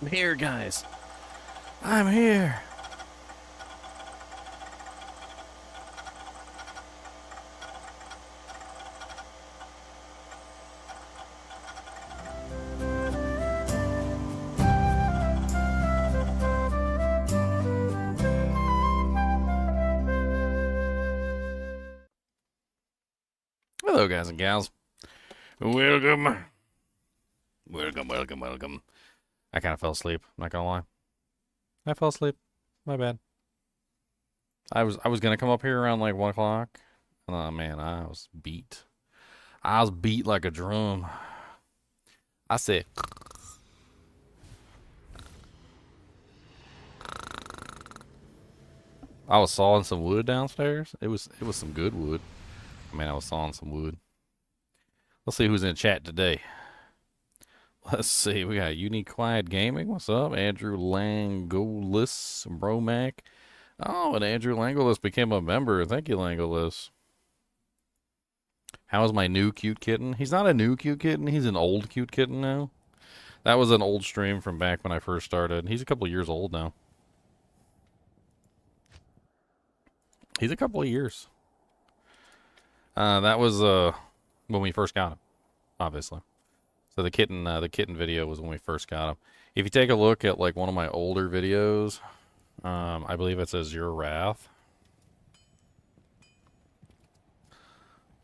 I'm here, guys. I'm here. Hello, guys and gals. Welcome. Welcome. I kind of fell asleep, not gonna lie. I fell asleep. My bad. I was gonna come up here around like 1 o'clock. Oh man, I was beat. I was beat like a drum. I said, I was sawing some wood downstairs. It was some good wood. Man, I was sawing some wood. Let's see who's in chat today. Let's see. We got Unique Quiet Gaming. What's up? Andrew Langolis, Bromac. Oh, and Andrew Langolis became a member. Thank you, Langolis. How is my new cute kitten? He's not a new cute kitten. He's an old cute kitten now. That was an old stream from back when I first started. He's a couple years old now. He's a couple of years. That was when we first got him, obviously. So the kitten video was when we first got him. If you take a look at like one of my older videos, I believe it says your wrath.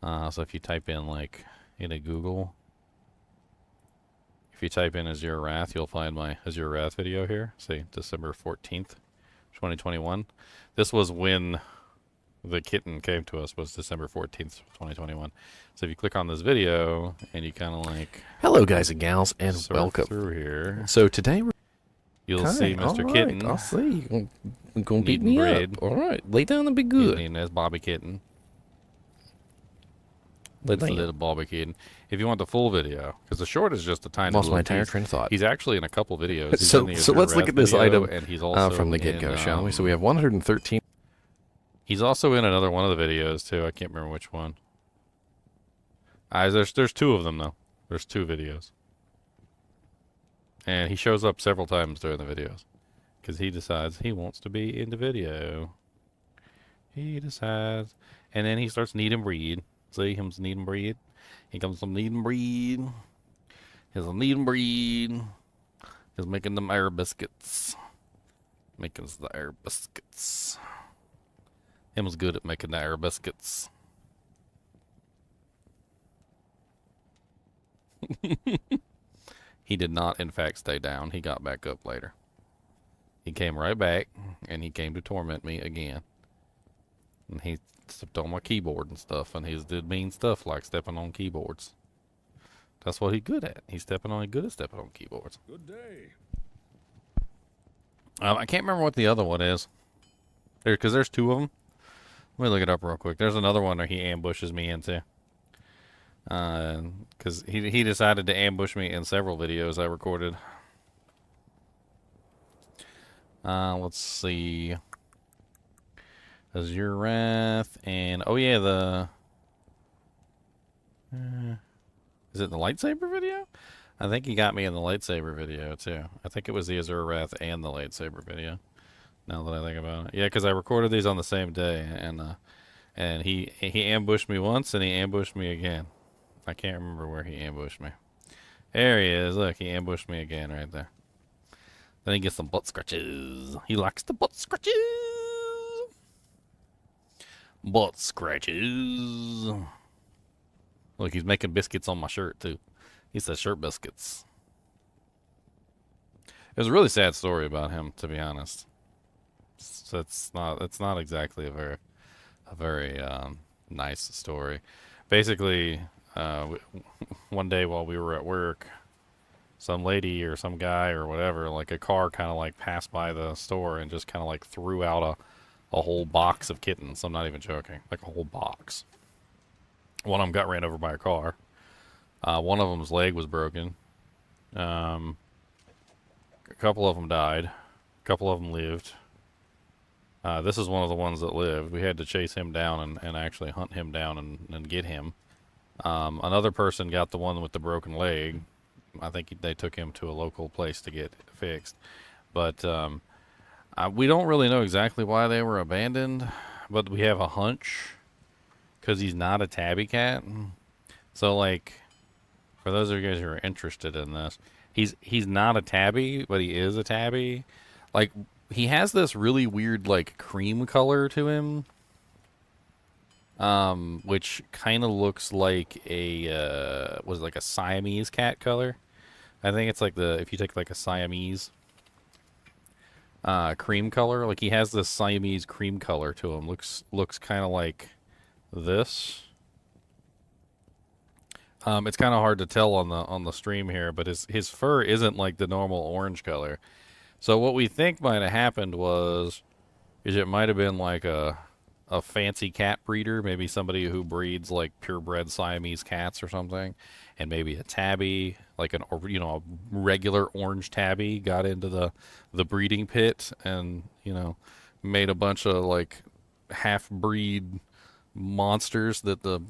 So if you type in like into Google, if you type in Azure Wrath, you'll find my Azure Wrath video here. See, December 14th, 2021. This was when the kitten came to us, was December 14th, 2021. So if you click on this video and you kind of like... Hello, guys and gals, and welcome. Through here. So today you'll see Mr. Kitten. I'll see. You're going to beat Eating me bread. up. All right, lay down and be good. He's as Bobby Kitten. Lay That's a little Bobby Kitten. If you want the full video, because the short is just a tiny Lost my little entire piece. train of thought. He's actually in a couple videos. He's So in the let's Azure look at Wrath this video, item and he's also from the get-go, in, shall we? So we have 113. He's also in another one of the videos too. I can't remember which one. There's two of them though. There's two videos, and he shows up several times during the videos because he decides he wants to be in the video. He decides, and then he starts need and breed. See him need and breed. He comes from need and breed. He's a need and breed. He's making them air biscuits. Making the air biscuits. Him was good at making the air biscuits. He did not, in fact, stay down. He got back up later. He came right back, and he came to torment me again. And he stepped on my keyboard and stuff, and he did mean stuff like stepping on keyboards. That's what he's good at. He's good at stepping on keyboards. Good day. I can't remember what the other one is. Because there's two of them. Let me look it up real quick. There's another one that he ambushes me into. Because he decided to ambush me in several videos I recorded. Let's see. Azure Wrath and oh yeah, is it the lightsaber video? I think he got me in the lightsaber video too. I think it was the Azure Wrath and the lightsaber video. Now that I think about it, yeah, because I recorded these on the same day, and he ambushed me once and he ambushed me again. I can't remember where he ambushed me. There he is. Look, he ambushed me again right there. Then he gets some butt scratches. He likes the butt scratches. Butt scratches. Look, he's making biscuits on my shirt too. He says shirt biscuits. It was a really sad story about him, to be honest. So it's not exactly a very nice story. Basically, one day while we were at work, some lady or some guy or whatever, like a car kind of like passed by the store and just kind of like threw out a whole box of kittens. I'm not even joking. Like a whole box. One of them got ran over by a car. One of them's leg was broken. A couple of them died. A couple of them lived. This is one of the ones that lived. We had to chase him down and actually hunt him down and get him. Another person got the one with the broken leg, I think they took him to a local place to get fixed. But we don't really know exactly why they were abandoned, but we have a hunch because he's not a tabby cat. So, like, for those of you guys who are interested in this, he's not a tabby, but he is a tabby. Like, he has this really weird, like, cream color to him, which kind of looks like a was it like a Siamese cat color. I think it's like if you take like a Siamese cream color, like he has this Siamese cream color to him. Looks kind of like this. It's kind of hard to tell on the stream here, but his fur isn't like the normal orange color. So what we think might have happened is it might have been like a fancy cat breeder, maybe somebody who breeds like purebred Siamese cats or something, and maybe a tabby, like a regular orange tabby, got into the breeding pit and made a bunch of like half breed monsters that the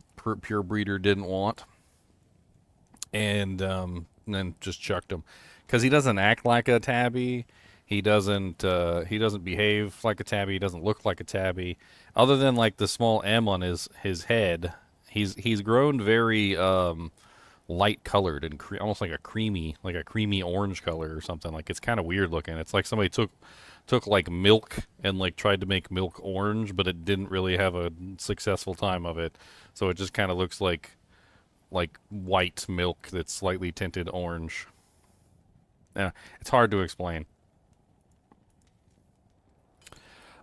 pure breeder didn't want, and then just chucked them because he doesn't act like a tabby. He doesn't behave like a tabby. He doesn't look like a tabby, other than like the small M on his head. He's grown very light colored and almost like a creamy orange color or something. Like it's kind of weird looking. It's like somebody took like milk and like tried to make milk orange, but it didn't really have a successful time of it. So it just kind of looks like white milk that's slightly tinted orange. Yeah, it's hard to explain.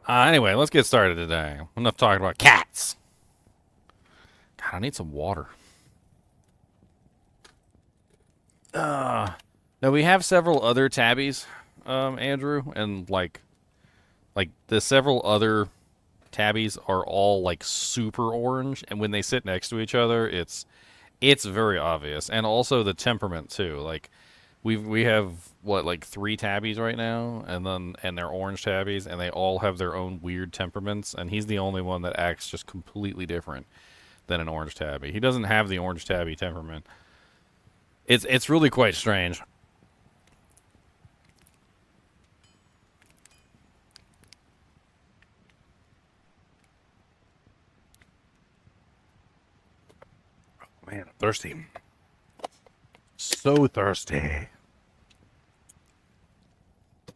Anyway, let's get started today. Enough talking about cats. God, I need some water. Now we have several other tabbies, Andrew, and like the several other tabbies are all like super orange, and when they sit next to each other, it's very obvious, and also the temperament too. Like we have what, like 3 tabbies right now, and they're orange tabbies, and they all have their own weird temperaments, and he's the only one that acts just completely different than an orange tabby. He doesn't have the orange tabby temperament. It's really quite strange. Oh, man, I'm thirsty. So thirsty.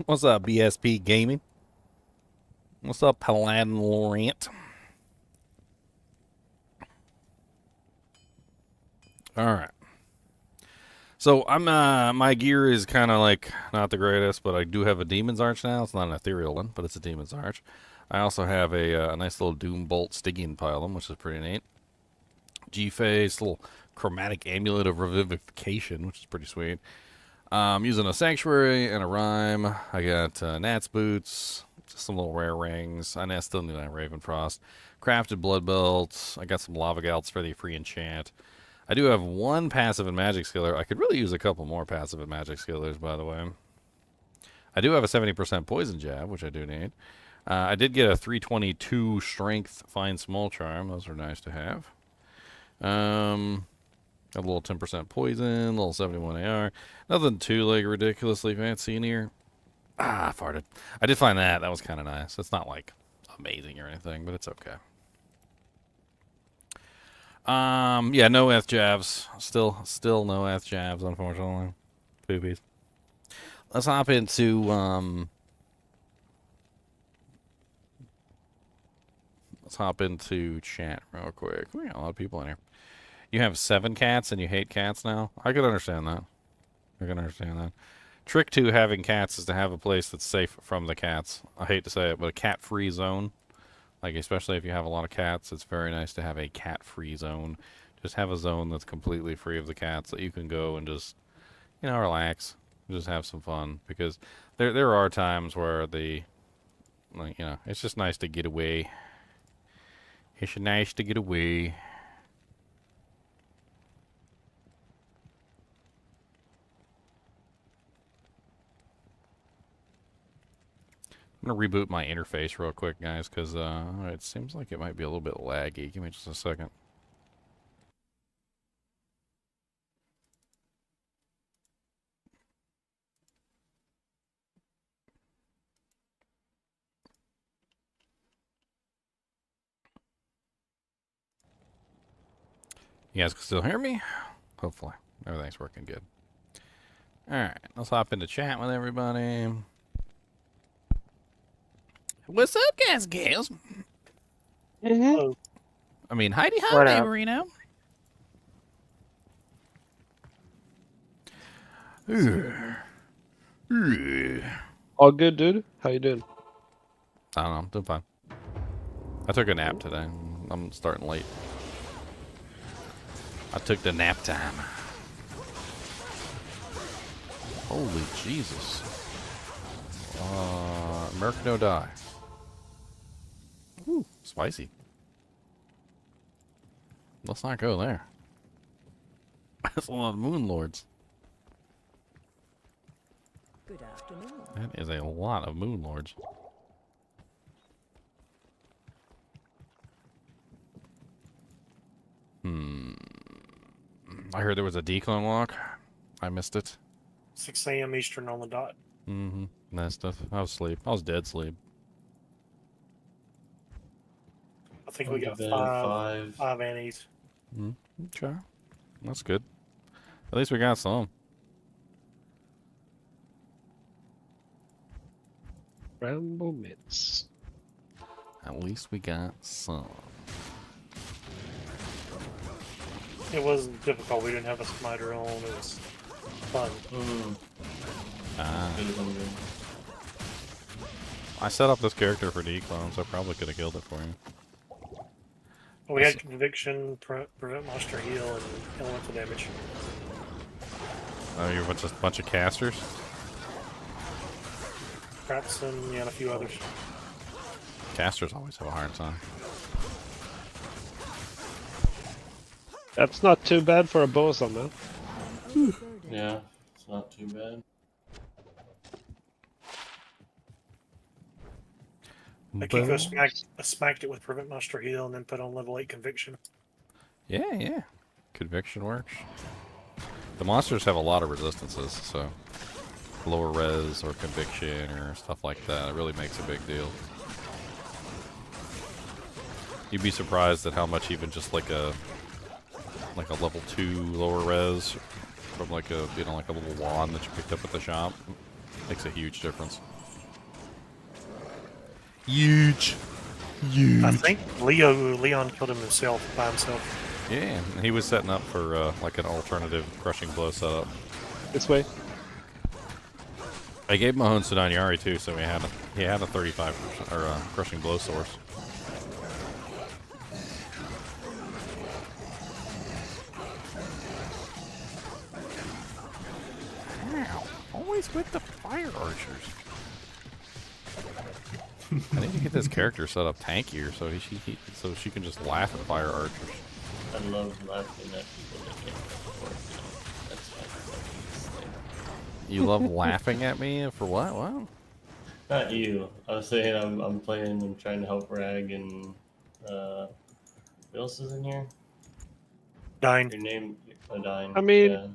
What's up, BSP Gaming? What's up, Paladin Laurent? All right. So I'm my gear is kind of like not the greatest, but I do have a Demon's Arch now. It's not an ethereal one, but it's a Demon's Arch. I also have a nice little Doom Bolt Stygian Pylon, which is pretty neat. G-Face, little chromatic amulet of revivification, which is pretty sweet. Using a Sanctuary and a Rhyme. I got Nat's Boots, just some little rare rings. I still need that Ravenfrost. Crafted Blood Belts. I got some Lava Galts for the free enchant. I do have 1 passive and magic skiller. I could really use a couple more passive and magic skillers, by the way. I do have a 70% poison jab, which I do need. I did get a 322 strength fine small charm. Those are nice to have. Got a little 10% poison, a little 71 AR. Nothing too like ridiculously fancy in here. I farted. I did find that. That was kind of nice. It's not like amazing or anything, but it's okay. Yeah, no Eth jabs. Still no Eth jabs, unfortunately. Poopies. Let's hop into chat real quick. We got a lot of people in here. You have 7 cats and you hate cats now? I could understand that. Trick to having cats is to have a place that's safe from the cats. I hate to say it, but a cat-free zone. Like, especially if you have a lot of cats, it's very nice to have a cat-free zone. Just have a zone that's completely free of the cats that you can go and just, relax. Just have some fun. Because there are times where it's just nice to get away. It's nice to get away. I'm going to reboot my interface real quick, guys, because it seems like it might be a little bit laggy. Give me just a second. You guys can still hear me? Hopefully. Everything's working good. Alright, let's hop into chat with everybody. What's up, guys and gals? Oh, I mean, Heidi, What hi, up? Marino. I all good, dude. How you doing? don't know, I'm doing fine. I took a nap today. I'm starting late. I took the nap time. Holy Jesus. American No Die. Ooh, spicy. Let's not go there. That's a lot of Moon Lords. Good afternoon. That is a lot of Moon Lords. I heard there was a declone lock. I missed it. 6 a.m. Eastern on the dot. Mm-hmm. That stuff. I was asleep. I was dead sleep. I think Went we to got bed five, at 5. five annies. Okay. That's good. At least we got some. Rambo Mitts. At least we got some. It wasn't difficult. We didn't have a smiter on. It was fun. Ah. Good hungry. I set up this character for declone, so I probably could have killed it for you. We had conviction, prevent monster heal, and elemental damage. Oh, you're just a bunch of casters? Perhaps and a few others. Casters always have a hard time. That's not too bad for a bosa, man. Yeah, it's not too bad. Akiko smacked it with prevent monster heal, and then put on level 8 conviction. Yeah, yeah. Conviction works. The monsters have a lot of resistances, so lower res or conviction or stuff like that, it really makes a big deal. You'd be surprised at how much even just like a level 2 lower res from like a like a little wand that you picked up at the shop makes a huge difference. Huge. I think Leon killed him himself by himself. Yeah, and he was setting up for like an alternative crushing blow setup. This way. I gave him a Honsudan Yari too, so he had a 35% or crushing blow source. Wow, always with the fire archers. I need to get this character set up tankier so so she can just laugh at fire archers. I love laughing at people that can't afford it. That's my fucking thing. You love laughing at me for what? What? Not you. I was saying I'm playing and trying to help Rag and who else is in here? Dying. Your name Adine. I mean, yeah.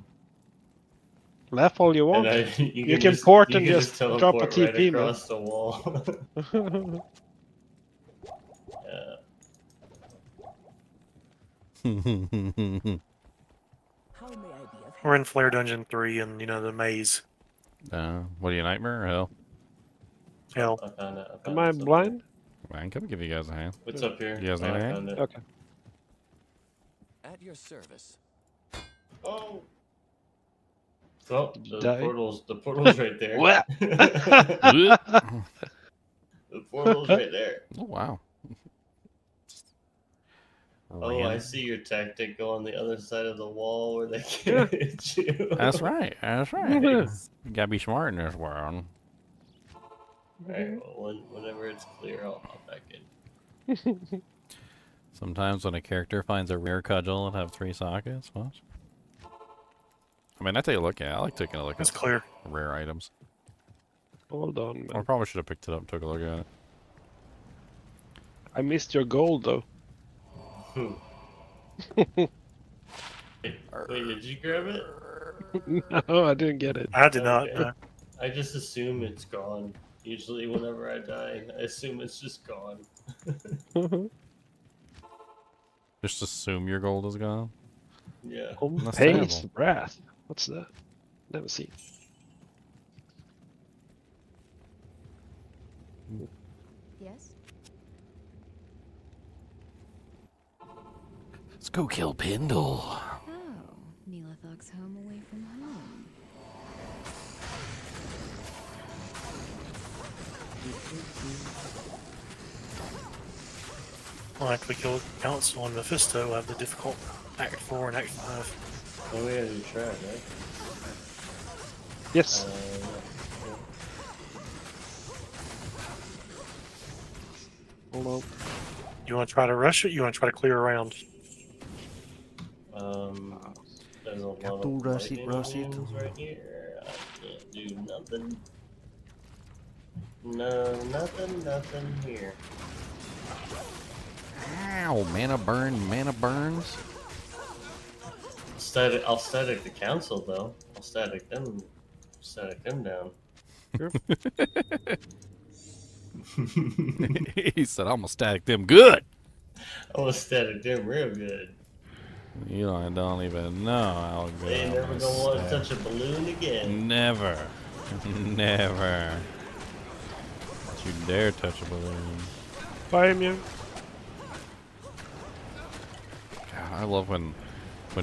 Laugh all you want. And You can port and you just drop a teleport right TP, man. across the wall. Yeah. How may I be of We're in Flare Dungeon 3 and, the maze. What are you, nightmare or hell? Hell. I found it. Am I blind? I can come give you guys a hand. What's up here? You guys need I a hand? found it. Okay. at your service? Oh. So Die. the portal's right there. What? The portal's right there. Oh wow. Oh, I see your tactic. Go on the other side of the wall where they can't hit you. That's right. That's right. You gotta be smart in this world. Alright, well, whenever it's clear, I'll hop back in. Sometimes when a character finds a rare cudgel and have 3 sockets, what? I mean, I take a look at it. I like taking a look It's at clear. rare items. Hold on, I man. probably should have picked it up and took a look at it. I missed your gold, though. Wait, did you grab it? No, I didn't get it. I did not. Okay. I just assume it's gone. Usually, whenever I die, I assume it's just gone. Just assume your gold is gone. Yeah. That's Pace terrible. Wrath. What's that? Never seen. Yes? Let's go kill Pindle. Oh, Neelathog's home away from home. Well, after we kill Council and Mephisto, we'll have the difficult Act 4 and Act 5. Oh, we had to try, right? Yes. Hold on. You want to try to rush it? You want to try to clear around? There's a lot Capital of Russet, lightning Russet. lanes right here. I can't do nothing. No, nothing here. Ow, mana burns. I'll static the council though. I'll static them down. He said, I'm gonna static them good. I will static them real good. You don't even know how good They I'm never gonna want to static. touch a balloon again. Never. Never. Don't you dare touch a balloon. Bye, Immune. God, I love when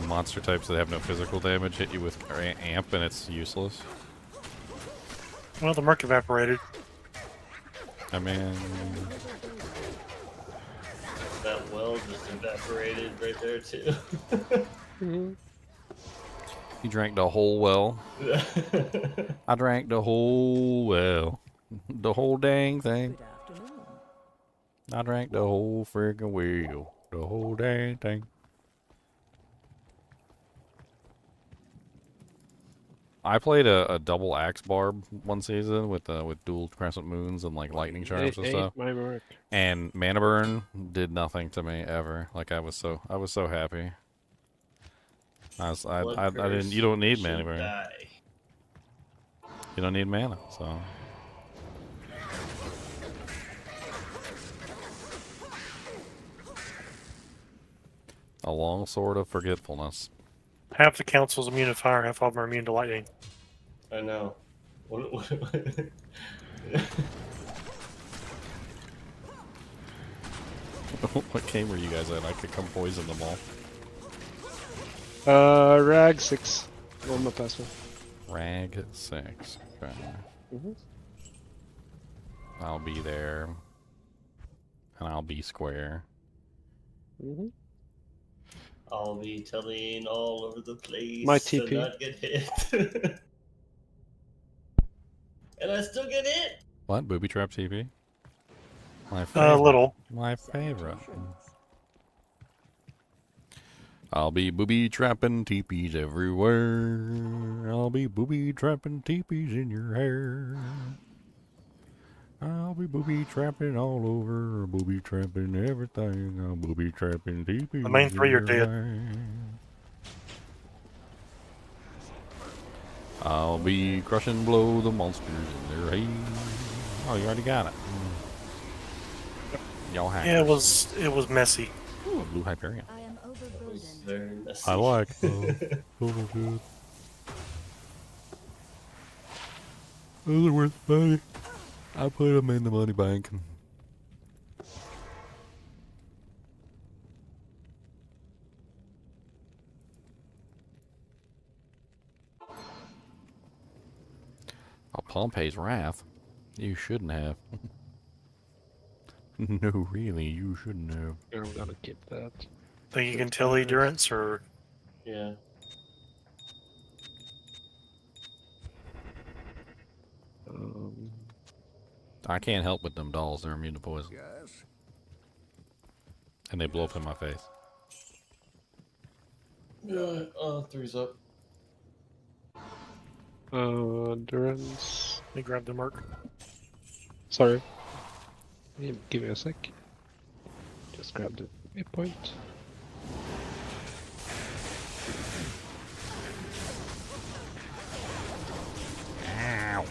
monster types that have no physical damage hit you with amp and it's useless. Well, the Merc evaporated. I mean, That well just evaporated right there too. you drank the whole well. I drank the whole well. The whole dang thing. Good afternoon. I drank the whole friggin' wheel. The whole dang thing. I played a double axe barb one season with dual crescent moons and like lightning charms and stuff. My mark. And mana burn did nothing to me ever. Like I was so happy. I didn't. You don't need mana burn. Die. You don't need mana, so. A long sword of forgetfulness. Half the Council's immune to fire, half of them are immune to lightning. I know. What? What game were you guys in? I could come poison them all. Rag 6. One more password. Rag 6. Okay. Mhm. I'll be there. And I'll be square. Mhm. I'll be telling all over the place My to TP. not get hit. And I still get hit. What? Booby trap TP? My A favorite. little. My favorite. I'll be booby trapping teepees everywhere. I'll be booby trapping teepees in your hair. I'll be booby trapping all over, booby trapping everything. I'll booby trapping teepees. The main three in are your dead. hair. I'll be crushing below the monsters in their hay. Oh, you already got it. Y'all hack. Yeah, it was messy. Ooh, blue Hyperion. I am That was overburdened. very messy. I like those. Those are good. Those are worth the money. I put them in the money bank. Oh, Pompey's Wrath. You shouldn't have. No, really, you shouldn't have. I'm gonna keep that. Think you can tell endurance or Yeah. I can't help with them dolls. They're immune to poison. And they blow up in my face. Yeah. Three's up. Endurance. let me grab the Merc. Sorry. Give me a sec. Just grab the hit point. Ow.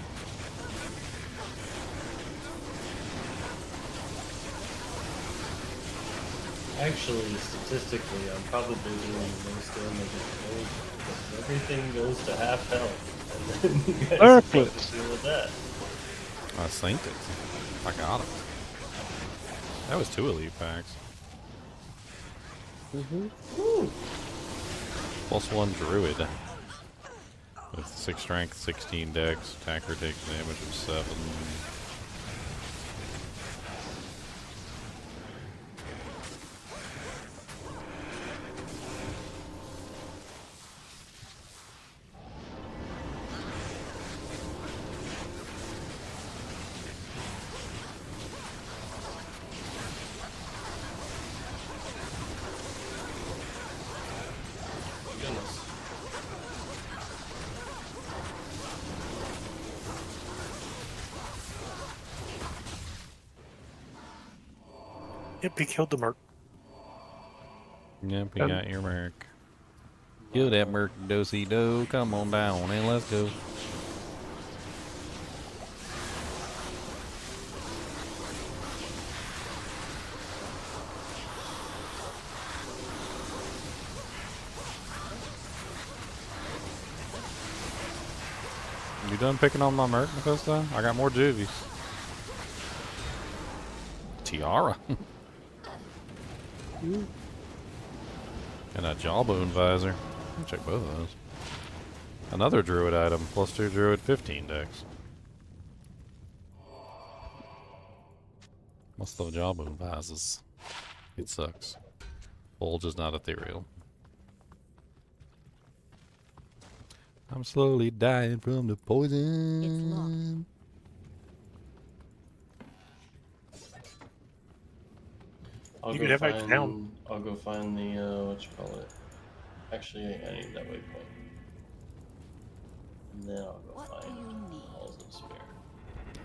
Actually, statistically, I'm probably doing most damage in the game because everything goes to half health, and then you guys are supposed to deal with that. I synced it. I got it. That was 2 elite packs. +1 druid. With 6 strength, 16 dex. Attacker takes damage of 7. Goodness. Yep, he killed the merc. Yep, you got your merc. Kill that merc, do-si-do. Come on down and let's go. You done picking on my merc, Mephisto? I got more juvies. Tiara. And a jawbone visor. I'll check both of those. Another druid item. +2 druid, 15 dex. Must love jawbone visors. It sucks. Bulge is not ethereal. I'm slowly dying from the poison. I'll You go could have it find. down. I'll go find the what you call it. Actually, I need that waypoint. And then I'll go What do find you need? Halls of Despair.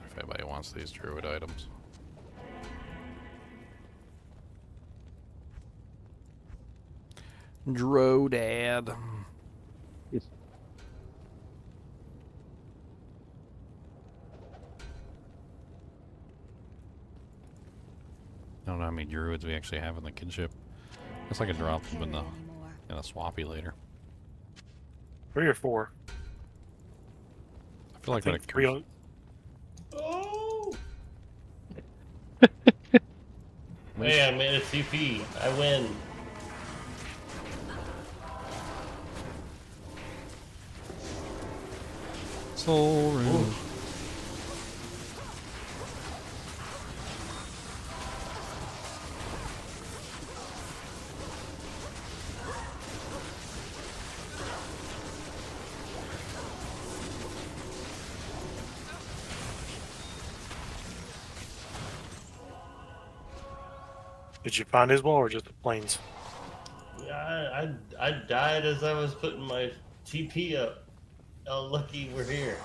If anybody wants these druid items. Drodad. I don't know how many druids we actually have in the kinship. Guess I can drop them in a swappy later. 3 or 4. I feel like I when think it 3 comes, Oh! Hey, I made a CP. I win. Soul Rune. Did you find his wall or just the plains? Yeah, I died as I was putting my TP up. Oh, lucky we're here.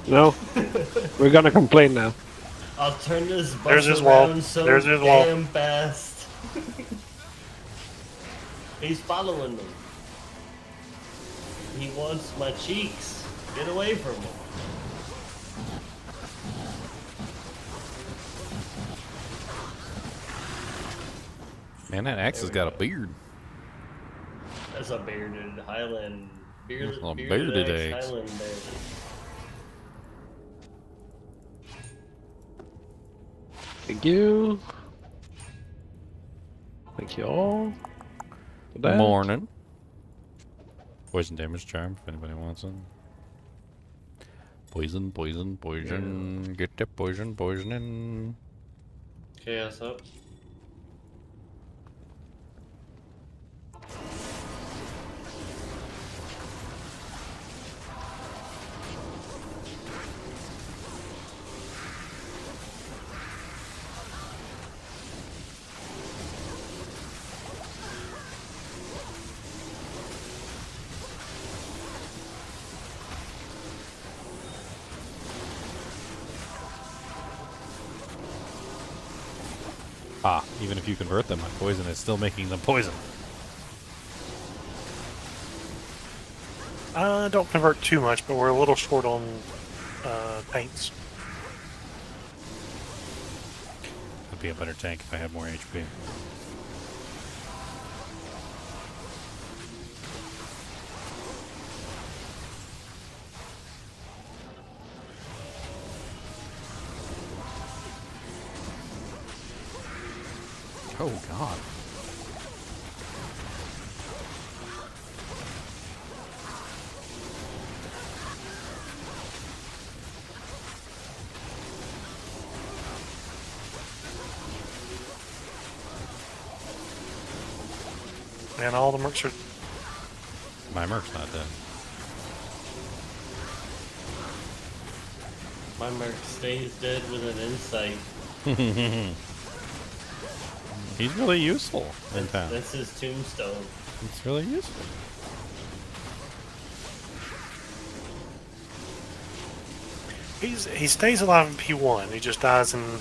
No, we're gonna complain now. I'll turn this bus There's his wall. around so There's his wall. damn fast. He's following me. He wants my cheeks. Get away from him. Man, that axe has got a beard. That's a bearded Highland. That's a Bearded bearded axe axe. Highland bear. Thank you. Thank you all. For that. Morning. Poison damage charm if anybody wants it. Poison, poison, poison. Get the poison, poisoning. Chaos up. Ah, even if you convert them, my poison is still making them poison. Don't convert too much, but we're a little short on paints. be a better tank if I had more HP. Oh God. Man, all the mercs are. My merc's not dead. My merc stays dead with an insight. He's really useful in town. That's his tombstone. It's really useful. He stays alive in P1. He just dies in.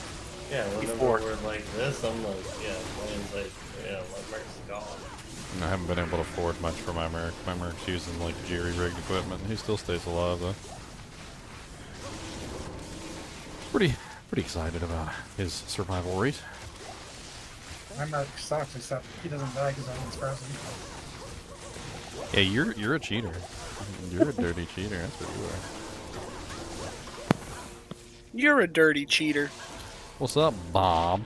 Yeah, whenever Before. we're like this, I'm like, yeah, my insight, yeah, my merc's gone. I haven't been able to forge much for my merc. My merc's using like jerry-rigged equipment. He still stays alive though. Pretty excited about his survival rate. My mark sucks, except he doesn't die because I'm frozen. Yeah, you're a cheater. You're a dirty cheater. That's what you are. You're a dirty cheater. What's up, Bob?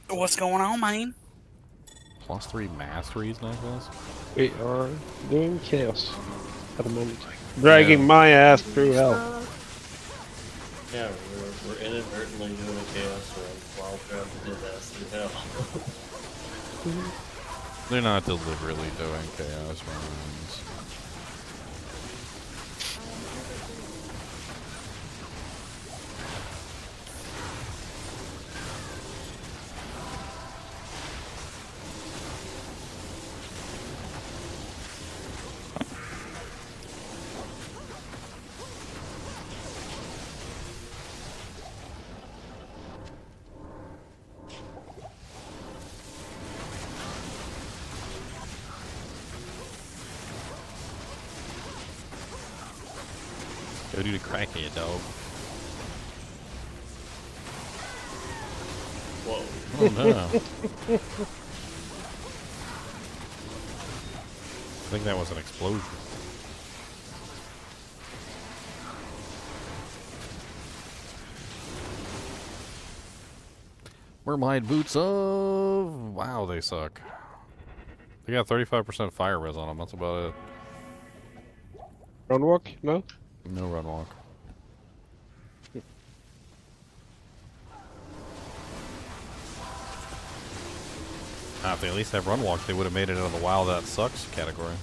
What's going on, man? +3 masteries necklace. We are doing chaos at the moment. Dragging my ass through hell. Yeah, we're inadvertently doing a chaos run while driving his ass through hell. They're not deliberately doing chaos runs. Go do the crackhead, dog. Whoa. Oh no. I think that was an explosion. Mermaid boots of... Wow, they suck. They got 35% fire res on them. That's about it. Run walk? No? No run walk. If they at least have run walk, they would have made it into the WoW that sucks category.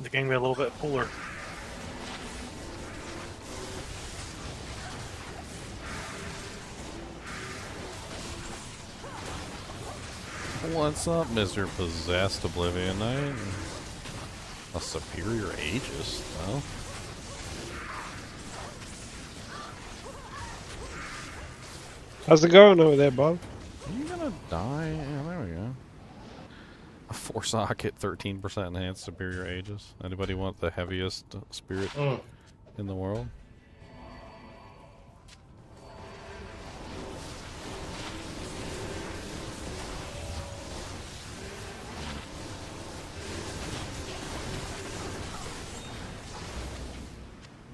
The game got a little bit cooler. What's up, Mr. Possessed Oblivion Knight? A superior Aegis, though. How's it going over there, Bob? Are you gonna die? Yeah, there we go. A 4-socket, 13% enhanced superior Aegis. Anybody want the heaviest spirit in the world?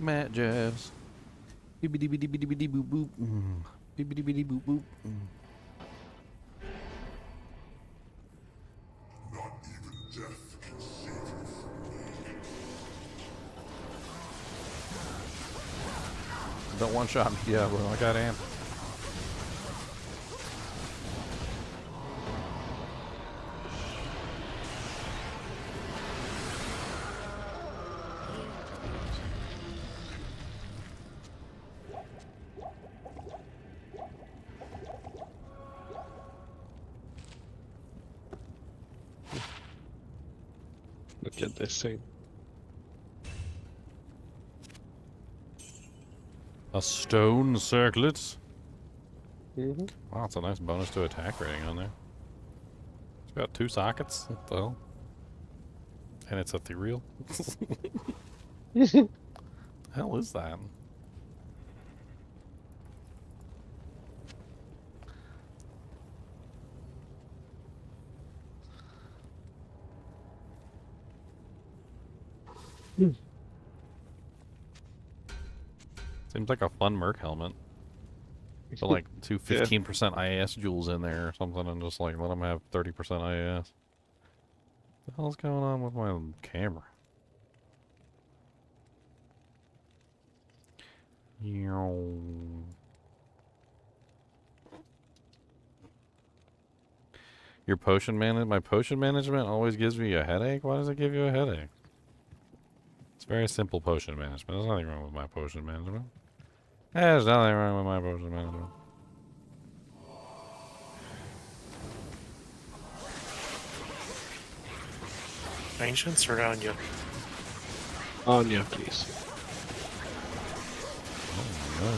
Matt Jeffs. Bibbidi bidi bidi bidi boop boop. Bibbidi bidi boop boop. Don't one-shot me, Diablo. I got amp. Look at this thing. A stone circlet. Mm-hmm. Wow, it's a nice bonus to attack rating on there. It's got 2 sockets. What the hell? And it's ethereal. The hell is that? Seems like a fun merc helmet. So like 15% IAS jewels in there or something, and just like let them have 30% IAS. What the hell's going on with my camera? Your potion management, my potion management always gives me a headache. Why does it give you a headache? It's very simple potion management. There's nothing wrong with my potion management. There's nothing wrong with my potion management. Ancients or Anya? Anya, please. Oh, no.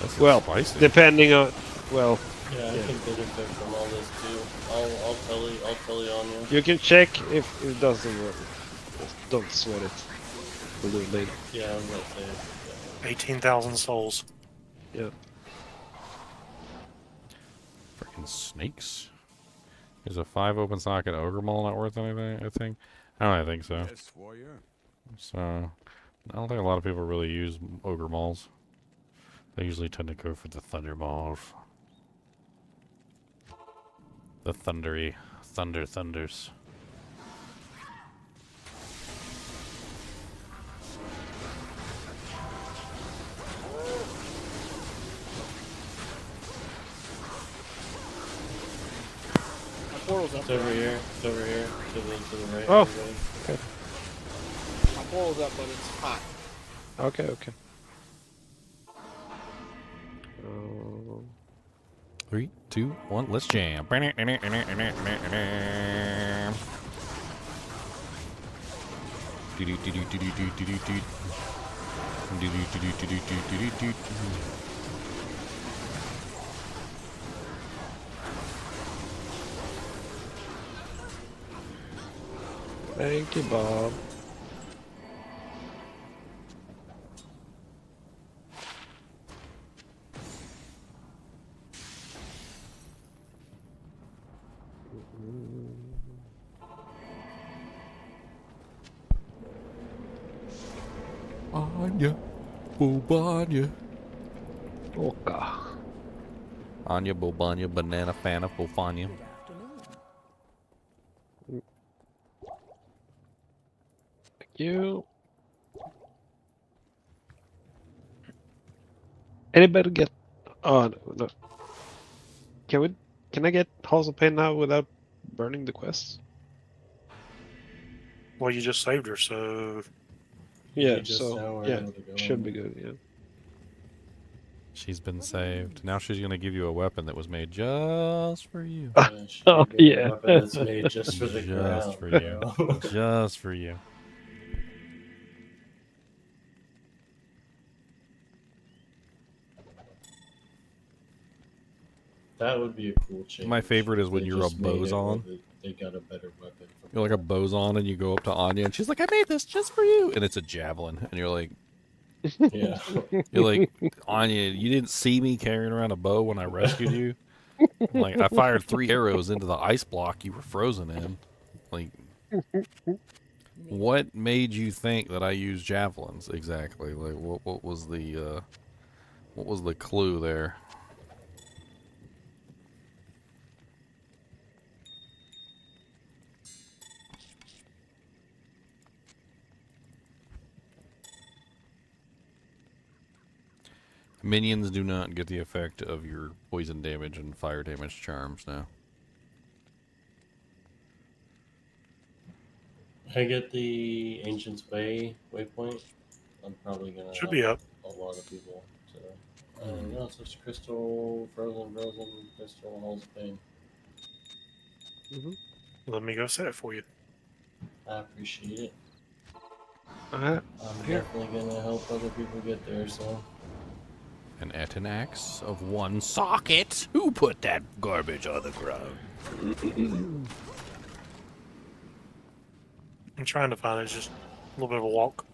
This is Well, spicy. depending on, well, Yeah, I can benefit from all this too. I'll tell you on you. you can check if it doesn't work. Just don't sweat it. We'll do it later. Yeah, I'm gonna say. 18,000 souls. Yeah. Freaking snakes. Is a 5 open socket ogre maul not worth anything? I think. I don't think so. So I don't think a lot of people really use ogre mauls. They usually tend to go for the thunder mauls. The thundery thunders. My portal's up. It's over here. It's over here. To the right. Oh. everybody. Okay. My portal's up, but it's hot. Okay, okay. 3, 2, 1, let's jam. Thank you, Bob. Anya, Bobanya. Oka. Anya, Bobanya, Banana, Fana, Bofania. Thank you. Anybody get? Oh no. Can I get Halls of Pain now without burning the quests? Well, you just saved her, so Yeah. You just So now are yeah, able to go should in. be good. Yeah. She's been saved. Now she's gonna give you a weapon that was made just for you. Yeah, she Oh, can get a yeah. weapon that's made just for the Just ground, for you. bro. Just for you. That would be a cool change. My favorite is if when they you're a just made it boson. where They got a better weapon. You're like a boson and you go up to Anya and she's like, I made this just for you. And it's a javelin. And you're like, Yeah. Anya, you didn't see me carrying around a bow when I rescued you? Like, I fired 3 arrows into the ice block you were frozen in. Like, what made you think that I used javelins exactly? Like, what was the clue there? Minions do not get the effect of your poison damage and fire damage charms now. I get the Ancient's Way waypoint. I'm probably gonna should be up. a lot of people. So, no, it's just crystal, frozen, crystal, Halls of Pain. Let me go set it for you. I appreciate it. Alright. I'm Here. definitely gonna help other people get there, so. An Etanax of one socket. Who put that garbage on the ground? I'm trying to find it. It's just a little bit of a walk.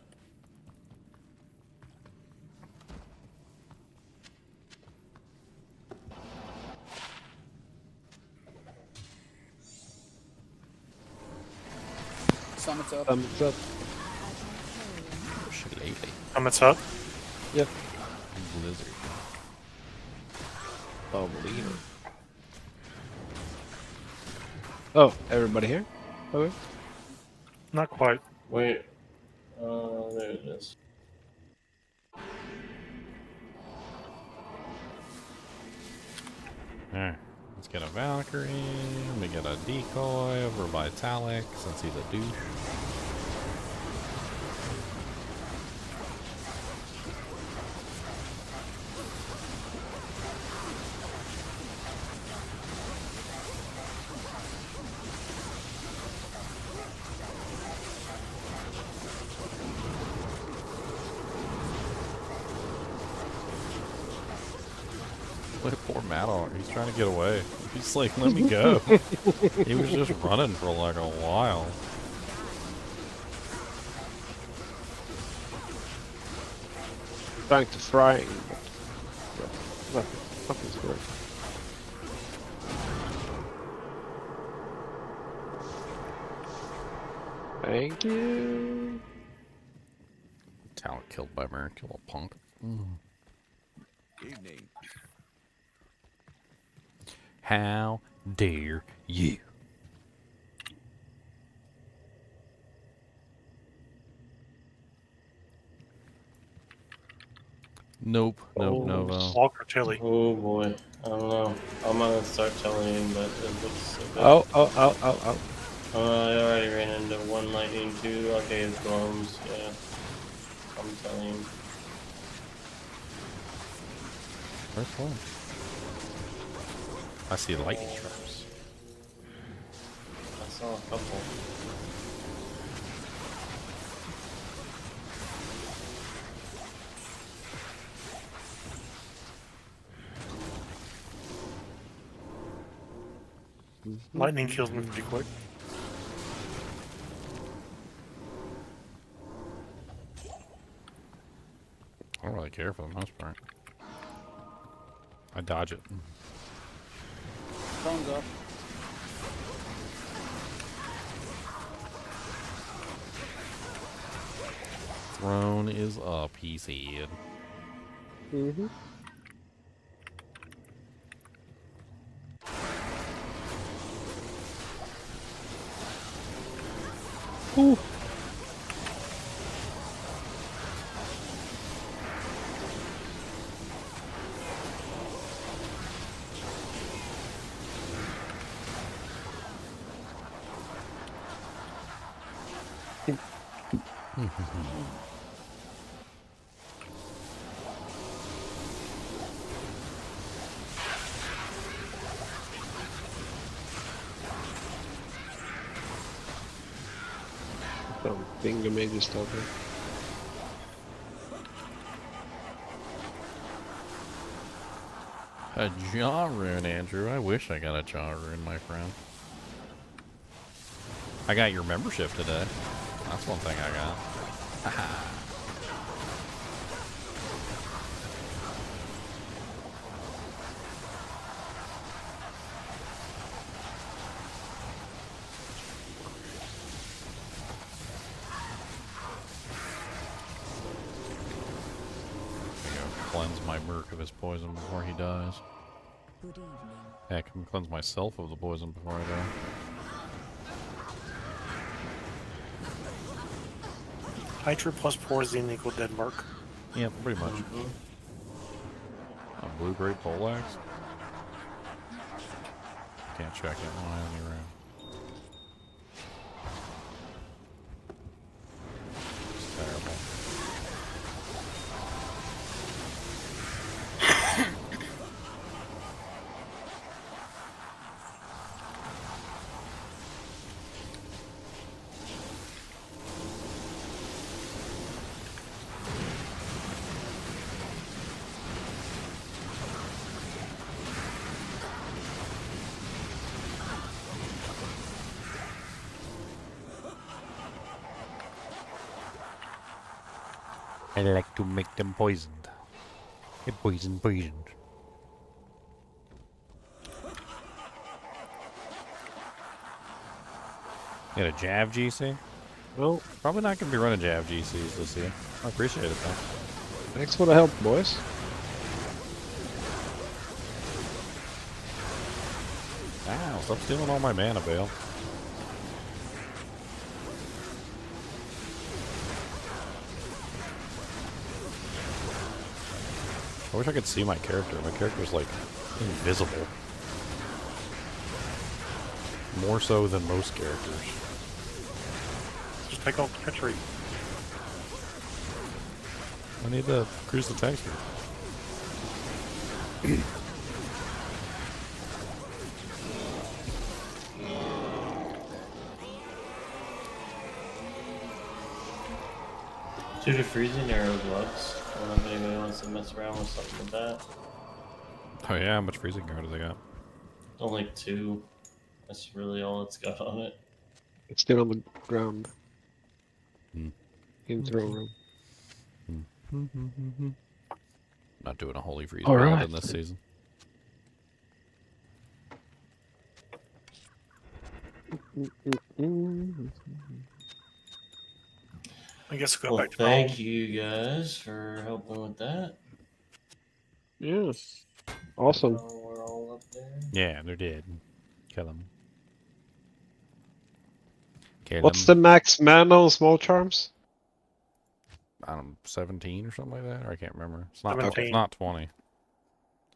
Summit's up. Thumbs up. Shillelagh. It's up. Yep. Blizzard. Bubbly. Oh, everybody here? Okay. Not quite. Wait. There it is. Alright, let's get a Valkyrie. Let me get a decoy over by Talik since he's a douche. Look at poor Matt. He's trying to get away. He's like, let me go. He was just running for like a while. Trying to fry. Nothing's good. Thank you. Talent killed by Miracle, a punk. Evening. How dare you? Nope, nope, Novo. Walker Tilly. Oh boy. I don't know. I'm gonna start telling him, but it looks so good. Oh. I already ran into one lightning too. Okay, it's bombs. Yeah. I'm telling him. Where's one? I see lightning traps. I saw a couple. Lightning kills me pretty quick. I don't really care for the most part. I dodge it. Phone's up. Throne is up, he said. Mm-hmm. Ooh. Some thingamajig stuff here. A jaw rune, Andrew. I wish I got a jaw rune, my friend. I got your membership today. That's one thing I got. Haha. Cleanse my merc of his poison before he dies. Good evening. Heck, I can cleanse myself of the poison before I die. Hydra plus poison equal dead mark. Yeah, pretty much. A blue great poleaxe? Can't check it when I have any room. It's terrible. I like to make them poisoned. Poisoned. You got a Jav GC? Well, Probably not going to be running Jav GCs this year. I appreciate it, though. thanks for the help, boys. Ow, stop stealing all my mana, Bale. I wish I could see my character. My character's, like, invisible. More so than most characters. Just take off the tree. I need to cruise the texture. Two to freezing arrow gloves. I don't know if anybody wants to mess around with something like that. Oh yeah, how much freezing guard do they got? Only 2. That's really all it's got on it. It's still on the ground. Hmm. In throw room. Not doing a holy freeze All build right. in this season. I guess we'll go Well, back to thank home. you guys for helping with that. Yes. Awesome. Oh, we're all up there. Yeah, they're dead. Kill them. Kill What's them. the max mana on small charms? I don't know, 17 or something like that? Or I can't remember. It's not, 17. it's not 20.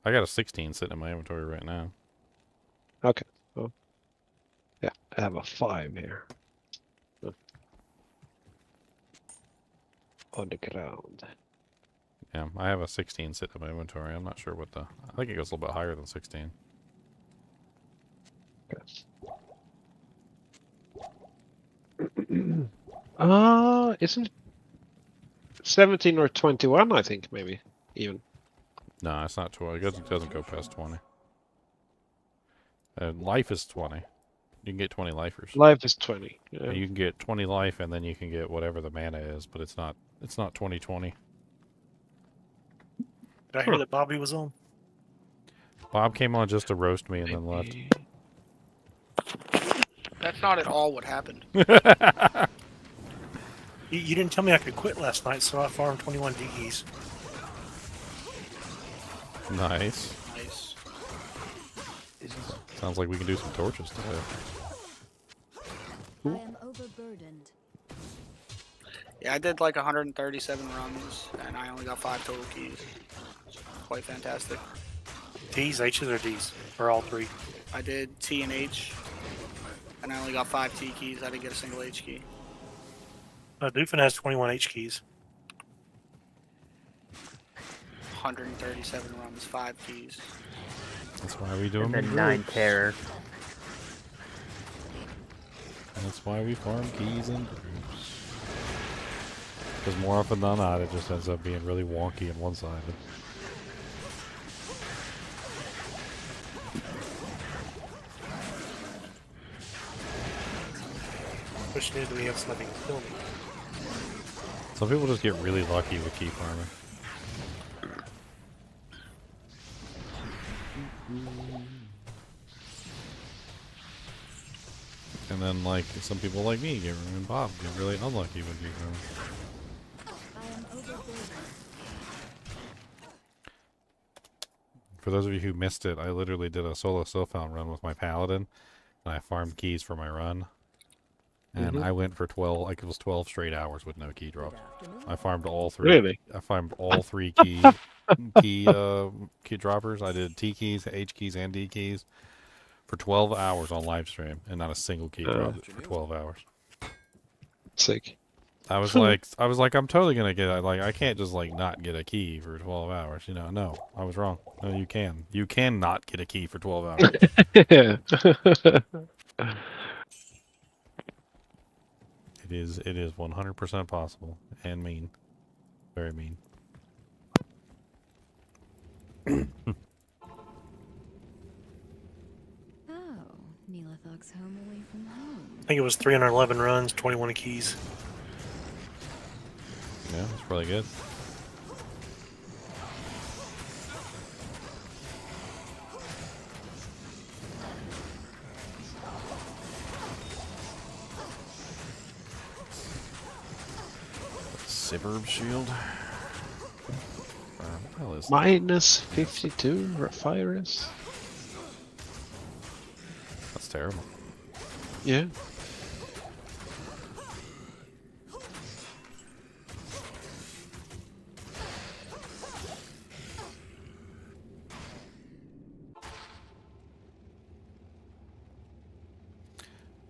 I got a 16 sitting in my inventory right now. Okay. Oh. Yeah, I have a 5 here. Oh. On the ground. Yeah, I have a 16 sitting in my inventory. I'm not sure what the... I think it goes a little bit higher than 16. Isn't it 17 or 21, I think, maybe, even. No, it's not 20. It doesn't go past 20. Life is 20. You can get 20 lifers. Life is 20. Yeah. You can get 20 life, and then you can get whatever the mana is, but it's not 2020. Did I hear that Bobby was on? Bob came on just to roast me and then left. That's not at all what happened. You didn't tell me I could quit last night, so I farmed 21 DEs. Nice. Nice. Sounds like we can do some torches today. I am overburdened. Yeah, I did like 137 runs, and I only got 5 total keys. Quite fantastic. T's, H's, or D's? Or all 3? I did T and H, and I only got 5 T keys. I didn't get a single H key. Doofin has 21 H keys. 137 runs, 5 keys. That's why we do them And in then 9 groups. terror. And that's why we farm keys in groups. Because more often than not, it just ends up being really wonky and one-sided. Which news do we have something to kill me? Some people just get really lucky with key farming. And then, like, some people like me and Bob get really unlucky with key farming. I am overburdened. For those of you who missed it, I literally did a solo Silphound run with my Paladin, and I farmed keys for my run. And I went for 12, like it was 12 straight hours with no key drops. I farmed all 3. Really? I farmed all 3 key droppers. I did T keys, H keys, and D keys for 12 hours on live stream, and not a single key dropped for 12 hours. Sick. I was like, I'm totally gonna get it. Like, I can't just like not get a key for 12 hours. You know, no, I was wrong. No, you can. You can not get a key for 12 hours. Yeah. It is 100% possible and mean, very mean. Oh, Neelathog's home away from home. I think it was 311 runs, 21 keys. Yeah, it's probably good. Suburb shield. What the hell is that? Minus 52 virus. That's terrible. Yeah.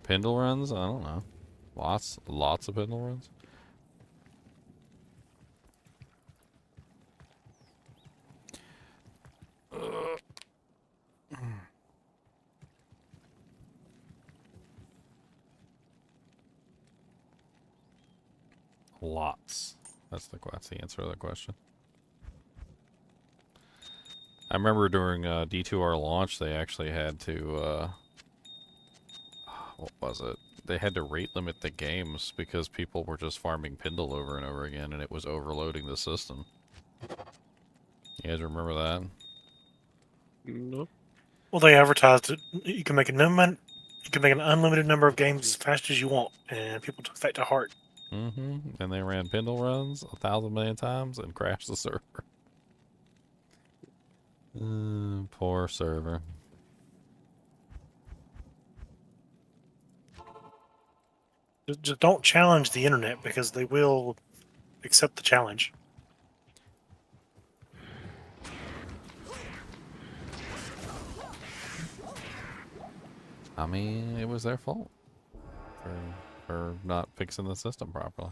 Pindle runs? I don't know. Lots of pindle runs. Lots. That's the answer to that question. I remember during D2R launch, they actually had to, what was it? They had to rate limit the games because people were just farming Pindle over and over again, and it was overloading the system. You guys remember that? No. Well, they advertised it. You can make an unlimited number of games as fast as you want, and people took that to heart. Mm-hmm. And they ran Pindle runs 1,000 million times and crashed the server. Poor server. Just don't challenge the internet because they will accept the challenge. I mean, it was their fault for not fixing the system properly.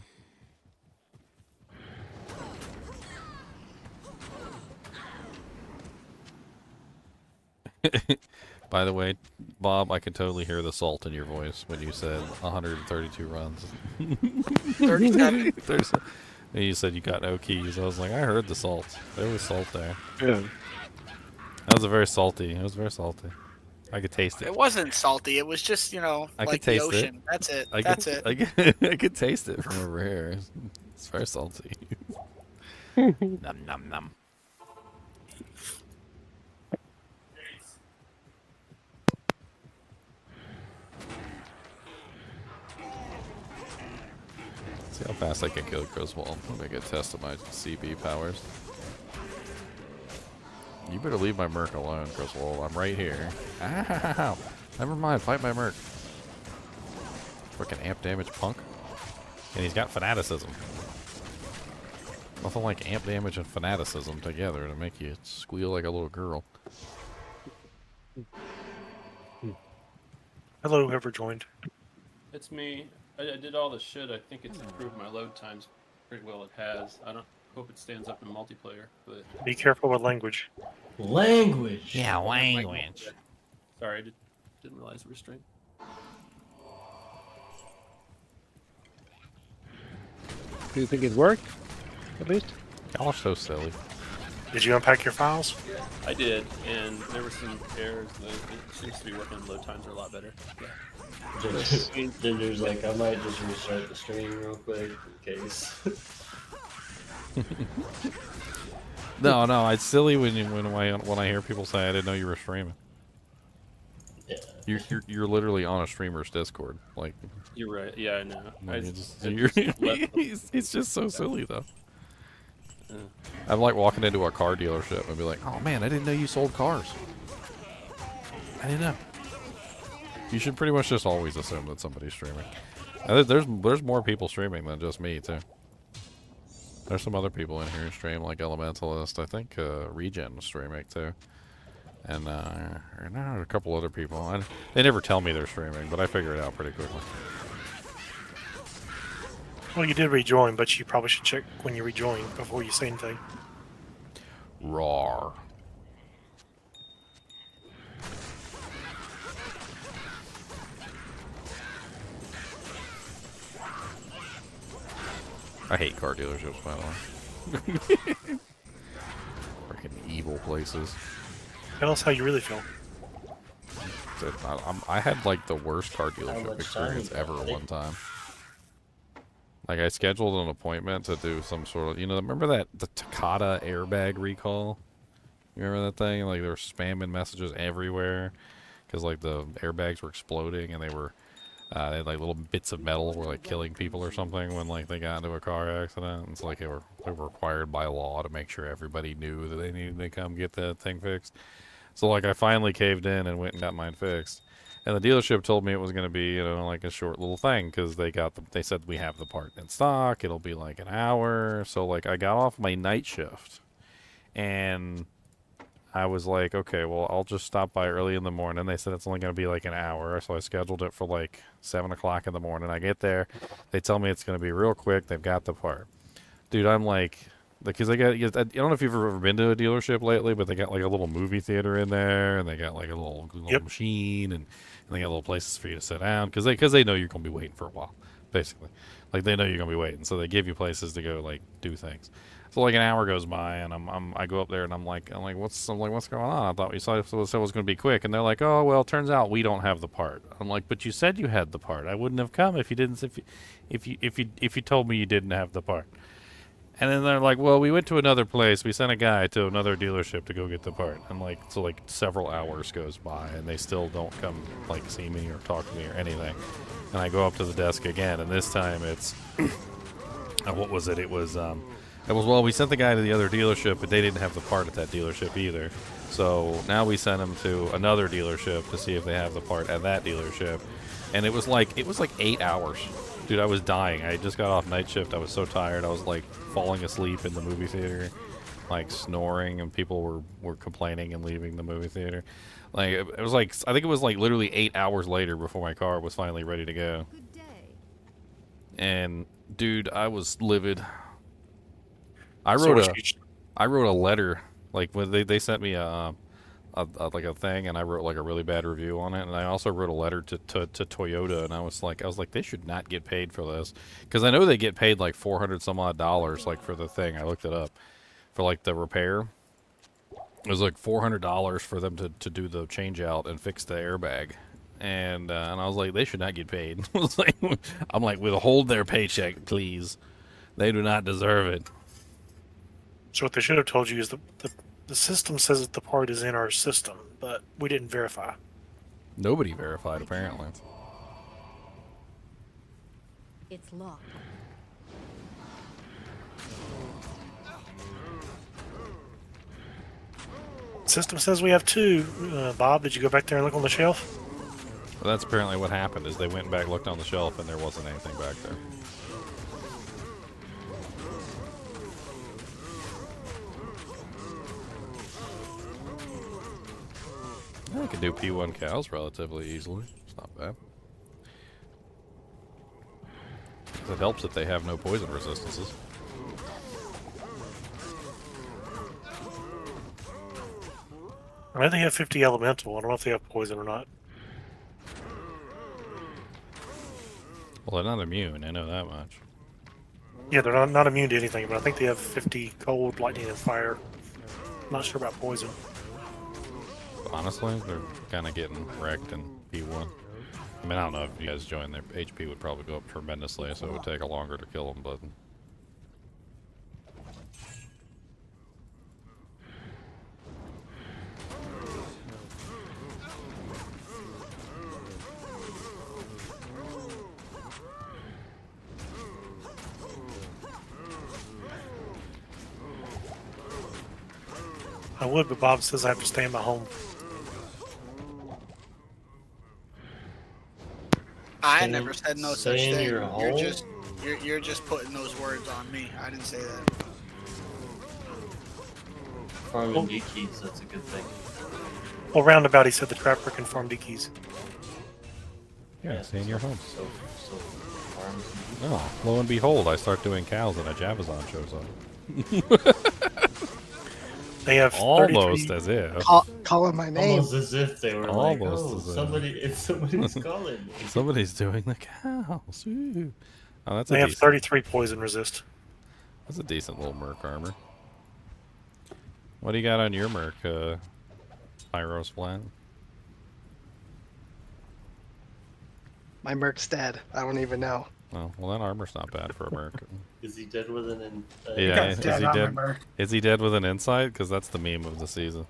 By the way, Bob, I could totally hear the salt in your voice when you said 132 runs. 37. And you said you got no keys. I was like, I heard the salt. There was salt there. Yeah. That was very salty. It was very salty. I could taste it. It wasn't salty. It was just, I like could the taste ocean. That's it. I That's could, it. I could taste it from over here. It's very salty. Num num num. See how fast I can kill Griswold. Let me get a test of my CB powers. You better leave my Merc alone, Griswold. I'm right here. Ow! Never mind, fight my Merc. Freaking amp damage punk. And he's got fanaticism. Nothing like amp damage and fanaticism together to make you squeal like a little girl. Hello, whoever joined. It's me. I did all the shit. I think it's improved my load times pretty well. It has. I don't hope it stands up in multiplayer, but Be careful with language. Language. Yeah, language. sorry, I didn't realize the restraint. Do you think it worked? At least? Y'all are so silly. Did you unpack your files? I did, and there were some errors. It seems to be working. Load times are a lot better. Yeah. Ginger's like, I might just restart the stream real quick in case. No, it's silly when I hear people say I didn't know you were streaming. Yeah. You're literally on a streamer's Discord. Like You're right. Yeah, I know. It's just so silly though. I'm like walking into a car dealership and be like, "Oh man, I didn't know you sold cars. I didn't know." You should pretty much just always assume that somebody's streaming. And there's more people streaming than just me too. There's some other people in here who stream, like Elementalist. I think Regen was streaming too, and a couple other people. They never tell me they're streaming, but I figure it out pretty quickly. Well, you did rejoin, but you probably should check when you rejoin before you say anything. Rawr. I hate car dealerships, by the way. Freaking evil places. Tell us how you really feel. I had like the worst car dealership much experience time ever you got, one time. Like I scheduled an appointment to do some sort of, remember the Takata airbag recall? You remember that thing? Like they were spamming messages everywhere because like the airbags were exploding and they had like little bits of metal were like killing people or something when like they got into a car accident. It's like they were required by law to make sure everybody knew that they needed to come get that thing fixed. So like I finally caved in and went and got mine fixed. And the dealership told me it was going to be, like a short little thing because they said we have the part in stock. It'll be like an hour. So like I got off my night shift and I was like, okay, well, I'll just stop by early in the morning. They said it's only going to be like an hour. So I scheduled it for like 7 o'clock in the morning. I get there. They tell me it's going to be real quick. They've got the part. Dude, I'm like, because I don't know if you've ever been to a dealership lately, but they got like a little movie theater in there, and they got like a little machine, and they got little places for you to sit down, because they know you're gonna be waiting for a while, basically. Like they know you're gonna be waiting, so they give you places to go like do things. So like an hour goes by, and I go up there, and I'm like what's going on? I thought you said it was going to be quick, and they're like, oh well, turns out we don't have the part. I'm like, but you said you had the part. I wouldn't have come if you didn't. If you told me you didn't have the part. And then they're like, well, we went to another place. We sent a guy to another dealership to go get the part. And like, so like several hours goes by and they still don't come like see me or talk to me or anything. And I go up to the desk again. And this time it's, what was it? It was, well, we sent the guy to the other dealership, but they didn't have the part at that dealership either. So now we sent him to another dealership to see if they have the part at that dealership. And it was like 8 hours. Dude, I was dying. I just got off night shift. I was so tired. I was like falling asleep in the movie theater, like snoring, and people were complaining and leaving the movie theater. Like it was like, I think it was like literally 8 hours later before my car was finally ready to go. Good day. And dude, I was livid. I wrote a letter, like when they sent me a thing, and I wrote like a really bad review on it, and I also wrote a letter to Toyota, and I was like they should not get paid for this, because I know they get paid like $400 some odd like for the thing. I looked it up for like the repair. It was like $400 for them to do the change out and fix the airbag, and I was like, they should not get paid. I'm like, withhold their paycheck, please. They do not deserve it. So what they should have told you is the system says that the part is in our system, but we didn't verify. Nobody verified, apparently. It's locked. System says we have two. Bob, did you go back there and look on the shelf? Well, that's apparently what happened, is they went back, looked on the shelf, and there wasn't anything back there. I can do P1 cows relatively easily. It's not bad. It helps that they have no poison resistances. I mean, they have 50 elemental. I don't know if they have poison or not. Well, they're not immune, I know that much. Yeah, they're not immune to anything, but I think they have 50 cold, lightning, and fire. Not sure about poison. Honestly, they're kind of getting wrecked in P1. I mean, I don't know if you guys join, their HP would probably go up tremendously, so it would take a longer to kill them, but... I would, but Bob says I have to stay in my home. I never said no such Stay in thing. your home? You're just putting those words on me. I didn't say that. Farming beekeeps, that's a good thing. Well, roundabout, he said the trapper can farm dekeys. Yeah, stay in your home. So farms and beekeeps. Oh, lo and behold, I start doing cows and a Javazon shows up. They have Almost 33 as if. Calling my name. Almost as if they were like, Almost oh, as if. somebody's calling me. Somebody's doing the cows. Ooh. Oh, that's They a have decent. 33 poison resist. That's a decent little merc armor. What do you got on your merc, Pyros Flan? My merc's dead. I don't even know. Oh, well, that armor's not bad for a merc. Is he dead with an? Yeah, God's is dead he on my dead? merc. Is he dead with an insight? Because that's the meme of the season.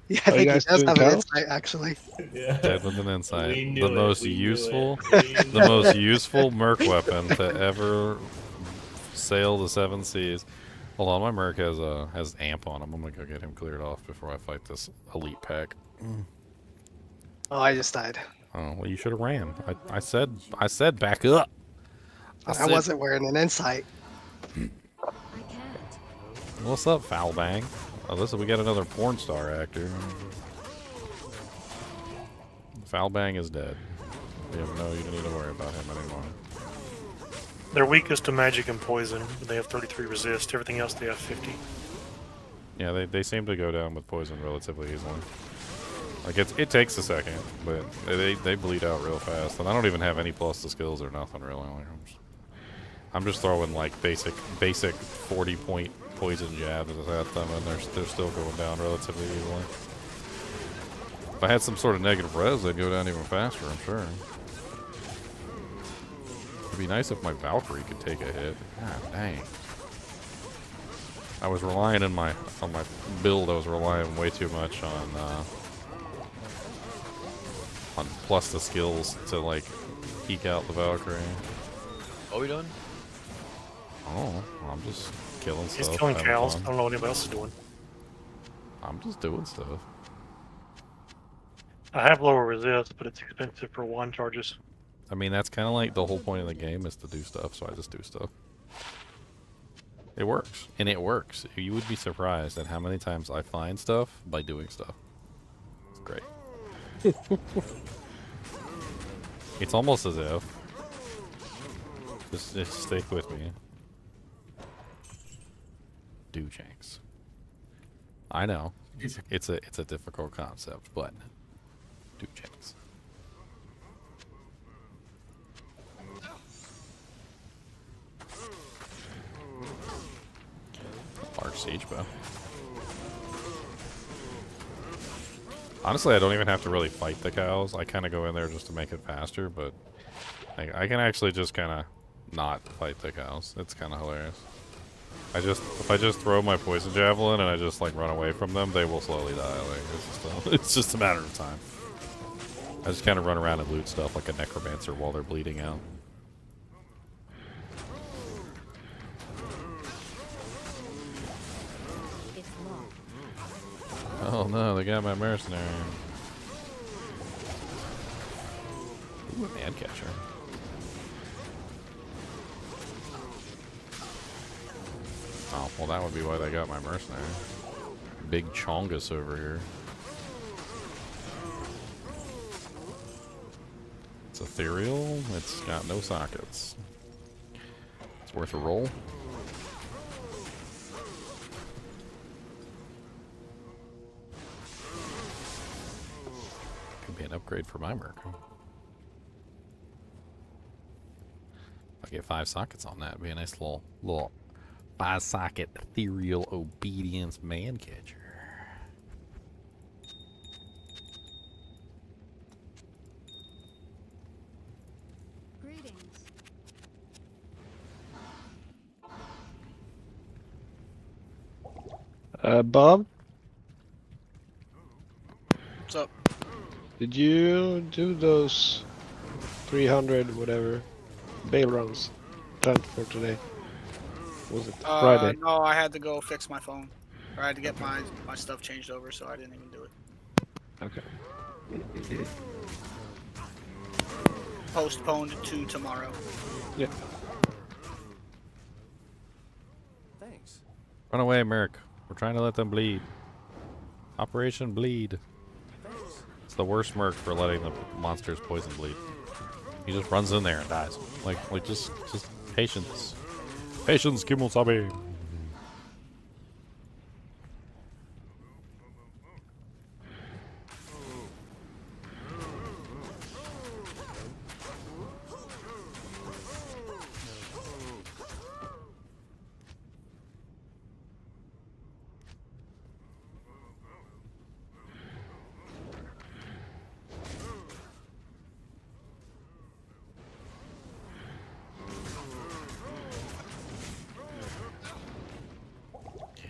Yeah, Are I you think he guys does doing have an cows? insight, actually. Yeah. Dead with an insight. We The knew it. most We knew useful, it. We the knew most it. useful merc weapon to ever sail the seven seas. Hold on, my merc has amp on him. I'm gonna go get him cleared off before I fight this elite pack. Oh, I just died. Oh well, you should have ran. I said back up. I said, wasn't wearing an insight. I can't. What's up, Foul Bang? Oh, listen, we got another porn star actor. Foul Bang is dead. You don't need to worry about him anymore. They're weakest to magic and poison. They have 33 resist. Everything else they have 50. Yeah, they seem to go down with poison relatively easily. Like it takes a second, but they bleed out real fast, and I don't even have any plus to skills or nothing really. Like, I'm just throwing like basic 40-point poison jabs at them, and they're still going down relatively easily. If I had some sort of negative res, they'd go down even faster, I'm sure. It'd be nice if my Valkyrie could take a hit. God dang. I was relying on my build. I was relying way too much on plus the skills to like eke out the Valkyrie. What are we doing? Oh, I'm just killing He's stuff. killing having cows. fun. I don't know what anybody else is doing. I'm just doing stuff. I have lower resist, but it's expensive for wand charges. I mean, that's kind of like the whole point of the game is to do stuff, so I just do stuff. It works, and it works. You would be surprised at how many times I find stuff by doing stuff. It's great. It's almost as if just stick with me. Do Janks. I know it's a difficult concept, but do Janks. Large siege bow. Honestly, I don't even have to really fight the cows. I kind of go in there just to make it faster, but I can actually just kind of not fight the cows. It's kind of hilarious. If I just throw my poison javelin and I just like run away from them, they will slowly die. Like it's just a matter of time. I just kind of run around and loot stuff like a necromancer while they're bleeding out. It's locked. Oh no, they got my mercenary. Ooh, a man catcher. Oh, well that would be why they got my mercenary. Big Chongus over here. It's ethereal, it's got no sockets. It's worth a roll. Could be an upgrade for my merc. I'll get 5 sockets on that. It'd be a nice little 5-socket ethereal obedience man catcher. Greetings. Bob, What's up? did you do those 300 whatever bail runs planned for today? Was it Friday? No, I had to go fix my phone. I had to get my stuff changed over, so I didn't even do it. Okay. Postponed to tomorrow. Yeah. Thanks. Run away, merc. We're trying to let them bleed. Operation Bleed. Thanks. It's the worst merc for letting the monsters poison bleed. He just runs in there and dies. Like just patience. Patience, Kimosabe.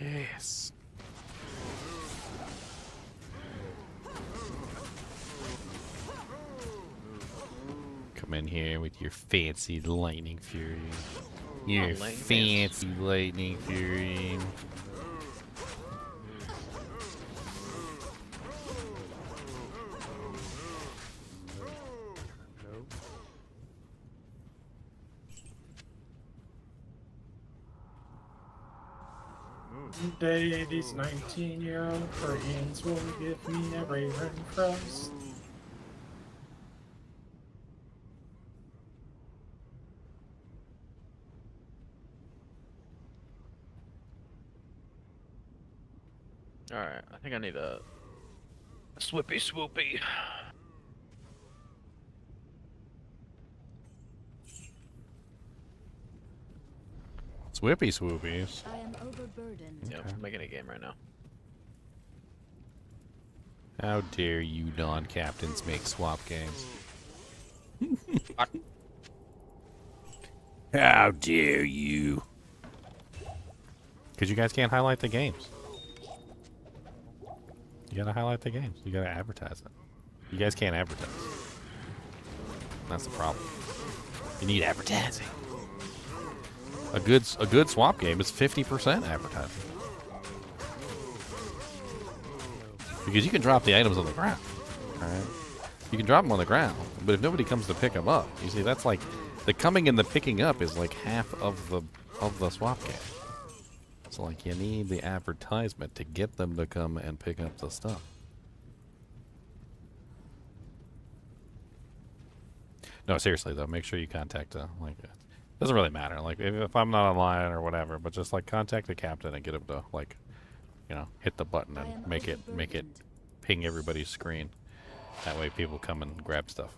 Yes. Come in here with your fancy lightning fury. Your lightning fancy lightning fury. One day these 19-year-old Koreans will give me every ring frost. Alright, I think I need a swippy swoopy. Swippy swoopies. I am overburdened. Yeah, I'm making a game right now. How dare you non-captains make swap games? How dare you? Because you guys can't highlight the games. You gotta highlight the games. You gotta advertise it. You guys can't advertise. That's the problem. You need advertising. A good swap game is 50% advertising. Because you can drop the items on the ground. Alright? You can drop them on the ground, but if nobody comes to pick them up, you see that's like the coming and the picking up is like half of the swap game. So like you need the advertisement to get them to come and pick up the stuff. No, seriously though, make sure you contact like it doesn't really matter. Like if I'm not online or whatever, but just like contact the captain and get him to like, you know, hit the button and make it ping everybody's screen. That way people come and grab stuff.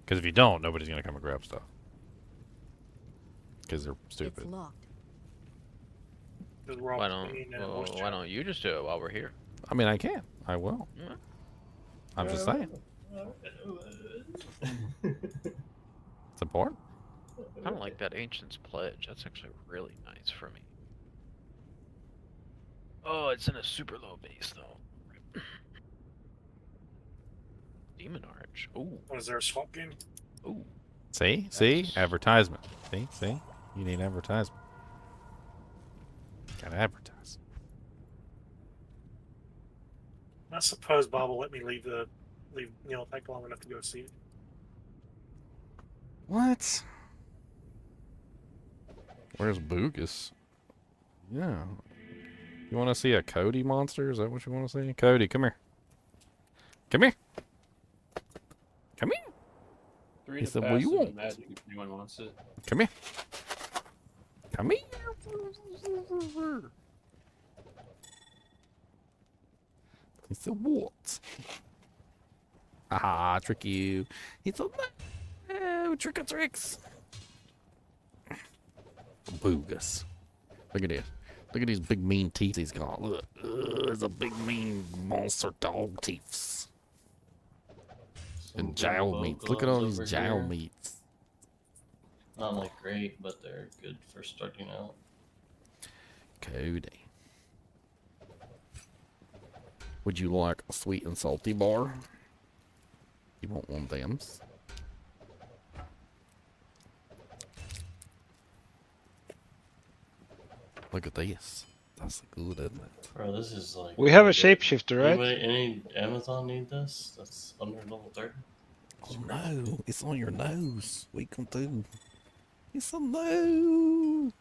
Because if you don't, nobody's gonna come and grab stuff. Because they're stupid. It's locked. Why don't you just do it while we're here? I mean, I can. I will. Yeah. I'm just saying. It's important. I kind of like that Ancient's Pledge. That's actually really nice for me. Oh, it's in a super low base, though. Demon Arch. Ooh. Was there a swap game? Ooh. See? Advertisement. See? You need advertisement. Gotta advertise. I suppose Bob will let me leave take long enough to go see it. What? Where's Boogus? Yeah. You want to see a Cody monster? Is that what you want to see? Cody, come here. Come here. Come here. Three He to said, pass "What you in the want?" Magic if anyone wants it. Come here. Come here. He said, "What?" Ah, trick you. He said, "No, trick or tricks." Boogus. Look at this. Look at these big mean teeth he's got. Look. There's a big mean monster dog teeth. And jowl meats. Look at all these jowl meats. Not like great, but they're good for starting out. Cody. Would you like a sweet and salty bar? You want one of them? Look at this. That's good, isn't it? Bro, this is like... We have a shapeshifter, right? Anybody, any Amazon need this? That's under level 30? Oh no, it's on your nose. We can do. It's a no.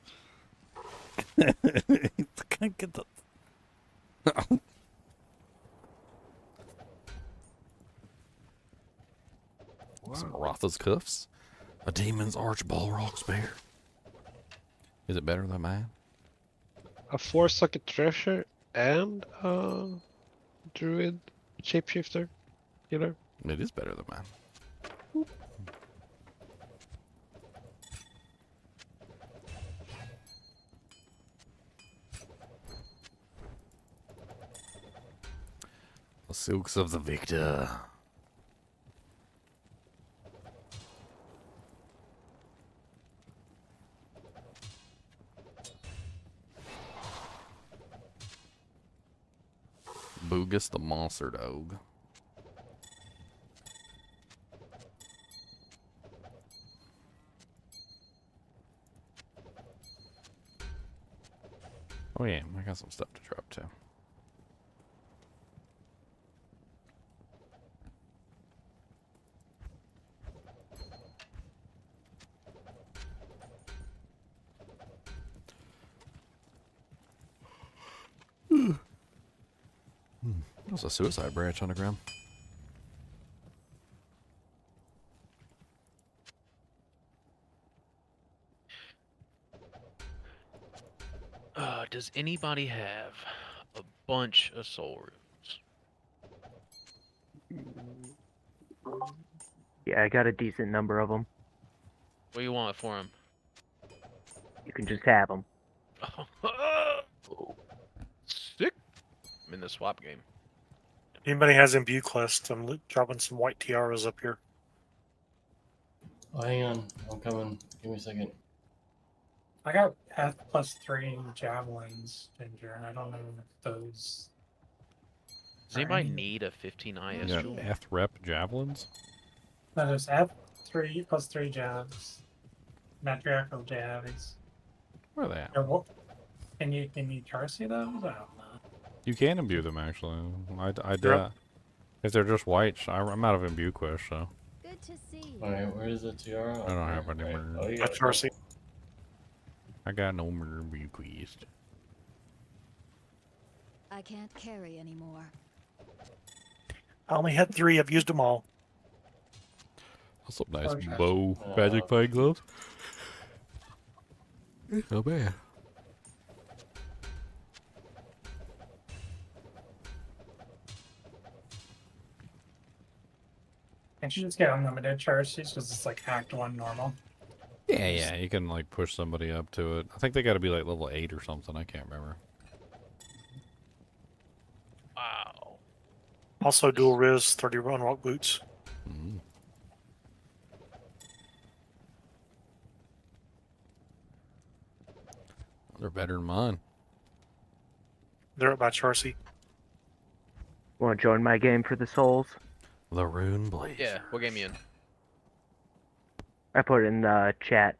Can't get the. Some Rotha's cuffs. A demon's arch balrog spear. Is it better than mine? A 4-socket treasure and a druid shapeshifter. You know? It is better than mine. The silks of the victor. Boogus the monster dog. Oh yeah, I got some stuff to drop too. There's a suicide branch on the ground. Does anybody have a bunch of soul runes? Yeah, I got a decent number of them. What do you want for them? You can just have them. Sick. I'm in the swap game. Anybody has imbue quest? I'm dropping some white tiaras up here. Oh, hang on, I'm coming. Give me a second. I got F+3 javelins, Ginger, and I don't know if those. Does anybody need a 15 IS Yeah, jewel? F-rep javelins. No, there's F+3 jabs, matriarchal jabs. Where are they at? Can you Charcy those? I don't know. You can imbue them actually. Yep. If they're just white, I'm out of imbue quest, so Good to see you. Alright, where is the tiara? I don't have any Right. more. Oh, you got That's a couple. Mercy. I got no more imbue quest. I can't carry anymore. I only had 3. I've used them all. That's some nice Okay. bow magic fine gloves. Not bad. Can't you just get unlimited Charcy's because it's like Act 1 normal? Yeah, you can like push somebody up to it. I think they got to be like level 8 or something. I can't remember. Wow. Also, dual Riz 30 unlock boots. Mm. They're better than mine. They're up by Charcy. Want to join my game for the souls? The Rune Blaze. Yeah, what game you in? I put it in the chat.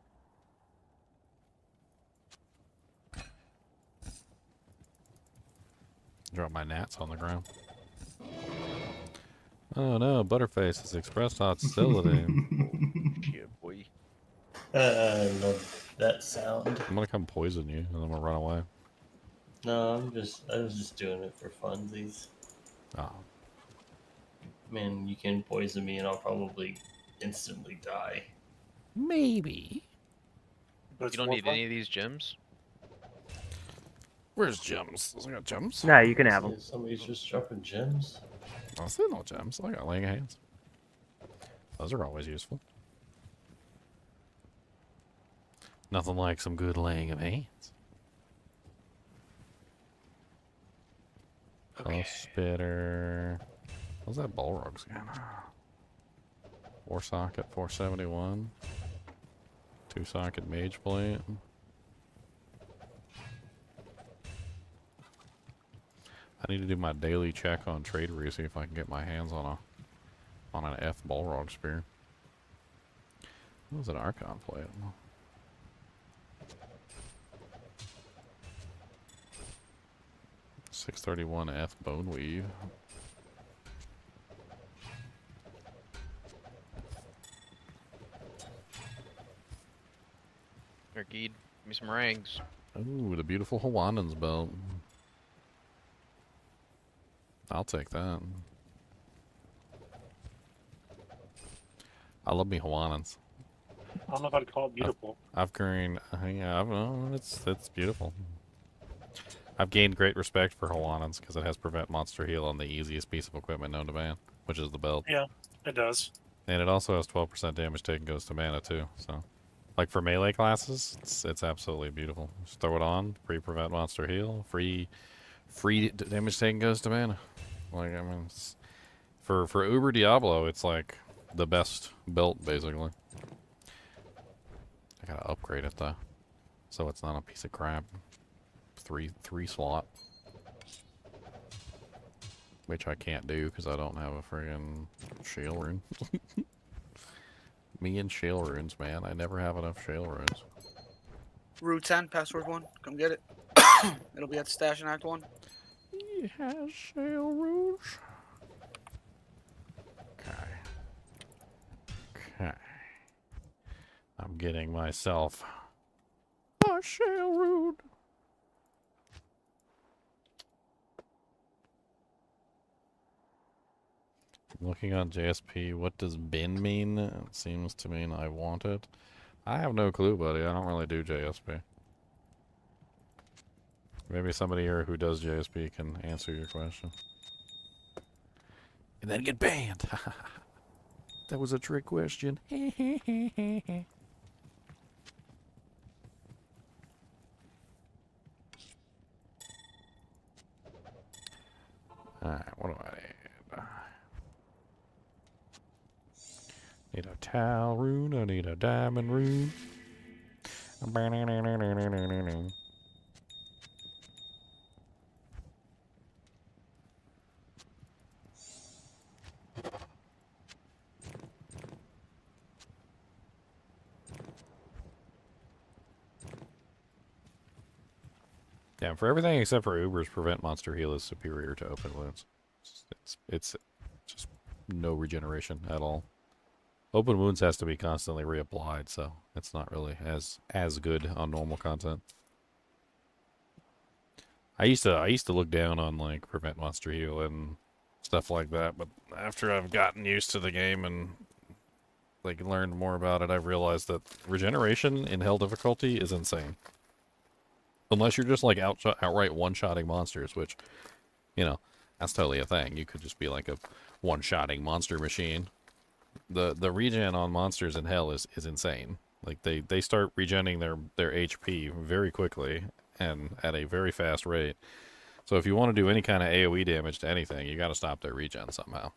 Drop my gnats on the ground. Oh no, Butterface has expressed hostility. Yeah, boy. I love that sound. I'm gonna come poison you, and then I'm gonna run away. No, I was just doing it for funsies. Oh. Man, you can poison me and I'll probably instantly die. Maybe. You don't need any of these gems? Where's gems? I got gems. No, you can have them. Somebody's just dropping gems. I see no gems. I got laying hands. Those are always useful. Nothing like some good laying of hands. Okay. Spitter. What's that Balrog's again? 4 socket 471. 2 socket mage plate. I need to do my daily check on Tradery, see if I can get my hands on an F Balrog spear. What was an Archon plate? 631 F Bone Weave. Here, Geed, give me some rings. Ooh, the beautiful Hawaiian's belt. I'll take that. I love me Hawaiians. I don't know if I'd call it beautiful. I've gained, yeah, it's beautiful. I've gained great respect for Hawaiians because it has prevent monster heal on the easiest piece of equipment known to man, which is the belt. Yeah, it does. And it also has 12% damage taken goes to mana too. So, like for melee classes, it's absolutely beautiful. Just throw it on, free prevent monster heal, free damage taken goes to mana. Like I mean, for Uber Diablo, it's like the best belt basically. I gotta upgrade it though, so it's not a piece of crap. Three slot. which I can't do because I don't have a friggin' shale rune. Me and shale runes, man. I never have enough shale runes. Route 10, password 1. Come get it. It'll be at the stash in Act 1. He has shale runes. Okay. Okay. I'm getting myself a shale rune. Looking on JSP, what does bin mean? It seems to mean I want it. I have no clue, buddy. I don't really do JSP. Maybe somebody here who does JSP can answer your question. And then get banned. That was a trick question. Alright, what do I need? Need a towel rune, I need a diamond rune. Yeah, for everything except for Uber's prevent monster heal is superior to open wounds. It's just no regeneration at all. Open wounds has to be constantly reapplied, so it's not really as good on normal content. I used to look down on like prevent monster heal and stuff like that, but after I've gotten used to the game and like learned more about it, I've realized that regeneration in hell difficulty is insane. Unless you're just like outright one-shotting monsters, which, you know, that's totally a thing. You could just be like a one-shotting monster machine. The regen on monsters in hell is insane. Like they start regenning their HP very quickly and at a very fast rate. So if you want to do any kind of AoE damage to anything, you got to stop their regen somehow.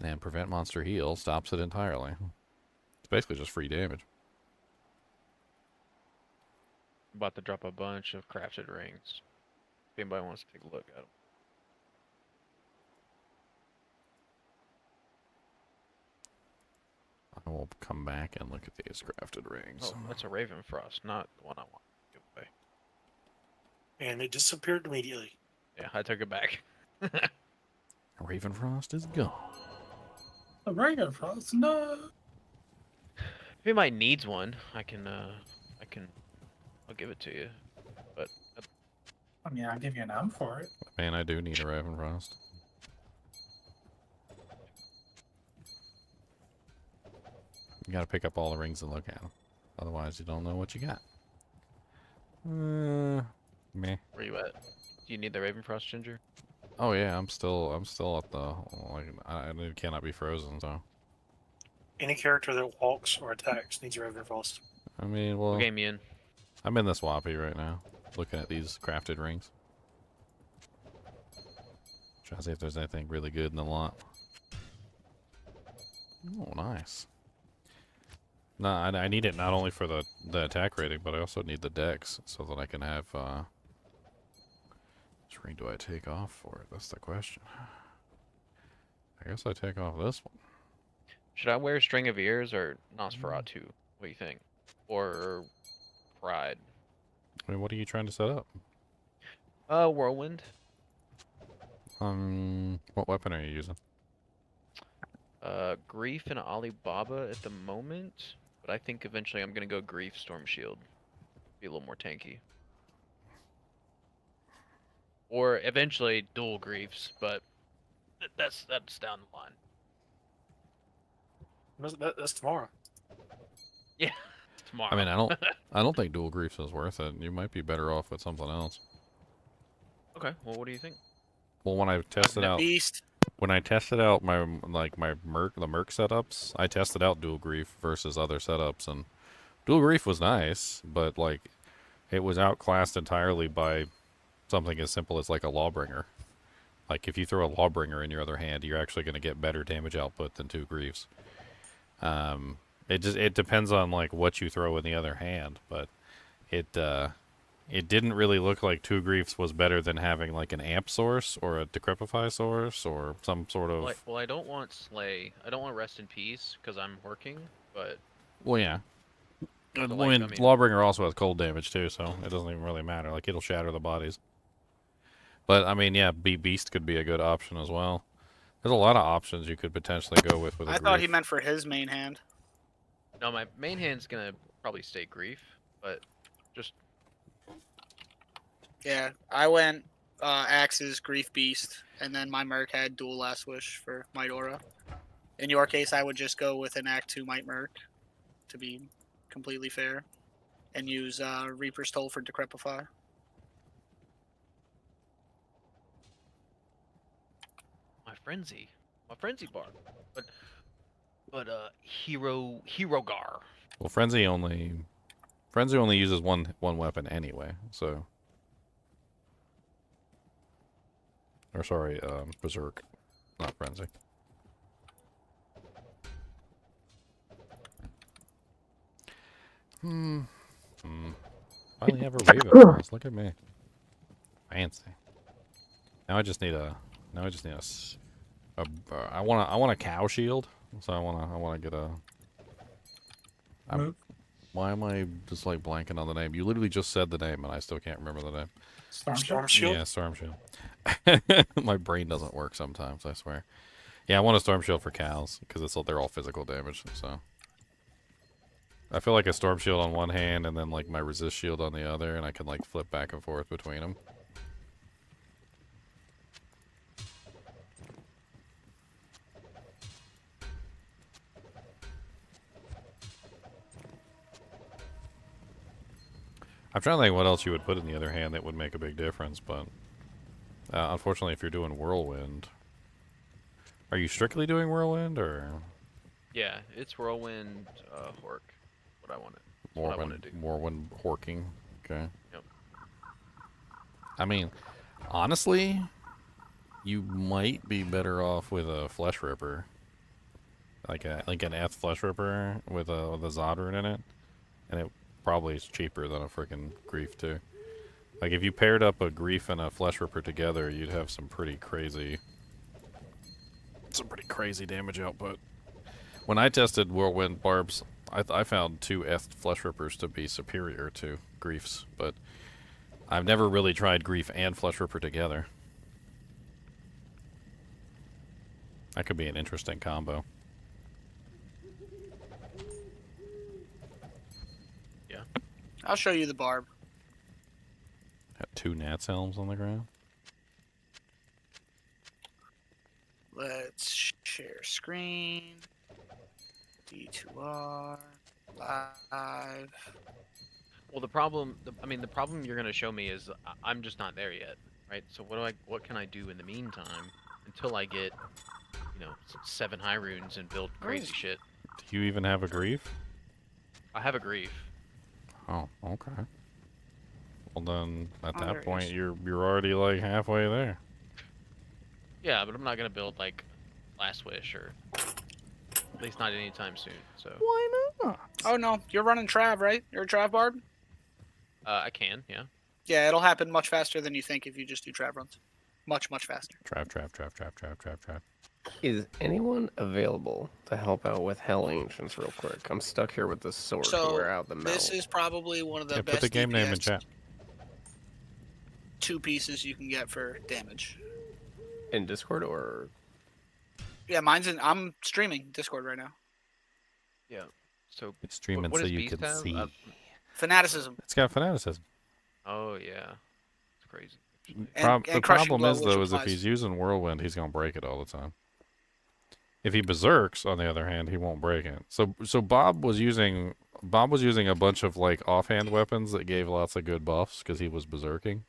And prevent monster heal stops it entirely. It's basically just free damage. About to drop a bunch of crafted rings. If anybody wants to take a look at them. I will come back and look at these crafted rings. Oh, that's a Raven Frost, not the one I want to give away. And it disappeared immediately. Yeah, I took it back. Ravenfrost is gone. A Raven Frost, no. If anybody needs one, I'll give it to you. But I mean, I'll give you an M for it. Man, I do need a Ravenfrost. You gotta pick up all the rings and look at them. Otherwise, you don't know what you got. Meh. where you at? Do you need the Raven Frost, Ginger? Oh yeah, I'm still at the like it cannot be frozen. So Any character that walks or attacks needs a Ravenfrost. I mean, well, What game you in? I'm in the swappy right now, looking at these crafted rings. Trying to see if there's anything really good in the lot. Oh, nice. No, I need it not only for the attack rating, but I also need the dex so that I can have. Which ring do I take off for it? That's the question. I guess I take off this one. Should I wear String of Ears or Nosferatu? What do you think? Or Pride? I mean, what are you trying to set up? Whirlwind. What weapon are you using? Grief and Alibaba at the moment, but I think eventually I'm gonna go Grief Storm Shield. Be a little more tanky. Or eventually dual Griefs, but that's down the line. That's tomorrow. Yeah, tomorrow. I mean, I don't think dual griefs is worth it. You might be better off with something else. Okay, well, what do you think? Well, when I tested out, when I tested out the merc setups, I tested out dual grief versus other setups, and dual grief was nice, but like it was outclassed entirely by something as simple as like a lawbringer. Like if you throw a lawbringer in your other hand, you're actually going to get better damage output than two griefs. It depends on like what you throw in the other hand, but it it didn't really look like 2 griefs was better than having like an amp source or a decrepify source or some sort of. Well, I don't want slay. I don't want rest in peace because I'm working. But Well, yeah. So, I like, mean, I mean- Lawbringer also has cold damage too, so it doesn't even really matter. Like it'll shatter the bodies. But I mean, yeah, Beast could be a good option as well. There's a lot of options you could potentially go with a I grief. thought he meant for his main hand. no, my main hand's gonna probably stay grief, but just Yeah, I went Axes, Grief Beast, and then my Merc had dual Last Wish for Might Aura. In your case, I would just go with an Act 2 Might Merc, to be completely fair, and use Reaper's Toll for Decrepify. my frenzy bar, but hero gar. Well, Frenzy only uses one weapon anyway, so. Or sorry, Berserk, not Frenzy. Finally have a Raven class. Look at me. Fancy. Now I just need a. I want a cow shield. So I wanna get a. Why am I just like blanking on the name? You literally just said the name and I still can't remember the name. Storm Shield? Yeah, Storm Shield. My brain doesn't work sometimes, I swear. Yeah, I want a Storm Shield for cows, because they're all physical damage, so. I feel like a Storm Shield on one hand, and then like my Resist Shield on the other, and I can like flip back and forth between them. I'm trying to think what else you would put in the other hand that would make a big difference, but unfortunately, if you're doing Whirlwind, are you strictly doing Whirlwind or Yeah, it's whirlwind, hork. What I want to do. Whirlwind horking? Okay. Yep. I mean, honestly, you might be better off with a Flesh Ripper, like an Eth Flesh Ripper with a Zod rune in it, and it probably is cheaper than a freaking Grief too. Like if you paired up a Grief and a Flesh Ripper together, you'd have some pretty crazy damage output. When I tested Whirlwind Barbs, I found 2 Eth Flesh Rippers to be superior to Griefs, but I've never really tried Grief and Flesh Ripper together. That could be an interesting combo. Yeah. I'll show you the barb. Got 2 Nats Helms on the ground. Let's share screen. D2R. Live. Well, the problem you're gonna show me is I'm just not there yet, right? So what can I do in the meantime until I get, 7 high runes and build crazy shit? Do you even have a Grief? I have a grief. Oh, okay. Well then, at there that it point, is. you're already like halfway there. Yeah, but I'm not gonna build like Last Wish or at least not anytime soon. So Why not? Oh no, you're running Trav, right? You're a Trav Barb? I can, yeah. Yeah, it'll happen much faster than you think if you just do Trav runs. Much, much faster. Trav. Is anyone available to help out with Hell Ancients real quick? I'm stuck here with this sword to wear out the metal. This is probably one of the Yeah, best put the game name in DPS chat. 2 pieces you can get for damage. In Discord or? Yeah, I'm streaming Discord right now. Yeah. So It's streaming what so does you Beast can have? see. Fanaticism. It's got fanaticism. Oh yeah, it's crazy. The Crushing problem Blow, is which though, is if applies. he's using Whirlwind, he's gonna break it all the time. If he berserks, on the other hand, he won't break it. So Bob was using a bunch of like offhand weapons that gave lots of good buffs because he was berserking.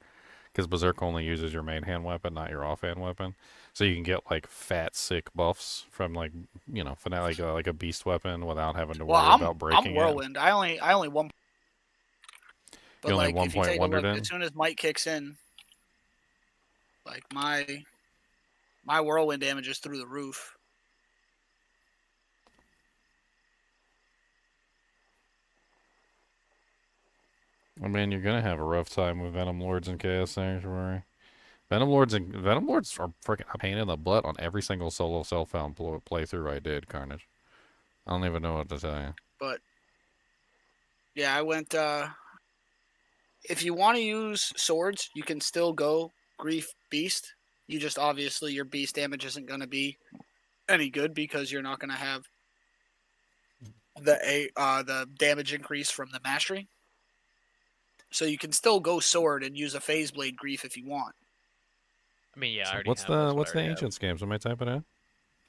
Because berserk only uses your main hand weapon, not your offhand weapon. So you can get like fat sick buffs from like like a beast weapon without having to worry about breaking I'm Whirlwind. I only one. But You only like, if you take a 1.1'd look, it in? as soon as Might kicks in, like my Whirlwind damage is through the roof. I mean, you're gonna have a rough time with Venom Lords and Chaos Sanctuary. Venom Lords are freaking a pain in the butt on every single solo self-found playthrough I did, Carnage. I don't even know what to tell you. But yeah, I went. If you want to use swords, you can still go Grief Beast. You just obviously your beast damage isn't going to be any good because you're not going to have the damage increase from the mastery. So you can still go sword and use a phase blade Grief if you want. I mean, yeah, I So already what's have. That's what what's I the already have. Ancients games? Am I typing in?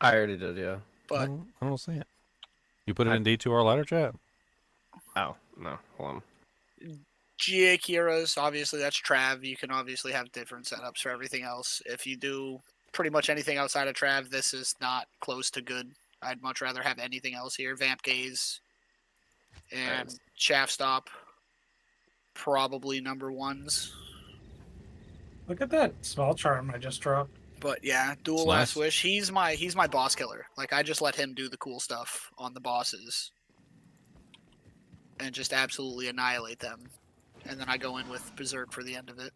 I already did, yeah. But I don't see it. You put it in D2R ladder chat? Oh, no. Hold on. GA Kira's, obviously that's Trav. You can obviously have different setups for everything else. If you do pretty much anything outside of Trav, this is not close to good. I'd much rather have anything else here. Vamp Gaze and Shaft Stop, probably number ones. Look at that small charm I just dropped. But yeah, Dual It's Last nice. Wish. He's my boss killer. Like I just let him do the cool stuff on the bosses and just absolutely annihilate them. And then I go in with Berserk for the end of it.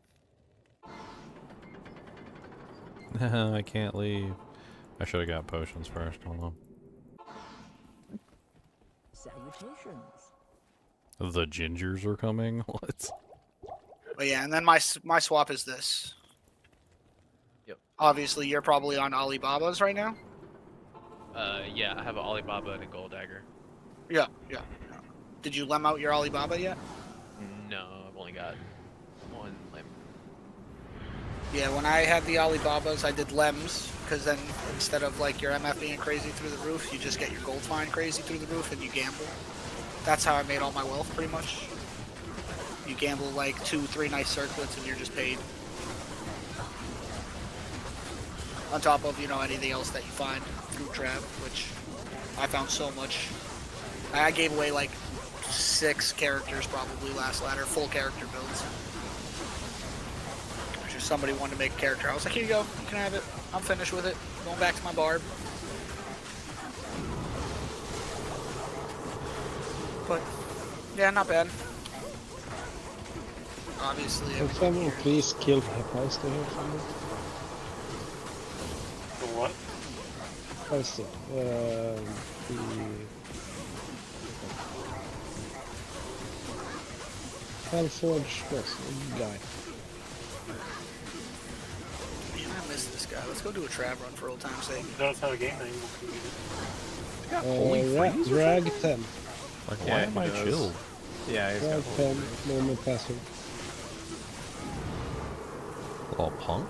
I can't leave. I should have got potions first. Hold on. Salutations. The gingers are coming? What? But yeah, and then my swap is this. Yep. Obviously, you're probably on Alibaba's right now. Yeah, I have an Alibaba and a Gold Dagger. Yeah. Did you lem out your Alibaba yet? No, I've only got one limb. Yeah, when I had the Alibabas, I did lems, because then instead of like your MF being crazy through the roof, you just get your gold mine crazy through the roof and you gamble. That's how I made all my wealth, pretty much. You gamble like 2-3 nice circlets and you're just paid. On top of, anything else that you find through Trav, which I found so much. I gave away like 6 characters probably last ladder, full character builds. Just somebody wanted to make a character. I was like, here you go, you can have it. I'm finished with it. Going back to my barb. But yeah, not bad. Obviously, Can someone please kill Hephaestus here for me? The what? Hephaestus. Hellforge, yes, guy. Man, I miss this guy. Let's go do a Trav run for old time's sake. That's how a game name. Drag 10. Like, Yeah, why am I he does. chilled? Yeah, he's Drag got 10, normal passive. Oh, punk?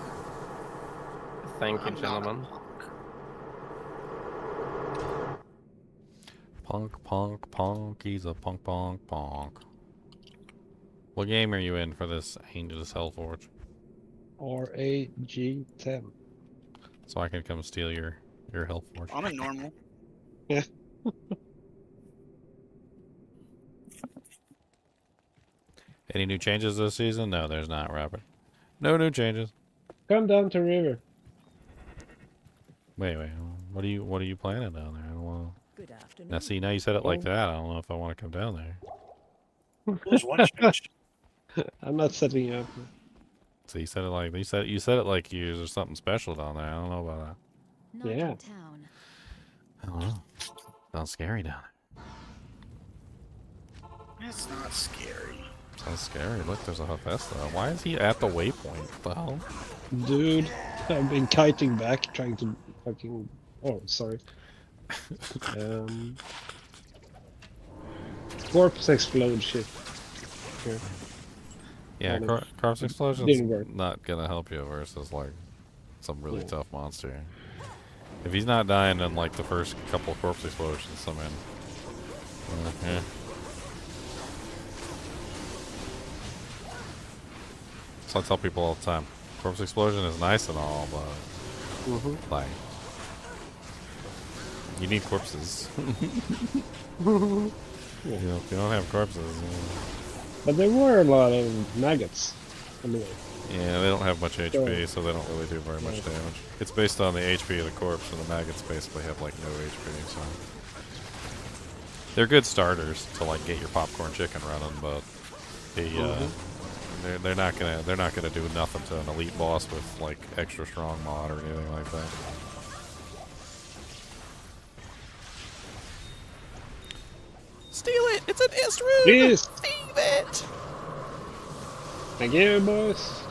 Thank you, I'm not a gentlemen. Punk. He's a punk. What game are you in for this Angel's Hellforge? RAG10. So I can come steal your Hellforge. I'm in normal. Yeah. Any new changes this season? No, there's not, Robert. No new changes. Come down to river. Wait. What are you planning down there? I don't know. Good afternoon. Now see, now you said it like that. I don't know if I want to come down there. There's one change. I'm not setting you up. So you said it like you said it like there's something special down there. I don't know about that. Not Yeah. in town. I don't know. Sounds scary down It's not scary. there. Sounds scary. Look, there's a Hephaestus. Why is he at the waypoint? What the hell? Dude, I've been kiting back, trying to fucking... Oh, sorry. Corpse explode shit. Here. Yeah, Kind of Corpse Explosion's didn't work. not gonna help you versus like some really tough monster. If he's not dying in like the first couple Corpse Explosions, I'm in. Yeah. So I tell people all the time, Corpse Explosion is nice and all, but like, you need corpses. Yeah. If you don't have corpses, But there were a lot of maggots on the way. yeah, they don't have much HP, so they don't really do very much damage. It's based on the HP of the corpse, and the maggots basically have like no HP, so they're good starters to like get your popcorn chicken running, but They're not gonna do nothing to an elite boss with like extra strong mod or anything like that. Steal it! It's an ist rune! Yes! Steal it! Thank you, boys.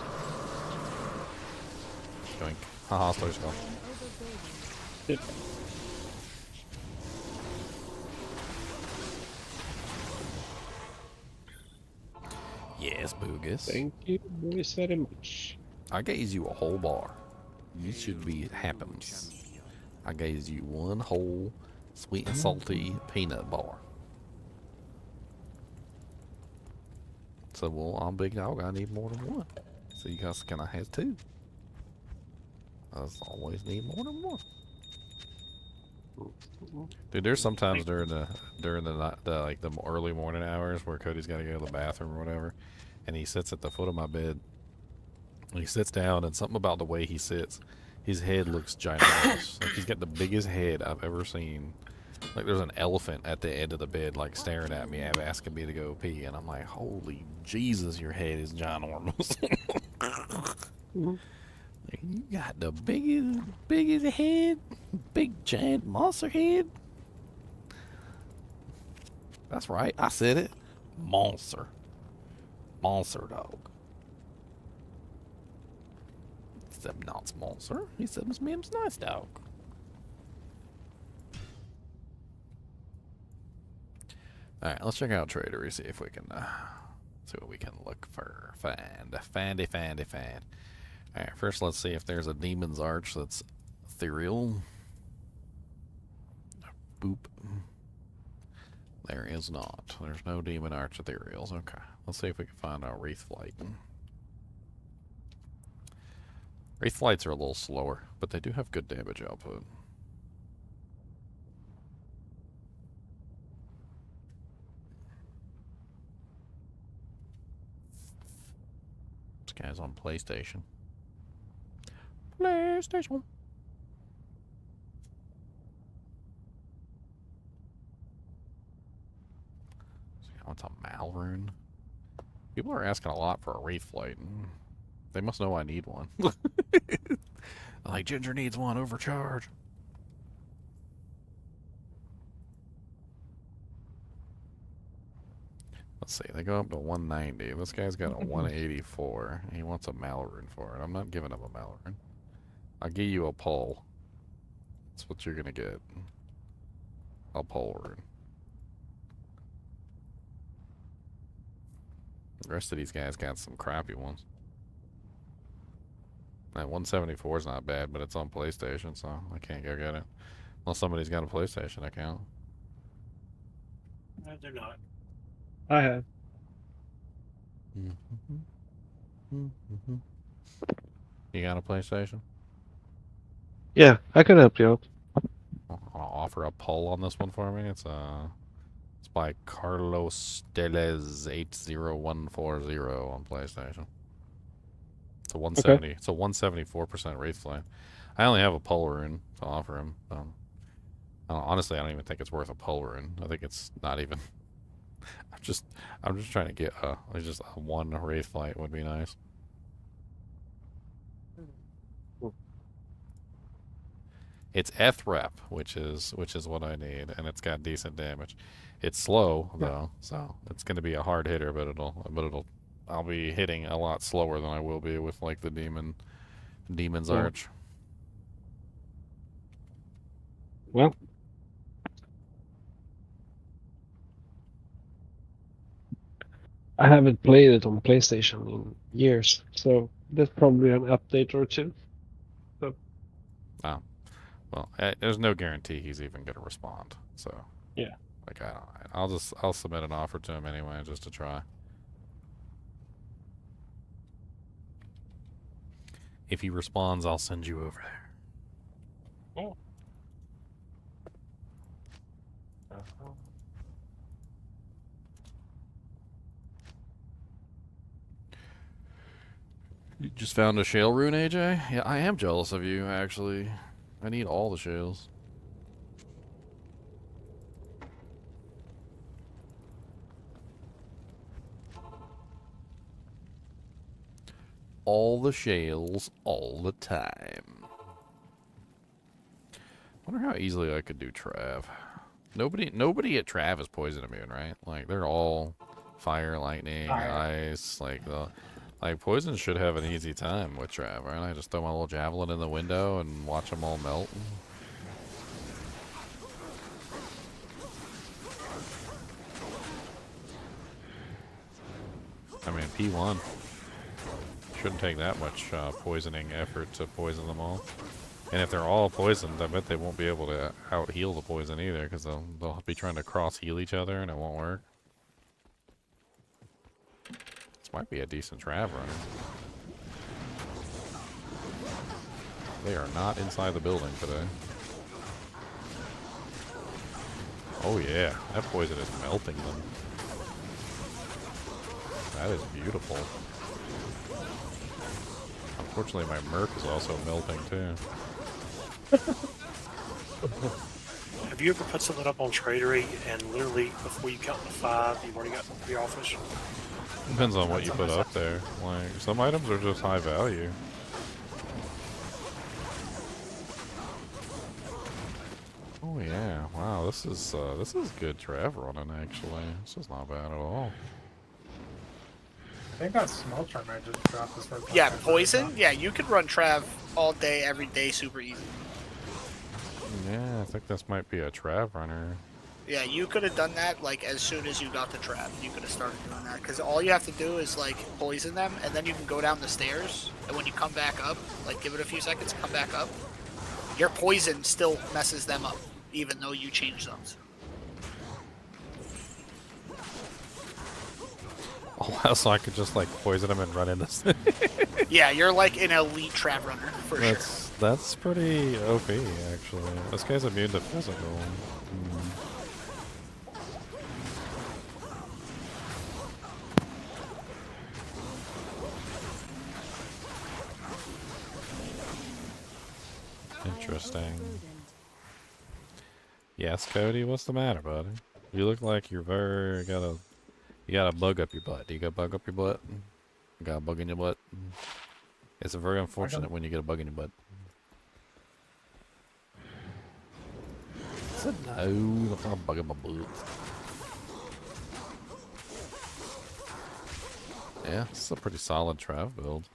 Doink. Haha, slow skull. Yep. Yes, Boogus. Thank you boys very much. I gave you a whole bar. You should be happy. I gave you one whole sweet and salty peanut bar. So, well, I'm big dog. I need more than one. So you guys can I have two? I always need more than one. Dude, there's sometimes during the night, like the early morning hours where Cody's got to go to the bathroom or whatever, and he sits at the foot of my bed. And he sits down, and something about the way he sits, his head looks ginormous. Like he's got the biggest head I've ever seen. Like there's an elephant at the end of the bed, like staring at me, asking me to go pee, and I'm like, "Holy Jesus, your head is ginormous." You got the biggest head, big giant monster head. That's right, I said it. Monster dog. Except not monster. He said it's Mim's nice dog. All right, let's check out Tradery. See if we can see what we can look for. Find. Alright, first let's see if there's a Demon's Arch that's ethereal. Boop. There is not. There's no Demon Arch ethereals. Okay, let's see if we can find a Wraith Flight. Wraith Flights are a little slower, but they do have good damage output. This guy's on PlayStation. PlayStation. What's a Malrune? People are asking a lot for a Wraith Flight. They must know I need one. Like, Ginger needs one, overcharge. Let's see, they go up to 190. This guy's got a 184. He wants a Malrune for it. I'm not giving him a Malrune. I'll give you a pole. That's what you're gonna get. A pole rune. The rest of these guys got some crappy ones. That 174 is not bad, but it's on PlayStation, so I can't go get it. Unless somebody's got a PlayStation account. No, they're not. I have. You got a PlayStation? Yeah, I can help you out. I'll offer a poll on this one for me. It's by Carlos Teles 80140 on PlayStation. It's a 170. Okay. It's a 174% Wraith Flight. I only have a poll rune to offer him. Honestly, I don't even think it's worth a poll rune. I think it's not even. I'm just trying to get just a one Wraith Flight would be nice. It's Ethrep, which is what I need, and it's got decent damage. It's slow though, so it's going to be a hard hitter, but I'll be hitting a lot slower than I will be with like the Demon's Arch. Well, I haven't played it on PlayStation in years, so there's probably an update or two. So. Oh. Well, there's no guarantee he's even going to respond. So yeah, like I'll submit an offer to him anyway just to try. If he responds, I'll send you over there. Oh. You just found a shale rune, AJ? Yeah, I am jealous of you, actually. I need all the shales. all the shells all the time. Wonder how easily I could do Trav. Nobody at Trav is poison immune, right? Like they're all fire, lightning, ice. Like poison should have an easy time with Trav, right? I just throw my little javelin in the window and watch them all melt. I mean, P1 shouldn't take that much poisoning effort to poison them all. And if they're all poisoned, I bet they won't be able to out-heal the poison either, because they'll be trying to cross-heal each other, and it won't work. This might be a decent Trav runner. They are not inside the building today. Oh yeah, that poison is melting them. That is beautiful. Unfortunately, my Merc is also melting too. Have you ever put something up on Tradery and literally before you count to 5, you've already got 3 offers? Depends on what you put up there. Like some items are just high value. Oh yeah! Wow, this is good Trav running actually. This is not bad at all. I think that smelter might just drop this first. Yeah, poison. Yeah, you could run Trav all day, every day, super easy. Yeah, I think this might be a Trav runner. Yeah, you could have done that like as soon as you got the Trav. You could have started doing that because all you have to do is like poison them, and then you can go down the stairs. And when you come back up, like give it a few seconds, come back up. Your poison still messes them up, even though you change those. Oh, so I could just like poison them and run in this. Yeah, you're like an elite Trav runner for sure. That's pretty OP actually. This guy's immune to physical. Interesting. Yes, Cody, what's the matter, buddy? You look like you're you got a bug up your butt. Do you got a bug up your butt? You got a bug in your butt? It's very unfortunate when you get a bug in your butt. I said no, that's not a bug in my butt. Yeah, this is a pretty solid Trav build.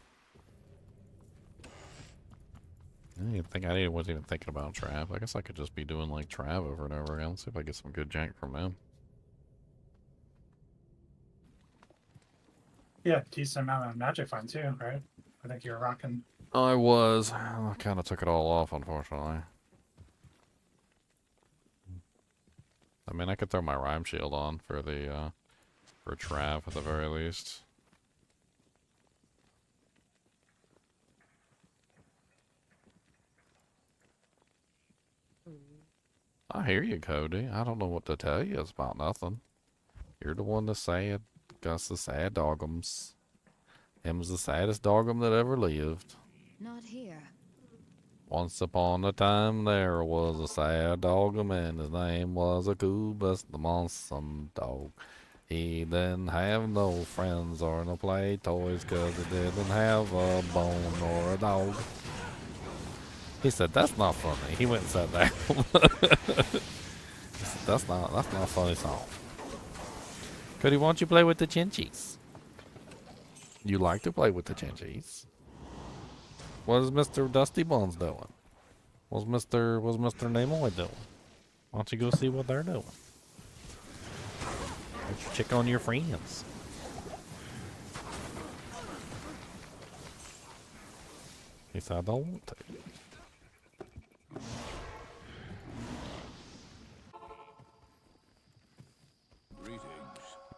I wasn't even thinking about Trav. I guess I could just be doing like Trav over and over again. Let's see if I get some good jank from them. Yeah, decent amount of magic fun too, right? I think you're rocking. I was. I kind of took it all off, unfortunately. I mean, I could throw my Rhyme Shield on for the, for Trav at the very least. I hear you, Cody. I don't know what to tell you. It's about nothing. You're the one to say it. Gus the sad dogums. Him's the saddest dogum that ever lived. Not here. Once upon a time there was a sad dogum and his name was a Cubus the Monson dog. He didn't have no friends or no play toys cause he didn't have a bone or a dog. He said, that's not funny. He went and said that. He said, that's not a funny song. Cody, why don't you play with the Chinchillas? You like to play with the Chinchillas. What is Mr. Dusty Bones doing? What's Mr. Nimoy doing? Why don't you go see what they're doing? Why don't you check on your friends? He said, I don't want to.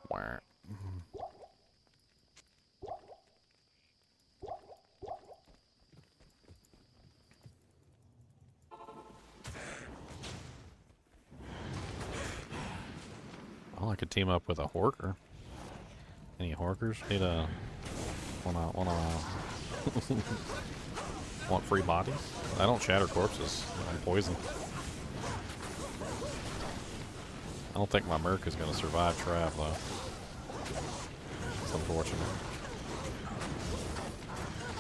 Wah. Well, I could team up with a Horker. Any Horkers? Need a want free bodies? I don't shatter corpses. I'm poison. I don't think my Merc is going to survive Trav though. It's unfortunate.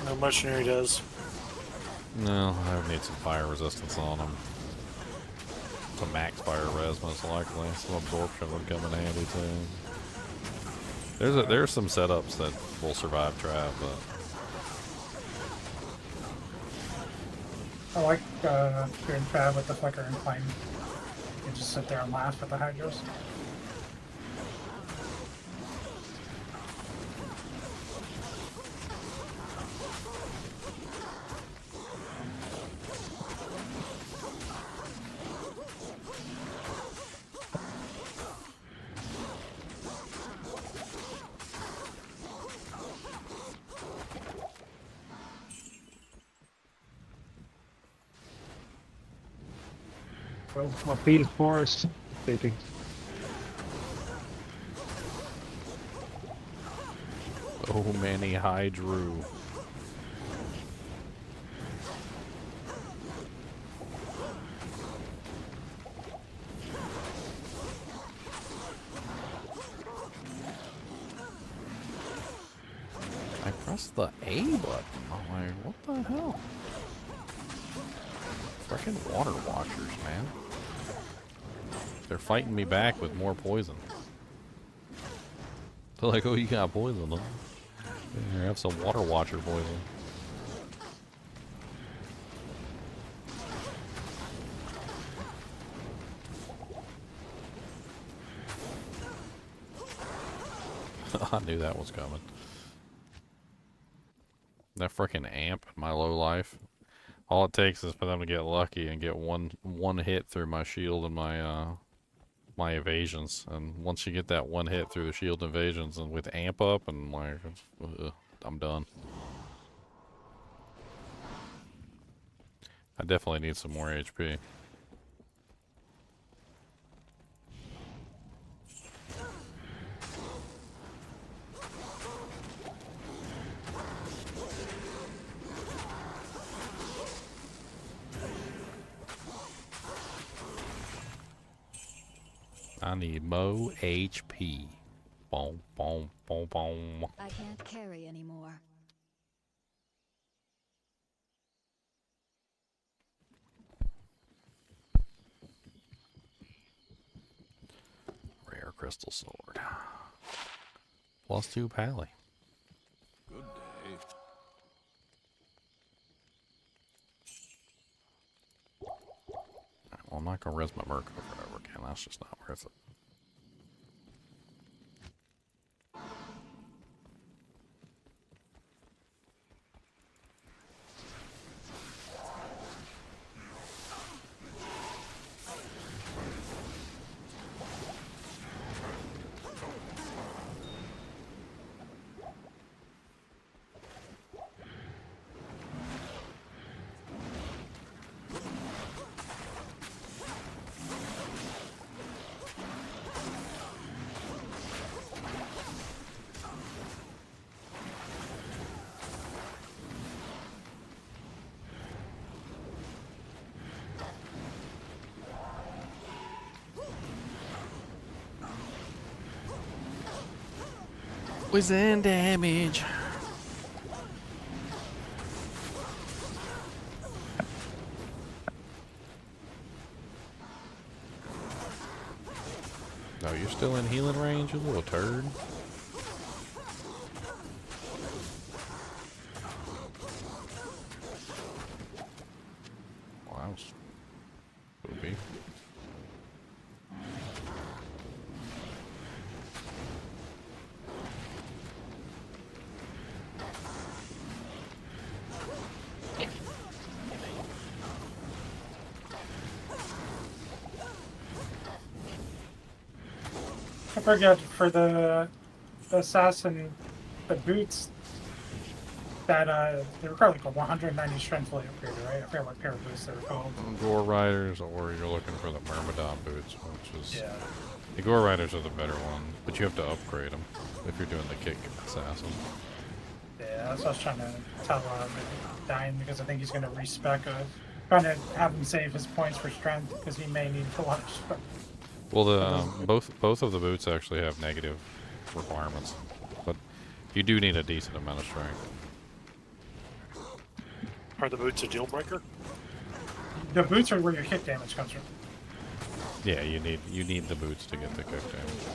No mercenary does. No, I would need some fire resistance on them. Some max fire res, most likely. Some absorption would come in handy too. There's some setups that will survive trap, but I like doing trap with the flicker and flame. You just sit there and laugh at the hydros. Well, my field forest stating. oh, many hydro. I pressed the A button. I'm like, what the hell? Freaking water watchers, man. They're fighting me back with more poison. They're like, oh, you got poison, huh? Here, have some water watcher poison. I knew that was coming. That freaking amp in my low life. All it takes is for them to get lucky and get one hit through my shield and my my evasions. And once you get that one hit through the shield evasions and with amp up and like, I'm done. I definitely need some more HP. I need more HP. Boom, boom, boom, boom. I can't carry anymore. Rare crystal sword. +2 pally. Good day. Well, I'm not gonna res my Merc over and over again. That's just not worth it. Poison damage. No, you're still in healing range, you little turd. Well, that was poopy. I forget for the assassin, the boots that they were called like a 190 strength fully upgraded, right? I forget what pair of boots they were called. Gore Riders, or you're looking for the Myrmidon boots, which is... Yeah. The Gore Riders are the better one, but you have to upgrade them if you're doing the kick assassin. Yeah, that's what I was trying to tell Dying, because I think he's going to respec trying to have him save his points for strength, because he may need a lot of strength. Well, the both of the boots actually have negative requirements, but you do need a decent amount of strength. Are the boots a deal breaker? The boots are where your hit damage comes from. Yeah, you need the boots to get the kick damage.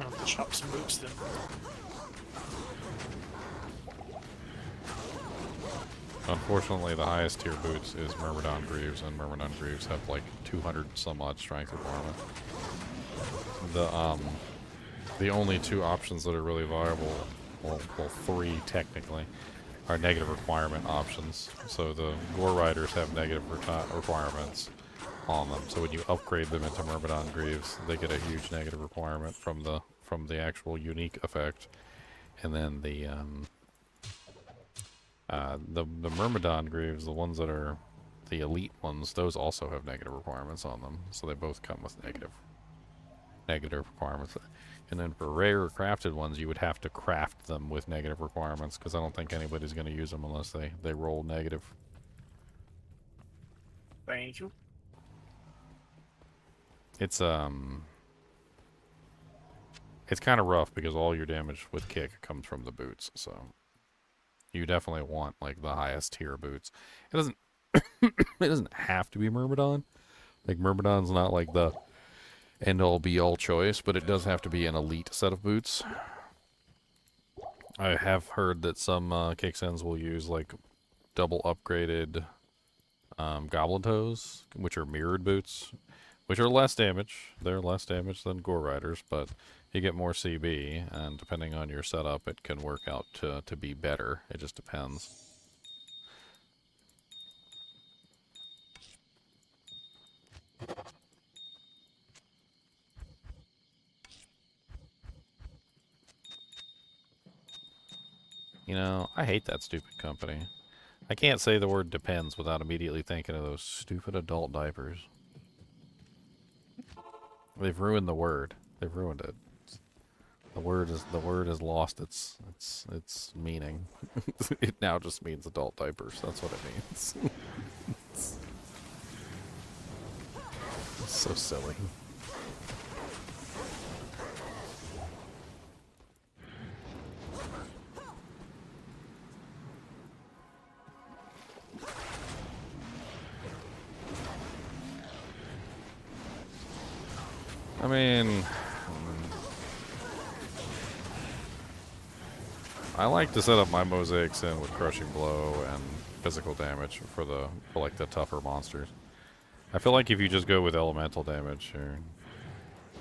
I'll chop some boots then. Unfortunately, the highest tier boots is Myrmidon Greaves, and Myrmidon Greaves have like 200 some odd strength requirement. The only two options that are really viable, well, three technically, are negative requirement options. So the Gore Riders have negative requirements on them. So when you upgrade them into Myrmidon Greaves, they get a huge negative requirement from the actual unique effect. And then the Myrmidon Greaves, the ones that are the elite ones, those also have negative requirements on them. So they both come with negative requirements. And then for rare crafted ones, you would have to craft them with negative requirements, because I don't think anybody's going to use them unless they roll negative. Thank you. It's kind of rough because all your damage with kick comes from the boots, so you definitely want like the highest tier boots. It doesn't it doesn't have to be Myrmidon. Like Myrmidon's not like the end-all be-all choice, but it does have to be an elite set of boots. I have heard that some kicksins will use like double upgraded goblin toes, which are mirrored boots, which are less damage. They're less damage than Gore Riders, but you get more CB, and depending on your setup, it can work out to be better. It just depends. You know, I hate that stupid company. I can't say the word depends without immediately thinking of those stupid adult diapers. They've ruined the word. They've ruined it. The word has lost its meaning. It now just means adult diapers. That's what it means. It's so silly. I mean, I like to set up my mosaics in with crushing blow and physical damage for like the tougher monsters. I feel like if you just go with elemental damage,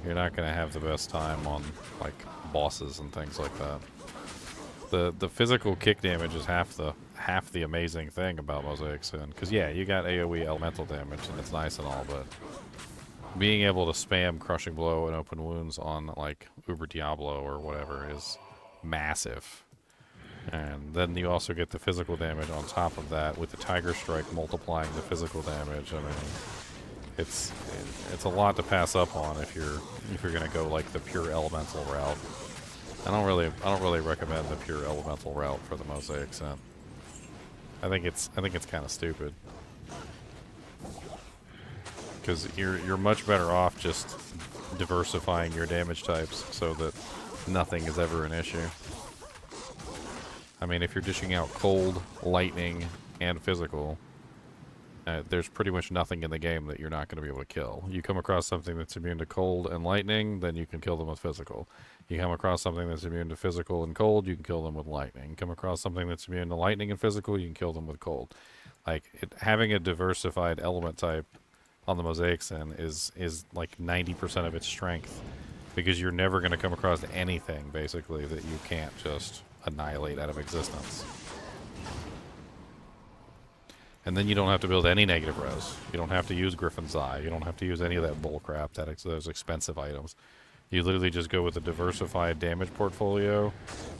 you're not gonna have the best time on like bosses and things like that. The physical kick damage is half the amazing thing about mosaics, and because yeah, you got AoE elemental damage and it's nice and all, but being able to spam crushing blow and open wounds on like Uber Diablo or whatever is massive. And then you also get the physical damage on top of that with the Tiger Strike multiplying the physical damage. I mean, it's a lot to pass up on if you're gonna go like the pure elemental route. I don't really recommend the pure elemental route for the mosaic set. I think it's kind of stupid. Because you're much better off just diversifying your damage types so that nothing is ever an issue. I mean, if you're dishing out cold, lightning, and physical, there's pretty much nothing in the game that you're not going to be able to kill. You come across something that's immune to cold and lightning, then you can kill them with physical. You come across something that's immune to physical and cold, you can kill them with lightning. You come across something that's immune to lightning and physical, you can kill them with cold. Like, having a diversified element type on the mosaic sin is like 90% of its strength, because you're never going to come across anything basically that you can't just annihilate out of existence. And then you don't have to build any negative res. You don't have to use Griffin's Eye. You don't have to use any of that bullcrap, those expensive items. You literally just go with a diversified damage portfolio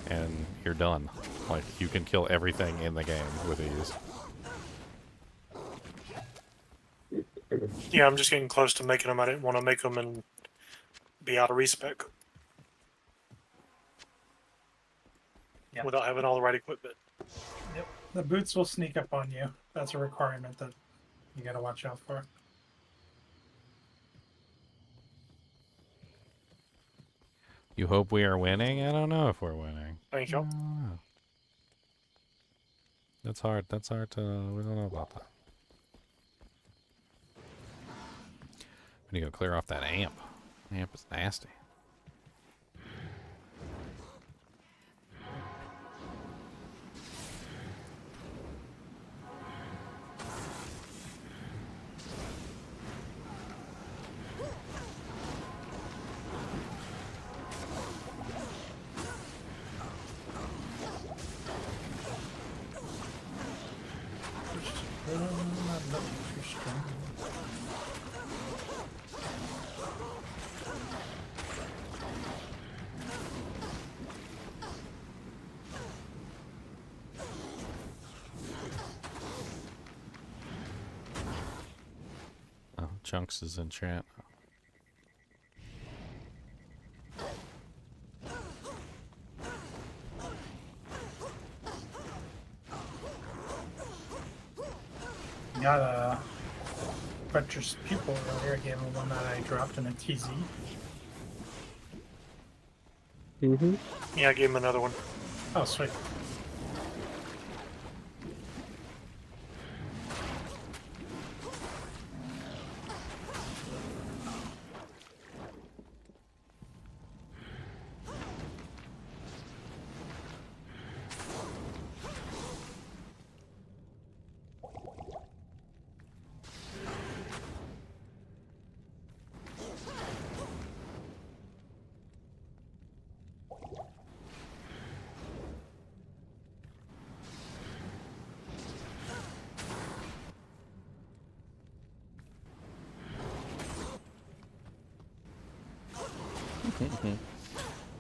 and you're done. Like, you can kill everything in the game with ease. Yeah, I'm just getting close to making them. I didn't want to make them and be out of respec without having all the right equipment. Yep. The boots will sneak up on you. That's a requirement that you gotta watch out for. You hope we are winning? I don't know if we're winning. Thank I you. don't know. That's hard. That's hard to. We don't know about that. We need to go clear off that amp. Amp is nasty. Oh, Chunks is in chat. Got a Butcher's Pupil earlier. I gave him one that I dropped in a TZ. Yeah, I gave him another one. Oh, sweet.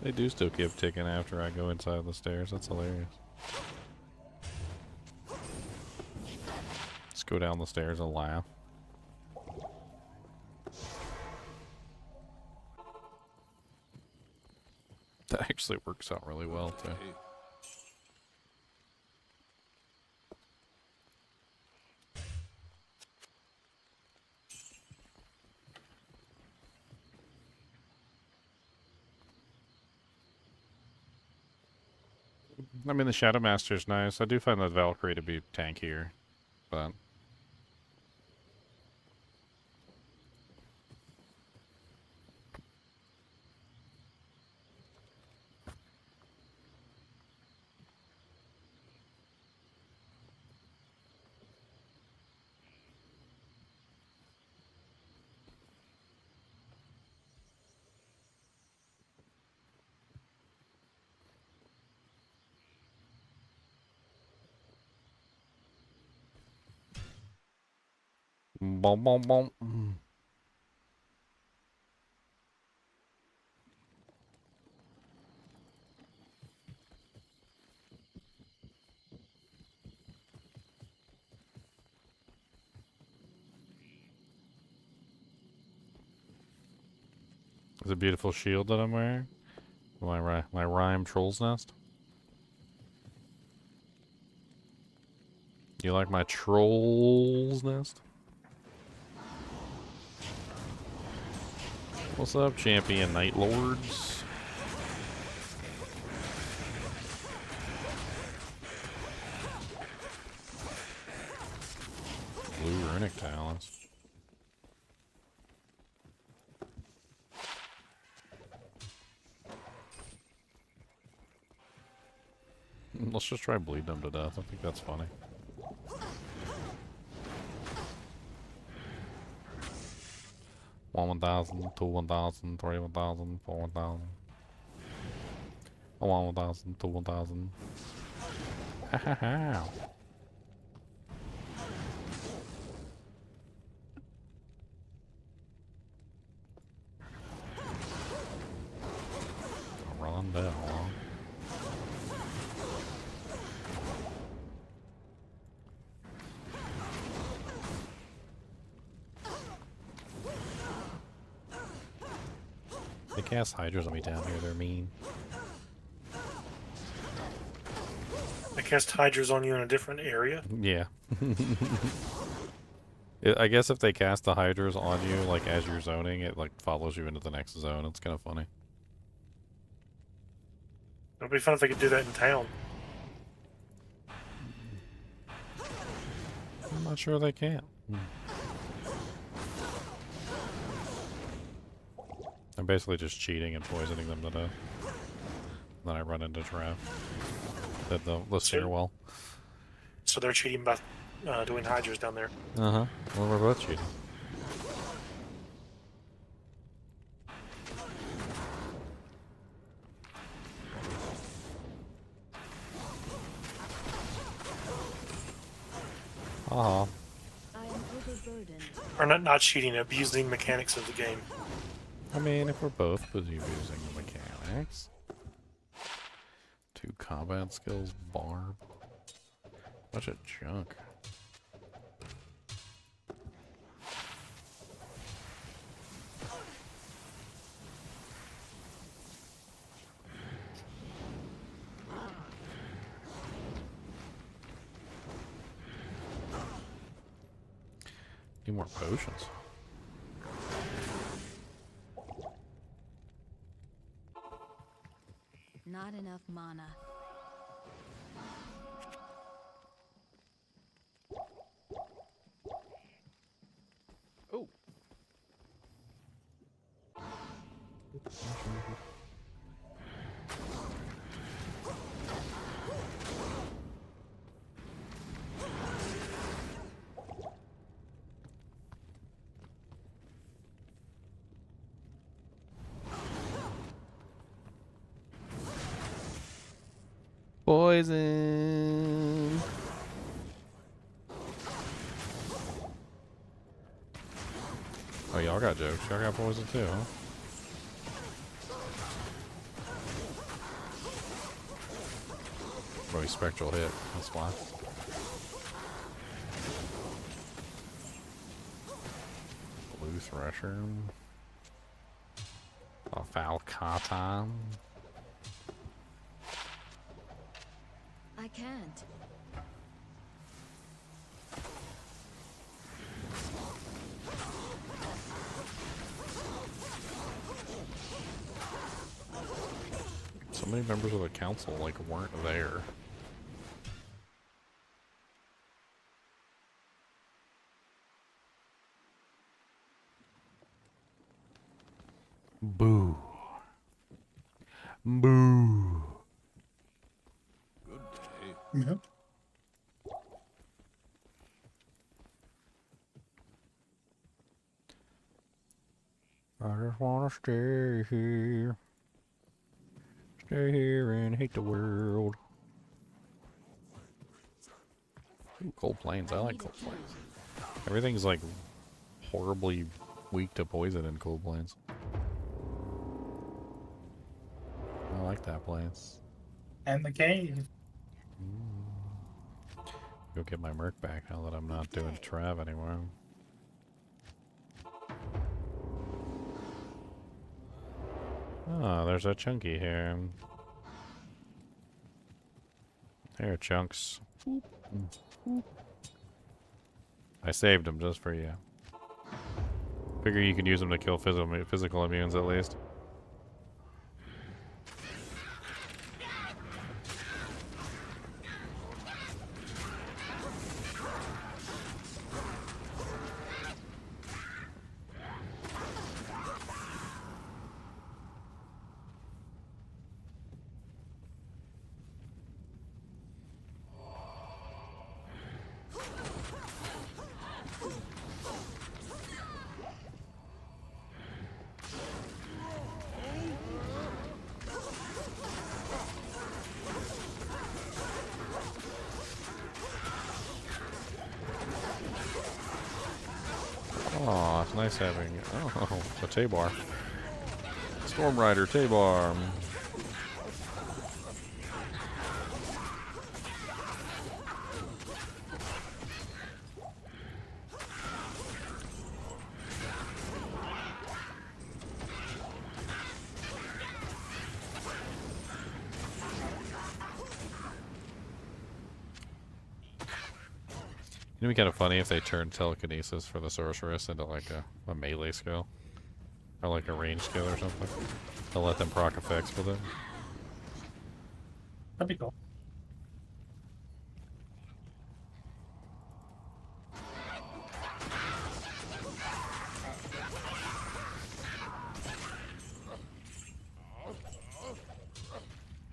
They do still keep ticking after I go inside the stairs. That's hilarious. Let's go down the stairs and laugh. That actually works out really well, too. I mean, the Shadow Master's nice. I do find the Valkyrie to be tankier, but... Boom, boom, boom. It's a beautiful shield that I'm wearing. My rhyme troll's nest. You like my troll's nest? What's up, champion Night Lords? Blue runic talents. Let's just try bleed them to death. I think that's funny. One 1,000, two 1,000, three 1,000, four 1,000. One 1,000, two 1,000. Ha ha ha. Rondell. They cast hydras on me down here, they're mean. They cast hydras on you in a different area. Yeah. I guess if they cast the hydras on you, like, as you're zoning, it, like, follows you into the next zone. It's kind of funny. It'd be fun if they could do that in town. I'm not sure they can. I'm basically just cheating and poisoning them to death. Then I run into trap. At the stairwell. So they're cheating by doing hydras down there. Uh-huh. Well, we're both cheating. I am overburdened. Or not cheating, abusing mechanics of the game. I mean, if we're both using the mechanics. 2 combat skills, barb. Bunch of junk. Need more potions. Not enough mana. Oh. Poison. Oh, y'all got jokes. Y'all got poison too, huh? Probably spectral hit. That's why. Blue Thresher. A Falcatan. I can't. So many members of the council, like, weren't there. Boo. Boo. Good day. Yep. I just want to stay here. Stay here and hate the world. Ooh, Cold Plains. I like Cold Plains. Everything's like horribly weak to poison in Cold Plains. I like that place. And the cave. Go get my merc back now that I'm not doing Trav anymore. Oh, there's a chunky here. Here, chunks. I saved him just for you. Figure you can use them to kill physical immunes at least. Oh, it's nice having... Oh, a Tabar. Storm Rider Tabar. It'd be kind of funny if they turned telekinesis for the sorceress into like a melee skill. Or like a range skill or something. To let them proc effects with it. That'd be cool.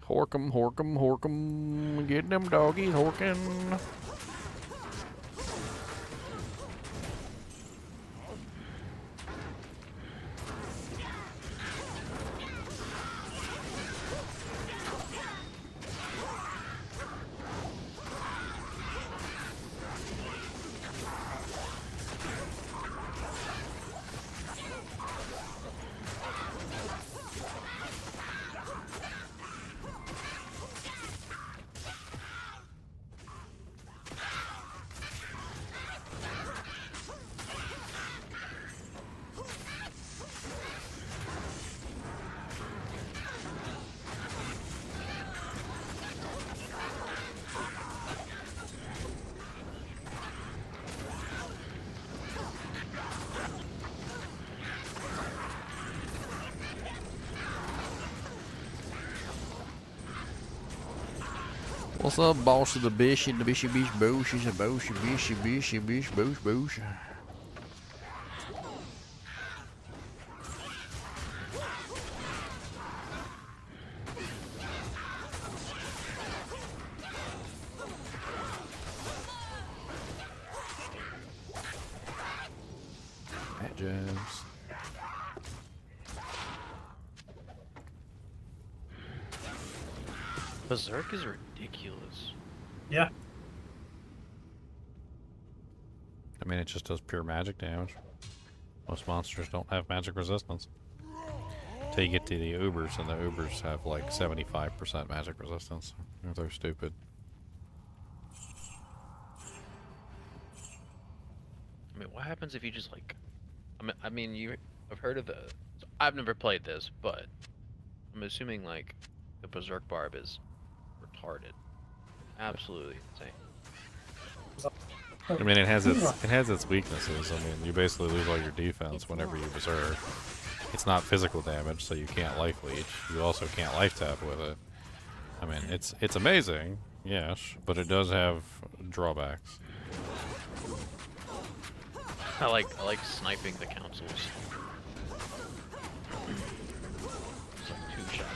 Horkum, horkum, horkum. Get them doggies horking. What's up, boss of the bish and the bishy bish boosh is a boosh bishy bishy bish boosh boosh. That jams. Berserk is ridiculous. Yeah. I mean, it just does pure magic damage. Most monsters don't have magic resistance. Till you get to the Ubers, and the Ubers have like 75% magic resistance. They're stupid. I mean, what happens if you just like? I mean, I've heard of the. I've never played this, but I'm assuming like the Berserk Barb is retarded, absolutely insane. I mean, it has its weaknesses. I mean, you basically lose all your defense whenever you berserk. It's not physical damage, so you can't life leech. You also can't life tap with it. I mean, it's amazing, yes, but it does have drawbacks. I like sniping the councils. It's like 2 shot.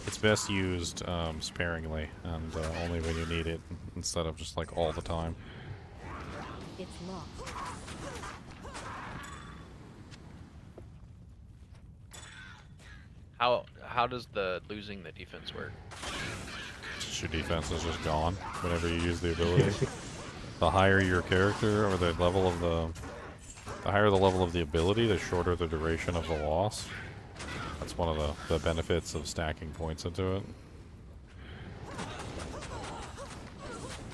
It's best used sparingly and only when you need it, instead of just like all the time. It's locked. How does the losing the defense work? Just your defense is just gone whenever you use the ability. The higher your character, or the level of the higher the level of the ability, the shorter the duration of the loss. That's one of the benefits of stacking points into it.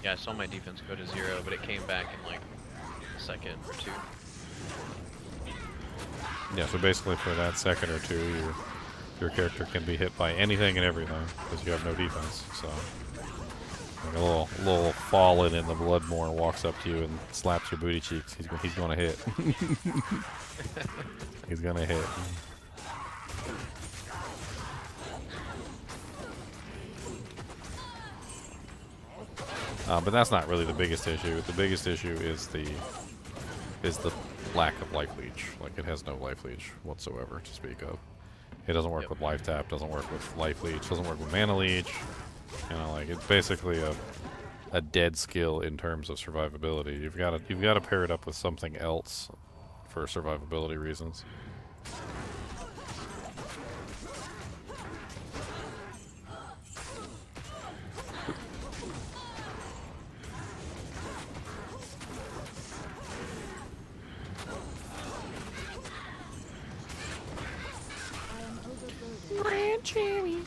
Yeah, I saw my defense go to 0, but it came back in like a second or 2. Yeah, so basically for that second or 2, your character can be hit by anything and everything because you have no defense. So like a little fallen in the Bloodmore walks up to you and slaps your booty cheeks. He's gonna hit. He's gonna hit. But that's not really the biggest issue. The biggest issue is the lack of life leech. Like, it has no life leech whatsoever to speak of. It doesn't work with life tap, doesn't work with life leech, doesn't work with mana leech. You know, like, it's basically a dead skill in terms of survivability. You've got to pair it up with something else for survivability reasons. Cherry.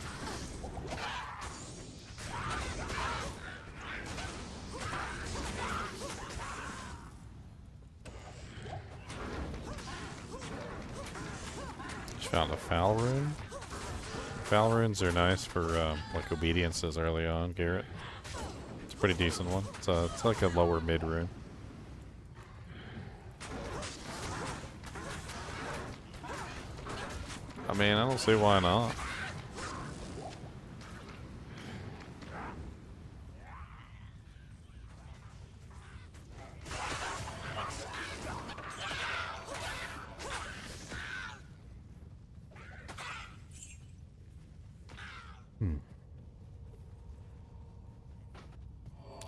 Just found a foul rune. Foul runes are nice for like obediences early on, Garrett. It's a pretty decent one. It's like a lower mid rune. I mean, I don't see why not.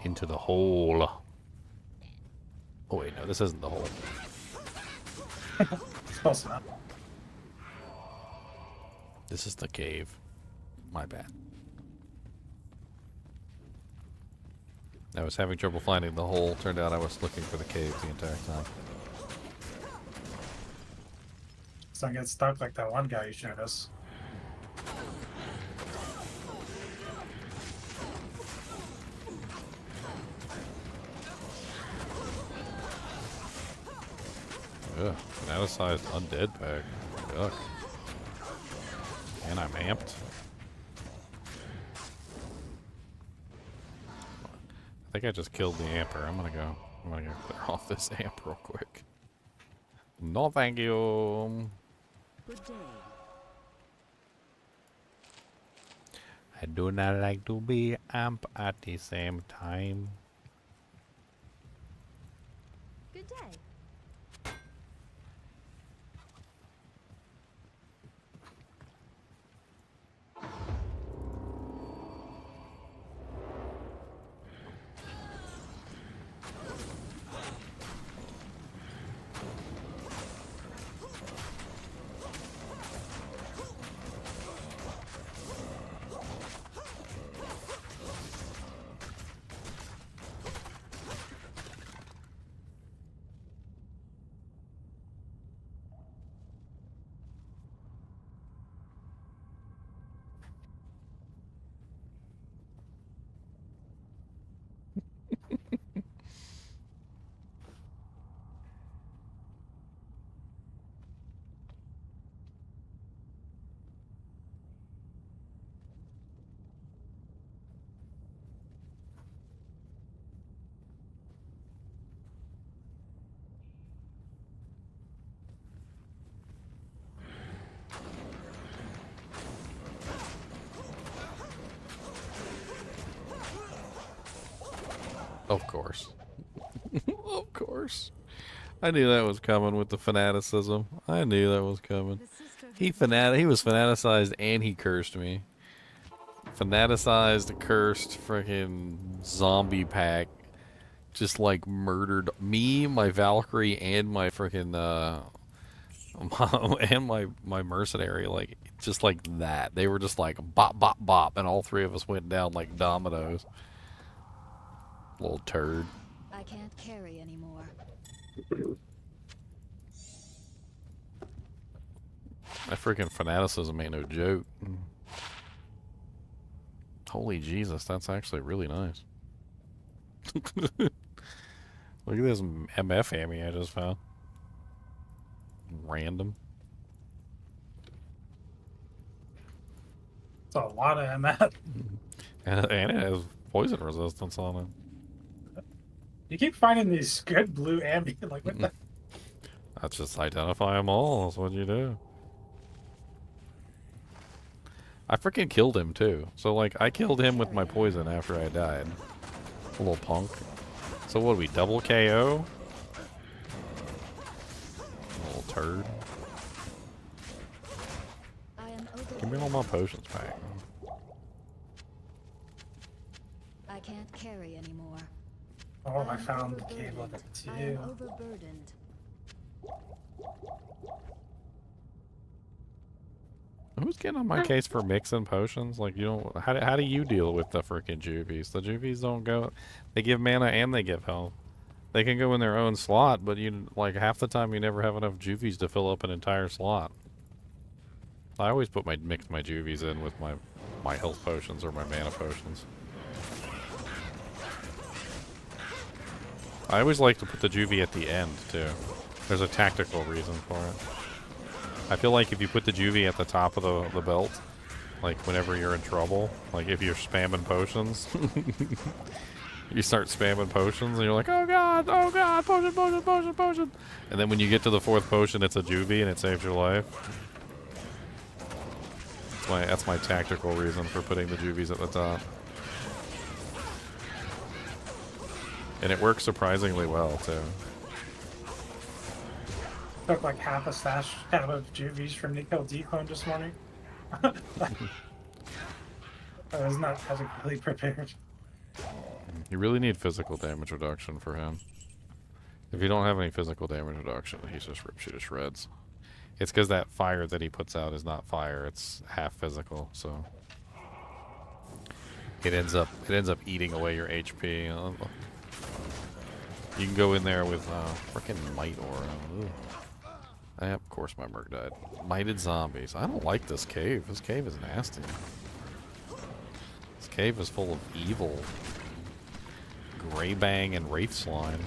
Into the hole. Oh wait, no, this isn't the hole. It's close enough. This is the cave. My bad. I was having trouble finding the hole. Turned out I was looking for the cave the entire time. So I get stuck like that one guy you showed us. Ugh, fanaticized undead pack. Yuck. And I'm amped. I think I just killed the amper. I'm gonna go clear off this amp real quick. No, thank you. Good day. I do not like to be amp at the same time. Good day. Of course. Of course. I knew that was coming with the fanaticism. I knew that was coming. He was fanaticized and he cursed me. Fanaticized, cursed, freaking zombie pack. Just like murdered me, my Valkyrie, and my freaking and my mercenary, like just like that. They were just like bop bop bop, and all three of us went down like dominoes. Little turd. I can't carry anymore. That freaking fanaticism ain't no joke. Holy Jesus, that's actually really nice. Look at this MF ammy I just found. Random. It's a lot of MF. And it has poison resistance on it. You keep finding these good blue ambi. Like, what the? That's just identify them all. That's what you do. I freaking killed him too. So like, I killed him with my poison after I died. A little punk. So what, we double KO? Little turd. Give me all my potions back. I can't carry anymore. Oh, I found the cave level 2. I am overburdened. Who's getting on my case for mixing potions? Like, you don't. How do you deal with the freaking juvies? The juvies don't go. They give mana and they give health. They can go in their own slot, but you like half the time you never have enough juvies to fill up an entire slot. I always mix my juvies in with my health potions or my mana potions. I always like to put the juvie at the end too. There's a tactical reason for it. I feel like if you put the juvie at the top of the belt, like whenever you're in trouble, like if you're spamming potions, you start spamming potions and you're like, oh god, potion, potion, potion, potion. And then when you get to the fourth potion, it's a juvie and it saves your life. That's my tactical reason for putting the juvies at the top. And it works surprisingly well too. Took like half a stash out of juvies from Nico Declone this morning. I was not adequately prepared. You really need physical damage reduction for him. If you don't have any physical damage reduction, he just rips you to shreds. It's because that fire that he puts out is not fire; it's half physical, so it ends up eating away your HP. You can go in there with frickin' might aura. Ugh. Of course, my merc died. Mighted zombies. I don't like this cave. This cave is nasty. This cave is full of evil. Greybang and wraith slime.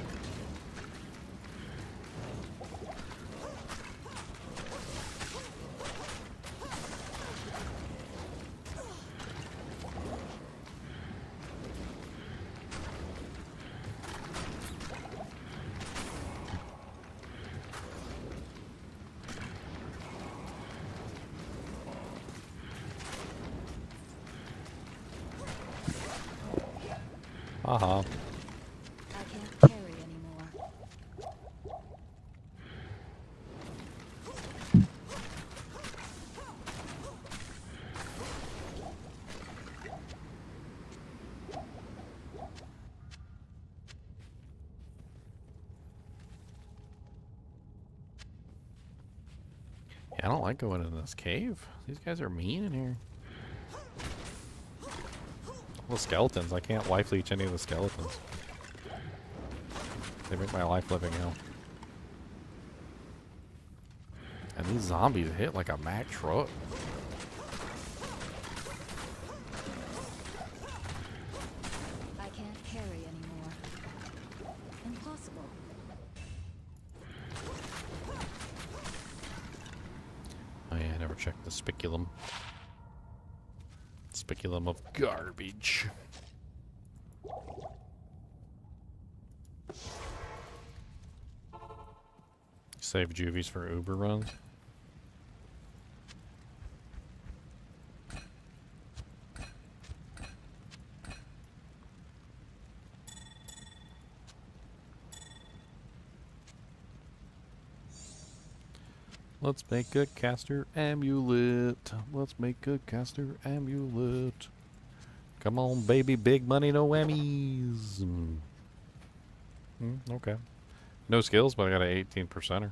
Haha. I can't carry anymore. Yeah, I don't like going in this cave. These guys are mean in here. All the skeletons. I can't life leech any of the skeletons. They make my life living hell. And these zombies hit like a Mack truck. I can't carry anymore. Impossible. Oh yeah, I never checked the spiculum. Spiculum of garbage. Save juvies for Uber runs. Let's make a caster amulet. Let's make a caster amulet. Come on, baby, big money, no whammies. Okay. No skills, but I got an 18%er.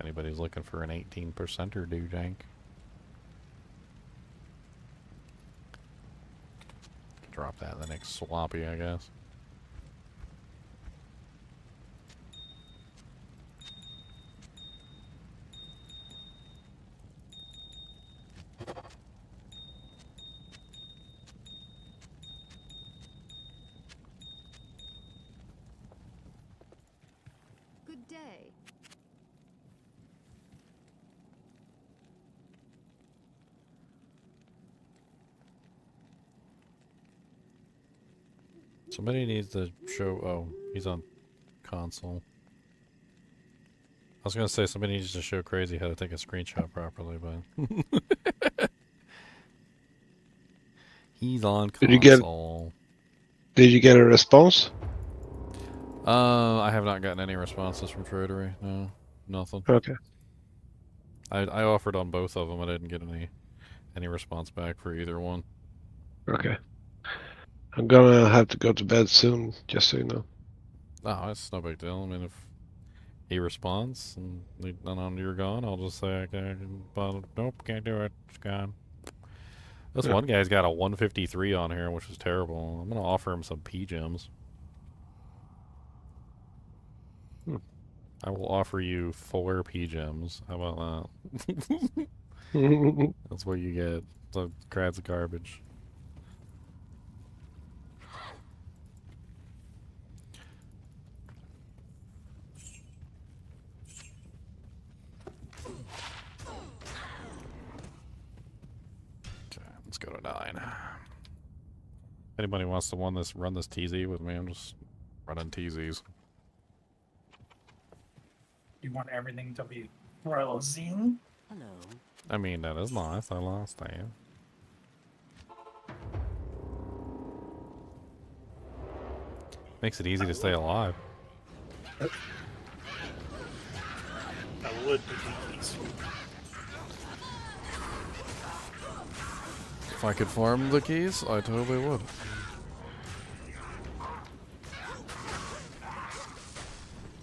Anybody's looking for an 18%er, do jank. Drop that in the next sloppy, I guess. Good day. Somebody needs to show. Oh, he's on console. I was gonna say somebody needs to show Crazy how to take a screenshot properly, but he's on console. Did you get a response? I have not gotten any responses from Tradery. No, nothing. Okay. I offered on both of them. I didn't get any response back for either one. Okay. I'm gonna have to go to bed soon, just so you know. Oh, it's no big deal. I mean, if he responds and you're gone, I'll just say I can. But nope, can't do it. It's gone. This one guy's got a 153 on here, which is terrible. I'm gonna offer him some P gems. I will offer you 4 P gems. How about that? That's what you get. So crab's garbage. Okay, let's go to 9. If anybody wants to run this TZ with me, I'm just running TZs. You want everything to be frozen? Hello. I mean, that is nice. I lost that. Makes it easy to stay alive. I would be peaceful. If I could farm the keys, I totally would.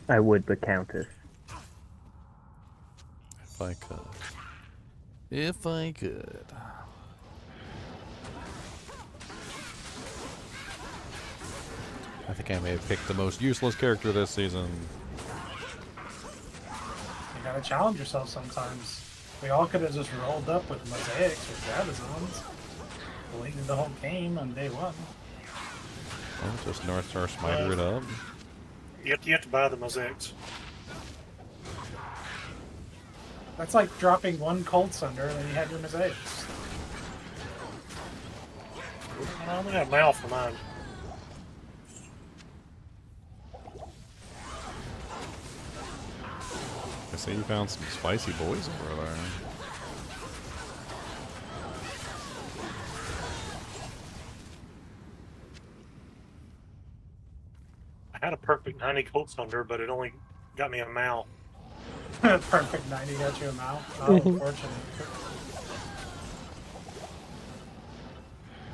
I would, but Countess. If I could. If I could. I think I may have picked the most useless character this season. You gotta challenge yourself sometimes. We all could have just rolled up with mosaics or Gravazons. Deleted the whole game on day one. Well, just North Star Smiter it up. You have to buy the mosaics. That's like dropping one Cold Sunder and then you had your mosaics. I only have Mal for mine. I see you found some spicy boys over there. I had a perfect 90 Colt Thunder, but it only got me a Mal. Perfect 90 got you a mount. Oh, unfortunate.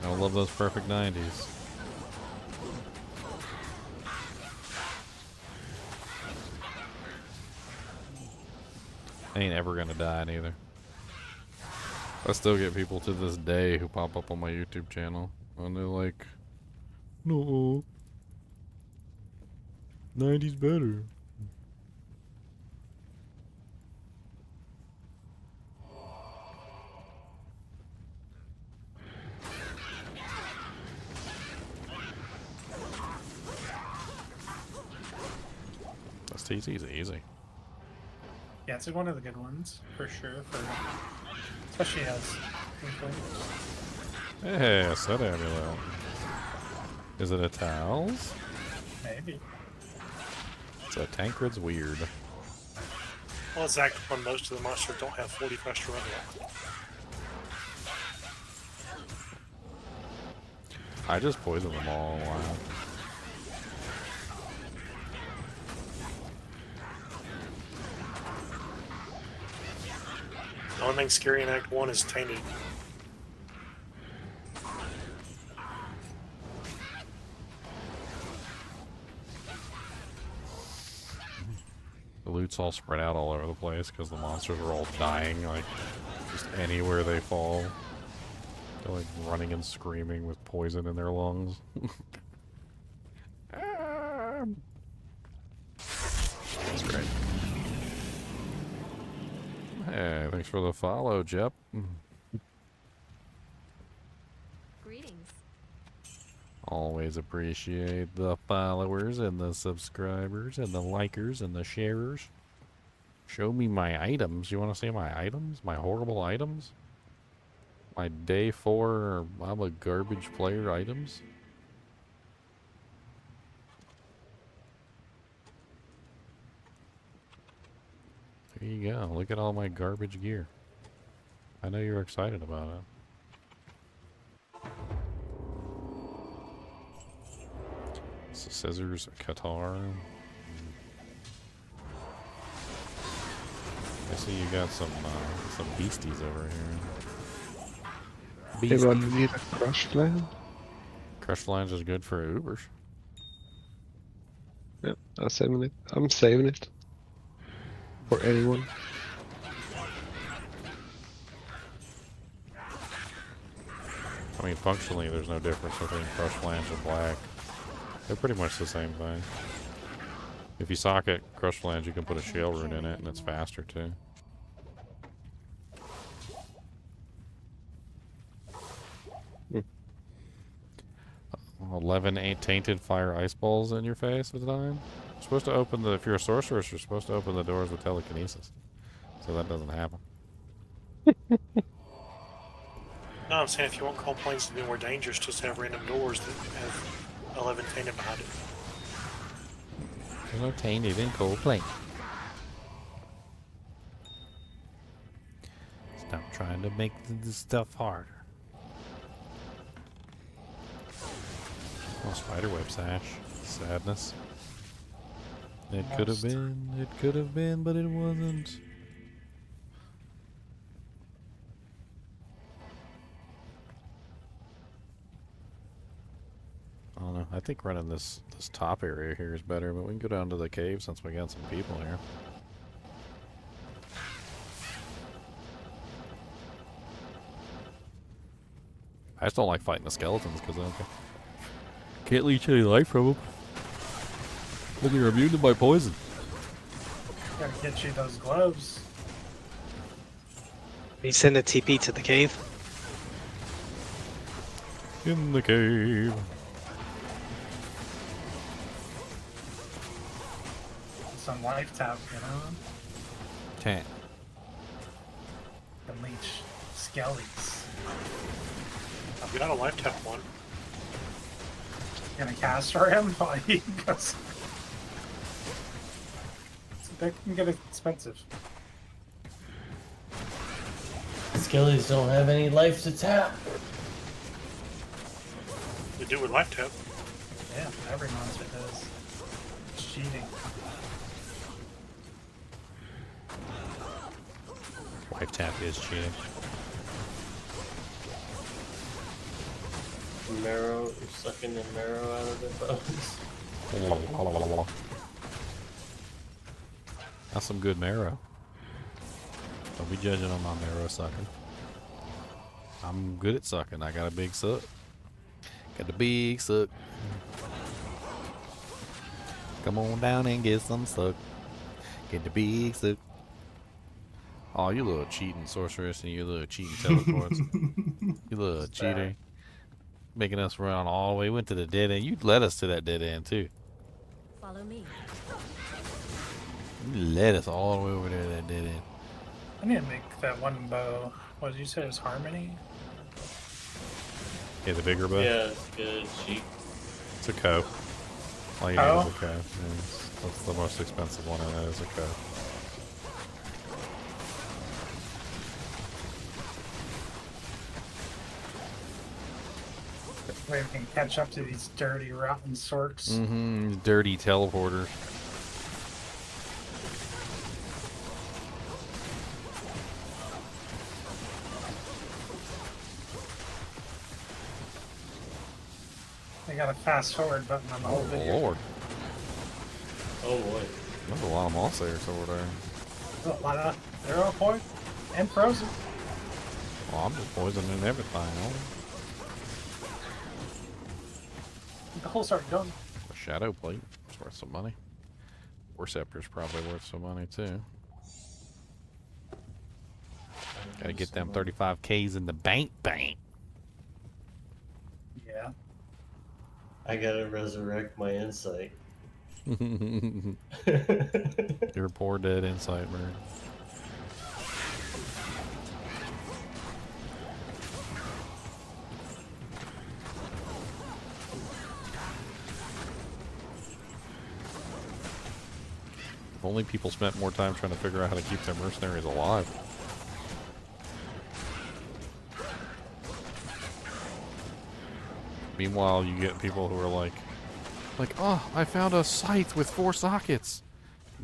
I love those perfect 90s. I ain't ever gonna die neither. I still get people to this day who pop up on my YouTube channel and they're like, no, 90's better. That's easy. Yeah, it's one of the good ones, for sure. Especially as... Hey, I said amulet. Is it a towels? Maybe. It's a Tancred's weird. Well, it's active when most of the monsters don't have 40 fast to run yet. I just poisoned them all a while. The only thing scary in Act 1 is Tainted. The loot's all spread out all over the place because the monsters are all dying, like, just anywhere they fall. They're like running and screaming with poison in their lungs. That's great. Hey, thanks for the follow, Jep. Greetings. Always appreciate the followers and the subscribers and the likers and the sharers. Show me my items. You want to see my items? My horrible items? My day 4 I'm a garbage player items? There you go. Look at all my garbage gear. I know you're excited about it. So scissors, Qatar. I see you got some beasties over here. Hey, but you need a crush land? Crush lines is good for Ubers. Yep, I'm saving it. I'm saving it. For anyone. I mean, functionally, there's no difference between crush lands and black. They're pretty much the same thing. If you socket crush lands, you can put a shale rune in it, and it's faster too. 11 tainted fire ice balls in your face at a time. You're supposed to open the. If you're a sorceress, you're supposed to open the doors with telekinesis, so that doesn't happen. No, I'm saying if you want cold planes to be more dangerous, just have random doors that have 11 tainted behind it. There's no tainted in cold plane. Stop trying to make the stuff harder. Oh, spiderweb sash. Sadness. It could have been, but it wasn't. don't know. I think running this top area here is better, but we can go down to the cave since we got some people here. I just don't like fighting the skeletons because I can't leech any life from them. But they're immune to my poison. Gotta get you those gloves. We send a TP to the cave. In the cave. Some life tap, you know? Can't. The leech skellies. I've got a life tap one. Gonna cast for him while he goes. That can get expensive. Skellies don't have any life to tap. They do with life tap. Yeah, every monster does. It's cheating. Life tap is cheating. Marrow, you're sucking the marrow out of their bones. That's some good marrow. Don't be judging on my marrow sucking. I'm good at sucking. I got a big suck. Got the big suck. Come on down and get some suck. Get the big suck. Oh, you little cheating sorceress and you little cheating teleports. You little cheater. Making us run all the way. Went to the dead end. You led us to that dead end too. Follow me. You led us all the way over there to that dead end. I need to make that one bow. What did you say? It was Harmony? Yeah, the bigger bow? Yeah, it's good. Cheap. It's a co. All you need is a co. Yeah, that's the most expensive one, and that is a co. Way we can catch up to these dirty, rotten sorks. Mm-hmm. Dirty teleporters. They got a fast forward button on the whole video. Lord. Oh boy. There's a lot of moss layers over there. A lot of arrow point and frozen. Well, I'm just poisoning everything. The whole start done. A shadow plate. It's worth some money. Receptor's probably worth some money too. Gotta get them 35Ks in the bank. Yeah. I gotta resurrect my insight. Your poor dead insight bird. If only people spent more time trying to figure out how to keep their mercenaries alive. Meanwhile, you get people who are like, oh, I found a scythe with 4 sockets.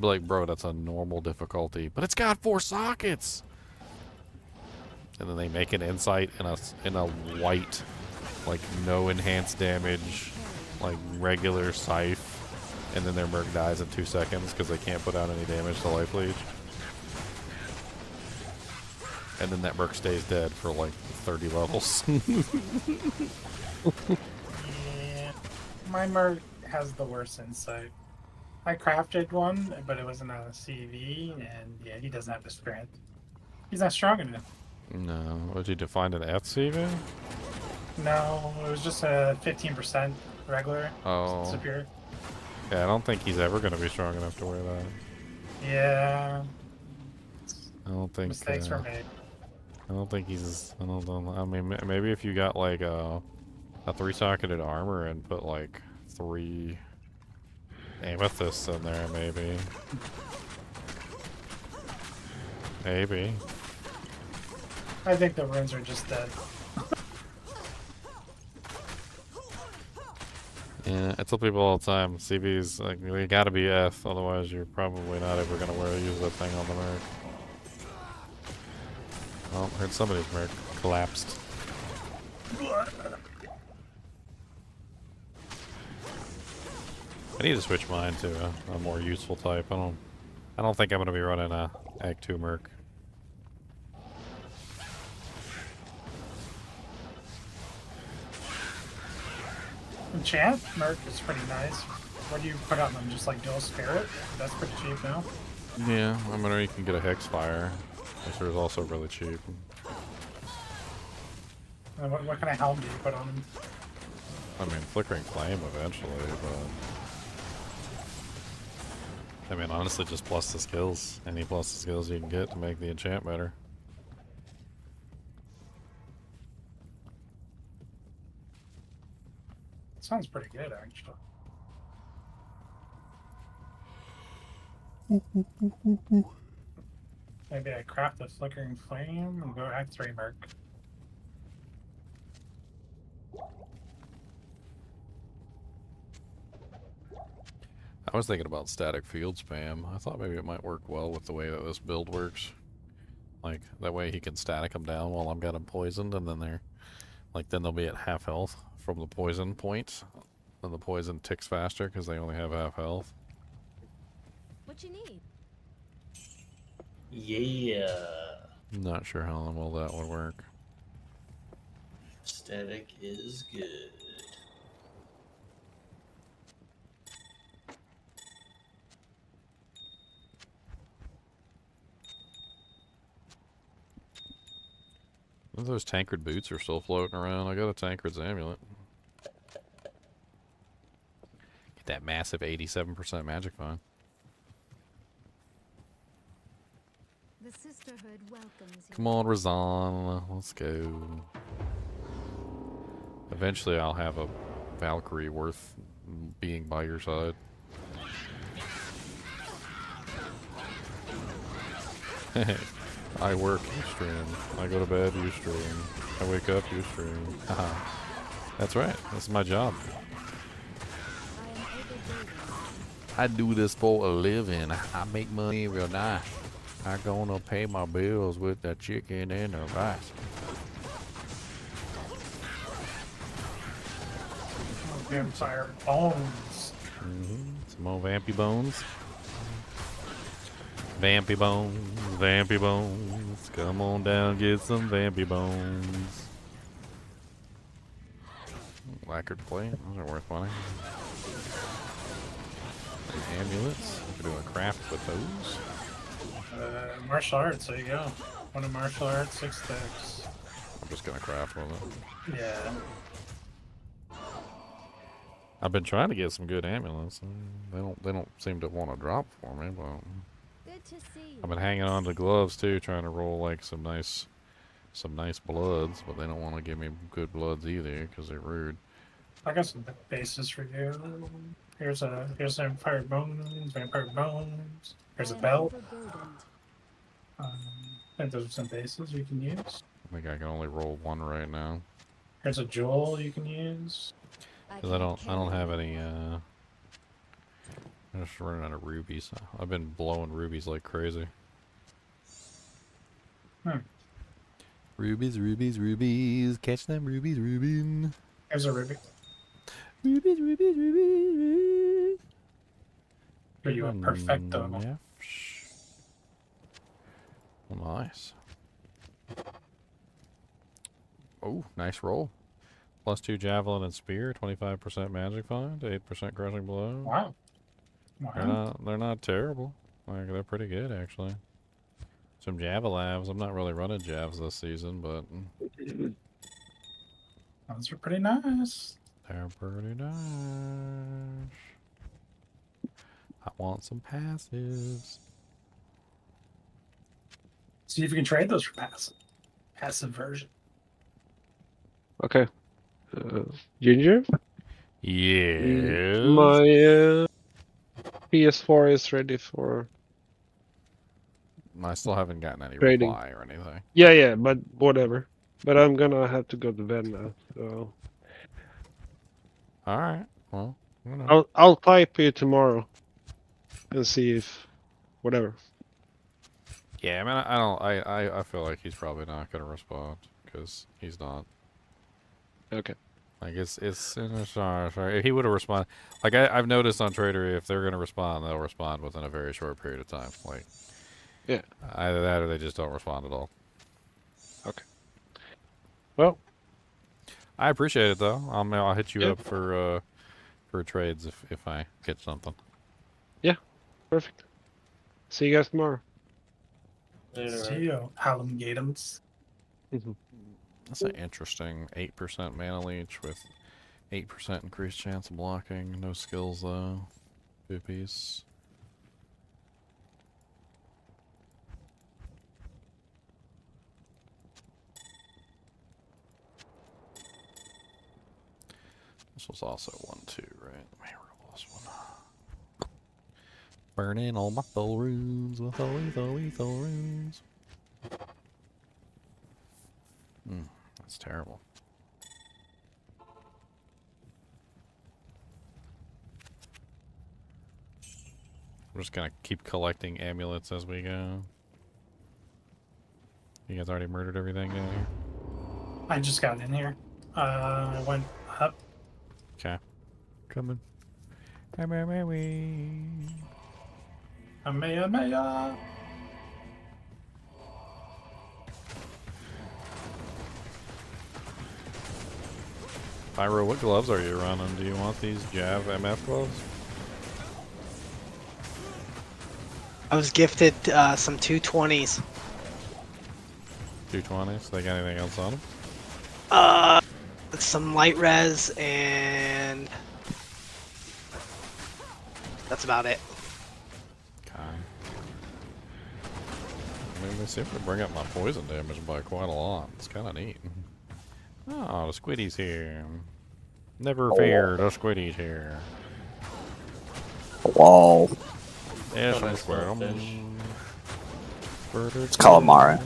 Be like, bro, that's a normal difficulty, but it's got 4 sockets. And then they make an insight in a white, like no enhanced damage, like regular scythe, and then their merc dies in 2 seconds because they can't put out any damage to life leech. And then that merc stays dead for like 30 levels. Yeah. My merc has the worst insight. I crafted one, but it wasn't a CV, and yeah, he doesn't have the strength. He's not strong enough. No, what, did you find an FCV? No, it was just a 15% regular. Oh. Superior. Yeah, I don't think he's ever going to be strong enough to wear that. Yeah. I don't think. Mistakes were made. I don't think he's. I don't know. I mean, maybe if you got like a 3-socketed armor and put like 3 amethysts in there, maybe. Maybe. I think the runes are just dead. Yeah, I tell people all the time, CV's like, you gotta be F, otherwise you're probably not ever gonna use that thing on the merc. Oh, I heard somebody's merc collapsed. I need to switch mine to a more useful type. I don't think I'm gonna be running a Act 2 Merc. Enchant Merc is pretty nice. What do you put on them? Just like dual spirit? That's pretty cheap now. Yeah, I mean, or you can get a Hex Fire, which is also really cheap. And what kind of helm do you put on them? I mean, Flickering Flame eventually, but... I mean, honestly, just plus the skills. Any plus the skills you can get to make the enchant better. Sounds pretty good, actually. Maybe I craft the Flickering Flame and go Act 3 Merc. I was thinking about static field spam. I thought maybe it might work well with the way that this build works. Like, that way he can static them down while I've got them poisoned, and then then they'll be at half health from the poison point. Then the poison ticks faster because they only have half health. What you need? Yeah. Not sure how well that would work. Static is good. Those tankard boots are still floating around. I got a tankard's amulet. Get that massive 87% magic fine. The sisterhood welcomes you. Come on, Razan. Let's go. Eventually I'll have a Valkyrie worth being by your side. I work, you stream. I go to bed, you stream. I wake up, you stream. Haha. That's right. That's my job. I do this for a living. I make money real nice. I gonna pay my bills with the chicken and the rice. Vampire Bones. Some more vampy bones. Vampy bones, vampy bones. Come on down, get some vampy bones. Lacquered plate, those are worth money. Some amulets, we could do a craft with those. Martial arts, there you go. One of martial arts, 6 stacks. I'm just gonna craft with it. Yeah. I've been trying to get some good amulets. They don't seem to want to drop for me, but Good to see you. I've been hanging on to gloves too, trying to roll like some nice bloods, but they don't want to give me good bloods either because they're rude. I got some bases for you. Here's Vampire Bones, Vampire Bones. Here's a belt. And those are some bases you can use. I think I can only roll one right now. Here's a jewel you can use. Cause I don't have any. I'm just running out of rubies. I've been blowing rubies like crazy. Rubies, rubies, rubies. Catch them rubies, rubies. Here's a ruby. Rubies, rubies, rubies. Are you a perfecto? Yeah. Well, nice. Oh, nice roll. +2 javelin and spear, 25% magic find, 8% crushing blow. Wow. They're not terrible. Like, they're pretty good actually. Some javelabs. I'm not really running javs this season, but those are pretty nice. they're pretty nice. I want some passives. See if you can trade those for passive. Passive version. Okay. Ginger? Yes. My PS4 is ready for I still haven't gotten any trading. reply or anything. Yeah, but whatever. But I'm gonna have to go to bed now, so. Alright, well, you know. I'll type you tomorrow and see if whatever. Yeah, I mean, I feel like he's probably not gonna respond because he's not. Okay. Like it's sorry. If he would have responded, like I've noticed on Trader, if they're gonna respond, they'll respond within a very short period of time. Like, Yeah. either that or they just don't respond at all. Okay. Well, I appreciate it though. I'll hit you Yeah. up for trades if I get something. Yeah. Perfect. See you guys tomorrow. See you, Hallam Gatums. That's an interesting 8% mana leech with 8% increased chance of blocking. No skills though. 2 piece. This was also 1-2, right? Let me roll this one. Burning all my soul runes with all lethal runes. That's terrible. We're just gonna keep collecting amulets as we go. You guys already murdered everything down here? I just got in here. I went up. Okay. Coming. Amaya. Pyro, what gloves are you running? Do you want these Jav MF gloves? I was gifted some 220s. 220s? They got anything else on them? Some light res, and that's about it. Okay. I mean, they seem to bring up my poison damage by quite a lot. It's kind of neat. Oh, the squiddy's here. Never fear, the squiddy's here. Whoa. Yes, Oh, I'm nice square. little fish. It's calamari.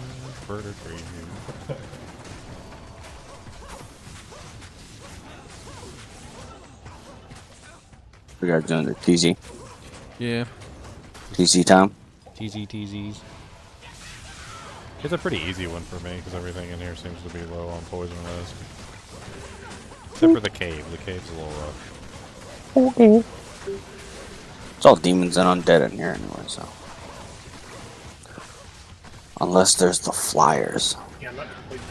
We guys doing the TZ? Yeah. TZ time? TZs. It's a pretty easy one for me because everything in here seems to be low on poison res. Except for the cave. The cave's a little rough. Okay. It's all demons and undead in here anyway, so. Unless there's the flyers. Yeah, I'm not completely.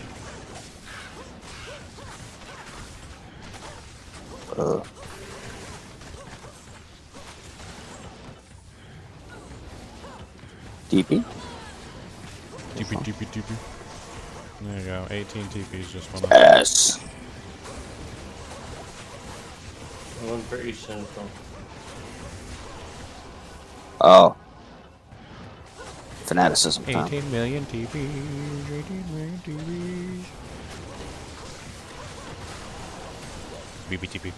DP? TP. There you go. 18 TPs just went up. Yes. One for each central. Oh. Fanaticism time. 18 million TPs. 18 million TPs. BBTP.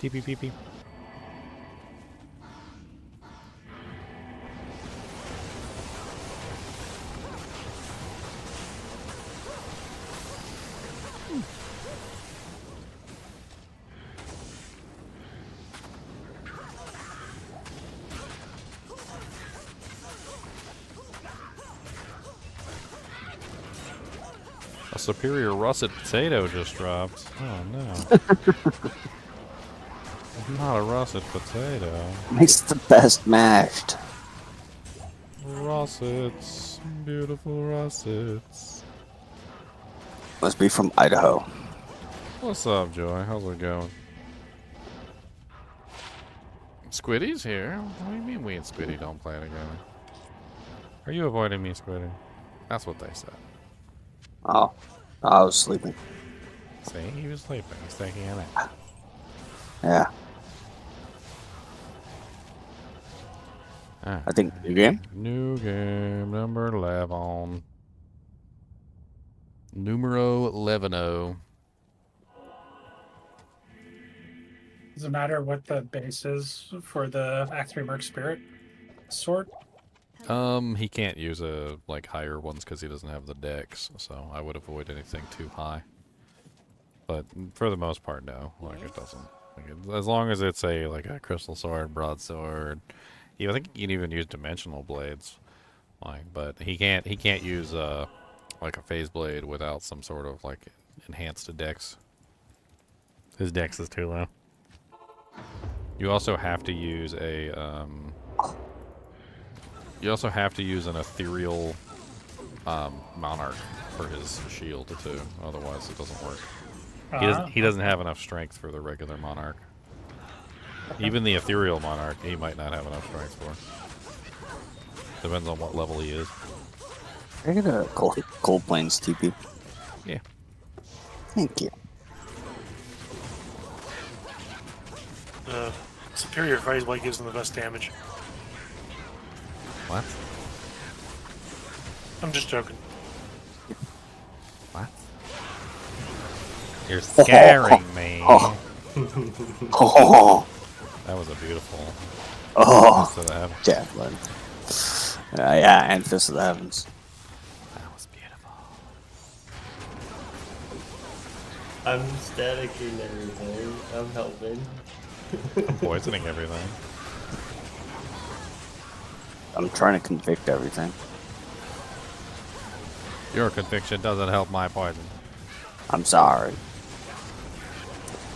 TP. A superior russet potato just dropped. Oh no. Not a russet potato. Makes the best mashed. Russets. Beautiful russets. Must be from Idaho. What's up, Joy? How's it going? Squiddy's here? What do you mean we and Squiddy don't play together? Are you avoiding me, Squiddy? That's what they said. Oh. I was sleeping. See, he was sleeping. He's taking a nap. Yeah. Ah. I think new game? New game number 11. Numero 11. Does it matter what the base is for the Act 3 Merc Spirit sword? He can't use like higher ones because he doesn't have the dex, so I would avoid anything too high. But for the most part, no. Like it doesn't. As long as it's like a crystal sword, broadsword. I think you can even use dimensional blades. But he can't use like a phase blade without some sort of like enhanced dex. His dex is too low. You also have to use a you also have to use an ethereal monarch for his shield too. Otherwise, it doesn't work. He doesn't have enough strength for the regular monarch. Even the ethereal monarch, he might not have enough strength for. Depends on what level he is. I get a cold plains TP. Yeah. Thank you. Superior phase blade gives them the best damage. What? I'm just joking. What? You're scaring me. That was a beautiful. Fist of the Heavens. Javelin. Yeah, and Fist of the Heavens. That was beautiful. I'm staticking everything. I'm helping. I'm poisoning everything. I'm trying to convict everything. Your conviction doesn't help my poison. I'm sorry.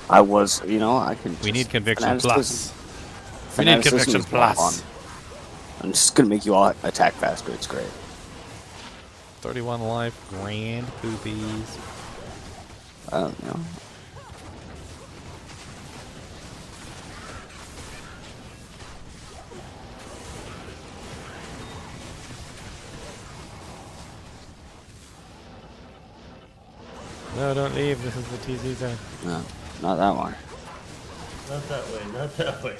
I was, you know, I can. We need conviction plus. We Fanaticism need conviction is more plus. fun. I'm just gonna make you all attack faster. It's great. 31 life, grand poopies. I don't know. No, don't leave. This is the TZ zone. No, not that one. Not that way, not that way.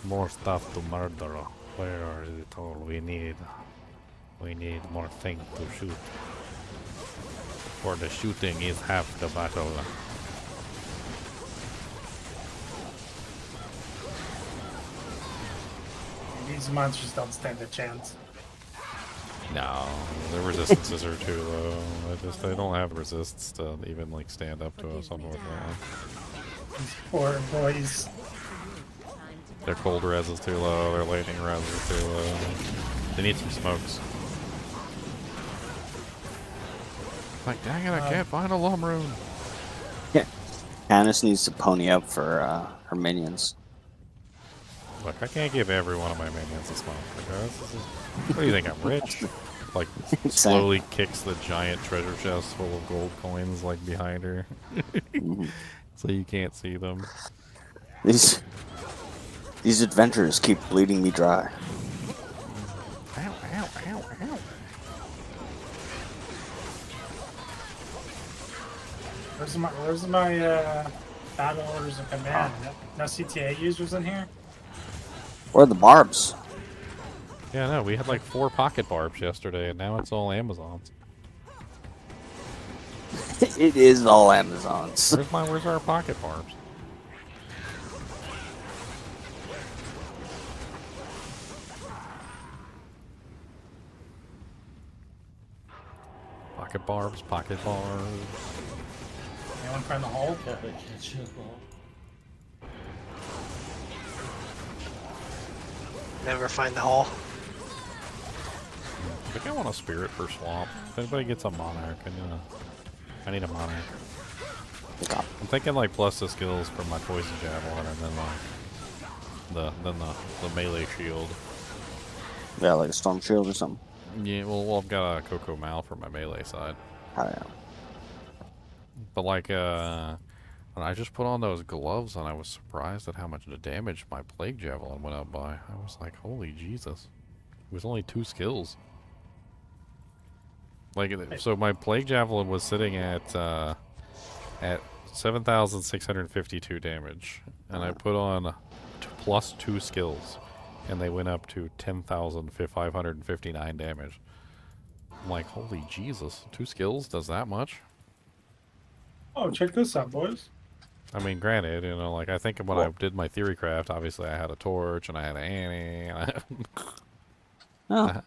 More stuff to murder. Where is it all? We need more things to shoot. For the shooting is half the battle. These monsters don't stand a chance. No, their resistances are too low. They don't have resists to even like stand up to us, unfortunately. These poor boys. Their cold res is too low, their lightning res is too low. They need some smokes. Like, dang it, I can't find a Lum Rune. Yeah. Hannes needs to pony up for her minions. Look, I can't give every one of my minions a smoke. What do you think, I'm rich? Like, slowly kicks the giant treasure chest full of gold coins, like, behind her. So you can't see them. These adventures keep bleeding me dry. Ow, ow, ow, ow. Where's my battle orders of command? No CTA users in here? Where are the barbs? Yeah, no, we had like 4 pocket barbs yesterday, and now it's all Amazons. It is all Amazons. Where's our pocket barbs? Pocket barbs, pocket barbs. Anyone find the hole? Gotta catch up all. Never find the hole. I think I want a spirit for swamp. If anybody gets a monarch, I need a monarch. I'm thinking like plus the skills for my poison javelin, and then like the melee shield. Yeah, like a storm shield or something. Yeah, well I've got a Coco Mal for my melee side. Oh yeah. But like when I just put on those gloves, and I was surprised at how much the damage my plague javelin went up by. I was like, holy Jesus! It was only 2 skills. Like, so my plague javelin was sitting at 7,652 damage, and I put on plus 2 skills, and they went up to 10,559 damage. I'm like, holy Jesus! 2 skills does that much? Oh, check this out, boys. I mean, granted, you know, like I think when I did my theory craft, obviously I had a torch and I had an Annie. And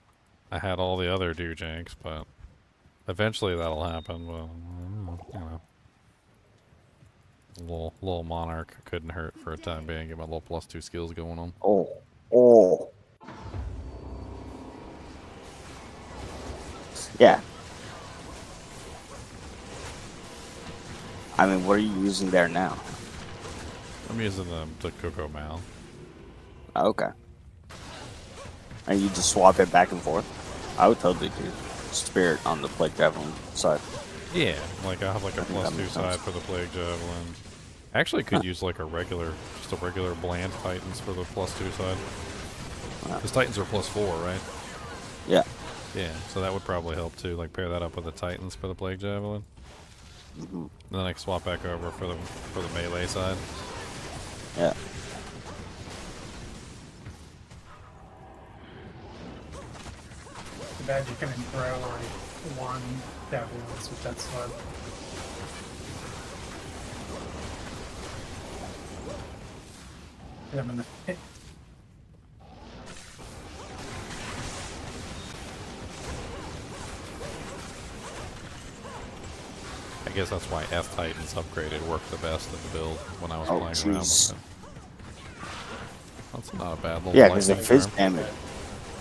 I had all the other doojanks, but eventually that'll happen. Well, you know, little monarch couldn't hurt for a time being. Get my little plus 2 skills going on. Oh. Yeah. I mean, what are you using there now? I'm using the Cocoa Mal. Okay. And you just swap it back and forth? I would totally do Spirit on the Plague Javelin side. Yeah, like I have like a I think that +2 makes side sense. for the Plague Javelin. Actually, could use like just a regular bland Titans for the +2 side. Because Titans are +4, right? Yeah. Yeah, so that would probably help too. Like pair that up with the Titans for the Plague Javelin. And then I can swap back over for the melee side. Yeah. Too bad you couldn't throw like one javelins with that slug. Hit him in the face. I guess that's why F Titans upgraded worked the best in the build when I was Oh, playing around with jeez. it. That's not a bad little Yeah, because lightning it fizz charm. damage.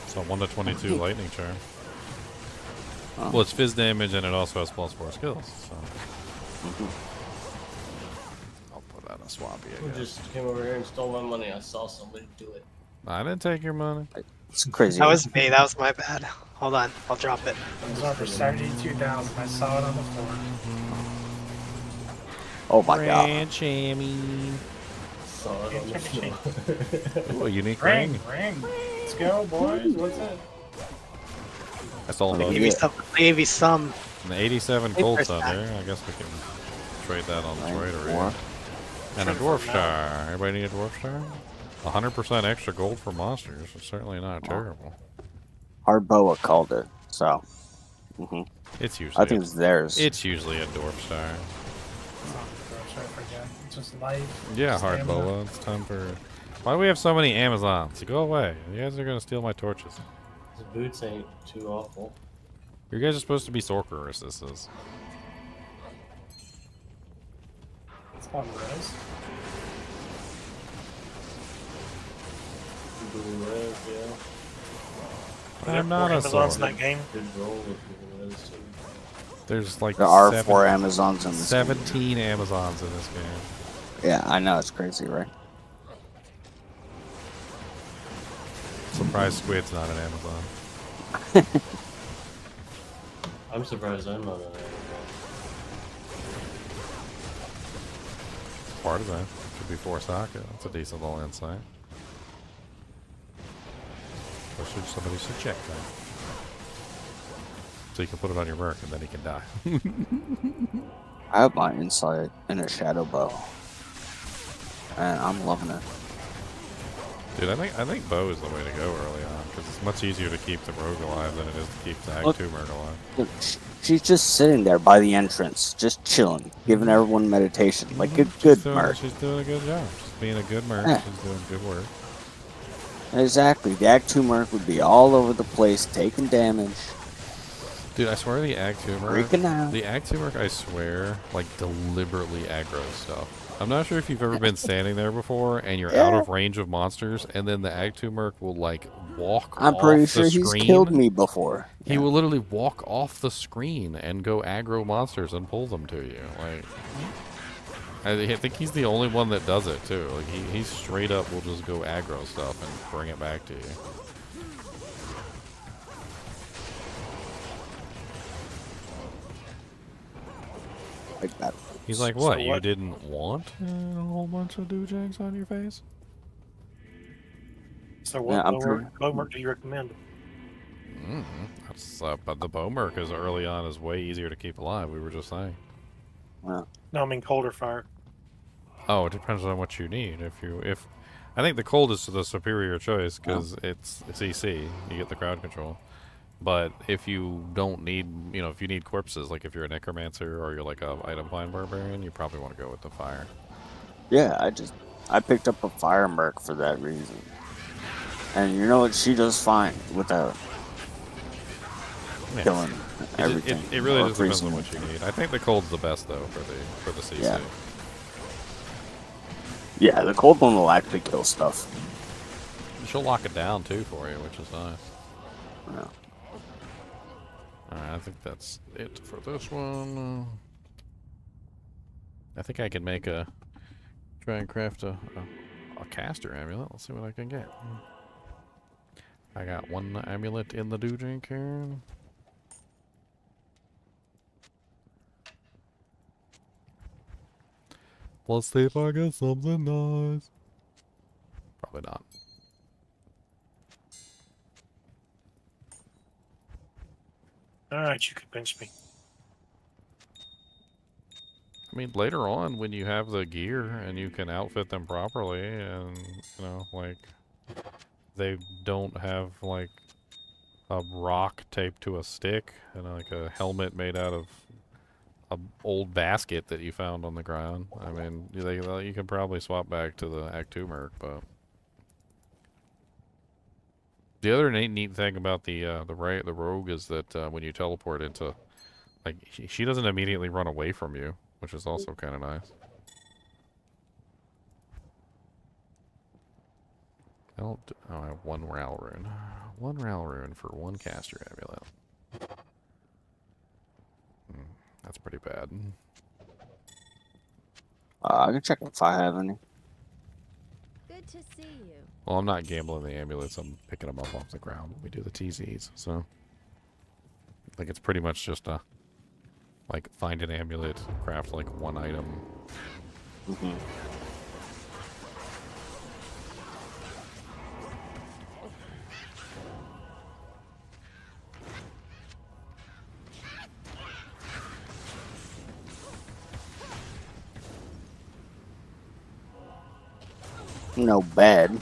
So 1 to 22 lightning charm. Oh. Well, it's fizz damage and it also has +4 skills. So I'll put out a swappy. Who just came over here and stole my money? I saw somebody do it. I didn't take your money. It's crazy. That was me. That was my bad. Hold on. I'll drop it. It was over 72,000. I saw it on the floor. Oh my god. Chamois. Saw it on the floor. Ooh, a unique Ring, ring. ring. Let's go, boys. What's it? That's all I about gave you some. I gave you some. An 87 Hey, gold first thunder. I guess we can trade that on the trader. More. And a dwarf star. Everybody need a dwarf star? 100% extra gold for monsters. It's certainly not terrible. Hardboa called it, so. It's usually. I think it's theirs. It's usually a dwarf star. Oh, gosh, I forget. It's just life. Yeah, hard stamina. boa. It's time for. Why do we have so many Amazons? Go away. You guys are gonna steal my torches. His boots ain't too awful. You guys are supposed to be sorcerers. This is. It's called Rose. Blue res, yeah. I'm not a Amazons in sorcerer. that game. Good roll with blue res too. There's like There are 7 4 Amazons in this game. 17 Amazons in this game. Yeah, I know, it's crazy, right? Surprise Squid's not an Amazon. I'm surprised I'm not an Amazon. Part of that could be Forsaka. That's a decent little insight. Or should somebody should check that? So you can put it on your merc and then he can die. I have my insight in a shadow bow. And I'm loving it. Dude, I think bow is the way to go early on because it's much easier to keep the rogue alive than it is to keep the Ag Look. 2 merc alive. Look, she's just sitting there by the entrance, just chilling, giving everyone meditation. Like, good merc. She's doing a good job. She's being a good merc. Yeah. She's doing good work. Exactly. The Act 2 merc would be all over the place, taking damage. Dude, I swear the Ag 2 merc. Freaking out. The Ag 2 merc, I swear, like deliberately aggro stuff. I'm not sure if you've ever been standing there before and you're out of range of monsters, and then the Ag 2 merc will like walk I'm off pretty the sure he's screen. killed me before. He will literally walk off the screen and go aggro monsters and pull them to you. Like, I think he's the only one that does it too. Like he straight up will just go aggro stuff and bring it back to you. Like that. He's like, what? You didn't want a whole bunch of doojags on your face? So Yeah, what I'm bow merc do you recommend? That's but the bow merc is early on is way easier to keep alive. We were just saying. Well, No, I mean cold or fire. Oh, it depends on what you need. If I think the cold is the superior choice because it's EC. You get the crowd control. But if you don't need, if you need corpses, like if you're a necromancer or you're like a item find barbarian, you probably want to go with the fire. yeah, I picked up a fire merc for that reason. And you know what? She does fine without killing everything. It really or just depends freezing on what you need. I think the cold's the best though for the CC. Yeah. Yeah, the cold one will actually kill stuff. She'll lock it down too for you, which is nice. Yeah. Alright, I think that's it for this one. I think I can make a try and craft a caster amulet. Let's see what I can get. I got one amulet in the dew drink here. Let's see if I get something nice. Probably not. Alright, you could bench me. I mean, later on, when you have the gear and you can outfit them properly, and, you know, like, they don't have, like, a rock taped to a stick, and, like, a helmet made out of a old basket that you found on the ground. I mean, you can probably swap back to the Act 2 merc, but... The other neat thing about the rogue is that when you teleport into... Like, she doesn't immediately run away from you, which is also kind of nice. Oh, I have one Ral rune. One Ral rune for one caster amulet. That's pretty bad. I can check if I have any. Good to see you. Well, I'm not gambling the amulets. I'm picking them up off the ground when we do the TZs. So, like, it's pretty much just a... Like, find an amulet, craft, like, one item. Mm-hmm. No bad.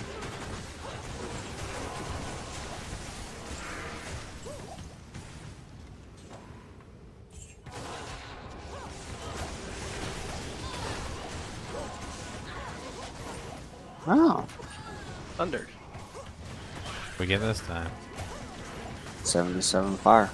Oh. Thunder. We get this time. 77 fire.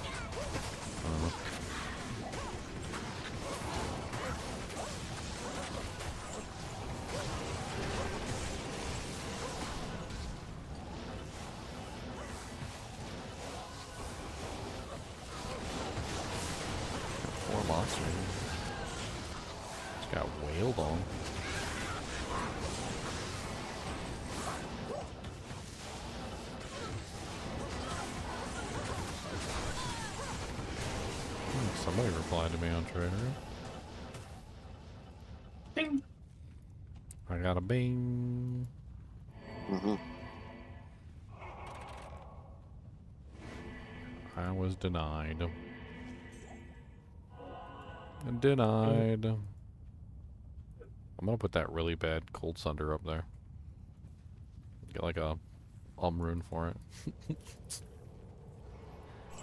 Four monsters. Just got wailed on. Somebody replied to me on Twitter. Bing. I got a bing. Mm-hmm. I was denied. And denied. I'm gonna put that really bad cold sunder up there. Get like a rune for it.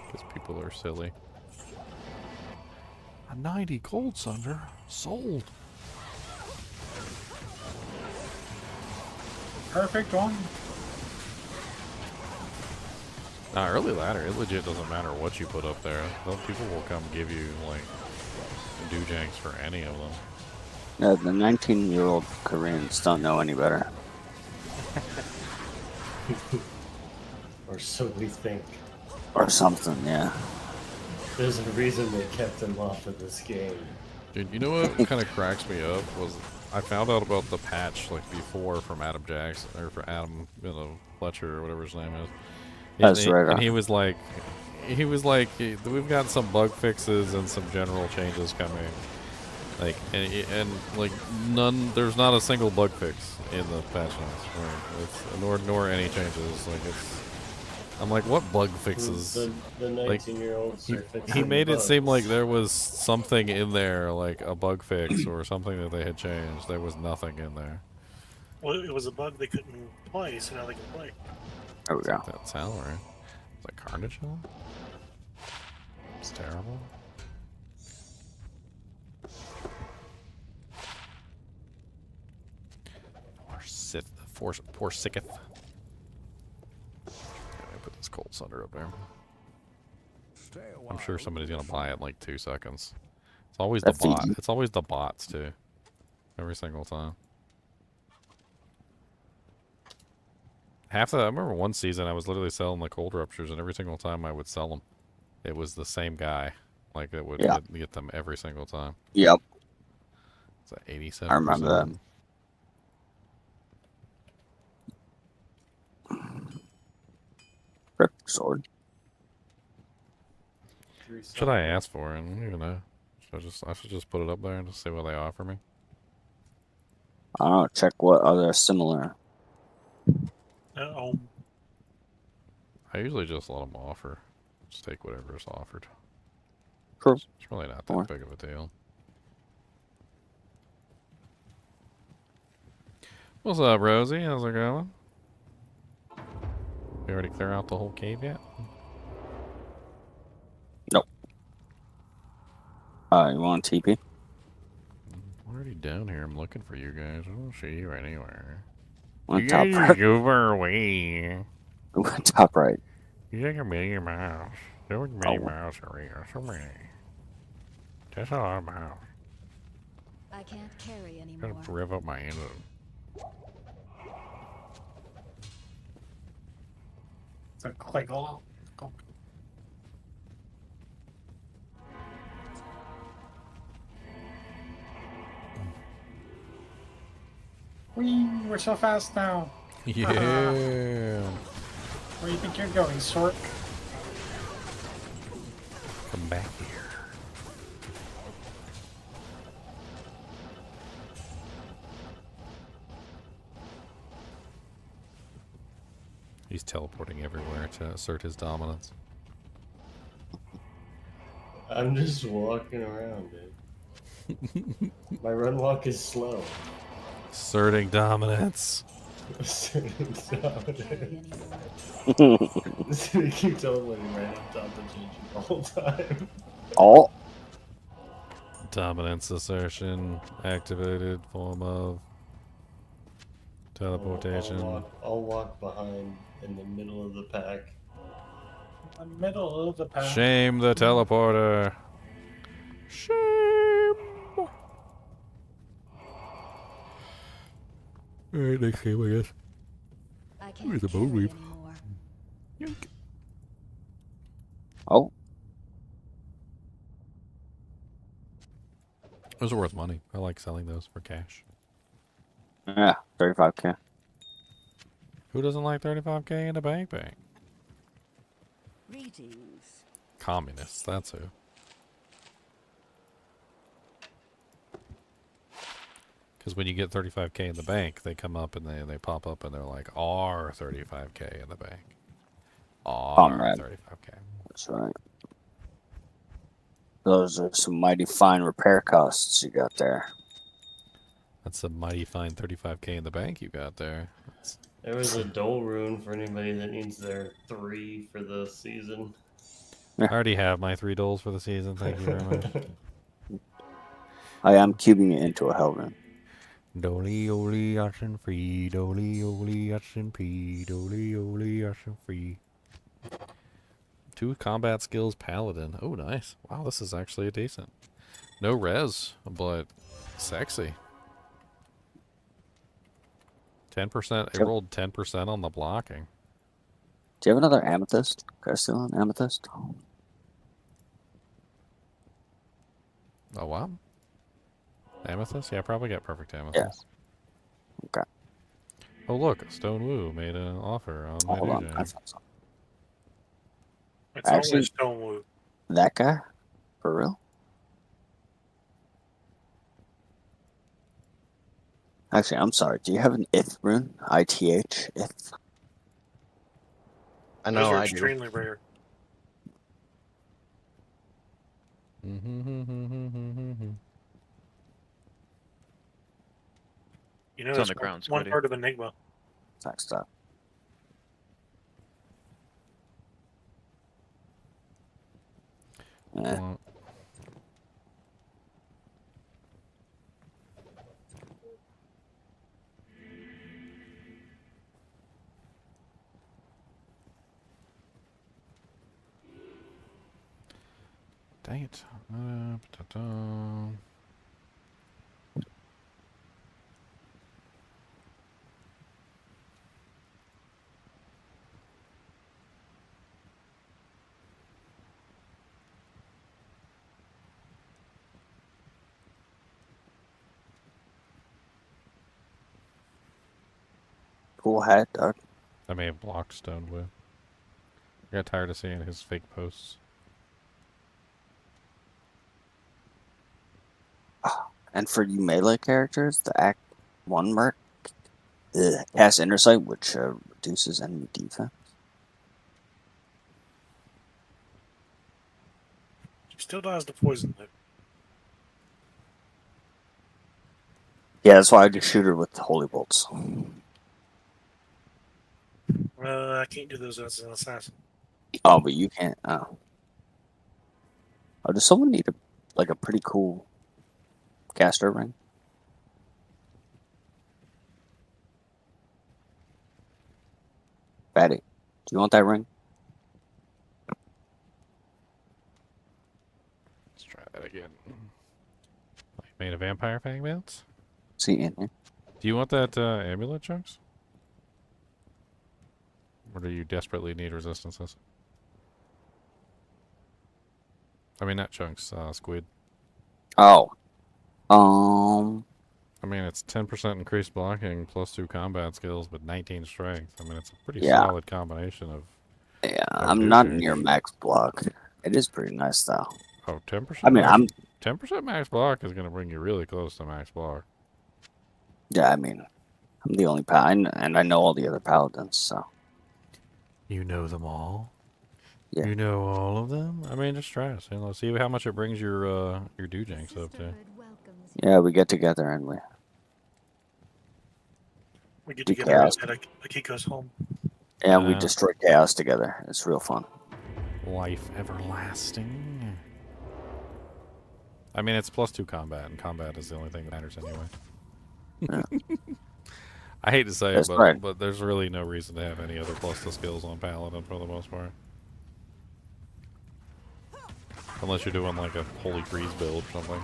Because people are silly. A 90 cold sunder sold. Perfect one. Nah, early ladder, it legit doesn't matter what you put up there. People will come give you, like, doojanks for any of them. No, the 19-year-old Koreans don't know any better. Or so we think. Or something, yeah. There's a reason they kept him off of this game. Dude, you know what kind of cracks me up was I found out about the patch like before from Adam Jackson or for Adam, you know, Fletcher or whatever his name is. That's right. And he was like, we've got some bug fixes and some general changes coming. Like and like there's not a single bug fix in the patch notes, nor any changes. Like I'm like, what bug fixes? The 19-year-olds are fixing he made bugs. it seem like there was something in there, like a bug fix or something that they had changed. There was nothing in there. Well, it was a bug they couldn't play, so now they can play. There we go. That's hell, right? Is that Carnage Hill? It's terrible. Poor Sicketh. Put this cold sunder up there. I'm sure somebody's gonna buy it in like 2 seconds. It's always the bot. It's always the bots too. Every single time. I remember one season I was literally selling the cold ruptures, and every single time I would sell them, it was the same guy. Like it would get them every single time. Yep. It's at 87%. I remember that. Rip sword. Should I ask for it? I don't even know. I should just put it up there and just see what they offer me. I don't know. Check what other similar. I usually just let them offer. Just take whatever is offered. True. It's really not that big of a deal. What's up, Rosie? How's it going? We already clear out the whole cave yet? Nope. You want TP? I'm already down here. I'm looking for you guys. I don't see you anywhere. On You top guys right. are over away. Top right. You like a million miles. There was many miles area. So many. That's a lot of miles. I can't carry anymore. Gotta rev up my engine. It's a cliggle. Whee! We're so fast now. Yeah. Where do you think you're going, Sork? Come back here. He's teleporting everywhere to assert his dominance. I'm just walking around, dude. My run walk is slow. Asserting dominance. Asserting dominance. They keep teleporting right on top of Chinchilla the whole time. Oh. Dominance assertion activated form of teleportation. I'll walk behind in the middle of the pack. The middle of the pack. Shame the teleporter. Shame. Alright, next game, I guess. I can't Where's the carry bone reap? anymore. Yoink. Oh. Those are worth money. I like selling those for cash. Yeah, 35k. Who doesn't like 35k in a bank? Greetings. Communists, that's who. Because when you get 35k in the bank, they come up and they pop up and they're like, R 35k in the bank. R Comrade. 35k. That's right. Those are some mighty fine repair costs you got there. That's a mighty fine 35k in the bank you got there. There was a dole rune for anybody that needs their 3 for the season. I already have my 3 doles for the season. Thank you very much. I am cubing it into a hell rune. Dolly oli ocean free, dolly oli ocean free, dolly oli ocean free. 2 combat skills paladin. Oh, nice. Wow, this is actually a decent. No res, but sexy. 10%. It rolled 10% on the blocking. Do you have another amethyst? Guys, still on amethyst? Oh, wow. Amethyst? Yeah, I probably got perfect amethyst. Yeah. Okay. Oh, look. Stone Woo made an offer on my Hold on. DJ. I found something. It's Actually, always Stonewoo. that guy? For real? Actually, I'm sorry. Do you have an ith rune? ITH? Ith? I Those know are I do. extremely rare. You know, It's on that's the ground, one Squiddy. part of Enigma. Thanks, Doc. Well, dang it. Cool hat, dog. I may have blocked Stonewood. I got tired of seeing his fake posts. And for you melee characters, the Act 1 merc cast Intersight, which reduces enemy defense. Still dies to poison though. Yeah, that's why I just shoot her with the holy bolts. I can't do those as an assassin. Oh, but you can't. Oh, does someone need a pretty cool caster ring? Fatty, do you want that ring? Let's try that again. Made a vampire fang bounce? See in here. Do you want that amulet, Chunks? Or do you desperately need resistances? I mean, not Chunks, Squid. Oh. I mean, it's 10% increased blocking, plus 2 combat skills, but 19 strength. I mean, it's a pretty Yeah. solid combination of... Yeah, of I'm not dudes. near max block. It is pretty nice, though. Oh, 10%? I mean, max, 10% max block is going to bring you really close to max block. Yeah, I mean, I'm the only paladin, and I know all the other paladins, so. You know them all? Yeah. You know all of them? I mean, just try it. See how much it brings your Dujanks up to. Yeah, we get together and we get do together chaos. and he goes home. And we destroy chaos together. It's real fun. Life everlasting. I mean, it's plus 2 combat, and combat is the only thing that matters anyway. Yeah. I hate to say That's it, right. but there's really no reason to have any other plus the skills on Paladin for the most part. Unless you're doing like a Holy Freeze build or something.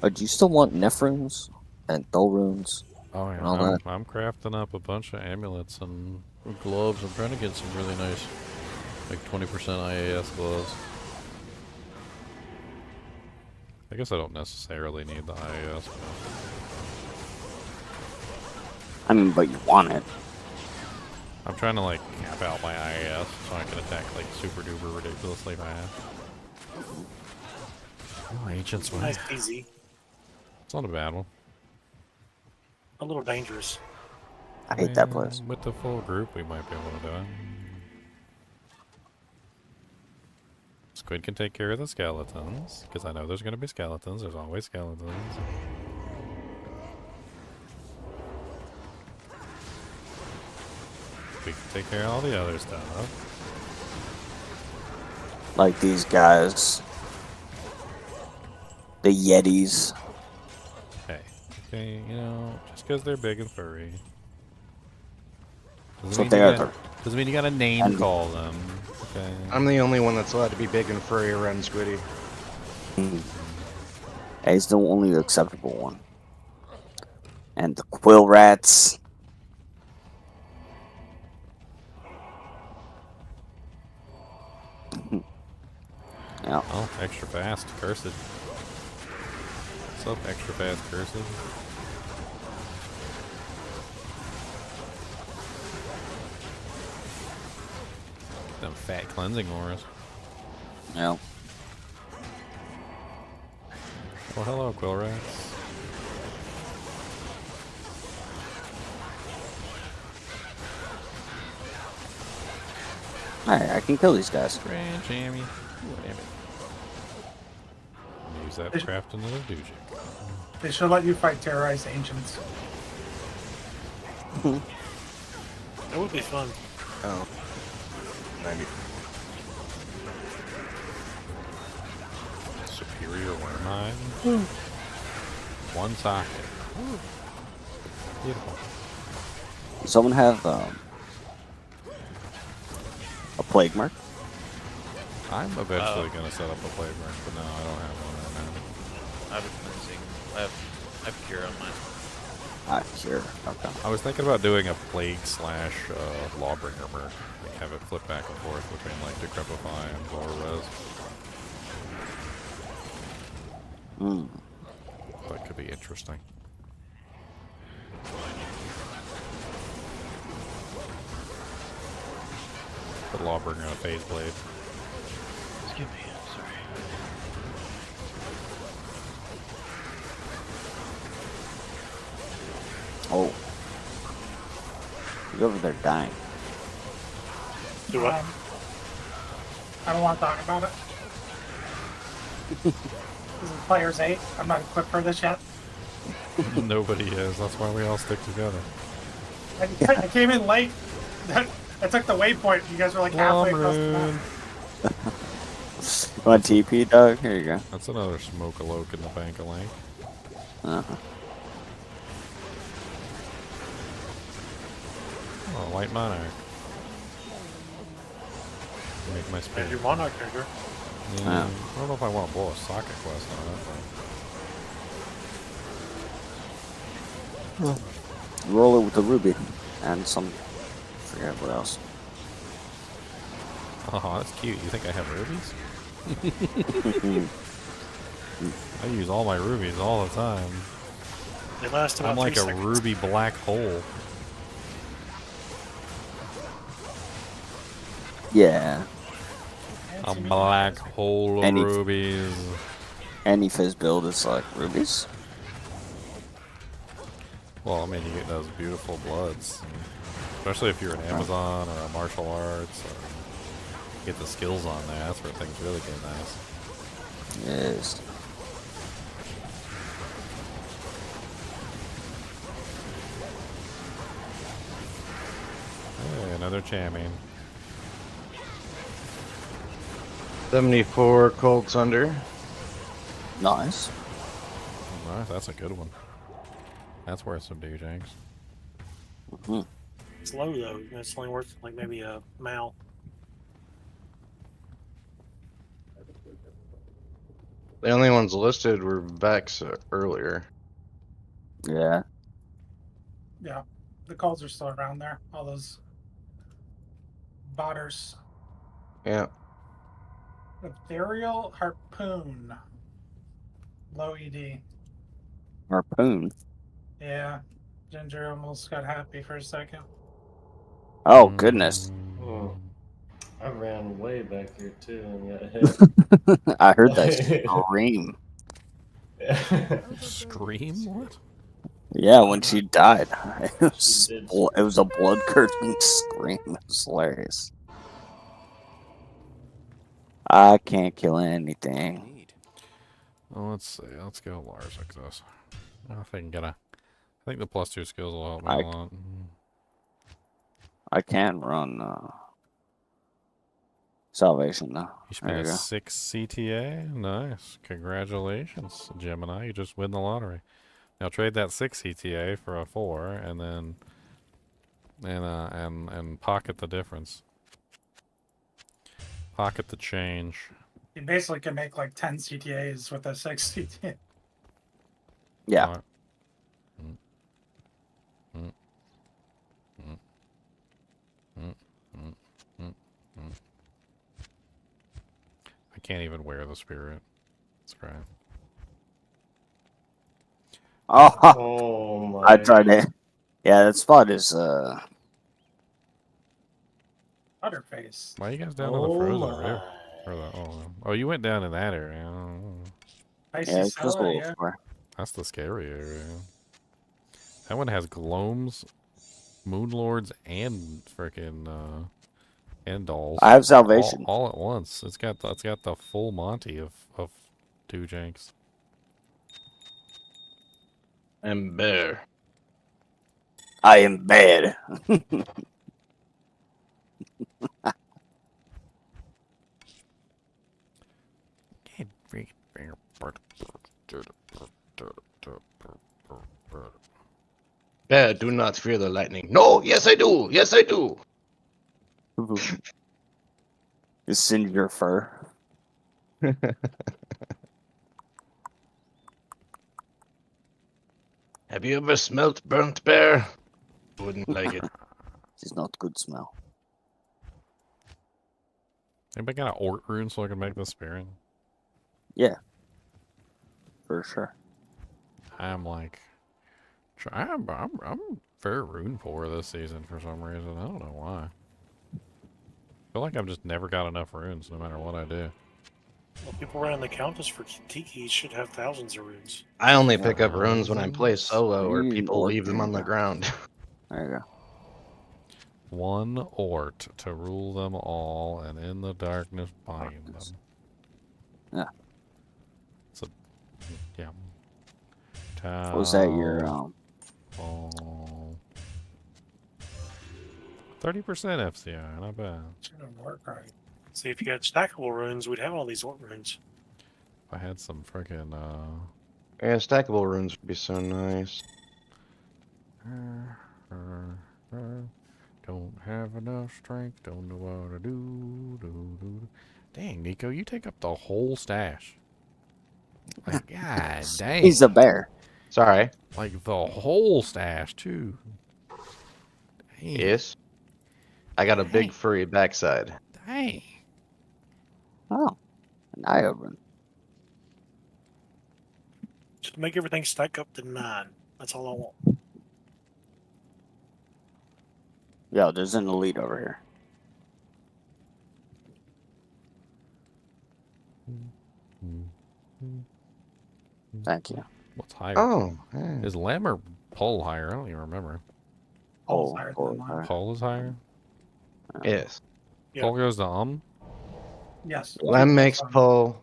But do you still want Nef runes and Thul runes? Oh and yeah, all that? I'm crafting up a bunch of amulets and gloves. I'm trying to get some really nice, like 20% IAS gloves. I guess I don't necessarily need the IAS. I mean, but you want it. I'm trying to like cap out my IAS so I can attack like super duper ridiculously fast. Oh, Ancient Swing. Nice, easy. It's not a bad one. A little dangerous. I hate that place. With the full group, we might be able to do it. Squid can take care of the skeletons, because I know there's going to be skeletons. There's always skeletons. We can take care of all the other stuff. Like these guys. The Yetis. Hey, okay, you know, just because they're big and furry. That's what they are. Doesn't mean you got a name call them. Okay. I'm the only one that's allowed to be big and furry around Squiddy. Yeah, he's the only acceptable one. And the quill rats. Yeah. Oh, extra fast, cursed. What's up, extra fast, cursed? Them fat cleansing auras. Yeah. Oh, hello, quill rats. Alright, I can kill these guys. Grand jammy. Damn it. Use that for crafting another Dujik. They should let you fight terrorized ancients. That would be fun. Oh. 90. Superior worm mine. One socket. Beautiful. Does someone have a plague mark? I'm eventually going to set up a plague mark, but no, I don't have one right now. I have a cleansing. I have cure on mine. Ah, sure. Okay. I was thinking about doing a plague slash lawbringer merc. Like have it flip back and forth between like decrepify and gore res. That could be interesting. The Lawbringer on a phase blade. Excuse me, sorry. Oh. He's over there dying. Do what? I don't want to talk about it. This is players 8. I'm not equipped for this yet. Nobody is. That's why we all stick together. I came in late. I took the waypoint. You guys were like halfway across the map. Want TP, Doug? Here you go. That's another smoke-a-loke in the bank of link. Uh-huh. Oh, White Monarch. Make my And spirit. your Monarch character. Yeah, I don't know if I want to blow a socket quest on it. Roll it with the ruby. And some... forget what else. Oh, that's cute. You think I have rubies? I use all my rubies all the time. They last about I'm like 3 a seconds. ruby black hole. Yeah. A black hole of Any- rubies. Any fizz build is like rubies. Well, I mean, you get those beautiful bloods. Especially if you're an Amazon or a martial arts. Or get the skills on there. That's where things really get nice. Yes. Hey, another champion. 74 Cold Thunder. Nice. Nice, that's a good one. That's worth some DJs. Mm-hmm. It's low though. It's only worth like maybe a mal. The only ones listed were Vex earlier. Yeah. Yeah, the calls are still around there. All those botters. Yeah. Ethereal Harpoon. Low ED. Harpoon. Yeah. Ginger almost got happy for a second. Oh, goodness. Oh, I ran way back here too and got hit. I heard that scream. Scream? What? Yeah, when she died. It was, She did. it was a blood-curdling scream. It was hilarious. I can't kill anything. Well, let's see. Let's go Lars like this. I think I think the +2 skills will help me I- a lot. I can run Salvation now. You should There be you a go. 6 CTA. Nice. Congratulations, Gemini. You just win the lottery. Now trade that 6 CTA for a 4 and then and pocket the difference. Pocket the change. You basically can make like 10 CTAs with a 6 CTA. Yeah. Alright. Mm. Mm. Mm. Mm. Mm. Mm. I can't even wear the spirit. It's great. Oh, Oh my. I tried it. Yeah, that spot is Butterface. Why are you guys down in the Oh frozen my. river? Or oh, you went down in that area. Oh, Icy yeah, it's just a Cellar, little yeah. square. that's the scary area. That one has gloams, moonlords, and freaking and dolls. I have Salvation. all at once. It's got the full Monty of two janks. And Bear. I am bad. Bear, do not fear the lightning. No, yes I do. Yes I do. Just singe your fur. Have you ever smelt burnt bear? Wouldn't like it. It's not good smell. Anybody got an Ort rune so I can make this spirit? Yeah. For sure. I'm like, I'm very rune poor this season for some reason. I don't know why. I feel like I've just never got enough runes, no matter what I do. Well, people running the countess for Tiki should have thousands of runes. I only pick up runes when I play solo or people leave them on the Orc. ground. There you go. One Ort to rule them all, and in the darkness bind them. Yeah. So, yeah. Was that your 30% FCI, not bad. See, if you had stackable runes, we'd have all these orc runes. If I had some freaking Yeah, stackable runes would be so nice. Don't have enough strength, don't know what to do. Dang, Nico, you take up the whole stash. Like, god dang. He's a bear. Sorry. Like the whole stash too. Dang. Yes. I got a big furry backside. Dang. Oh, an eye open. Just make everything stack up to 9. That's all I want. Yo, there's an elite over here. Thank you. What's higher? Oh, hey. Is Lamb or Pole higher? I don't even remember. Oh, Pole is higher? Yes. Pole goes to Yes. Lem makes pull.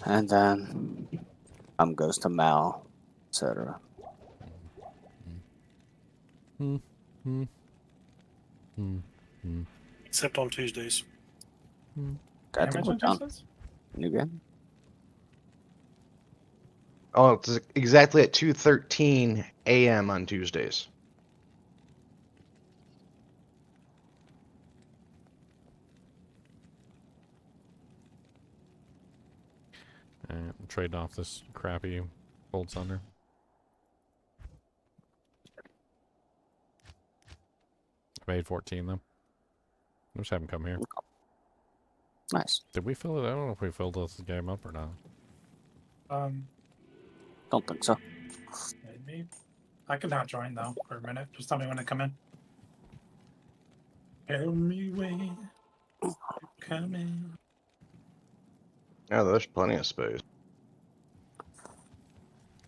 And then goes to Mal, etc. Except on Tuesdays. Got to Damage go on down. Tuesdays? New game? Oh, it's exactly at 2:13 a.m. on Tuesdays. I'm trading off this crappy Cold Thunder. I made 14 though. Just have him come here. Nice. Did we fill it? I don't know if we filled this game up or not. Don't think so. Maybe. I could not join though for a minute. Just tell me when to come in. Tell me when to come in. Yeah, there's plenty of space.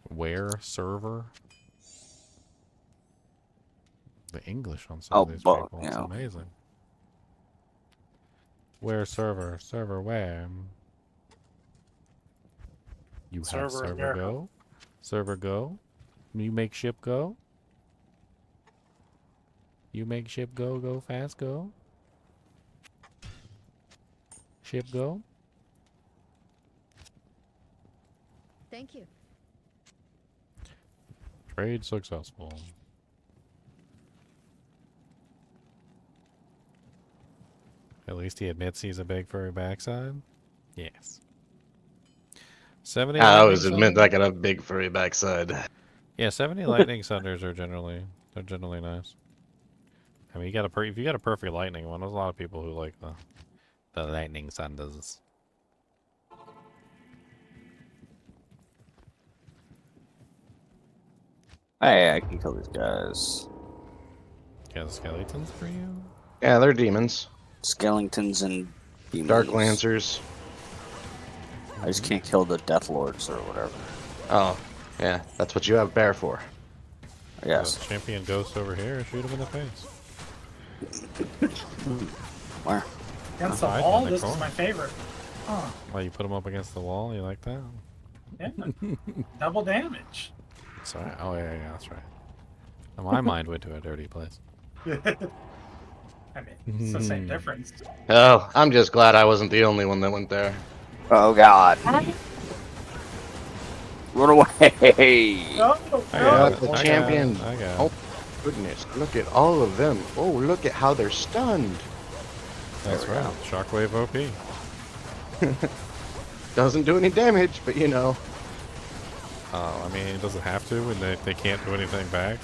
Where server? The English on some of these but, people. you It's know. amazing. Where server? Server where? You have Server server America. go? Server go? You make ship go? You make ship go, go fast go? Ship go? Thank you. Trade successful. At least he admits he's a big furry backside? Yes. 70 I always lightning admit I thunder- got a big furry backside. Yeah, 70 lightning thunders are generally nice. I mean, if you got a perfect lightning one, there's a lot of people who like the lightning thunders. Hey, I can kill these guys. Yeah, the skeletons for you? Yeah, they're demons. Skeletons and demons. Dark Lancers. I just can't kill the Death Lords or whatever. Oh, yeah, that's what you have bear for. Yes. Champion ghost over here, shoot him in the face. Where? Against the Hide wall, in the this is corner. my favorite. Huh. Why, you put him up against the wall? You like that? Yeah. Double damage. Sorry. Oh, yeah, that's right. Now, my mind went to a dirty place. I mean, it's the same difference. Oh, I'm just glad I wasn't the only one that went there. Oh God. Run away! No, I got the I got champion. it, I got it. Oh, goodness. Look at all of them. Oh, look at how they're stunned. That's right. Shockwave OP. Doesn't do any damage, but you know. I mean, it doesn't have to, and they can't do anything back.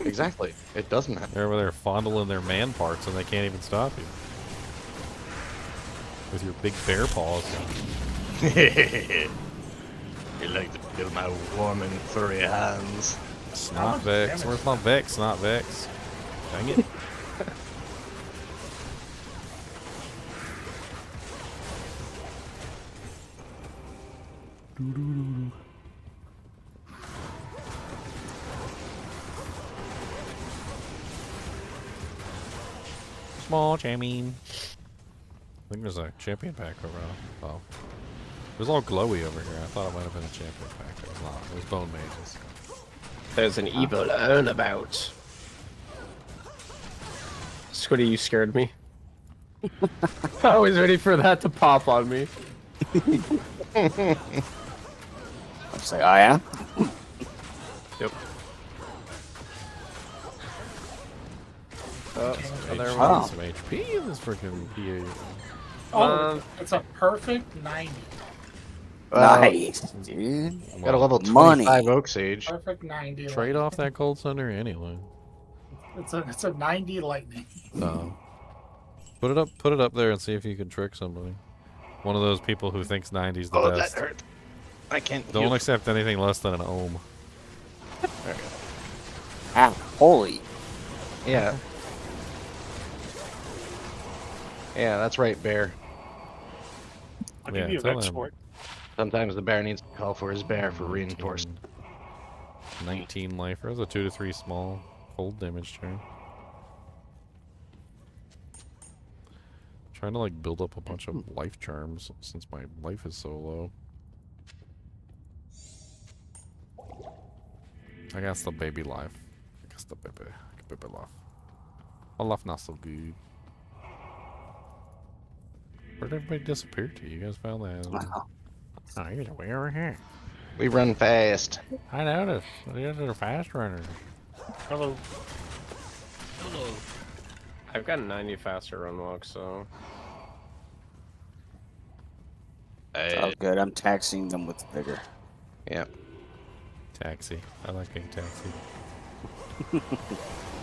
Exactly. It doesn't have They're over there fondling their man parts, and they can't even stop you. With your big bear paws. You like to feel my warm and furry hands. It's not Vex. Where's my Vex? Not Vex. Dang it. Small jamming. I think there's a champion pack over on. Oh. It was all glowy over here. I thought it might have been a champion pack. It was not. It was bone mages. There's an evil urnabout. Squiddy, you scared me. I was ready for that to pop on me. I'm saying, oh yeah? Yep. Oh, There Wow. was some HP in this freaking PA. Oh, it's a perfect 90. Nice, dude. Got a level Money. 25 Oak Sage. Perfect 90. Trade off that gold center anyway. It's a 90 lightning. No. Put it up there and see if you can trick somebody. One of those people who thinks 90's the Oh, best. that hurt. I can't. Don't use- accept anything less than an ohm. Ah, holy. Yeah. Yeah, that's right, Bear. I'll Yeah, give you a tell Vex him. for it. Sometimes the bear needs to call for his bear for reinforcement. 19 life. There's a 2 to 3 small cold damage turn. Trying to like build up a bunch of life charms since my life is so low. I guess the baby life. I guess the baby life. My life not so good. Where'd everybody disappear to? You guys found that? Oh, you're way over here. We run fast. I noticed. These are fast runners. Hello. Hello. I've got 90 faster run walk, so. Oh, good. I'm taxing them with vigor. Yeah. Taxi. I like being taxi.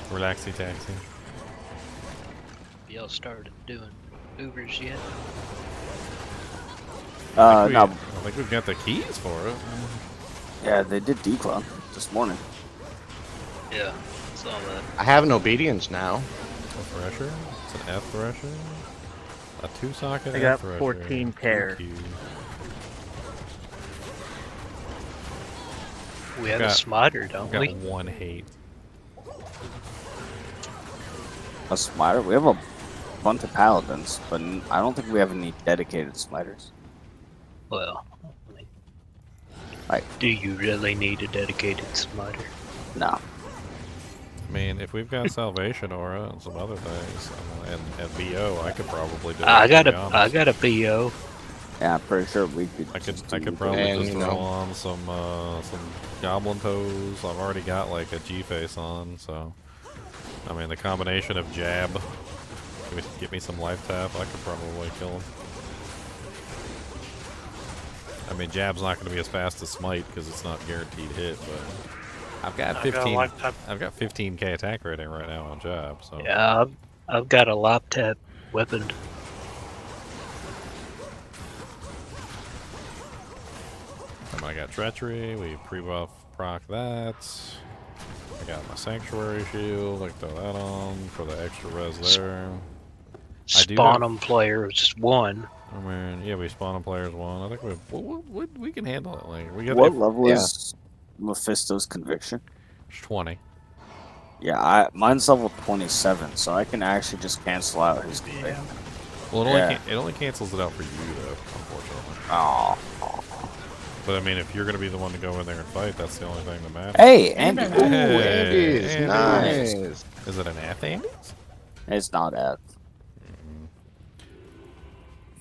Relaxy taxi. Y'all started doing Ubers yet? I No. think we've got the keys for it. Yeah, they did declone this morning. Yeah, saw that. I have an obedience now. A thresher? It's an F thresher. A 2-socket I F got thresher. 14 tear. Thank you. We have a smiter, don't got we? 1 hate. A smiter? We have a bunch of paladins, but I don't think we have any dedicated smiters. Well, Right. do you really need a dedicated smiter? No. I mean, if we've got Salvation Aura and some other things, and BO, I could probably do it. I got to be a honest. BO. Yeah, I'm pretty sure we could. I just could do probably And, just you throw know. on some goblin toes. I've already got like a G face on, so I mean the combination of jab, get me some life tap. I could probably kill him. I mean jab's not going to be as fast as smite because it's not guaranteed hit, but I've got 15. I've got 15k attack rating right now on jab. So Yeah, I've got a lop tap weapon. I got treachery. We pre-buff proc that. I got my sanctuary shield. I can throw that on for the extra res there. Spawn 'em players 1. I mean, yeah, we spawn 'em players 1. I think we can handle it. Like we got What level is Mephisto's conviction? 20. Yeah, mine's level 27, so I can actually just cancel out his conviction. Well, it only cancels it out for you though, unfortunately. Oh. But I mean, if you're gonna be the one to go in there and fight, that's the only thing that matters. Hey, Andy. Ooh, Andy's. Nice. Is it an F, Andy's? It's not F.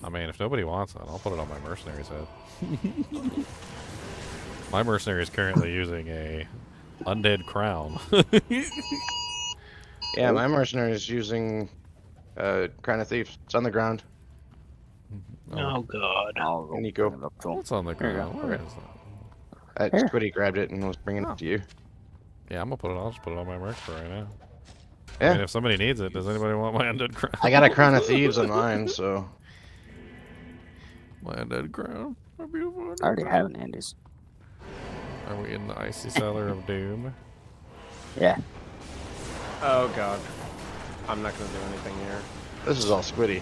I mean, if nobody wants it, I'll put it on my mercenary's head. My mercenary is currently using a undead crown. Yeah, my mercenary is using Crown of Thieves. It's on the ground. Oh god. And you go. What's on the ground? Where is that? Squiddy grabbed it and was bringing it to you. Yeah, I'll just put it on my merc for right now. Yeah. I mean, if somebody needs it, does anybody want my undead crown? I got a Crown of Thieves on mine, so. My undead crown. My beautiful undead I already crown. have an Andy's. Are we in the icy cellar of doom? Yeah. Oh god. I'm not gonna do anything here. This is all squiddy.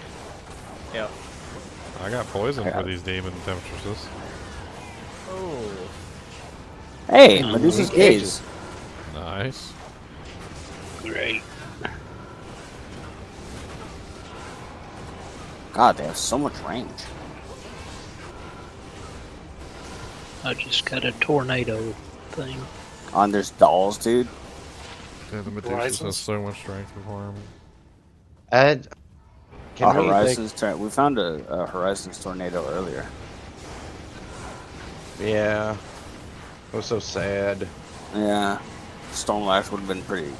Yep. I got poison for these demon tempestuses. Oh. Hey, Medusa's gaze. Nice. Great. God, they have so much range. I just got a tornado thing. On there's dolls, dude. Yeah, the Medusas has so much strength requirement. Ed, can we Horizons. We found a Horizons tornado earlier. Yeah. It was so sad. Yeah. Stormlash would have been pretty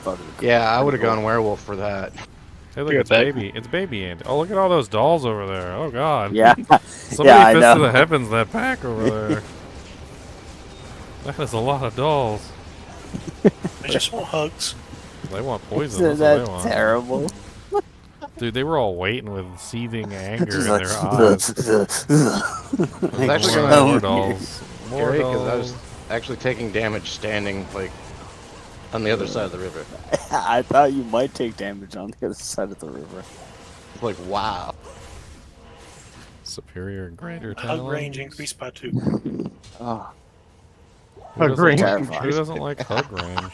fucking cool. Yeah, I would have gone werewolf for that. Hey, look, it's baby Andy. Oh, look at all those dolls over there. Oh god. Yeah. So Yeah, many I fists know. of the heavens in that pack over there. That is a lot of dolls. I just want hugs. They want poison. Isn't That's what that they want. terrible? Dude, they were all waiting with seething anger Just in like, their eyes. I was actually More gonna dolls. More Gary, because I was dolls. actually taking damage standing like on the other side of the river. I thought you might take damage on the other side of the river. It's like wow. Superior and greater Hug talents. range increased by 2. Oh. Who Hug doesn't, range who increased. doesn't like hug range?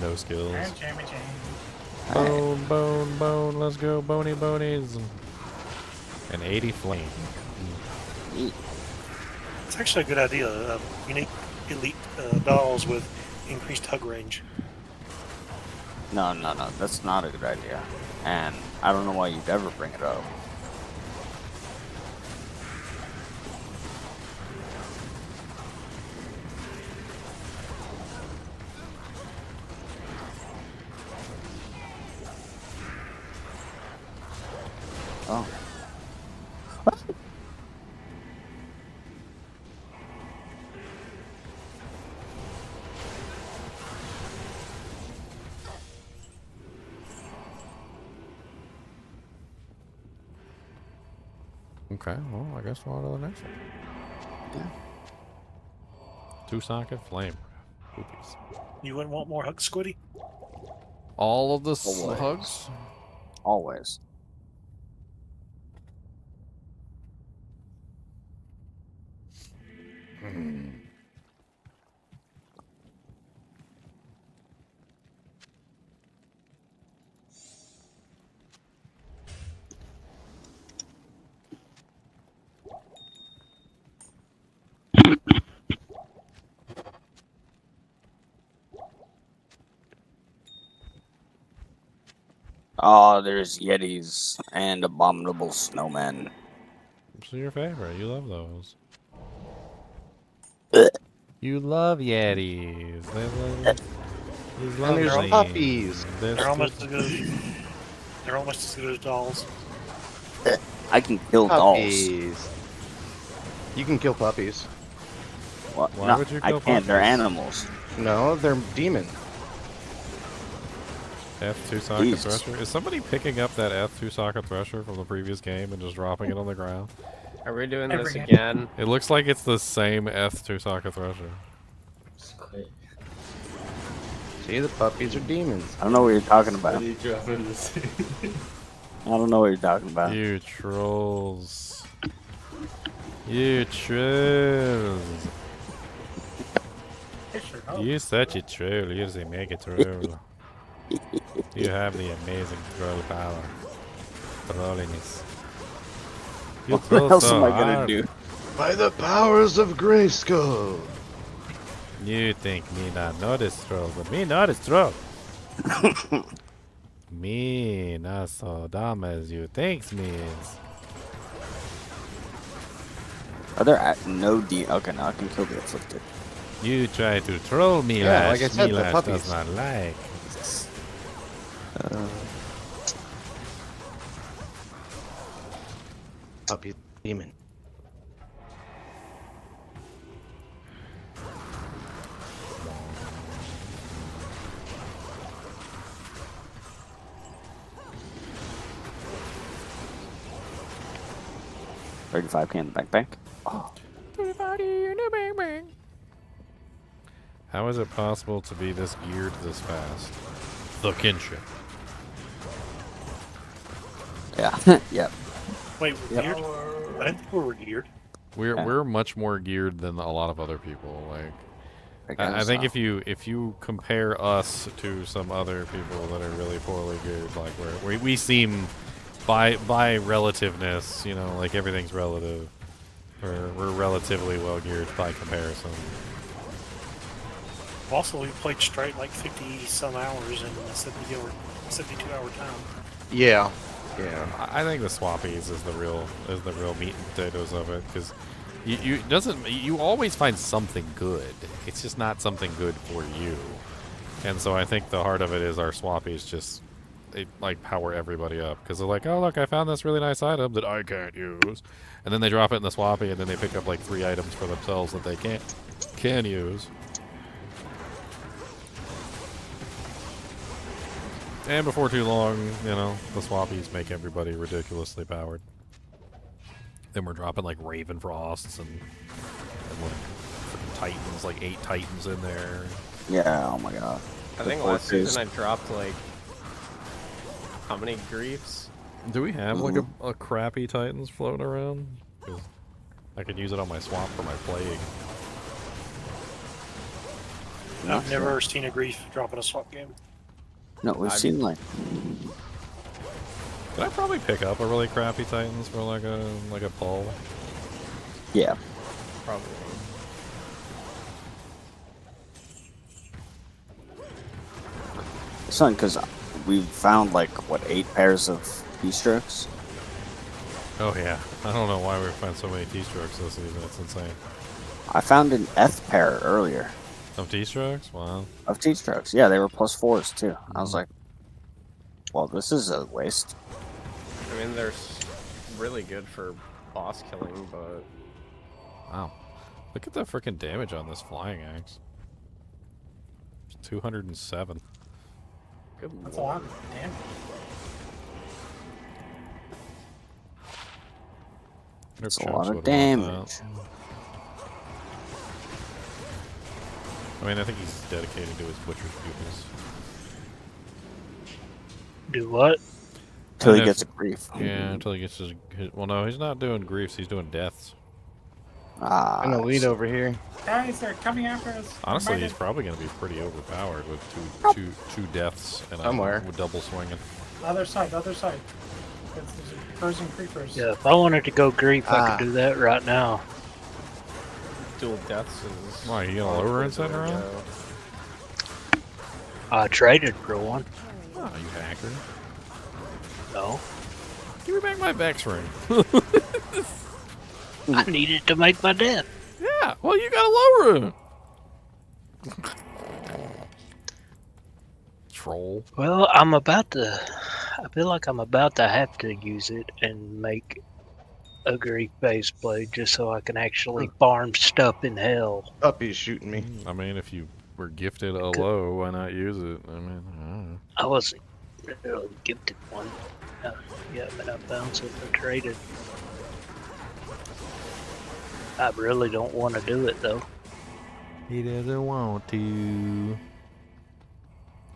No skills. And Jammy Jane. Bone, bone, bone. Let's go, bony bonies. And 80 flame. It's actually a good idea. Unique elite dolls with increased hug range. No, that's not a good idea. And I don't know why you'd ever bring it up. Oh. Okay, well, I guess we'll on to the next one. Yeah. 2-socket flame. Oopies. You wouldn't want more hugs, Squiddy? All of the Always. hugs? Always. Oh, there's Yetis and abominable snowmen. What's your favorite? You love those. Ugh. You love Yetis. They love. These And there's lovely. puppies. They're almost as good. They're almost as good as dolls. I can kill dolls. Puppies. You can kill puppies. What? Why No, would you I kill can't. They're puppies? animals. No, they're demon. F2 socket Jesus. thresher. Is somebody picking up that F2 socket thresher from the previous game and just dropping it on the ground? Are we doing Every this game. again? It looks like it's the same F2 socket thresher. Just quit. See, the puppies are demons. I don't know what you're talking about. What are you dropping this? I don't know what you're talking about. You trolls. You trolls. It sure helps. You're such a troll. You're a mega troll. You have the amazing troll power. Trolliness. You What troll else so am I gonna hard. do? By the powers of Grayskull. You think me not know this troll, but me know this troll. Me not so dumb as you thinks me is. Are there no D? Okay, now I can kill the afflicted. You try to troll me, Yeah, Lash. like I said, me the Lash puppies. does not like. Puppy demon. $35K in the backpack. Oh. How is it possible to be this geared this fast? The kinship. Yeah. Yep. Wait, we're Yep. geared? I didn't think we were geared. We're much more geared than a lot of other people. Like, I think if you compare us to some other people that are really poorly geared, like we seem by relativeness, you know, like everything's relative. We're relatively well geared by comparison. Also, we played straight like 50 some hours in a 72-hour time. Yeah. Yeah. I think the swappies is the real meat and potatoes of it, because you always find something good. It's just not something good for you. And so I think the heart of it is our swappies just they like power everybody up, because they're like, oh look, I found this really nice item that I can't use, and then they drop it in the swappy, and then they pick up like 3 items for themselves that they can use. And before too long, you know, the swappies make everybody ridiculously powered. Then we're dropping like Raven Frosts and like freaking Titans, like 8 Titans in there. Yeah, oh my god. I think last season I dropped like how many griefs? Do we have like a crappy Titans floating around? 'Cause I could use it on my swamp for my plague. I've never seen a grief drop in a swap game. No, we've seen like. Could I probably pick up a really crappy Titans for like a pull? Yeah. Probably. Son, because we found like what 8 pairs of keystrokes. Oh yeah, I don't know why we found so many T-strokes this season. It's insane. I found an F pair earlier. Of T-strokes? Wow. Of T-strokes, yeah, they were +4s too. I was like, well, this is a waste. I mean, they're really good for boss killing, but wow, look at the freaking damage on this flying axe. 207. Good That's a lot. Damn. That's a lot of damage. I mean, I think he's dedicated to his butcher's pupils. Do what? Until he gets a grief. Yeah, until he gets his. Well, no, he's not doing griefs. He's doing deaths. Ah. I'm gonna lead over here. Guys, they're coming after us. Honestly, Remind he's us- probably going to be pretty overpowered with two deaths and Somewhere. with double swinging. Other side, other side. There's frozen creepers. Yeah, if I wanted to go grief, I could do that right now. dual deaths is. Why, you gonna lower and send around? I traded for one. Oh, you hacker. No. Give me back my Vex ring. I need it to make my death. Yeah, well, you gotta lower it. Troll. Well, I'm about to. I feel like I'm about to have to use it and make a grief base blade just so I can actually farm stuff in hell. Up, he's shooting me. I mean, if you were gifted a low, why not use it? I mean, I don't know. I wasn't really gifted one. Yeah, but I found it and traded. I really don't want to do it though. He doesn't want to.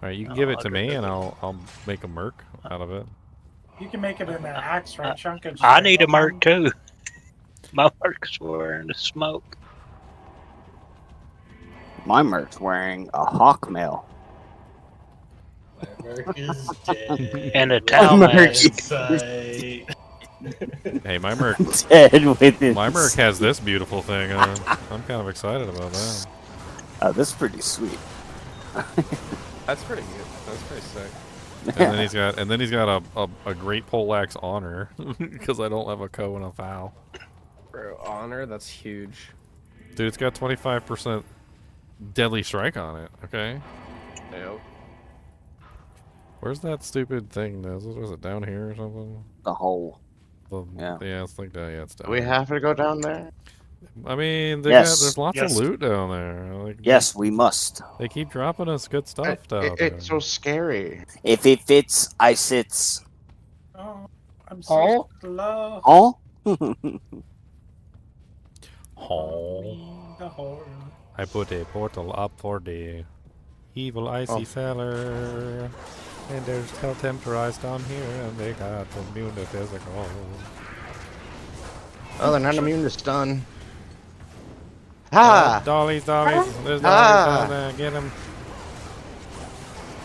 Alright, you can give it to me and I'll make a merc out of it. You can make it in an axe, right, Chunk? And I need a merc too. My merc's wearing the smoke. My merc's wearing a hawk mail. My merc is dead. And a towel mask. Hey, my merc. Dead with his... My merc has this beautiful thing. I'm kind of excited about that. This is pretty sweet. That's pretty good. That's pretty sick. And then he's got a great poleaxe honor because I don't have a co and a foul. Bro, honor, that's huge. Dude, it's got 25% deadly strike on it. Okay. Yep. Where's that stupid thing? Was it down here or something? The hole. Yeah, it's like that. Yeah, it's down. Do we have to go down there? I mean, there's lots of loot down there. Like, yes, we must. They keep dropping us good stuff down there. It's so scary. If it fits, I sits. Oh, I'm so slow. Oh? Oh. The horror. I put a portal up for the evil icy cellar. And there's hell temporized down here, and they got immune to physical. Oh, they're not immune to stun. Ha! Dollies. There's dollies down there. Get him.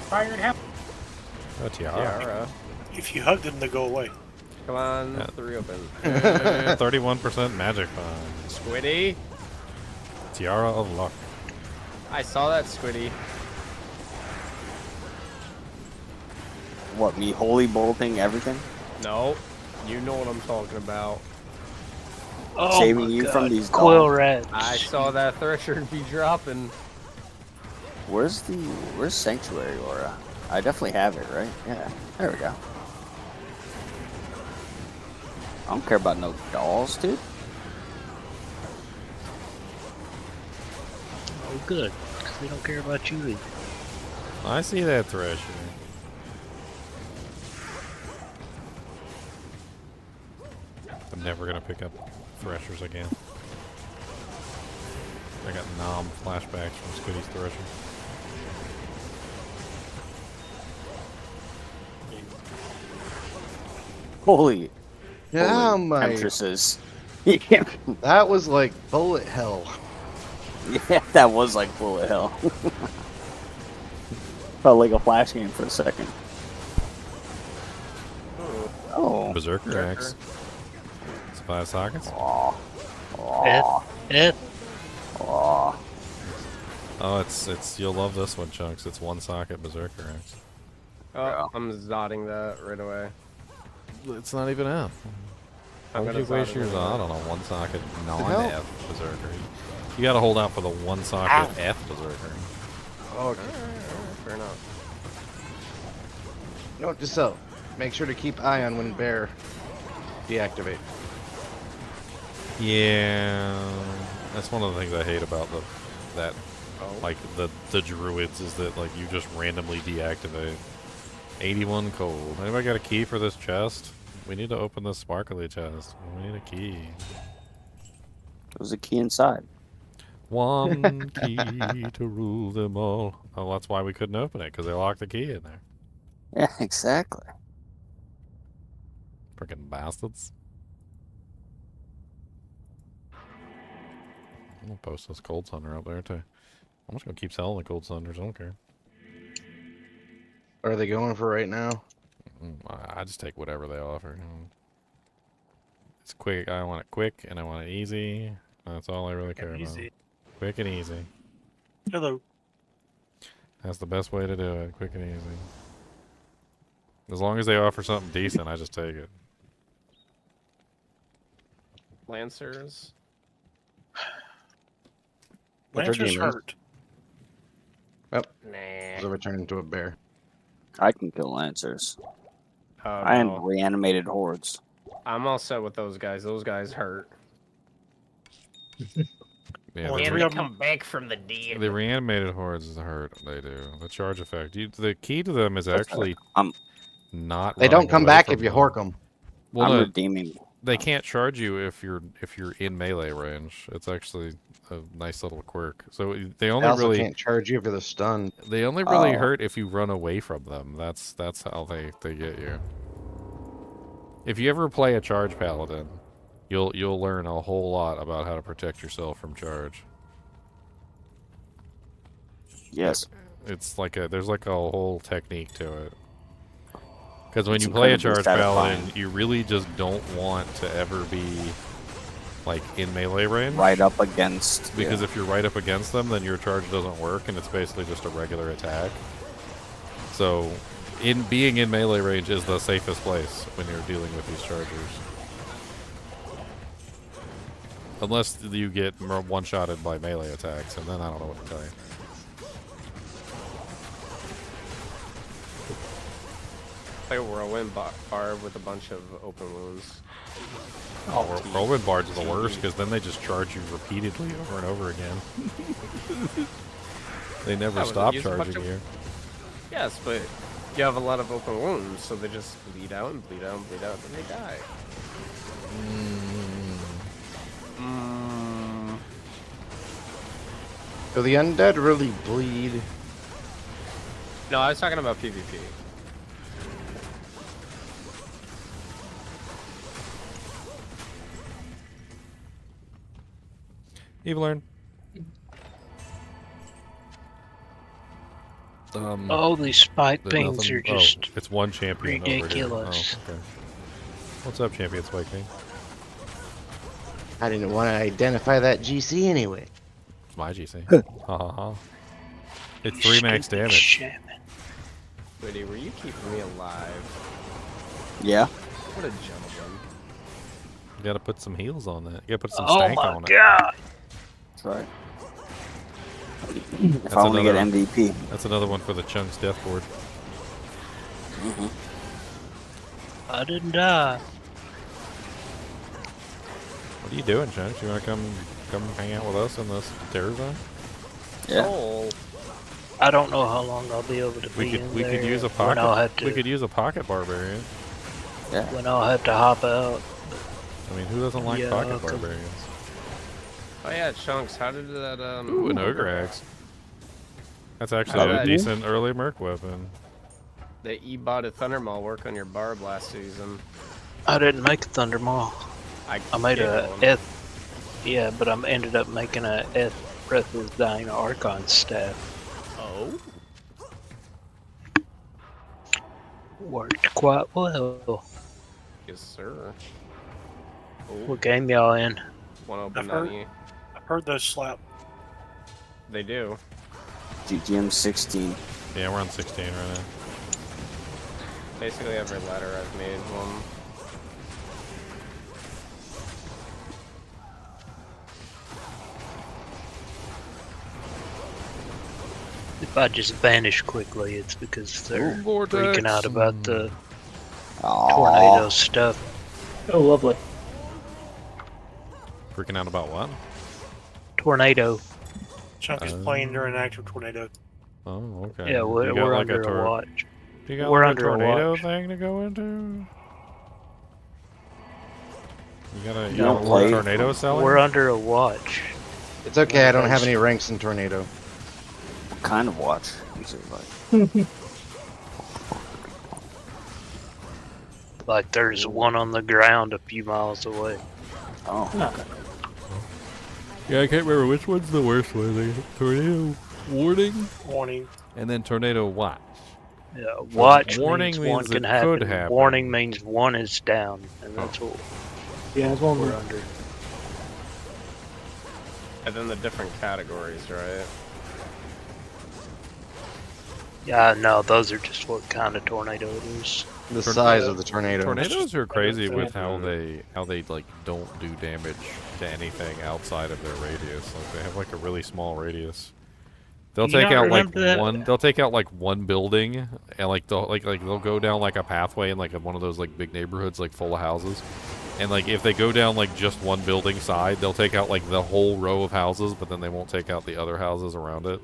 Fired him. Oh, Tiara. If you hug them, they go away. Come on, 3 open. 31% magic bomb. Squiddy. Tiara of luck. I saw that, Squiddy. What, me holy bolting everything? No, you know what I'm talking about. Oh Saving my you God. from these quill dogs. rats. I saw that Thresher be dropping. Where's Sanctuary Aura? I definitely have it, right? Yeah, there we go. I don't care about no dolls, dude. Oh, good. 'Cause they don't care about you either. I see that Thresher. I'm never gonna pick up Threshers again. I got nom flashbacks from Scooty's Thresher. Holy. Yeah, holy my. Temptresses. Yeah. That was like bullet hell. Yeah, that was like bullet hell. Felt like a flash game for a second. Oh. Berserker Axe. It's 5 sockets. F. Oh, it's you'll love this one, Chunks. It's 1 socket Berserker Axe. Oh, I'm zotting that right away. It's not even F. How would you waste your Zod on a 1 socket non-F Berserker? You gotta hold out for the 1 socket F Berserker. Oh, okay. Fair enough. Note to self: make sure to keep eye on when bear deactivate. Yeah, that's one of the things I hate about like the druids is that like you just randomly deactivate. 81 cold. Anybody got a key for this chest? We need to open this sparkly chest. We need a key. There's a key inside. 1 key to rule them all. Oh, that's why we couldn't open it, because they locked the key in there. Yeah, exactly. Freaking bastards. I'm gonna post this Cold Thunder up there too. I'm just gonna keep selling the Cold Thunders, I don't care. What are they going for right now? I just take whatever they offer. It's quick. I want it quick and I want it easy. That's all I really care about. Quick and easy. Hello. That's the best way to do it. Quick and easy. As long as they offer something decent, I just take it. Lancers. Lancers hurt. Oh, nah. so we turn into a bear. I can kill Lancers. Oh, I am no. reanimated hordes. I'm all set with those guys. Those guys hurt. Yeah, Can they come back from the dead? the reanimated hordes hurt. They do. The charge effect. The key to them is actually not. They don't running come away back from if you them. hork them. Well, I'm no, redeeming. they can't charge you if you're in melee range. It's actually a nice little quirk. So they only also really can't charge you for the stun. They only really hurt if you run away from them. That's how they get you. If you ever play a charge paladin, you'll learn a whole lot about how to protect yourself from charge. Yes. It's like there's like a whole technique to it. Because when It's you play a incredibly charge paladin, satisfying. you really just don't want to ever be like in melee range. Right up against. Because yeah. if you're right up against them, then your charge doesn't work, and it's basically just a regular attack. So, being in melee range is the safest place when you're dealing with these chargers. Unless you get one-shotted by melee attacks, and then I don't know what to tell you. Play a whirlwind barb with a bunch of open wounds. Oh, whirlwind bards are the worst, because then they just charge you repeatedly over and over again. They never stop charging you. Yes, but you have a lot of open wounds, so they just bleed out and bleed out and bleed out, and they die. Do the undead really bleed? No, I was talking about PvP. You've learned. All these spike there's pings nothing- are just it's one champion ridiculous. over here. Oh, okay. What's up, champion Spike King? I didn't want to identify that GC anyway. It's my GC. Ha ha ha. It's 3 max damage. Witty, were you keeping me alive? Yeah. What a gentleman. You gotta put some heals on that. You gotta put some Oh stank my on it. god! That's right. If I want to get MVP. That's another one for the Chunks death board. I didn't die. What are you doing, Chunks? You wanna come hang out with us in this terror zone? Yeah. Oh. I don't know how long I'll be able to We be could in we there. could use a when I'll have pocket. to, We could use a pocket barbarian. Yeah. when I'll have to hop out. I mean, who doesn't like Yeah, pocket okay. barbarians? Oh yeah, Chunks, how did that Ooh, an ogre axe. That's actually How a did- decent early merc weapon. the E-botted Thundermaw work on your barb last season? I didn't make a Thundermaw. I made did a one. F. Yeah, but I ended up making a F Breath of the Dying Archon staff. Oh. Worked quite well. Yes, sir. What game y'all in? One open I've heard- NiNi. I've heard those slap. They do. GTM 16. Yeah, we're on 16 right now. Basically every letter I've made one. If I just vanish quickly, it's because they're vortex. freaking out about the Aw. tornado stuff. Oh, lovely. Freaking out about what? Tornado. Chunk is playing during an active tornado. Oh, okay. Yeah, we're, You got we're like under a a watch. Do you got We're like under a a tornado watch. thing to go into? You got No, a more tornado selling? We're under a watch. It's okay, I don't have any ranks in tornado. What kind of watch? Is it like? Like there's one on the ground a few miles away. Oh. Okay. Yeah, I can't remember which one's the worst one. Tornado warning? Warning. And then tornado watch. Yeah, watch warning means one means can it happen. could happen. Warning means one is down, and that's what Yeah, there's one we're more. under. And then the different categories, right? Yeah, no, those are just what kind of tornado it is. The size of the tornado. Tornadoes are crazy with how they like don't do damage to anything outside of their radius. Like they have like a really small radius. They'll Do you take not out like remember that? one. They'll take out like one building, and like they'll go down like a pathway in like one of those like big neighborhoods like full of houses. And like if they go down like just one building side, they'll take out like the whole row of houses, but then they won't take out the other houses around it.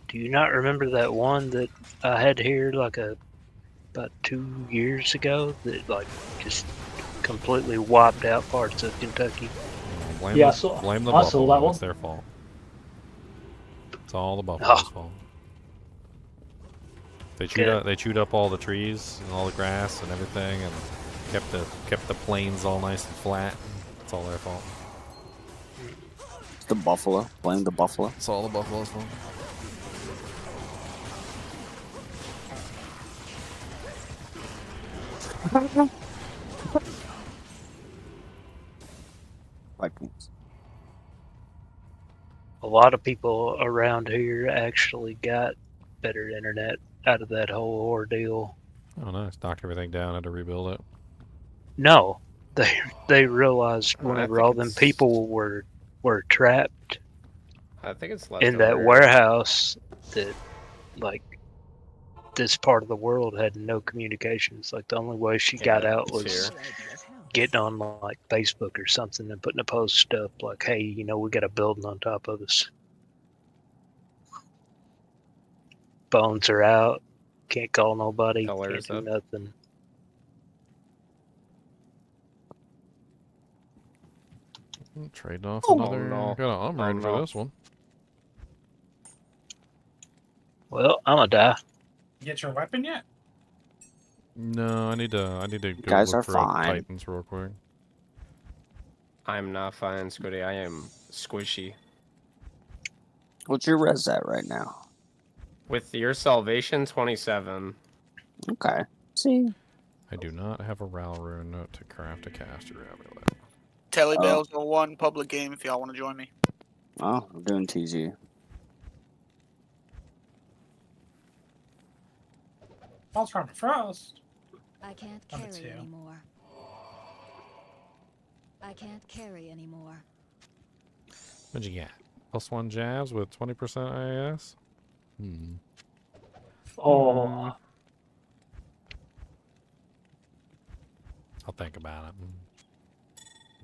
Do you not remember that one that I had here like about 2 years ago that like just completely wiped out parts of Kentucky? Blame Yeah, the, blame the I saw buffalo. that one. It's their fault. It's all the buffalo's Oh. fault. They Good. chewed up all the trees and all the grass and everything, and kept the plains all nice and flat. It's all their fault. It's the buffalo. Blame the buffalo. It's all the buffalo's fault. Vikings. A lot of people around here actually got better internet out of that whole ordeal. Oh, nice. Knocked everything down. Had to rebuild it. No, they realized Well, I whenever think all them it's- people were trapped I think it's less in that over- warehouse that like this part of the world had no communications. Like the only way she got Yeah, out it's was here. getting on like Facebook or something and putting a post up like, "Hey, you know, we got a building on top of us. Phones are out. Can't call nobody. Colors Can't do up. nothing." Trading off Oh, another. no. Got an armor Oh, in for no. this one. Well, I'm gonna die. Get your weapon yet? No, I need to go Guys look are for fine. Titans real quick. I'm not fine, Squiddy. I am squishy. What's your res at right now? With your salvation, 27. Okay. See? I do not have a Ral rune note to craft a caster amulet. Telly Oh. Bell's a one public game if y'all want to join me. Oh, I'm doing TG. False Armor Frost. I can't Number carry 2. anymore. I can't carry anymore. What'd you get? +1 jabs with 20% IAS? Oh. I'll think about it.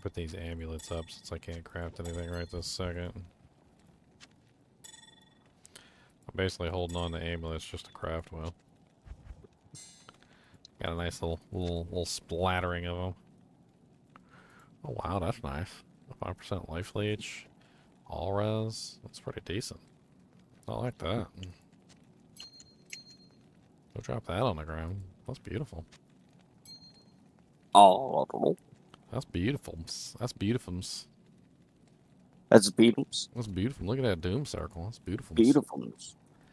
Put these amulets up since I can't craft anything right this second. I'm basically holding on to amulets just to craft well. Got a nice little splattering of them. Oh wow, that's nice. 5% life leech, all res. That's pretty decent. I like that. Go drop that on the ground. That's beautiful. Oh, That's beautiful. That's beautiful. that's Beatles. That's beautiful. Look at that doom circle. That's beautiful. Beautiful.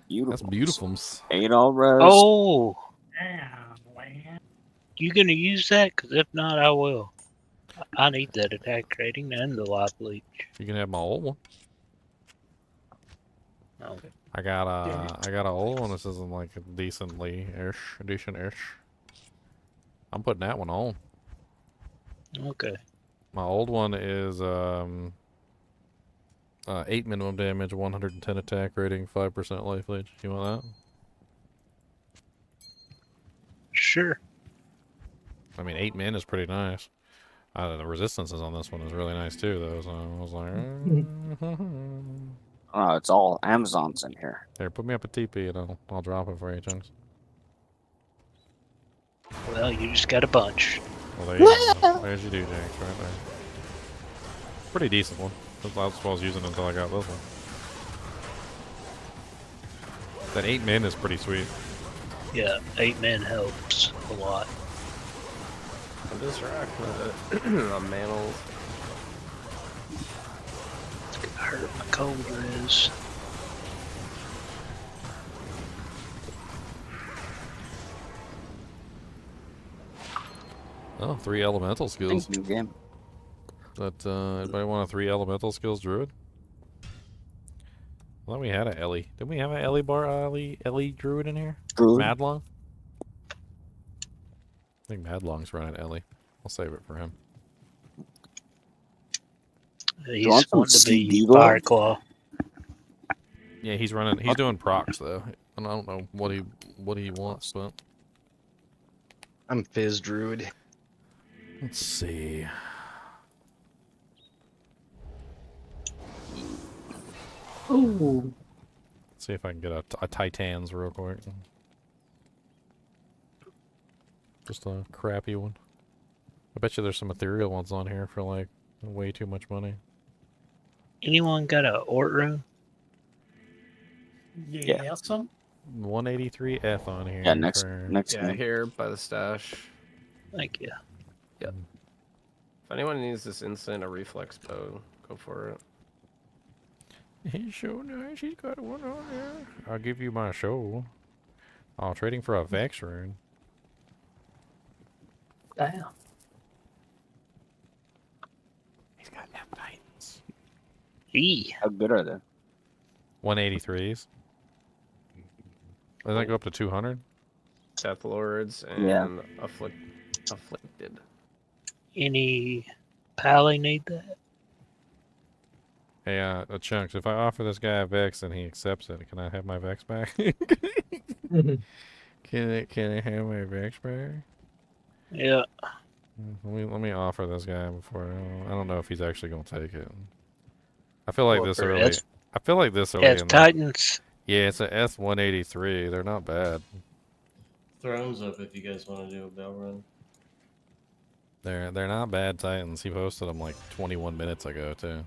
Beautiful. That's beautiful. 8 all res. Oh. Yeah, man. You gonna use that? Cause if not, I will. I need that attack rating and the life leech. You can have my old one. Okay. I got an old one. This isn't like decent-ish. I'm putting that one on. Okay. My old one is 8 minimum damage, 110 attack rating, 5% life leech. You want that? Sure. I mean, 8 min is pretty nice. The resistances on this one is really nice too, though. So I was like, Oh, it's all Amazons in here. here, put me up a TP and I'll drop it for you, chunks. Well, you just got a bunch. Well, there you go. There's your do, Jax, right there. Pretty decent one. That's what I was using until I got this one. That 8 min is pretty sweet. Yeah, 8 men helps a lot. I'm just rocking with it. I'm mantled. It's gonna hurt my cold res. Oh, 3 elemental skills. New game. That anybody want a 3 elemental skills druid? I thought we had a Ellie. Didn't we have an Ellie druid in here? Druid? Madlong? I think Madlong's running Ellie. I'll save it for him. He's wanting to be Fireclaw. Yeah, he's running. He's doing procs though, and I don't know what he wants, but I'm Fizz Druid. let's see. Ooh. Let's see if I can get a Titans real quick. Just a crappy one. I bet you there's some ethereal ones on here for like way too much money. Anyone got a Ort rune? Yeah, some. 183F on here. Yeah, next Yeah, game. here by the stash. Thank you. Yep. If anyone needs this instant, a reflex bow, go for it. He's so nice. He's got one on there. I'll give you my show. Oh, trading for a Vex rune. Damn. He's got F Titans. E. How good are they? 183s. Doesn't that go up to 200? Death Lords and Yeah. Afflicted. Any pally need that? Hey, Chunks, if I offer this guy a Vex and he accepts it, can I have my Vex back? Can I have my Vex back? Yeah. Let me offer this guy before. I don't know if he's actually gonna take it. I feel like Well, this for early. S- I feel like this early. As in Titans. Yeah, it's a S183. They're not bad. Thrones up if you guys want to do a bell run. They're not bad Titans. He posted them like 21 minutes ago too.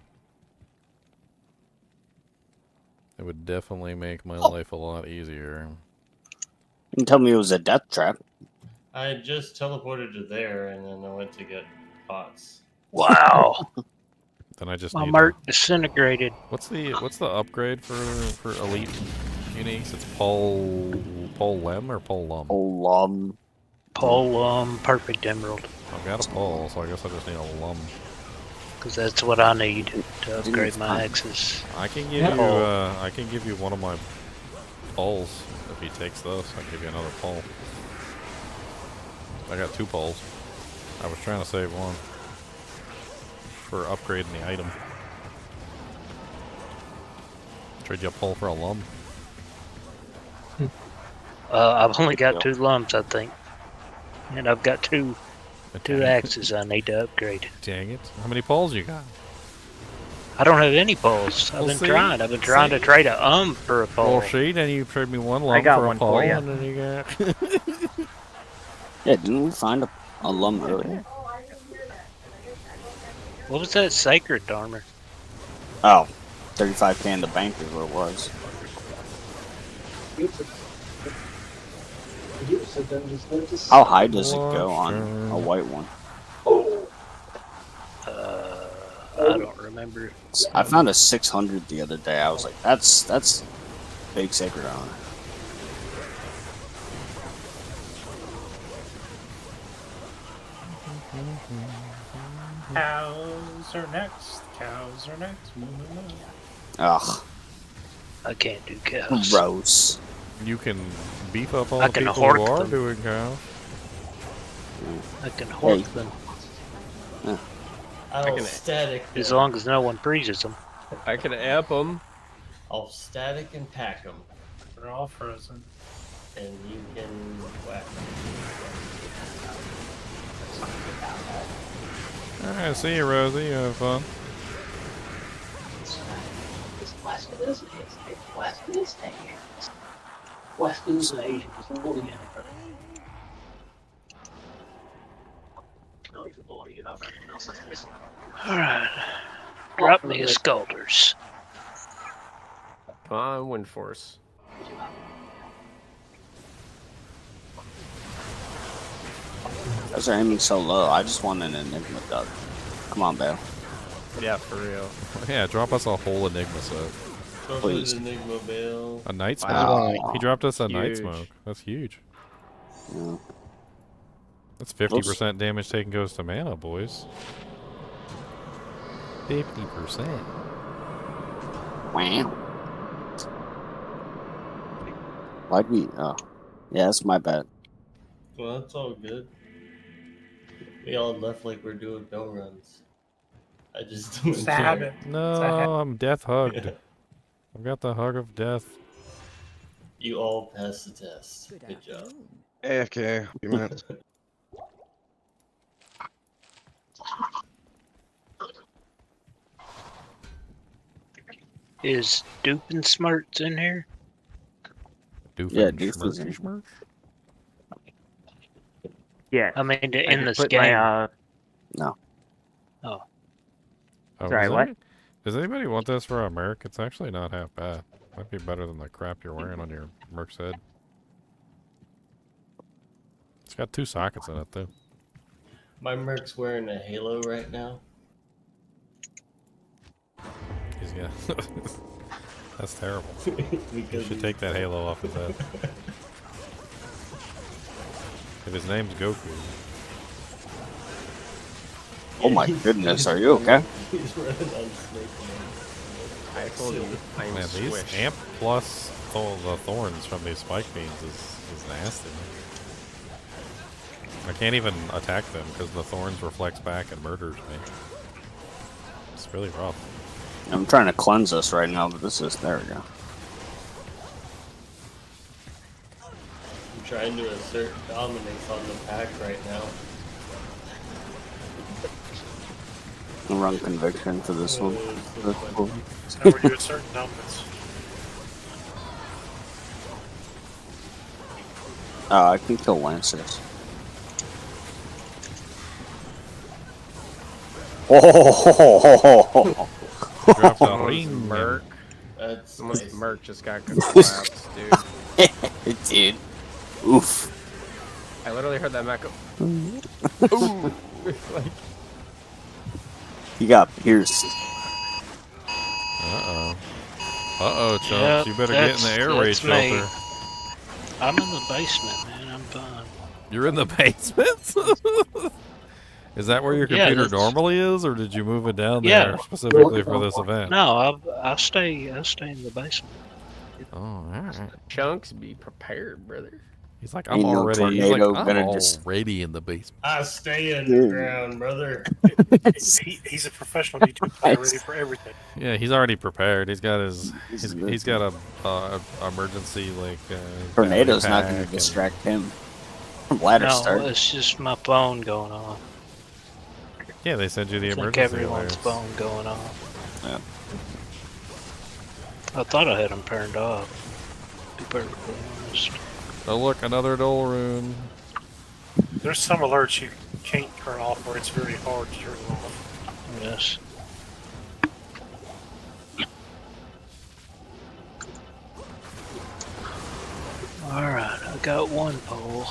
It would definitely make my life a lot easier. You can tell me it was a death trap. I just teleported to there, and then I went to get pots. Wow. Then I just My need mark disintegrated. What's the upgrade for elite uniques? It's Paul Lem or Paul Lum? Perfect emerald. I've got a Paul, so I guess I just need a Lum. Because that's what I need to upgrade my axes. I can give you one of my poles if he takes those. I can give you another pole. I got 2 poles. I was trying to save one for upgrading the item. Trade you a pole for a Lum. I've only got 2 lumps, I think. And I've got two axes I need to upgrade. Dang it. How many poles you got? I don't have any poles. I've been trying. I've been trying to trade a for a pole. Well, see, then you trade me one Lum got for one a pole, for you. and then you got... Yeah, didn't we find a Lum earlier? What was that sacred armor? Oh, 35k in the bank is what it was. How high does it go on a white one? I don't remember. I found a 600 the other day. I was like, that's big sacred honor. Cows are next. Cows are next. Ugh. I can't do cows. Gross. You can beef up all I the can people hork who are them. doing cows. I can hork them. I'll static. As long as no one freezes them. I can amp them. I'll static and pack them, They're all frozen. and you can whack them. Alright, see you, Rosie. You have fun. Alright. Drop me a Sculptors. Come on, Wind Force. Those are aiming so low. I just want an Enigma Duck. Come on, Bale. Yeah, for real. Yeah, drop us a whole Enigma set. Please. Enigma Bale. A Night Smoke? Wow. He dropped us a Night Huge. Smoke. That's huge. Yeah. That's 50% damage taken goes to mana, boys. 50%. Wow. Why'd we? Oh, yeah, that's my bad. Well, that's all good. We all left like we're doing bill runs. I just don't It's a habit. No, I'm death hugged. I've got the hug of death. You all passed the test. Good job. AFK, you meant. Is Doofensmarts in here? Yeah, Doofenshmirtz. Yeah. I mean, I in just this put game. my, No. Oh. Oh, Sorry, does what? Does anybody want this for a Merc? It's actually not half bad. Might be better than the crap you're wearing on your Merc's head. It's got 2 sockets in it, too. My Merc's wearing a halo right now. He's got... That's terrible. You Because should take that halo off his head. If his name's Goku. Oh my goodness, are you okay? He's running on Snake I told you. I'm Man, these swish. amp plus the thorns from these spike beams is nasty. I can't even attack them because the thorns reflects back and murders me. It's really rough. I'm trying to cleanse us right now, but this is... There we go. I'm trying to assert dominance on the pack right now. I'll run conviction for this one. That's cool. How are you asserting dominance? I can kill Lancers. Oh, Dropped a Those ring. Merc. That's Someone's nice. merc just got collapsed, dude. Dude. Oof. I literally heard that mech go. Ooh. Like, He got pierced. Uh-oh. Uh-oh, Chunks. Yep, You better get in the air raid that's me. shelter. I'm in the basement, man. I'm fine. You're in the basement? Is that where your Yeah, computer that's- normally is, or did you move it down Yeah. there specifically for this event? No, I stay in the basement. Oh, alright. Chunks, be prepared, brother. He's like, Ain't I'm no already. He's like, tornado I'm gonna just- already in the basement. I stay Dude. underground, brother. He's a professional D2 player, ready for everything. Yeah, he's already prepared. He's got his. He's He's got a emergency like. Tornado's battery not pack going and- to distract him from ladder No, start. it's just my phone going off. Yeah, they sent you the I think emergency everyone's alerts. phone going off. Yeah. I thought I had them turned off. To be perfectly honest. Oh look, another Dole rune. There's some alerts you can't turn off, or it's very hard to turn off. Yes. Alright, I got one pole.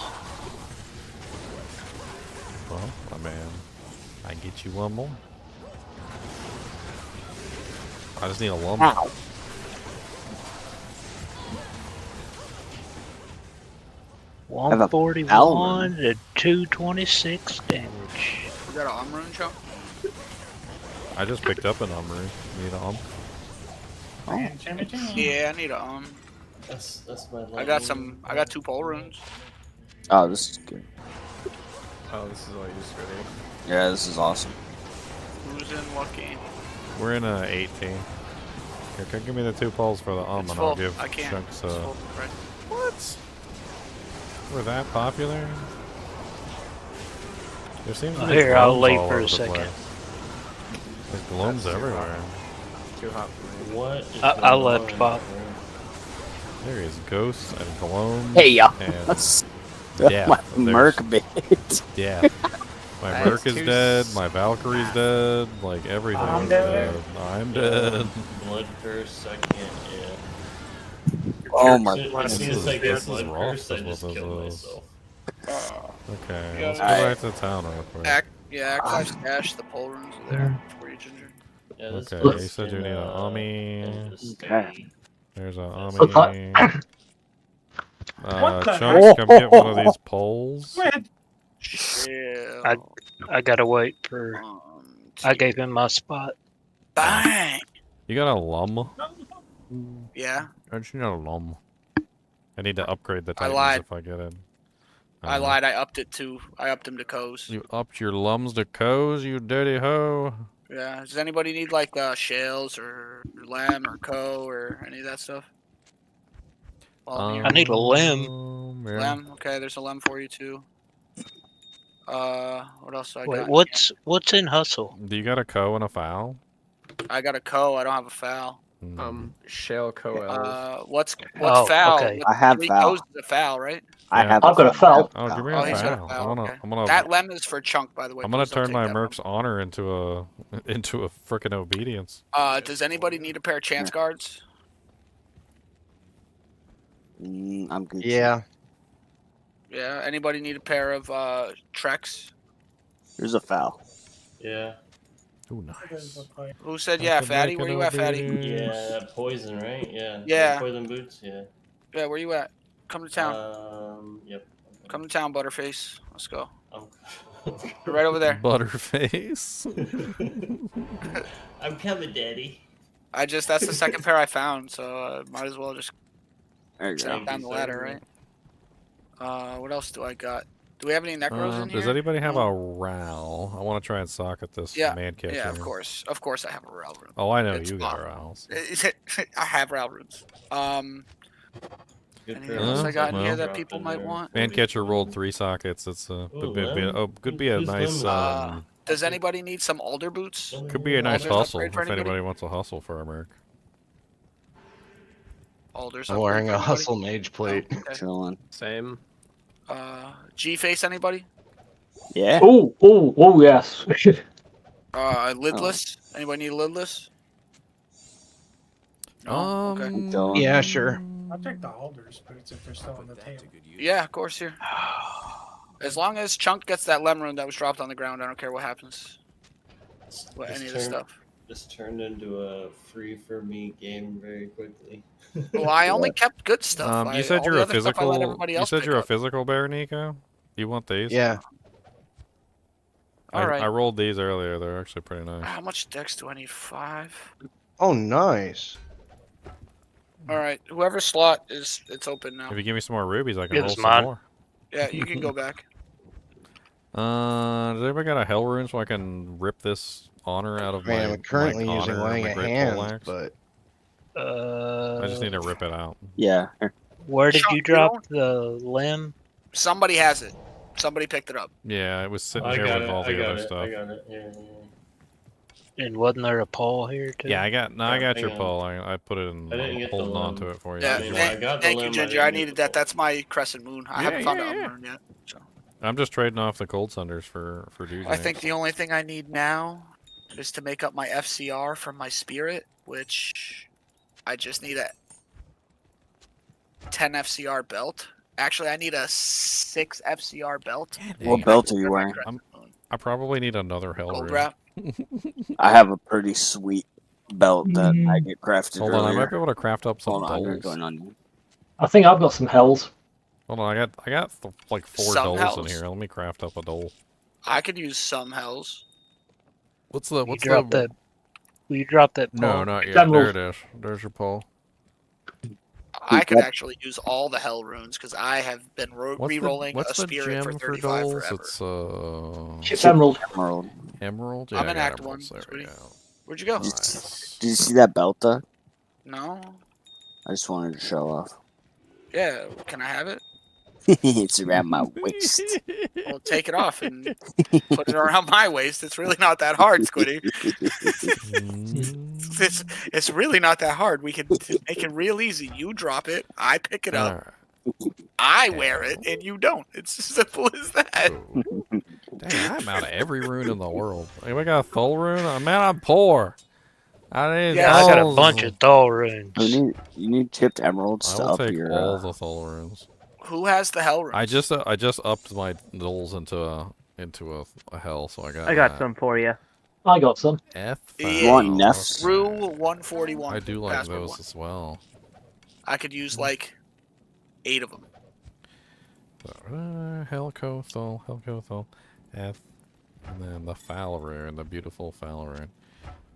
Well, my man, I get you one more. I just need a lumber. Ow. have a 141 to 226 damage. You got an arm rune, Chunk? I just picked up an rune. You need an Yeah, I need a That's my. I got some. I got 2 pole runes. Oh, this is good. Oh, this is all used for me. Yeah, this is awesome. Who's in what game? We're in 18. Here, can give me the 2 poles for the It's and I'll full. give I can't. Chunks. It's full. Right. What? We're that popular? There seems to be Here, I'll glooms leave all for a over the second. place. There's glooms That's too everywhere. Too hot for me. What? Is I going left on? Bob. There is ghosts and glooms. Hey, y'all. And That's death. my There's merc bit. death. My That merc is is too dead. My Valkyrie's dead. Like everything's I'm dead. dead. I'm dead. Blood curse. I can't. Yeah. Oh my. As soon as I this get is blood rough, curse, I is what just this kill is. myself. Okay, Yeah, let's go I- back to town real quick. Act 5 stash. The pole runes are there for you, Ginger. Yeah, this Okay, place you said you can, need an can Ami. just Okay. stay. There's an What Ami. What the Chunks, come get one of these poles. Wait, Yeah. I gotta wait for. I gave him my spot. Bang! You got a lum? Yeah, Don't you know lum? I need to upgrade the I Titans lied. if I get it. I lied. I upped him to co's. You upped your lums to co's, you dirty hoe. Yeah. Does anybody need like shells or lamb or co or any of that stuff? While I'm here? I need a limb. Yeah. Lamb. Okay, there's a lamb for you too. What else do I Wait, got? what's in hustle? Do you got a co and a foul? I got a co. I don't have a foul. Shell co What's Oh, foul? okay. I have 3 foul. co's is a foul, right? I Yeah. have. I've got a foul. Oh, give me Oh, a he's got a foul. foul. I'm gonna, Okay. That lemon is for Chunk, by the way. I'm gonna Please don't turn take my that merc's from honor into a frickin' obedience. him. Does anybody need a pair of chance guards? I'm good. Yeah. Yeah. Anybody need a pair of Treks? Here's a foul. Yeah. Ooh, nice. Who said yeah, That's a Fatty? Where you at, Fatty? Yeah, that poison, right? Yeah. Yeah. Poison boots. Yeah. Yeah, where you at? Come to town. Yep. Come to town, Butterface. Let's go. I'm You're right over there. Butterface. I'm coming, Daddy. That's the second pair I found, so might as well just There you go. jump down the ladder, right? What else do I got? Do we have any necros in here? Does anybody have a Ral? I want to try and socket this man catcher. Yeah, of course. Of course I have a Ral rune. Oh, I know It's you got fine. Rals. I have Ral runes. Anything else I got in here that people might want? Man catcher rolled 3 sockets. It's could be a nice Does anybody need some alder boots? could be a nice Alders hustle upgrade if for anybody? anybody wants a hustle for a merc. Alders I'm upgrade wearing for a anybody? hustle mage plate. Oh, okay. Chilling. Same. G-face anybody? Yeah. Oh, yes. Lidless? Anybody need a lidless? Oh, okay. Yeah, sure. I'll take the Alder's boots if they're still on the table. Yeah, of course, here. As long as Chunk gets that lemon rune that was dropped on the ground, I don't care what happens. What any of this stuff. This turned into a free for me game very quickly. Well, I only kept good stuff. You said all you're the a other stuff I let physical. everybody You else said pick you're a up. physical bear, Nico. You want these? Yeah. All right. I rolled these earlier. They're actually pretty nice. How much dex do I need? 5. Oh, nice. All right. Whoever slot it's open now. If you give me some more rubies, I can It roll was some mine. more. Yeah, you can go back. Does anybody got a hell rune so I can rip this honor out of Man, my I'm currently my using Connor, laying my of great hands, poleaxe? but I just need to rip it out. Yeah. Where did Chuck, you you drop the limb? Somebody has it. Somebody picked it up. Yeah, it was sitting I here got with it. all I the got other it. stuff. I got it. Yeah. And wasn't there a pole here too? Yeah, I got Hang your on. pole. I put it in. I didn't get the holding on to limb. it for you. Yeah, I mean, I got the thank you, limb, I Ginger. didn't I get needed the that. That's my crescent moon. I haven't found the unlearn yet. So I'm just trading off the cold sunders for dudes. I think the only thing I need now is to make up my FCR from my spirit, which I just need a 10 FCR belt. Actually, I need a 6 FCR belt. What belt are you wearing? I probably need another hell Gold rune. wrap. I have a pretty sweet belt that I get crafted Hold on, I earlier. might be able to craft up some Hold on, they're doles. going on you. I think I've got some hells. Hold on, I got like 4 Some doles hells. in here. Let me craft up a dole. I could use some hells. What's the You drop that. Will you drop that pole? No, not yet. There it is. There's your pole. I could actually use all the hell runes because I have been re-rolling a What's the spirit for gem for 35 doles? forever. It's Chip Emerald. Emerald. Emerald. Yeah, I'm I in got Act 1. emeralds. There we sweetie. go. Where'd you go? Did you see that belt though? No. I just wanted to show off. Yeah. Can I have it? It's around my waist. Well, take it off and put it around my waist. It's really not that hard, Squiddy. it's really not that hard. We can make it real easy. You drop it, I pick it up, I wear it, and you don't. It's as simple as that. Dang, I'm out of every rune in the world. Anybody got a Thul rune? Man, I'm poor. I need Yeah, I got a Thuls. bunch of Thul runes. You need chipped emeralds I to will up take your. all the Thul runes. Who has the hell rune? I just upped my doles into a hell, so I got. I got that. some for you. I got some. F. You want nefts? Rule 141. I do like Passport those 1. as well. I could use like 8 of them. Helco Thul, F, and then the foul rune, the beautiful foul rune.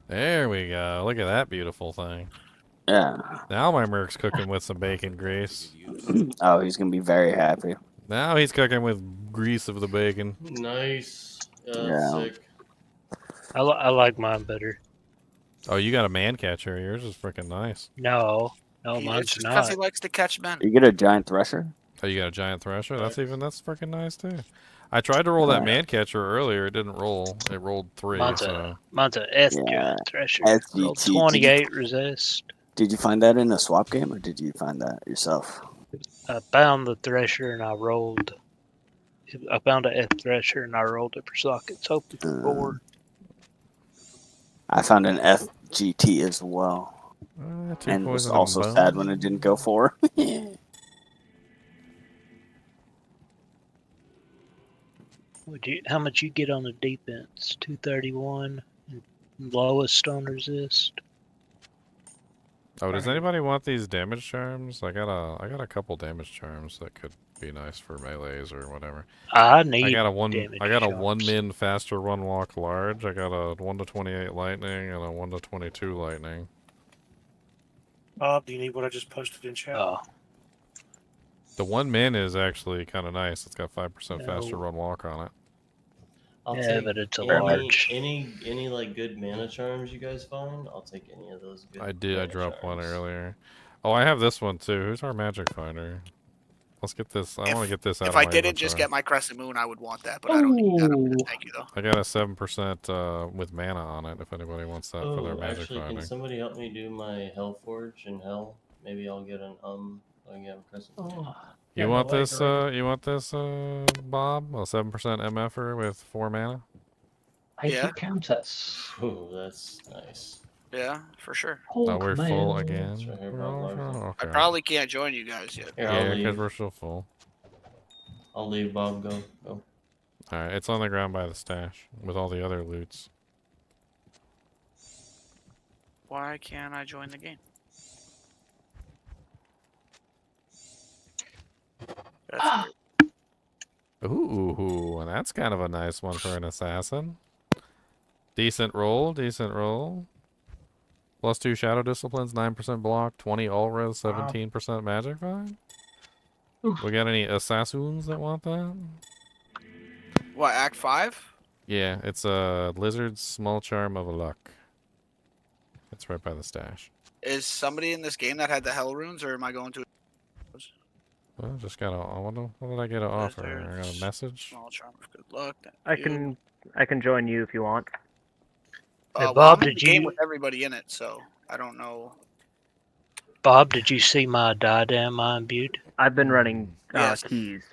There we go. Look at that beautiful thing. Yeah. Now my Merc's cooking with some bacon grease. Oh, he's gonna be very happy. Now he's cooking with grease of the bacon. Nice. Yeah. Sick. I like mine better. Oh, you got a man catcher. Yours is freaking nice. No, It's mine's just because not. he likes to catch men. You get a giant thresher. Oh, you got a giant thresher? That's freaking nice too. I tried to roll that man catcher earlier. It didn't roll. It rolled 3. Mine's So. a F giant thresher. Rolled SGT. 28 resist. Did you find that in a swap game, or did you find that yourself? I found the thresher and I rolled. I found a F thresher and I rolled it for sockets, hoping for 4. I found an FGT as well, and was poison also and sad bone. when it didn't go 4. How much you get on the defense? 231. Lowest on resist. Oh, does anybody want these damage charms? I got a couple damage charms that could be nice for melees or whatever. I need I got a 1 charms. min faster run walk large. I got a 1 to 28 lightning and a 1 to 22 lightning. Bob, do you need what I just posted in chat? The 1 min is actually kind of nice. It's got 5% faster No. run walk on it. I'll Yeah, take but it's a any, large. Any like good mana charms you guys find. I'll take any of those. Good I did. I mana dropped one charms. earlier. Oh, I have this one too. Who's our magic finder? Let's get this. I want to get this out If of I my didn't just inventory. get my crescent moon, I would want that, but I don't need that. Thank you though. I got a 7% with mana on it. If anybody wants that for their Oh, magic actually, finding. can somebody help me do my Hellforge in Hell? Maybe I'll get an I can get a crescent. You want this? You want this, Bob? A 7% MFer with 4 mana. Thank you, Countess. Ooh, that's nice. Yeah, for sure. Oh, we're full again. It's right here, We're Bob all Larson. full? I Okay. probably can't join you guys yet. Here, I'll Yeah, because leave. we're still full. I'll leave, Bob. Go. Go. Alright, it's on the ground by the stash with all the other loots. Why can't I join the game? That's weird. Ooh, that's kind of a nice one for an assassin. Decent roll, decent roll. +2 shadow disciplines, 9% block, 20 all res, 17% magic find. We got any assassins that want that? What, Act 5? Yeah, it's a lizard's small charm of a luck. It's right by the stash. Is somebody in this game that had the hell runes, or am I going to? Well, just got a. What did I get an offer? I got a message. Small charm of good luck. I can join you if you want. Hey, Well, Bob, I'm in did the game you with everybody in it, so I don't know. Bob, did you see my diadem I imbued? I've been running Yes. keys.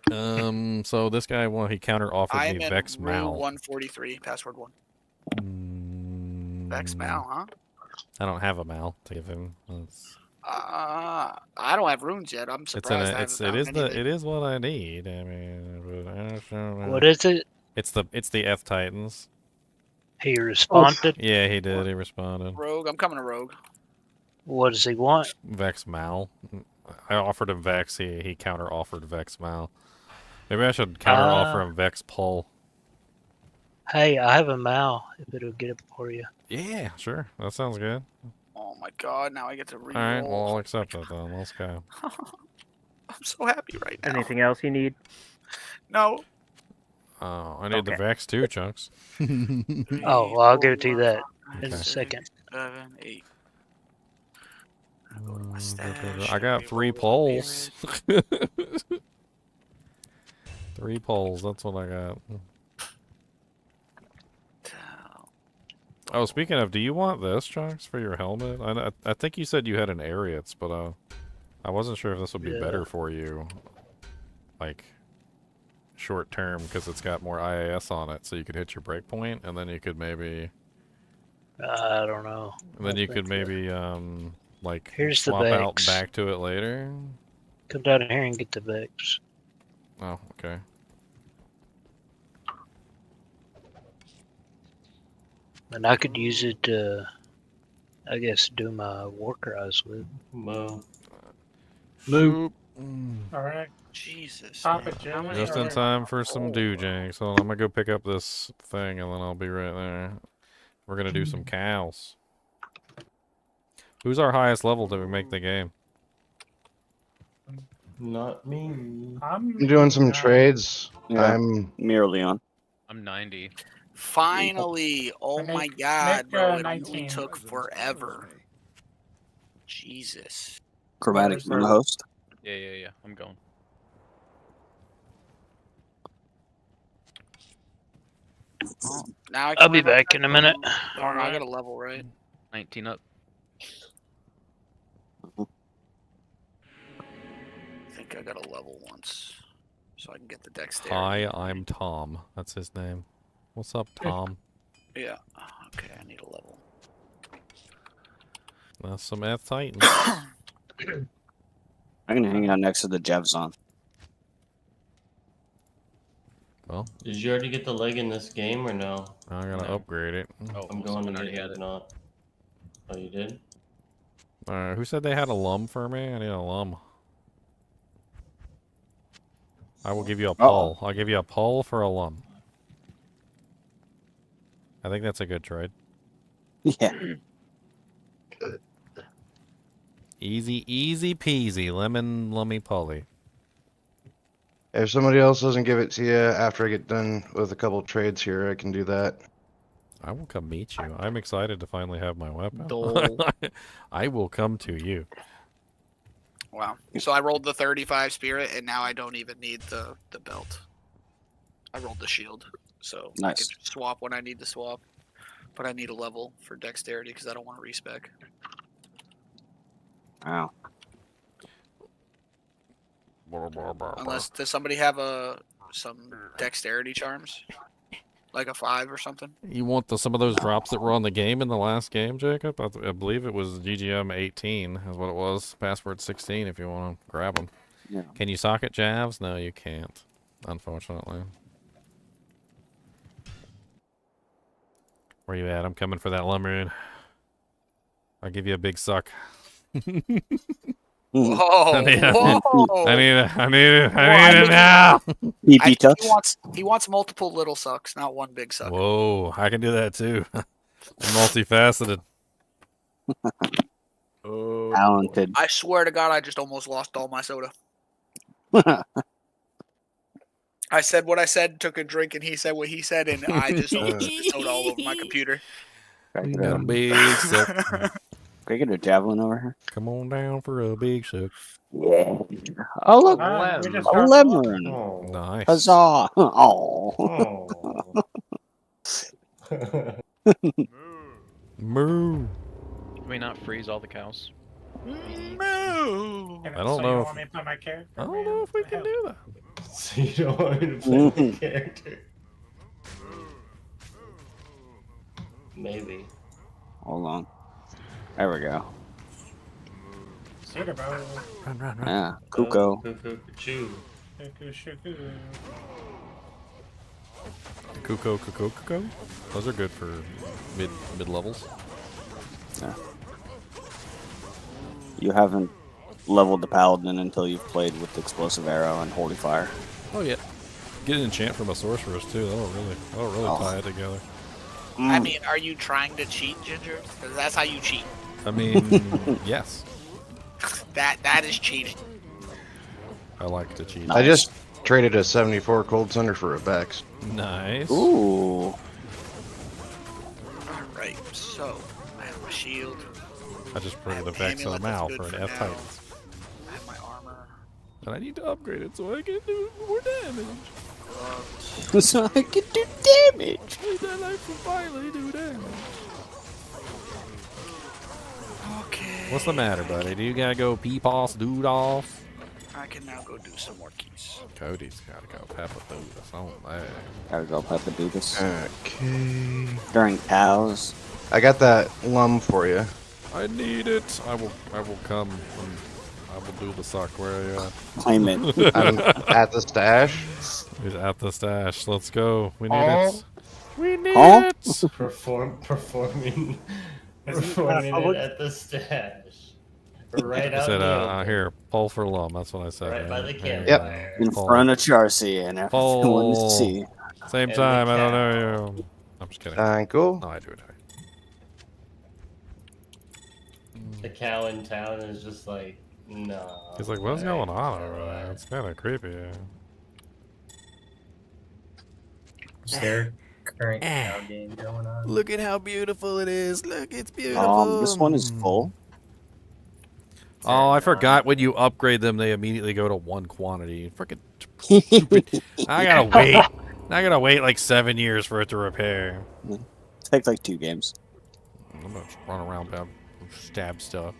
So this guy, well, he counter offered I'm me in Vex rule Mal. 143, password 1. Vex Mal, huh? I don't have a Mal to give him. I don't have runes yet. I'm surprised I haven't found anything. It is what I need. I mean, but I don't know. What is it? It's the F Titans. He responded. Yeah, he did. He responded. Rogue, I'm coming to Rogue. What does he want? Vex Mal. I offered him Vex. He counter offered Vex Mal. Maybe I should counter offer him Vex Pull. Hey, I have a Mal. If it'll get it for you. Yeah, sure. That sounds good. Oh my god, now I get to reroll. Alright, well, I'll accept that then. Let's go. I'm so happy right now. Anything else you need? No. Oh, I need the Vex too, Chunks. Oh, well, I'll give it to you that in a second. 7, 8. I got 3 poles. 3 poles, that's what I got. Oh, speaking of, do you want this, Chunks, for your helmet? I think you said you had an Ariats, but I wasn't sure if this would be better for you, like, short term, because it's got more IAS on it, so you could hit your breakpoint, and then you could maybe... I don't know. And then you could maybe, like, Here's the swap out Vex. back to it later. Come down here and get the Vex. Oh, okay. And I could use it to, I guess, do my war cries with. Moo. Moo. Alright. Jesus. Stop it, Jim. Just in time for some doojanks. Hold on, I'm gonna go pick up this thing, and then I'll be right there. We're gonna do some cows. Who's our highest level to make the game? Not me. I'm doing some trades. Yeah. I'm Mirleon. I'm 90. Finally! Oh my god, Nick, bro. It 19. only took forever. Jesus. Chromatic, you're the host. Yeah. I'm going. Oh, now I'll be back in a minute. Oh, I got a level, right? 19 up. I think I got a level once. So I can get the dexterity. Hi, I'm Tom. That's his name. What's up, Tom? Yeah. Okay, I need a level. That's some F Titans. I'm gonna hang out next to the Jevzon. Well, Did you already get the leg in this game or no? I gotta No. upgrade it. Oh, I'm well, going to someone get already had it it. not. Oh, you did? Who said they had a lum for me? I need a lum. I will give you a pull. I'll give you a pull for a lum. I think that's a good trade. Yeah. Easy peasy, lemon lummy pully. If somebody else doesn't give it to you after I get done with a couple trades here, I can do that. I will come meet you. I'm excited to finally have my weapon. Dole. I will come to you. Wow. So I rolled the 35 spirit, and now I don't even need the belt. I rolled the shield. So I Nice. can swap when I need to swap. But I need a level for dexterity because I don't want to respec. Wow. Unless, does somebody have some dexterity charms? like a 5 or something. You want some of those drops that were on the game in the last game, Jacob? I believe it was GGM 18 is what it was. Password 16 if you want to grab them. Yeah. Can you socket Javs? No, you can't, unfortunately. Where you at? I'm coming for that lumber. I'll give you a big suck. Whoa! I need Whoa! it now. He wants multiple little sucks, not one big suck. Whoa, I can do that too. I'm multifaceted. Talented. I swear to God, I just almost lost all my soda. I said what I said, took a drink, and he said what he said, and I just almost spit soda all over my computer. Got a big suck. Can I get a javelin over here? Come on down for a big suck. Yeah. Oh look, a lemon. Nice. Huzzah! Oh. Moo. Can we not freeze all the cows? Moo. I don't know. Want me to play my character? I don't know if we can do that. So you don't want me to play the character? Maybe. Hold on. There we go. Soda, bro. Run. Yeah, Kuko. Choo. Kuko. Those are good for mid levels. Yeah. You haven't leveled the paladin until you've played with explosive arrow and holy fire. Oh yeah. Get an enchant from a sorceress too. That'll really tie it together. I mean, are you trying to cheat, Ginger? Because that's how you cheat. I mean, yes. That is cheating. I like to cheat. I just traded a 74 Cold Thunder for a Vex. Nice. Ooh. Alright, so I have my shield. I just put a Vex in the mouth for an F Titan. I have my armor. And I need to upgrade it so I can do more damage. So I can do damage. Then I can finally do damage. Okay. What's the matter, buddy? Do you gotta go pee-paws, dude-off? I can now go do some more keys. Cody's gotta go peppa-doodle. Oh, man. Gotta go peppa-doodles. Okay. During cows. I got that lum for you. I need it. I will come and I will do the suck. Where are you at? Claim it. I'm at the stash. He's at the stash. Let's go. We need it. We need it. Performing it at the stash. Right I out said, the here, pull for lum. That's what I said. Right by the campfire. Yep. In front of Charcy and everyone to see. Same And time. the I don't know you. I'm just kidding. Cool. No, I do it. The cow in town is just like, no. He's like, what's going on over there? It's kind of creepy. Is there a current cow game going on? Look at how beautiful it is. Look, it's beautiful. This one is full. Oh, I forgot when you upgrade them, they immediately go to one quantity. Freaking stupid. I gotta wait like 7 years for it to repair. Take like 2 games. I'm gonna just run around and stab stuff.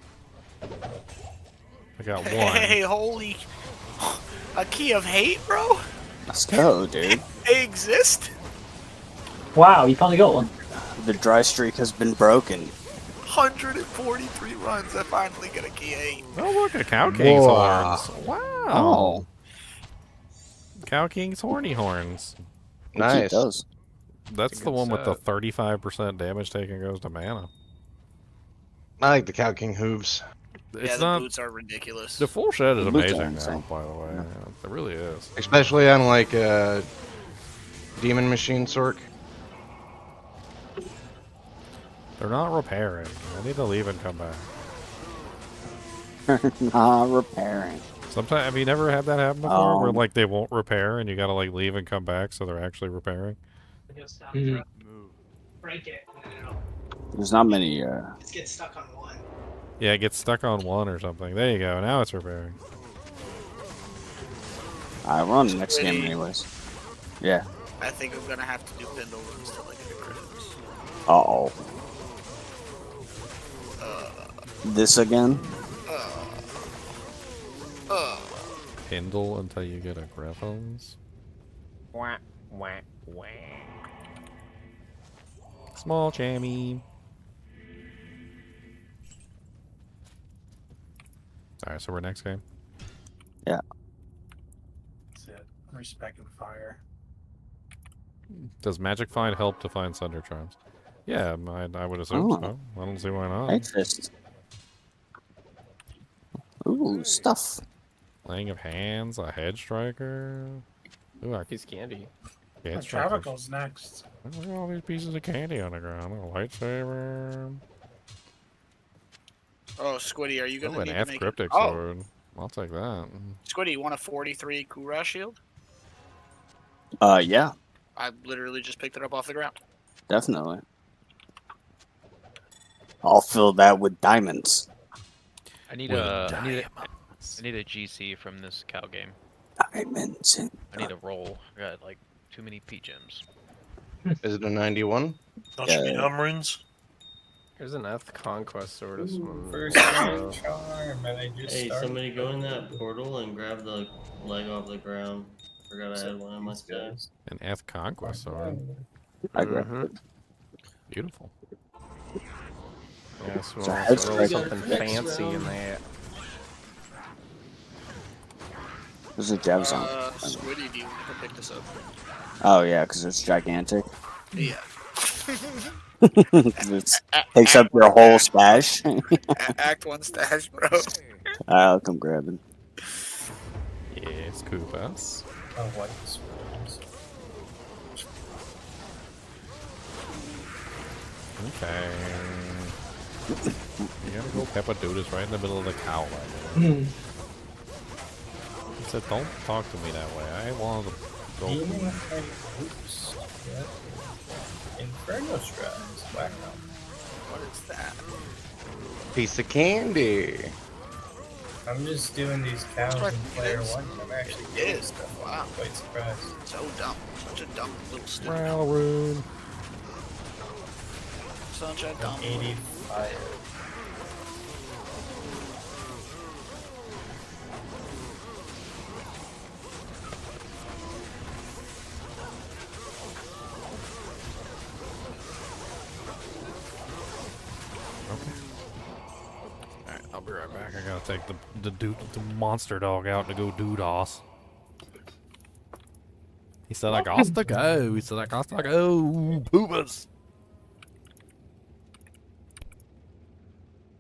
I got one. Hey, holy... A key of hate, bro? Let's go, dude. They exist? Wow, you finally got one. The dry streak has been broken. 143 runs, I finally get a key of hate. Oh, look, a Cow King's Whoa. horns. Wow. Oh. Cow King's horny horns. Nice. It does. That's the one with the 35% damage taken goes to mana. I like the Cow King hooves. It's Yeah, the not. boots are ridiculous. The full shed is The boots are amazing now, insane. by the way. It really is. Especially on like Demon Machine Sork. They're not repairing. I need to leave and come back. Not repairing. Sometimes, have you never had that happen before? Where, Um, like, they won't repair and you gotta, like, leave and come back so they're actually repairing? Break it. There's not many. Let's get stuck on one. Yeah, it gets stuck on one or something. There you go. Now it's repairing. I run the next game anyways. Yeah. I think I'm gonna have to do Bindle runs till I get the Griffins. Uh-oh. This again? Kindle until you get a Griffins. Small jammy. Alright, so we're next game. Yeah. That's it. Respect and fire. Does Magic Find help to find Thunder Charms? Yeah, I would assume so. I don't see why not. Breakfast. Ooh, stuff. Laying of Hands, a Head Striker. Ooh, a piece of candy. Head Travical's next. Look at all these pieces of candy on the ground. A lightsaber. Oh, Squiddy, are you gonna Oh, an need to F make Cryptic it? Oh, Sword. I'll take that. Squiddy, you want a 43 Kura shield? Yeah, I literally just picked it up off the ground. definitely. I'll fill that with diamonds. I need With I need a GC from this cow game. Diamonds. I need a roll. I got like too many P gems. Is it a 91? Don't you need runes? Here's an F Conquest Sword. This one. First rank charm, and I just Hey, started. somebody go in that portal and grab the leg off the ground. Forgot I had one in my stack. An F Conquest Sword. I grabbed it. Beautiful. Yeah, so It's a we'll head roll striker. something fancy in that. There's a Jav Zone. Squiddy, do you want to pick this up? Oh, yeah, because it's gigantic. Yeah. It takes up your whole stash. Act 1 stash, bro. I'll come grab it. Yes, Koopas. Oh, what is Okay. You gotta go Peppa Doodles right in the middle of the cow wagon. He said, don't talk to me that way. I want to go. Demon Head Oops. Yep. Inferno Strides. Wow. What is that? Piece of candy. I'm just doing these cows in player one. I'm actually It getting is. stuff. Wow. I'm quite surprised. So dumb. Such a dumb little stupid. Rune. Such a dumb. 85. Alright, I'll be right back. I gotta take the monster dog out to go doodos. He said I got to go. He said I got to go. Poopers.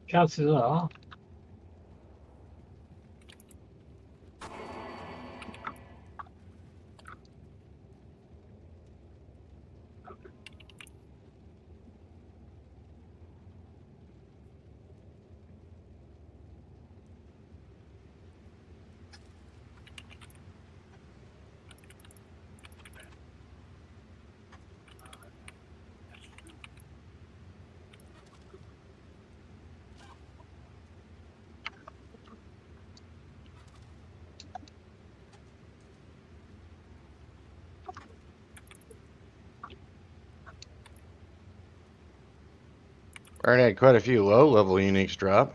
Chances are. Already had quite a few low-level uniques drop.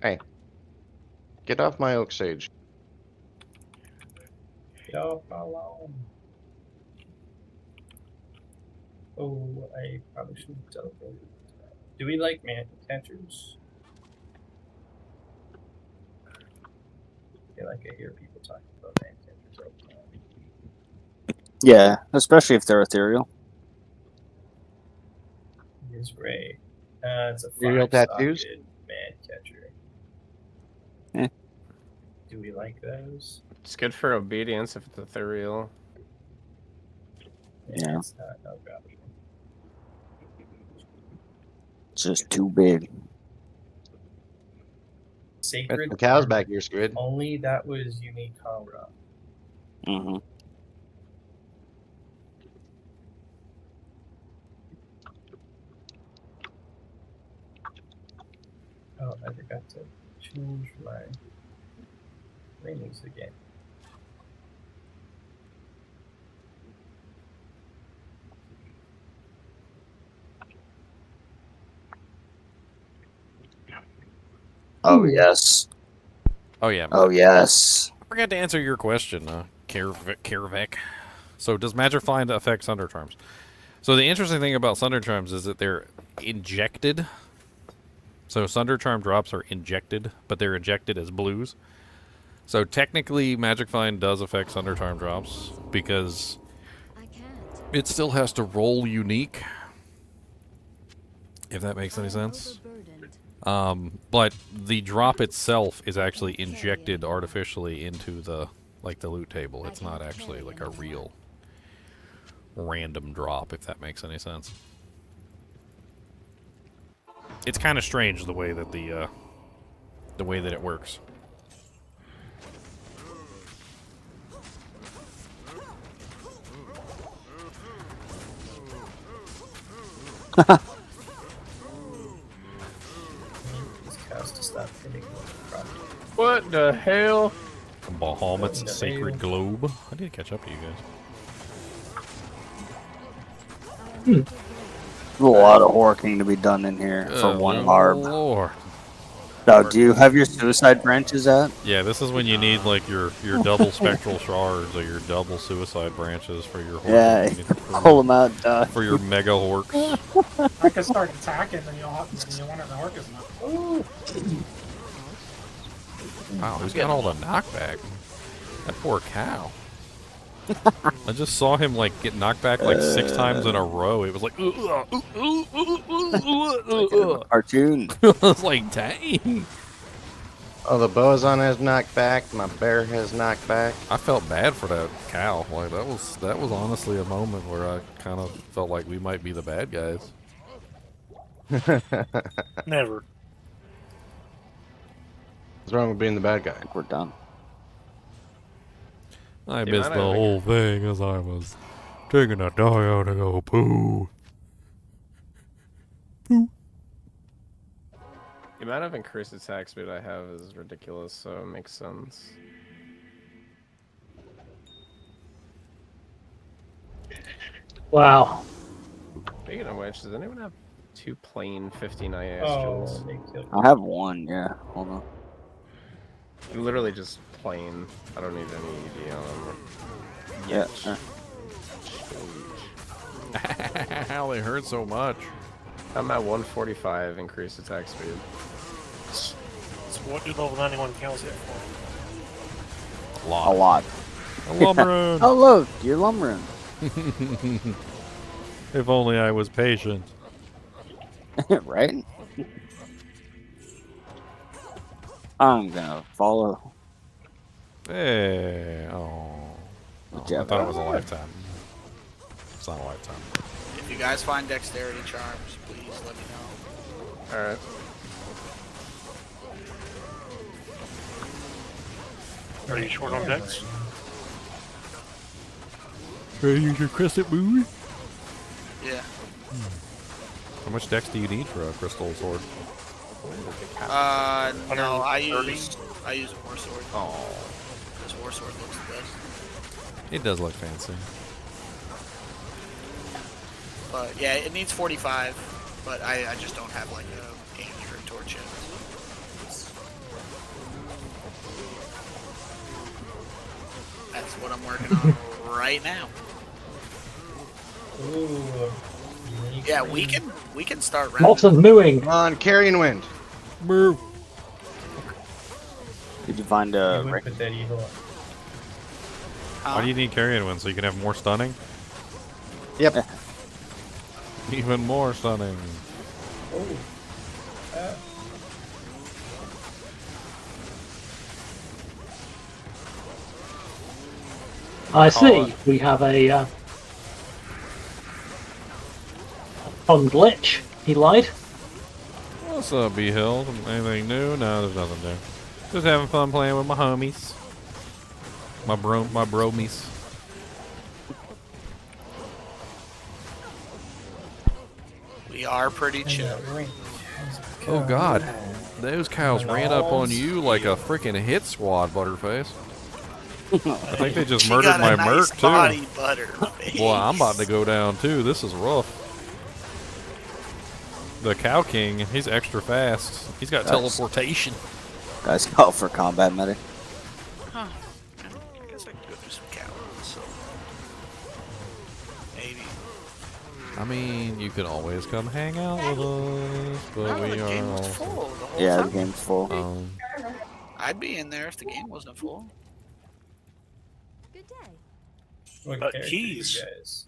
Hey, get off my oak sage. Get off my lawn. Oh, I probably should have teleported. Do we like man catchers? I feel like I hear people talking about man catchers all the time. Yeah, especially if they're ethereal. Here's Ray. It's a Ethereal tattoos? five-socket man catcher. Eh. Do we like those? It's good for obedience if it's ethereal. Yeah. It's not no garbage. It's just too big. Sacred. The cow's back here, Squid. Only that was unique Honra. Mm-hmm. change my menus again. Oh yes. Oh yeah. Oh yes. I forgot to answer your question, Karavek. So does Magic Find affect Sunder Charms? So the interesting thing about Sunder Charms is that they're injected. So Sunder Charm drops are injected, but they're injected as blues. So technically, Magic Find does affect Sunder Charm drops because it still has to roll unique. If that makes any sense. But the drop itself is actually injected artificially into the loot table. It's not actually like a real random drop, if that makes any sense. It's kind of strange the way that the way that it works. What the hell? Bahamut's Sacred Globe. I need to catch up to you guys. There's a lot of horking to be done in here for one harb. Lord. Doug, do you have your suicide branches at? Yeah, this is when you need like your double spectral shards or your double suicide branches for your hork. Yeah, pull them out, Doug. For your mega horks. I can start attacking, then you'll want to orc as much. Wow, who's got all the knockback? That poor cow. I just saw him like get knocked back like 6 times in a row. It was like cartoon. I was like, dang. Oh, the Boazon has knocked back. My bear has knocked back. I felt bad for that cow. Like that was honestly a moment where I kind of felt like we might be the bad guys. Never. What's wrong with being the bad guy? I think we're done. I missed the whole thing as I was taking a dog out to go poo. The amount of increased attack speed I have is ridiculous, so it makes sense. Wow. Speaking of which, does anyone have 2 plain 15 IAS Oh, jewels? I have 1, yeah. Hold on. Literally just plain. I don't need any ED on them. Yeah. How they hurt so much. I'm at 145 increased attack speed. So what do level 91 cows hit for? A lot. A lot. A lumbering. Oh, look, you're lumbering. If only I was patient. Right? I'm gonna follow. Hey, oh. I thought it was a lifetime. It's not a lifetime. If you guys find dexterity charms, please let me know. Alright. Are you short on dex? Ready to use your crescent movie? Yeah. How much dex do you need for a crystal sword? No, I use War Sword. Oh. This War Sword looks the best. It does look fancy. But yeah, it needs 45, but I just don't have like a Anger or Torch yet. That's what I'm working on right now. Ooh. Yeah, we can start round. Lots of mooing. Come on, carrying wind. Moo. Did you find a... You would put that evil up. Why do you need carrying one? So you can have more stunning? Yep. Even more stunning. Oh. I see. We have a fun glitch. He lied. What's up, B-Hill? Anything new? No, there's nothing new. Just having fun playing with my homies. My bromies. We are pretty chill. Oh God. Those cows ran up on you like a freaking hit squad, Butterface. I think they just She murdered got a my nice merc too. body, Butterface. Boy, I'm about to go down too. This is rough. The Cow King, he's extra fast. He's got teleportation. Guys, call for combat medic. Huh. I guess I could go do some cows. So. Maybe. I mean, you can always come hang out with us, but No, we the are game was also... full the whole Yeah, time. the game's full. I'd be in there if the game wasn't full. Good day. What But character keys. you guys?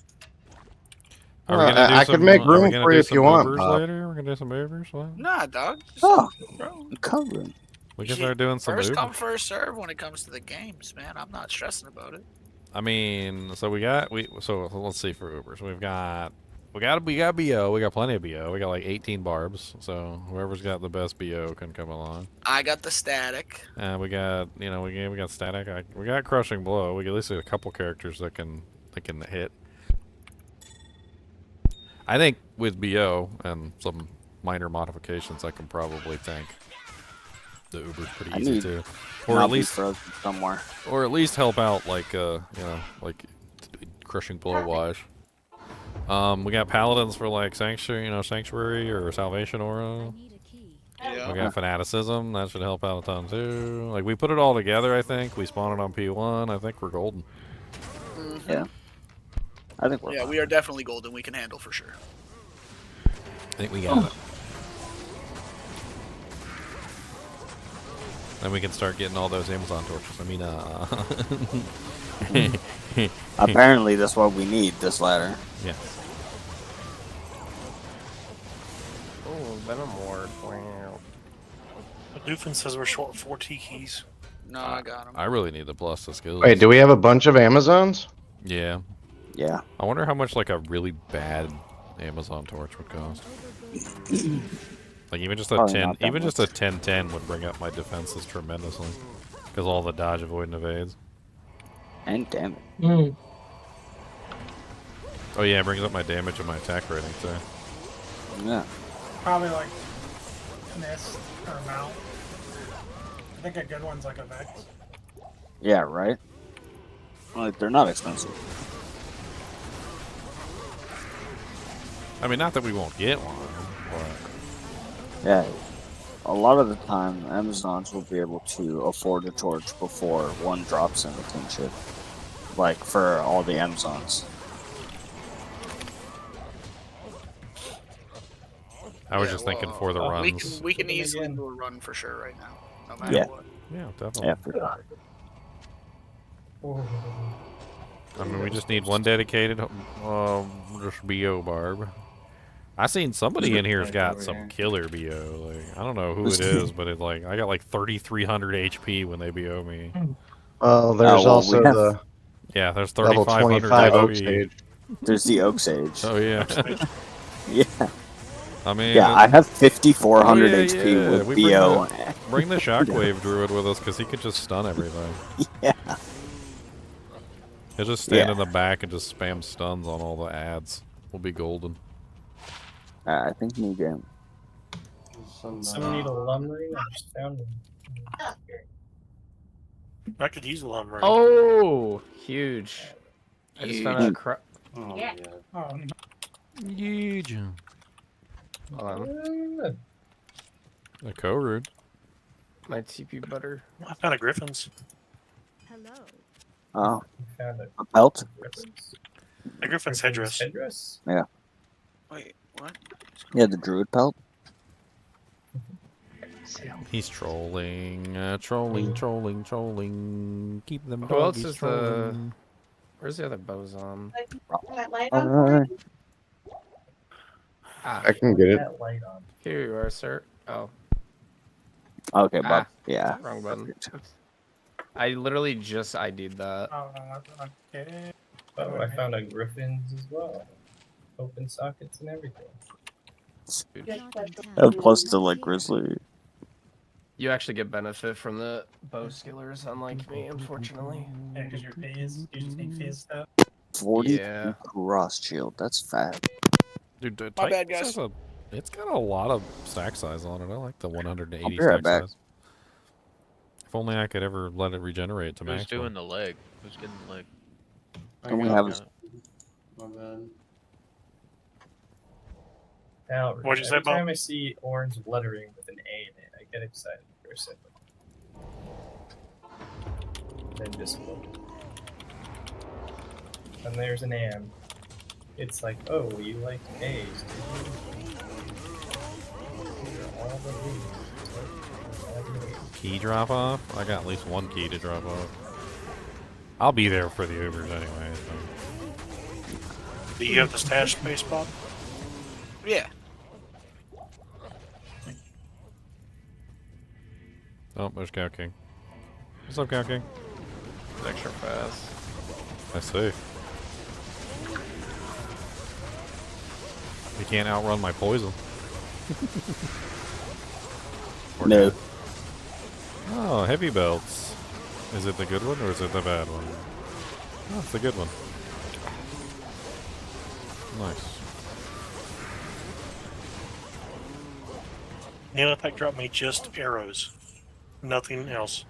Are we gonna do I some, could make are we room gonna for do you if some you want, Ubers Bob. later? We're gonna do some Ubers later? Nah, dog. Oh, Bro. covering. We can start doing some First Ubers. come, first serve when it comes to the games, man. I'm not stressing about it. I mean, so let's see for Ubers. We got BO. We got plenty of BO. We got like 18 barbs. So whoever's got the best BO can come along. I got the static. We got we got static. We got crushing blow. We at least have a couple characters that can hit. I think with BO and some minor modifications, I can probably tank the Uber's pretty easy too, or at least somewhere, or at least help out like like crushing blow wise. We got paladins for like sanctuary or salvation aura. Yeah. We got fanaticism, that should help out a ton too. Like we put it all together, I think we spawn it on P1. I think we're golden. Yeah. I think we're Yeah, we are definitely golden. We can handle for sure. I think we got it. Then we can start getting all those Amazon torches. I mean, apparently that's what we need, this ladder. Yeah. Oh, Venom Ward. Wow. Doofin says we're short 4 T keys. No, I got him. I really need to plus the skills. Wait, do we have a bunch of Amazons? Yeah. Yeah. I wonder how much like a really bad Amazon torch would cost. Like even just a Probably 10, not that even just a much. 10/10 would bring up my defenses tremendously, because all the dodge, avoid, and evades. And damage. Oh yeah, it brings up my damage and my attack rating too. Yeah. Probably like Mist or Mount. I think a good one's like a Vex. Yeah, right? Like, they're not expensive. I mean, not that we won't get one, but... Yeah. A lot of the time, Amazons will be able to afford a torch before one drops in the kinship. Like, for all the Amazons. I was just thinking for the runs. We can easily do a run for sure right now, no matter Yeah. what. Yeah, definitely. Yeah, for sure. I mean, we just need one dedicated just BO barb. I seen somebody in here's got some killer BO. Like, I don't know who it is, but it's like I got like 3,300 HP when they BO me. Well, there's also the yeah, there's level 3,500 25 Oak HP. Sage. There's the Oak Sage. Oh yeah. Yeah. I mean, Yeah, I have 5,400 yeah, HP yeah. with We BO. bring the Shockwave Druid with us because he could just stun everything. Yeah. He'll just stand Yeah. in the back and just spam stuns on all the ads. We'll be golden. I think new game. Someone need a lum ring? I just found one. I could use a lum ring. Oh, huge. I just found out Huge. Oh, Yeah. Huge. Hold on. A co-root. My TP butter. I found a Griffin's. Hello. Oh. Found A belt? A Griffin's headdress. Yeah. Wait, what? Yeah, the Druid pelt. He's trolling, trolling. Keep them Who else doggies is trolling. Where's the other boson? Ah, I can get it. here you are, sir. Oh. Okay, Bob. Ah, Yeah. Wrong button. I literally just ID'd that. Okay. Oh, I found a Griffin's as well. Open sockets and everything. That plus to like Grizzly. You actually get benefit from the bow skillers, unlike me, unfortunately. Yeah, because your phase, you just need phase stuff. 40 Yeah. cross shield. That's fat. Dude, My bad, guys. It's got a lot of stack size on it. I like the 180 I'll be right stack back. size. If only I could ever let it regenerate to Who's maximum. doing the leg? Who's getting the leg? Don't we have Got it. My bad. Now, What'd you say, every Bob? time I see orange lettering with an A in it, I get excited for a second. Then just look. And there's an AM. It's like, oh, you like A's, do you? Here are all the reasons. Key drop off? I got at least one key to drop off. I'll be there for the Ubers anyway. So. Do you have the stash space, Bob? Yeah. Oh, there's Cow King. What's up, Cow King? It's extra fast. I see. You can't outrun my poison. No. Oh, heavy belts. Is it the good one or is it the bad one? Oh, it's the good one. Nice. Neopec dropped me just arrows. Nothing else.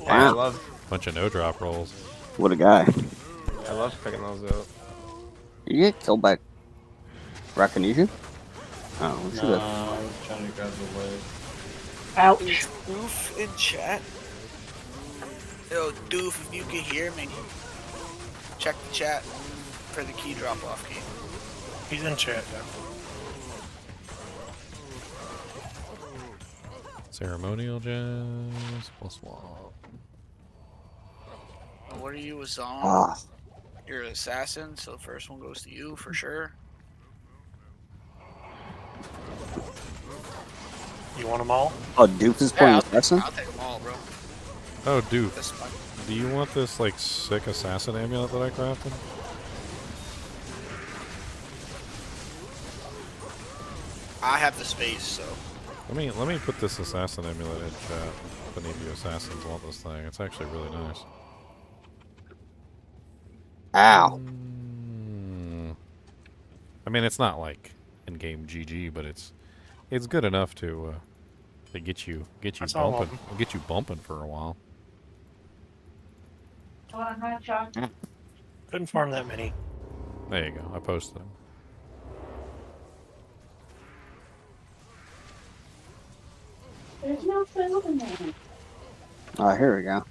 Yeah, I Wow. love Bunch of no drop rolls. What a guy. I love picking those up. You get killed by Rakanisha? Oh, we should Nah, have. I was trying to grab the leg. Ouch. Doof in chat. Yo, Doof, if you can hear me, check the chat for the key drop off key. He's in chat now. Ceremonial gems plus one. What are you, a Zon? Ah. You're an assassin, so the first one goes to you for sure. You want them all? Oh, Duke is playing assassin? I'll take them all, bro. Oh, dude. That's fine. Do you want this, like, sick assassin amulet that I crafted? I have the space, so. Let me put this assassin amulet in chat. If any of you assassins want this thing. It's actually really nice. Ow. I mean, it's not like in-game GG, but it's good enough to get you That's all of bumping, get you bumping for a while. Couldn't farm that many. There you go. I posted them. There's no food in there. Oh, here we go.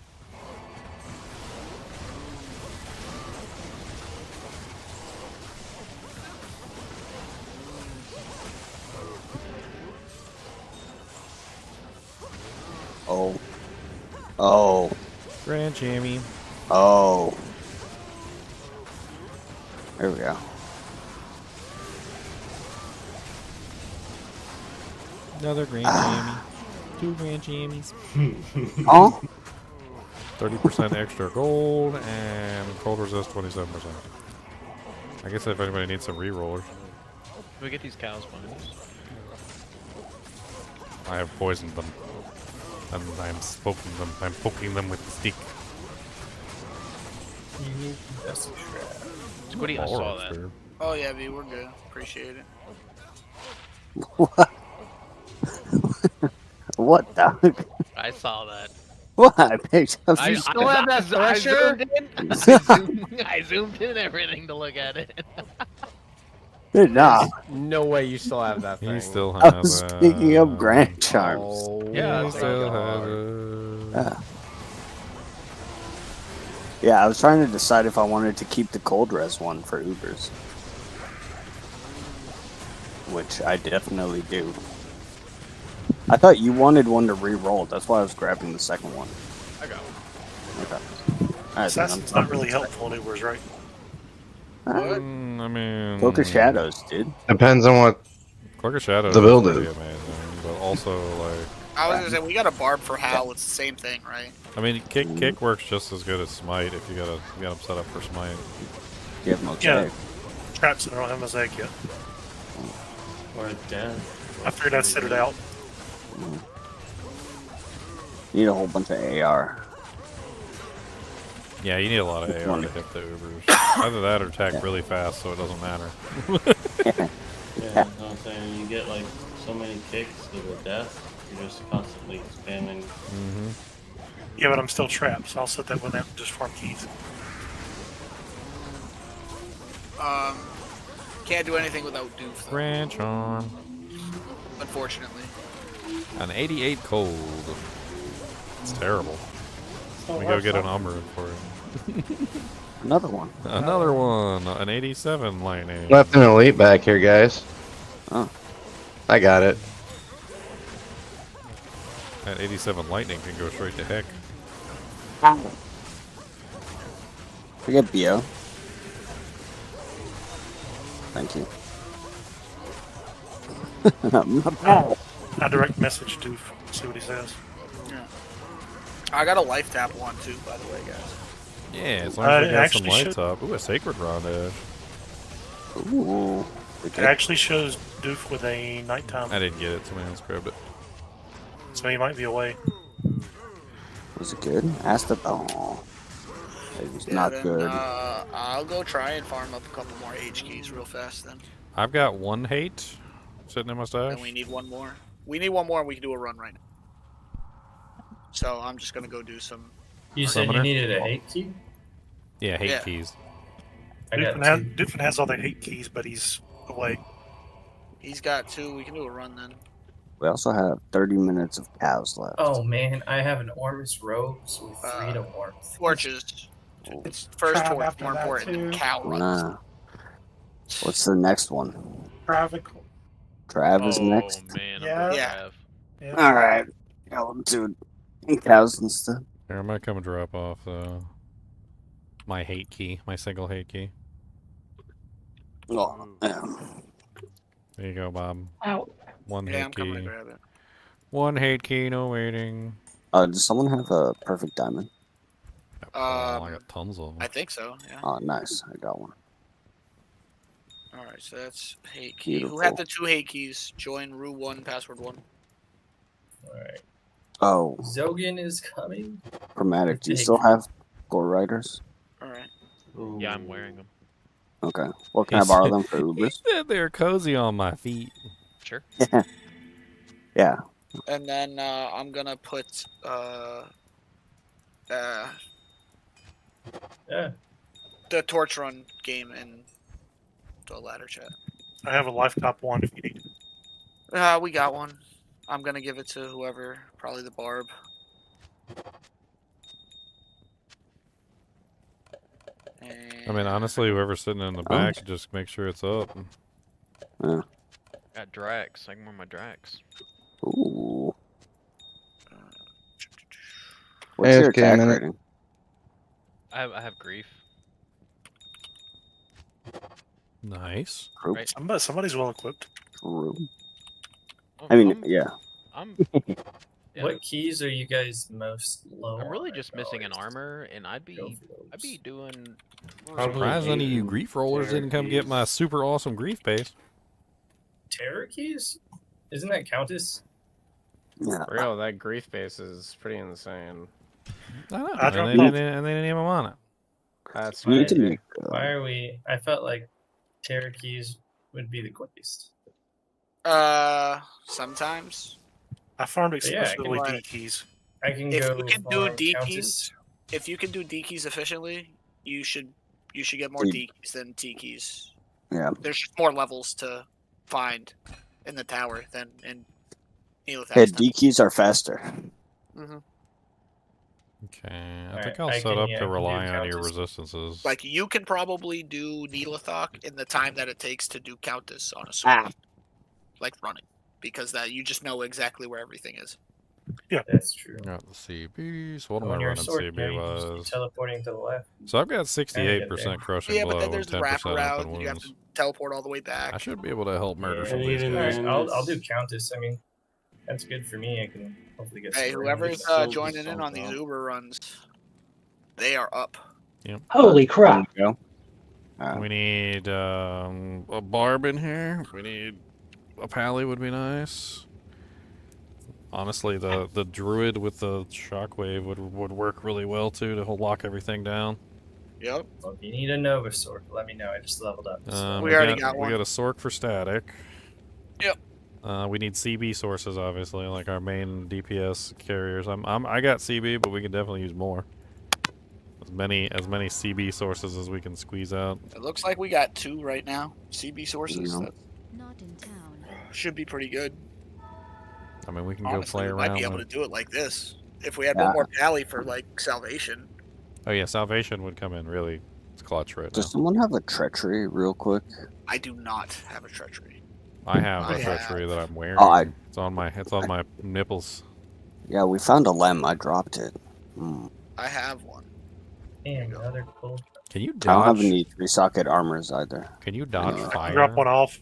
Oh. Oh. Grand Jammy. Oh. There we go. Another Grand Jammy. 2 Grand Jammies. Oh. 30% extra gold and cold resist 27%. I guess if anybody needs some re-rollers. Can we get these cows behind us? I have poisoned them. And I'm poking them. I'm poking them with the stick. You need the best trap. Squiddy, I saw that. Oh yeah, B, we're good. Appreciate it. What? What, dog? I saw that. What? I picked up. I still have that thresher? I zoomed in everything to look at it. Nah. No way you still have that thing. He still I has was picking up Grand Charms. Oh, Yeah, he I still has it. Yeah, I was trying to decide if I wanted to keep the cold res one for Ubers. Which I definitely do. I thought you wanted one to re-roll. That's why I was grabbing the second one. I got one. Okay. Alright, then Assassin's not really helpful in Ubers, right? What? I mean... Cloak of Shadows, dude. Depends on what Cloak of Shadows the build pretty is. amazing, but also, like... I was gonna say, we got a barb for Hal, it's the same thing, right? I mean, kick works just as good as Smite if you got them set up for Smite. You have Mosaic. Yeah. Traps, I don't have Mosaic yet. Or dead. I figured I'd sit it out. You need a whole bunch of AR. Yeah, you need a lot of AR to hit the Ubers. Either that or attack really fast so it doesn't matter. Yeah, no. I'm saying you get like so many kicks to the death. You're just constantly spamming. Mm-hmm. Yeah, but I'm still trapped, so I'll set that one out and just farm keys. Can't do anything without Doof, though, Ranch on. unfortunately. An 88 cold. It's terrible. Still Let me go worth get an something. armor for it. Another one. Another one. An 87 lightning. Left an elite back here, guys. Oh. I got it. That 87 lightning can go straight to heck. We get BO. Thank you. I direct message Doof. See what he says. Yeah. I got a life tap one too, by the way, guys. Yeah, as long as we it got some actually lights should- up. Ooh, a sacred rod edge. Ooh. It actually shows Doof with a nighttime, I didn't get it. Somebody else grabbed it. so he might be away. Was it good? Ask the. Oh. It was not then, good. I'll go try and farm up a couple more H keys real fast then. I've got one hate sitting in my stash. And we need one more. We need one more and we can do a run right now. So I'm just gonna go do some. You said you Summoner? needed a hate key? Yeah, hate Yeah. keys. I got Doofin has all the hate keys, but he's away. He's got two. We can do a run then. We also have 30 minutes of cows left. Oh man, I have an Ormus robes with freedom warmth. Torches. It's first Trav torch after more that, important than too. cow runs. Nah. What's the next one? Travic. Trav is next. Man, Yeah. Yeah. Yeah. Alright. Got them to cows and stuff. Here, I might come and drop off my hate key, my single hate key. Oh, yeah. There you go, Bob. Out. One Yeah, I'm hate coming to key. grab it. One hate key, no waiting. Does someone have a perfect diamond? Oh, I got tons of them. I think so. Yeah. Oh, nice. I got one. All right. So that's hate key. Who had the two hate keys? Join Rue 1, password 1. Alright. Oh, Zogan is coming. chromatic. Do you still have gore riders? All right. Yeah, I'm wearing them. Okay. Well, can I borrow them for He Ubers? said they're cozy on my feet. Sure. Yeah. And then I'm gonna put Yeah. the torch run game in the ladder chat. I have a life top one if you need. We got one. I'm gonna give it to whoever, probably the barb. I mean, honestly, whoever's sitting in the back, just make sure it's up. Yeah. Got Drax. I can wear my Drax. Ooh. What's Hey, your okay, attack minute. rating? I have grief. Nice. Right. Somebody's well equipped. True. Oh, I mean, yeah. I'm. Yeah. What keys are you guys most low I'm really on? just missing an armor, and I'd be doing. Surprised any of you grief rollers didn't come get my super awesome grief base. Terror keys? Isn't that Countess? Yeah. Real, that grief base is pretty insane. I know. I And dropped they, off. didn't, and they didn't even want it. That's We need to crazy. make. Why are we? I felt like terror keys would be the quickest. Sometimes. I farmed But yeah, I can exclusively D like- keys. I can If go you can do farm D Countess. keys, if you can do D keys efficiently, you should get more Dude. D keys than T keys. Yeah. There's just more levels to find in the tower than in Neolith's Yeah, D keys are faster. Mm-hmm. Okay, I Alright, think I'll I set can- up yeah, I to can do rely on your Countess. resistances. Like you can probably do Neolithok in the time that it takes to do Countess on a sword, like running, because that you just know exactly where everything is. That's true. Got the CB. So what am When I you're a running sword, CB you can just be was? teleporting to the left. So I've got there. 68% crushing Yeah, but blow then and there's the 10% wraparound. open and you have to wounds. teleport all the way back. I should be able to help murder Yeah. some of these guys. Alright, I'll do Countess. I mean, that's good for me. I can hopefully get. Hey, some whoever's rounds. joining in on these Uber runs, they are up. Yep. Holy crap. Go. We need a barb in here. We need a pally would be nice. Honestly, the druid with the shockwave would work really well too to lock everything down. Yep. Well, if you need a Nova sword, let me know. I just leveled up. So. We already got We one. got a Sork for static. Yep. We need CB sources, obviously, like our main DPS carriers. I got CB, but we can definitely use more. As many CB sources as we can squeeze out. It looks like we got 2 right now. CB sources. Yeah. That should be pretty good. I mean, we can Honestly, go play we might around be able with. to do it like this. If we had Yeah. one more pally for like salvation. Oh yeah, salvation would come in really clutch right now. Does someone have a treachery real quick? I do not have a treachery. I have I a treachery that I'm wearing. Oh, I- It's on my nipples. Yeah, we found a lem. I dropped it. I have one. And another cool. Can you I don't have dodge? any 3-socket armors either. Can you dodge fire? Drop one off.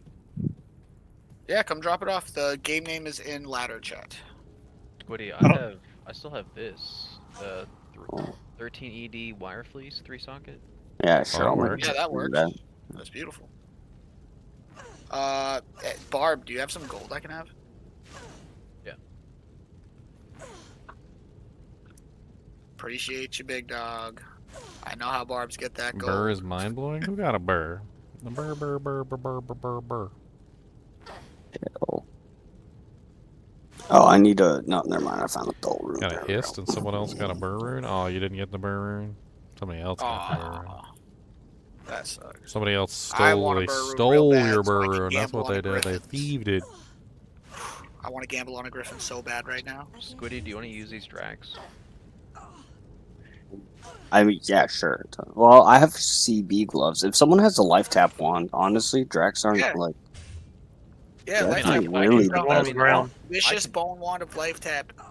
Yeah, come drop it off. The game name is in ladder chat. Squiddy, I still have this. The 13 ED wire fleece 3-socket. Yeah, sure. I'll Yeah, that works. That's beautiful. Barb, do you have some gold I can have? Yeah. Appreciate you, big dog. I know how barbs get that gold. Burr is mind blowing. Who got a burr? A burr, burr, burr, burr, burr, burr, burr, burr. Oh, I need a. No, never mind. I found a dull rune. Got a hist and someone else got a burr rune. Oh, you didn't get the burr rune. Somebody else got the burr rune. That sucks. Somebody else I want a stole. burr rune real Stole bad your so I burr can rune. That's gamble what they on did. They griffins. thieved it. I want to gamble on a griffin so bad right now. Squiddy, do you want to use these Drax? I mean, yeah, sure. Well, I have CB gloves. If someone has a life tap wand, honestly, Drax aren't like. Yeah, That's life not tap. really Drop the one on best the ground. wand. Vicious bone wand of life tap. I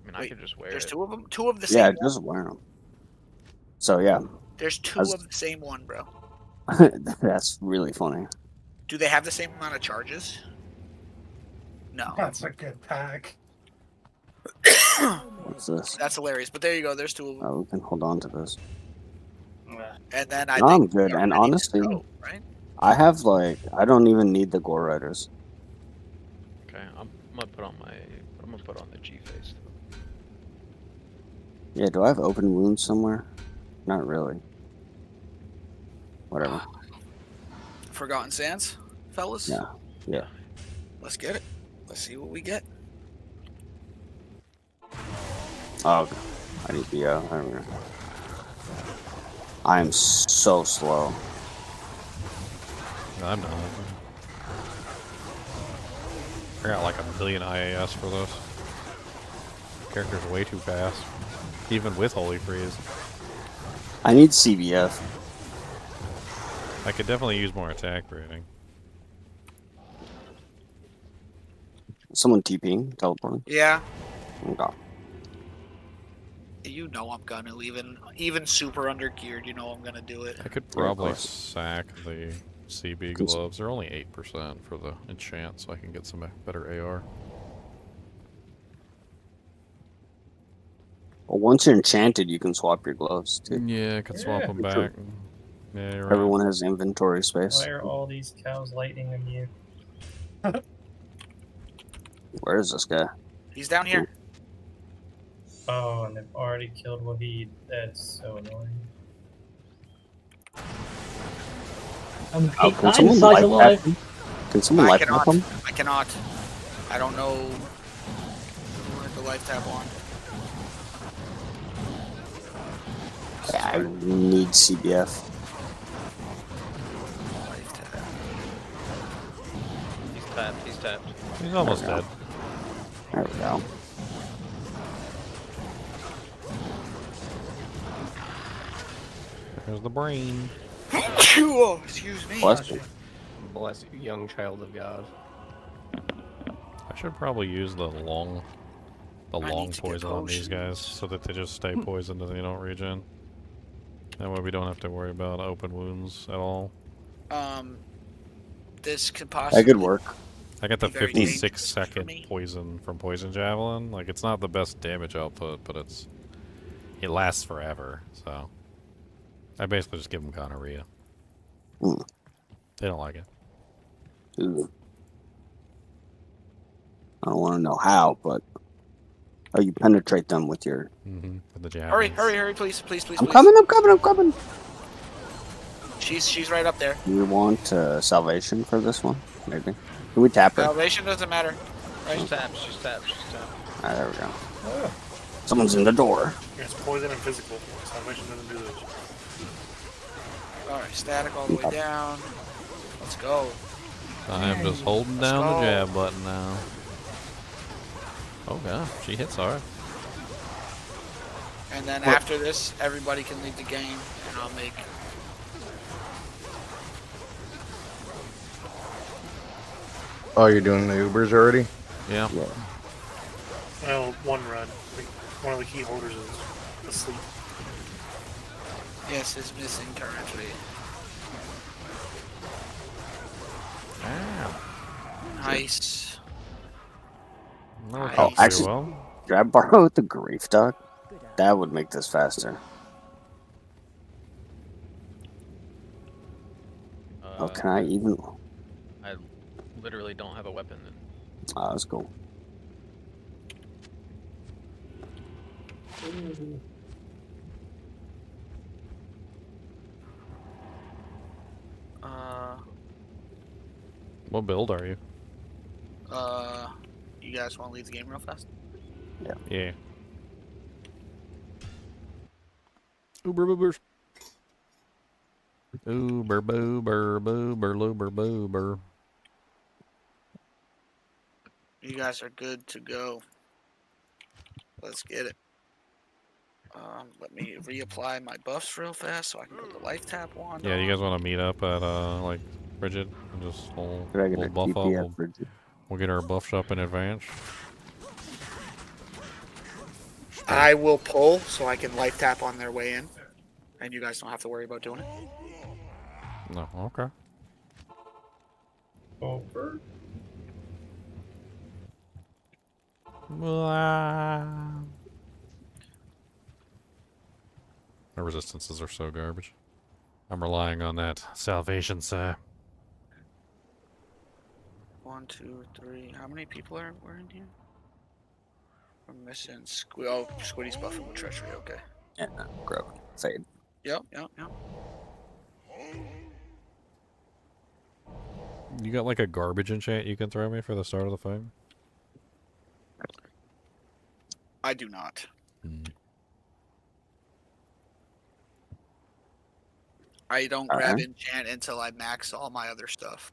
mean, I could just wear There's it. 2 of them. 2 of the Yeah, same. just wear them. So yeah, There's 2 As- of the same one, bro. that's really funny. Do they have the same amount of charges? No. That's a good pack. What's this? That's hilarious. But there you go. There's 2 of them. Oh, we can hold on to this. And then I No, think I'm good. we are And ready to honestly, go, right? I have like I don't even need the gore riders. Okay, I'm gonna put on the G face. Yeah, do I have open wounds somewhere? Not really. Whatever. Forgotten Sands, fellas. Yeah. Yeah. Let's get it. Let's see what we get. Oh, I need the. I don't know. I am so slow. No, I'm not. I got like a million IAS for this. Character's way too fast. Even with Holy Freeze. I need CBF. I could definitely use more attack rating. Someone TPing, teleporting. Yeah. Okay. You know I'm gonna even super under geared. You know I'm gonna do it. I could probably sack the CB gloves. They're only 8% for the enchant, so I can get some better AR. Well, once you're enchanted, you can swap your gloves too. Yeah, I could swap them back. Yeah, you're right. Everyone has inventory space. Why are all these cows lightning you? Where is this guy? He's down here. Oh, and they've already killed Wahid. That's so annoying. Oh, can someone life tap him? Can someone I life tap cannot. him? I cannot. I don't know where the life tap on. Yeah, I need CBF. He's tapped. He's tapped. He's almost There we dead. There we go. There's the brain. Oh, excuse me. Bless you. Bless you, young child of God. I should probably use the long need to get poison on these potions. guys so that they just stay poisoned and they don't regen. That way we don't have to worry about open wounds at all. This could possibly. That could work. I got the Be very 56-second poison from Poison Javelin. Like, it's not the best damage output, but it lasts forever, so I basically just give them gonorrhea. Mm. They don't like it. Ooh. I don't want to know how, but you penetrate them with your. With the Hurry, javelins. hurry, please, please, please. I'm please. coming. She's right up there. You want salvation for this one? Maybe. Can we tap her? Salvation doesn't matter, right? She's tapped. She's tapped. She's tapped. Alright, there we go. Someone's in the door. It's poison and physical. Salvation doesn't do those. Alright, static all the way down. Let's go. I am just holding down the jab button now. Oh god, she hits hard. And then after this, everybody can leave the game, and I'll make. Oh, you're doing the Ubers already? Yeah. Well, one run. I think one of the key holders is asleep. Yes, is missing currently. Ow. Nice. No, Oh, actually, can I borrow the grief duck? That would make this faster. Oh, can I even? I literally don't have a weapon. Then. Oh, that's cool. What build are you? You guys want to leave the game real fast? Yeah. Yeah. Uber boobers. Uber boober boober loober boober. You guys are good to go. Let's get it. Let me reapply my buffs real fast so I can put the life tap wand Yeah, on. you guys want to meet up at like Bridget and just we'll buff up. We'll get our buffs up in advance. I will pull so I can life tap on their way in, and you guys don't have to worry about doing it. No, okay. Over. My resistances are so garbage. I'm relying on that salvation, sir. 1, 2, 3. How many people are in here? We're missing Oh, Squiddy's buffing with treachery. Okay. Yeah, grow. Fade. Yep. You got like a garbage enchant you can throw me for the start of the fight? I do not. I don't grab enchant until I max all my other stuff.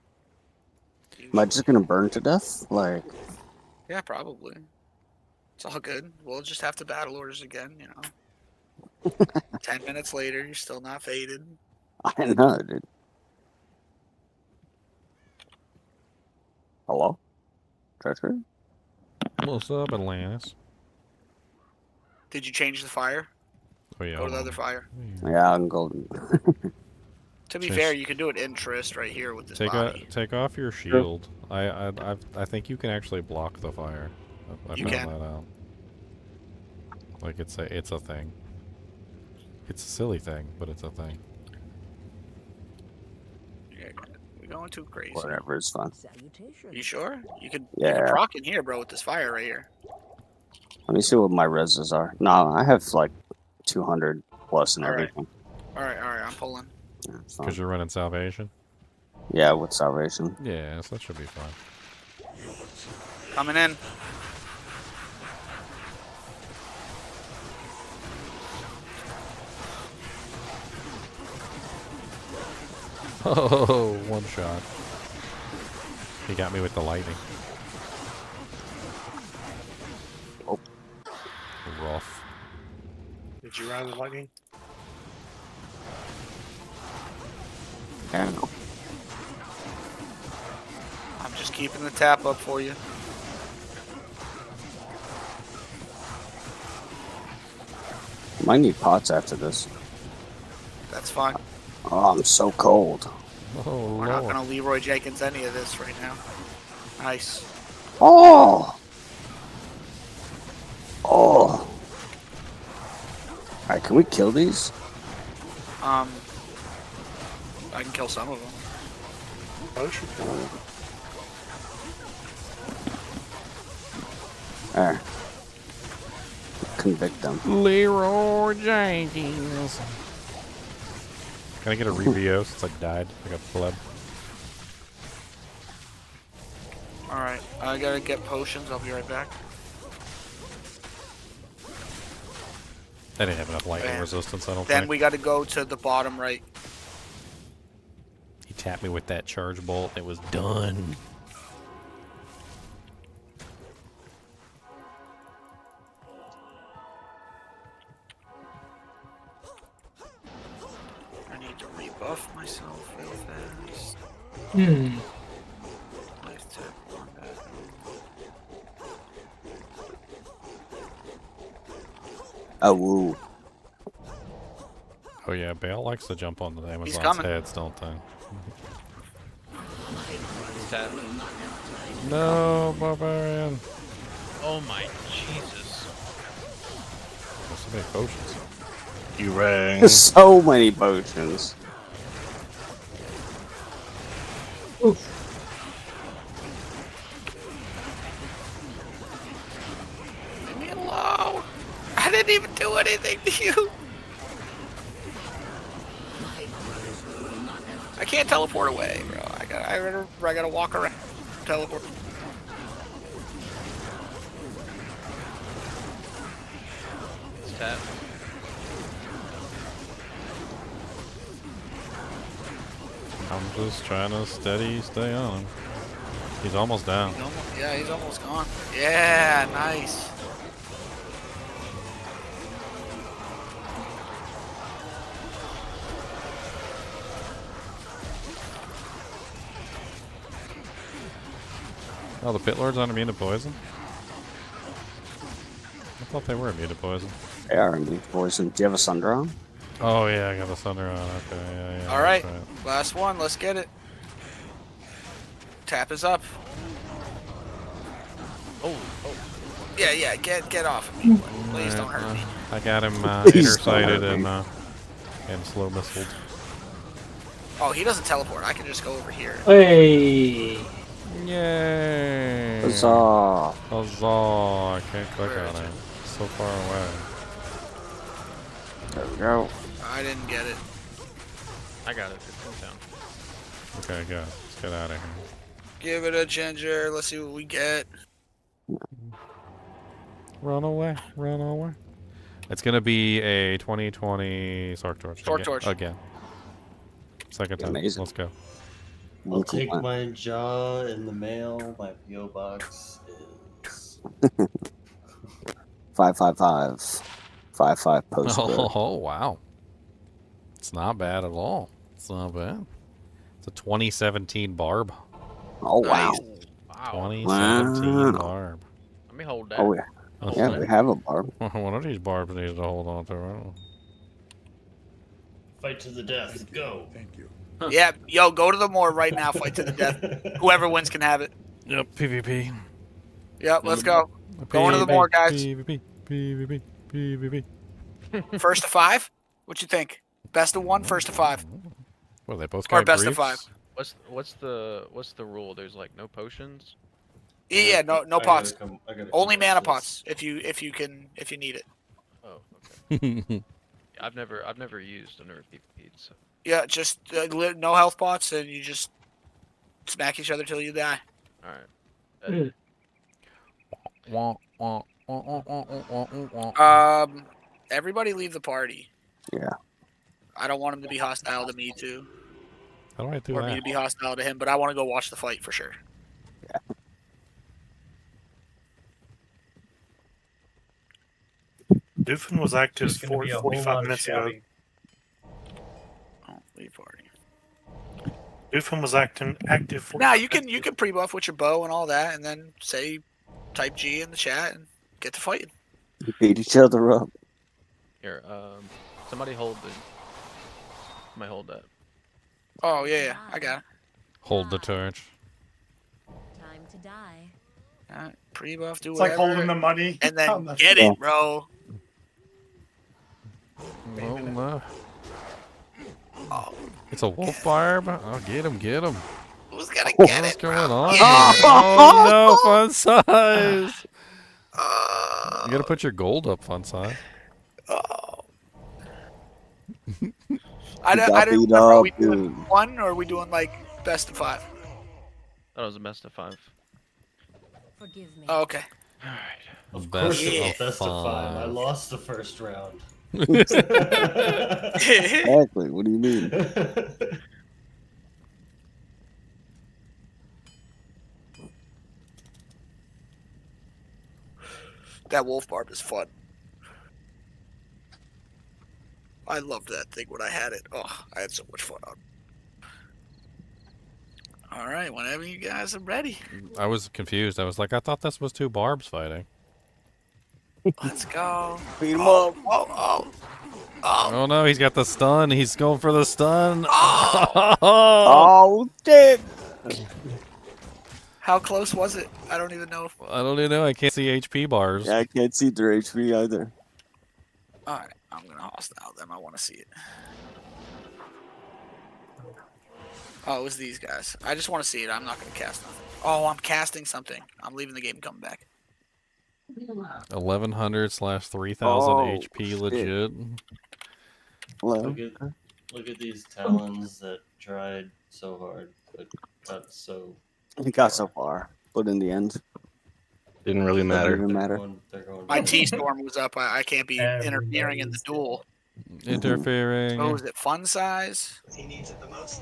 Am I just gonna burn to death? Like. Yeah, probably. It's all good. We'll just have to battle orders again, you know. 10 minutes later, you're still not faded. I know, dude. Hello? Treachery? What's up, Atlantis? Did you change the fire? Oh yeah. Go to the other fire. Yeah, I'm golden. To be fair, you can do it interest right here with this take body. take off your shield. I think you can actually block the fire. I You found can. that out. Like it's a thing. It's a silly thing, but it's a thing. Yeah, we're going too crazy. Whatever, it's fun. You sure? You can Yeah. proc in here, bro, with this fire right here. Let me see what my reses are. No, I have like 200 plus and everything. All right, I'm pulling. Because you're running salvation. Yeah, with salvation. Yeah, so that should be fine. Coming in. Oh, one shot. He got me with the lightning. Oh. Rough. Did you ride the lightning? Yeah. I'm just keeping the tap up for you. Might need pots after this. That's fine. Oh, I'm so cold. Oh, We're not gonna Leroy Jenkins any of this right now. Nice. Oh! Oh! Alright, can we kill these? I can kill some of them. Oh, should There. Convict them. Leroy Jenkins. Can I get a Rebio since I died? I got fled. Alright, I gotta get potions. I'll be right back. They didn't have enough lightning And resistance, I don't then think. we gotta go to the bottom right. He tapped me with that charge bolt. It was done. I need to rebuff myself real fast. Life tip on that. Oh, woo. Oh yeah, Bale likes to jump on the Amazon's coming. heads, don't they? Tap. No, barbarian. Oh my Jesus. There's so many potions. You rang. There's so many potions. Leave me alone. I didn't even do anything to you. I can't teleport away, bro. I gotta walk around. Teleport. Tap. I'm just trying to stay on him. He's almost down. Yeah, he's almost gone. Yeah, nice. Oh, the pit lords aren't immune to poison? I thought they were immune to poison. They are immune to poison. Do you have a Sunder on? Oh yeah, I got the thunder on. Okay, yeah. All right, that's last one. Let's get it. Tap is up. Oh. Yeah. Get off of me. Please don't hurt me. I got him Please intersighted don't and slow missiled. Oh, he doesn't teleport. I can just go over here. Hey. Yay! Huzzah! Huzzah! I can't click on it. It's so far away. There we go. I didn't get it. I got it. It's in town. Okay, good. Let's get out of here. Give it a ginger. Let's see what we get. Run away. Run away. It's gonna be a 2020 Sark Torch. Sark Torch. Again. Second time. Amazing. Let's go. I'll take my jaw in the mail. My PO box is 555. 55 postscript. Oh, wow. It's not bad at all. It's not bad. It's a 2017 Barb. Oh, wow. Wow. 2017 Barb. Let me hold that. Oh, yeah. Yeah, we have a Barb. One of these Barbs needs to hold on to. Right? fight to the death. Go. Thank you. Yeah, yo, go to the moor right now. Fight to the death. Whoever wins can have it. Yep, PvP. Yep, let's go. Going to the moor, guys. PvP. First to 5? What you think? Best of 1, first to 5. Well, they both Or got best briefs. of 5. What's the rule? There's like no potions. Yeah, no I pots. gotta Only come mana up pots if you need it. Oh, okay. I've never used a nerf PvP. So. Yeah, just no health pots and you just smack each other till you die. All right. Everybody leave the party. Yeah. I don't want him to be hostile to me too. How do I do Or that? me to be hostile to him, but I want to go watch the fight for sure. Yeah. Doofin was active There's gonna be a whole lot 45 of minutes ago. shouting. Oh, leave party. Doofin was active. 45 Now you can pre-buff with your bow and all that, and then type G in the chat and get to fighting. Beat each other up. Here, somebody hold the. Somebody hold that. Oh yeah, I got it. Hold the torch. Time to die. Pre-buff, do It's whatever. like holding the money. And on then the get floor. it, bro. Oh, it's a wolf barb. Oh, get him, get him. Who's gonna What's get it? going bro? on? Yeah. Here? Oh no, fun size. You gotta put your gold up, fun size. I don't remember. Are we doing 1 or are we doing like best of 5? That was a best of 5. Forgive me. Oh, okay. Of Best course it was of best of 5. I 5. lost the first round. Exactly. What do you mean? That wolf barb is fun. I loved that thing when I had it. Oh, I had so much fun on. All right, whenever you guys are ready. I was confused. I was like, I thought this was two barbs fighting. Let's go. Beat him Oh, up. oh, oh, oh. Oh no, he's got the stun. He's going for the stun. Oh, Oh, shit. how close was it? I don't even know. I don't even know. I can't see HP bars. Yeah, I can't see their HP either. All right, I'm gonna hostile them. I want to see it. Oh, it was these guys. I just want to see it. I'm not gonna cast nothing. Oh, I'm casting something. I'm leaving the game and coming back. 1100/3000 Oh, HP shit. legit. Hello. Look at these talons that tried so hard, but got so. He got so far, but in the end, Didn't really doesn't matter. even matter. They're going My down. T-storm was up. I can't be interfering in the Everybody's duel. Interfering. Oh, is it fun size? He needs it the most.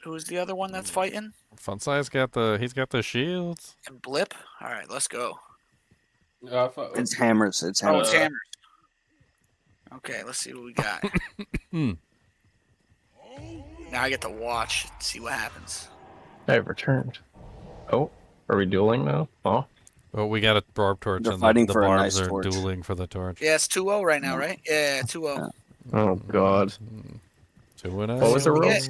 Who's the other one that's fighting? Fun size he's got the shields. And Blip? All right, let's go. It's hammers. It's Oh, hammers. it's hammers. Okay, let's see what we got. Now I get to watch and see what happens. I've returned. Oh, are we dueling now? Oh. Well, we got a barb torch, They're and fighting the for a barbs nice are torch. dueling for the torch. Yeah, it's 2-0 right now, right? Yeah, 2-0. Oh God. 2-0. What was the Yeah. rules?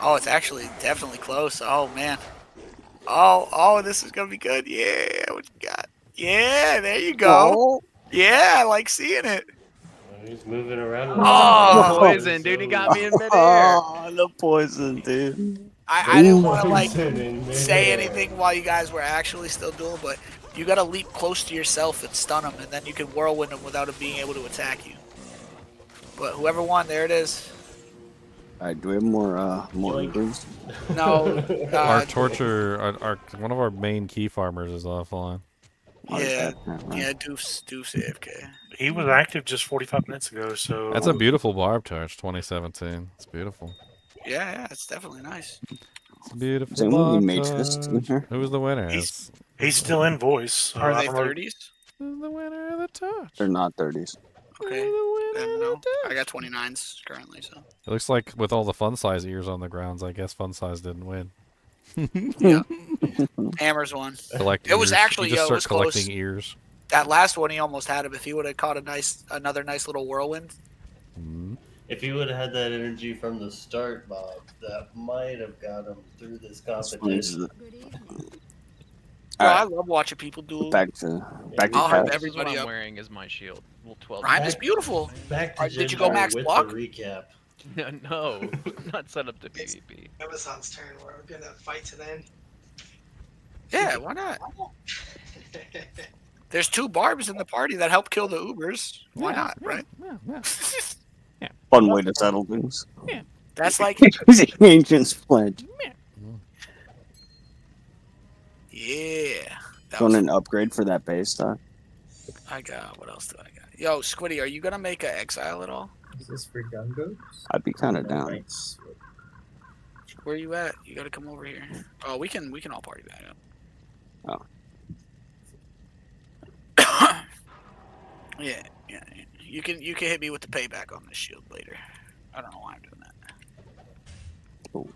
Oh, it's actually definitely close. Oh, man. Oh, this is going to be good. Yeah, what you got? Yeah, there you go. Oh, Yeah, I like seeing it. He's moving around. Oh, Poison, dude, he got me in midair. oh, the poison, dude. I didn't want to, like, Poison in say midair. anything while you guys were actually still dueling, but you got to leap close to yourself and stun him, and then you can whirlwind him without him being able to attack you. But whoever won, there it is. All right, do we have more Ubers? No. Our torture, our one of our main key farmers is offline. Yeah, Right. yeah, Doof's AFK. He was active just 45 minutes ago, so That's a beautiful barb torch, 2017. It's beautiful. Yeah, it's definitely nice. It's a beautiful Is anyone barb matrix in torch. here? Who was the winner? He's still in voice. So Are I they don't know. 30s? Who's the winner of the torch? They're not 30s. Okay. Then no. I got 29s currently, so. It looks like with all the fun size ears on the grounds, I guess fun size didn't win. Yeah. Hammers won. Collect It was ears. actually, You just it start was close. collecting ears. That last one, he almost had him. If he would have caught another nice little whirlwind. If he would have had that energy from the start, Bob, that might have got him through this competition. Bro, I Alright. love watching people duel. Back to I'll have Pat. everybody What I'm up. wearing is my shield. Well, 12. Rhyme is beautiful. Back to Did you go max with block? the recap. No, not set up to PvP. Amazon's turn. We're gonna fight to the end. Yeah, why not? There's 2 barbs in the party that help kill the Ubers. Why not, right? Fun way to settle things. That's like, The Ancient's Pledge. yeah. That Want was, an upgrade for that base, though? I got, what else do I got? Yo, Squiddy, are you gonna make an exile at all? Is this for Gungos? I'd be kind of down. Nice. Where you at? You gotta come over here. Oh, we can all party back up. Oh. Yeah. You can hit me with the payback on this shield later. I don't know why I'm doing that. Ooh.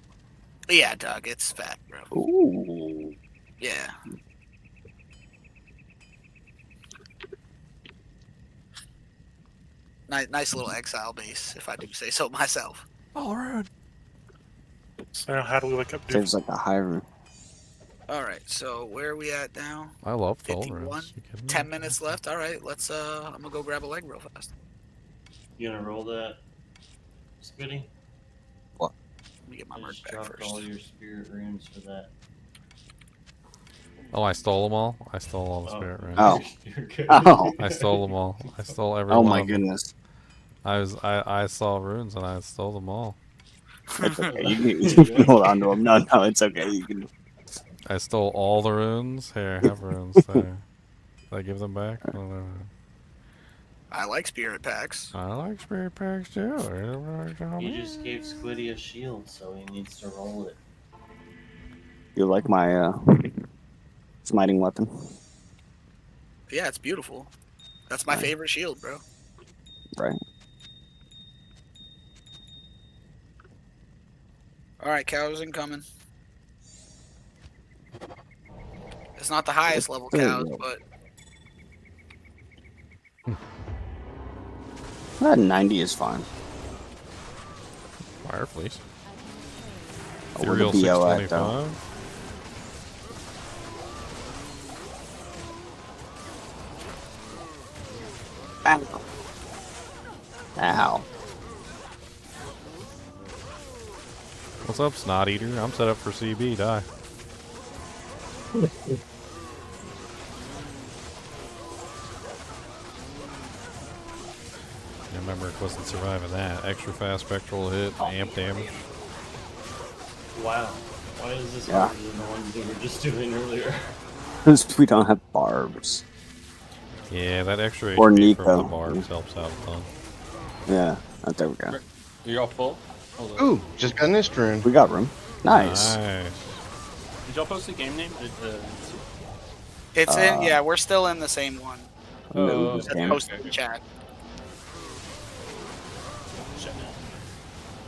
Yeah, Doug, it's fat, bro. Ooh. Yeah. Nice little exile base, if I do say so myself. All right. So how do we wake up? Dude? Seems like a high room. All right, so where are we at now? I love full 51. runs. You kidding me? 10 minutes left. All right, let's. I'm gonna go grab a leg real fast. You gonna roll that, Squiddy? What? Let me get my Just merc back drop first. all your spirit runes for that. Oh, I stole them all. I stole all the spirit runes. Oh. You're good. Oh. I stole them all. I stole every Oh one my of them. goodness. I saw runes and I stole them all. It's okay. You can hold on to them. No, no, it's okay. You can. I stole all the runes. Here, have runes there. Did I give them back? I don't know. I like spirit packs. I like spirit packs too. You just gave Squiddy a shield, so he needs to roll it. You like my smiting weapon? Yeah, it's beautiful. That's my favorite shield, bro. Right. All right, cows incoming. It's not the highest level cows, but 90 is fine. Fire fleece. Where the Ethereal BO at, though? 625. Ow. Ow. What's up, Snot Eater? I'm set up for CB. Die. I remember it wasn't surviving that. Extra fast spectral hit, amp damage. Wow. Why is this Yeah. harder than the ones we were just doing earlier? Because we don't have barbs. Yeah, that extra Or HP from the Nico. barbs helps out a ton. Yeah. Oh, there we go. You're all full? Hold on. Ooh, just got this rune. We got room. Nice. Nice. Did y'all post the game name? it's in. Yeah, we're still in the same one. No, It's game. posted in the chat.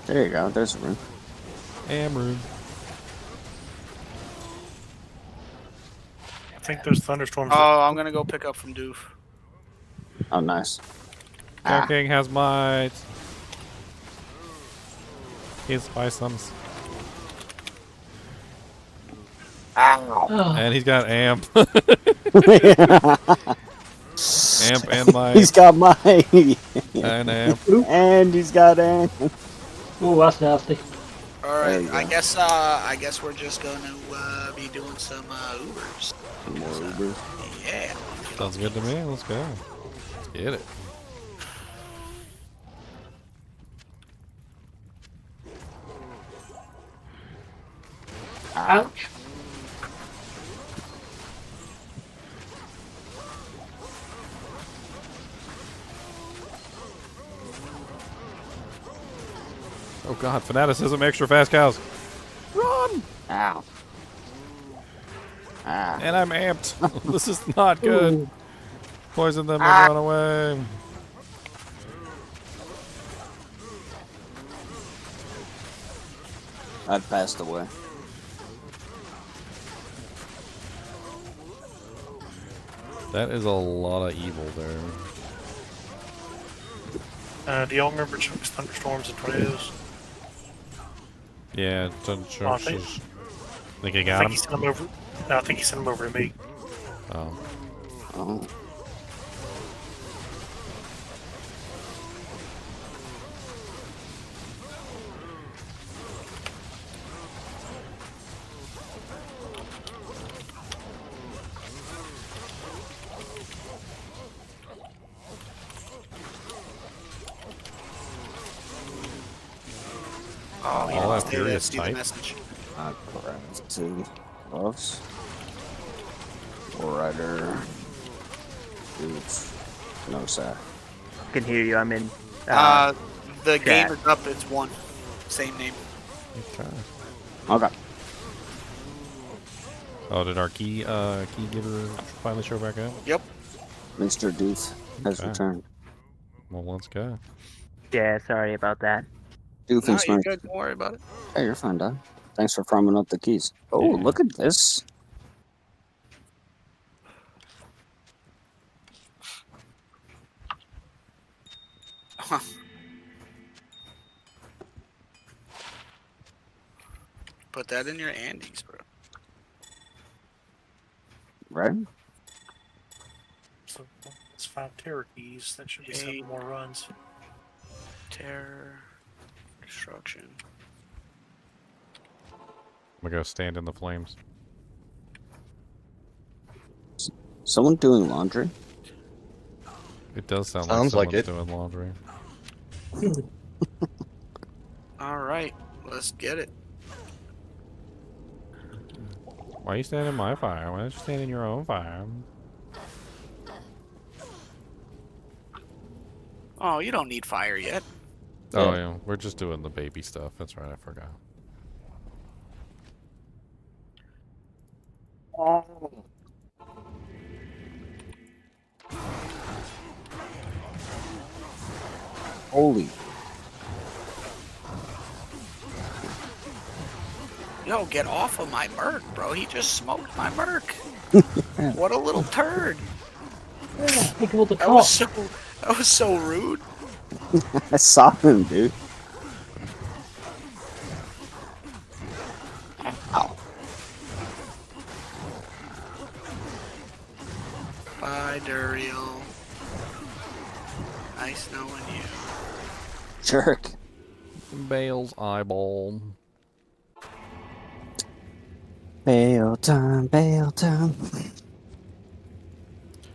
There you go. There's a room. Amrune. I think those thunderstorms. Oh, I'm gonna go pick up from Doof. Oh, nice. Cow King has might. He's Bisons. Ow. And he's got amp. Amp and might. He's got might. And amp. And he's got amp. Ooh, that's nasty. All There right, you I guess we're just gonna be doing some Ubers. More Ubers. Yeah. Sounds good to me. Let's go. Let's get it. Ouch. Oh god, fanaticism, extra fast cows. Run! Ow. Ah. And I'm amped. This is not good. Poison them and run away. I've passed away. That is a lot of evil there. Do y'all remember Chuck's thunderstorms and tornadoes? Yeah, I think, think he I got think him? he sent them over. No, I think he sent them over to me. Oh. Oh. Oh, All that see furious see type. the message. Two gloves. Rider. Boots. No, sir. I can hear you. I'm in. The chat. game is up. It's one. Same name. Okay. Okay. Oh, did our key giver finally show back up? Yep. Mr. Doof has Okay. returned. Well, let's go. Yeah, sorry about that. Doof No, and you're Smirk. good. Don't worry about it. Hey, you're fine, Dad. Thanks for farming up the keys. Oh, Yeah. look at this. Huh. Put that in your Andes, bro. Right? So it's 5 terror keys. That should be 7 more runs. Terror. Destruction. I'm gonna go stand in the flames. Someone doing laundry? It does sound Sounds like like someone's doing laundry. All right. Let's get it. Why are you standing in my fire? Why don't you stand in your own fire? Oh, you don't need fire yet. Oh, yeah. We're just doing the baby stuff. That's right. I forgot. Oh. Holy. Yo, get off of my merc, bro. He just smoked my merc. What a little turd. Pick him up the That was so rude. I saw him, dude. Ow. Bye, Duriel. Nice knowing you. Jerk. Bale's eyeball. Bail time, bail time.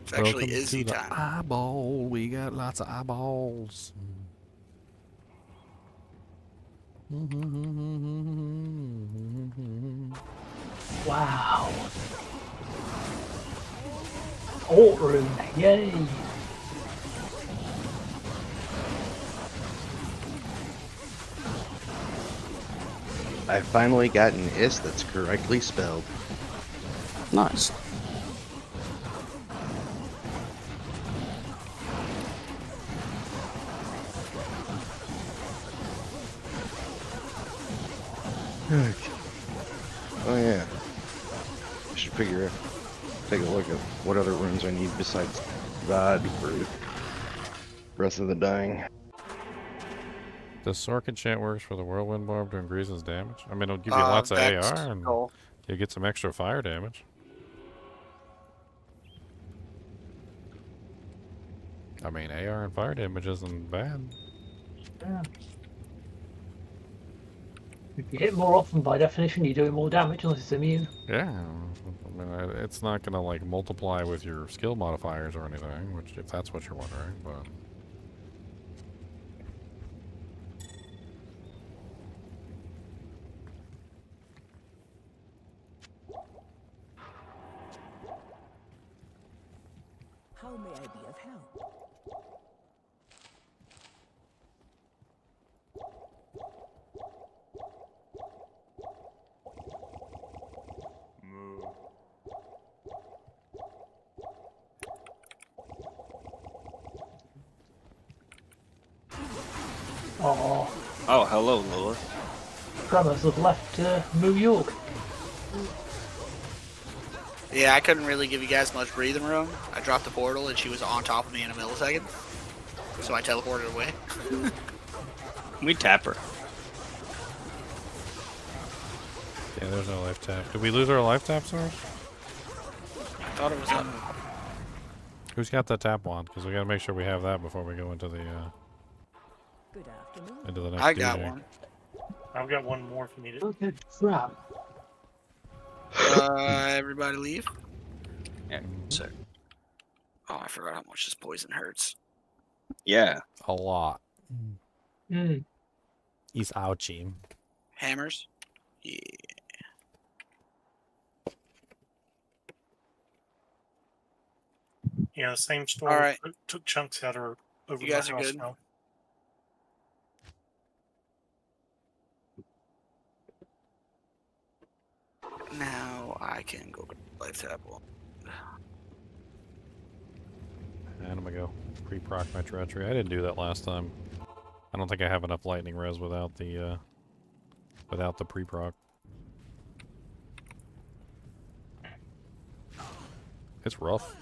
It's actually Welcome Izzy to the time. eyeball. We got lots of eyeballs. Wow. Alt room, yay! I finally got an is that's correctly spelled. Nice. Oh yeah. I should take a look at what other runes I need besides God for Breath of the Dying. The Sork enchant works for the Whirlwind Barb to increase his damage. I mean, it'll give you lots of AR and you get some extra fire damage. I mean, AR and fire damage isn't bad. Yeah. If you hit more often, by definition, you're doing more damage unless it's immune. Yeah, I mean, it's not gonna like multiply with your skill modifiers or anything, which if that's what you're wondering, but. How may I be of help? Oh, Oh, hello, Lord. Tremors have left New York. Yeah, I couldn't really give you guys much breathing room. I dropped the portal and she was on top of me in a millisecond. So I teleported away. We tap her. Yeah, there's no life tap. Did we lose our life tap source? I thought it was up. Who's got that tap wand? Because we gotta make sure we have that before we go into the Good afternoon. into the next. I got DJ. one. I've got one more if you need it. Okay, crap. Everybody leave? Yeah, sir. Oh, I forgot how much this poison hurts. Yeah. A lot. Mm. He's ouchie. Hammers? Yeah. Yeah, the same store. All right. Took chunks out of over You guys my are house good. now. Now I can go life tap. And I'm gonna go pre-proc my treachery. I didn't do that last time. I don't think I have enough lightning res without the pre-proc. It's rough.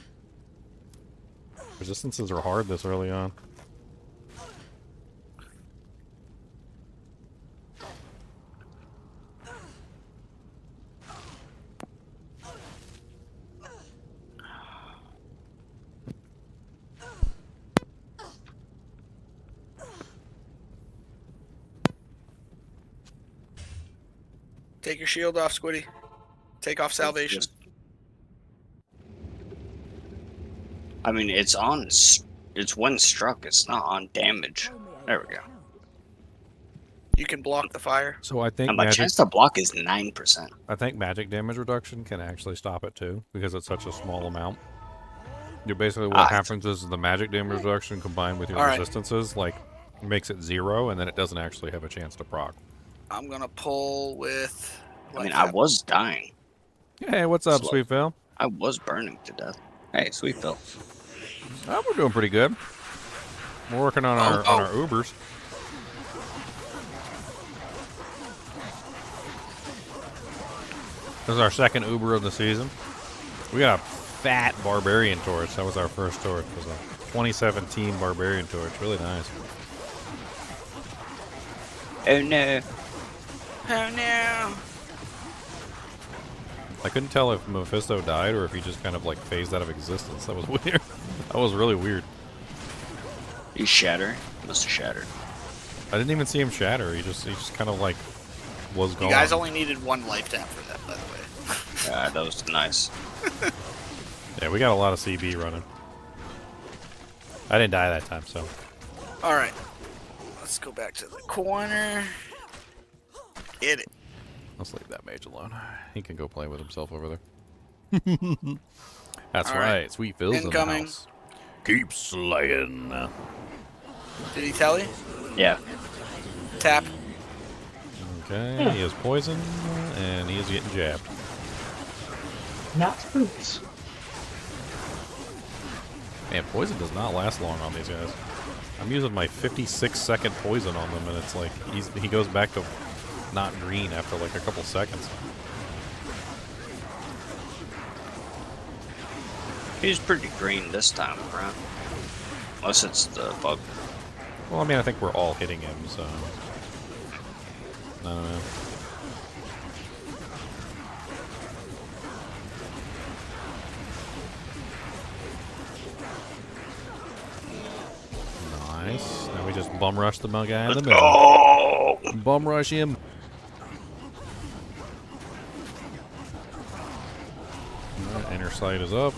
Resistances are hard this early on. Take your shield off, Squiddy. Take off salvation. I mean, it's on. It's when struck. It's not on damage. There we go. You can block the fire. So I think And my magic. chance to block is 9%. I think magic damage reduction can actually stop it too, because it's such a small amount. You're basically what happens is the magic damage reduction combined with your Alright. resistances, like, makes it 0, and then it doesn't actually have a chance to proc. I'm gonna pull with. I mean, I was dying. Hey, what's up, Sweet Phil? I was burning to death. Hey, Sweet Phil. Oh, we're doing pretty good. We're working on our Ubers. This is our second Uber of the season. We got a fat barbarian torch. That was our first torch. It was a 2017 barbarian torch. Really nice. Oh no. Oh no. I couldn't tell if Mephisto died or if he just kind of like phased out of existence. That was weird. That was really weird. He shattered. Must have shattered. I didn't even see him shatter. He just kind of like was gone. You guys only needed 1 life tap for that, by the way. Yeah, that was nice. Yeah, we got a lot of CB running. I didn't die that time, so. Alright. Let's go back to the corner. Get it. Let's leave that mage alone. He can go play with himself over there. That's All right. right. Sweet Phil's Incoming. in the house. Keep slaying. Did he tell you? Yeah. Tap. Okay, he is poisoned, and he is getting jabbed. Not boots. Man, poison does not last long on these guys. I'm using my 56-second poison on them, and it's like he goes back to not green after like a couple seconds. He's pretty green this time around. Unless it's the bug. Well, I mean, I think we're all hitting him, so. I don't know. Nice. Now we just bum rush the guy in the middle. Oh! Bum rush him. Right, inner sight is up.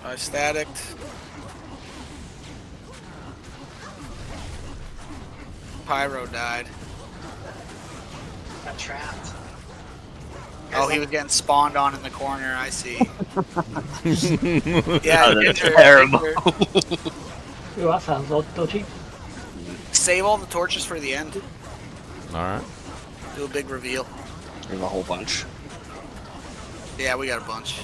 I staticked. Pyro died. Got trapped. Oh, he was getting spawned on in the corner. I see. Yeah, you that's get your- terrible. Ooh, that sounds dodgy. Save all the torches for the end. Alright. Do a big reveal. We have a whole bunch. Yeah, we got a bunch.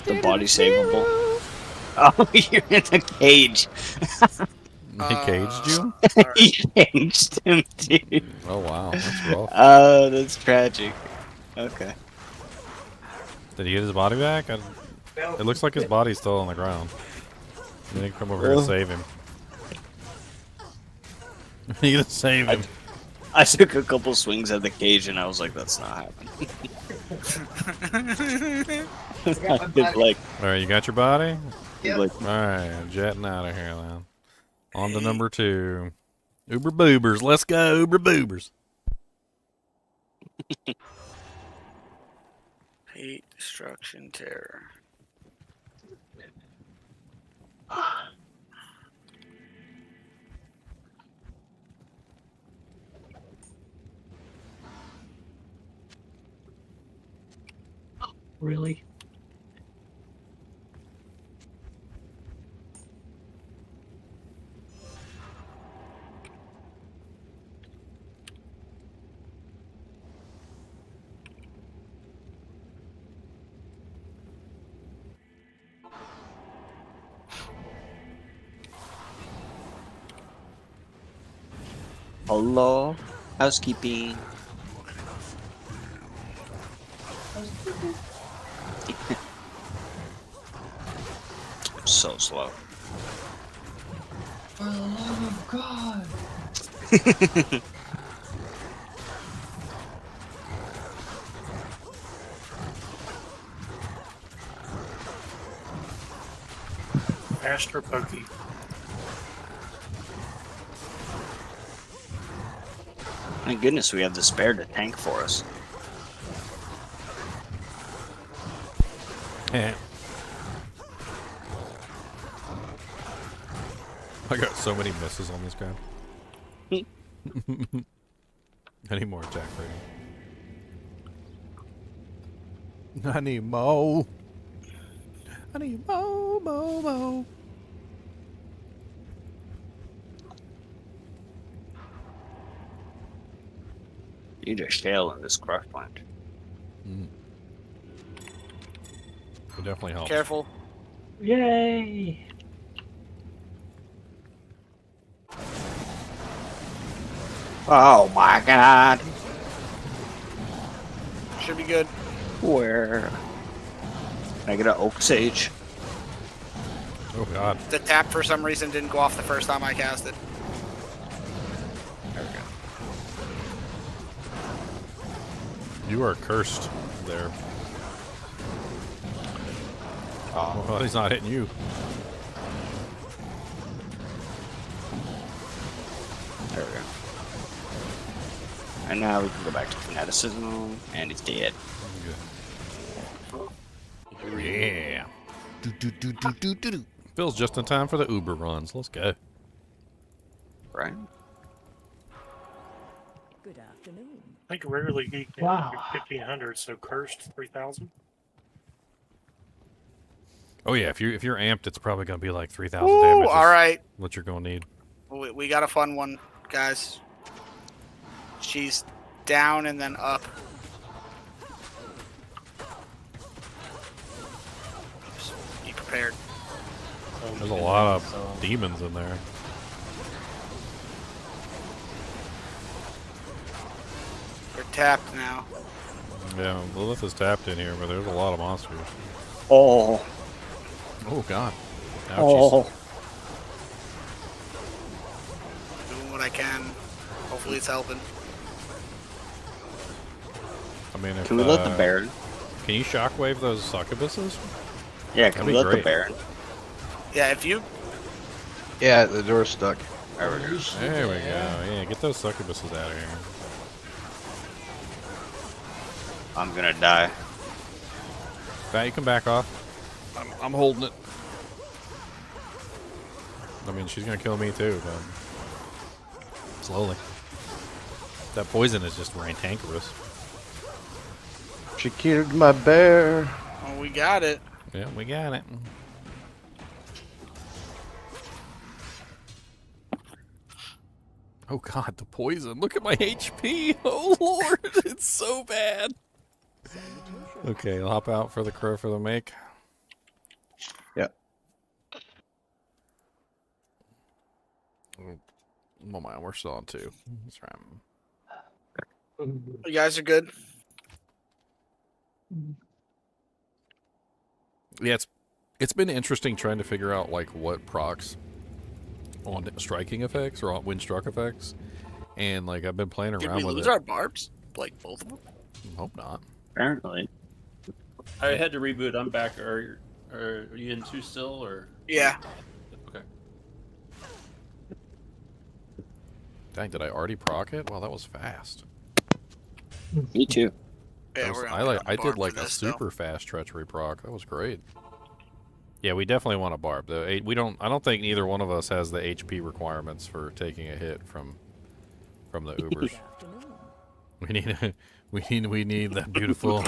The body savable. Oh, you're in a cage. He caged you? He caged him, dude. Oh, wow. That's rough. Oh, that's tragic. Okay. Did he get his body back? It looks like his body's still on the ground. You need to come over here to save him. You need to save him. I took a couple swings at the cage and I was like, that's not happening. Alright, you got your body? Yep. Alright, jetting out of here then. On to number 2. Uber boobers. Let's go, Uber boobers. Hate, destruction, terror. Really? Hello? Housekeeping. I'm so slow. For the love of God. Faster pokey. Thank goodness we have the spare to tank for us. Yeah. I got so many misses on this guy. I need more attack rating. I need more. I need more. You need a shell in this crush plant. It definitely helps. Careful. Yay! Oh my god. Should be good. Where? Can I get an oak sage? Oh god. The tap for some reason didn't go off the first time I cast it. There we go. You are cursed there. Oh. Well, he's not hitting you. There we go. And now we can go back to fanaticism, and he's dead. Yeah. Do. Phil's just in time for the Uber runs. Let's go. Right. Good afternoon. I think regularly he can Wow. 1500, so cursed 3000. Oh yeah, if you're amped, it's probably gonna be like 3,000 Ooh, damage. all right. What you're gonna need. We got a fun one, guys. She's down and then up. Just be prepared. There's a lot of demons in there. They're tapped now. Yeah, Lilith is tapped in here, but there's a lot of monsters. Oh. Oh god. Ouchies. Oh. Doing what I can. Hopefully it's helping. I mean, if, Can we let the Baron? Can you shockwave those succubuses? Yeah, can we let the Baron? Yeah, if you... Yeah, the door's stuck. There we go. There we go. Yeah, get those succubuses out of here. I'm gonna die. Bat, you can back off. I'm holding it. I mean, she's gonna kill me too, but slowly. That poison is just rantankerous. She killed my bear. Oh, we got it. Yeah, we got it. Oh god, the poison. Look at my HP. Oh lord, it's so bad. Okay, I'll hop out for the crow for the make. Yep. Oh my, we're still on 2. That's right. You guys are good? Yeah, it's been interesting trying to figure out like what procs on striking effects or on when struck effects, and like I've been playing Did around we with lose it. our barbs? Like both of them? Hope not. Apparently. I had to reboot. I'm back. Are you in 2 still, or? Yeah. Okay. Dang, did I already proc it? Wow, that was fast. Me too. Yeah, I did like a super fast treachery proc. That was great. Yeah, we definitely want a barb. I don't think neither one of us has the HP requirements for taking a hit from the Ubers. we need that beautiful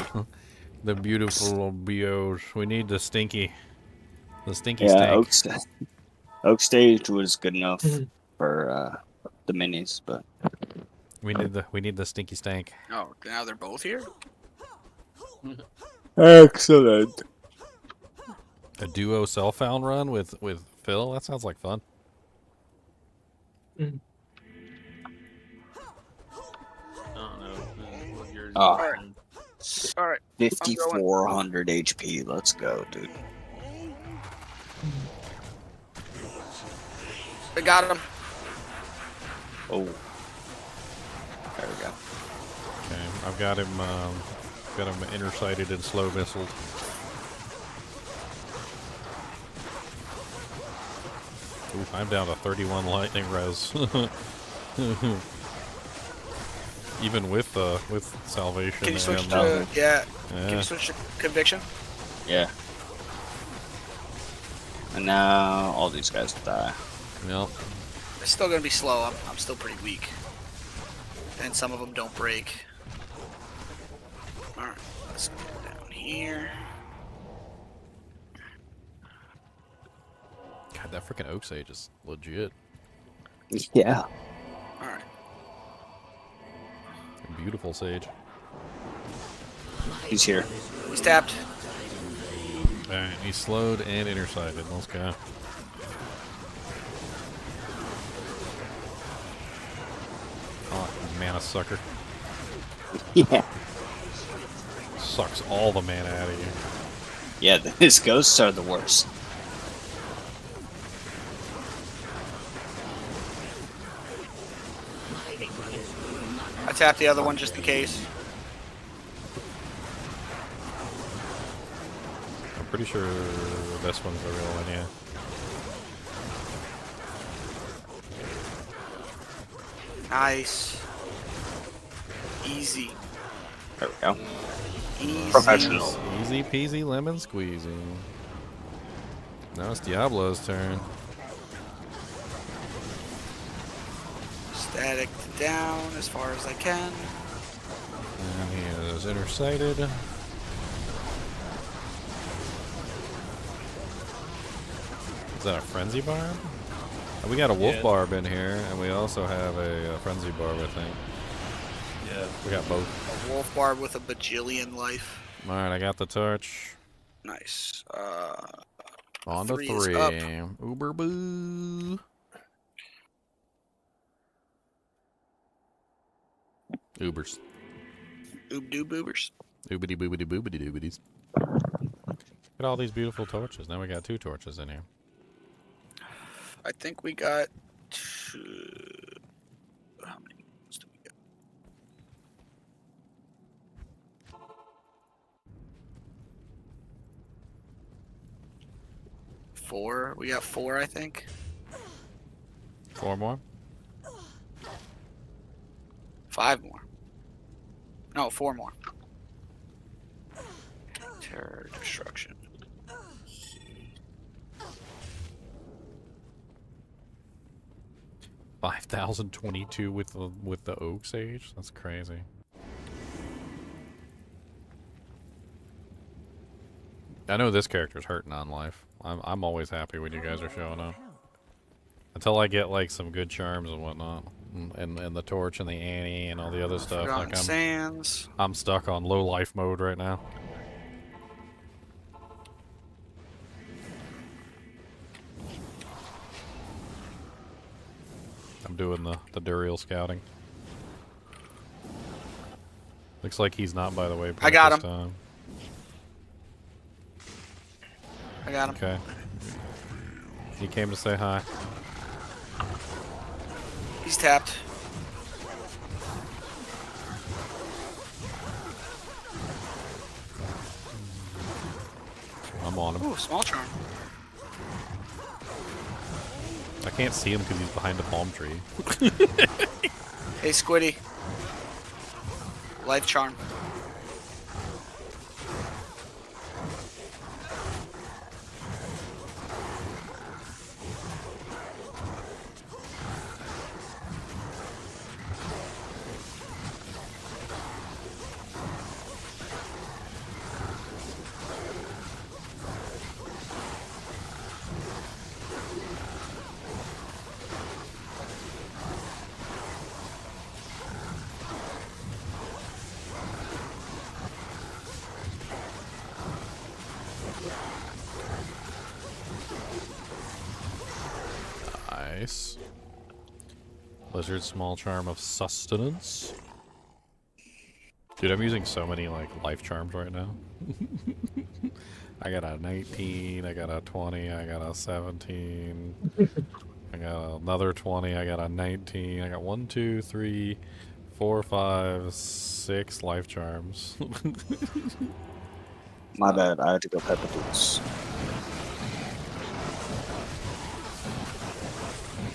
the beautiful bios. We need the stinky Yeah, stank. Oak Stage was good enough for the minis, but We need the stinky stank. Oh, now they're both here? excellent. A duo self-found run with Phil? That sounds like fun. I don't know what yours Oh. is. All right. 5,400 HP. Let's go, dude. I got him. Oh. There we go. Okay, I've got him intersighted and slow missiled. Ooh, I'm down to 31 lightning res. Even with salvation. Can you switch and, to yeah. Can you switch to conviction? Yeah. And now all these guys die. Yep. It's still gonna be slow. I'm still pretty weak. And some of them don't break. Alright, let's go down here. God, that freaking oak sage is legit. Yeah. Alright. Beautiful sage. He's here. He's tapped. Alright, he's slowed and intersided. Let's go. Oh, mana sucker. Yeah. Sucks all the mana out of you. Yeah, his ghosts are the worst. I tapped the other one just in case. I'm pretty sure this one's the real one, yeah. Nice. Easy. There we go. Easy. Professional. Easy peasy lemon squeezy. Now it's Diablo's turn. Static down as far as I can. And he is intersighted. Is that a frenzy barb? We got a wolf barb in here, and we also have a frenzy barb, I think. Yeah. We got both. A wolf barb with a bajillion life. Alright, I got the torch. Nice. On to 3 is 3. up. Uber boo. Ubers. Oob-doo boobers. Oobity boobity boobity doobities. Look at all these beautiful torches. Now we got 2 torches in here. I think we got 2. How many do we get? 4. We got 4, I think. 4 more? 5 more. No, 4 more. Terror destruction. 5,022 with the oak sage. That's crazy. I know this character's hurting on life. I'm always happy when you guys are showing up. Until I get like some good charms and whatnot, and the torch and the Annie and all the other stuff. Forgotten Like Sands. I'm stuck on low life mode right now. I'm doing the Duriel scouting. Looks like he's not, by the way. I got him. Time. I got him. Okay. He came to say hi. He's tapped. I'm on him. Ooh, small charm. I can't see him because he's behind a palm tree. Hey, Squiddy. Life charm. Nice. Lizard small charm of sustenance. Dude, I'm using so many like life charms right now. I got a 19, I got a 20, I got a 17, I got another 20, I got a 19, I got 1, 2, 3, 4, 5, 6 life charms. My bad, I had to go pet the boots.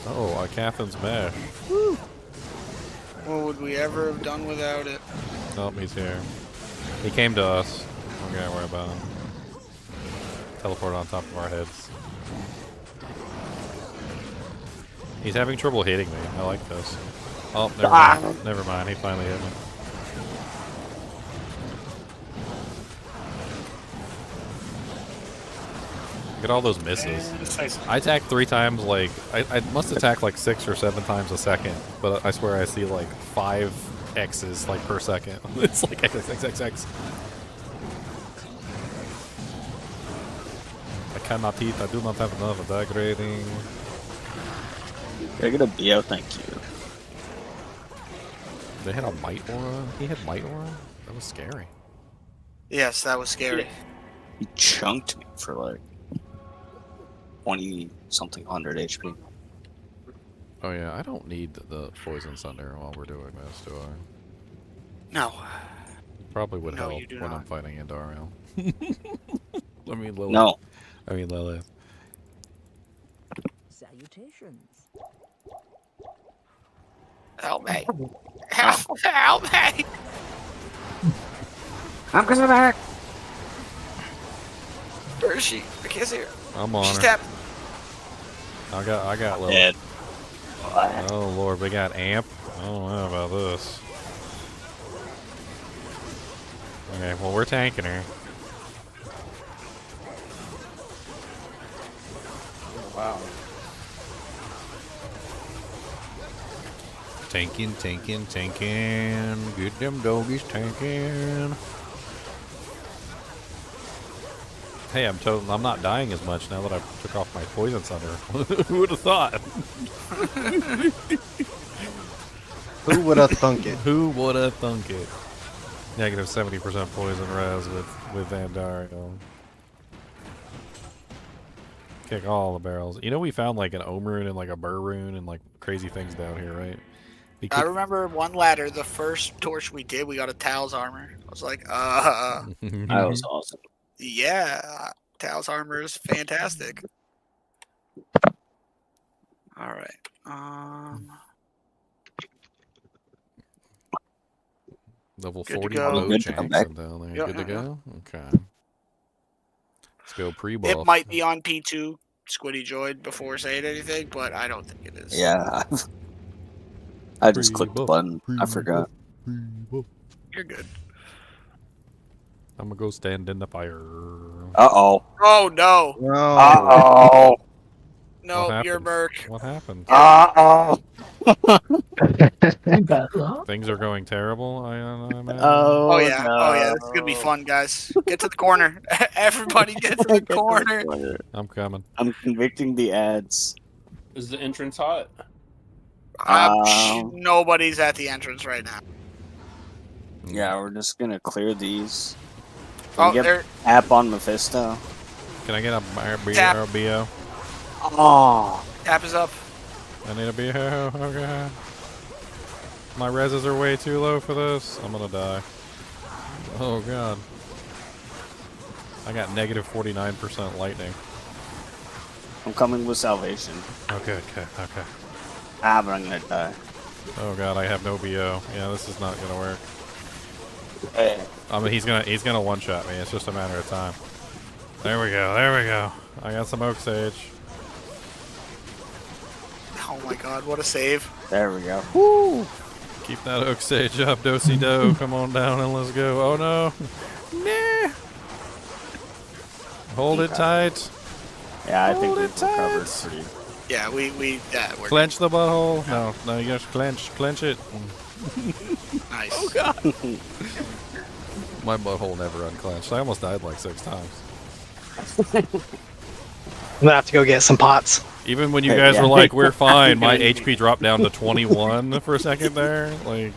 Oh, a Cathin's Mash. Woo! What would we ever have done without it? Oh, he's here. He came to us. We gotta worry about him. Teleport on top of our heads. He's having trouble hitting me. I like this. Oh, never mind. Never mind. He finally hit me. Look at all those misses. I attack 3 times, like, I must attack like 6 or 7 times a second, but I swear I see like 5 X's like per second. It's like X, X, X, X, X. I cannot eat, I do not have enough attack rating. Can I get a BO? Thank you. They had a Might Aura? He had Might Aura? That was scary. Yes, that was scary. He chunked me for like 20-something hundred HP. Oh yeah, I don't need the Poison Thunder while we're doing this, do I? No. Probably would No, help you do when not. I'm fighting Indariel. I mean Lilith. No. I mean Lilith. Salutations. Help me. Help me. I'm coming back. Where is she? I can't see her. I'm on She's her. tapped. I got Lilith. Dead. Oh lord, we got Amp. I don't know about this. Okay, well we're tanking her. Wow. Tanking. Get them doggies tanking. Hey, I'm not dying as much now that I took off my Poison Thunder. Who would have thought? Who would have thunk it? Who would have thunk it? Negative 70% poison res with Andariel. Kick all the barrels. You know we found like an Ohm rune and like a Burr rune and like crazy things down here, right? I remember one ladder, the first torch we did, we got a Tal's armor. I was like, That was awesome. yeah, Tal's armor is fantastic. All right. Level Good to 40 go. low Good to come Jackson back. down there. Yeah, Good to yeah, go? Okay. Let's go pre-buff. It might be on P2, Squiddy Joyed, before saying anything, but I don't think it is. Yeah. I just clicked the button. I forgot. You're good. I'm gonna go stand in the fire. Uh-oh. Oh, no. No. Uh-oh. No, What you're happened? Merc. What happened? Uh-oh. Things are going terrible. I imagine. Oh, yeah. no. Oh, yeah. This is going to be fun, guys. Get to the corner. Everybody get to the corner. I'm coming. I'm convicting the ads. Is the entrance hot? Nobody's at the entrance right now. Yeah, we're just gonna clear these. Oh, Can we there. get app on Mephisto? Can I get a Tap. BO? Oh. Tap is up. I need a BO. Okay. My reses are way too low for this. I'm gonna die. Oh god. I got negative 49% lightning. I'm coming with salvation. Okay. Ah, but I'm gonna die. Oh god, I have no BO. Yeah, this is not gonna work. Hey. I mean, he's gonna one-shot me. It's just a matter of time. There we go. I got some Oak Sage. Oh my god, what a save. There we go. Woo! Keep that Oak Sage up, do-si-do. Come on down and let's go. Oh no. Nah. Hold it tight. Yeah, I think Hold we've it tight. recovered pretty. Yeah, we're Clench the butthole. No, you just clench it. nice. Oh god. My butthole never unclenched. I almost died like 6 times. I'm gonna have to go get some pots. Even when you guys were like, "We're fine," my HP dropped down to 21 for a second there. Like,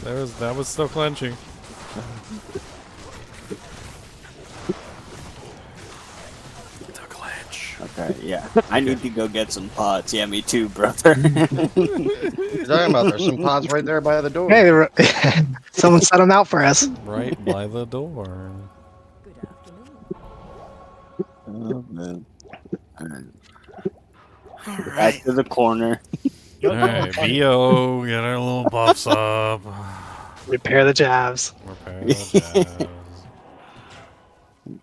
that was still clenching. Okay, yeah. I need to go get some pots. Yeah, me too, brother. You're talking about there's some pods right there by the door. Hey, someone set them out for us. Right by the door. Oh, man. Back to the corner. Alright, BO, get our little buffs up. Repair the jabs. Repair the jabs.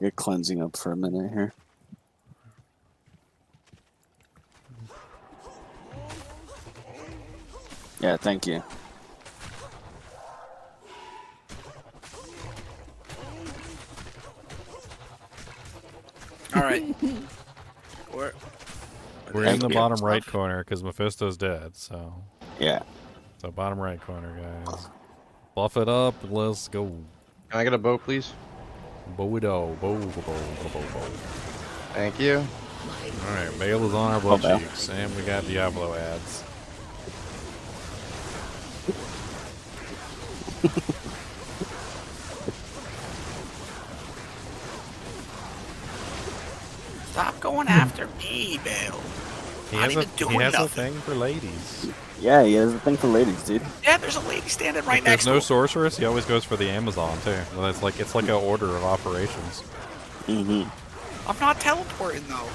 Get cleansing up for a minute here. Yeah, thank you. All right. We're We're in the bottom right corner because Mephisto's dead. So yeah. So bottom right corner, guys. Buff it up. Let's go. Can I get a bow, please? Bow. Thank you. All right, Bale is on our butt cheeks, and we got Diablo ads. Stop going after me, Bale. He I'm has, not even doing a nothing. thing for ladies. Yeah, he has a thing for ladies, dude. Yeah, there's a lady standing right If next there's to no him. sorceress, he always goes for the Amazon too. Well, it's like an order of operations. Mm-hmm. I'm not teleporting though.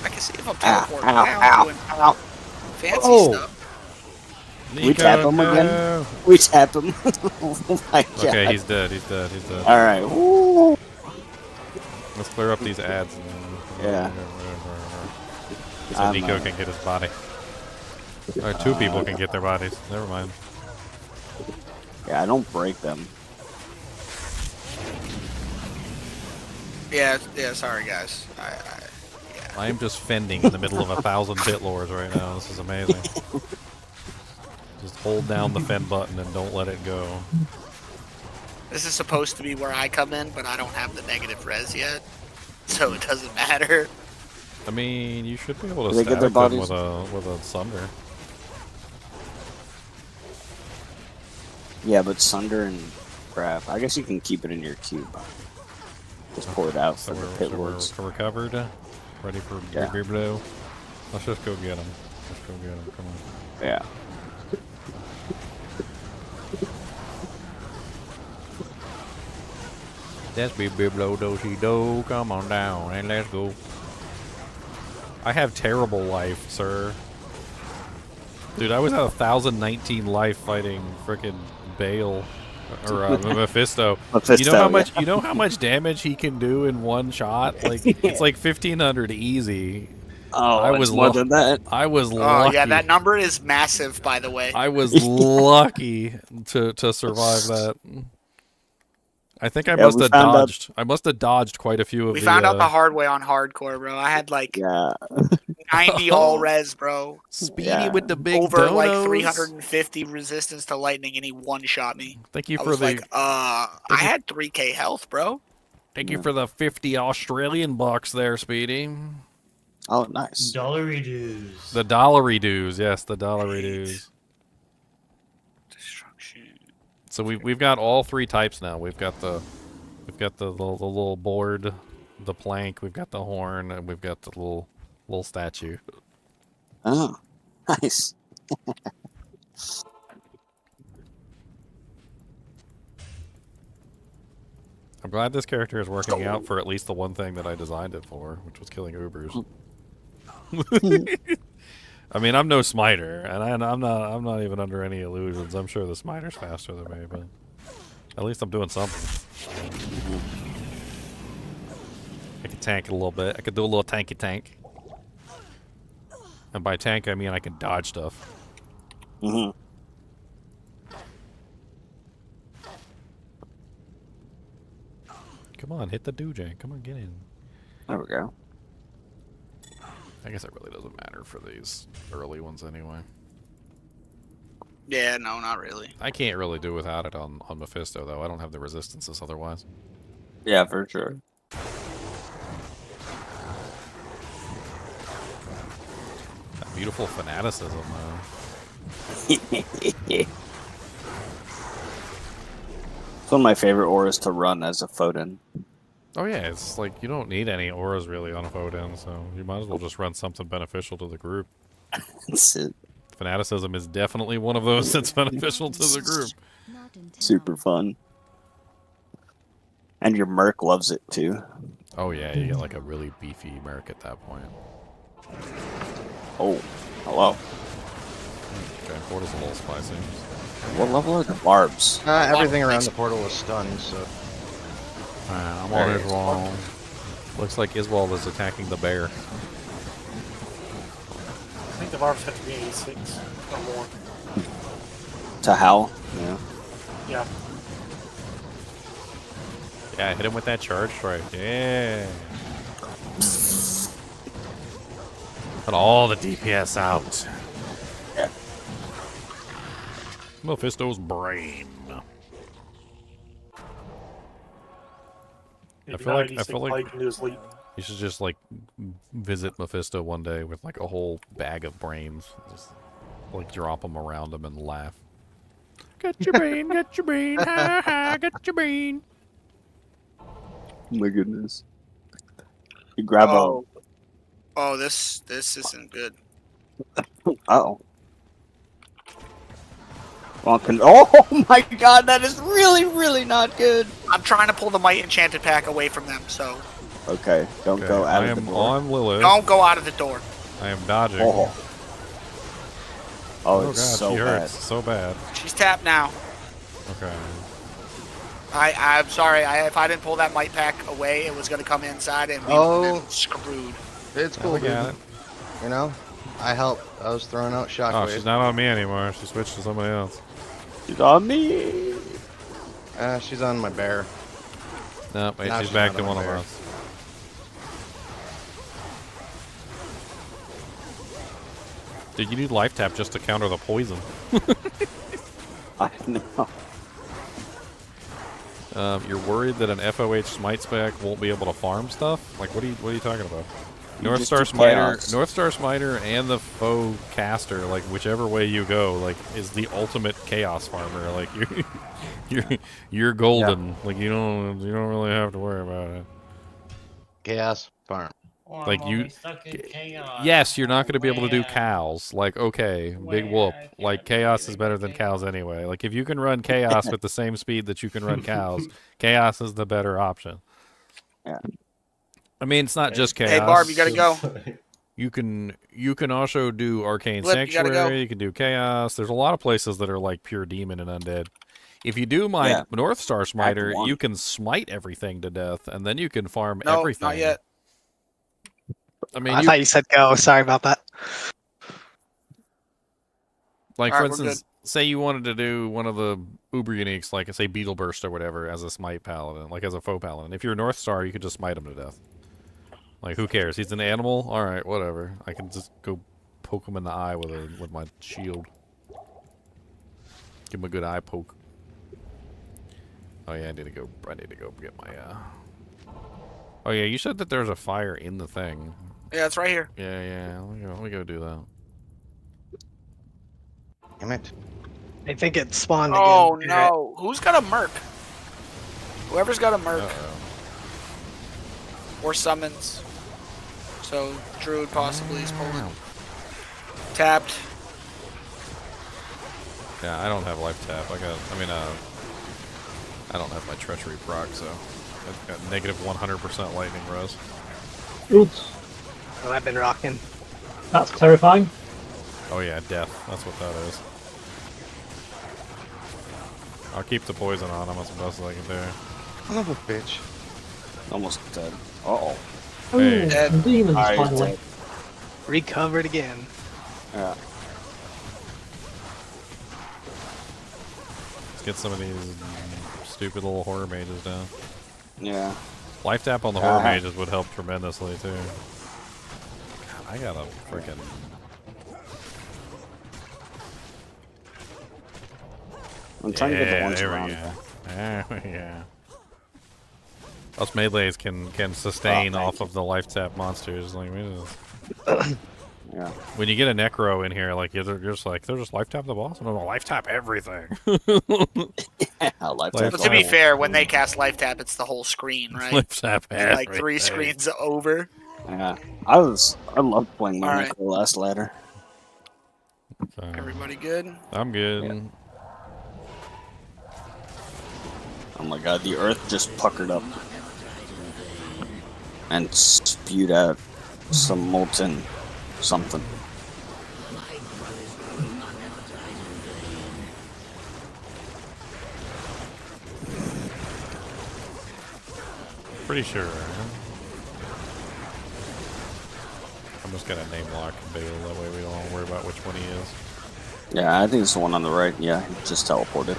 I can see if I'm Ow, teleporting ow, now, ow, doing ow. fancy Oh. stuff. We tap him again? We tap him. Oh my god. Okay, he's dead. He's dead. Alright. Woo. Let's clear up these ads. Yeah. So Nico can get his body. Or two people can get their bodies. Never mind. Yeah, I don't break them. Yeah, sorry guys. I am just fending in the middle of 1,000 bit lords right now. This is amazing. Just hold down the fend button and don't let it go. This is supposed to be where I come in, but I don't have the negative res yet, so it doesn't matter. I mean, you should be able to They get stab their them bodies? with a sunder. Yeah, but Sunder and Crap. I guess you can keep it in your cube. Just pour it out for the pit lords. We're covered. Ready for Diablo. Let's just go get him. Let's go get him. Come on. Yeah. That's Diablo do. Come on down and let's go. I have terrible life, sir. Dude, I was at 1,019 life fighting frickin' Bale or Mephisto. You know how much damage he can do in one shot? Like it's like 1,500 easy. Oh, I was more than that. I was lucky. Oh yeah, that number is massive, by the way. I was lucky to survive that. I think I must have dodged. I must have dodged quite a few of We the. found out the hard way on hardcore, bro. I had like 90 all res, bro. Speedy with the big over like donos. 350 resistance to lightning, and he one shot me. Thank you I for was the. like, I had 3k health, bro. Thank you for the 50 Australian bucks there, Speedy. Oh, nice. Dollary dues. The dollary dues, yes, the dollary dues. So we've got all three types now. We've got the little board, the plank. We've got the horn, and we've got the little statue. Oh, nice. I'm glad this character is working out for at least the one thing that I designed it for, which was killing Ubers. I mean, I'm no smiter, and I'm not even under any illusions. I'm sure the smiter's faster than me, but at least I'm doing something. I can tank it a little bit. I could do a little tanky tank. And by tank, I mean I can dodge stuff. Mm-hmm. Come on, hit the doojang. Come on, get in. There we go. I guess it really doesn't matter for these early ones anyway. Yeah, no, not really. I can't really do without it on Mephisto, though. I don't have the resistances otherwise. Yeah, for sure. That beautiful fanaticism, though. It's one of my favorite auras to run as a Foden. Oh yeah, it's like you don't need any auras really on a Foden, so you might as well just run something beneficial to the group. That's it. Fanaticism is definitely one of those that's beneficial to the group. Super fun. And your merc loves it too. Oh yeah, you get like a really beefy merc at that point. Oh, hello. Okay, portal's a little spicy. What level are the barbs? Everything around the portal is stunned, so... I'm on Iswal. Looks like Iswal is attacking the bear. I think the barbs have to be 86 or more. To howl. Yeah. Yeah. Yeah, hit him with that charge strike. Yeah. Put all the DPS out. Yeah. Mephisto's brain. I feel like you should just like visit Mephisto one day with like a whole bag of brains. Just like drop them around him and laugh. Get your brain, get your brain, ha ha, get your brain. Oh my goodness. You grab Oh, this isn't good. Uh-oh. Oh my god, that is really, really not good. I'm trying to pull the Might Enchanted pack away from them, so Okay, don't go out of the door. I am on Lilith. don't go out of the door. I am dodging. Oh, Oh it's god, so she bad. hurts so bad. She's tapped now. Okay. I'm sorry. If I didn't pull that Might pack away, it was going to come inside and we would have been screwed. It's cool, we dude. got it. You know, I helped. I was throwing out shockwaves. Oh, she's not on me anymore. She switched to somebody else. She's on me. She's on my bear. No, wait, Now she's back not to on one my of bear. us. Did you need life tap just to counter the poison? I know. You're worried that an FOH smite spec won't be able to farm stuff? Like, what are you talking about? North Star Smiter and the foe caster, like whichever way you go, like is the ultimate chaos farmer. Like you're golden. Like you don't really have to worry about it. Chaos farm. Or Like I'm you, only stuck in chaos. yes, you're not going to be able to do Where? cows. Like okay, big whoop. Like chaos is better than cows anyway. Like if you can run chaos with the same speed that you can run cows, chaos is the better option. Yeah. I mean, it's not just chaos. Hey, Barb, you gotta go. You can also do Arcane Flip, you gotta Sanctuary. go. You can do Chaos. There's a lot of places that are like pure demon and undead. If you do my North Star Smiter, you can smite everything to death, and then you can farm No, everything. not yet. I mean, I thought you said go. Sorry about that. like All for right, we're instance, say you wanted to do one of the Uber uniques, like say Beetle Burst or whatever, as a smite paladin, like as a foe paladin. If you're North Star, you could just smite him to death. Like who cares? He's an animal. All right, whatever. I can just go poke him in the eye with my shield. Give him a good eye poke. Oh yeah, I need to go get my. Oh yeah, you said that there's a fire in the thing. Yeah, it's right here. Yeah. Let me go do that. Damn it. I think it spawned Oh again. no! Who's got a merc? Whoever's got a merc or summons. So Druid possibly is pulling. Tapped. Yeah, I don't have life tap. I don't have my treachery proc, so I've got negative 100% lightning res. Oops. Oh, I've been rocking. That's terrifying. Oh yeah, death. That's what that is. I'll keep the poison on him. That's the best I can do. Son of a bitch. Almost dead. Uh-oh. Hey. Some demons, Alright, finally. dead. Recovered again. Yeah. Let's get some of these stupid little horror mages down. Yeah. Life tap on the horror mages would help tremendously too. God, I got a freaking. I'm trying to get the ones there around. we go. There we go. Us melees can sustain off of the life tap monsters. Like we just. Yeah. When you get a necro in here, like they're just life tap the boss, and I'm life tap everything. Life But to be fair, when they cast life tap, it's the whole screen, right? Life tap Like 3 everything. screens over. Yeah. I loved playing my Alright. Necro last ladder. Everybody good? I'm good. Yeah. Oh my god, the earth just puckered up and spewed out some molten something. Pretty sure. I'm just gonna name lock Bale, that way we don't worry about which one he is. Yeah, I think it's the one on the right. Yeah, he just teleported.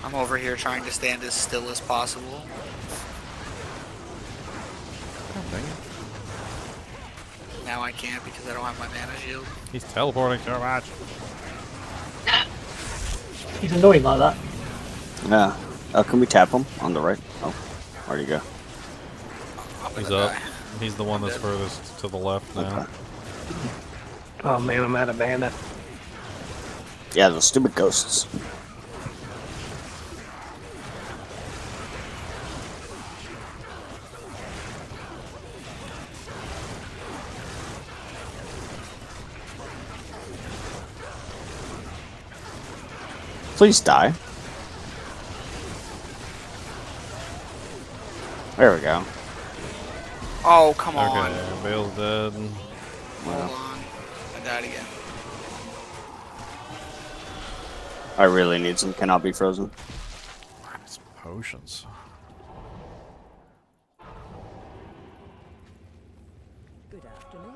I'm over here trying to stand as still as possible. Now I can't because I don't have my mana shield. He's teleporting so much. He's annoying like that. Yeah. Can we tap him on the right? Oh, where'd he go? He's up. He's the one that's furthest to the left now. Okay. Oh man, I'm out of mana. Yeah, those stupid ghosts. Please die. There we go. Oh, come on. Okay, Bale's dead. Hold on. I died again. I really need some cannot be frozen. Some potions. Good afternoon.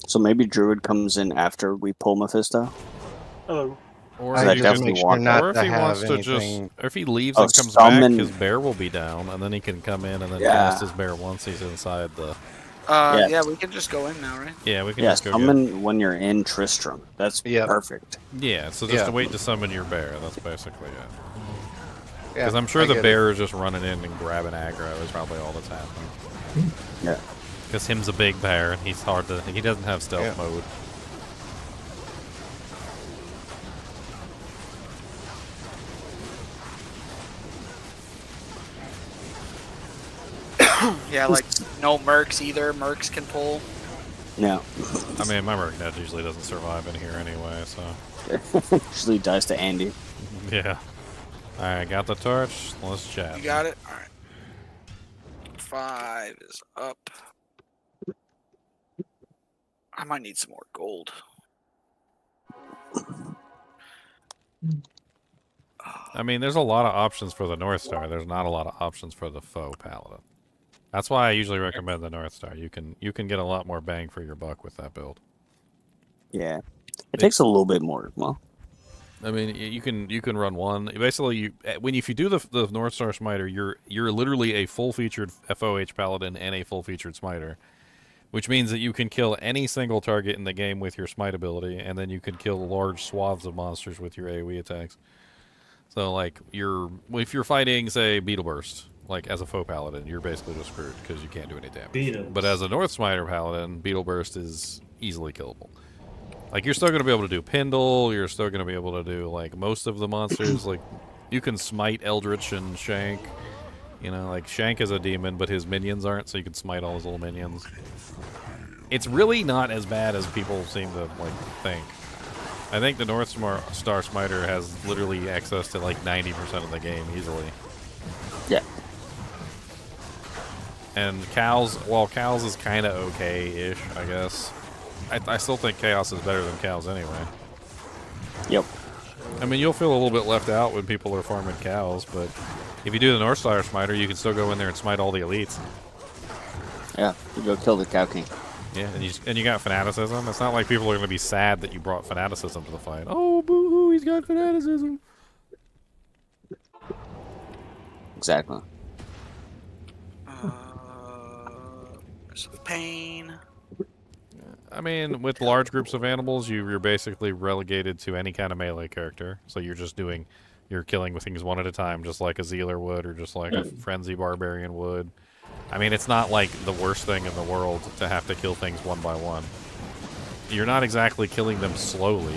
So maybe Druid comes in after we pull Mephisto? Hello. Or I if, definitely he, want or if he wants to just, or if he leaves and comes back, his bear will be down, and then he can come in and then cast his bear once he's inside the. Yeah, we can just go in now, right? Yeah, we can Yeah, just go. summon when you're in Tristram. That's perfect. Yeah, so just wait to summon your bear. That's basically it. Yeah, Because I'm sure I the get bear is just running in and grabbing aggro is probably all that's happening. Yeah. Because him's a big bear and he's hard to. He doesn't have stealth mode. Yeah, like no mercs either. Mercs can pull. No. I mean, my merc net usually doesn't survive in here anyway, so. Usually dies to Andy. Yeah. Alright, got the torch. Let's chat. You got it? Alright. 5 is up. I might need some more gold. I mean, there's a lot of options for the North Star. There's not a lot of options for the foe paladin. That's why I usually recommend the North Star. You can get a lot more bang for your buck with that build. Yeah. It takes a little bit more. Well, I mean, you can run one. Basically, if you do the North Star Smiter, you're literally a full featured FOH paladin and a full featured smiter, which means that you can kill any single target in the game with your smite ability, and then you can kill large swaths of monsters with your AoE attacks. So, like, if you're fighting, say, Beetle Burst, like, as a foe paladin, you're basically just screwed because you can't do any damage. Beetles. But as a North Smiter paladin, Beetle Burst is easily killable. Like, you're still going to be able to do Pindle, you're still going to be able to do, like, most of the monsters. Like, you can smite Eldritch and Shank. You know, like, Shank is a demon, but his minions aren't, so you can smite all his little minions. It's really not as bad as people seem to, like, think. I think the North Star Smiter has literally access to, like, 90% of the game easily. Yeah. And Cows, well, Cows is kind of okay-ish, I guess. I still think Chaos is better than Cows anyway. Yep. I mean, you'll feel a little bit left out when people are farming Cows, but if you do the North Star Smiter, you can still go in there and smite all the elites. Yeah, you go kill the Cow King. Yeah, and you got Fanaticism. It's not like people are going to be sad that you brought Fanaticism to the fight. Oh, boo-hoo, he's got Fanaticism. Exactly. Some pain. I mean, with large groups of animals, you're basically relegated to any kind of melee character. So you're killing things one at a time, just like a Zealer would, or just like a Frenzy Barbarian would. I mean, it's not like the worst thing in the world to have to kill things one by one. You're not exactly killing them slowly.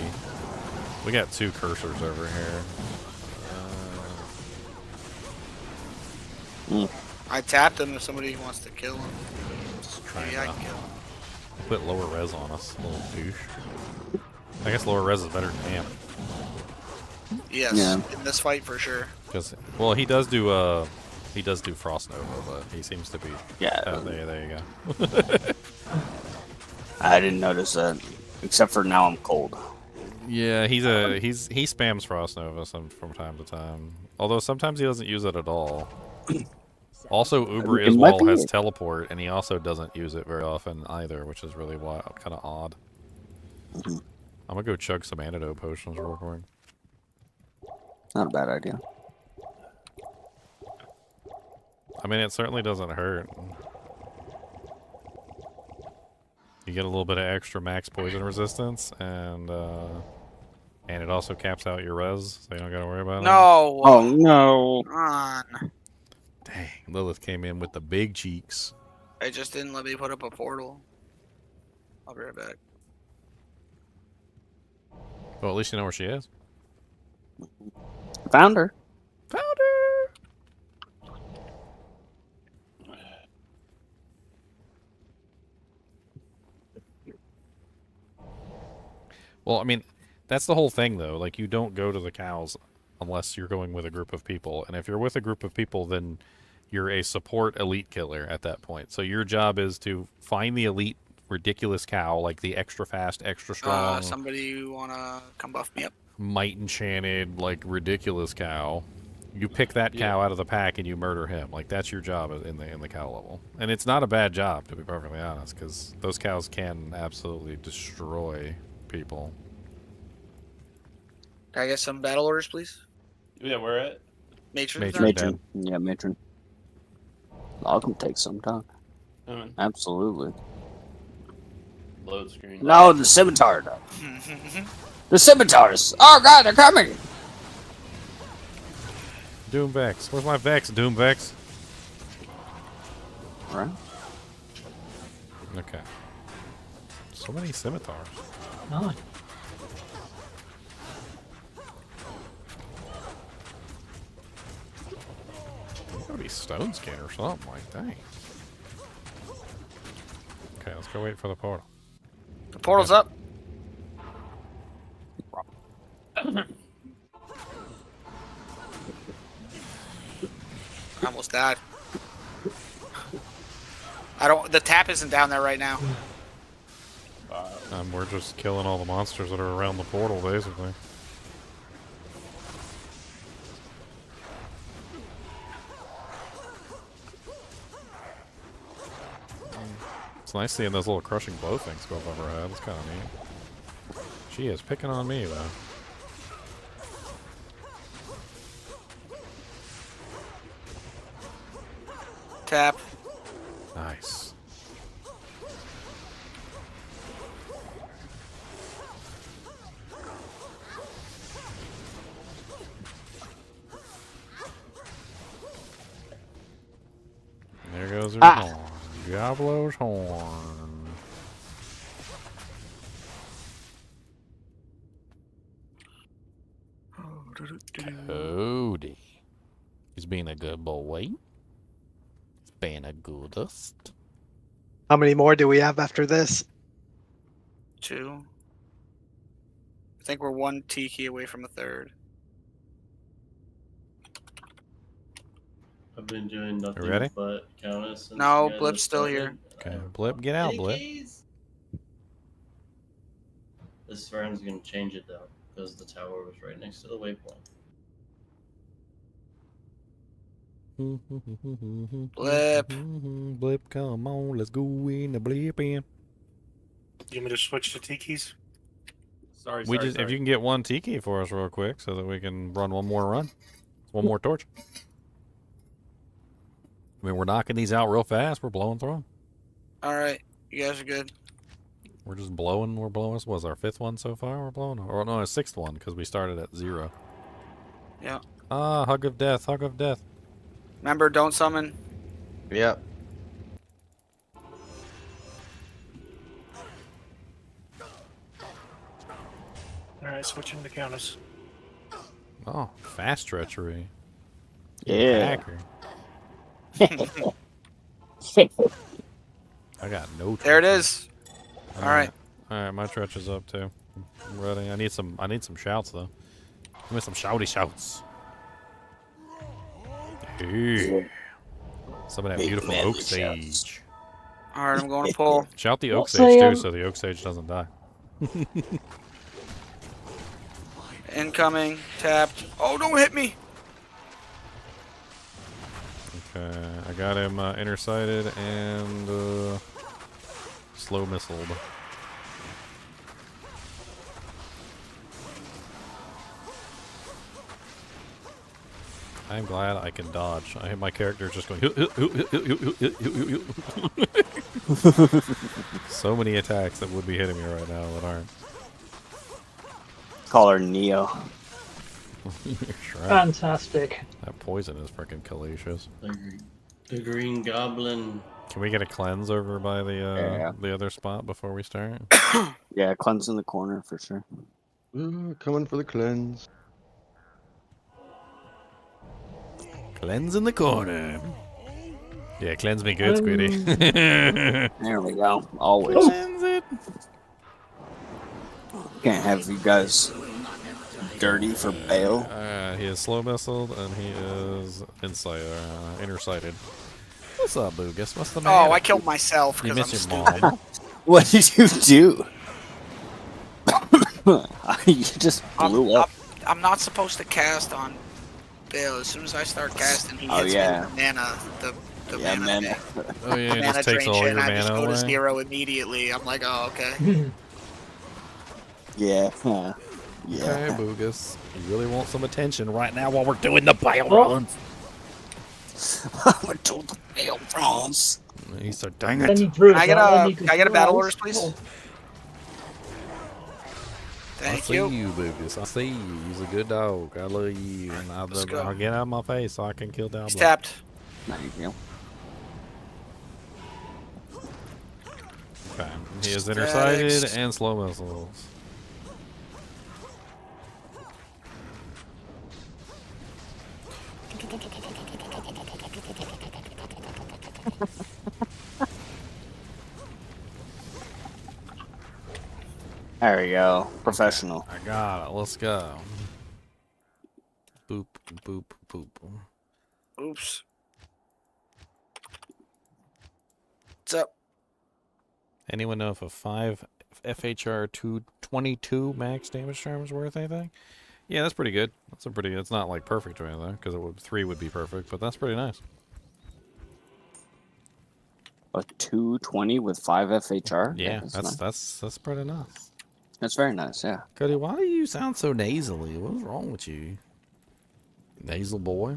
We got 2 cursors over here. I tapped him if somebody wants to kill him. Maybe I can kill him. Put lower res on us, little douche. I guess lower res is better than Amp. Yes, in this fight for sure. Because, well, he does do Frost Nova, but he seems to be. Yeah. Oh, there you go. I didn't notice that. Except for now I'm cold. Yeah, he spams Frost Nova from time to time. Although sometimes he doesn't use it at all. Also, Uber It might Iswal be has it. teleport, and he also doesn't use it very often either, which is really wild, kind of odd. I'm gonna go chug some antidote potions real quick. Not a bad idea. I mean, it certainly doesn't hurt. You get a little bit of extra max poison resistance, and it also caps out your res, so you don't gotta worry about it. No. Oh no. Come on. Dang, Lilith came in with the big cheeks. It just didn't let me put up a portal. I'll be right back. Well, at least you know where she is. Found her. Found her! Well, I mean, that's the whole thing, though. Like, you don't go to the cows unless you're going with a group of people. And if you're with a group of people, then you're a support elite killer at that point. So your job is to find the elite ridiculous cow, like the extra fast, extra strong, Somebody wanna come buff me up? might enchanted, like ridiculous cow. You pick that cow out of the pack and you murder him. Like, that's your job in the cow level. And it's not a bad job, to be perfectly honest, because those cows can absolutely destroy people. Can I get some battle orders, please? Yeah, where at? Matron. Matron. Yeah, matron. I can take some time. Absolutely. Load screen. No, the scimitar. The scimitars! Oh god, they're coming! Doomvex. Where's my Vex, Doomvex? Right. Okay. So many scimitars. No. Gotta be stone skin or something, like, dang. Okay, let's go wait for the portal. The portal's up. I almost died. The tap isn't down there right now. We're just killing all the monsters that are around the portal, basically. It's nice seeing those little crushing blow things go above her head. It's kind of neat. She is picking on me, though. Tap. Nice. There goes her horn. Diablo's horn. Cody. He's being a good boy. He's being a goodest. How many more do we have after this? 2. I think we're 1 tiki away from a third. I've been doing nothing ready? but Countess. since No, you guys Blip's have still started. Okay, Blip, get out, Blip. This round's gonna change it though, because the tower was right next to the waypoint. Blip. Blip, come on, let's go in the blip in. You want me to switch to tikis? Sorry, If you can get 1 tiki for us real quick so that we can run one more run. One more torch. I mean, we're knocking these out real fast. We're blowing through them. Alright, you guys are good. We're just blowing. We're blowing. This was our 5th one so far. We're blowing. Or no, our 6th one because we started at 0. Yeah. Ah, hug of death. Hug of death. Remember, don't summon. Yep. Alright, switching to Countess. Oh, fast treachery. Yeah. Hacker. I got no. There it is. All right. All right, my stretch is up too. I'm ready. I need some shouts though. Give me some shouty shouts. Hey. Some of that beautiful oak sage. All right, I'm going to pull. Shout the oak sage too, so the oak sage doesn't die. Incoming. Tapped. Oh, don't hit me. Okay, I got him inner sighted and slow missiled. I'm glad I can dodge. My character is just going. So many attacks that would be hitting me right now that aren't. Call her Neo. Right. Fantastic. That poison is freaking hellacious. The Green Goblin. Can we get a cleanse over by the other spot before we start? Yeah, cleanse in the corner for sure. Coming for the cleanse. Cleanse in the corner. Yeah, cleanse me good, Squiddy. There we go. Always. Cleanse it. Can't have you guys dirty for bail. He is slow missiled and he is inner sighted. What's up, Boogus? What's the matter? Oh, I killed myself You because I'm miss your stupid. mom. What did you do? You just blew up. I'm not supposed to cast on Bill. As soon as I start casting, he Oh, hits yeah. me with mana. The Yeah, mana. man. Oh yeah, it Mana just takes drain all shit, your and I just mana go to away. 0 immediately. I'm like, oh, okay. Yeah. Yeah. Okay, Boogus. You really want some attention right now while we're doing the bail runs. We're doing the bail runs. He's so dang Then it. you drew Can I get a battle orders, please? Oh. Thank I see you. you, Boogus. I see you. You're a good dog. I love you. And I'll get out of my face so I can kill Diablo. He's tapped. There you go. Okay. He is inner sighted and slow missiles. There we go. Professional. I got it. Let's go. Boop, boop, boop. Oops. What's up? Anyone know if a 5 FHR 222 max damage term is worth anything? Yeah, that's pretty good. It's not like perfect or anything, because 3 would be perfect, but that's pretty nice. A 220 with 5 FHR? Yeah, nice. that's pretty nice. That's very nice, yeah. Cody, why do you sound so nasally? What's wrong with you? Nasal boy?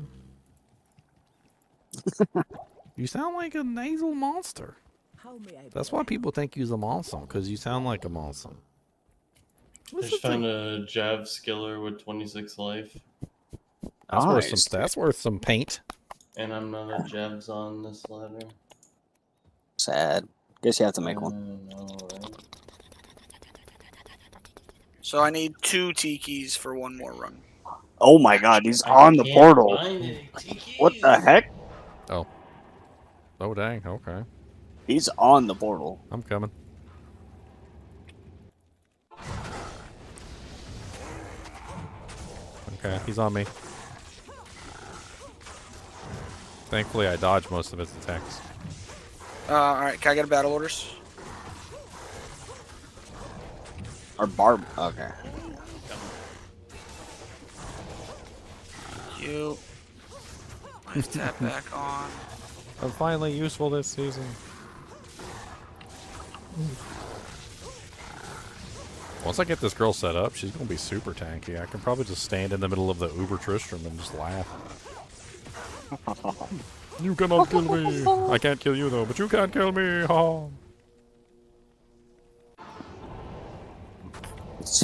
You sound like a nasal monster. That's why people think you're a monster, because you sound like a monster. I just found a Jav skiller with 26 life. That's worth some paint. And I'm not at Javs on this ladder. Sad. Guess you have to make one. Right? So I need 2 tikis for one more run. Oh my god, he's on the portal. What the heck? Oh. Oh, dang. Okay. He's on the portal. I'm coming. Okay, he's on me. Thankfully, I dodged most of his attacks. Alright, can I get a battle orders? Or Barb. Okay. You. Life tap back on. I'm finally useful this season. Once I get this girl set up, she's gonna be super tanky. I can probably just stand in the middle of the Uber Tristram and just laugh. You cannot kill me. I can't kill you though, but you can't kill me. Oh.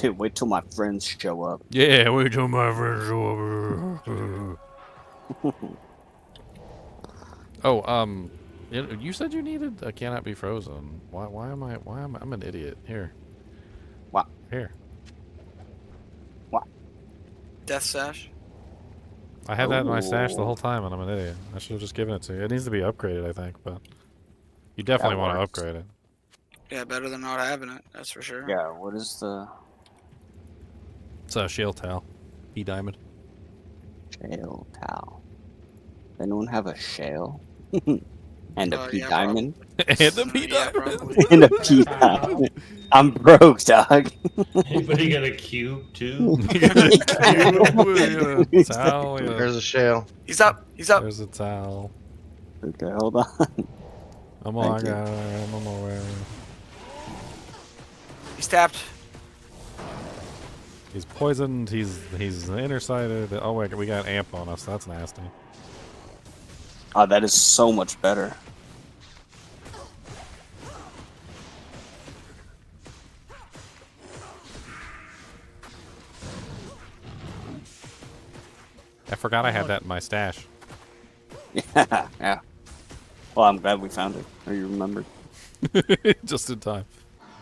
Wait till my friends show up. Yeah, wait till my friends show up. Oh, you said you needed a cannot be frozen. Why am I I'm an idiot. Here. What? Here. What? Death Sash? I had that in my stash the whole time and I'm an idiot. I should have just given it to you. It needs to be upgraded, I think, but you definitely want to upgrade it. Yeah, better than not having it, that's for sure. Yeah, what is the... It's a shield towel. E-diamond. Shale towel. Does anyone have a shale? And a P yeah, diamond? And a P diamond? And a P diamond. I'm broke, dog. Anybody got a cube too? Towel, yeah. There's a shell. He's up. He's up. There's a towel. Okay, hold on. I'm on, Thank you. I'm on my way. He's tapped. He's poisoned. He's inner-sighted. Oh wait, we got amp on us. That's nasty. Oh, that is so much better. I forgot I had that in my stash. Yeah, yeah. Well, I'm glad we found it. Or you remembered. Just in time.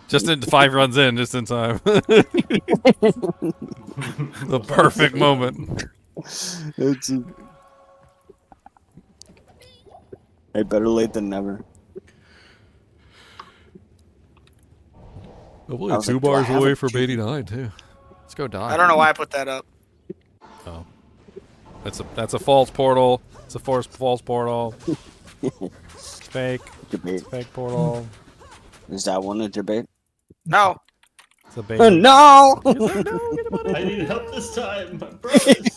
Just in 5 runs in, just in time. The perfect moment. It's hey, better late than never. I'm I only was 2 like, do I bars have away a from tube? 89 too. Let's go die. I don't know why I put that up. Oh, that's a false portal. It's a false portal. It's fake. Debate. It's a fake portal. Is that one a debate? No. It's a bait. No! I need help this time. My brothers.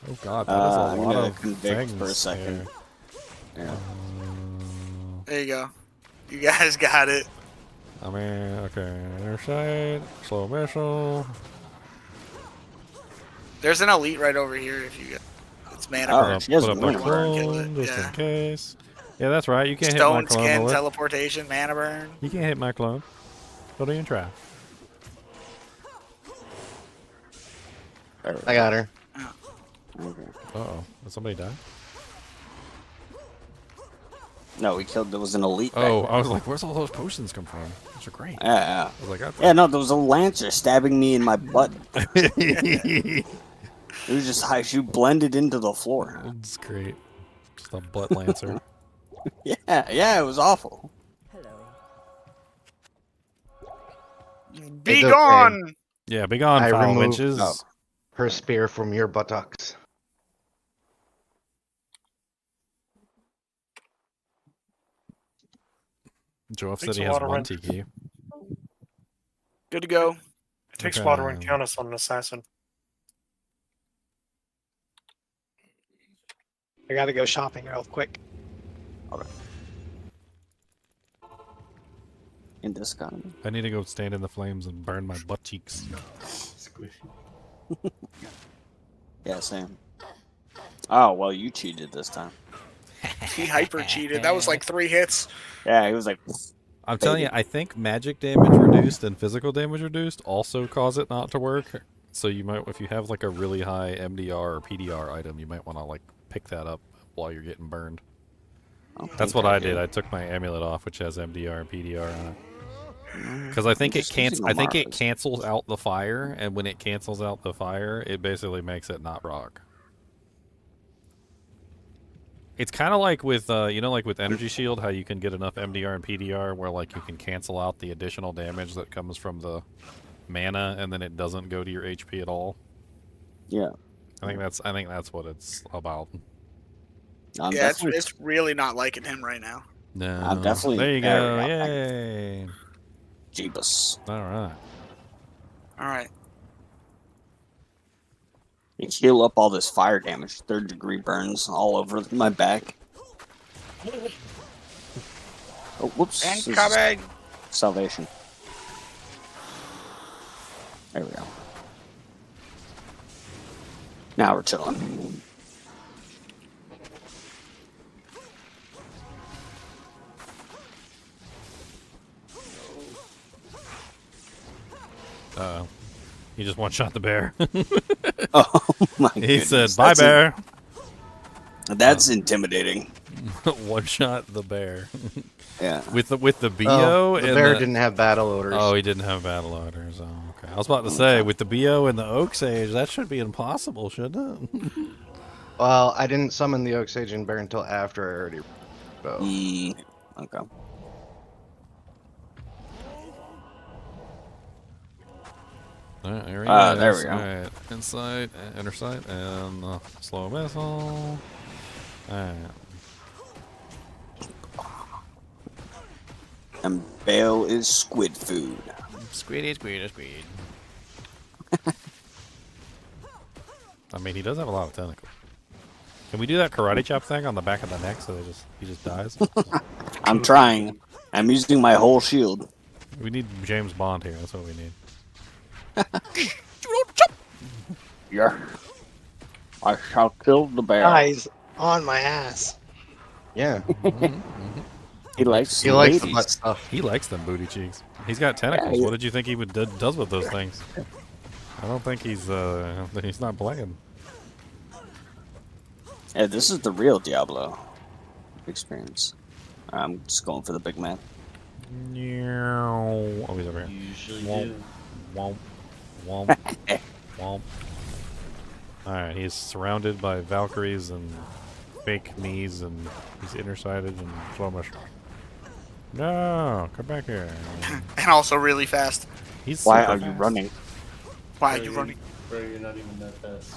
Oh god, that is a I'm lot gonna of convict things for a second. here. Yeah. There you go. You guys got it. I mean, okay, inner sight, slow missile. There's an elite right over here if you get. It's mana Oh, burn. she has Put up a my mana burn. clone just Yeah. in case. Yeah, that's right. You can't Stone hit my clone. skin, Melissa. teleportation, mana burn. You can't hit my clone. Don't even try. I got her. Okay. Uh-oh. Did somebody die? No, we killed. There was an elite. back Oh, there. I was like, where's all those potions come from? Those are great. Yeah, I was like, I yeah. No, there was a lancer stabbing me in my butt. It was just how she blended into the floor. It's great. Just a butt lancer. Yeah, it was awful. Be It's okay. gone! Yeah, be gone, I foul removed winches. her spear from your buttocks. Joe Takes said he a has lot of one rent. tiki. Good to go. It takes a Okay. while to run Countess on an assassin. I gotta go shopping real quick. In this economy. I need to go stand in the flames and burn my butt cheeks. Yeah, Sam. Oh well, you cheated this time. He hyper cheated. That was like 3 hits. Yeah, he was like. I'm telling you, I think magic damage reduced and physical damage reduced also cause it not to work. So you might, if you have like a really high MDR or PDR item, you might want to like pick that up while you're getting burned. That's what I did. I took my amulet off, which has MDR and PDR on it. Because I think it cancels out the fire, and when it cancels out the fire, it basically makes it not rock. It's kind of like with, you know, like with Energy Shield, how you can get enough MDR and PDR where like you can cancel out the additional damage that comes from the mana, and then it doesn't go to your HP at all. Yeah. I think that's what it's about. Yeah, it's really not liking him right now. No, I'm definitely. There you go. Yay. Jeebus. All right. All right. You heal up all this fire damage. 3rd degree burns all over my back. Oh, whoops. And This is coming. Salvation. There we go. Now we're chilling. He just one-shot the bear. Oh my He goodness. said, "Bye, bear." That's intimidating. One-shot the bear. Yeah. With the BO. Oh, the and bear didn't have battle orders. Oh, he didn't have battle orders. Oh, okay. I was about to say, with the BO and the Oak Sage, that should be impossible, shouldn't it? Well, I didn't summon the Oak Sage and Bear until after I already. Okay. Alright, there he there is. we go. Alright, insight, inner sight, and slow missile. Alright. And Bale is squid food. Squid. I mean, he does have a lot of tentacles. Can we do that karate chop thing on the back of the neck so he just dies? I'm trying. I'm using my whole shield. We need James Bond here. That's what we need. Yeah. I shall kill the bear. Guys, on my ass. Yeah. He likes He likes the ladies. butt stuff. He likes them booty cheeks. He's got tentacles. Yeah. What did you think he does with those things? I don't think he's not playing. Yeah, this is the real Diablo experience. I'm just going for the big man. Oh, he's over here. Usually Womp, do. womp, womp, womp. Alright, he's surrounded by Valkyries and fake knees, and he's inner-sided and slow motion. No, come back here. And also really fast. He's Why super are you fast. running? Why are Bro, you running? Bro, you're not even that fast.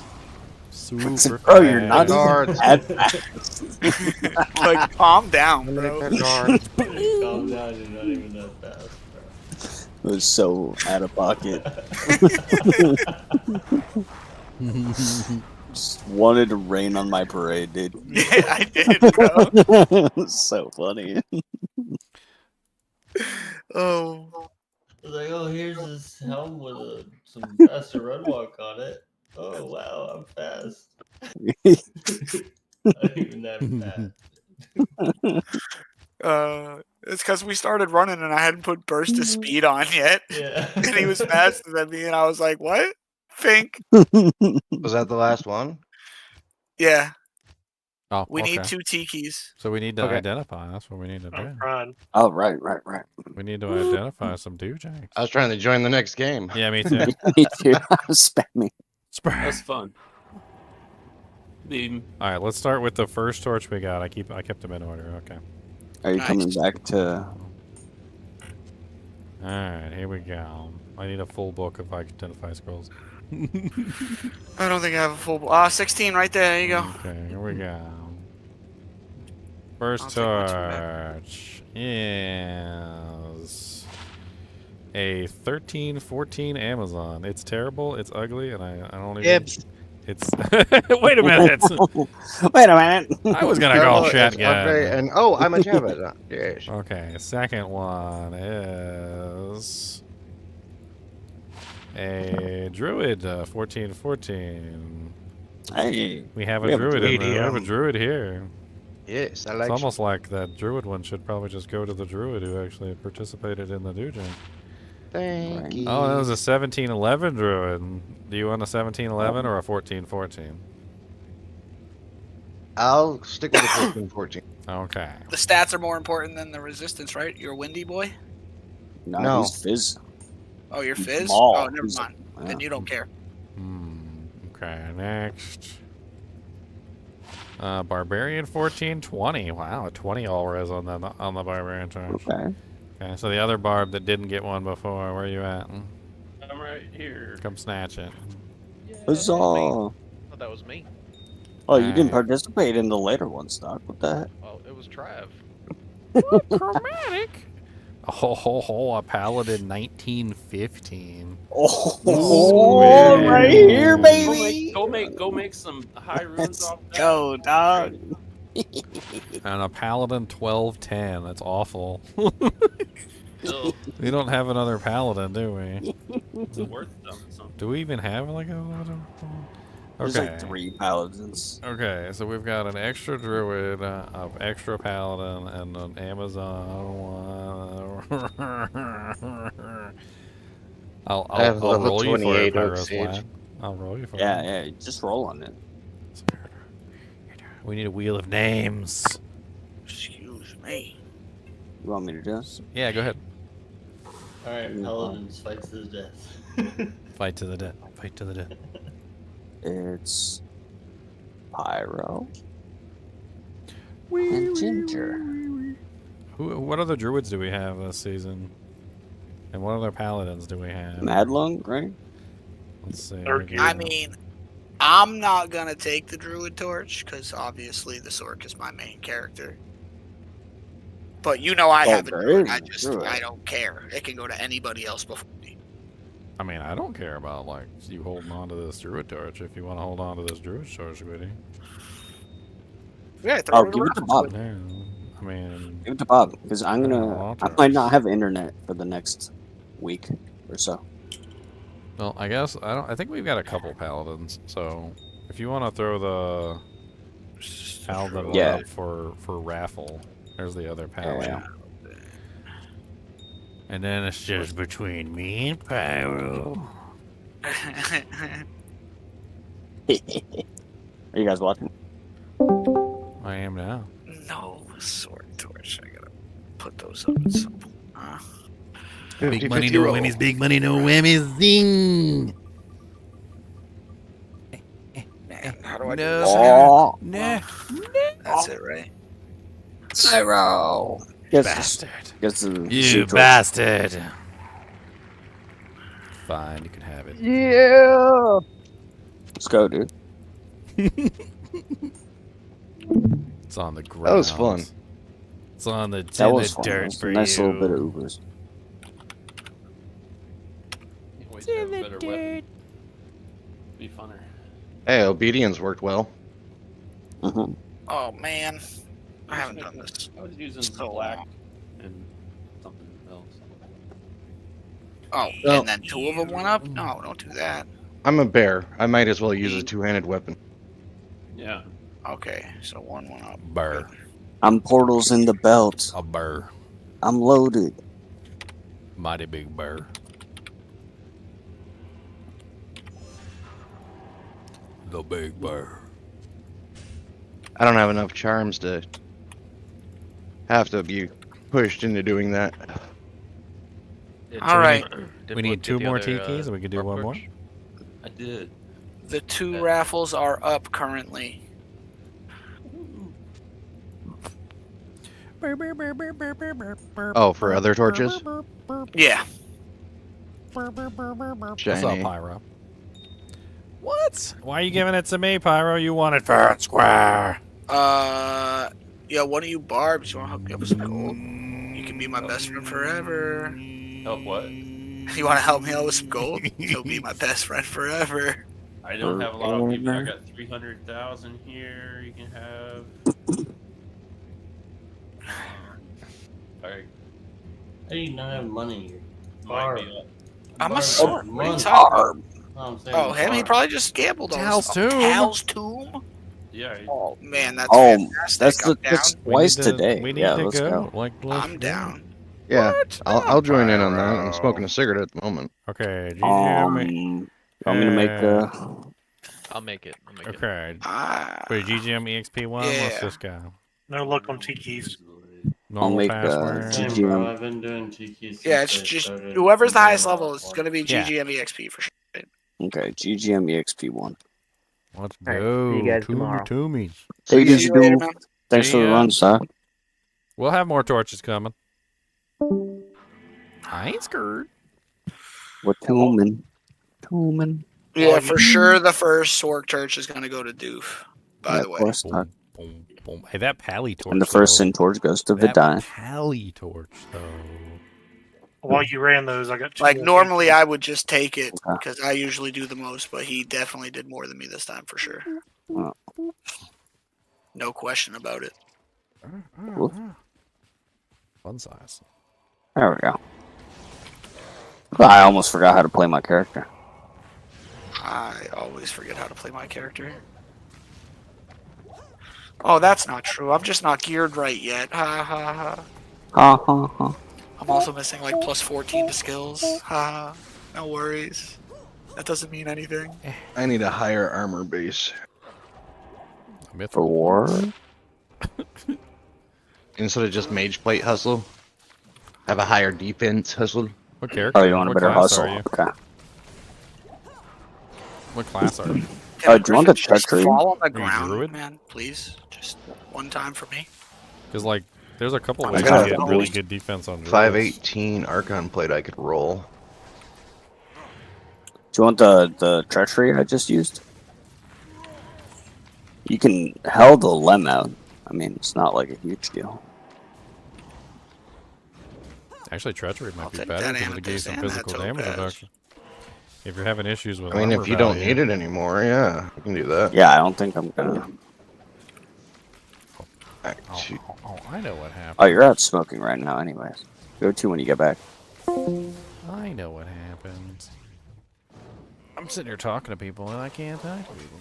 Super Oh, you're not Guards. that fast. Like, calm down, bro. Calm down, you're not even that fast, It was so out of pocket. Just wanted to rain on my parade, dude. Yeah, I did, bro. It was so funny. Oh. I was like, oh, here's this helm with some faster run walk on it. Oh, wow, I'm fast. Not even that fast. It's because we started running and I hadn't put burst of speed on yet. Yeah. And he was faster than me, and I was like, what? Think? Was that the last one? Yeah. Oh, We need okay. 2 tikis. So we need to Okay. identify. That's what we need to do. I'm trying. Oh, right. We need to identify some doojags. I was trying to join the next game. Yeah, me too. Me too. I was spamming. That's fun. All right, let's start with the first torch we got. I kept them in order. Okay. Are you Nice. coming back to... All right, here we go. I need a full book of identify scrolls. I don't think I have a full. 16 right there. There you go. Okay, here we go. First I'll take my 2 back. torch is a 1314 Amazon. It's terrible. It's ugly, and I don't even. Gibbs. It's. Wait a minute. Wait a minute. I was gonna Carlo call is shotgun. ugly and oh, I'm a Jabba. Yes. Okay, second one is a druid, 1414. Hey. We have a We have a druid. druid We have a here. druid here. Yes, I like. It's almost like that druid one should probably just go to the druid who actually participated in the doujin. Thank you. Oh, that was a 1711 druid. Do you want a 1711 or a 1414? I'll stick with the 1414. Okay. The stats are more important than the resistance, right? You're a windy boy? No, he's Fizz. Oh, you're He's Fizz? Maul. Oh, never He's- mind. Then you don't care. Okay, next. Barbarian 1420. Wow, a 20 all res on the barbarian charge. Okay. Okay, so the other barb that didn't get one before, where are you at? I'm right here. Come snatch it. Huzzah. I thought that was me. Oh, you didn't participate in the later ones, Doc. What the heck? Well, it was Trav. Chromatic. Oh, a paladin 1915. Oh, right here, baby. Go make some high runes off that. Go, dog. And a paladin 1210. That's awful. Still, We don't have another paladin, do we? it's worth something. Do we even have like a? There's Okay. like 3 paladins. Okay, so we've got an extra druid, of extra paladin, and an Amazon one. I'll I have level roll you for it, 28 Oak Pyros Sage. Lad. I'll roll you for Yeah, it. yeah. Just roll on it. We need a wheel of names. Excuse me. You want me to do it? Yeah, go ahead. Alright, Paladins fight to the death. Fight to the death. Fight to the death. It's Pyro and Ginger. What other druids do we have this season? And what other paladins do we have? Madlung, right? Let's see. I mean, I'm not going to take the druid torch because obviously the Sork is my main character. But you know I have a there druid. I is just druid. I don't care. It can go to anybody else before me. I mean, I don't care about like you holding on to this druid torch if you want to hold on to this druid torch, Woody. Yeah, throw Oh, it give it to around. Bob. Yeah, I mean, Give it to Bob because I might not have internet for the next week or so. well, I guess I think we've got a couple paladins. So if you want to throw the paladin one Yeah. up for raffle, there's the other paladin. And then it's just between me and Pyro. Are you guys watching? I am now. No sword torch. I gotta put those up at some point. Big money, no whammies. Big money, no whammies. Zing. Man, how do I do No. this? That's it, right? Pyro. Bastard. You bastard. Fine, you can have it. Yeah. Let's go, dude. It's on the ground. That was fun. It's on the, That was fun. dirt That's for a nice you. little bit of Ubers. Can't wait to have a better weapon. Be funner. Hey, obedience worked well. Oh man, I haven't done this. I was using so black long. and something else. Oh, Well- and then two of them went up? No, don't do that. I'm a bear. I might as well use a two-handed weapon. Yeah. Okay, so one went up. Burr. I'm portals in the belt. A burr. I'm loaded. Mighty big burr. The big burr. I don't have enough charms to have to be pushed into doing that. All right. We need two more tikis, and we can do one more. I did. The two raffles are up currently. Oh, for other torches? Yeah. What's up, Shiny. Pyro? What? Why are you giving it to me, Pyro? You want it fair and square. Yeah, one of you barbs, you want to help me up with some gold? You can be my best friend forever. Help what? You want to help me out with some gold? You'll be my best friend forever. I don't have a lot of people. I got 300,000 here. You can have. Alright. How do you not have money? Might be up. I'm a Barb sword. has What are you money. talking about? No, I'm saying Oh, him? He Barb. probably just gambled on Tal's this. tomb. Tal's tomb? Yeah. Oh, man, that's Oh, fantastic. that's I'm that's down. twice today. We need Yeah, to let's go. go. Like, let's I'm go. down. Yeah, What? I'll join in on that. I'm Pyro. smoking a cigarette at the moment. Okay. You want me to make I'll make it. I'll make it. Okay. Wait, GGM EXP1? Let's Yeah. just go. No luck on Tikis. Normal make, password. Same, bro. I've been doing Tiki since Yeah, it's I just started whoever's the highest playing level is Diablo. going to be Yeah. GGM EXP for sure. Okay, GGM EXP1. Let's Alright, go. see you guys Toomey, tomorrow. Toomey. Hey, See you later, man. Thanks for the Yeah. run, sir. We'll have more torches coming. I ain't scared. We're tuning. Tuning. Yeah, for sure the first Sork Church is going to go to Doof, by Yeah, the of way. course. Boom, boom, boom. Hey, that pally torch. And the first though. Sin Torch goes to That Vidai. pally torch, though. While you ran those, I got two. Like, more normally Tikis. I would just take it Okay. because I usually do the most, but he definitely did more than me this time for sure. Oh. No question about it. Cool. Fun size. There we go. I almost forgot how to play my character. I always forget how to play my character. Oh, that's not true. I'm just not geared right yet. Ha ha ha. Ha ha ha. I'm also missing like plus 14 to skills. Ha. No worries. That doesn't mean anything. I need a higher armor base. For war? Instead of just mage plate hustle, have a higher defense hustle. What character? Oh, you want a What better class hustle? are you? Okay. What class are you? Oh, do you want the Just treachery? fall on the Are you ground, druid? man. Please, just one time for me. Because, like, there's a couple I ways got to get a really good defense on druids. 518 Archon plate I could roll. Do you want the treachery I just used? You can hell the lem out. I mean, it's not like a huge deal. Actually, treachery might I'll be take better that because it gives amethyst some and that physical damage topaz. reduction. If you're having issues with I mean, armor if you don't value- need it anymore, yeah, you can do that. Yeah, I don't think I'm gonna. Oh, I know what happened. Oh, you're out smoking right now, anyways. Go to when you get back. I know what happened. I'm sitting here talking to people and I can't talk to people.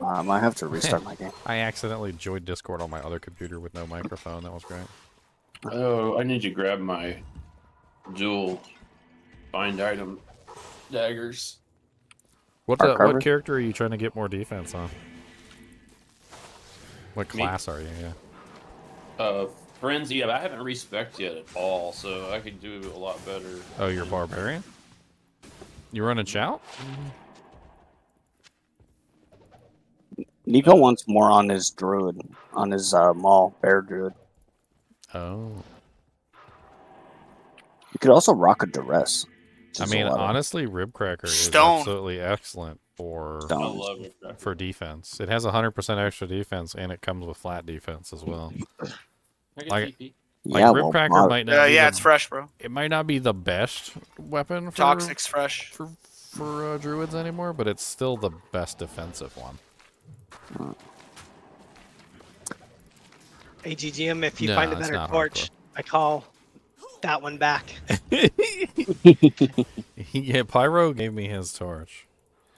I might have to restart my game. I accidentally joined Discord on my other computer with no microphone. That was great. Oh, I need to grab my dual find item daggers. What character are you trying to get more defense on? What class are you? Yeah. Frenzy. Yeah, but I haven't respec'd yet at all, so I could do a lot better. Oh, you're barbarian? You running shout? Nico wants more on his druid, on his Maul bear druid. Oh. You could also rock a duress. I mean, honestly, Ribcracker is Stone. absolutely excellent for I love Ribcracker. for defense. It has 100% extra defense, and it comes with flat defense as well. I get Like TP. Ribcracker might not. Be yeah, the, it's fresh, bro. It might not be the best weapon for Toxic's fresh. for druids anymore, but it's still the best defensive one. Hey, GGM, if you No, find a it's better not torch, I call that one back. Yeah, Pyro gave me his torch.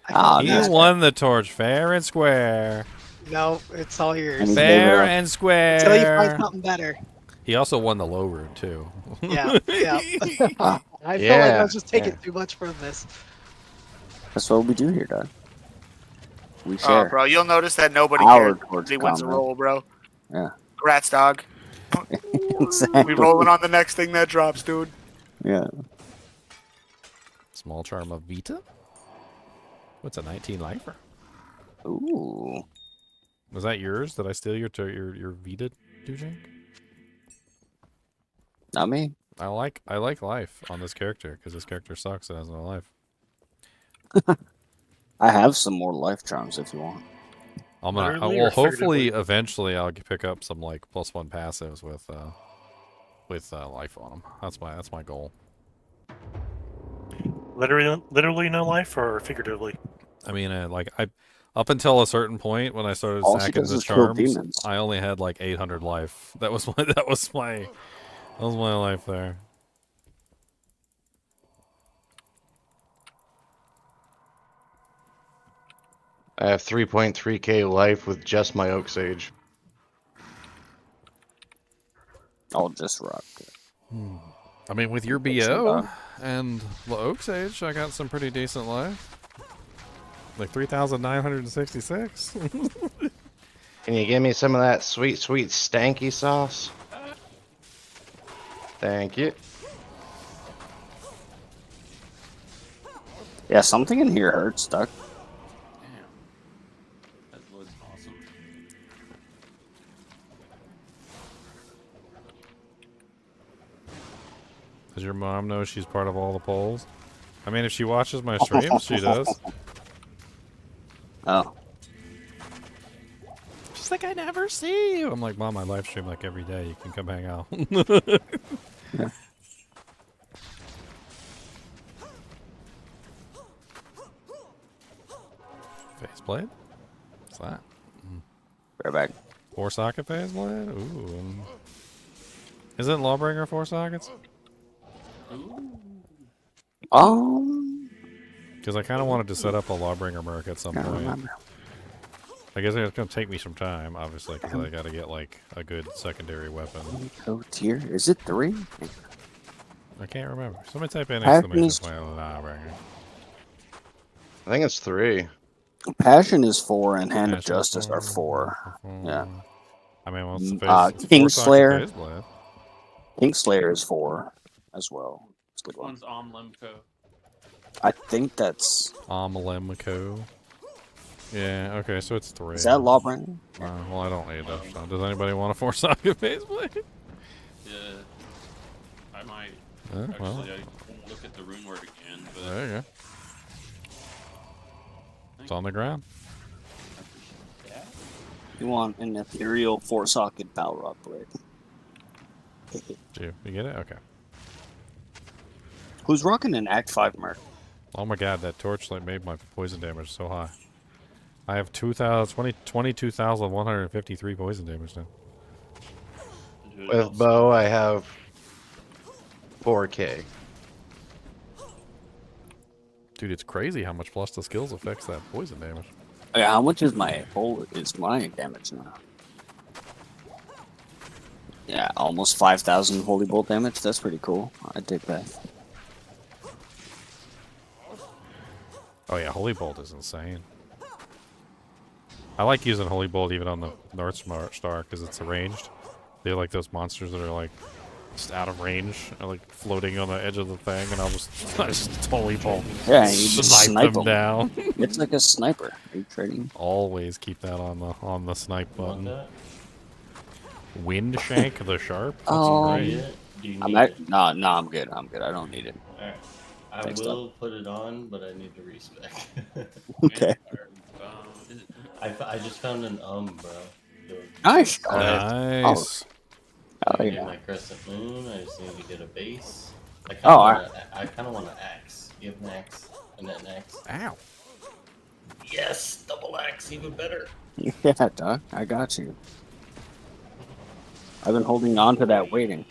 Ah, He nice. won the torch fair and square. No, it's all yours. Fair and square. Until you find something better. He also won the low route too. Yeah, yeah. I feel like I was just taking too much from this. That's what we do here, Doug. We Oh, share. bro, you'll notice that nobody Our cares. torch He wins a combo. roll, bro. Yeah. Rats, dog. Exactly. We rolling on the next thing that drops, dude. Yeah. Small charm of Vita. What's a 19 lifer? Ooh. Was that yours? Did I steal your Vita, Dujink? Not me. I like life on this character because this character sucks and has no life. I have some more life charms if you want. I'm gonna. Literally Well, or hopefully, figuratively? eventually, I'll pick up some like +1 passives with life on them. That's my goal. Literally no life, or figuratively? I mean, up until a certain point when I started All she stacking does the is kill charms, demons. I only had like 800 life. That was my life there. I have 3.3k life with just my Oak Sage. I'll just rock it. I mean, with your BO and the Oak Sage, I got some pretty decent life. Like 3,966. Can you give me some of that sweet, sweet stanky sauce? Thank you. Yeah, something in here hurts, Doug. That was awesome. Does your mom know she's part of all the polls? I mean, if she watches my streams, she does. Oh. She's like, I never see you. I'm like, Mom, I live stream like every day. You can come hang out. Yeah. Faceblade? What's that? Right back. 4-socket faceblade? Ooh. Isn't Lawbringer 4 sockets? Because I kind of wanted to set up a Lawbringer Merc at some point. I guess it's going to take me some time, obviously, because I got to get like a good secondary weapon. Oh, tier? Is it 3? I can't remember. Somebody type in Passion exclamation is- point Lawbringer. I think it's 3. Passion is 4 and Hand of Passion Justice are 4. Yeah. I mean, what's the face? it's a Kingslayer. 4-socket faceblade. Kingslayer is 4 as well. It's a good one. One's Limco. I think that's... Lemco. Yeah, okay, so it's 3. Is that Lawbringer? Well, I don't need that. So does anybody want a 4-socket faceblade? Yeah. I might. Yeah, Actually, well. I won't look at the rune word again, but. There you go. It's on the ground. You want an ethereal 4-socket Balrog blade. You get it? Okay. Who's rocking an Act 5 mark? Oh my god, that torchlight made my poison damage so high. I have 22,153 poison damage now. With bow, I have 4K. Dude, it's crazy how much plus the skills affects that poison damage. Yeah, how much is my damage now? Yeah, almost 5,000 holy bolt damage. That's pretty cool. I dig that. Oh yeah, holy bolt is insane. I like using holy bolt even on the North Star because it's ranged. They like those monsters that are like just out of range, or like floating on the edge of the thing, and I just holy bolt. Yeah, you just snipe them down. It's like a sniper. Are you trading? Always keep that on the snipe button. Wind shank the sharp. That's great. I'm good. I'm good. I don't need it. Alright. I Thanks, will put it on, but I need to respec. Okay. I just found an bro. Nice. Nice. Oh, I yeah. get my crescent moon. I just need to get a base. I kind of want an axe. You have an axe, and an axe. Ow. Yes, double axe, even better. Yeah, Doc. I got you. I've been holding on to that waiting.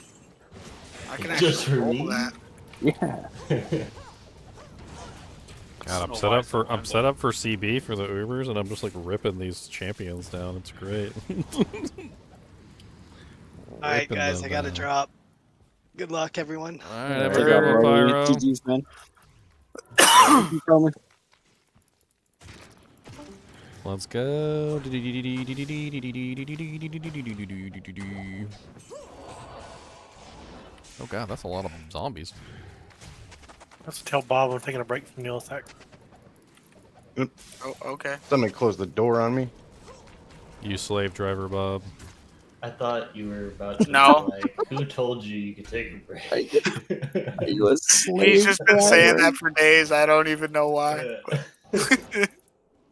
I can Just actually for roll me? that. Yeah. God, I'm set up for CB for the Ubers, and I'm just like ripping these champions down. It's great. All right, Ripping guys, them I got to down. drop. Good luck, everyone. All right, have a good one, Pyro. GG's, man. You tell me. Let's go. Oh god, that's a lot of zombies. Let's tell Bob I'm taking a break from the attack. Oh, okay. Somebody closed the door on me. You slave driver, Bob. I thought you were about to No. be like, who told you could take a break? Are you a slave He's just been saying driver? that for days. I don't even know why.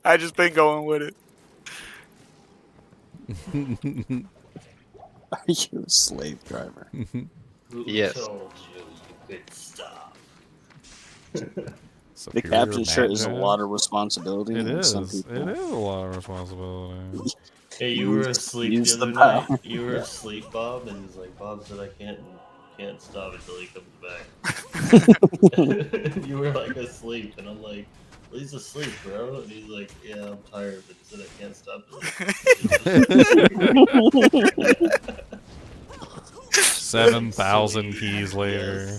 I just been going with it. Are you a slave driver? Who Yes. told you you could stop? The captain shirt is a lot of responsibility. It and is. Some people... It is a lot of responsibility. Hey, you were asleep Use the the other power. night. You were asleep, Bob, and he's like, Bob said I can't stop until he comes back. You were like asleep, and I'm like, well, he's asleep, bro. And he's like, yeah, I'm tired, but he said I can't stop till 7,000 keys later.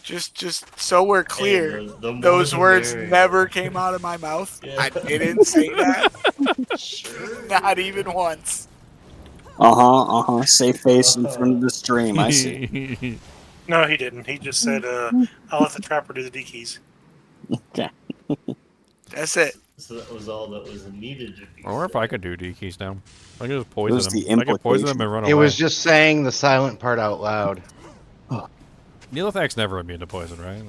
Just so we're clear, the more those the words merrier. never came out of my mouth. Yeah. I didn't say that. Sure. Not even once. Safe face in front of the stream. I see. No, he didn't. He just said, I'll let the trapper do the D keys. Okay. That's it. So that was all that was needed to be Or if said. I could do D keys now, I could just was poison the them. I could poison them implication. and run away. It was just saying the silent part out loud. Neelithac's never immune to poison, right?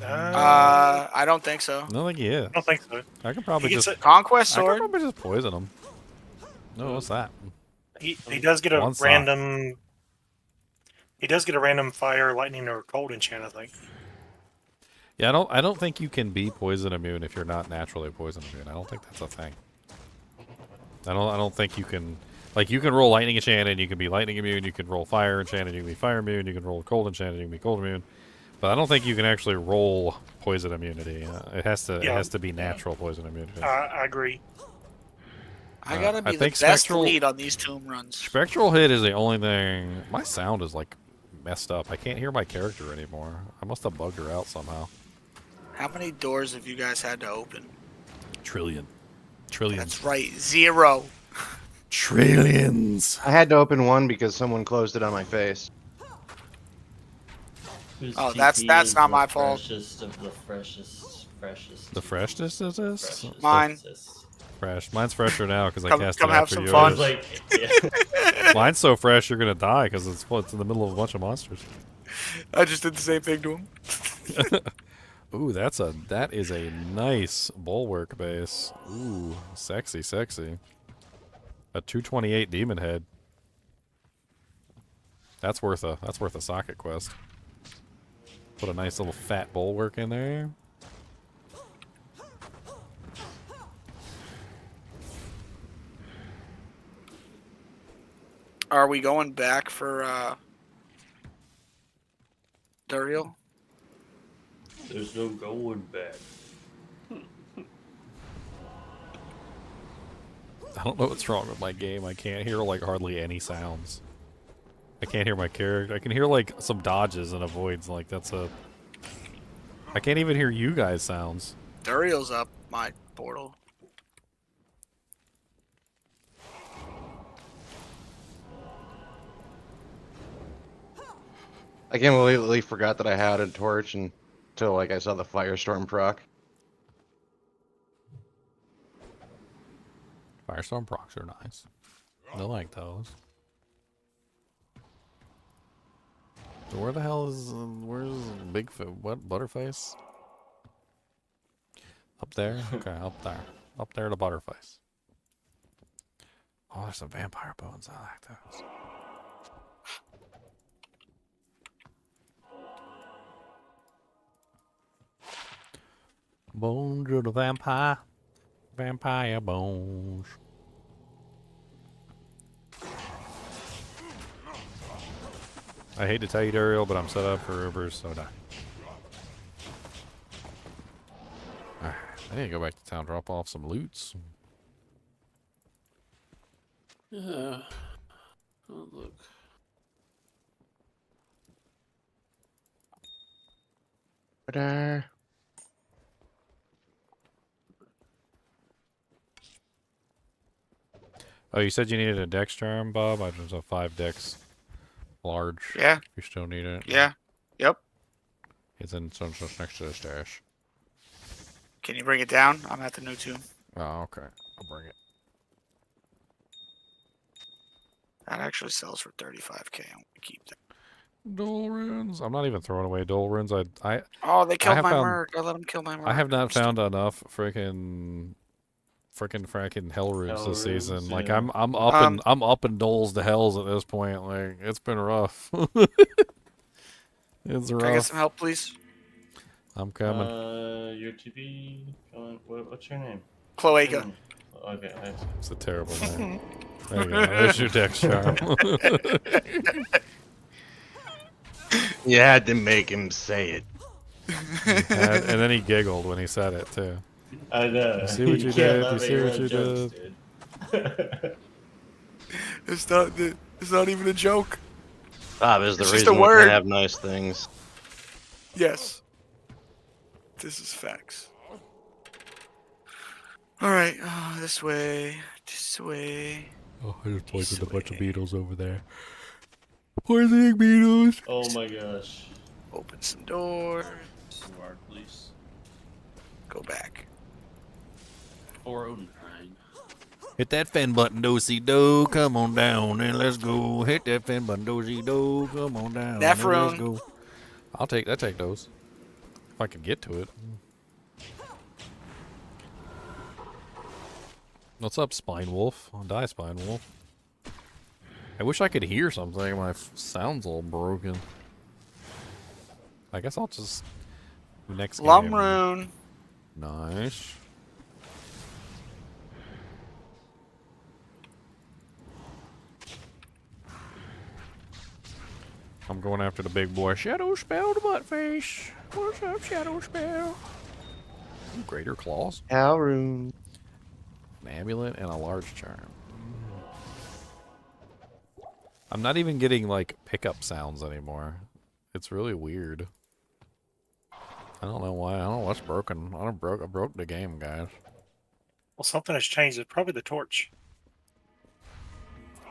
I don't think so. I don't think he is. I don't think so. I could probably He gets just a Conquest I could sword. probably just poison him. No, what's that? He does get a One sock. random. He does get a random fire, lightning, or cold enchant, I think. Yeah, I don't think you can be poison immune if you're not naturally poison immune. I don't think that's a thing. I don't think you can. Like, you can roll lightning enchanted, you can be lightning immune, you can roll fire enchanted, you can be fire immune, you can roll cold enchanted, you can be cold immune. But I don't think you can actually roll poison immunity. It has to be natural poison immunity. I agree. I gotta be I the think best Spectral- lead on these tomb runs. Spectral hit is the only thing. My sound is like messed up. I can't hear my character anymore. I must have bugged her out somehow. How many doors have you guys had to open? Trillions. That's right, 0. Trillions. I had to open one because someone closed it on my face. Whose Oh, TP that's is not the my fault. Freshest of the freshest. The freshness is this? Freshest. Mine. Fresh. Mine's fresher now because I Come- cast come it have after some yours. fun. Like, Mine's so fresh you're gonna die because it's in the middle of a bunch of monsters. I just did the same thing to him. Ooh, that is a nice bulwark base. Ooh, sexy. A 228 demon head. That's worth a socket quest. Put a nice little fat bulwark in there. Are we going back for Duriel? There's no going back. I don't know what's wrong with my game. I can't hear like hardly any sounds. I can't hear my character. I can hear like some dodges and avoids. Like that's a. I can't even hear you guys' sounds. Duriel's up my portal. I completely forgot that I had a torch until like I saw the firestorm proc. Firestorm procs are nice. I like those. So where the hell is where's Bigfoot? What Butterface? Up there? Okay, up there. Up there to Butterface. Oh, there's some vampire bones. I like those. Bones of the vampire. Vampire bones. I hate to tell you, Duriel, but I'm set up for Ubers, so die. Alright, I need to go back to town, drop off some loots. Yeah. Oh, look. Ta-da. Oh, you said you needed a dex charm, Bob? I just have 5 decks. Large. Yeah. If you still need it. Yeah. Yep. It's in so just next to the stash. Can you bring it down? I'm at the new tomb. Oh, okay. I'll bring it. That actually sells for 35k. I'm gonna keep that. Dual runes. I'm not even throwing away dual runes. Oh, they killed have my found, merc. I let them kill my merc. I have not found enough frickin' hell runes this season. Like yeah. I'm up in doles to hells at this point. Like it's been rough. It's rough. Can I get some help, please? I'm coming. Your TV. What's your name? Cloaca. Okay. It's a terrible name. There you go. There's your dex charm. You had to make him say it. And then he giggled when he said it too. I know. You see what you did? You see what you jokes, did? It's not even a joke. Bob is the It's just reason a we word. can have nice things. Yes. This is facts. All right. This way. This way. Oh, I just poisoned a bunch of beetles over there. Poisoning beetles. Oh my gosh. Open some doors. Guard, please. Go back. 409. Hit that fan button, do-si-do. Come on down and let's go. Hit that fan button, do-si-do. Come on down and let's Nephron. go. I'll take those. If I can get to it. What's up, Spine Wolf? I'll die, Spine Wolf. I wish I could hear something. My sound's all broken. I guess I'll just... Next game. Lumrune. Nice. I'm going after the big boy. Shadow Spell to Buttface. What's up, Shadow Spell? Greater Claws. Hell rune. An amulet and a large charm. I'm not even getting like pickup sounds anymore. It's really weird. I don't know why. I don't know what's broken. I broke the game, guys. Well, something has changed. It's probably the torch.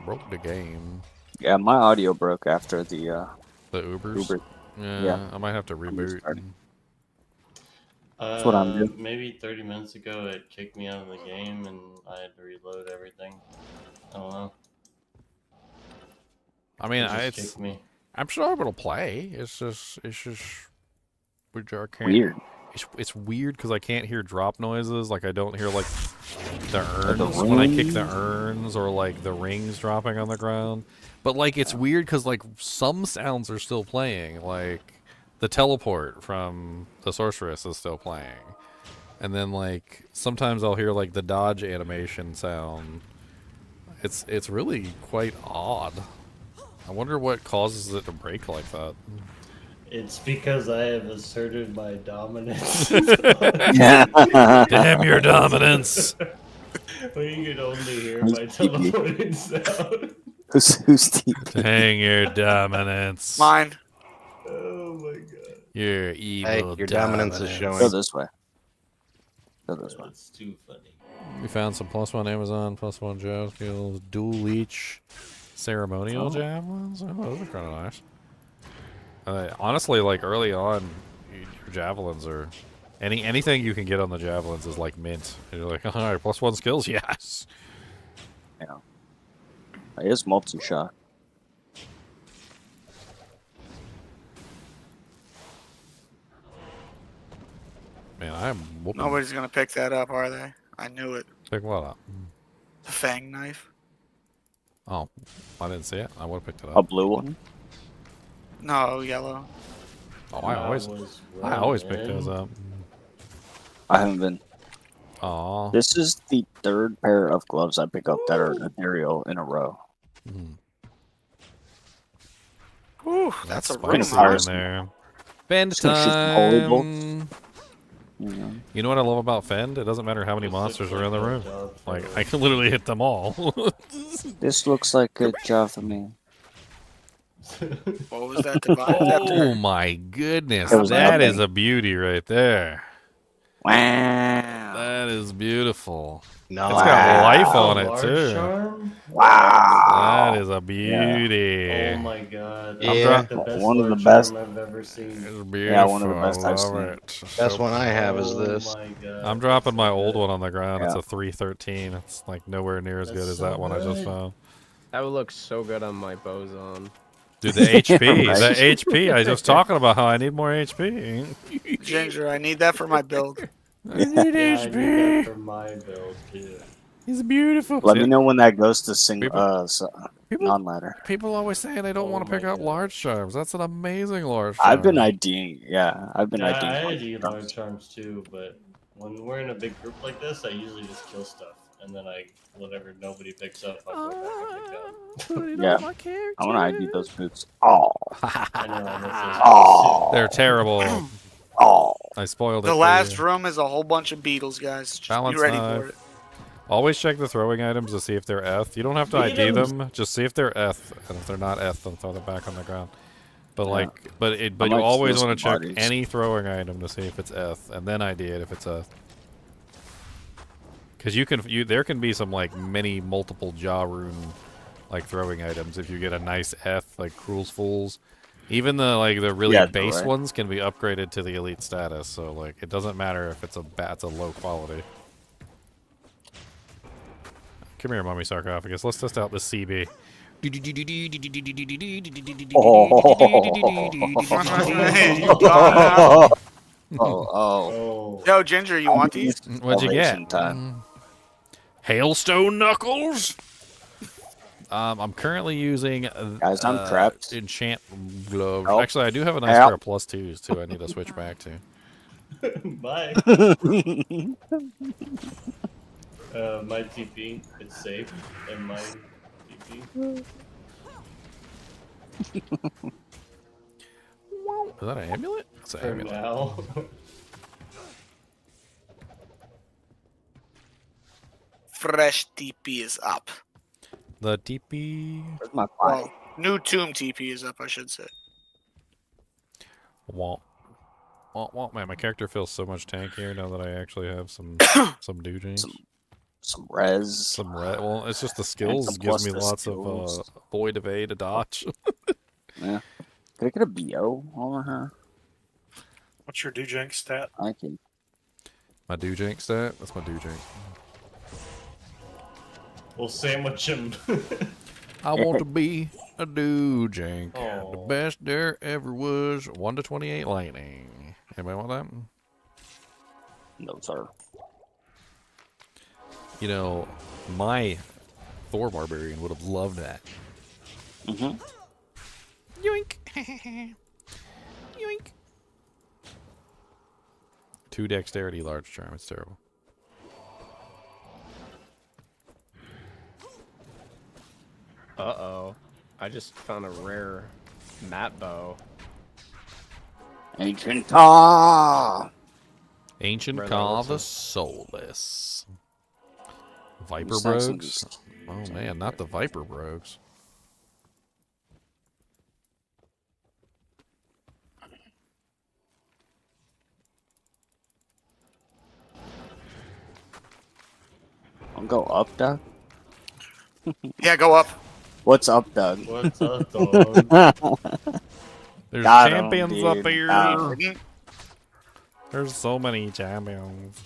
Broke the game. Yeah, my audio broke after the Ubers. Uber. Yeah, I might have to reboot. That's what I'm doing. Maybe 30 minutes ago, it kicked me out of the game, and I had to reload everything. I don't know. I mean, It just kicked me. I'm still able to play. It's just I can't, Weird. It's weird because I can't hear drop noises. Like I don't hear like the urns when I kick the urns, or like the rings dropping on the ground. But like it's weird because like some sounds are still playing, like the teleport from the sorceress is still playing, and then like sometimes I'll hear like the dodge animation sound. It's really quite odd. I wonder what causes it to break like that. It's because I have asserted my dominance. Damn your dominance. Well, you can only hear my teleporting sound. Who's TP? Dang your dominance. Mine. Oh my god. Your evil Hey, your dominance is showing. Go this way. Go this way. It's too funny. We found some +1 Amazon, +1 jab skills, dual leech, ceremonial javelins. Oh, those are kind of nice. Honestly, like early on, your javelins are anything you can get on the javelins is like mint. And you're like, all right, +1 skills, yes. Yeah. It is multi-shot. Man, I'm whooping. Nobody's gonna pick that up, are they? I knew it. Pick what up? The fang knife. Oh, I didn't see it. I would have picked it up. A blue one? No, yellow. Oh, I always pick those up. I haven't been. Aw. This is the third pair of gloves I pick up that are ethereal in a row. Ooh, that's a spicy room. in there. Fend Just gonna shoot some holy time. bolts. You know what I love about Fend? It doesn't matter how many monsters are in the room. Like, I can literally hit them all. This looks like a job for me. What was that device? Oh my goodness. It was That epic. is a beauty right there. Wow. That is beautiful. No. It's got life on it, Large too. charm? Wow. That is a beauty. Oh my god. Yeah. That's the best One of the large best. charm I've ever seen. It's beautiful. Yeah, one of the best I I've love seen. it. Best one I have is Oh this. my god. I'm dropping my old one on the ground. It's Yeah. a 313. It's like nowhere near as That's good as so that one I just good. found. That would look so good on my boson. Dude, the HP. Right. The HP. I was just talking about how I need more HP. Ginger, I need that for my build. I need Yeah, I need that HP. for my build too. He's beautiful. Let me know when that goes to People- non-ladder. People always say they don't Oh want to my pick up God. large charms. That's an amazing large charm. I've been IDing. Yeah, I've been Yeah, I IDing. ID large charms too, but when we're in a big group like this, I usually just kill stuff, and then whatever nobody picks up, I'll go back and pick up. Yeah, I want to ID those boots. Oh, I know, that's oh, They're terrible. oh. I spoiled it. The for last you. room is a whole bunch of beetles, guys. Just Balance be ready knife. for it. Always check the throwing items to see if they're Eth. You don't have to ID them. Just see if they're Eth, and if they're not Eth, then throw them back on the ground. But Yeah. but I you might always steal want to some check bodies. any throwing item to see if it's Eth, and then ID it if it's Eth. Because there can be some like many multiple jaw rune like throwing items if you get a nice Eth like Cruel's Fools. Even the really Yeah, base right. ones can be upgraded to the elite status, so like it doesn't matter if it's a low quality. Come here, Mummy Sarcophagus. Let's test out the CB. Oh. Yo, Ginger, you want these? What'd you get? Salvation time. Hailstone Knuckles. I'm currently using Guys, I'm trapped. enchant gloves. Help. Actually, I do have a nice Help. pair of +2s too. I need to switch back to. Bye. My TP, it's safe, and my TP. Is that an amulet? It's an For amulet. now. Fresh TP is up. The TP. Where's my Well, new tomb TP is up, I should say. Womp. Womp, man, my character feels so much tankier now that I actually have some doojies. Some res. Some red. Well, it's just the skills some gives plus me the lots skills. of void evade to dodge. Yeah. Could I get a BO over her? What's your Dujank stat? I can. My doojank stat. That's my doojank. We'll sandwich him. I want to be a doojank. Oh. The best there ever was. 1 to 28 lightning. Anybody want that? No, sir. You know, my Thor Barbarian would have loved that. Mm-hmm. Yoink. Yoink. 2 dexterity, large charm. It's terrible. Uh-oh. I just found a rare mat bow. Ancient Ka! Ancient Rare Ka level the two. Soulless. Viper Who's next in Brogues? this? Oh man, not the Viper Brogues. I'll go up, Doug. Yeah, go up. What's up, Doug? What's up, dog? There's Got 'em, champions up dude. here. Got 'em. There's so many champions.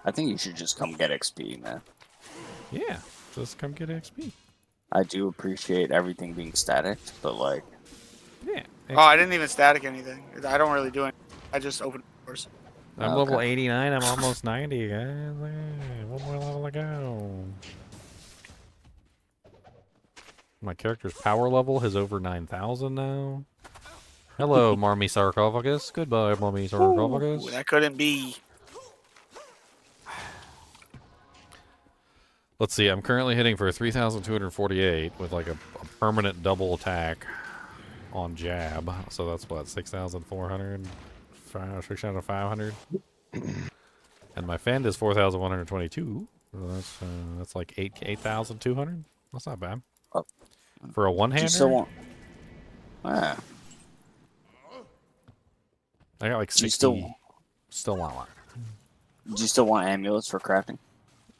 I think you should just come get XP, man. Yeah, just come get XP. I do appreciate everything being static, but like, Yeah. Oh, I didn't even static anything. I don't really do anything. I just open doors. I'm level 89. I'm almost 90, guys. One more level to go. My character's power level is over 9,000 now. Hello, Marmy Sarcophagus. Goodbye, Marmy Sarcophagus. Ooh, that couldn't be. Let's see. I'm currently hitting for 3,248 with like a permanent double attack on jab. So that's what, 6,400, 6,500. And my fend is 4,122. So that's like 8,200. That's not bad. For a one-hander? do you still want? Ah, I got like do 60. you Still want one. do you still want amulets for crafting?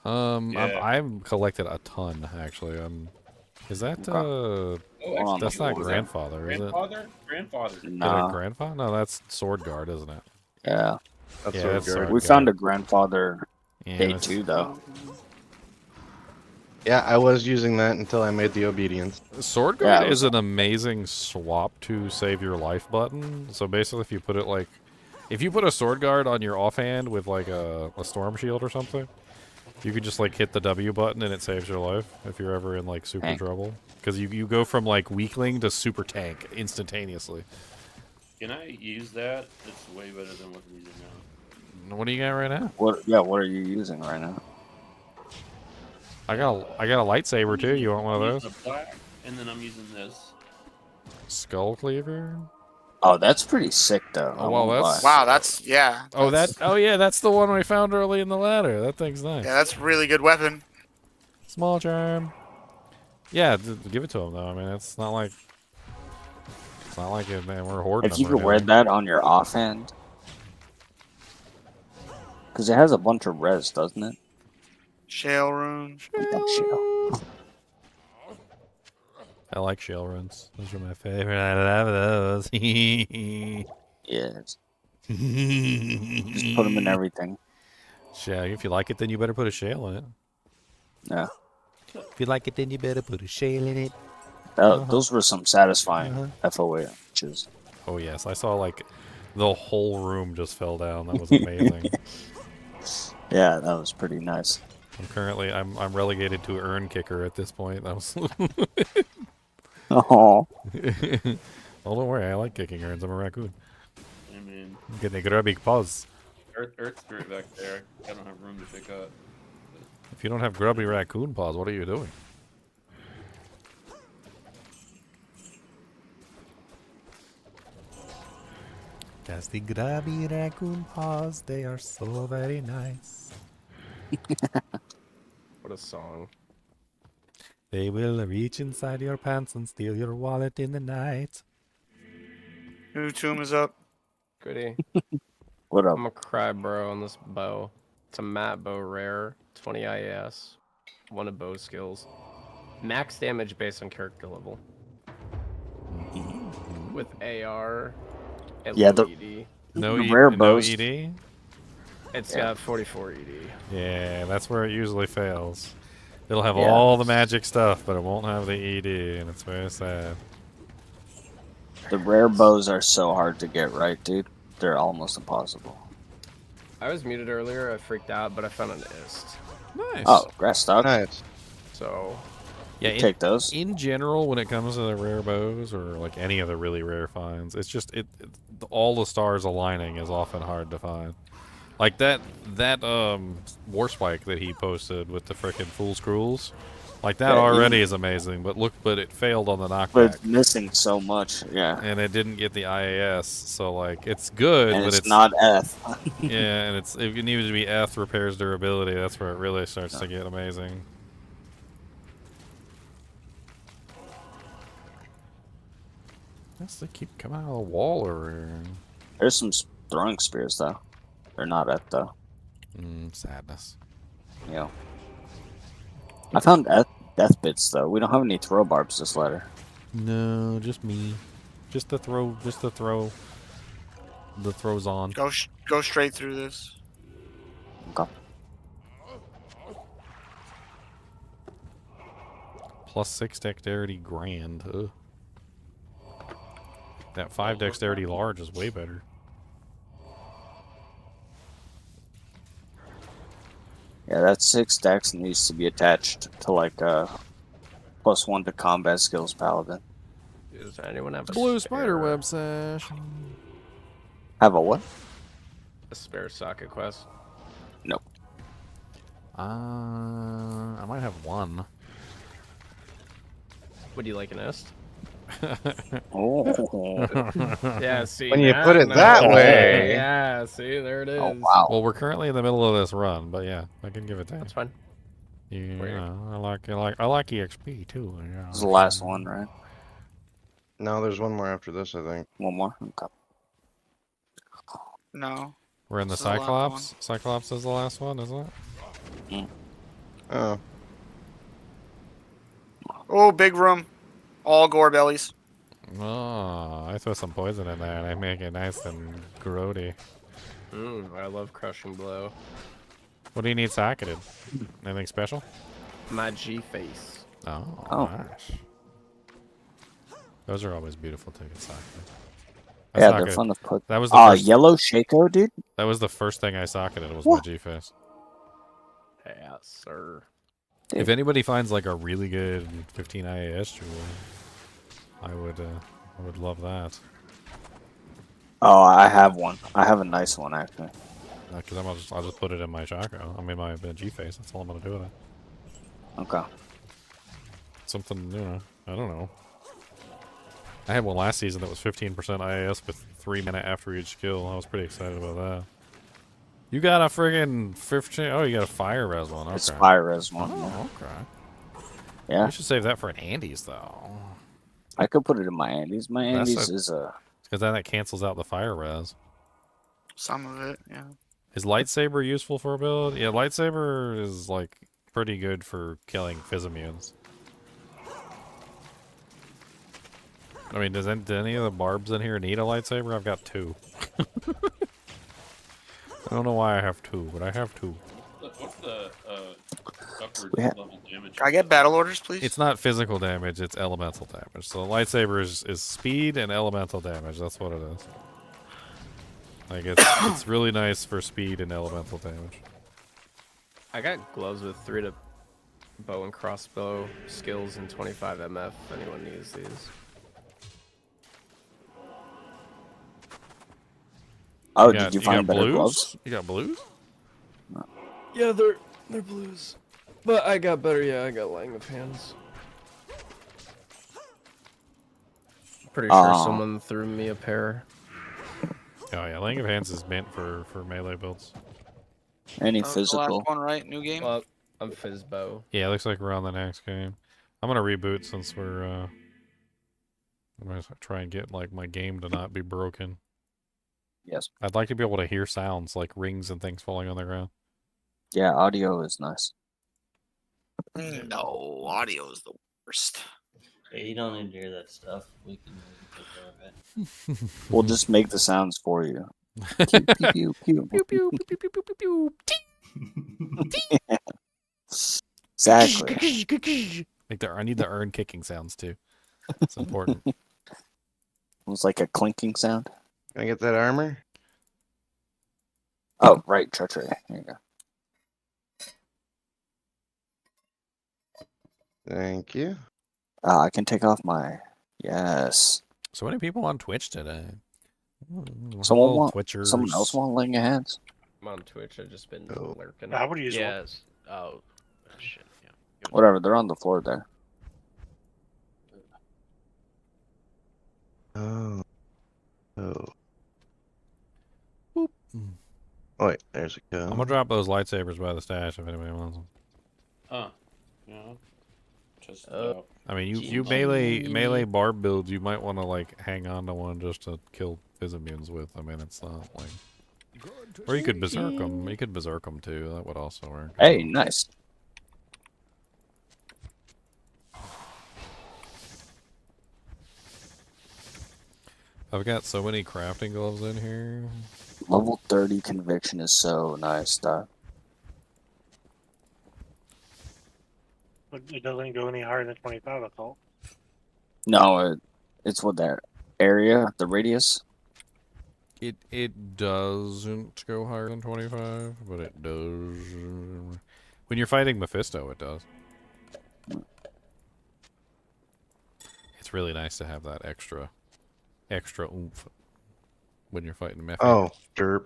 Yeah. I've collected a ton actually. Is that that's not grandfather, is it? Grandfather. Is it Nah. grandfather? No, that's sword guard, isn't it? Yeah. That's Yeah, Sword that's Guard. Sword We Guard. found a grandfather Yeah, day that's- 2 though. Yeah, I was using that until I made the obedience. Sword Yeah, guard it is an amazing swap to save your life button. So basically, if you put it like, if you put a sword guard on your offhand with like a storm shield or something, you could just like hit the W button and it saves your life if you're ever in like super Tank. trouble. Because you go from like weakling to super tank instantaneously. Can I use that? It's way better than what I'm using now. What do you got right now? What? Yeah. What are you using right now? I got a lightsaber too. You want one of I'm those? using the black, and then I'm using this. Skull cleaver. Oh, that's pretty sick though. Oh, I well, won't that's- lie. Wow, that's yeah. Oh, that's- oh yeah, that's the one we found early in the ladder. That thing's nice. Yeah, that's a really good weapon. Small charm. Yeah, give it to him though. I mean, it's not like man, we're hoarding. If you them or could wear anything. that on your offhand, because it has a bunch of res, doesn't it? Shale rune. I like shell runs. Those are my favorite. I love those. Yes. Just put them in everything. Yeah, if you like it, then you better put a shell in it. Yeah. If you like it, then you better put a shell in it. Those were some satisfying FOA. Oh yes, I saw like the whole room just fell down. That was amazing. Yeah, that was pretty nice. I'm relegated to urn kicker at this point. That was. Oh. Oh, don't worry. I like kicking urns. I'm a raccoon. I mean, Getting a grubby paws. Earth Spirit back there. I don't have room to pick up. If you don't have grubby raccoon paws, what are you doing? Just the grubby raccoon paws, they are so very nice. What a song. They will reach inside your pants and steal your wallet in the night. New tomb is up. Goody. What up? I'm a cry bro on this bow. It's a matte bow rare, 20 IS, one of bow skills. Max damage based on character level. With AR and Yeah, low the- ED. No, The rare no bows- ED? It's Yeah. got 44 ED. Yeah, that's where it usually fails. It'll have Yeah. all the magic stuff, but it won't have the ED, and it's very sad. The rare bows are so hard to get right, dude. They're almost impossible. I was muted earlier. I freaked out, but I found an ist. Nice. Oh, grass stock. Nice. So, Yeah, You take those. In general, when it comes to the rare bows or like any of the really rare finds, it's just all the stars aligning is often hard to find. Like that war spike that he posted with the frickin' fool's cruels, like that Yeah, already is amazing. But it failed on the knockback. But it's missing so much, yeah. And it didn't get the IAS, so like it's good, And but it's not F. yeah, and it needs to be F repairs durability. That's where it really starts to get amazing. Yes, they keep coming out of the wall over here. There's some throwing spears though. They're not F though. Sadness. Yeah. I found death bits though. We don't have any throw barbs this ladder. No, just me. Just the throw. The throws on. Go straight through this. Okay. +6 dexterity grand. Ugh. That 5 dexterity large is way better. Yeah, that 6 dex needs to be attached to like +1 to combat skills paladin. does anyone have a Blue spare- spiderweb sash. Have a what? A spare socket quest? Nope. I might have one. Would you like an ist? Oh. Yeah, see. When you now- put it now- that way. Yeah, see, there it is. Oh wow. Well, we're currently in the middle of this run, but yeah, I can give it to you. That's fine. You Weird. know, I like EXP too. You know. This is the last one, right? No, there's one more after this, I think. One more? Okay. No. We're in the This is the last Cyclops. Cyclops is the last one, isn't it? Oh. Oh, big room. All gore bellies. Oh, I throw some poison in there and I make it nice and grody. I love crushing blow. What do you need socketed? Anything special? My G face. Oh, nice. Those are always beautiful to get socketed. I Yeah, socketed- they're fun to put. That was the first, yellow Shaco, dude. That was the first thing I socketed was my G face. Yeah, sir. If anybody finds like a really good 15 IAS jewel, I would love that. Oh, I have one. I have a nice one actually. Because I'll just put it in my Chaco. I mean my G face. That's all I'm gonna do with it. Okay. Something, you know, I don't know. I had one last season that was 15% IAS with 3 minute after each kill. I was pretty excited about that. You got a friggin' 15. Oh, you got a fire res one. Okay. It's fire res one. Oh, okay. Yeah. We should save that for an Andes though. I could put it in my Andes. My Andes is a. Because then that cancels out the fire res. Some of it, yeah. Is lightsaber useful for a build? Yeah, lightsaber is like pretty good for killing Physimmunes. I mean, do any of the barbs in here need a lightsaber? I've got 2. I don't know why I have 2, but I have 2. What's the upward Yeah. level damage? Can I get battle orders, please? It's not physical damage, it's elemental damage. So lightsaber is speed and elemental damage. That's what it is. Like it's really nice for speed and elemental damage. I got gloves with 3 to bow and crossbow skills and 25 MF if anyone needs these. Oh, did you find got better blues? gloves? You got blues? Yeah, they're blues. But I got better, yeah, I got Lang of Hands. Pretty sure someone threw me a pair. Oh yeah, Lang of Hands is meant for melee builds. Any That was the physical? last one, right? New game. Well, I'm Fizzbow. Yeah, it looks like we're on the next game. I'm gonna reboot since we're I'm gonna try and get like my game to not be broken. Yes. I'd like to be able to hear sounds like rings and things falling on the ground. Yeah, audio is nice. No, audio is the worst. Yeah, you don't need to hear that stuff. We can take care of it. We'll just make the sounds for you. Pew, pew, pew, pew. Pew pew pew pew pew pew pew. Exactly. Like I need the urn kicking sounds too. It's important. It was like a clinking sound. Can I get that armor? Oh, right, treachery. There you go. Thank you. I can take off my... Yes. So many people on Twitch today. Someone Twitchers. else want laying your hands? I'm on Twitch. I've just been lurking. I would use one. Yes. Oh, shit. Yeah. Whatever, they're on the floor there. Oh. Oh. Boop. Oh, wait, there's a go. I'm gonna drop those lightsabers by the stash if anybody wants them. Yeah. Just. I mean, you melee barb builds, you might want to like hang on to one just to kill Physimmunes with. I mean, it's not like. Or you could berserk them. You could berserk them too. That would also work. Hey, nice. I've got so many crafting gloves in here. Level 30 conviction is so nice, Doc. But it doesn't go any higher than 25, I thought. No, it's what that area, the radius. It doesn't go higher than 25, but it does. When you're fighting Mephisto, it does. It's really nice to have that extra oomph when you're fighting Mephisto. Oh, derp.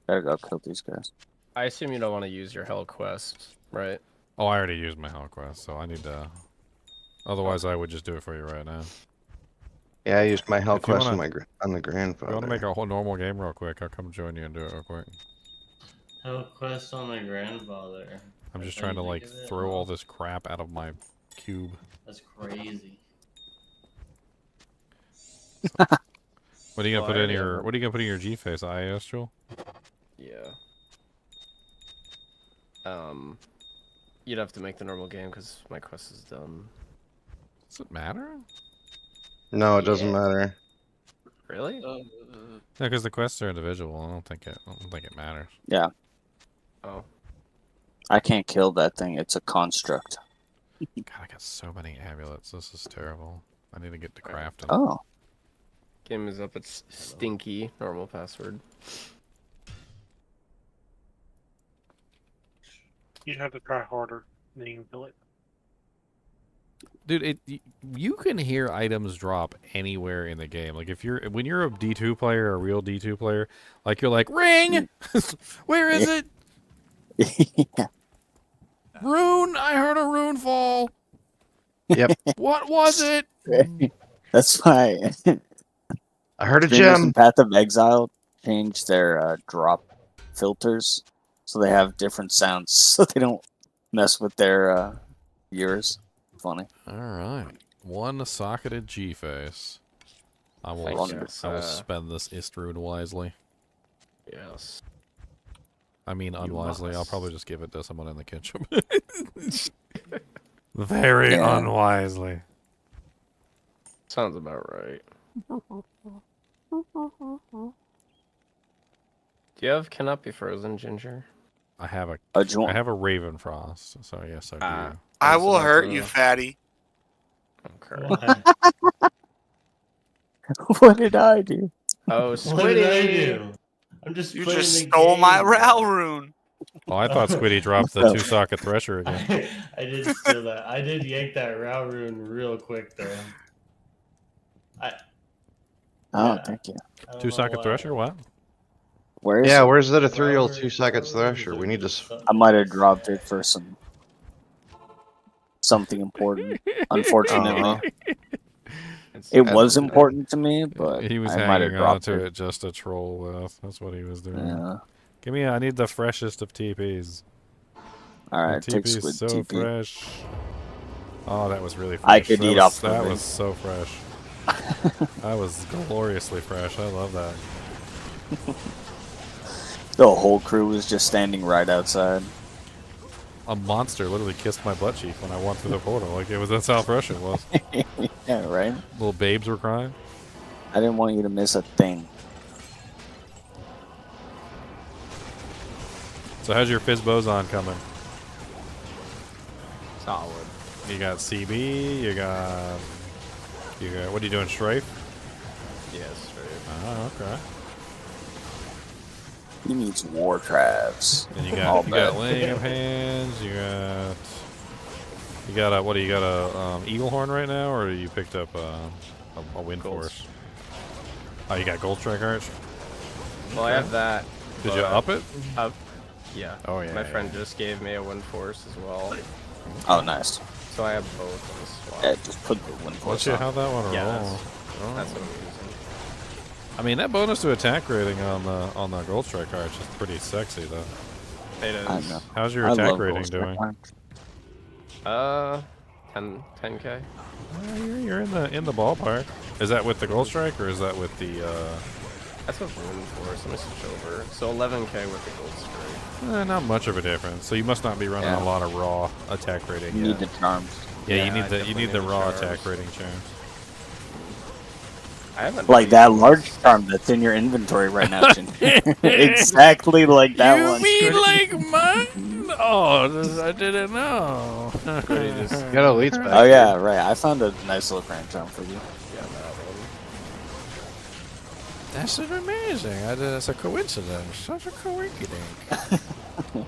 Gotta go kill these guys. I assume you don't want to use your Hell Quest, right? Oh, I already used my Hell Quest, so I need to... Otherwise, I would just do it for you right now. Yeah, I used my Hell If you Quest wanna- on the If grandfather. you want to make a whole normal game real quick, I'll come join you and do it real quick. Hell Quest on my grandfather. I'm just That's how trying to you like think of it? throw all this crap out of my cube. That's crazy. What are you gonna Well, put I in already your? have What are you gonna put in your G face? IAS Jewel? Yeah. You'd have to make the normal game because my quest is done. Does it matter? No, it doesn't matter. Really? No, because the quests are individual. I don't think it matters. Yeah. Oh. I can't kill that thing. It's a construct. God, I got so many amulets. This is terrible. I need to get to crafting. Oh. Game is up. It's stinky. Normal password. You'd have to try harder, then you can kill it. Dude, you can hear items drop anywhere in the game. Like when you're a D2 player, a real D2 player, like you're like, ring! Where is it? Yeah. Rune! I heard a rune fall! Yep. What was it? That's why I heard a Streamers gem. in Path of Exile changed their drop filters so they have different sounds so they don't mess with their viewers. Funny. Alright. One socketed G-face. I will spend this Istrune wisely. Yes. I mean unwisely. I'll must. probably just give it to someone in the kitchen. Very Yeah. unwisely. Sounds about right. Do you have Cannot Be Frozen, Ginger? I have a you want- I have a Raven Frost, so yes I do. I will hurt you, fatty. Okay. What did I do? Oh, What did I Squiddy! do? I'm just. You playing just the stole my game. Ral rune. Oh, I thought Squiddy dropped the 2-socket Thresher again. I did steal that. I did yank that Ral rune real quick though. Oh, thank you. I don't know 2-socket why. Thresher? What? Where is Yeah, it? where's that ethereal 2 seconds Thresher? We need to. I might have dropped it for something important. Unfortunately, it was important to me, but He was I might have hanging on dropped to it. it just to troll with. That's what he was doing. Yeah. Give me. I need the freshest of TPs. All right, The take TP's squid so TP. fresh. Oh, that was really fresh. I could That eat was- off of That it. was so fresh. That was gloriously fresh. I love that. The whole crew was just standing right outside. A monster literally kissed my butt cheek when I walked through the portal. Like that's how fresh it was. Yeah, right? Little babes were crying. I didn't want you to miss a thing. So how's your Fizz Boson coming? Solid. You got CB, you got what are you doing, Strafe? Yes, straight. Oh, okay. He needs war traps. And you I'll got bet. laying of hands. You got a what? Do you got a eagle horn right now, or you picked up a wind force? Oh, you got gold strike arch. Well, I have that. Did you up it? Yeah. Oh yeah. My friend just gave me a wind force as well. Oh, nice. So I have both on the swap. Yeah, just put the wind force Let's see on. how that one Yeah, roll. that's what I'm using. I mean, that bonus to attack rating on the gold strike arch is pretty sexy, though. It is. I know. How's your I attack love rating gold strike doing? arch. 10k. You're in the ballpark. Is that with the gold strike or is that with the? That's what wind force. Let me switch over. So 11k with the gold strike. Not much of a difference. So you must not be running Yeah. a lot of raw attack rating. You yet. need the charms. Yeah, Yeah, you I need the definitely need the raw charms. attack rating charms. I haven't Like used that those. large charm that's in your inventory right now, Chin. Exactly like that You one. mean like mine? Oh, I didn't know. Got a leech back. Oh yeah, right. I found a nice little grand charm for you. Yeah, that one. That's amazing. That's a coincidence. Such a coinky-dink.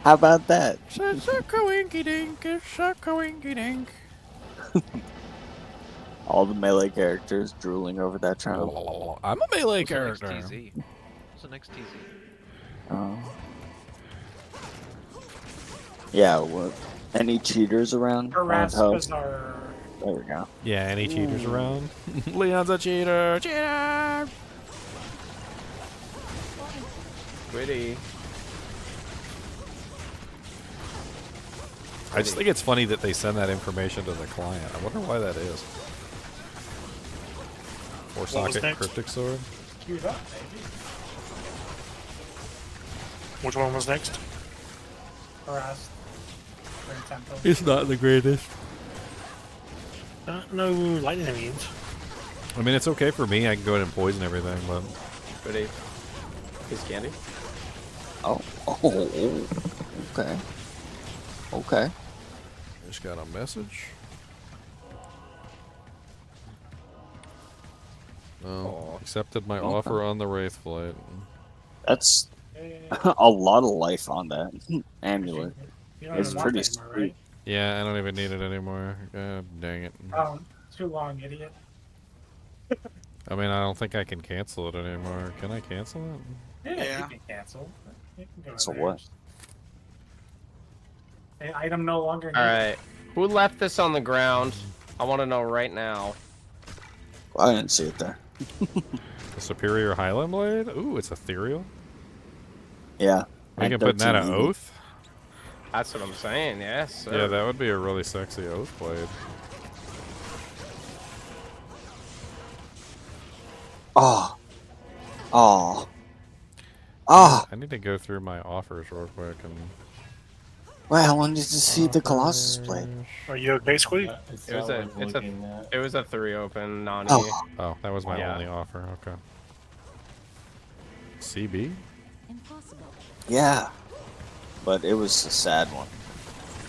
How about that? Such a coinky-dink. It's a coinky-dink. All the melee characters drooling over that charm. I'm a melee What's the next character. TZ? What's the next TZ? Oh. Yeah, what? Any cheaters around? Harass house? Bazaar. There we go. Yeah, any cheaters around? Leon's a cheater. Cheater. Witty. I just think it's funny that they send that information to the client. I wonder why that is. Four What was socket next? cryptic sword. Queued up, baby. Which one was next? Harassed. Green Temple. It's not the greatest. No lightning immunes. I mean, it's okay for me. I can go ahead and poison everything, but Witty. Piece of candy. Oh, okay. Okay. just got a message. Oh, accepted my Okay. offer on the Wraith flight. That's a lot of life on that amulet. You don't It's even want pretty that anymore, sweet. right? Yeah, I don't even need it anymore. God dang it. Oh, too long, idiot. I mean, I don't think I can cancel it anymore. Can I cancel it? Yeah, Yeah. you can cancel. You can go So there. what? The item no longer needed. Alright. Who left this on the ground? I want to know right now. I didn't see it there. The Superior Highland Blade? Ooh, it's ethereal. Yeah. We can at put that at 1380. Oath? That's what I'm saying, yes. Sir. Yeah, that would be a really sexy Oath blade. Oh. Oh. Oh. I need to go through my offers real quick and... Wait, I wanted to see the Colossus blade. Are you okay, Squeak? It was a 3 open, NiNi. Oh. Oh, that was my Yeah. only offer. Okay. CB? Yeah. But it was a sad one.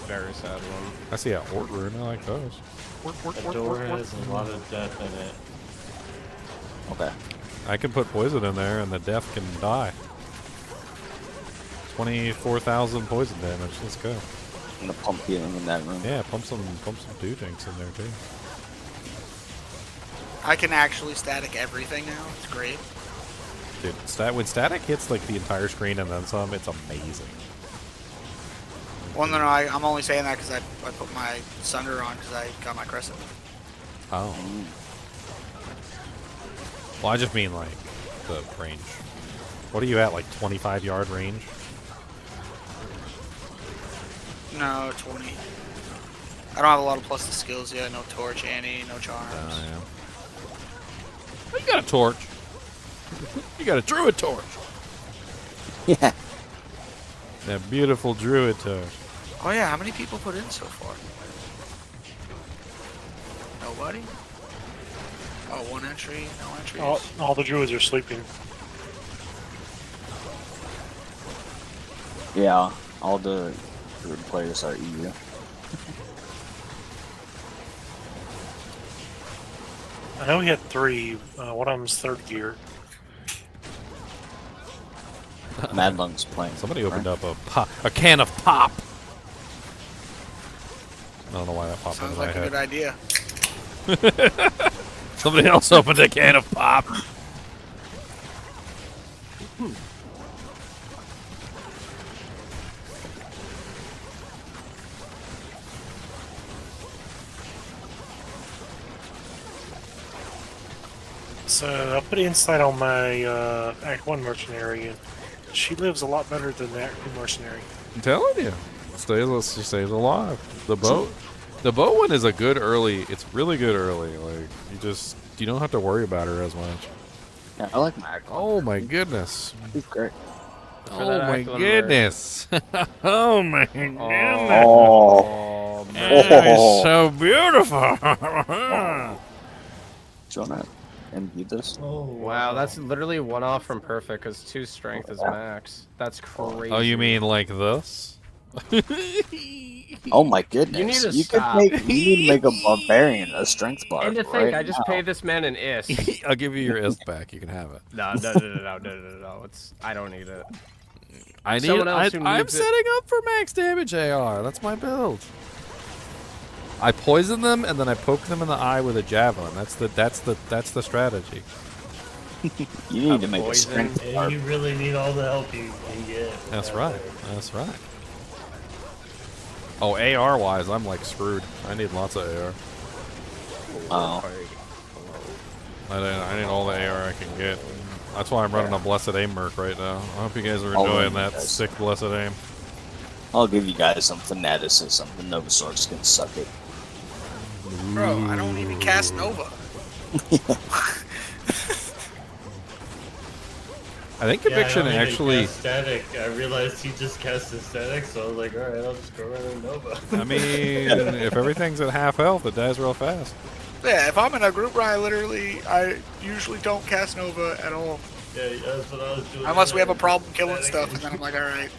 Very sad one. I see a Ort rune. I like those. That door has a lot of death in it. Okay. I can put poison in there and the death can die. 24,000 poison damage. Let's go. I'm gonna pump you in that room. Yeah, pump some dujinks in there too. I can actually static everything now. It's great. Dude, when static hits like the entire screen and then some, it's amazing. Well, no, I'm only saying that because I put my Sunder on because I got my Crescent. Oh. Well, I just mean like the range. What are you at, like 25-yard range? No, 20. I don't have a lot of plus the skills yet. No Torch, Annie, no Charms. Yeah. Oh, you got a torch. You got a druid torch. Yeah. That beautiful druid torch. Oh yeah, how many people put in so far? Nobody? Oh, one entry, no entries. All the druids are sleeping. Yeah. All the druid players are EU. I know he had 3. One of them's 3rd gear. Mad Lung's playing. Somebody opened up a can of pop. I don't know why that popped Sounds into my like a good idea. head. Somebody else opened a can of pop. So I put insight on my Act 1 mercenary, and she lives a lot better than the Act 2 mercenary. I'm telling you, she stays alive. The boat one is a good early. It's really good early. Like you don't have to worry about her as much. Yeah, I like my Act 1. Oh my goodness. He's great. Oh my goodness. Oh my goodness. Oh, That is so beautiful. Do you want to imbue this? Wow, that's literally 1 off from perfect because 2 strength is max. That's crazy. Oh, you mean like this? Oh my goodness! You need to could stop. make you need to make a barbarian a strength bar. And to think, right I just now. paid this man an is. I'll give you your ist back. You can have it. No. I don't need it. I'm Someone else who I'm needs it. setting up for max damage AR. That's my build. I poison them and then I poke them in the eye with a javelin. That's the strategy. You need to make a strength And bar. you really need all the help you can get. That's right. That's right. Oh, AR wise, I'm like screwed. I need lots of AR. Oh. I need all the AR I can get. That's why I'm running a Blessed Aim Merc right now. I hope you guys are I'll enjoying run that you guys. sick Blessed Aim. I'll give you guys some fanaticism. The Novasaurus can suck it. Bro, I don't even cast Nova. I think Conviction actually. Static. I realized he just cast a static, so I was like, alright, I'll just go run a Nova. I mean, if everything's at half health, it dies real fast. Yeah, if I'm in a group where I usually don't cast Nova at all. Yeah, that's what I was doing. Unless we have a problem killing stuff, and then I'm like, alright.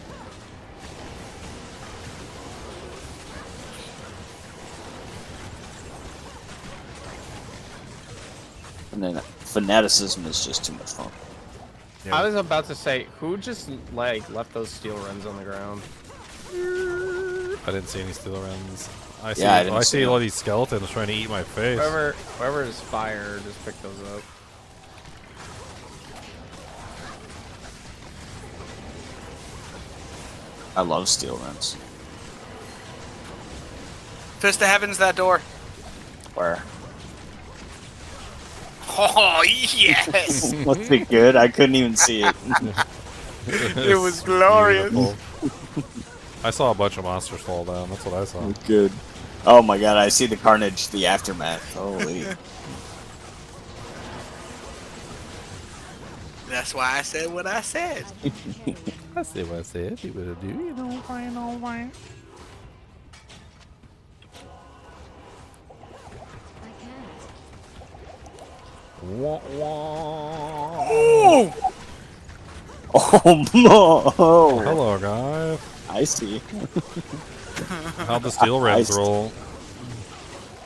And then fanaticism is just too much fun. I was about to say, who just like left those steel runs on the ground? I didn't see any steel runs. I see. Yeah, I didn't I see see them. all these skeletons trying to eat my face. Whoever is fire, just pick those up. I love steel runs. Fist of Heaven's that door. Where? Oh, yes! Must be good. I couldn't even see it. It was glorious. I saw a bunch of monsters fall down. That's what I saw. Good. Oh my god, I see the carnage, the aftermath. Holy. That's why I said what I said. I see what I said. You would do, you know, fine, all right. Wah, wah. Oh! Oh no! Hello, guys. I see. How'd the steel reds I- roll?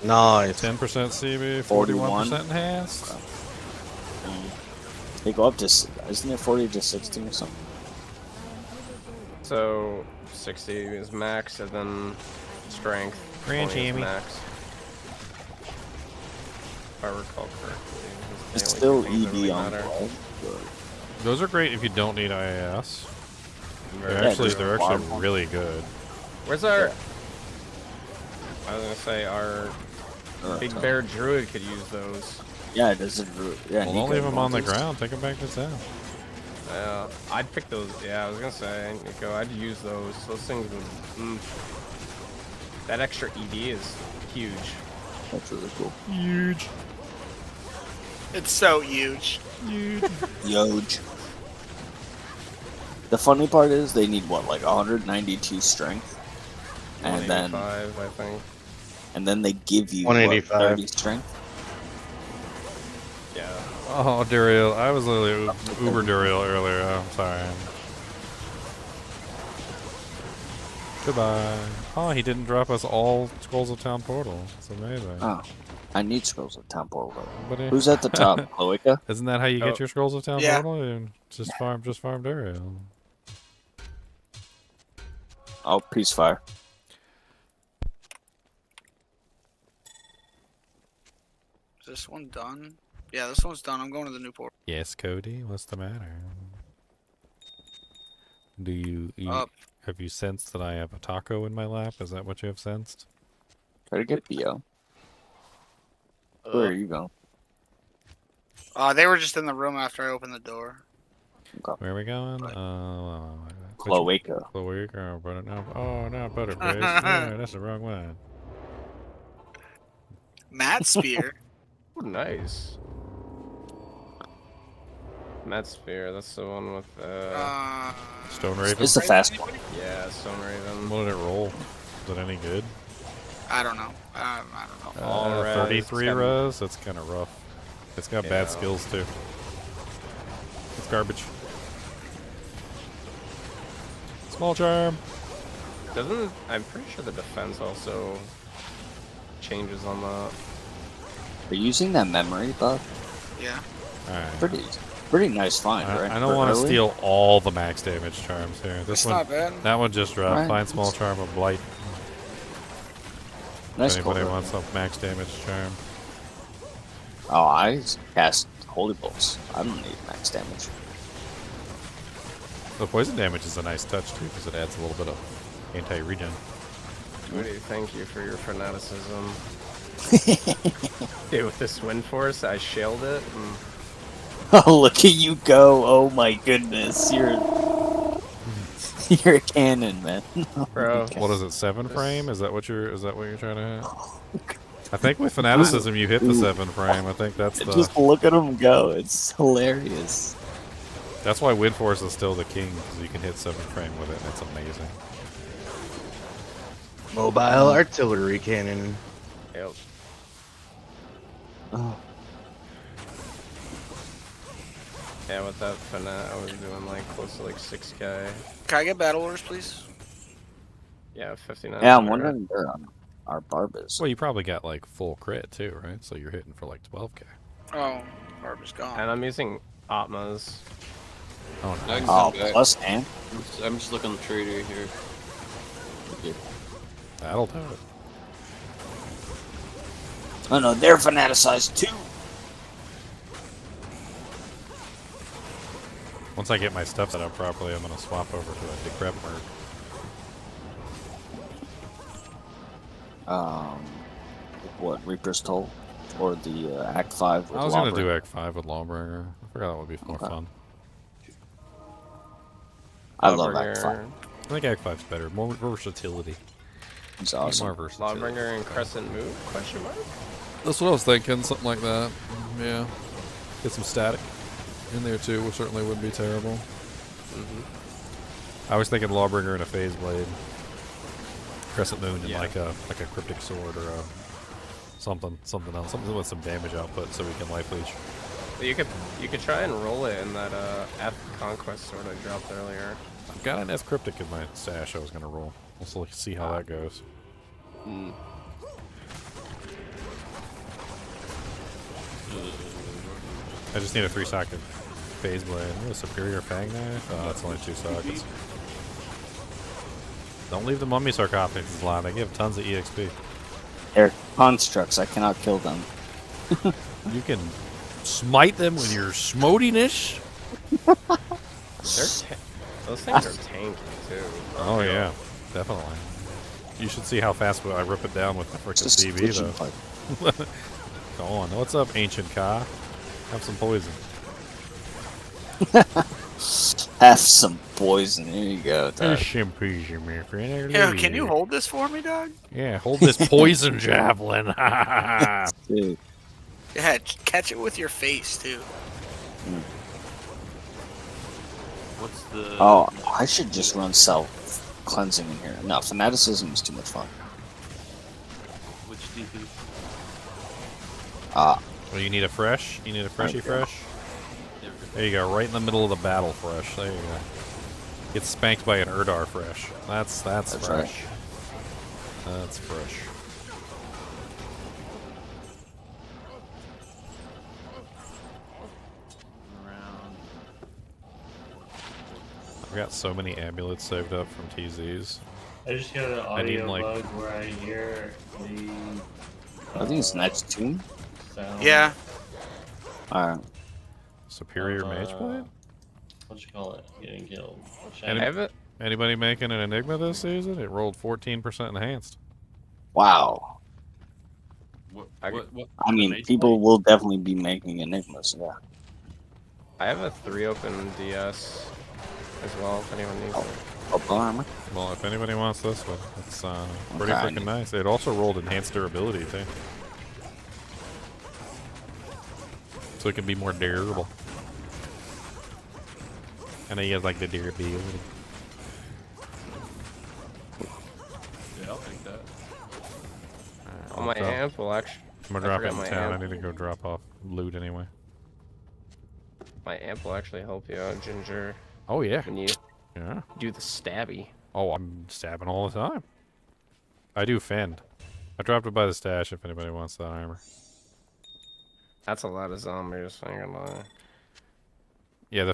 Nice. 10% CB, 41. 41% enhanced. They go up to, isn't it 40 to 60 or something? So 60 is max, and then strength. Grand 20 is Jamie. max. If I recall correctly. It's the only still two things that ED really on matter. blood. Those are great if you don't need IAS. Very They're Yeah, actually, just they're actually wild. really good. Where's our? I was gonna say our big bear druid could use those. Yeah, it doesn't. Yeah, Well, don't Nico leave them on the wants ground. Take them back to town. I'd pick those. Yeah, I was gonna say, Nico, I'd use those. Those things would. That extra ED is huge. That's really cool. Huge. It's so huge. Huge. The funny part is they need what, like 192 strength, and then 185, I think. and then they give you what, 185. 30 strength. Yeah. Oh, Duriel. I was literally Uber Duriel earlier. I'm sorry. Goodbye. Oh, he didn't drop us all Skulls of Town Portal. It's amazing. Oh. I need scrolls of town portal. But, Who's at the top? Chloica? Isn't that how you Oh. get your scrolls of town Yeah. portal? And just farm Daria. Oh, peace fire. Is this one done? Yeah, this one's done. I'm going to the new port. Yes, Cody. What's the matter? Do you have you sensed that I have a taco in my lap? Is that what you have sensed? Try to get BO. Where are you going? They were just in the room after I opened the door. Where are we going? Cloaca. Cloaca. But no, no, Butterface. Yeah, that's the wrong one. Matt Spear. Oh, nice. Matt Spear, that's the one with Stone Raven. It's the fast one. Yeah, Stone Raven. What did it roll? Was it any good? I don't know. I don't know. All res, 33 10. res? That's kind of rough. It's got Yeah. bad skills too. It's garbage. Small charm. Doesn't I'm pretty sure the defense also changes on that. Are you using that memory buff? Yeah. Alright. Pretty nice find, right? I don't want to steal all the max damage charms here. This It's one, not bad. that one just dropped. Alright, Find small charm of blight. Nice If anybody cover. wants some max damage charm. Oh, I cast Holy Bolts. I don't need max damage. The poison damage is a nice touch too, because it adds a little bit of anti-regen. Rudy, thank you for your fanaticism. Dude, with this wind force, I shelled it. And... Oh, look at you go! Oh my goodness, you're a cannon, man. Bro, What is it? 7 frame? Is that what you're trying to hit? I think with fanaticism you hit the 7 frame. I think that's the. Just look at him go! It's hilarious. That's why Wind Force is still the king, because you can hit 7 frame with it, and it's amazing. Mobile artillery cannon. Yep. Oh. Yeah, with that fanat, I was doing like close to like 6k. Can I get battle orders, please? Yeah, 59. Yeah, I'm wondering where our barb is. Well, you probably got like full crit too, right? So you're hitting for like 12k. Oh, Barb is gone. And I'm using Atmas. Oh, I can Oh, come back. plus and? I'm just looking at the trader here. That'll do it. Oh no, they're fanaticized too. Once I get my stuff set up properly, I'm gonna swap over to a decrep merc. What, Reaper's Toll? Or the Act 5 with I was gonna do Lawbringer? Act 5 with Lawbringer. I forgot that would be more fun. I love Act 5. I think Act 5's better. More versatility. It's awesome. More versatility. Lawbringer and Crescent Move? Question mark? That's what I was thinking, something like that. Yeah. Get some static in there too, which certainly wouldn't be terrible. I was thinking Lawbringer and a Phase Blade. Crescent Moon and like a Cryptic Sword or a something else. Something with some damage output so we can life leech. But you could try and roll it in that F Conquest sword I dropped earlier. I've got an F Cryptic in my stash I was gonna roll. We'll see how that goes. I just need a 3-socket Phase Blade. Ooh, Superior Fang Knife? Oh, that's only 2 sockets. Don't leave the mummy sarcophagus alive. They give tons of EXP. They're constructs. I cannot kill them. You can smite them with your smotiness. Those things are tanky too. Oh yeah, definitely. You should see how fast I rip it down with the freaking Just DB switching though. Go on. What's up, Ancient Ka? Have some poison. Have some poison. Here you go. There's some poison, my friend. Yeah, can you hold this for me, dog? Yeah, hold this poison javelin. Dude. Yeah, catch it with your face too. What's the? Oh, I should just run self-cleansing in here. No, fanaticism is too much fun. Which DP? Ah. Well, you need a fresh? You need a freshy fresh? There you go, right in the middle of the battle fresh. There you go. Get spanked by an Erdar fresh. That's fresh. Right. That's fresh. I got so many amulets saved up from TZs. I just got an I need, audio like- bug where I hear the. I think it's next tune. Sound Yeah. Alright. Superior Mage Blade? What you call it? Getting killed. Anybody making an Enigma this season? It rolled 14% enhanced. Wow. What, I mean, people will definitely be making enigmas. Yeah. I have a 3 open DS as well, if anyone needs it. Oh, armor. Well, if anybody wants this one, it's pretty Okay. freaking nice. It also rolled enhanced durability too, so it can be more durable. I know you guys like the durability. Yeah, I'll take that. Oh, my amp will actually. I'm gonna drop it in town. I need to go drop off loot anyway. My amp will actually help you out, Ginger. Oh yeah. When you Yeah. do the stabby. Oh, I'm stabbing all the time. I do fend. I dropped it by the stash if anybody wants that armor. That's a lot of zombies, I ain't gonna lie. Yeah, the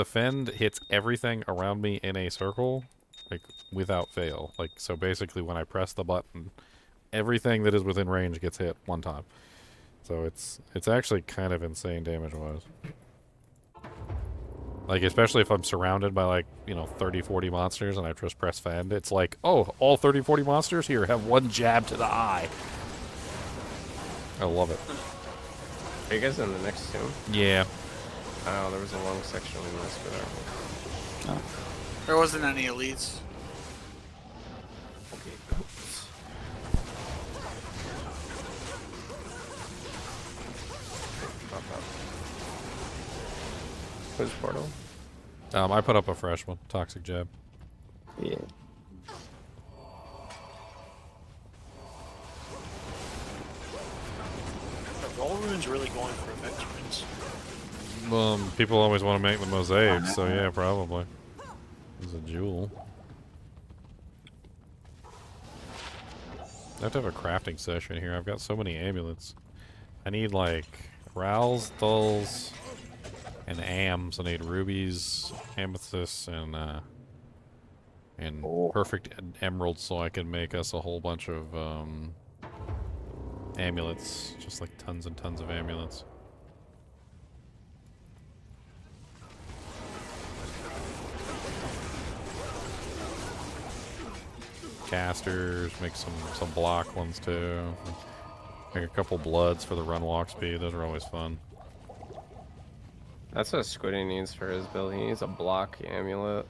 fend hits everything around me in a circle, like without fail. Like so basically when I press the button, everything that is within range gets hit one time. So it's actually kind of insane damage wise. Like, especially if I'm surrounded by, like, you know, 30, 40 monsters and I just press fend, it's like, oh, all 30, 40 monsters here have one jab to the eye. I love it. Are you guys in the next tomb? Yeah. Oh, there was a long section we missed, but There wasn't any elites. Okay. Who's portal? I put up a fresh one. Toxic jab. Yeah. The roll rune's really going for veterans. People always want to make the mosaics, so yeah, probably. It's a jewel. I have to have a crafting session here. I've got so many amulets. I need, like, rowels, dulls, and ams. I need rubies, amethysts, and perfect emeralds so I can make us a whole bunch of amulets. Just like tons and tons of amulets. Casters, make some block ones too. Make a couple bloods for the run walk speed. Those are always fun. That's what Squiddy needs for his build. He needs a block amulet.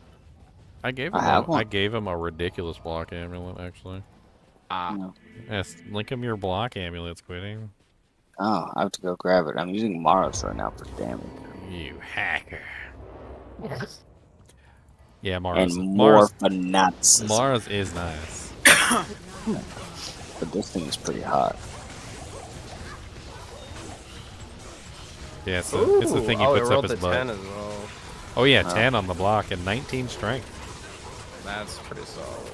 I gave him a ridiculous block amulet actually. Ah. Yes, link him your block amulet, Squiddy. Oh, I have to go grab it. I'm using Mara's right now for damage. You hacker. Yeah, Mara's. And more fanaticism. Mara's is nice. But this thing is pretty hot. Yeah, it's the thing he puts up his butt. 10 as well. Oh yeah, 10 on the block and 19 strength. That's pretty solid.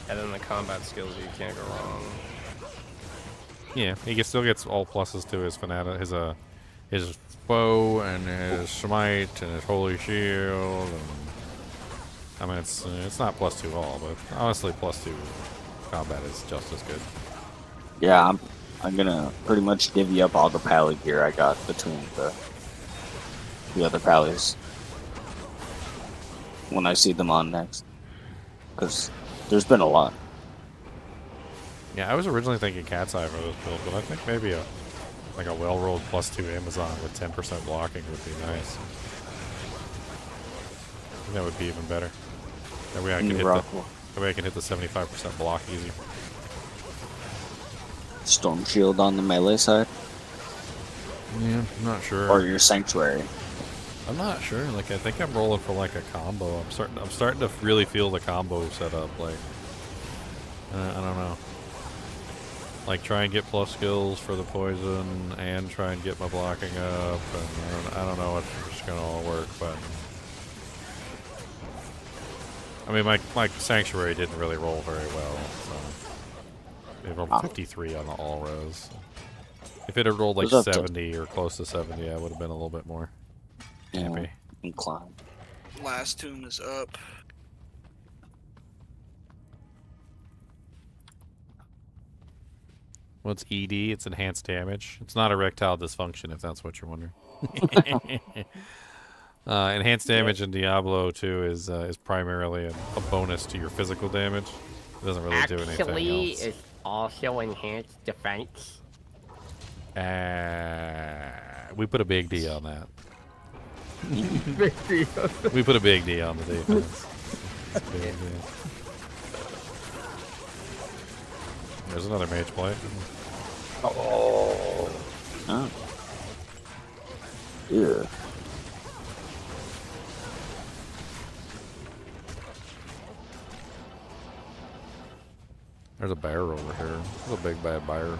And then the combat skills, you can't go wrong. Yeah, he still gets all pluses to his his bow and his smite and his holy shield. And, I mean, it's not +2 all, but honestly, +2 combat is just as good. Yeah, I'm gonna pretty much divvy up all the pally gear I got between the other pallies when I see them on next, because there's been a lot. Yeah, I was originally thinking Cat's Eye for this build, but I think maybe a well-rolled +2 Amazon with 10% blocking would be nice. I think that would be even better. That way I can hit the 75% block easy. Storm shield on the melee side? Yeah, I'm not sure. Or your sanctuary? I'm not sure. Like, I think I'm rolling for like a combo. I'm starting to really feel the combo set up. Like, I don't know. Like, try and get plus skills for the poison, and try and get my blocking up. And I don't know if it's gonna all work, but I mean, my sanctuary didn't really roll very well. So it rolled 53 on the all rows. If it had rolled like 70 or close to 70, I would have been a little bit more happy. Inclined. Last tomb is up. What's ED? It's enhanced damage. It's not erectile dysfunction, if that's what you're wondering. Enhanced damage in Diablo 2 is primarily a bonus to your physical damage. It doesn't really do anything Actually, else. it's also enhanced defense. We put a big D on that. Big D. We put a big D on the defense. It's big, yeah. There's another mage play. Oh. Yeah. There's a bear over here. There's a big bad bear.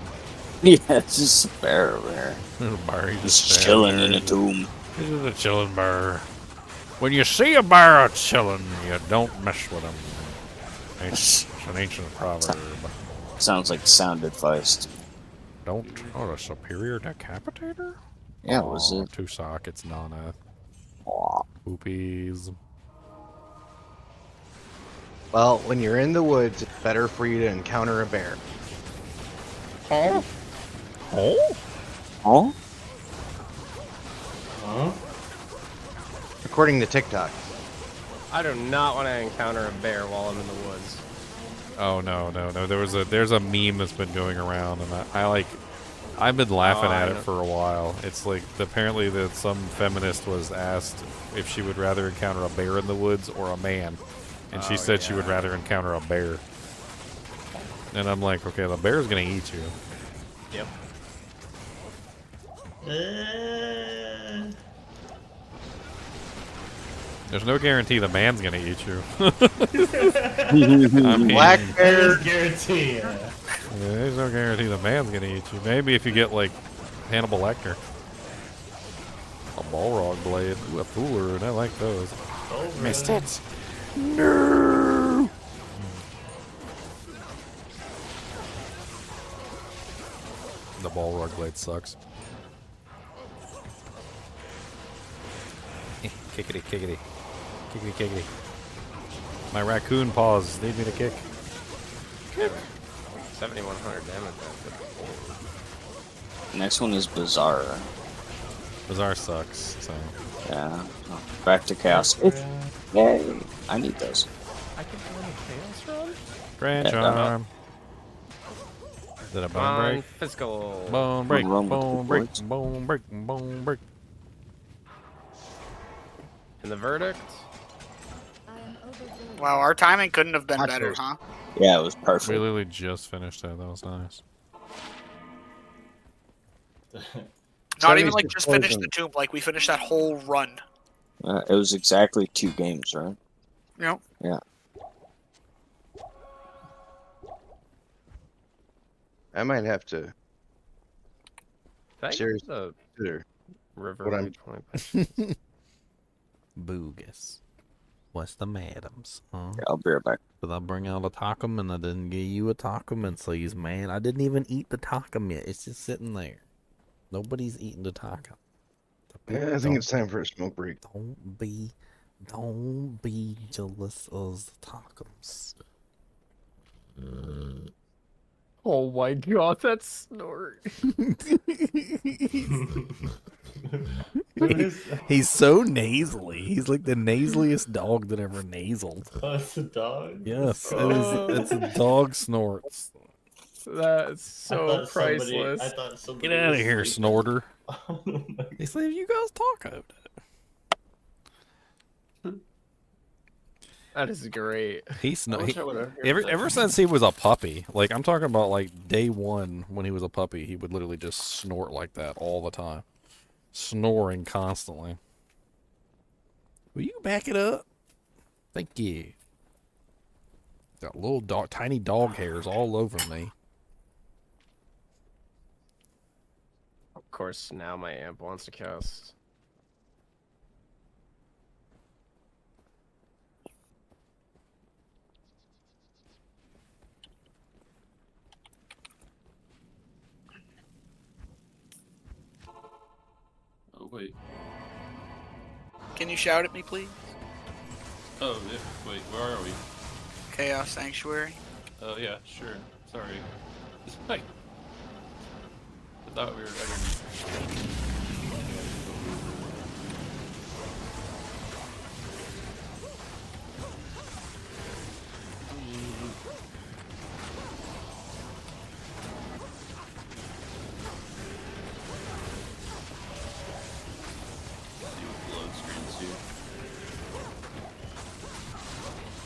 Yeah, it's just a bear over here. There's a bear. He's Just chilling in a tomb. This is a chilling bear. When you see a bear chilling, you don't mess with him. It's an ancient proverb. Sounds like sound advice. Don't. Oh, a superior decapitator? Yeah, was it? Two sockets, Nana. Poopies. Well, when you're in the woods, it's better for you to encounter a bear. Oh? Oh? Oh? Huh? According to TikTok. I do not want to encounter a bear while I'm in the woods. Oh no. There's a meme that's been going around, and I've been laughing at it for a while. It's like apparently that some feminist was asked if she would rather encounter a bear in the woods or a man, and she said she would rather encounter a bear. And I'm like, okay, the bear's gonna eat you. Yep. There's no guarantee the man's gonna eat you. Black bear. Guarantee. Yeah, there's no guarantee the man's gonna eat you. Maybe if you get like Hannibal Lecter, a Balrog blade, a Fooler, and I like those. Oh, Missed really? it. No. The Balrog blade sucks. Kickity, kickity. Kickity, kickity. My raccoon paws need me to kick. Kick. 7,100 damage. Next one is Bizarre. Bizarre sucks, so. Yeah. Back to chaos. Yay. I need those. I can do a chaos run? Grand Yeah, charm. Is it a bone break? Physical. Bone break, What's wrong with bone the break, boards? bone break, bone break. And the verdict? Wow, our timing couldn't have been Not better, yours. huh? Yeah, it was We perfect. literally just finished that. That was nice. Not even Sonny's like just finish poison. the tomb, like we finished that whole run. It was exactly 2 games, right? You know? Yeah. I might have to Thank seriously the consider river what I'm. Boogus. What's the madams? Huh? Yeah, I'll be right back. Did I bring out a takum and I didn't give you a takum and so he's mad? I didn't even eat the takum yet. It's just sitting there. Nobody's eating the takum. Yeah, I think it's time for a smoke break. Don't be jealous of the takums. Oh my god, that snort. He's so nasally. He's like the nasaliest dog that ever nasaled. Oh, it's a dog? Yes, Oh. it's a dog snorts. That's so priceless. I thought somebody Get out of was here, sleeping. snorter. Oh my They say you guys talk about it. That is great. Ever since he was a puppy, like I'm talking about like day one when he was a puppy, he would literally just snort like that all the time. Snoring constantly. Will you back it up? Thank you. Got little dog, tiny dog hairs all over me. Of course, now my amp wants to cast. Oh wait. Can you shout at me, please? Oh, wait, where are we? Chaos Sanctuary. Oh yeah, sure. Sorry. It's like I thought we were.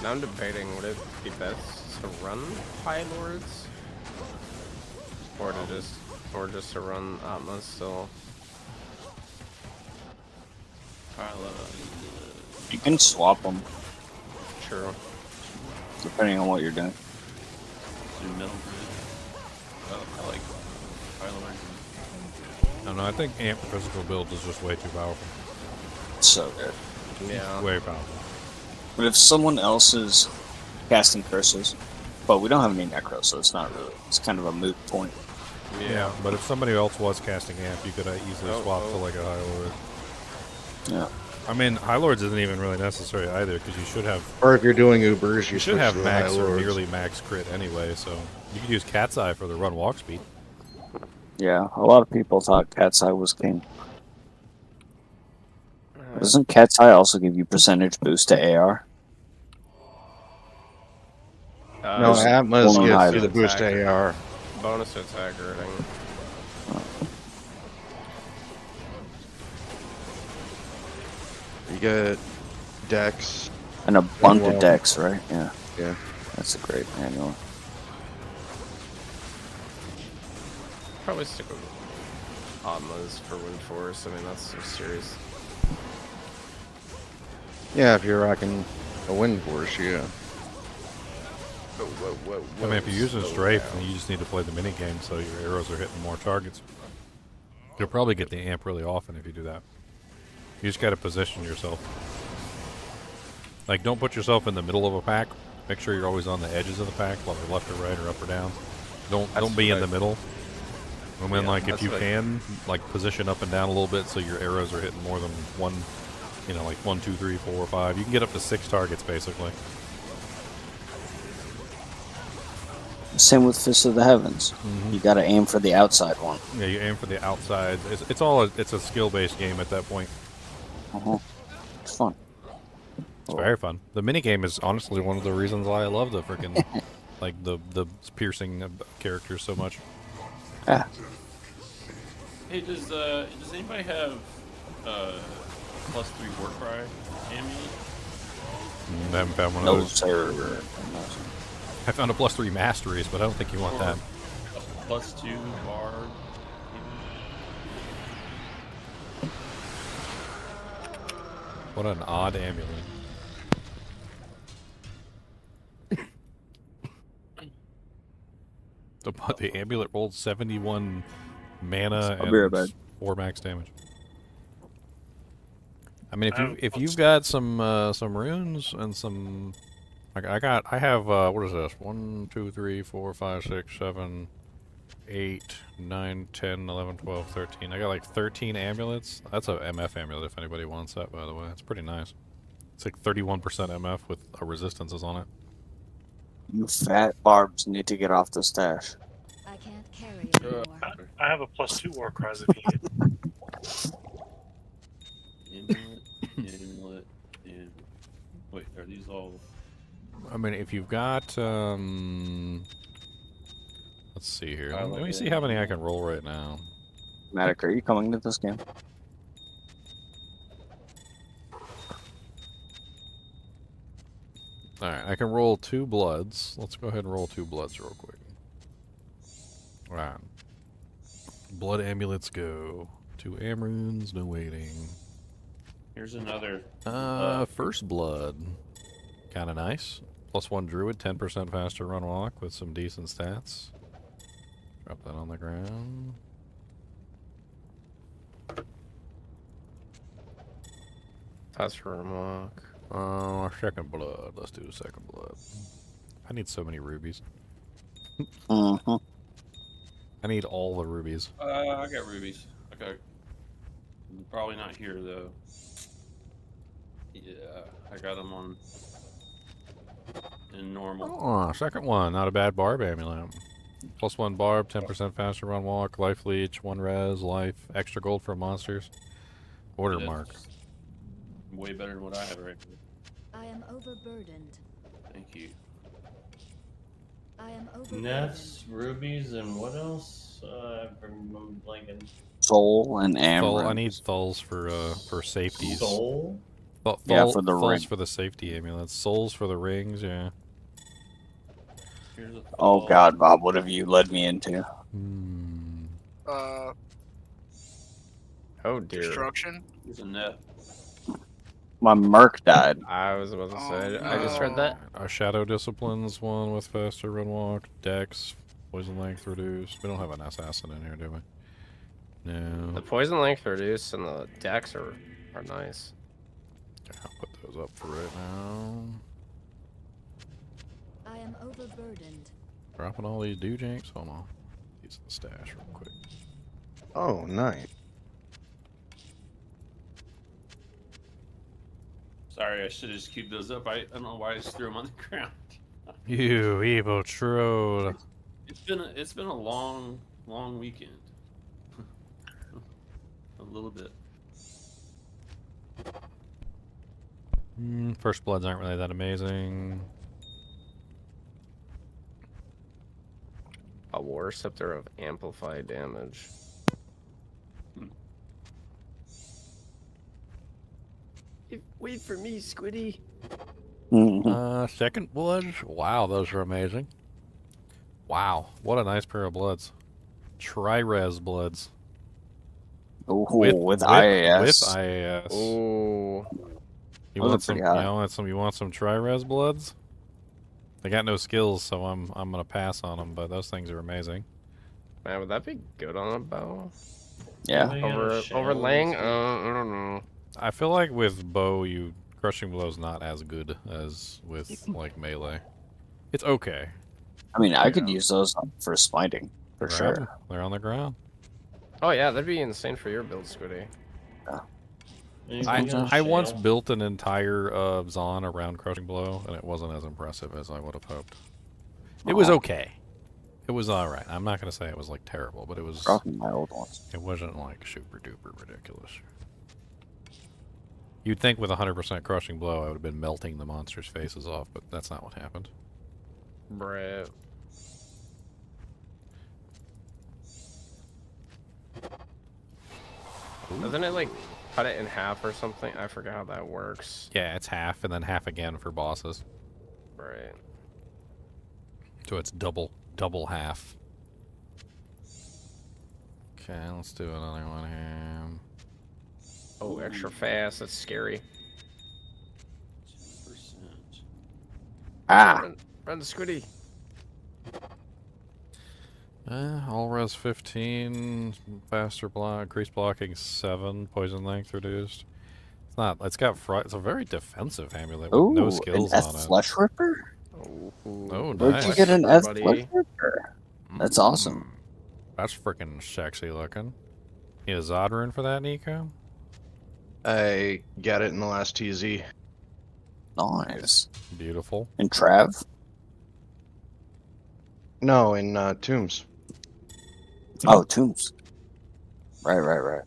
Now I'm debating, would it be best to run High Lords? Or just to run Atma still? You can swap them. True. Depending on what you're doing. Do metal grid. Oh, I like High I don't know, I think Amp physical build is just way too powerful. So good. Yeah. Way powerful. But if someone else is casting curses, but we don't have any necro, so it's not really. It's kind of a moot point. Yeah, but if somebody else was casting Amp, you could easily swap to like a High Lord. Yeah. I mean, High Lords isn't even really necessary either, because you should have... Or if you're doing Ubers, you should have switch to the max High or Lords. nearly max crit anyway, so you could use Cat's Eye for the run walk speed. Yeah, a lot of people thought Cat's Eye was king. Doesn't Cat's Eye also give you percentage boost to AR? No, Atma's gives you the boost to AR. Bonus attack rating. You get Dex. And a bunch of Dex, right? Yeah. Yeah. That's a great manual. Probably stick with Atmas for Wind Force. I mean, that's so serious. Yeah, if you're rocking a Wind Force, yeah. I mean, if you're using Strafe, then you just need to play the mini game so your arrows are hitting more targets. You'll probably get the Amp really often if you do that. You just gotta position yourself. Like, don't put yourself in the middle of a pack. Make sure you're always on the edges of the pack, whether left or right or up or down. Don't be in the middle. And then, like, if you can, like, position up and down a little bit so your arrows are hitting more than one, you know, like 1, 2, 3, 4, 5. You can get up to 6 targets, basically. Same with Fist of the Heavens. You gotta aim for the outside one. Yeah, you aim for the outside. It's a skill-based game at that point. It's fun. It's very fun. The minigame is honestly one of the reasons why I love the freaking, like, the piercing characters so much. Yeah. Hey, does anybody have +3 Warcry ammo? I haven't found one No, of those. sir. I found a +3 masteries, but I don't think you want that. +2 bar. What an odd amulet. The amulet rolled 71 mana I'll be right back. and 4 max damage. I mean, if you've got some runes and some, like I have what is this? 1, 2, 3, 4, 5, 6, 7, 8, 9, 10, 11, 12, 13. I got like 13 amulets. That's a MF amulet if anybody wants that, by the way. It's pretty nice. It's like 31% MF with resistances on it. You fat barbs need to get off the stash. I can't carry anymore. I have a +2 war cries if you need. Amulet, and wait, are these all? I mean, if you've got, let's see here. Let me see how many I can roll right now. Matic, are you coming to this game? Alright, I can roll 2 bloods. Let's go ahead and roll 2 bloods real quick. Alright. Blood amulets go. 2 amrunes, no waiting. Here's another. First blood. Kinda nice. +1 druid, 10% faster run walk with some decent stats. Drop that on the ground. That's run walk. Second blood. Let's do second blood. I need so many rubies. Uh-huh. I need all the rubies. I got rubies. Okay. Probably not here though. Yeah, I got him on in normal. Oh, second one. Not a bad barb amulet. +1 barb, 10% faster run walk, life leech, 1 res, life, extra gold for monsters. Order Yeah, mark. way better than what I have right now. I am overburdened. Thank you. I am overburdened. Nets, rubies, and what else? I'm blanking. Soul and Amaranth. I need thulls for safeties. Soul? Yeah, for the thulls ring. for the safety amulets. Souls for the rings, yeah. Here's a Oh thull. God, Bob, what have you led me into? Oh dear. Destruction. Here's a net. My Merc died. I was about to say. Oh, I just heard that. Our Shadow Disciplines one with faster run walk, Dex, poison length reduced. We don't have an assassin in here, do we? No. The poison length reduce and the dex are nice. Okay, I'll put those up for right now. I am overburdened. Dropping all these doojanks. Hold on. Use the stash real quick. Oh, nice. Sorry, I should have just queued those up. I don't know why I just threw them on the ground. You evil troll. It's been a long weekend. A little bit. First bloods aren't really that amazing. A war scepter of amplified damage. Wait for me, Squiddy. Second bloods. Wow, those are amazing. Wow, what a nice pair of bloods. Tri-res bloods. Ooh, with IAS. With IAS. Ooh. You Those want are some? pretty high. You want some tri-res bloods? They got no skills, so I'm gonna pass on them. But those things are amazing. Man, would that be good on a bow? Yeah. Overlaying? I don't know. I feel like with bow, crushing blow's not as good as with like melee. It's okay. I mean, I could use those for smiting for Grab sure. 'em. They're on the ground. Oh yeah, that'd be insane for your build, Squiddy. I once built an entire Zon around crushing blow, and it wasn't as impressive as I would have hoped. It was okay. It was all right. I'm not gonna say it was like terrible, but it was. Dropping my old ones. It wasn't like super duper ridiculous. You'd think with 100% crushing blow, I would have been melting the monsters' faces off, but that's not what happened. Bruh. Doesn't it like cut it in half or something? I forget how that works. Yeah, it's half and then half again for bosses. Right. So it's double half. Okay, let's do another one here. Oh, extra fast. That's scary. 2%. Ah. Run the Squiddy. All res 15, faster block, increased blocking 7, poison length reduced. It's not. It's got. It's a very defensive amulet with no skills an on it. Flesh Ripper? Oh, nice. Where'd you get an F Flesh Ripper? That's awesome. That's freaking sexy looking. Need a Zod rune for that, Nico? I got it in the last TZ. Nice. Beautiful. And Trav? No, in Tombs. Oh, Tombs. Right.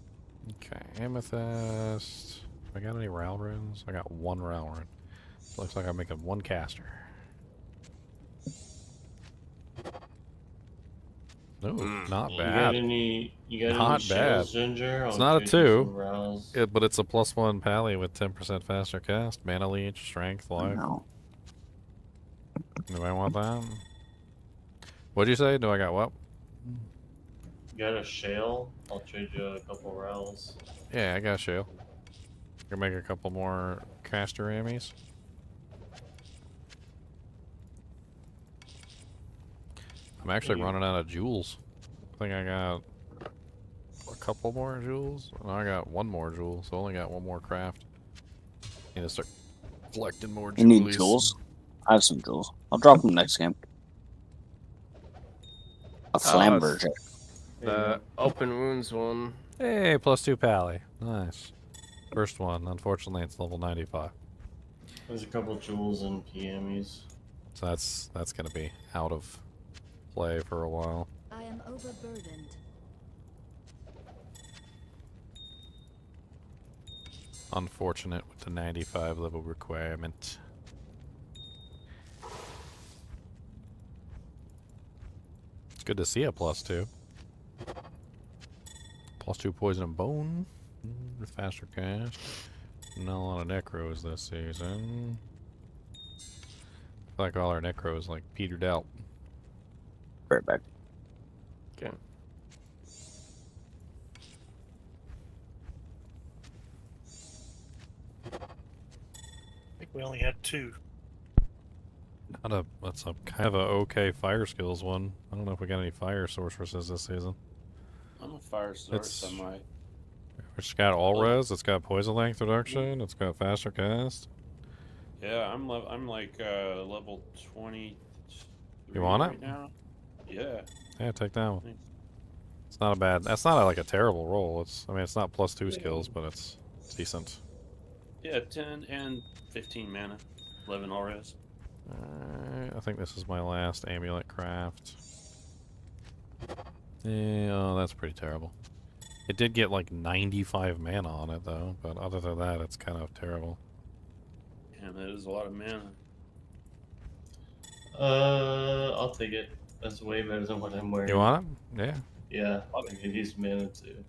Okay, amethyst. I got any Ral runes? I got 1 Ral rune. Looks like I'm making 1 caster. No, not You bad. got any Not shells, bad. Ginger? It's I'll not a trade you 2, some rounds. but it's a +1 pally with 10% faster cast, mana leech, strength, life. Do I want that? What'd you say? Do I got what? You got a shale? I'll trade you a couple rounds. Yeah, I got shale. Can make a couple more caster ammies. I'm actually running out of jewels. I think I got a couple more jewels. No, I got 1 more jewel, so I only got 1 more craft. Need to start collecting more jewels. You need jewels? I have some jewels. I'll drop them next game. A Flamberger. The open wounds one. Hey, +2 pally. Nice. First one. Unfortunately, it's level 95. There's a couple jewels and PMEs. So that's gonna be out of play for a while. I am overburdened. Unfortunate with the 95 level requirement. It's good to see a +2. +2 poison and bone. With faster cast. Not a lot of necros this season. I feel like all our necros like petered out. Right back. Okay. I think we only had 2. That's a kind of a okay fire skills one. I don't know if we got any fire sorceresses this season. I'm a fire source. I might. It's got all res. It's got poison length reduction. It's got faster cast. Yeah, I'm like level 20. You want right it? now. Yeah. Yeah, take that one. Thanks. It's not a bad. That's not like a terrible roll. I mean, it's not +2 skills, but it's decent. Yeah, 10 and 15 mana, 11 all res. I think this is my last amulet craft. Yeah, oh, that's pretty terrible. It did get like 95 mana on it though, but other than that, it's kind of terrible. Yeah, that is a lot of mana. I'll take it. That's way better than what I'm wearing. You want it? Yeah. Yeah, I could use mana too.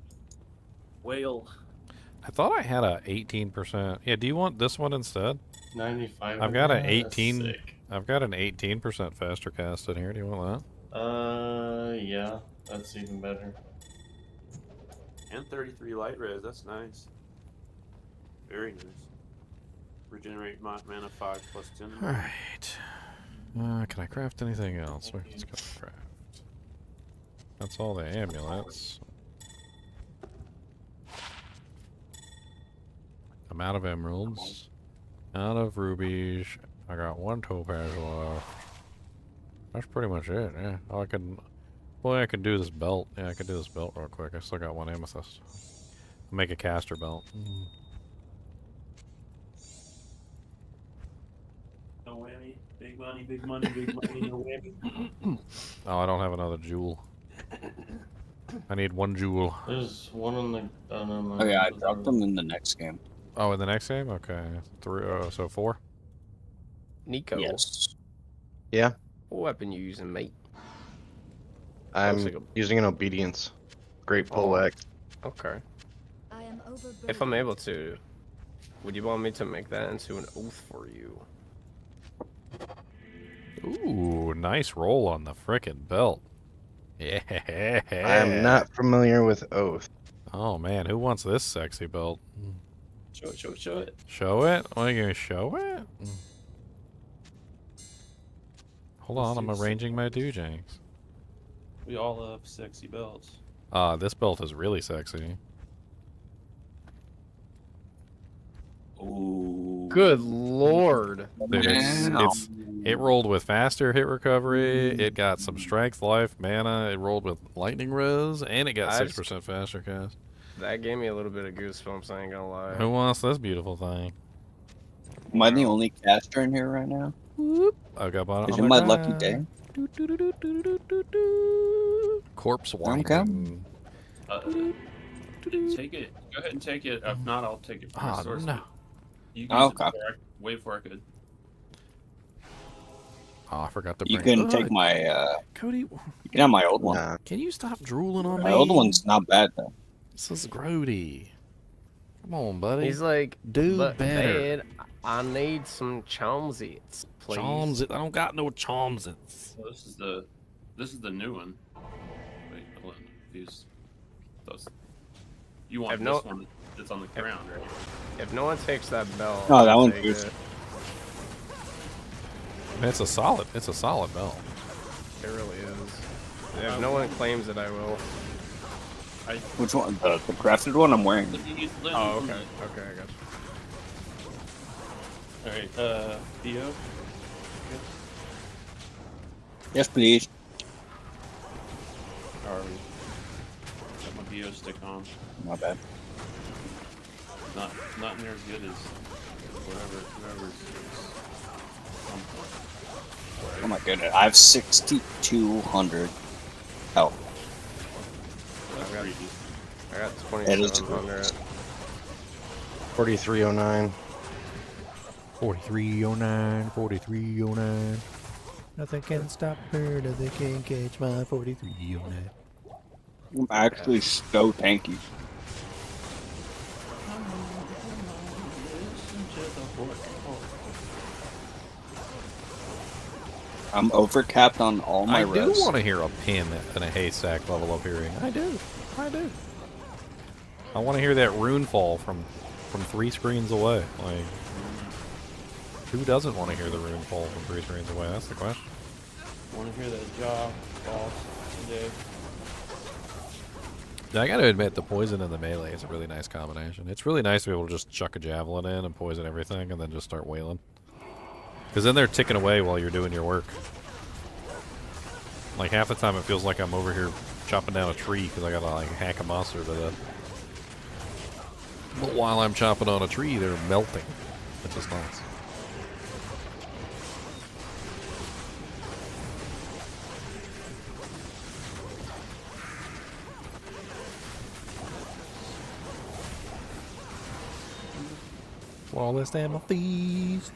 Whale. I thought I had a 18%. Yeah, do you want this one instead? 95. I've got an mana? That's 18. sick. I've got an 18% faster cast in here. Do you want that? Yeah, that's even better. And 33 light res, that's nice. Very nice. Regenerate mana 5 plus 10. Alright. Can I craft anything else? Let's go craft. That's all the amulets. I'm out of emeralds. Out of rubies. I got 1 topaz left. That's pretty much it, yeah. Oh, I could do this belt. Yeah, I could do this belt real quick. I still got 1 amethyst. I'll make a caster belt. No whammy. Big money, big money, big money, no whammy. Oh, I don't have another jewel. I need 1 jewel. There's one on the. Oh, no, Oh yeah, I dropped them in the next game. Oh, in the next game? Okay. 3, so 4? Nico. Yes. Yeah. What weapon you using, mate? I'm using an obedience. Great poleaxe. Okay. I am overburdened. If I'm able to, would you want me to make that into an oath for you? Ooh, nice roll on the frickin' belt. Yeah. I am not familiar with oath. Oh man, who wants this sexy belt? Show it, show it, show it. Show it? Are you gonna show it? Hold on, I'm arranging my doojangs. We all love sexy belts. This belt is really sexy. Ooh. Good lord. Dude, it rolled with faster hit recovery, it got some strength, life, mana, it rolled with lightning res, and it got 6% faster cast. That gave me a little bit of goosebumps, I ain't gonna lie. Who wants this beautiful thing? Am I the only caster in here right now? I got bought it Is on it the my lucky ground. day? Corpse wine. Okay. Take it. Go ahead and take it. If not, I'll take it from the source. no. You can Okay. way before I could. Oh, I forgot to You bring can take my, Cody, you can have my old one. can you stop drooling on me? My old one's not bad though. This is grody. Come on, buddy. He's like, do "Look, better. Dad, I need some chomsits, please." Chomsits. I don't got no chomsits. So this is the new one. Wait, hold on. You want this one that's on the ground, right? If no one takes that belt, No, that I'll one's take good. it. It's a solid belt. It really is. If no one claims it, I will. Which one? The crafted one I'm wearing. Oh, okay. Okay, I got you. Alright, Theo? Yes, please. Alright. Got my Theo stick on. My bad. not near as good as whoever's Oh my goodness, I have 6,200 health. I got It is 2,700. 4309. 4309, 4309. Nothing can stop her, nothing can catch my 4309. I'm actually so tanky. I'm overcapped on all my I res. do want to hear a pin and a haystack level up here. I do. I want to hear that rune fall from 3 screens away. Like, who doesn't want to hear the rune fall from 3 screens away? That's the question. Want to hear that jaw boss today? I gotta admit, the poison and the melee is a really nice combination. It's really nice to be able to just chuck a javelin in and poison everything and then just start wailing. Because then they're ticking away while you're doing your work. Like, half the time it feels like I'm over here chopping down a tree because I gotta, like, hack a monster to death. But while I'm chopping on a tree, they're melting, which is nice. Flawless ammo feast.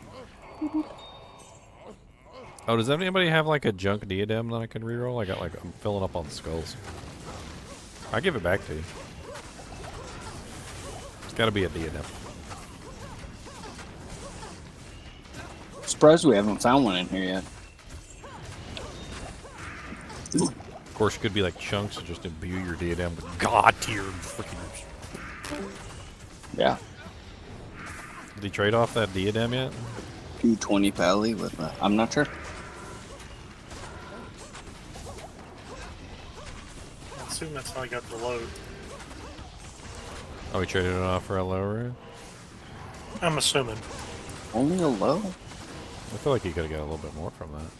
Oh, does anybody have like a junk diadem that I can reroll? I'm filling up on skulls. I'll give it back to you. It's gotta be a diadem. Surprised we haven't found one in here yet. Of course, it could be like chunks to just imbue your diadem with god tier freaking. Yeah. Did he trade off that diadem yet? 220 pally with I'm not sure. I assume that's how I got the load. Oh, he traded it off for a lower? I'm assuming. Only a low? I feel like he could have got a little bit more from that.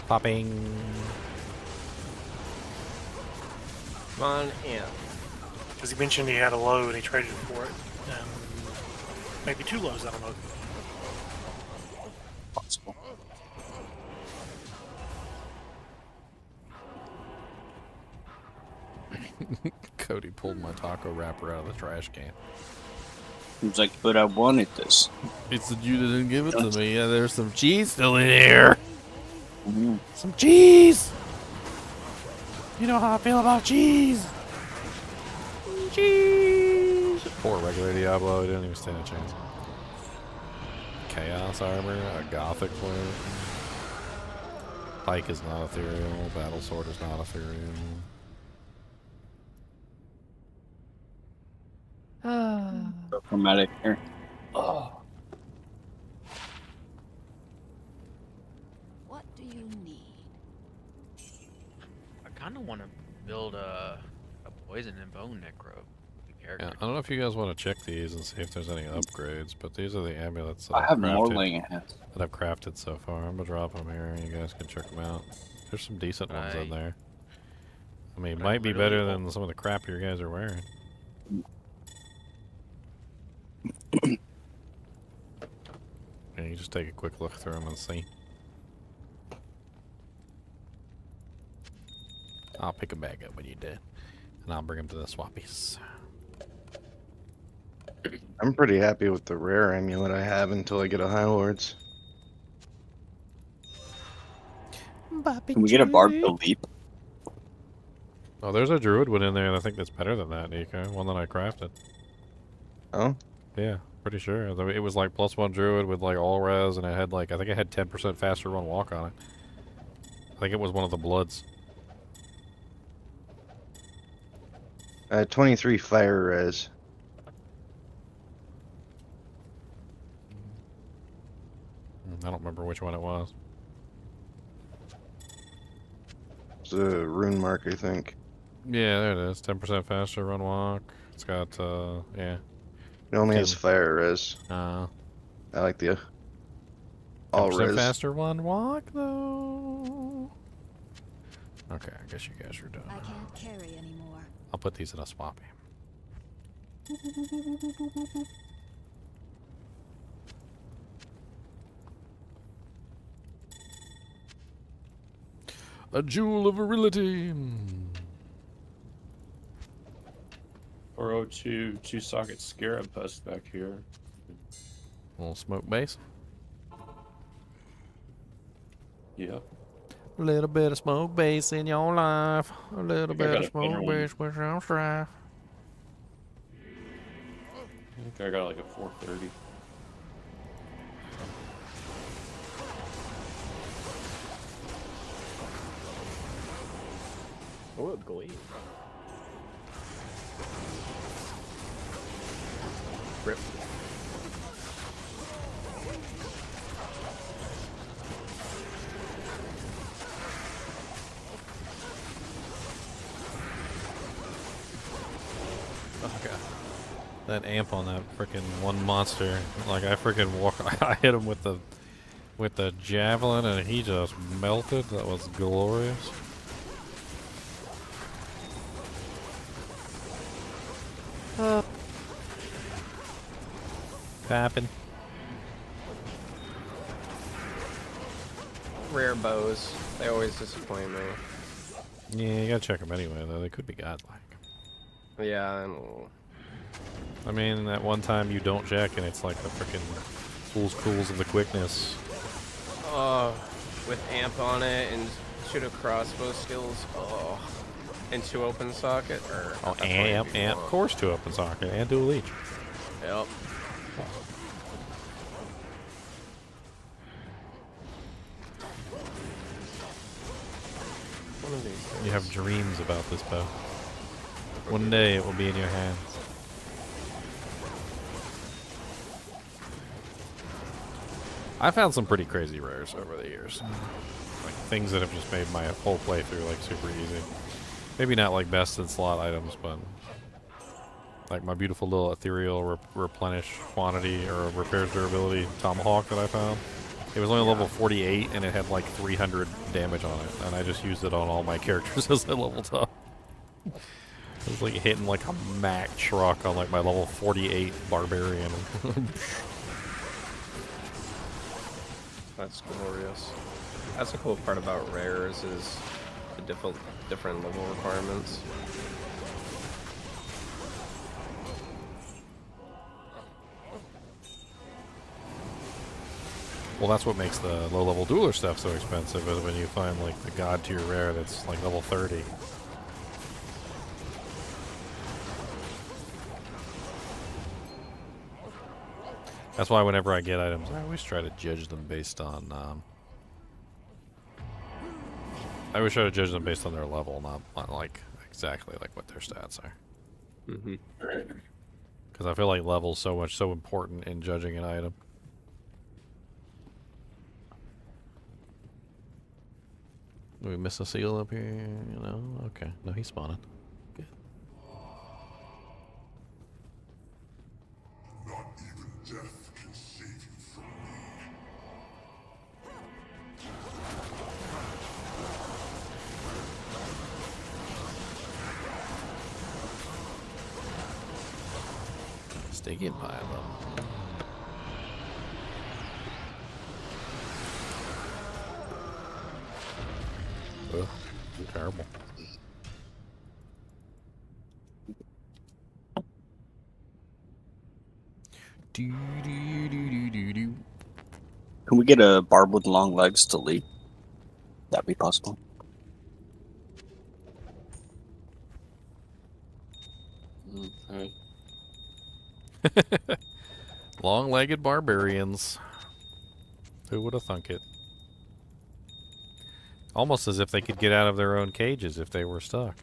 Popping. Come on in. Because he mentioned he had a low and he traded for it. Maybe 2 lows, I don't know. Possible. Cody pulled my taco wrapper out of the trash can. He was like, but I wanted this. It's that you didn't give it to me. Yeah, there's some cheese still in here. Mm-hmm. Some cheese! You know how I feel about cheese! Cheese! Poor regular Diablo, he didn't even stand a chance. Chaos armor, a gothic blade. Pike is not ethereal, battle sword is not ethereal. Chromatic here. What do you need? I kind of want to build a poison and bone necro character. Yeah, I don't know if you guys want to check these and see if there's any upgrades, but these are the amulets that I have more crafted, laying ahead. that I've crafted so far. I'm gonna drop them here, and you guys can check them out. There's some decent ones in there. I mean, might be better than some of the crap you guys are wearing. Yeah, you just take a quick look through them and see. I'll pick them back up when you do, and I'll bring them to the swappies. I'm pretty happy with the rare amulet I have until I get a High Lords. Can we get a barb to leap? Oh, there's a druid one in there, and I think that's better than that, Nico. One that I crafted. Oh? Yeah, pretty sure. It was like +1 druid with like all res, and it had like, I think it had 10% faster run walk on it. I think it was one of the bloods. 23 fire res. I don't remember which one it was. It's a rune mark, I think. Yeah, there it is. 10% faster run walk. It's got, yeah. It only has 10. fire res. I like the all 10% res. faster run walk, though. Okay, I guess you guys are done. I can't carry anymore. I'll put these in a swappy. A jewel of virility. 402 2-socket scarab pus back here. Little smoke base. Yep. A little bit of smoke base in your life. A little think I bit got of a better smoke one. base with some strife. I think I got like a 430. Oh, glee. Rip. Oh god. That amp on that freaking one monster. Like I freaking walk I hit him with the javelin and he just melted. That was glorious. Tapping. Rare bows. They always disappoint me. Yeah, you gotta check them anyway though. They could be godlike. Yeah, I know. I mean, that one time you don't check and it's like the freaking fool's cools of the quickness. With amp on it and shoot a crossbow skills. Oh, and 2 open socket or Oh, that's what amp, it'd be amp. for. Of course, 2 open socket and dual leech. Yep. One of these. You have dreams about this bow. One day it will be in your hands. I found some pretty crazy rares over the years. Like things that have just made my whole playthrough like super easy. Maybe not like best in slot items, but like my beautiful little ethereal replenish quantity or repairs durability tomahawk that I found. It was only level 48 and it had like 300 damage on it, and I just used it on all my characters as I leveled up. It was like hitting like a Mac truck on like my level 48 barbarian. That's glorious. That's the cool part about rares is the different level requirements. Well, that's what makes the low-level dueler stuff so expensive, is when you find like the god tier rare that's like level 30. That's why whenever I get items, I always try to judge them based on. I always try to judge them based on their level, not on like exactly like what their stats are. Mm-hmm. Because I feel like level's so important in judging an item. Do we miss a seal up here? No? Okay. No, he's spawning. Good. Not even death can save you from me. Sticky pile up. Ugh, terrible. Can we get a barb with long legs to lead? That'd be possible. Okay. Long-legged barbarians. Who would have thunk it? Almost as if they could get out of their own cages if they were stuck.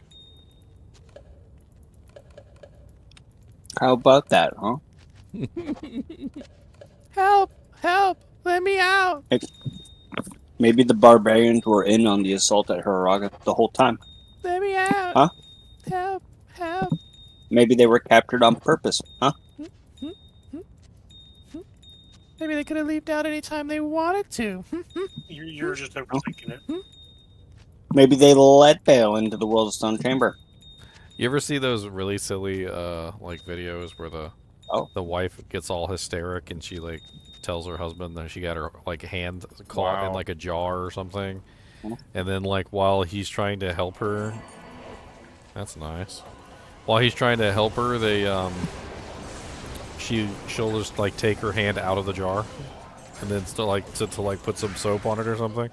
How about that, huh? Help! Help! Let me out! Maybe the barbarians were in on the assault at Haraga the whole time. Let me out! Huh? Help! Help! Maybe they were captured on purpose, huh? Maybe they could have leaped out anytime they wanted to. You're just overthinking it. Maybe they let Bale into the World of Stone chamber. You ever see those really silly like videos where the wife gets all hysteric and she like tells her husband that she got her like hand caught in Wow. like a jar or something, and then like while he's trying to help her, that's nice. While he's trying to help her, she'll just like take her hand out of the jar, and then still like to like put some soap on it or something,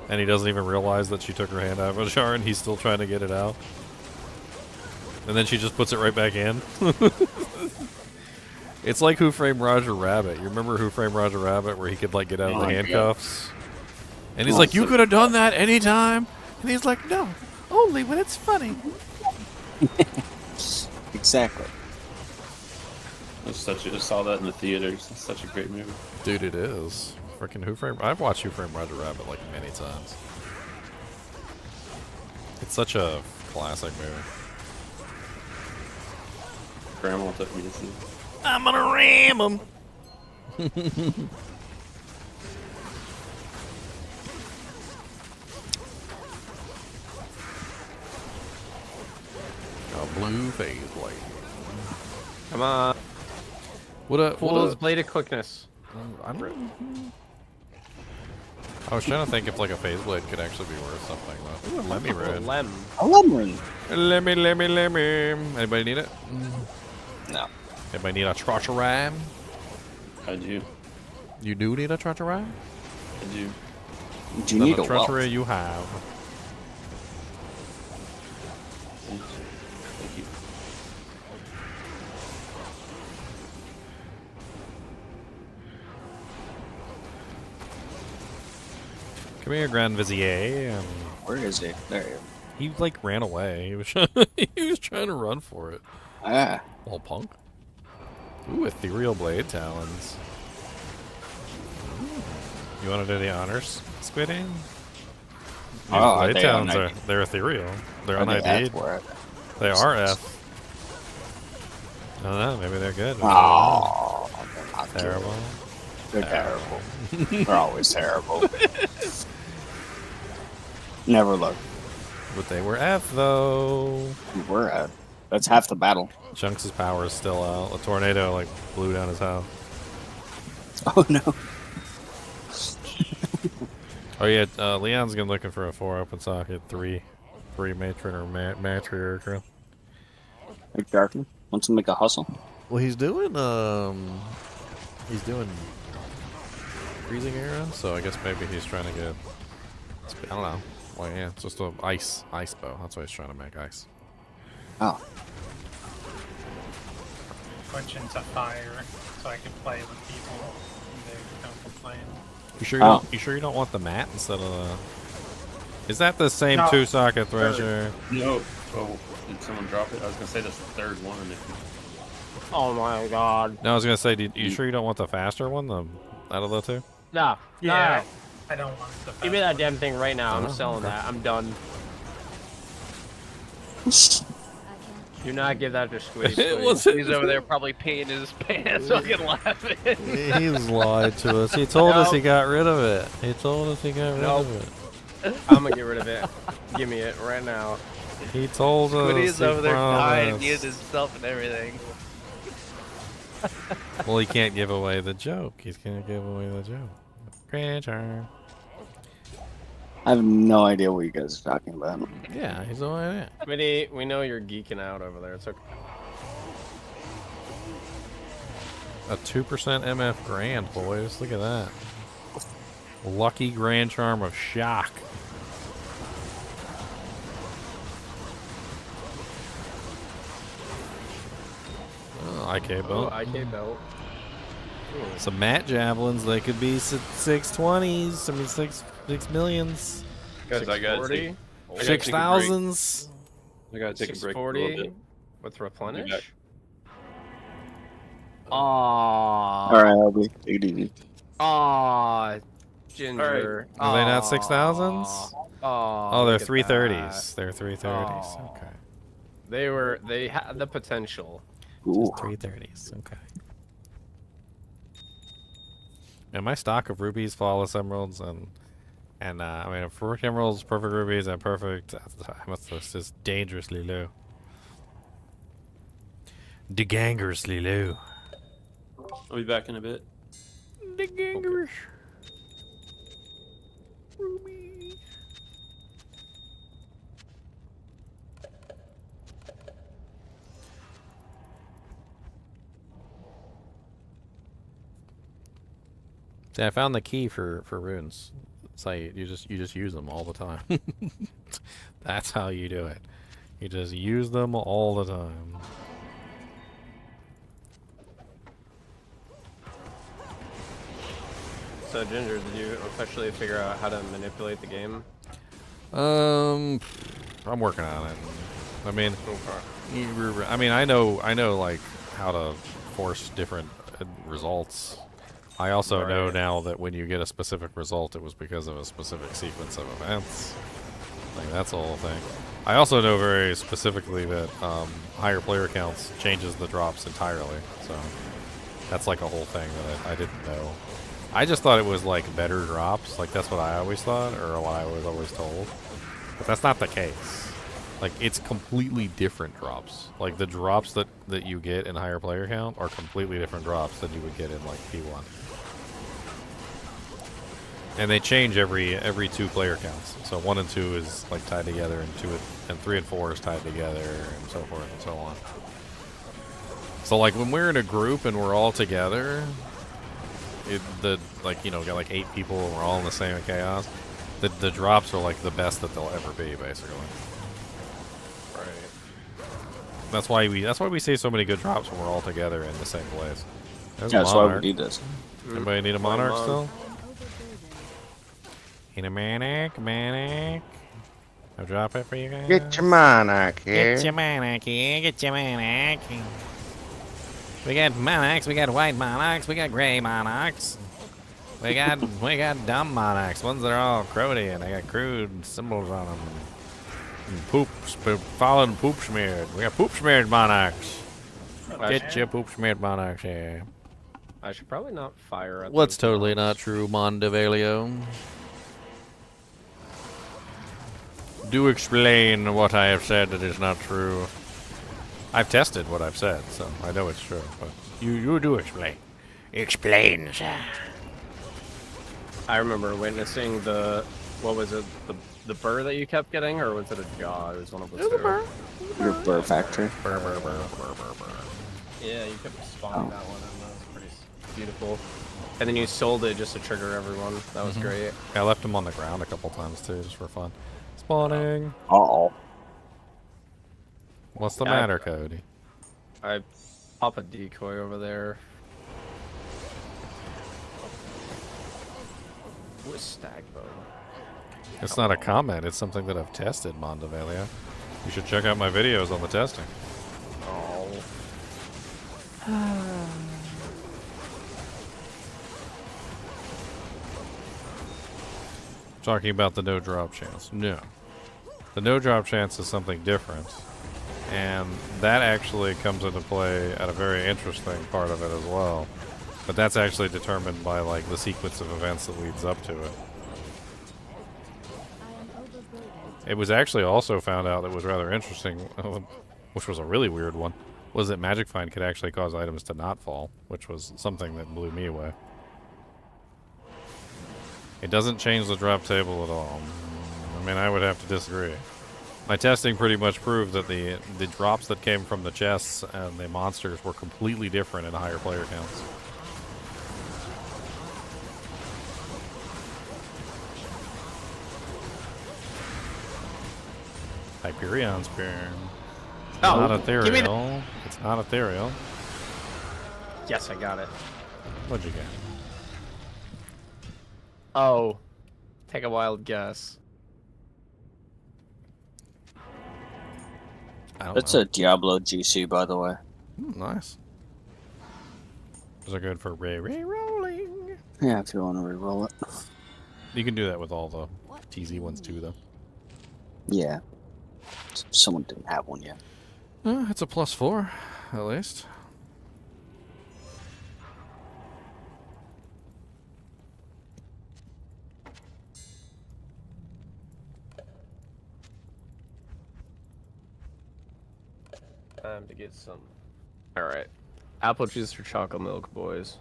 and he doesn't even realize that she took her hand out of the jar, and he's still trying to get it out. And then she just puts it right back in. It's like Who Framed Roger Rabbit. You remember Who Framed Roger Rabbit, where he could like get out of the handcuffs? And he's like, "You could have done that anytime." And he's like, "No, only when it's funny." Exactly. That's such a, I saw that in the theaters. It's such a great movie. Dude, it is. Freaking Who Framed... I've watched Who Framed Roger Rabbit like many times. It's such a classic movie. Grandma took me to see. I'm gonna ram him. A blue phase blade. Come on. What Fool's blade of quickness. I was trying to think if like a phase blade could actually be worth something though. Ooh, a lemmy rune. A lemon. Lemmy. Anybody need it? No. Anybody need a Trotcharam? I do. You do need a Trotcharam? I do. Do you need a wealth? Trotcharam you have. Thank you. Come here, Grand Vizier. Where is he? There he is. He like ran away. He was he was trying to run for it. Ah. Little punk. Ooh, ethereal blade talons. You want to do the honors, Squiddy? Oh, blade talons they're ethereal. They're unID'd. They are F. I don't know. Maybe they're good. Oh, they're not terrible. Good. They're terrible. They're always terrible. Never look. But they were F though. We were F. That's half the battle. Chunks' power is still out. A tornado like blew down his house. Oh no. Oh yeah, Leon's gonna looking for a 4 open socket, 3 matron or matriarch. Hey, Darkin, want to make a hustle? Well, he's doing freezing era, so I guess maybe he's trying to get. I don't know. Well, yeah, it's just a ice bow. That's why he's trying to make ice. Oh. Switch into fire so I can play with people and they don't complain. You sure you don't want the mat instead of the? Is that the same 2-socket thresher? No. Oh, did someone drop it? I was gonna say that's the third one. Oh my god. No, I was gonna say, you sure you don't want the faster one, out of the two? No. Yeah. No. I don't want the Give me that damn thing right now. I'm Oh, selling okay. that. I'm done. Do not give that to Squiddy. He's over there probably peeing his pants, fucking laughing. He's lied to us. He told us he got rid of it. He told us he got rid of it. I'm gonna get rid of it. Give me it right now. He told us. Squiddy's he over there dying, promised. using himself and everything. Well, he can't give away the joke. He's gonna give away the joke. Grand charm. I have no idea what you guys are talking about. Yeah, he's away there. Squiddy, we know you're geeking out over there. It's okay. A 2% MF grand, boys. Look at that. Lucky grand charm of shock. Oh, IK belt. Oh, IK belt. Some mat javelins. They could be 620s. I mean, six millions. Guys, I gotta take 6,000s. I gotta take a break. For a little 640 bit. with replenish. back. Aww. Alright, Albie, take it easy. Aww. Ginger. Are they not 6,000s? Oh, they're look at 330s. that. They're 330s. Aw. Okay. They had the potential. Ooh. 330s. Okay. And my stock of rubies, flawless emeralds, and And I mean, perfect emeralds, perfect rubies, and perfect amethyst is dangerously low. Degangerously low. I'll be back in a bit. Degangerish. Ruby. See, I found the key for runes. It's like you just use them all the time. That's how you do it. You just use them all the time. So Ginger, did you officially figure out how to manipulate the game? I'm working on it. I mean, I know like how to force different results. I also know now that when you get a specific result, it was because of a specific sequence of events. Like that's the whole thing. I also know very specifically that higher player counts changes the drops entirely. So that's like a whole thing that I didn't know. I just thought it was like better drops. Like that's what I always thought, or what I was always told. But that's not the case. Like it's completely different drops. Like the drops that you get in higher player count are completely different drops than you would get in like P1. And they change every 2 player counts. So 1 and 2 is like tied together, and 3 and 4 is tied together, and so forth and so on. So like when we're in a group and we're all together, got like 8 people and we're all in the same chaos. The drops are like the best that they'll ever be, basically. Right. That's why we see so many good drops when we're all together in the same place. There's Yeah, a that's why we monarch. need this. Anybody need a monarch still? Need a manic? I'll drop it for you guys. Get your monarch here. Get your monarch here. Get your monarch. We got monarchs. We got white monarchs. We got gray monarchs. We got dumb monarchs. Ones that are all crowdy and they got crude symbols on them. And fallen poop smeared. We got poop smeared monarchs. Get your poop smeared monarchs here. I should probably not fire at What's those totally mobs. not true, Montevalio? Do explain what I have said that is not true. I've tested what I've said, so I know it's true. But you do explain. Explain, sir. I remember witnessing what was it, the burr that you kept getting, or was it a jaw? It was one of the two. Your burr factory. Burr. Yeah, you kept spawning that one, and that was pretty beautiful. And then you sold it just to trigger everyone. That was great. I left them on the ground a couple times too, just for fun. Spawning. Uh-oh. What's the matter, Cody? I pop a decoy over there. With stag bow. It's not a comment, it's something that I've tested, Montevalio. You should check out my videos on the testing. Oh. Talking about the no drop chance. No. The no drop chance is something different. And that actually comes into play at a very interesting part of it as well. But that's actually determined by like the sequence of events that leads up to it. It was actually also found out that was rather interesting, which was a really weird one, was that Magic Find could actually cause items to not fall, which was something that blew me away. It doesn't change the drop table at all. I mean, I would have to disagree. My testing pretty much proved that the drops that came from the chests and the monsters were completely different in higher player counts. Hyperion Spear. It's not ethereal. It's not ethereal. Yes, I got it. What'd you get? Oh. Take a wild guess. It's a Diablo GC, by the way. Nice. Those are good for re-rolling. Yeah, if you want to re-roll it. You can do that with all the TZ ones too, though. Yeah. Someone didn't have one yet. It's a +4, at least. Time to get some. All right, apple juice or chocolate milk, boys.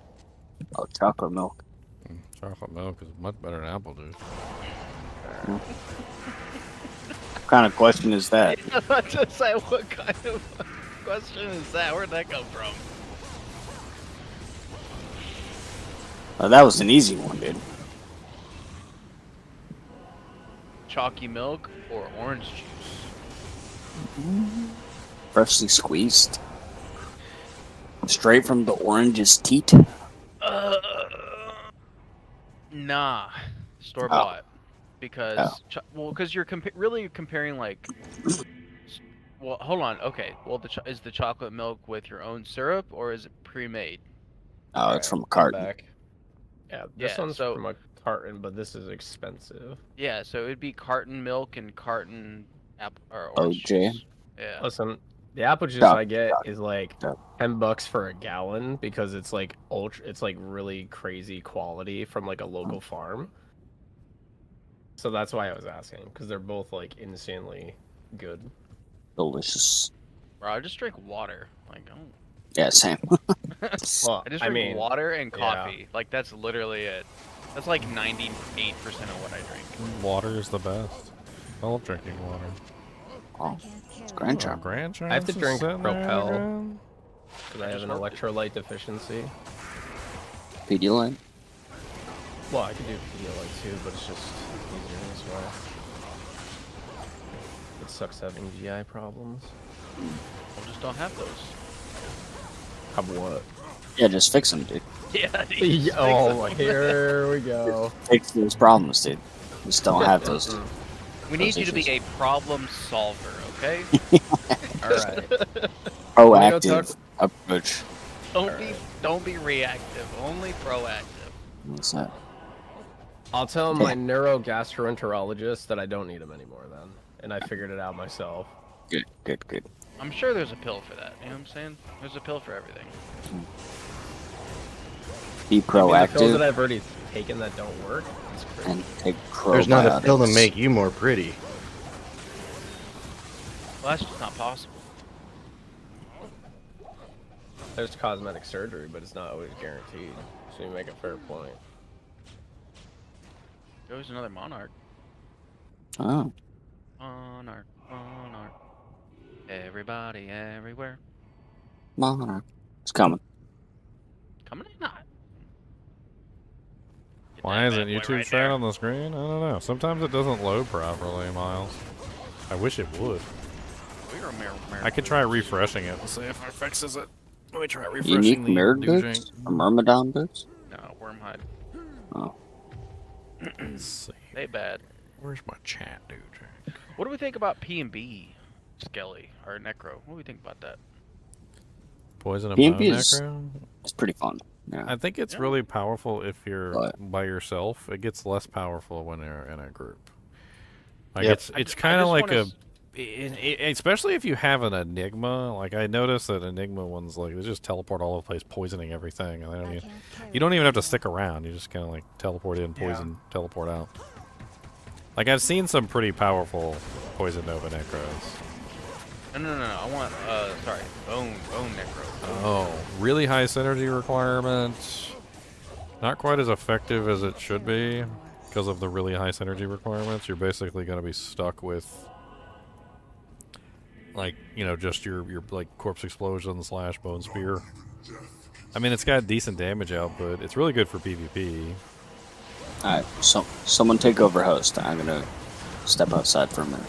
Oh, chocolate milk. Chocolate milk is much better than apple juice. What kind of question is that? I was about to say, what kind of question is that? Where'd that come from? That was an easy one, dude. Chalky milk or orange juice? Freshly squeezed. Straight from the orange's teat. Nah, store bought. Because because you're really comparing like. Well, hold on. Okay. Well, is the chocolate milk with your own syrup or is it pre-made? Oh, it's from a carton. Yeah, this one's so, from a carton, but this is expensive. Yeah, so it'd be carton milk and carton apple or orange OJ. juice. Yeah. Listen, the apple juice I get is like $10 for a gallon because it's like it's like really crazy quality from like a local farm. So that's why I was asking, because they're both like insanely good. Delicious. Bro, I just drink water. Like, I don't. Yeah, same. Well, I just drink water and coffee. Like, that's literally it. That's like 98% of what I drink. Water is the best. I love drinking water. Oh, it's Grand Champ. Grand Champ. I have to drink sitting there Propel again. because I have an electrolyte deficiency. Pedialyte? Well, I could do Pedialyte too, but it's just easier as well. It sucks having GI problems. I just don't have those. Have what? Yeah, just fix them, dude. Yeah, here we go. Fix those problems, dude. Just don't have those. We need you to be a problem solver, okay? Alright. Proactive approach. Don't be reactive, only proactive. What's that? I'll tell my neurogastroenterologist that I don't need him anymore then. And I figured it out myself. Good. I'm sure there's a pill for that, you know what I'm saying? There's a pill for everything. Be I mean, the pills proactive that I've already taken that don't work. It's crazy. and take There's not a pill to probiotics. make you more pretty. Well, that's just not possible. There's cosmetic surgery, but it's not always guaranteed. So you make a fair point. There's another monarch. Oh. Monarch. Everybody, everywhere. Monarch. It's coming. Coming in hot. Why isn't bad boy YouTube right chat there. on the screen? I don't know. Sometimes it doesn't load properly, Miles. I wish it would. I could try refreshing it and see if it fixes it. Let me try refreshing Unique the mirrored Dujang. boots? Or Myrmidon boots? No, Wormhide. Oh. Let's see. They bad. Where's my chat, Dujang? What do we think about P&B, Skelly, or Necro? What do we think about that? Poison and bone PMP is necro? it's pretty fun. Yeah. I think it's really powerful if you're by yourself. It gets less powerful when you're in a group. Like Yep. it's kind of like especially if you have an Enigma. Like I noticed that Enigma ones like they just teleport all over the place, poisoning everything, and they don't you don't even have to stick around. You just kind of like teleport in, poison, teleport out. Like I've seen some pretty powerful poison Nova Necros. No. I want, bone Necro. Oh, really high synergy requirements. Not quite as effective as it should be because of the really high synergy requirements. You're basically going to be stuck with, like, you know, just your like corpse explosion / bone spear. I mean, it's got decent damage output. It's really good for PvP. Alright, so someone take over host. I'm gonna step outside for a minute.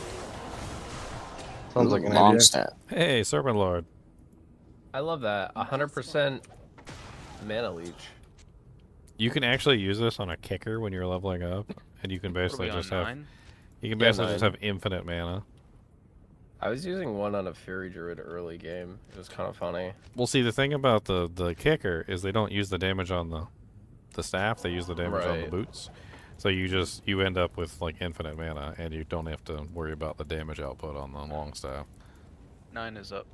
Sounds like an long idea. staff. Hey, Serpent Lord. I love that. 100% mana leech. You can actually use this on a kicker when you're leveling up, and you can basically just have 9? you can Yeah, basically just 9. have infinite mana. I was using one on a Fury Druid early game. It was kind of funny. Well, see, the thing about the kicker is they don't use the damage on the staff; they use the damage on the Right. boots. So you end up with like infinite mana, and you don't have to worry about the damage output on the long staff. 9 is up.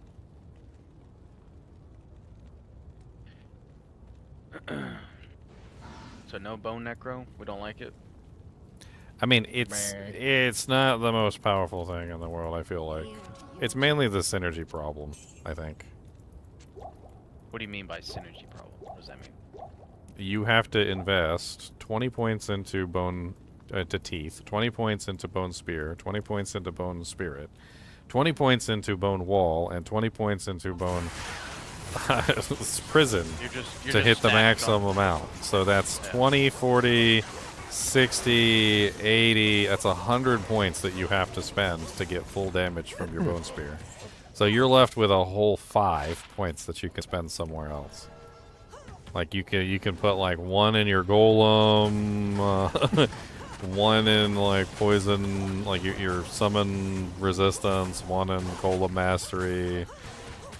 So no bone Necro? We don't like it? I mean, it's not the most powerful thing in the world, I feel like. It's mainly the synergy problem, I think. What do you mean by synergy problem? What does that mean? You have to invest 20 points into bone to teeth, 20 points into bone spear, 20 points into bone spirit, 20 points into bone wall, and 20 points into bone prison you're to hit just the stacked maximum amount. So that's 20, 40, 60, 80. That's 100 points that you have to spend to get full damage from your bone spear. So you're left with a whole 5 points that you can spend somewhere else. Like you can put like 1 in your golem, 1 in like poison, like your summon resistance, 1 in golem mastery.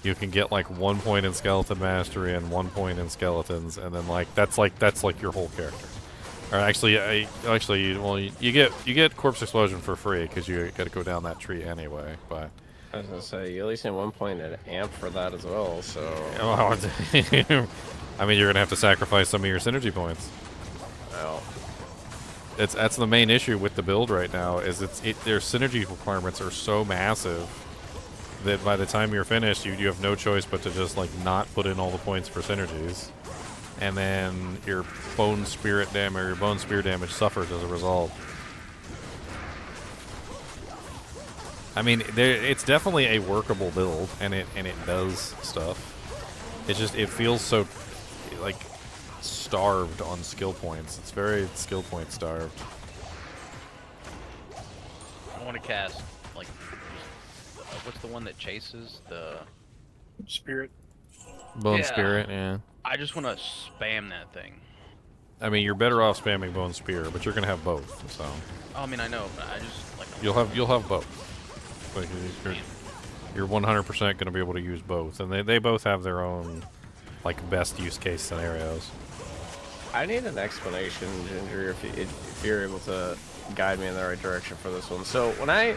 You can get like 1 point in skeleton mastery and 1 point in skeletons, and then that's like your whole character. Or actually, well, you get corpse explosion for free because you got to go down that tree anyway. But I was gonna say, you at least need 1 point in amp for that as well, so... I mean, you're gonna have to sacrifice some of your synergy points. Well... That's the main issue with the build right now, is their synergy requirements are so massive that by the time you're finished, you have no choice but to just, like, not put in all the points for synergies. And then your bone spirit damage, or your bone spear damage suffers as a result. I mean, it's definitely a workable build, and it does stuff. It's just, it feels so, like, starved on skill points. It's very skill point starved. I want to cast, like, what's the one that chases? The... Spirit. Bone spirit, yeah. I just want to spam that thing. I mean, you're better off spamming bone spear, but you're gonna have both, so... Oh, I mean, I know, but I just, like... You'll have both. Like, you're 100% going to be able to use both, and they both have their own, like, best use case scenarios. I need an explanation, Ginger, if you're able to guide me in the right direction for this one. So when I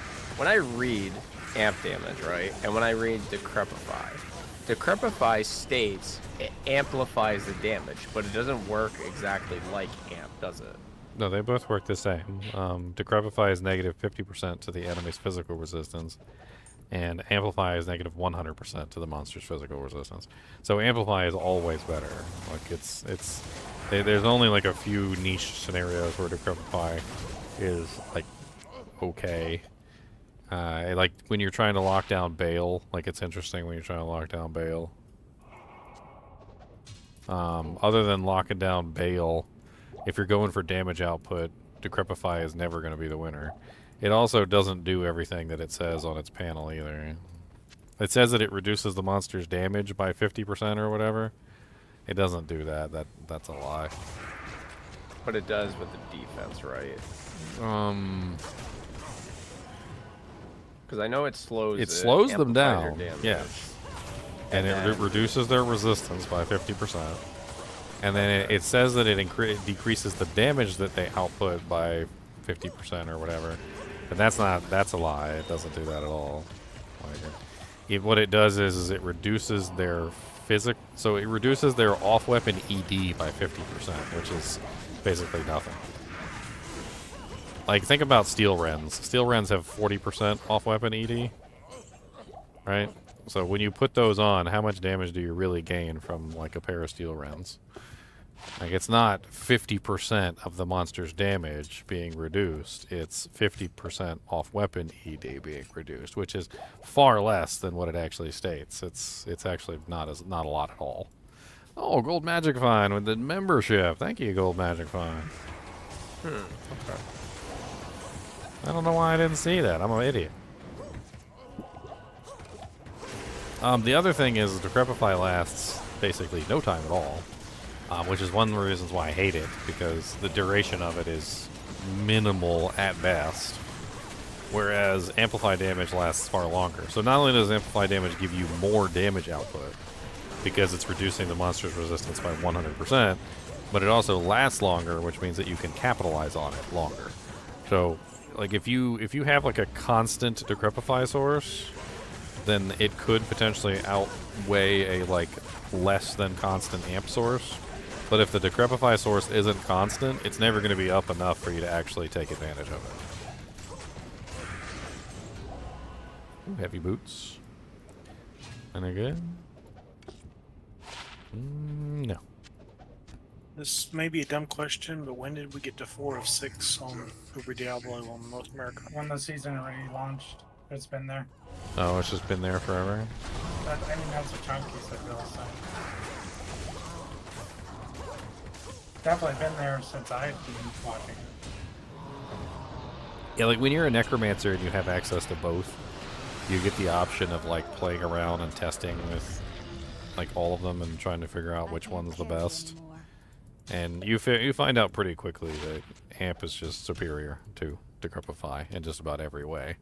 read amp damage, right, and when I read Decrepify states it amplifies the damage, but it doesn't work exactly like amp, does it? No, they both work the same. Decrepify is negative 50% to the enemy's physical resistance, and Amplify is negative 100% to the monster's physical resistance. So Amplify is always better. Like there's only like a few niche scenarios where Decrepify is like okay. Like when you're trying to lock down Bale, like it's interesting when you're trying to lock down Bale. Other than locking down Bale, if you're going for damage output, Decrepify is never going to be the winner. It also doesn't do everything that it says on its panel either. It says that it reduces the monster's damage by 50% or whatever. It doesn't do that. That's a lie. But it does with the defense, right? Because I know it slows. It slows them down. Damage. Yes. And it reduces their resistance by 50%. And then it says that it decreases the damage that they output by 50% or whatever. But that's a lie. It doesn't do that at all. What it does is it reduces their so it reduces their off-weapon ED by 50%, which is basically nothing. Like, think about Steel Wrens. Steel Wrens have 40% off-weapon ED, right? So when you put those on, how much damage do you really gain from, like, a pair of Steel Wrens? Like, it's not 50% of the monster's damage being reduced. It's 50% off-weapon ED being reduced, which is far less than what it actually states. It's actually not a lot at all. Oh, Gold Magic Fine with the membership. Thank you, Gold Magic Fine. Okay. I don't know why I didn't see that. I'm an idiot. The other thing is Decrepify lasts basically no time at all. Which is one of the reasons why I hate it, because the duration of it is minimal at best, whereas Amplify damage lasts far longer. So not only does Amplify damage give you more damage output, because it's reducing the monster's resistance by 100%, but it also lasts longer, which means that you can capitalize on it longer. So, like, if you have like a constant Decrepify source, then it could potentially outweigh a like less than constant amp source. But if the Decrepify source isn't constant, it's never going to be up enough for you to actually take advantage of it. Ooh, heavy boots. Any good? No. This may be a dumb question, but when did we get to 4 of 6 on Uber Diablo on North America? When the season already launched, it's been there. Oh, it's just been there forever? I mean, that's a chunky bill, so. Definitely been there since I've been watching it. Yeah, like when you're a necromancer and you have access to both, you get the option of like playing around and testing with like all of them and trying to figure out which one's the best. And you find out pretty quickly that Amp is just superior to Decrepify in just about every way.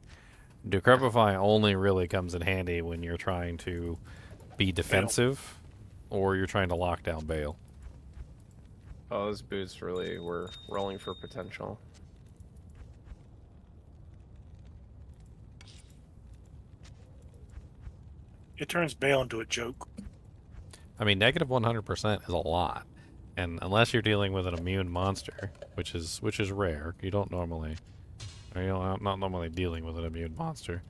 Decrepify only really comes in handy when you're trying to be defensive or you're trying to lock down Bale. Oh, those boots really were rolling for potential. It turns Bale into a joke. I mean, negative 100% is a lot. And unless you're dealing with an immune monster, which is rare, you don't normally... I'm not normally dealing with an immune monster.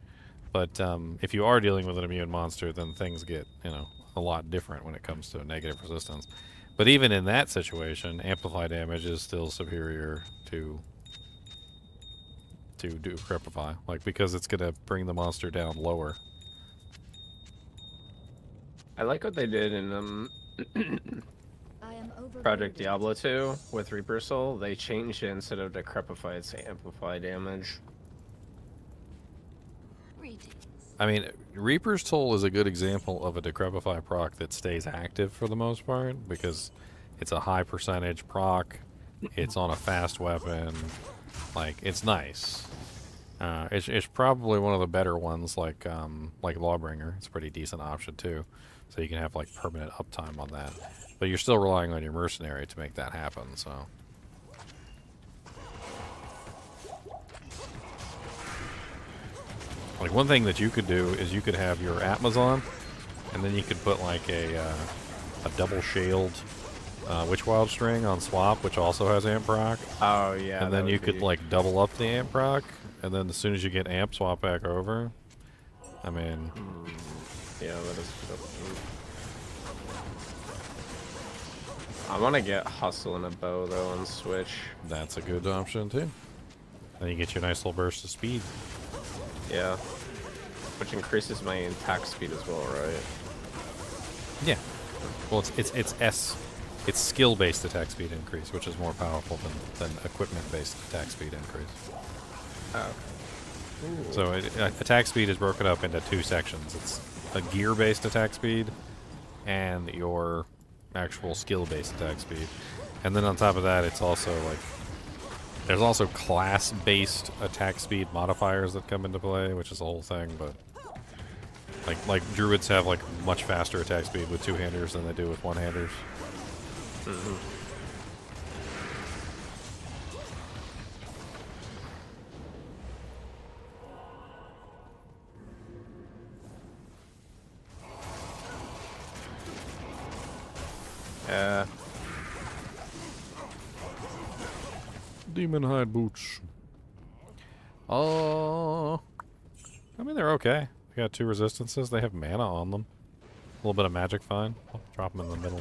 But if you are dealing with an immune monster, then things get, a lot different when it comes to negative resistance. But even in that situation, amplify damage is still superior to Decrepify, like because it's gonna bring the monster down lower. I like what they did in Project Diablo 2 with Reaper Soul. They changed it instead of Decrepify, it's amplify damage. I mean, Reaper's Toll is a good example of a Decrepify proc that stays active for the most part, because it's a high percentage proc, it's on a fast weapon, like, it's nice. It's probably one of the better ones, like Lawbringer. It's a pretty decent option too, so you can have like permanent uptime on that. But you're still relying on your mercenary to make that happen, so... Like, one thing that you could do is you could have your Atmazon, and then you could put like a double shield Witchwild String on swap, which also has amp proc. Oh yeah. And then you could like double up the amp proc, and then as soon as you get amp swap back over, I mean... Yeah, that is good. I want to get Hustle and a Bow though on Switch. That's a good option too. Then you get your nice little burst of speed. Yeah. Which increases my attack speed as well, right? Yeah. Well, it's skill-based attack speed increase, which is more powerful than equipment-based attack speed increase. Oh. Ooh. So attack speed is broken up into two sections. It's a gear-based attack speed and your actual skill-based attack speed. And then on top of that, it's also like there's also class-based attack speed modifiers that come into play, which is a whole thing, but like druids have like much faster attack speed with two-handers than they do with one-handers. Mm-hmm. Yeah. Demon hide boots. Oh, I mean they're okay. They got 2 resistances. They have mana on them. A little bit of magic, fine. I'll drop them in the middle.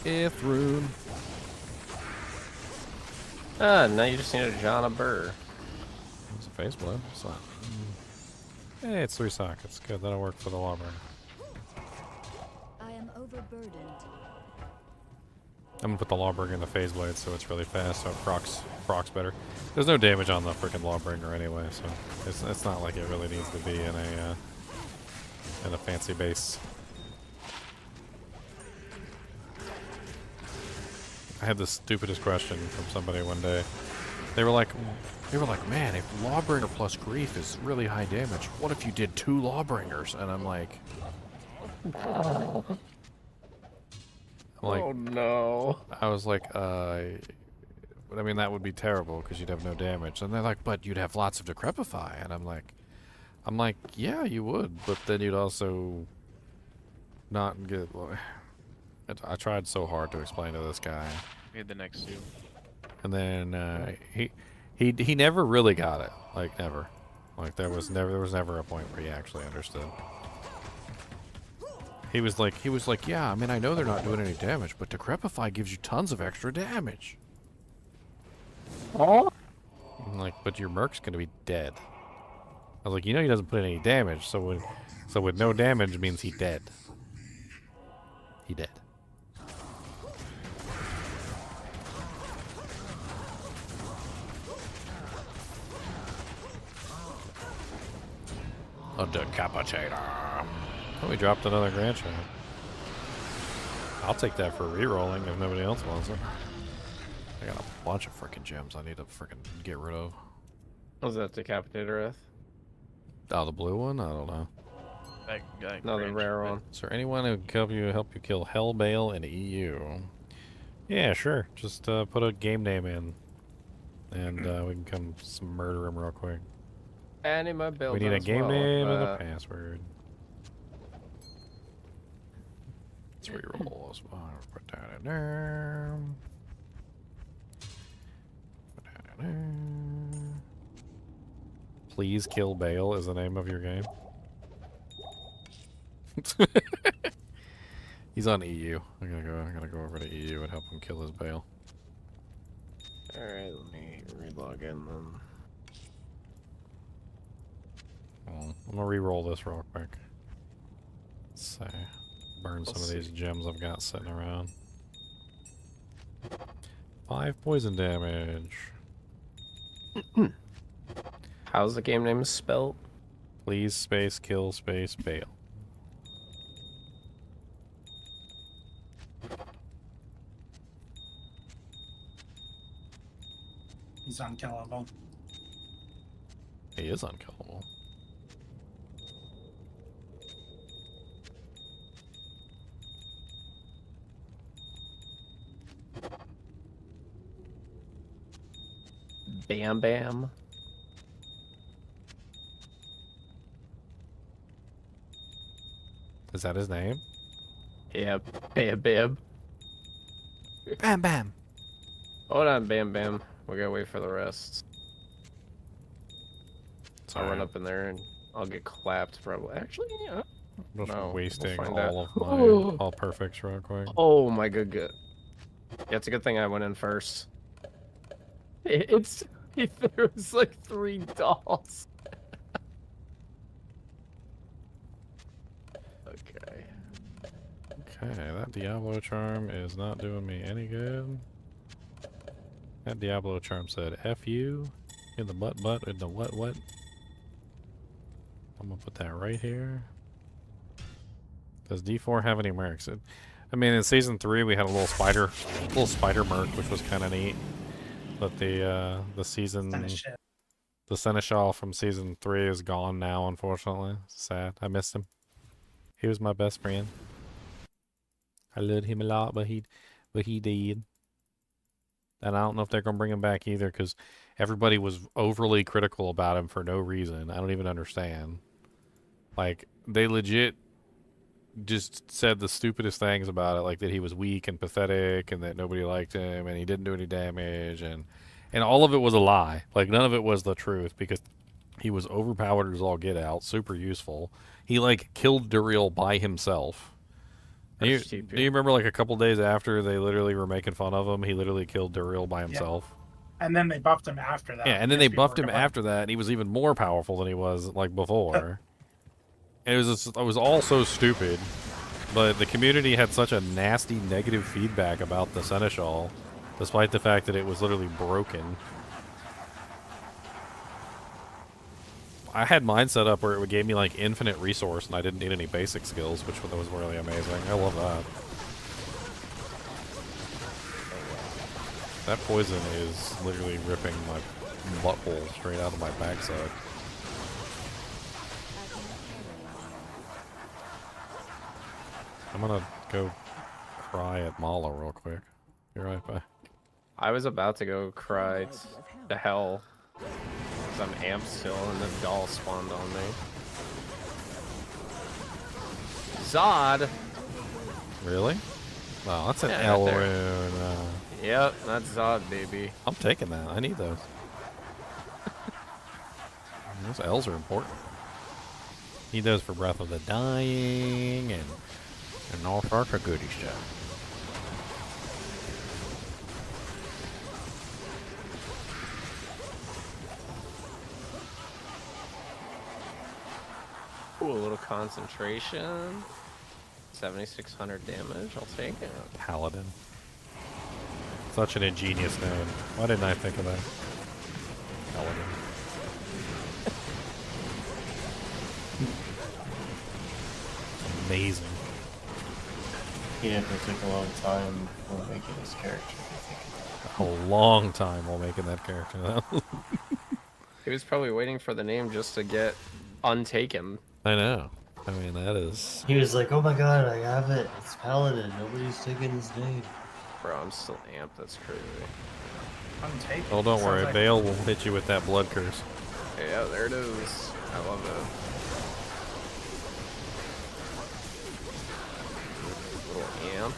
If rune. Ah, now you just need a Jana Burr. It's a face blow. So. Hey, it's 3 sockets. Good, that'll work for the lawbringer. I am overburdened. I'm gonna put the lawbringer in the phase blade so it's really fast, so it procs better. There's no damage on the freaking lawbringer anyway, so it's not like it really needs to be in a fancy base. I had the stupidest question from somebody one day. They were like, man, if lawbringer plus grief is really high damage, what if you did 2 lawbringers? And I'm like, oh no. I was like, I mean, that would be terrible because you'd have no damage. And they're like, but you'd have lots of decrepify. And I'm like, yeah, you would, but then you'd also not get. I tried so hard to explain to this guy. We had the next two. And then he never really got it. Like never. Like there was never a point where he actually understood. He was like, yeah, I mean, I know they're not doing any damage, but Decrepify gives you tons of extra damage. Oh? I'm like, but your Merc's gonna be dead. I was like, you know he doesn't put any damage, so with no damage means he dead. He dead. A decapitator. Oh, we dropped another Grand Shot. I'll take that for re-rolling if nobody else wants it. I got a bunch of freaking gems I need to freaking get rid of. Was that Decapitator Earth? Oh, the blue one? I don't know. Another rare one. Is there anyone who can help you kill Hellbale in EU? Yeah, sure. Just put a game name in, and we can come murder him real quick. And in my build We need a as game well, name and a but- password. Let's reroll this one. Put that in there. Put that in there. Please Kill Bale is the name of your game. He's on EU. I'm gonna go over to EU and help him kill his Bale. Alright, let me relog in then. Well, I'm gonna re-roll this real quick. Let's see. Burn some of these gems I've got sitting around. 5 poison damage. How's the game name spelled? Please space kill space Bale. He's unkillable. He is unkillable. Bam Bam. Is that his name? Yeah, Bam Bam. Bam Bam. Hold on, Bam Bam. We gotta wait for the rest. So I'll run up in there and I'll get clapped probably. Actually, yeah. Just No, wasting we'll find all out. of my all perfects real quick. Oh my good. Yeah, it's a good thing I went in first. It's there was like 3 dolls. Okay. Okay, that Diablo charm is not doing me any good. That Diablo charm said F you in the butt in the what. I'm gonna put that right here. Does D4 have any mercs? I mean, in season 3 we had a little spider merc, which was kind of neat. But the Seneschal from season 3 is gone now, unfortunately. Sad. I missed him. He was my best friend. I loved him a lot, but he did. And I don't know if they're gonna bring him back either, because everybody was overly critical about him for no reason. I don't even understand. Like, they legit just said the stupidest things about it, like that he was weak and pathetic and that nobody liked him and he didn't do any damage, and all of it was a lie. Like, none of it was the truth, because he was overpowered as all get out, super useful. He like killed Duriel by himself. Do you remember like a couple days after they literally were making fun of him, he literally killed Duriel by himself? And then they buffed him after that. Yeah, and then they because people buffed were him complaining. after that, and he was even more powerful than he was like before. And it was all so stupid, but the community had such a nasty negative feedback about the Seneschal, despite the fact that it was literally broken. I had mine set up where it gave me like infinite resource, and I didn't need any basic skills, which was really amazing. I love that. That poison is literally ripping my butthole straight out of my backside. I'm gonna go cry at Mala real quick. Be right back. I was about to go cry to hell because I'm amped still and the doll spawned on me. Zod! Really? Wow, that's an Yeah, L right there. rune. Yep, that's Zod, baby. I'm taking that. I need those. Those L's are important. Need those for Breath of the Dying and all sorts of goody stuff. Ooh, a little concentration. 7,600 damage. I'll take it. Paladin. Such an ingenious name. Why didn't I think of that? Paladin. Amazing. Yeah, it took a long time for making this character. A long time while making that character, though. He was probably waiting for the name just to get untaken. I know. I mean, that is... He was like, oh my god, I have it. It's Paladin. Nobody's taking his name. Bro, I'm still amped. That's crazy. Untaken. Oh, don't worry. Sounds like- Bale will hit you with that blood curse. Yeah, there it is. I love it. Little amp.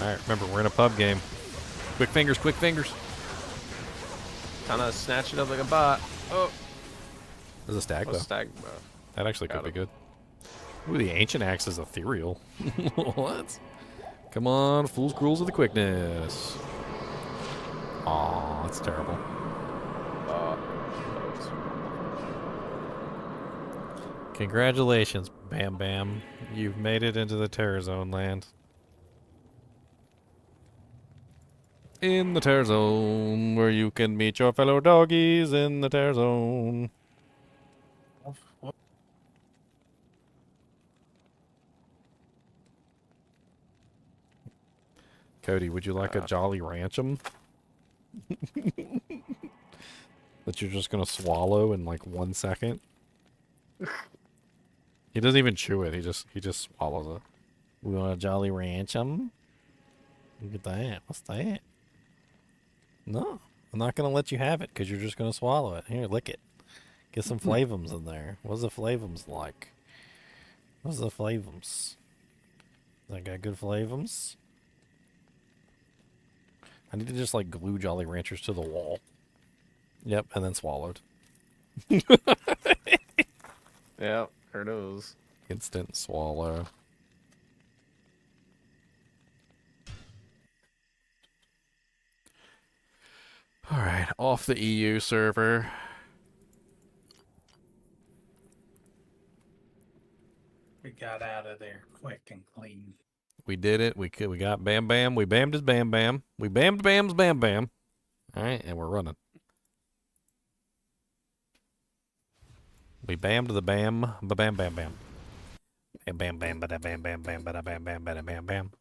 Alright, remember, we're in a pub game. Quick fingers, quick fingers. Kinda snatch it up like a bot. Oh. There's a stag, Oh, though. stag, bro. That actually could Got be him. good. Ooh, the Ancient Axe is ethereal. What? Come on, Fool's Rules of the Quickness. Aw, that's terrible. Congratulations, Bam Bam. You've made it into the Terror Zone land. In the Terror Zone, where you can meet your fellow doggies in the Terror Zone. Cody, would you like a Jolly Ranchum? That you're just gonna swallow in like 1 second? He doesn't even chew it, he just swallows it. We want a Jolly Ranchum? Look at that. What's that? No, I'm not gonna let you have it because you're just gonna swallow it. Here, lick it. Get some flavums in there. What's the flavums like? What's the flavums? I got good flavums? I need to just like glue Jolly Ranchers to the wall. Yep, and then swallowed. Yeah, there it is. Instant swallow. Alright, off the EU server. We got out of there quick and clean. We did it. We got Bam Bam. We bammed his Bam Bam. We bammed Bam's Bam Bam. Alright, and we're running. We bammed the Bam, ba-bam, bam, bam. Bam, bam, bam, ba-da, bam, bam, bam, ba-da, bam, bam, ba-da, bam, bam.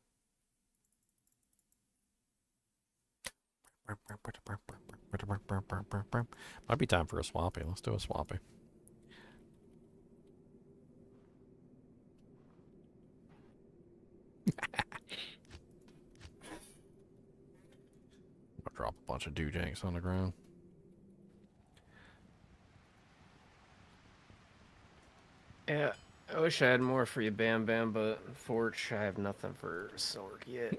Might be time for a swappy. Let's do a swappy. I'll drop a bunch of doojanks on the ground. Yeah, I wish I had more for you, Bam Bam, but unfortunately, I have nothing for Sork yet.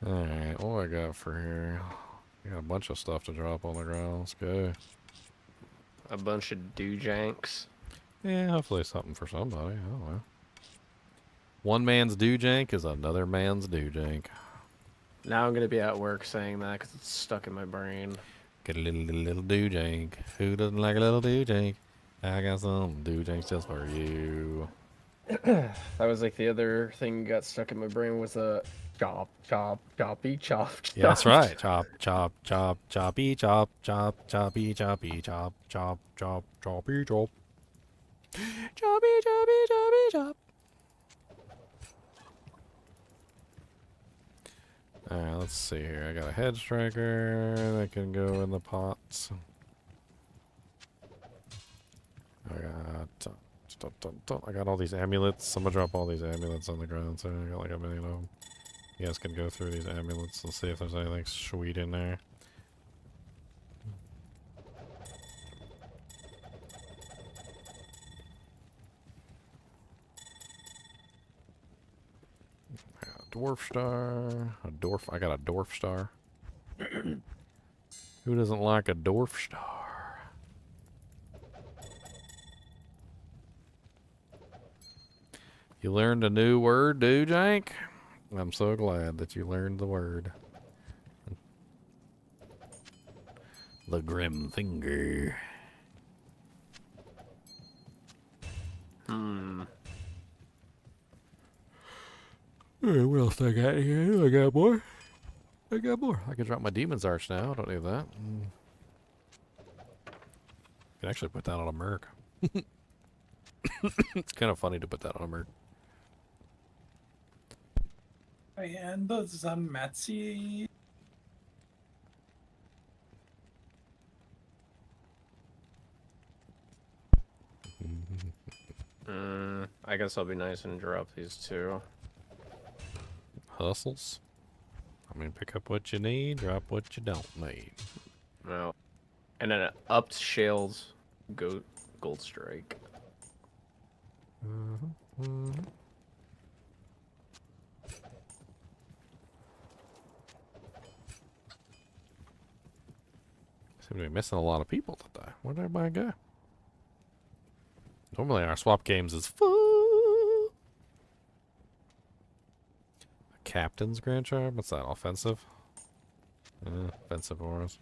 Alright, what I got for here? I got a bunch of stuff to drop on the ground. Let's go. A bunch of doojanks. Yeah, hopefully something for somebody. I don't know. One man's doojank is another man's doojank. Now I'm gonna be at work saying that because it's stuck in my brain. Get a little doojang. Who doesn't like a little doojang? I got some doojangs just for you. That was like the other thing got stuck in my brain was a chop, chop, choppy, chop, chop. Yeah, that's right. Chop, chop, chop, choppy, chop, chop, choppy, choppy, chop, chop, chop, choppy, chop. Choppy, choppy, choppy, chop. Alright, let's see here. I got a head striker that can go in the pots. I got all these amulets. I'm gonna drop all these amulets on the ground, so I got like 1 million of them. You guys can go through these amulets and see if there's anything sweet in there. Dwarf star. I got a dwarf star. Who doesn't like a dwarf star? You learned a new word, dude, Jank? I'm so glad that you learned the word. The grim finger. Alright, what else I got here? I got more. I can drop my Demon's Arch now. I don't need that. I can actually put that on a merc. It's kind of funny to put that on a merc. And the Zametsi. I guess I'll be nice and drop these two. Hustles. I mean, pick up what you need, drop what you don't need. No. And then upped Shale's Gold Strike. Seem to be missing a lot of people today. Where'd everybody go? Normally our swap games is full. Captain's Grand Charm? What's that? Offensive? Offensive auras.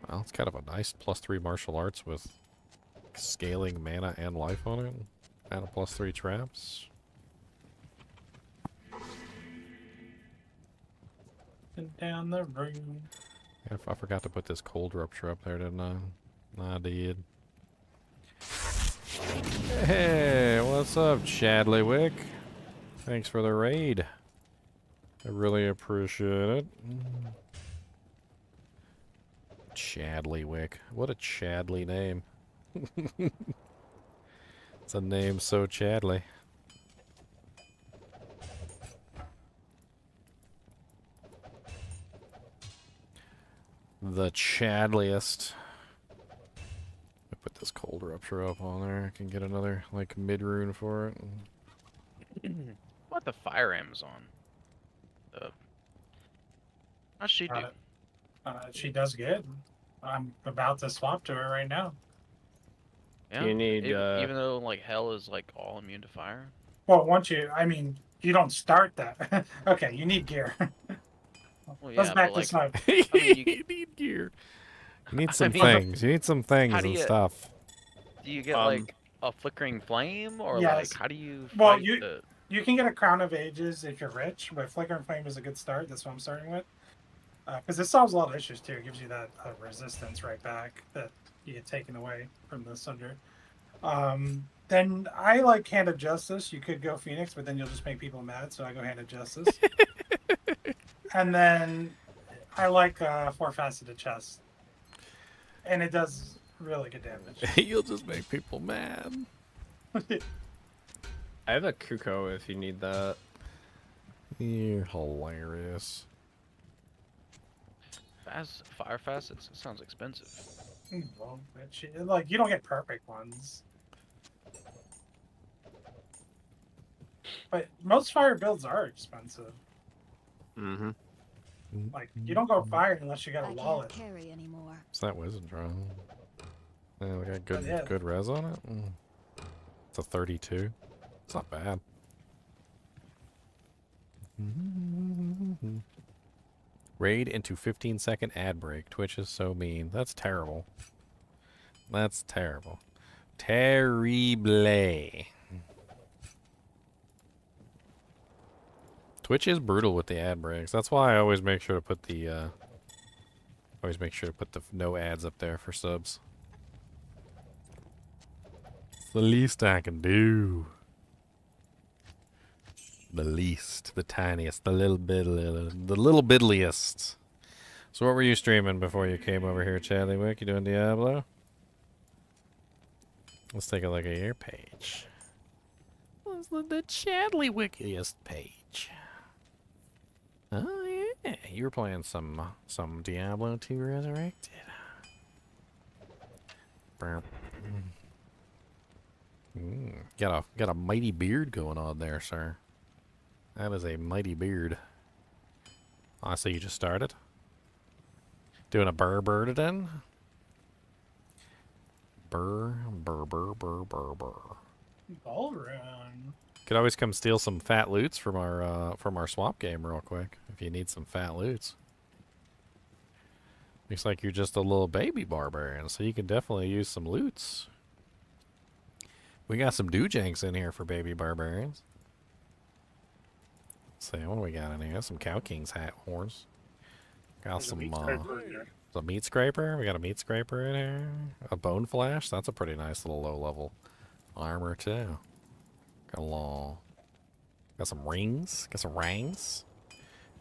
Well, it's kind of a nice +3 martial arts with scaling mana and life on it. And a +3 traps. Down the room. Yeah, I forgot to put this cold rupture up there, didn't I? I did. Hey, what's up, Chadleywick? Thanks for the raid. I really appreciate it. Chadleywick. What a Chadley name. It's a name so Chadley. The Chadliest. Put this cold rupture up on there. I can get another like mid rune for it. What the fire Amazon? How's she do? She does good. I'm about to swap to her right now. Yeah. You need even though like hell is like all immune to fire. Well, once you don't start that. Okay, you need gear. Well, Let's yeah, back but, this like, up. I mean, you need gear. You need some I mean, things. You need some things how do and you- stuff. Do you get like a flickering flame, or Yes. like how do you Well, fight the? You can get a Crown of Ages if you're rich, but Flickering Flame is a good start. That's what I'm starting with. Because it solves a lot of issues too. It gives you that resistance right back that you get taken away from the Sunder. Then I like Hand of Justice. You could go Phoenix, but then you'll just make people mad, so I go Hand of Justice. And then I like Four-Faceted Chest. And it does really good damage. You'll just make people mad. I have a Kuko if you need that. You're hilarious. Fire facets? It sounds expensive. Well, like you don't get perfect ones. But most fire builds are expensive. Mm-hmm. Like you don't go fire unless you got a wallet. Carry anymore. It's that wizard drum. Yeah, we got good yeah. good res on it. It's a 32. It's not bad. Raid into 15-second ad break. Twitch is so mean. That's terrible. That's terrible. Terrible. Twitch is brutal with the ad breaks. That's why I always make sure to put the no ads up there for subs. It's the least I can do. The least, the tiniest, the little biddliest. So what were you streaming before you came over here, Chadleywick? You doing Diablo? Let's take a look at your page. What's the Chadleywickiest page? Oh yeah, you were playing some Diablo 2 Resurrected. Got a mighty beard going on there, sir. That is a mighty beard. Oh, so you just started? Doing a burr then? Burr. Ballroom. Could always come steal some fat loots from our swamp game real quick if you need some fat loots. Looks like you're just a little baby barbarian, so you can definitely use some loots. We got some doojanks in here for baby barbarians. Let's see, what do we got in here? Some Cow King's hat horns. Got some meat scraper. We got a meat scraper in here. A bone flash. That's a pretty nice little low level armor too. Got some rings. Got some rings.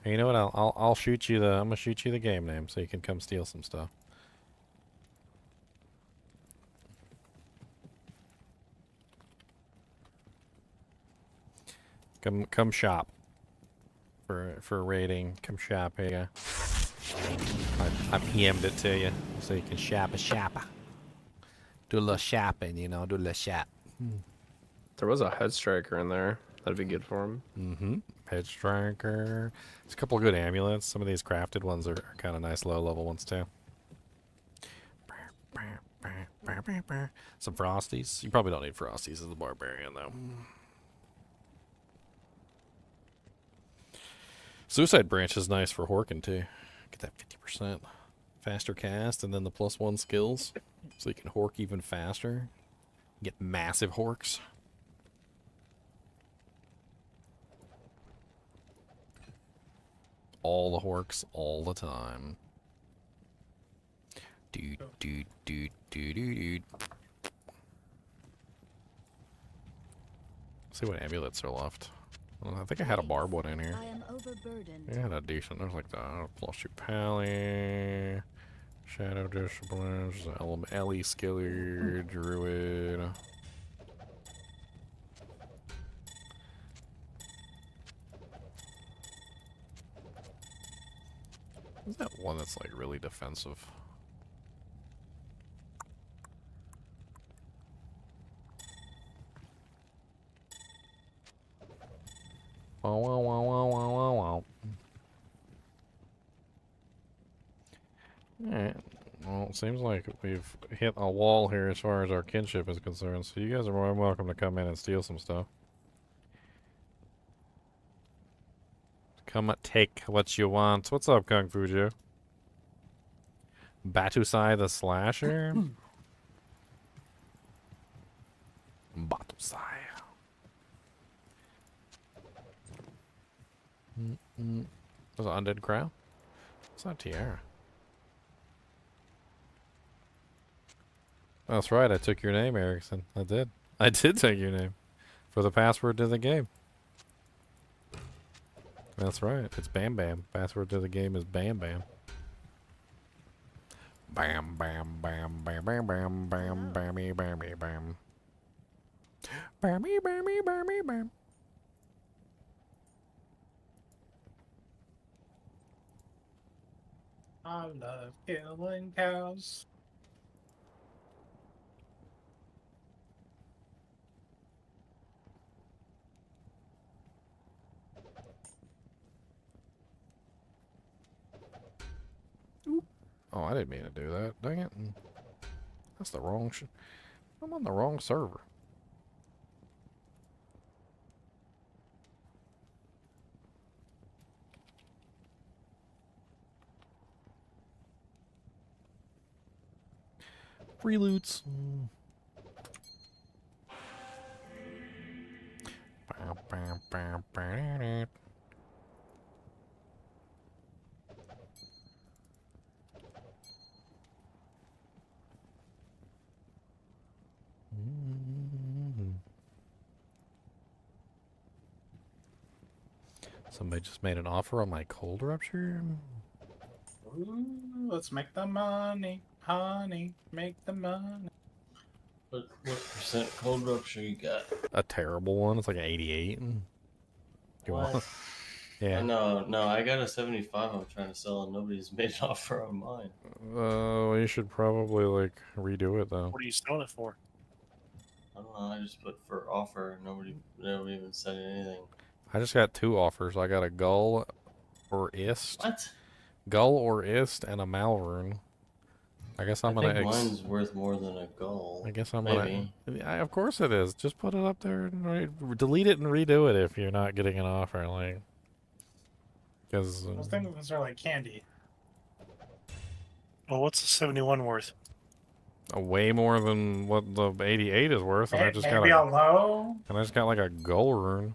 Hey, you know what? I'll shoot you I'm gonna shoot you the game name so you can come steal some stuff. Come shop. For raiding, come shop. Here you go. I PM'd it to you so you can shop. Do a little shopping, you know, do a little shop. There was a head striker in there. That'd be good for him. Mm-hmm. Head striker. There's a couple of good amulets. Some of these crafted ones are kind of nice low level ones too. Some frosties. You probably don't need frosties as a barbarian though. Suicide Branch is nice for Horkin too. Get that 50% faster cast and then the +1 skills. So you can Hork even faster. Get massive Horks. All the Horks all the time. Dude. See what amulets are left. I think I had a barb one in here. I am overburdened. Yeah, that decent. There's like the Flush Pally, Shadow Discipline, Ellie Skiller, Druid. Is that one that's like really defensive? Wow. Alright. Well, it seems like we've hit a wall here as far as our kinship is concerned, so you guys are more than welcome to come in and steal some stuff. Come take what you want. What's up, Kung Fu Joe? Batusai the Slasher? Batusai. Was it Undead Crown? It's not Tiara. That's right, I took your name, Erickson. I did. I did take your name. For the password to the game. That's right, it's Bam Bam. Password to the game is Bam Bam. Bam bam bam bam bam bam bam bammy bammy bam. Bammy bammy bammy bam. I love killing cows. Oh, I didn't mean to do that. Dang it. That's the wrong I'm on the wrong server. Free loots. Somebody just made an offer on my cold rupture. Ooh, let's make the money, honey. Make the money. What percent cold rupture you got? A terrible one. It's like an 88. You want? What? Yeah. No, I got a 75 I'm trying to sell and nobody's made an offer on mine. You should probably like redo it though. What are you selling it for? I don't know, I just put for offer and nobody even said anything. I just got 2 offers. I got a Gull or Ist. What? Gull or Ist and a Malrune. I guess I'm gonna. Mine's worth more than a goal. I guess I'm Maybe. gonna. Of course it is. Just put it up there and delete it and redo it if you're not getting an offer. Like, because Those things are like candy. Well, what's the 71 worth? way more than what the 88 is worth, and I just got Maybe a low. And I just got like a Gull rune.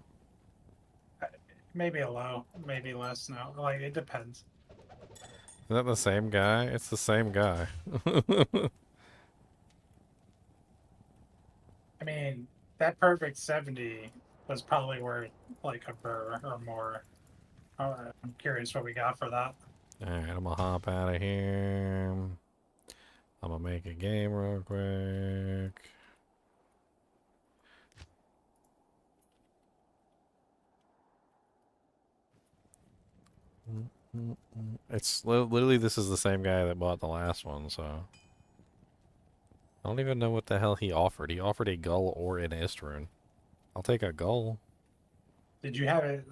Maybe a low. Maybe less. No, like it depends. Is that the same guy? It's the same guy. I mean, that perfect 70 was probably worth like a burr or more. I'm curious what we got for that. Alright, I'm gonna hop out of here. I'm gonna make a game real quick. It's literally, this is the same guy that bought the last one, so I don't even know what the hell he offered. He offered a Gull or an Istrun. I'll take a Gull. Did you have it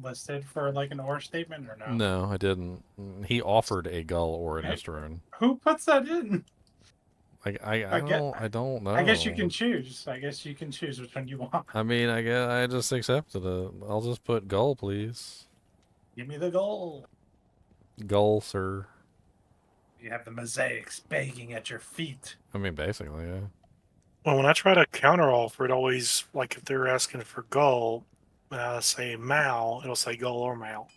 listed for like an or statement or no? No, I didn't. He offered a Gull or an Istrun. Who puts that in? Like I don't know. I guess you can choose. I guess you can choose which one you want. I mean, I guess I just accepted it. I'll just put Gull, please. Give me the goal. Gull, sir. You have the mosaics begging at your feet. I mean, basically, yeah. Well, when I try to counter offer, it always, like if they're asking for Gull, say Mal, it'll say Gull or Mal.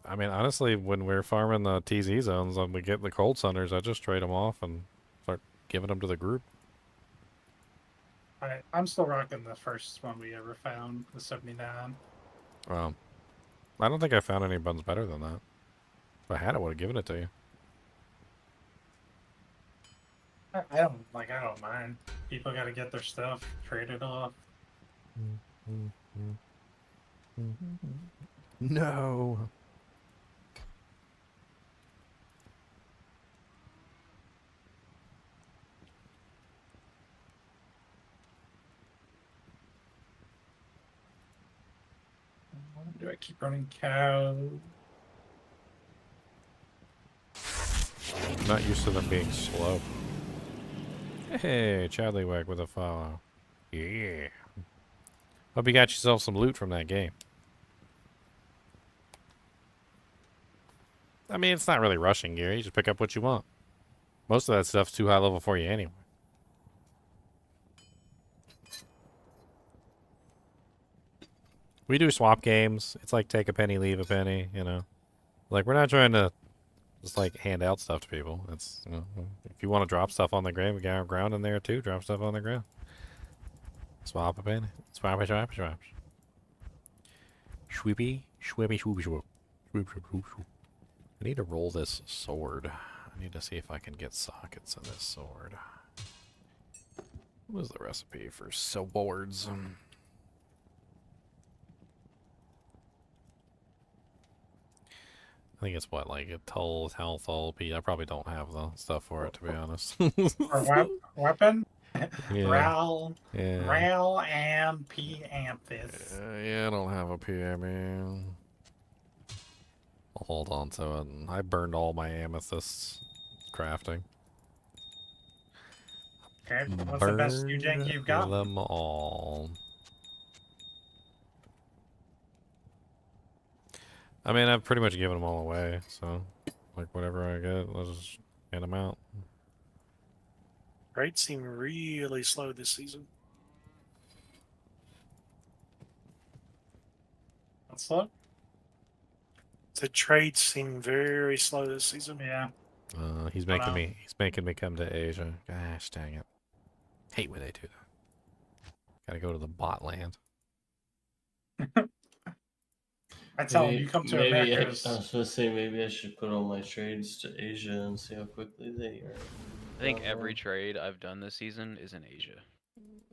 I mean, honestly, when we're farming the TZ zones and we get the Cold Sunners, I just trade them off and start giving them to the group. I'm still rocking the first one we ever found, the 79. I don't think I found any buns better than that. If I had, I would have given it to you. I don't mind. People got to get their stuff traded off. No. Do I keep running cow? I'm not used to them being slow. Hey, Chadlywag with a follow. Yeah. Hope you got yourself some loot from that game. I mean, it's not really rushing gear. You just pick up what you want. Most of that stuff's too high level for you anyway. We do swap games. It's like take a penny, leave a penny, you know. Like, we're not trying to just, like, hand out stuff to people. It's, you know, if you want to drop stuff on the ground, we got ground in there, too. Drop stuff on the ground. Swap a penny. Swap a swap, swap. Shweepy, shweepy, shwoop, shwoop. Shwoop, shwoop, shwoop, shwoop. I need to roll this sword. I need to see if I can get sockets in this sword. What was the recipe for swords? I think it's what, like a Tull, health, all P. I probably don't have the stuff for it, to be honest. Or weapon? Yeah. Ral. Yeah. Ral and P Amphis. Yeah, I don't have a PME. I'll hold on to it. I burned all my amethysts crafting. Okay, what's the best new jank you've got? Them all. I mean, I've pretty much given them all away, so, like, whatever I get, I'll just hand them out. Trades seem really slow this season. What's up? The trades seem very slow this season. Yeah. He's making me come to Asia. Gosh dang it. Hate when they do that. Gotta go to the bot land. I tell him you come to America. I was supposed to say maybe I should put all my trades to Asia and see how quickly they are. I think every trade I've done this season is in Asia.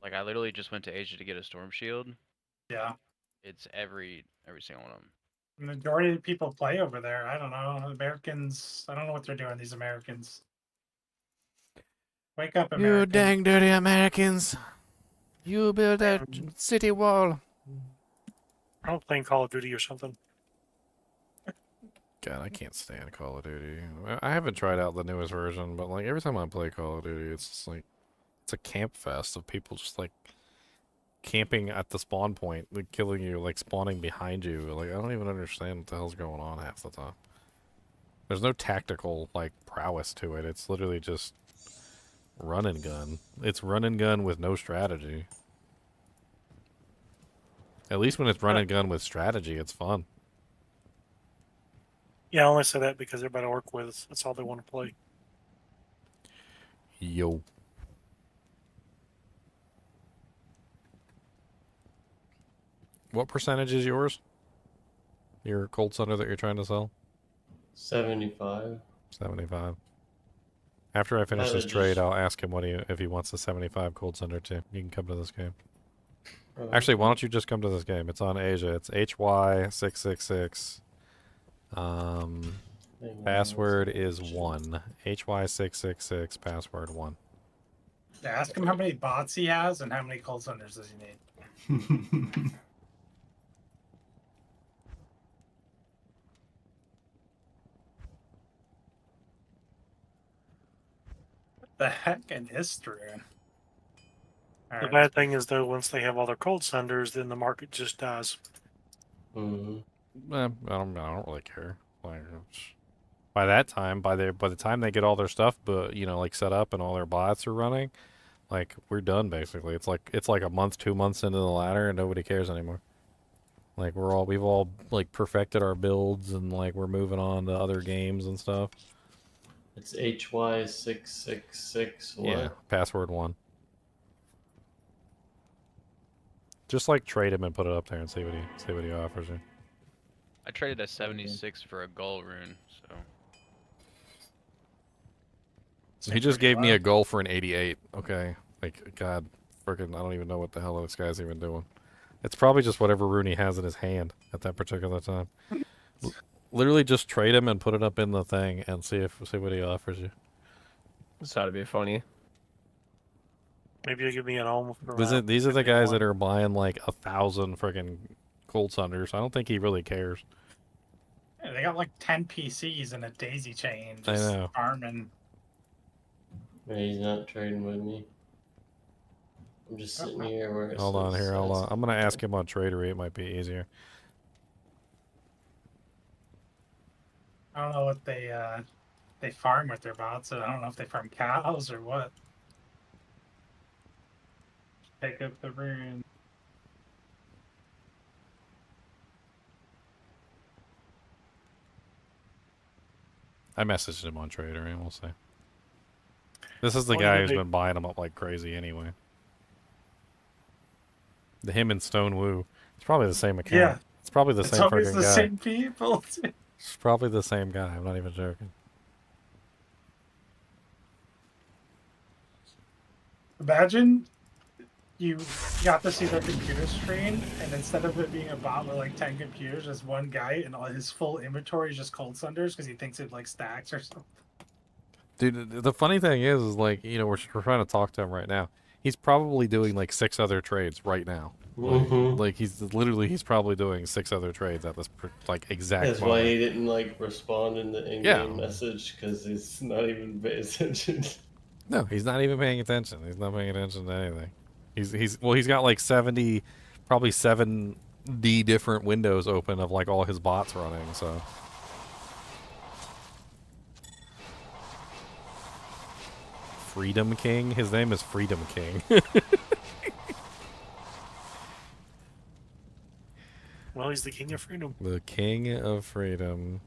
Like I literally just went to Asia to get a storm shield. Yeah. It's every single one of them. The majority of the people play over there. I don't know. Americans, I don't know what they're doing, these Americans. Wake up, Americans. You dang dirty Americans. You built that city wall. I'm playing Call of Duty or something. God, I can't stand Call of Duty. I haven't tried out the newest version, but like every time I play Call of Duty, it's just like it's a camp fest of people just like camping at the spawn point, like killing you, like spawning behind you. Like I don't even understand what the hell's going on half the time. There's no tactical like prowess to it. It's literally just run and gun. It's run and gun with no strategy. At least when it's run and gun with strategy, it's fun. Yeah, I only say that because everybody I work with, that's all they want to play. Yo. What percentage is yours? Your Cold Thunder that you're trying to sell? 75. 75. After I finish this trade, I'll ask him if he wants the 75 Cold Thunder too. You can come to this game. Actually, why don't you just come to this game? It's on Asia. It's HY666. Password is 1. HY666, password 1. Yeah, ask him how many bots he has and how many cold thunders does he need. What the heck in history? The bad thing is, though, once they have all their cold thunders, then the market just dies. I don't really care. Like, by that time, by the time they get all their stuff, but you know, like set up and all their bots are running, like we're done basically. It's like a month, 2 months into the ladder, and nobody cares anymore. Like we've all like perfected our builds, and like we're moving on to other games and stuff. It's HY666. What? Yeah, password 1. Just like trade him and put it up there and see what he offers you. I traded a 76 for a gull rune, so. He just gave me a goal for an 88. Okay, like God, freaking, I don't even know what the hell this guy's even doing. It's probably just whatever rune he has in his hand at that particular time. Literally, just trade him and put it up in the thing and see what he offers you. This ought to be funny. Maybe you'll give me an home for These are the guys that are buying like 1,000 freaking Cold Thunders. I don't think he really cares. Yeah, they got like 10 PCs and a daisy chain. I Just know. farming. Man, he's not trading with me. I'm just sitting here where Hold on here, hold on. I'm gonna ask him on Tradery. It might be easier. I don't know what they farm with their bots. So I don't know if they farm cows or what. Pick up the rune. I messaged him on Tradery. We'll see. This is the guy who's been buying them up like crazy anyway. Him and Stone Woo. It's probably the same account. Yeah. It's probably the same always freaking the guy. same people. It's probably the same guy. I'm not even joking. Imagine you got to see their computer screen, and instead of it being a bot with like 10 computers, just one guy, and all his full inventory is just cold thunders because he thinks it like stacks or something. Dude, the funny thing is like, you know, we're trying to talk to him right now. He's probably doing like 6 other trades right now. Like he's probably doing 6 other trades at this like exact That's moment. why he didn't like respond in the in-game message, because he's not even paying attention. No, he's not even paying attention. He's not paying attention to anything. He's got like 70, probably 7D different windows open of like all his bots running, so. Freedom King? His name is Freedom King. Well, he's the king of freedom. The King of Freedom.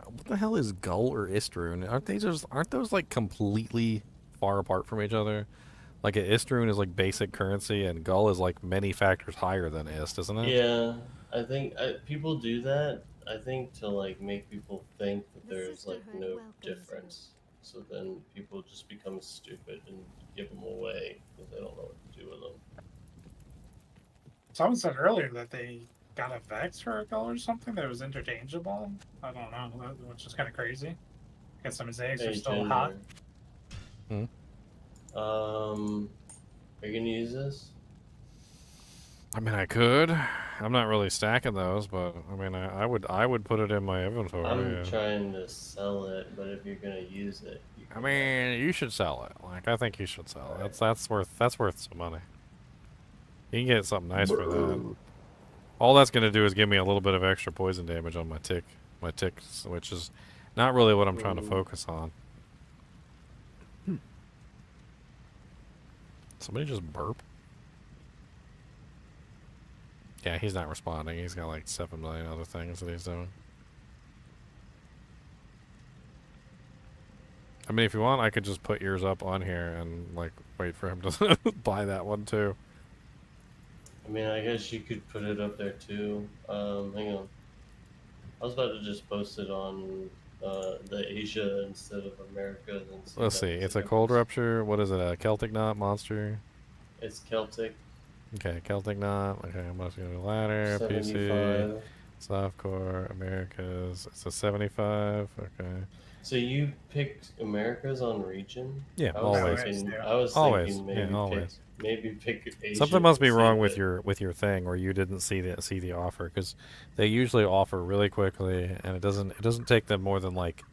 What the hell is Gull or Istroon? Aren't those like completely far apart from each other? Like a Istroon is like basic currency and Gull is like many factors higher than Ist, isn't it? Yeah, I think people do that. I think to like make people think that there's like no difference. So then people just become stupid and give them away because they don't know what to do with them. Someone said earlier that they got a Vex for a goal or something that was interchangeable. I don't know, which is kind of crazy. I guess some Mosaics are still hot. Hmm? Are you gonna use this? I mean, I could. I'm not really stacking those, but I mean, I would put it in my inventory. I'm trying to sell it, but if you're gonna use it, I mean, you should sell it. Like, I think you should sell it. That's worth some money. You can get something nice for that. All that's gonna do is give me a little bit of extra poison damage on my ticks, which is not really what I'm trying to focus on. Somebody just burp. Yeah, he's not responding. He's got like 7 million other things that he's doing. I mean, if you want, I could just put yours up on here and like wait for him to buy that one too. I mean, I guess you could put it up there too. Hang on. I was about to just post it on the Asia instead of America. Let's see. It's a cold rupture. What is it? A Celtic knot monster? It's Celtic. Okay, Celtic knot. Okay, I'm just gonna go ladder. 75. PC. Softcore. Americas. It's a 75. Okay. So you picked Americas on region? Yeah, I was always. Thinking, I was Always. thinking maybe Yeah, always. maybe pick Asia. Something must be and wrong see with your thing, or you didn't see the offer, because they usually offer really quickly, and it doesn't take them more than like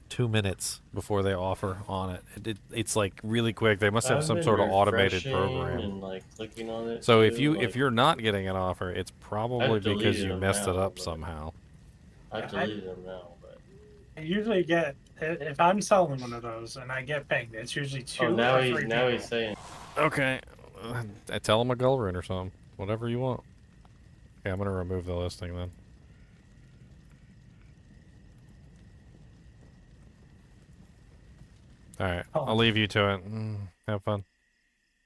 2 minutes before they offer on it. It's like really quick. They must have I've some been sort of automated refreshing program. and like clicking on it. So too, if you're not getting an offer, it's probably I've because deleted you them messed it now, up but- somehow. I deleted them now, but I usually get, if I'm selling one of those and I get pinged, it's usually 2 now or he 3 now people. he's saying. Okay, I tell him a goal rune or something, whatever you want. Okay, I'm gonna remove the listing then. All right, I'll leave you to it. Have fun.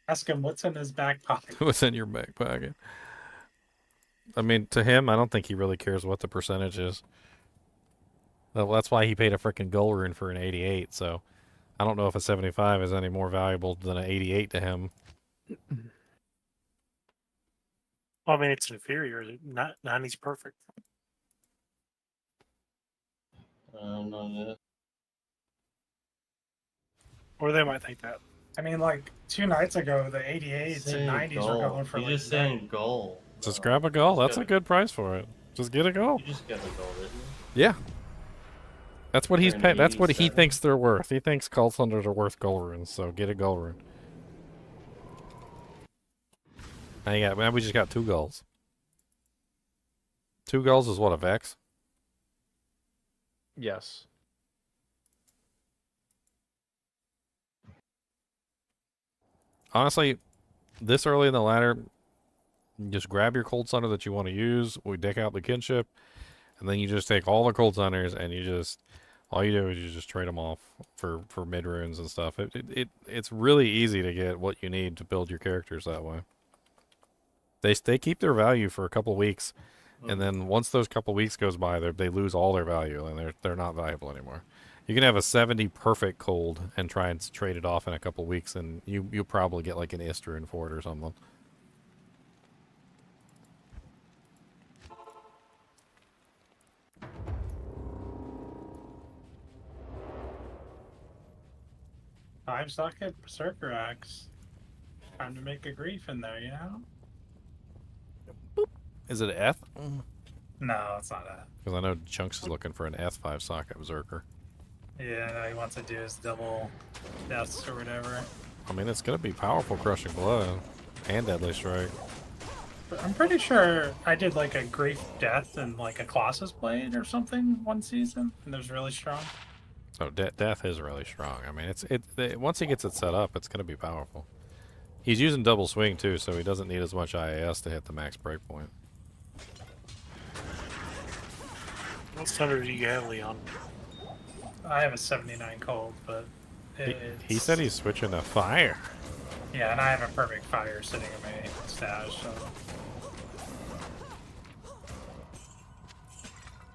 Ask him what's in his back pocket. What's in your back pocket? I mean, to him, I don't think he really cares what the percentage is. Well, that's why he paid a freaking goal rune for an 88, so I don't know if a 75 is any more valuable than an 88 to him. Well, I mean, it's inferior. Not 90's perfect. No. Or they might think that. I mean, like 2 nights ago, the 88s and 90s were going for You're like just saying goal. Just grab a goal. That's a good price for it. Just get a goal. You just got the goal, didn't you? Yeah. That's what he's For an paid. That's what he 87? thinks they're worth. He thinks Cult Thunders are worth goal runes, so get a goal rune. Now we just got 2 goals. 2 goals is what, a Vex? Yes. Honestly, this early in the ladder, just grab your Cold Thunder that you want to use. We deck out the kinship, and then you just take all the Cold Thunders and all you do is you just trade them off for mid runes and stuff. It's really easy to get what you need to build your characters that way. They keep their value for a couple weeks, and then once those couple weeks goes by, they lose all their value and they're not valuable anymore. You can have a 70 perfect cold and try and trade it off in a couple weeks, and you'll probably get like an Ister for it or something. Five socket Berserker Axe. Time to make a grief in there, you know? Is it an F? No, it's not a. Because I know Chunks is looking for an F5 socket Berserker. Yeah, no, he wants to do his double deaths or whatever. I mean, it's going to be powerful Crushing Blow and Deadly Strike. I'm pretty sure I did like a Grief Death and like a Colossus Blade or something one season, and it was really strong. Oh, Death is really strong. I mean, once he gets it set up, it's going to be powerful. He's using double swing too, so he doesn't need as much IAS to hit the max breakpoint. What thunder do you have, Leon? I have a 79 cold, but He said he's switching to fire. yeah, and I have a perfect fire sitting in my stash, so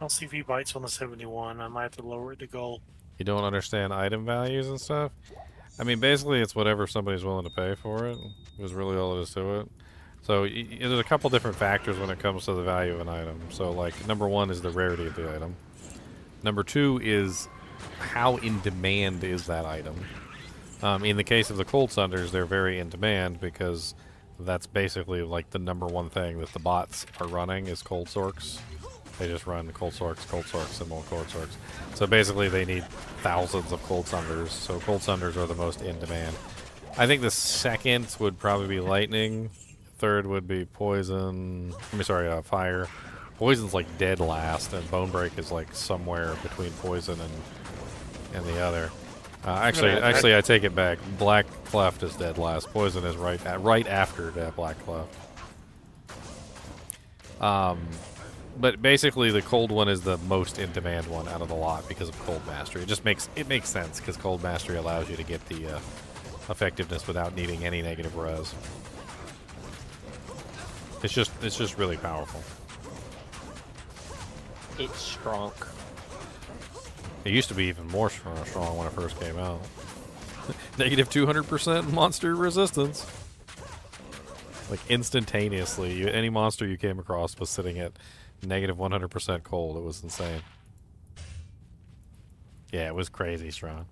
I'll see if he bites on the 71. I might have to lower it to goal. You don't understand item values and stuff? I mean, basically, it's whatever somebody's willing to pay for it. Is really all it is to it. So there's a couple different factors when it comes to the value of an item. So, like, number one is the rarity of the item. Number two is how in demand is that item. In the case of the Cold Sunders, they're very in demand because that's basically like the number one thing that the bots are running is Cold Sorks. They just run Cold Sorks, and more Cold Sorks. So basically they need thousands of Cold Sunders. So Cold Sunders are the most in demand. I think the second would probably be Lightning. Third would be Poison. Fire. Poison's like dead last, and Bone Break is like somewhere between Poison and the other. Actually, I take it back. Black Cleft is dead last. Poison is right after that Black Cleft. But basically, the cold one is the most in demand one out of the lot because of Cold Mastery. It makes sense because Cold Mastery allows you to get the effectiveness without needing any negative res. It's just really powerful. It's strong. It used to be even more strong when it first came out. Negative 200% monster resistance. Like instantaneously, any monster you came across was sitting at negative 100% cold. It was insane. Yeah, it was crazy strong.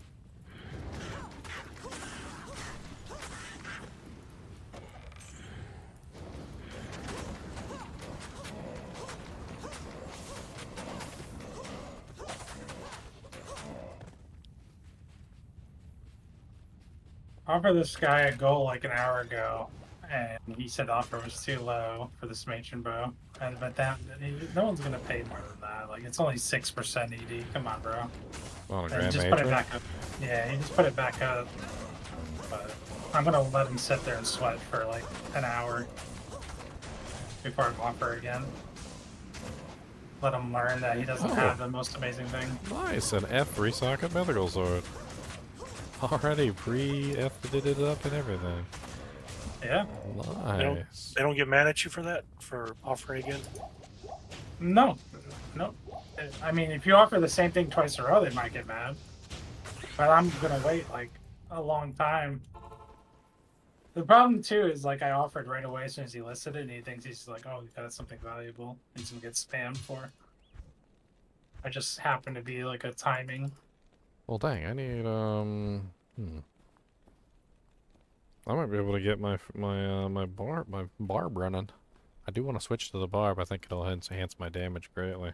I offered this guy a goal like an hour ago, and he said the offer was too low for this Machin bow. But no one's gonna pay more than that. Like it's only 6% ED. Come on, bro. On a And Grand just put it Matron? back up. Yeah, he just put it back up. But I'm gonna let him sit there and sweat for like an hour before I offer again. Let him learn that he doesn't have the most amazing thing. Nice, an F3 socket mythical sword. Already pre-F-ed it up and everything. Yeah. Nice. They don't get mad at you for that, for offering again? No. I mean, if you offer the same thing twice in a row, they might get mad. But I'm gonna wait like a long time. The problem too is like I offered right away as soon as he listed it, and he thinks he's like, oh, that's something valuable. He's gonna get spammed for. I just happen to be like a timing. Well, dang, I need I might be able to get my barb running. I do want to switch to the barb. I think it'll enhance my damage greatly.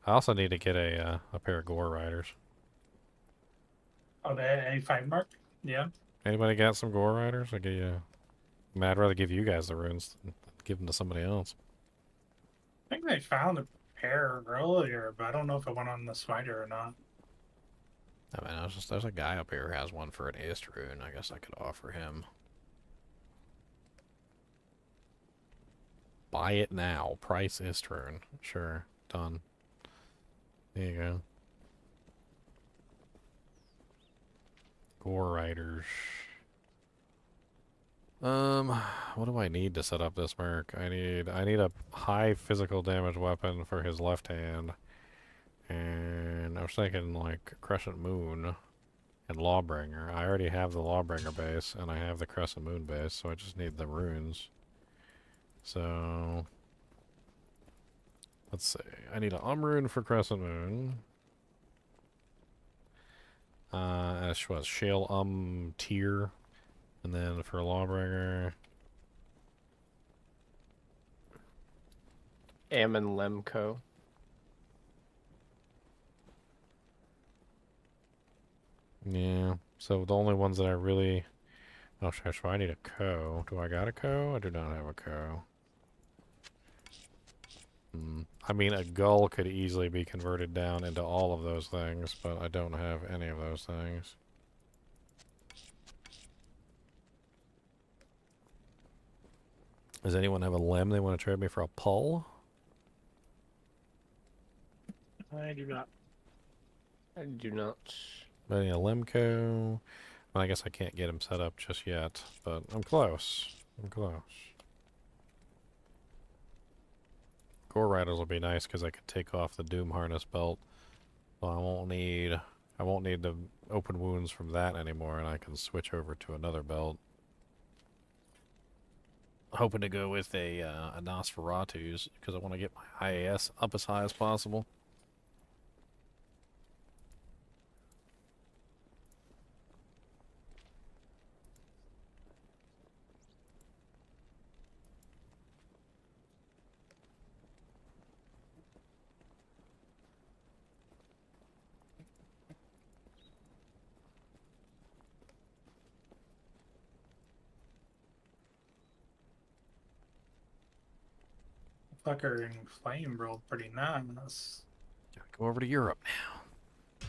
I also need to get a pair of Gore Riders. Oh, the A5 mark? Yeah. Anybody got some Gore Riders? I'd rather give you guys the runes than give them to somebody else. I think they found a pair earlier, but I don't know if it went on the spider or not. I mean, there's a guy up here who has one for an Ist rune. I guess I could offer him. Buy it now. Price Ist rune. Sure. Done. There you go. Gore Riders. What do I need to set up this merc? I need a high physical damage weapon for his left hand. And I was thinking like Crescent Moon and Lawbringer. I already have the Lawbringer base and I have the Crescent Moon base, so I just need the runes. So let's see. I need an rune for Crescent Moon. Shale tier. And then for Lawbringer, Ammon Lemco. yeah. So the only ones that I really Oh, so I need a co. Do I got a co? I do not have a co. I mean, a gull could easily be converted down into all of those things, but I don't have any of those things. Does anyone have a limb they want to trade me for a pull? I do not. I do not. Any a Limco? Well, I guess I can't get him set up just yet, but I'm close. I'm close. Gore Riders will be nice because I could take off the Doom Harness belt. So I won't need the open wounds from that anymore, and I can switch over to another belt. Hoping to go with a Nosferatu's because I want to get my IAS up as high as possible. Fucker and Flame rolled pretty nice. Gotta go over to Europe now.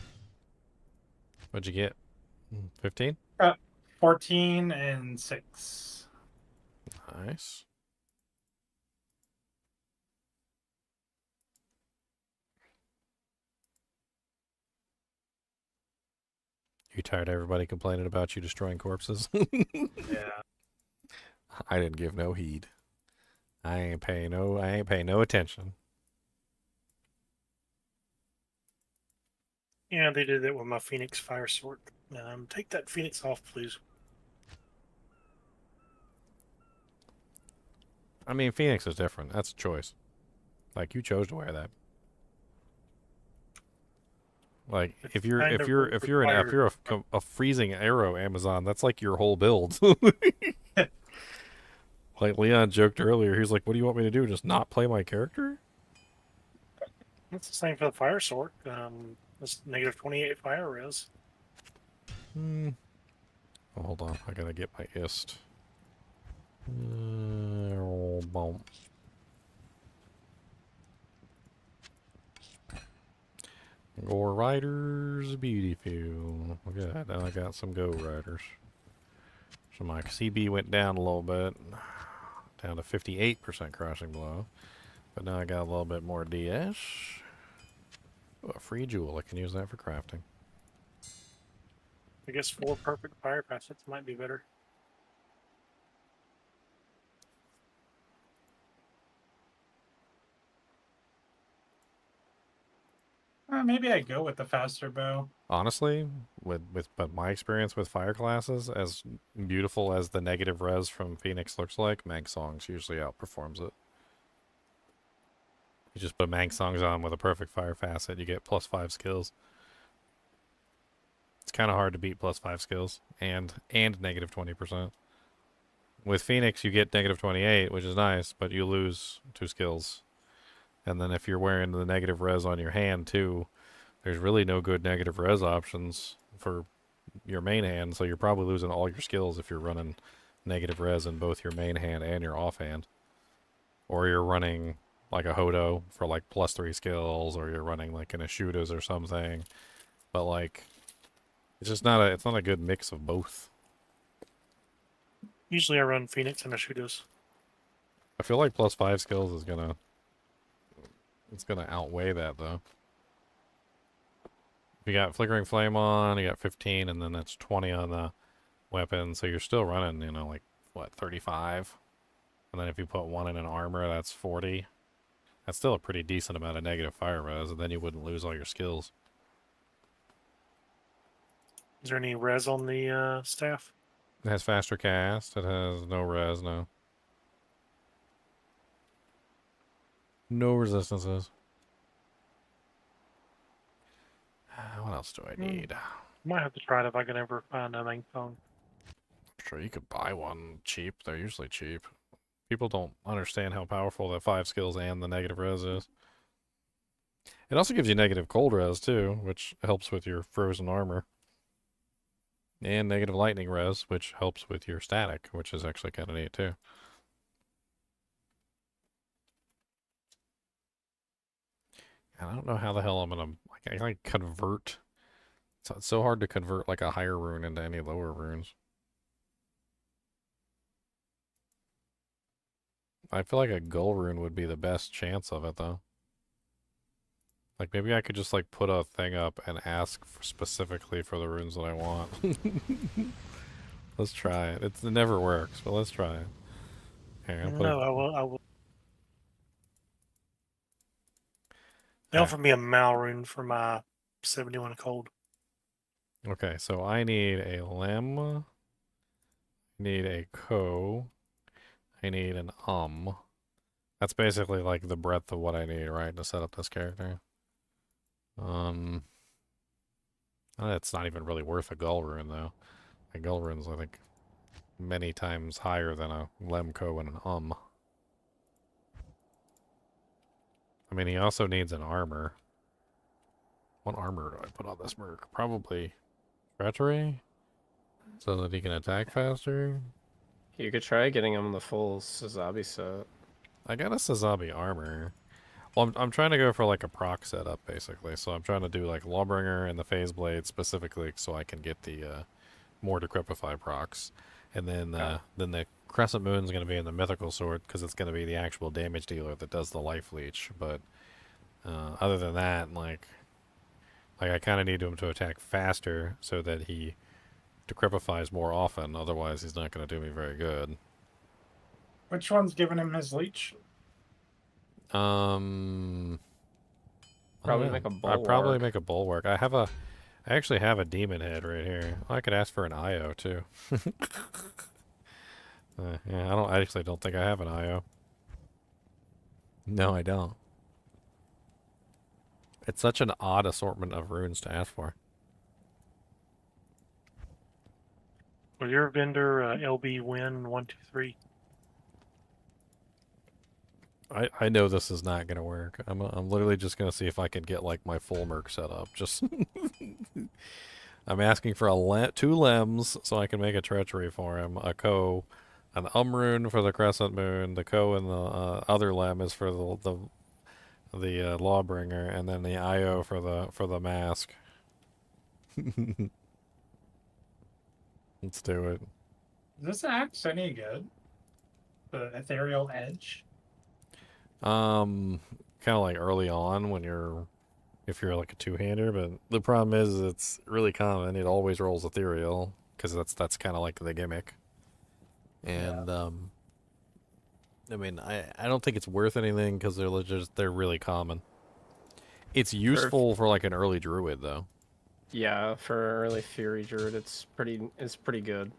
What'd you get? 15? 14 and 6. Nice. You tired of everybody complaining about you destroying corpses? Yeah. I didn't give no heed. I ain't paying no attention. Yeah, they did that with my Phoenix Fire Sword. Take that Phoenix off, please. I mean, Phoenix is different. That's a choice. Like, you chose to wear that. Like, if you're a freezing arrow Amazon, that's like your whole build. Like Leon joked earlier, he's like, "What do you want me to do? Just not play my character?" It's the same for the Fire Sword. It's negative 28 fire res. Oh, hold on, I gotta get my ist. Boom. Gore Riders, beautiful. Okay, now I got some Go Riders. So my CB went down a little bit, down to 58% crushing blow. But now I got a little bit more DS. Oh, a free jewel, I can use that for crafting. I guess 4 perfect fire facets might be better. Maybe I go with the faster bow. Honestly, but my experience with fire classes, as beautiful as the negative res from Phoenix looks like, Mang Songs usually outperforms it. You just put Mang Songs on with a perfect fire facet, you get +5 skills. It's kind of hard to beat +5 skills and negative 20%. With Phoenix, you get negative 28, which is nice, but you lose 2 skills. And then if you're wearing the negative res on your hand too, there's really no good negative res options for your main hand, so you're probably losing all your skills if you're running negative res in both your main hand and your offhand. Or you're running like a Hodo for like +3 skills, or you're running like an Ashudas or something. But like, it's just not a good mix of both. Usually I run Phoenix and Ashudas. I feel like +5 skills is it's gonna outweigh that though. You got Flickering Flame on, you got 15, and then that's 20 on the weapon, so you're still running, you know, like, what, 35? And then if you put 1 in an armor, that's 40. That's still a pretty decent amount of negative fire res, and then you wouldn't lose all your skills. Is there any res on the staff? It has faster cast, it has no res, no. No resistances. What else do I need? Might have to try it if I can ever find a main phone. Sure, you could buy one cheap. They're usually cheap. People don't understand how powerful that 5 skills and the negative res is. It also gives you negative cold res too, which helps with your frozen armor. And negative lightning res, which helps with your static, which is actually kind of neat too. I don't know how the hell I'm gonna like convert. It's so hard to convert like a higher rune into any lower runes. I feel like a gull rune would be the best chance of it though. Like maybe I could just like put a thing up and ask specifically for the runes that I want. Let's try it. It never works, but let's try it. Here, I'll put No, I will. I will. They offer me a Malrune for my 71 cold. Okay, so I need a lem, need a co, I need an That's basically like the breadth of what I need, right, to set up this character. It's not even really worth a gull rune though. A gull rune's I think many times higher than a lem, co, and an I mean, he also needs an armor. What armor do I put on this merc? Probably treachery, so that he can attack faster. You could try getting him the full Sazabi set. I got a Sazabi armor. Well, I'm trying to go for like a proc setup basically. So I'm trying to do like Lawbringer and the Phase Blade specifically, so I can get the more Decrepify procs, and then the Crescent Moon's going to be in the Mythical Sword because it's going to be the actual damage dealer that does the life leech. But other than that, like I kind of need him to attack faster so that he Decrepifies more often. Otherwise, he's not going to do me very good. Which one's giving him his leech? Probably make a bulwark. I'd probably make a bulwark. I actually have a demon head right here. I could ask for an IO too. Yeah, I actually don't think I have an IO. No, I don't. It's such an odd assortment of runes to ask for. Well, your vendor, LB Win 123. I know this is not gonna work. I'm literally just gonna see if I can get like my full merc set up. Just I'm asking for two lems so I can make a treachery for him, a co, an rune for the Crescent Moon, the co and the other lem is for the Lawbringer, and then the IO for the mask. Let's do it. Is this axe any good? The Ethereal Edge? Kind of like early on if you're like a two-hander, but the problem is it's really common. It always rolls ethereal because that's kind of like the gimmick. And I mean, I don't think it's worth anything because they're really common. It's useful for like an early druid though. Yeah, for early Fury Druid, it's pretty good.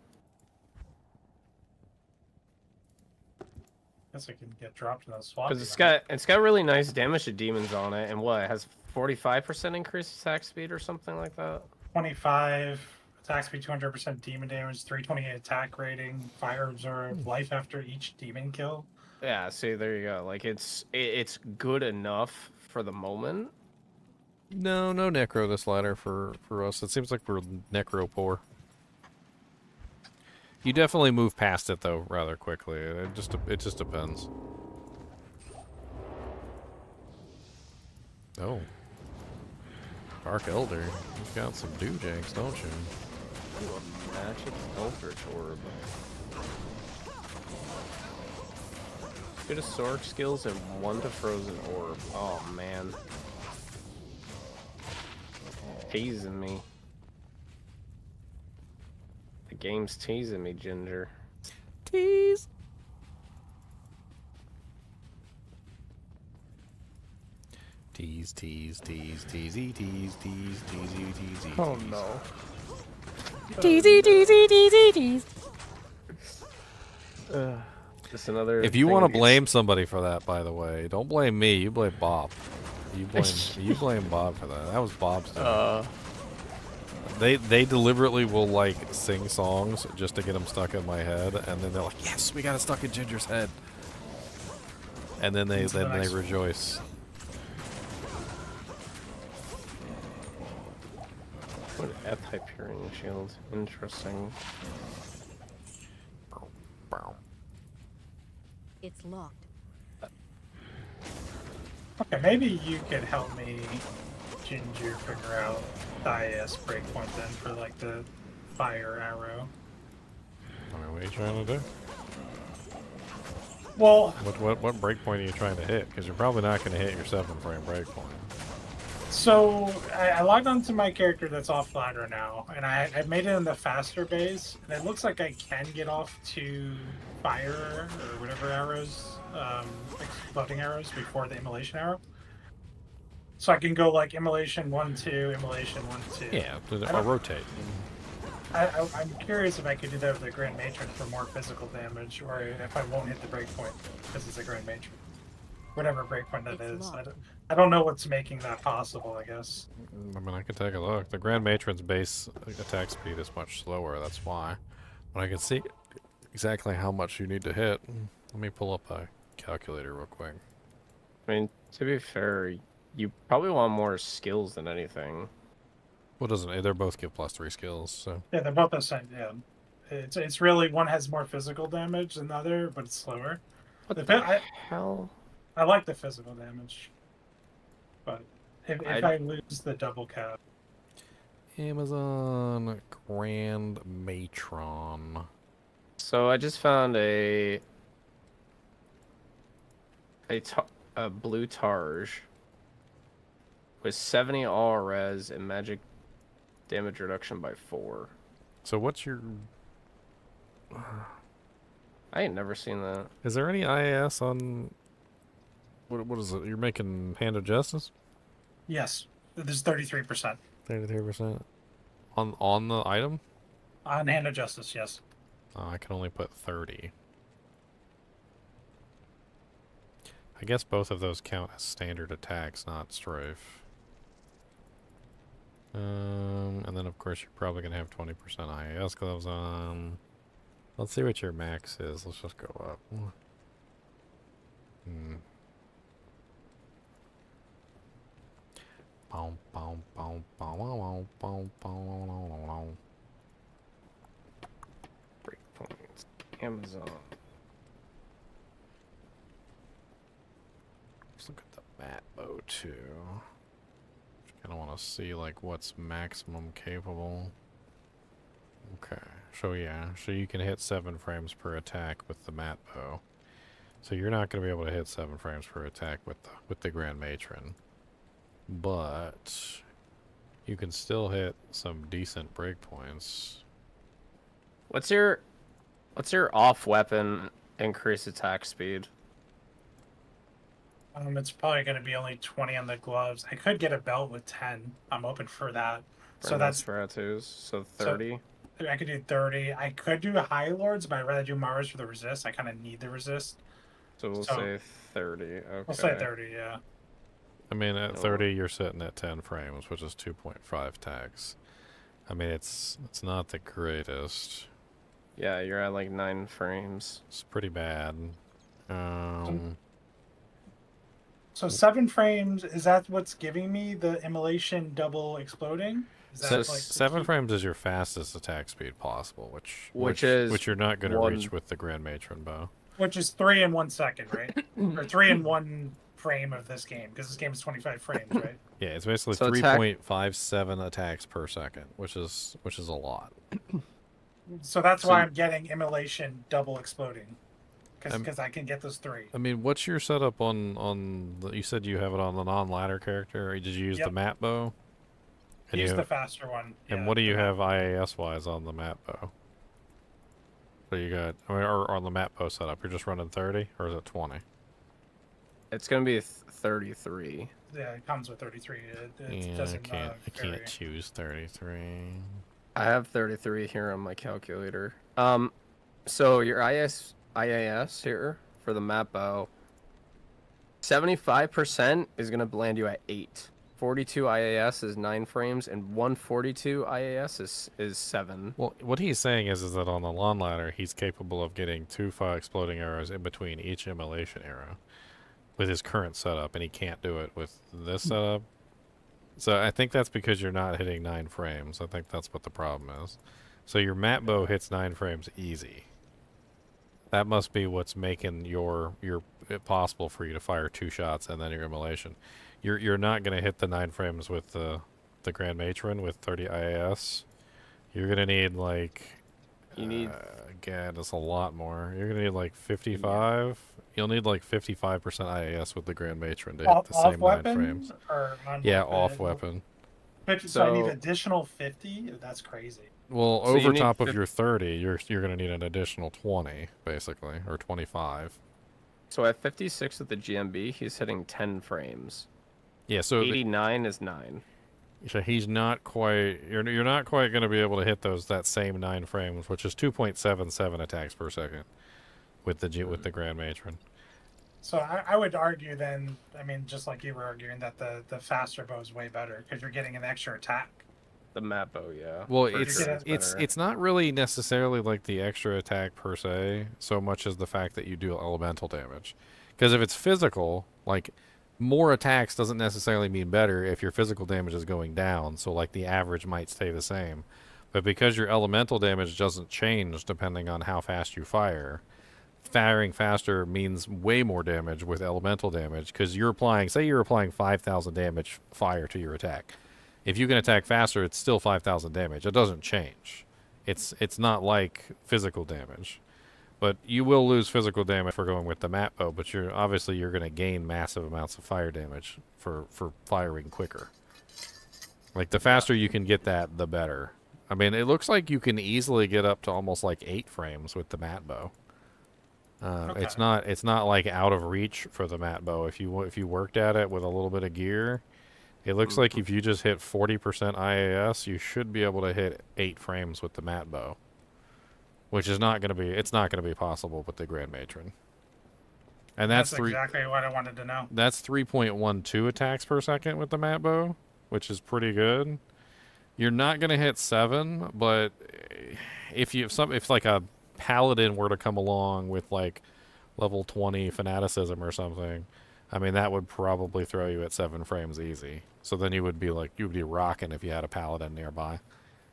Guess I can get dropped in those swap. Because it's got really nice damage to demons on it, and what, it has 45% increased attack speed or something like that. 25 attack speed, 200% demon damage, 328 attack rating, fire absorb, life after each demon kill. Yeah, see, there you go. Like it's good enough for the moment. No necro this ladder for us. It seems like we're necro poor. You definitely move past it though rather quickly. It just depends. Oh. Dark Elder. You've got some doojanks, don't you? Ooh, a magic Eldritch Orb. Good to Sork skills and 1 to Frozen Orb. Oh man. Teasing me. The game's teasing me, Ginger. Tease. Tease, tease, tease, teasy, tease, tease, teasy, teasy. Oh no. Teasy, teasy, teasy, tease. Just another. If you want to blame somebody for that, by the way, don't blame me. You blame Bob. You blame Bob for that. That was Bob's doing. They deliberately will like sing songs just to get them stuck in my head, and then they're like, "Yes, we got it stuck in Ginger's head," and then they rejoice. What Hyperion shield. Interesting. It's locked. Okay, maybe you could help me, Ginger, figure out the IS breakpoint then for like the fire arrow. I mean, what are you trying to do? Well, What breakpoint are you trying to hit? Because you're probably not going to hit your 7-frame breakpoint. so I logged onto my character that's off ladder now, and I made it in the faster base, and it looks like I can get off to fire or whatever arrows, exploding arrows before the immolation arrow. So I can go like immolation 1-2, immolation 1-2. Yeah, I'll rotate. I'm curious if I could do that with the Grand Matron for more physical damage, or if I won't hit the breakpoint because it's a Grand Matron. Whatever breakpoint that is. I don't know what's making that possible, I guess. I mean, I can take a look. The Grand Matron's base attack speed is much slower, that's why. But I can see exactly how much you need to hit. Let me pull up a calculator real quick. I mean, to be fair, you probably want more skills than anything. Well, doesn't it? They both give +3 skills, so. Yeah, they're both the same, yeah. It's really, one has more physical damage than the other, but it's slower. What the hell? I like the physical damage. But if I lose the double cap. Amazon Grand Matron. So I just found a blue Targe with 70 all res and magic damage reduction by 4. So what's your... I ain't never seen that. Is there any IAS on... What is it? You're making Hand of Justice? Yes, there's 33%. 33%? On the item? On Hand of Justice, yes. I can only put 30. I guess both of those count as standard attacks, not strafe. And then of course you're probably gonna have 20% IAS gloves on. Let's see what your max is. Let's just go up. Breakpoints. Amazon. Let's look at the mat bow too. Kind of want to see like what's maximum capable. Okay, so yeah, so you can hit 7 frames per attack with the mat bow. So you're not going to be able to hit 7 frames per attack with the Grand Matron, but you can still hit some decent breakpoints. What's your off weapon increase attack speed? It's probably going to be only 20 on the gloves. I could get a belt with 10. I'm open for that. So that's Stratus. So 30. So I could do 30. I could do High Lords, but I'd rather do Mars for the resist. I kind of need the resist. So we'll say 30. Okay. We'll say 30, yeah. I mean, at 30, you're sitting at 10 frames, which is 2.5 tags. I mean, it's not the greatest. Yeah, you're at like 9 frames. It's pretty bad. So 7 frames, is that what's giving me the immolation double exploding? Is that So 7 frames is your fastest attack speed possible, which you're not going to reach with the Grand Matron bow. Which is 3 in 1 second, right? Or 3 in 1 frame of this game, because this game is 25 frames, right? Yeah, it's basically 3.57 attacks per second, which is a lot. So that's why I'm getting immolation double exploding, because I can get those 3. I mean, what's your setup on the, you said you have it on the non-ladder character, or did you use the mat bow? Use the faster one. And what do you have IAS-wise on the mat bow? So you got, or on the mat bow setup, you're just running 30, or is it 20? It's gonna be 33. Yeah, it comes with 33. It Yeah, doesn't, I vary. can't choose 33. I have 33 here on my calculator. So your IAS here for the map bow, 75% is gonna land you at 8. 42 IAS is 9 frames, and 142 IAS is 7. Well, what he's saying is that on the lawn ladder, he's capable of getting 2 fire exploding arrows in between each immolation arrow with his current setup, and he can't do it with this setup. So I think that's because you're not hitting 9 frames. I think that's what the problem is. So your mat bow hits 9 frames easy. That must be what's making it possible for you to fire 2 shots and then your immolation. You're not going to hit the 9 frames with the Grand Matron with 30 IAS. You're going to need like You need again, it's a lot more. You're going to need like 55. You'll need like 55% IAS with the Grand Matron to hit the Off same 9 weapon frames. or on Yeah, weapon? off weapon. So I need additional 50. That's crazy. Well, So you over need top of your 30, you're going to need an additional 20, basically, or 25. So at 56 with the GMB, he's hitting 10 frames. Yeah, so 89 is 9. So he's not quite. You're not quite going to be able to hit that same 9 frames, which is 2.77 attacks per second, with the Grand Matron. So I would argue then, I mean, just like you were arguing, that the faster bow is way better because you're getting an extra attack. The mat bow, yeah. Well, For sure it's not really necessarily like the extra attack per se, so much as the fact that you do elemental damage. Because if it's physical, like more attacks doesn't necessarily mean better if your physical damage is going down. So like the average might stay the same, but because your elemental damage doesn't change depending on how fast you fire. Firing faster means way more damage with elemental damage because you're applying 5,000 damage fire to your attack. If you can attack faster, it's still 5,000 damage. It doesn't change. It's not like physical damage, but you will lose physical damage for going with the mat bow. But you're going to gain massive amounts of fire damage for firing quicker. Like the faster you can get that, the better. I mean, it looks like you can easily get up to almost like 8 frames with the mat bow. Okay. It's not like out of reach for the mat bow. If you worked at it with a little bit of gear, it looks like if you just hit 40% IAS, you should be able to hit 8 frames with the mat bow, which is not going to be possible with the Grand Matron. And that's exactly what I wanted to know. That's 3.12 attacks per second with the mat bow, which is pretty good. You're not going to hit 7, but if like a paladin were to come along with like level 20 fanaticism or something, I mean that would probably throw you at 7 frames easy. So then you would be rocking if you had a paladin nearby.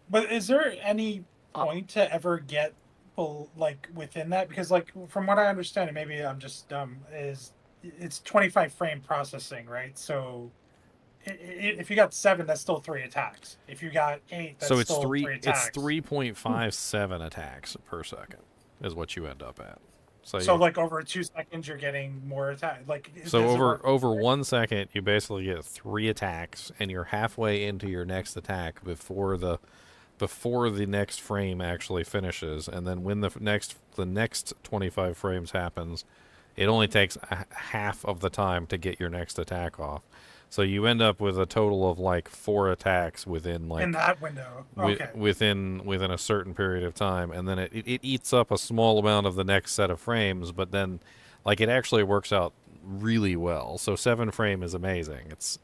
But is there any point to ever get like within that? Because like from what I understand, and maybe I'm just dumb, is it's 25 frame processing, right? So if you got 7, that's still 3 attacks. If you got 8, that's so it's still 3 attacks. It's 3.57 attacks per second is what you end up at. So like over 2 seconds, you're getting more attack. Like so over 1 second, you basically get 3 attacks, and you're halfway into your next attack before the next frame actually finishes. And then when the next 25 frames happens, it only takes half of the time to get your next attack off. So you end up with a total of like 4 attacks within like in that window. Okay. Within a certain period of time, and then it eats up a small amount of the next set of frames, but then like it actually works out really well. So 7 frame is amazing. It's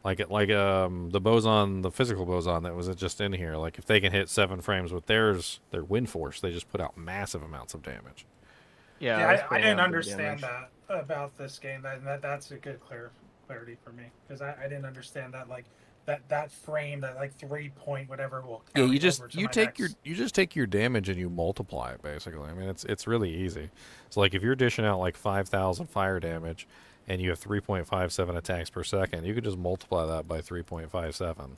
like the boson, the physical boson that was just in here. Like if they can hit 7 frames with their wind force, they just put out massive amounts of damage. Yeah, I didn't understand that about this game. That's a good clarity for me because I didn't understand that like that frame, that like 3 point whatever will Yeah, you just take your damage and you multiply it basically. I mean it's really easy. So like if you're dishing out like 5,000 fire damage and you have 3.57 attacks per second, you could just multiply that by 3.57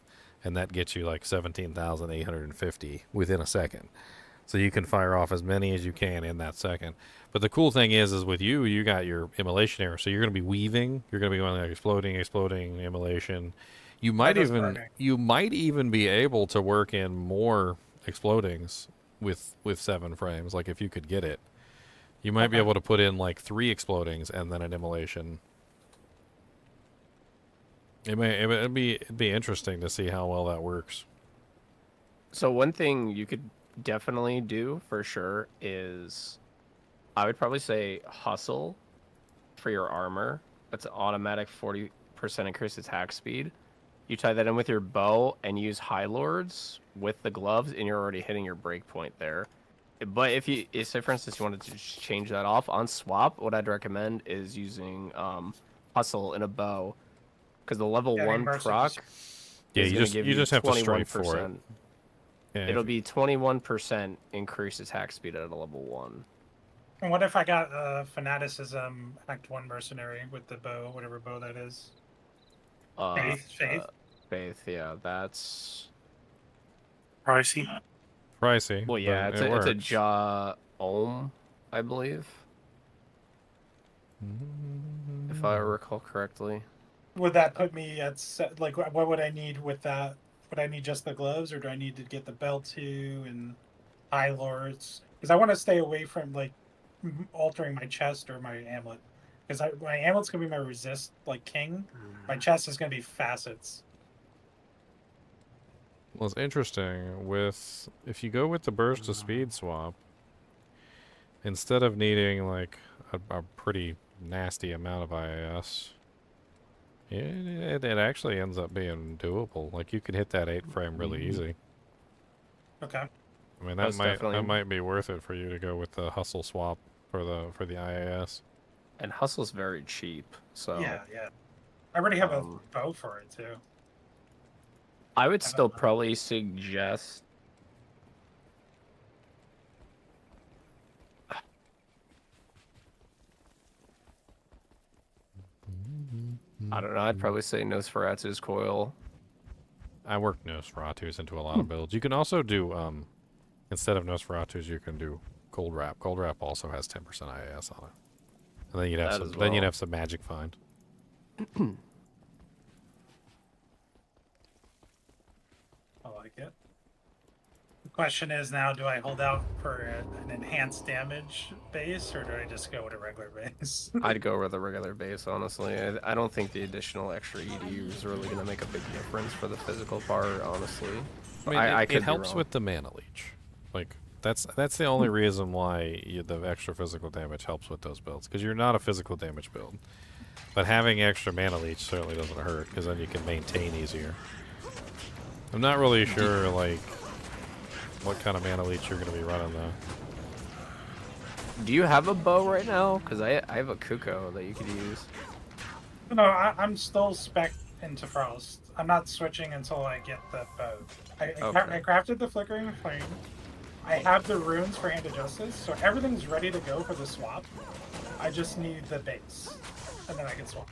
and that gets you like 17,850 within a second. So you can fire off as many as you can in that second. But the cool thing is with you got your immolation error. So you're going to be weaving. You're going to be going like exploding, immolation. You might even be able to work in more explodings with 7 frames. Like if you could get it, you might be able to put in like 3 explodings and then an immolation. It'd be interesting to see how well that works. So one thing you could definitely do for sure is I would probably say hustle for your armor. That's an automatic 40% increased attack speed. You tie that in with your bow and use High Lords with the gloves, and you're already hitting your break point there. But if say for instance you wanted to just change that off on swap, what I'd recommend is using hustle in a bow, because the level 1 proc Yeah, is you gonna just give you just have to strafe for it. 21%. Yeah, It'll be 21% increased attack speed at a level 1. And what if I got Fanaticism Act 1 Mercenary with the bow, whatever bow that is? Faith? Faith, yeah, that's pricey. Pricey. Well, yeah, but it's a works. jaw ohm, I believe, if I recall correctly. Would that put me at like what would I need with that? Would I need just the gloves, or do I need to get the belt too and high lords? Because I want to stay away from like altering my chest or my amulet. Because my amulet's gonna be my resist like king. My chest is gonna be facets. Well, it's interesting with if you go with the burst of speed swap, instead of needing like a pretty nasty amount of IAS, it actually ends up being doable. Like you could hit that 8 frame really easy. Okay. I mean That's that definitely- might be worth it for you to go with the hustle swap for the IAS. And hustle's very cheap, so Yeah. I already have a bow for it too. I would still probably suggest I don't know, I'd probably say Nosferatu's coil. I worked Nosferatus into a lot of builds. You can also do instead of Nosferatus, you can do Cold Wrap. Cold Wrap also has 10% IAS on it. And then you'd have some magic find. I like it. The question is now, do I hold out for an enhanced damage base, or do I just go with a regular base? I'd go with a regular base, honestly. I don't think the additional extra EDU is really going to make a big difference for the physical part, honestly. I mean, I it could be helps wrong. with the mana leech. Like that's the only reason why the extra physical damage helps with those builds, because you're not a physical damage build. But having extra mana leech certainly doesn't hurt, because then you can maintain easier. I'm not really sure like what kind of mana leech you're going to be running though. Do you have a bow right now? Because I have a Kuko that you could use. No, I'm still spec into Frost. I'm not switching until I get the bow. I crafted the Flickering Flame. I have the runes for Hand of Justice, so everything's ready to go for the swap. I just need the base, and then I can swap.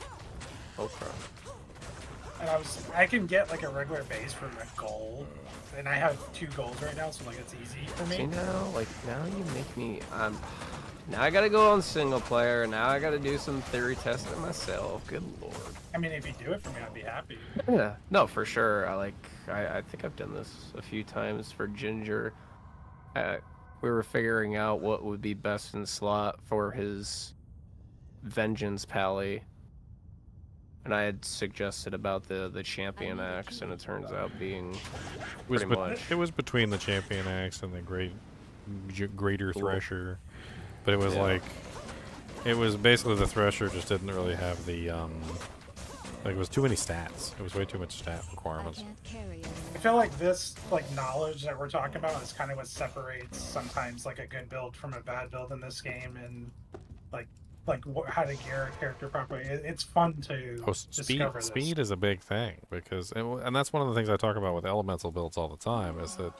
Okay. And I can get like a regular base for a gold, and I have 2 golds right now, so like it's easy for me. See now, like now you make me. Now I gotta go on single player. Now I gotta do some theory testing myself. Good lord. I mean, if you do it for me, I'd be happy. Yeah, no, for sure. I think I've done this a few times for Ginger. We were figuring out what would be best in slot for his Vengeance Pally. And I had suggested about the Champion Axe, and it turns out being pretty much. It was between the Champion Axe and the Greater Thresher. But it was like, it was basically the Thresher just didn't really have the, like it was too many stats. It was way too much stat requirements. I feel like this knowledge that we're talking about is kind of what separates sometimes like a good build from a bad build in this game, and how to gear a character properly. It's fun to discover this. Speed is a big thing, because and that's one of the things I talk about with elemental builds all the time, is that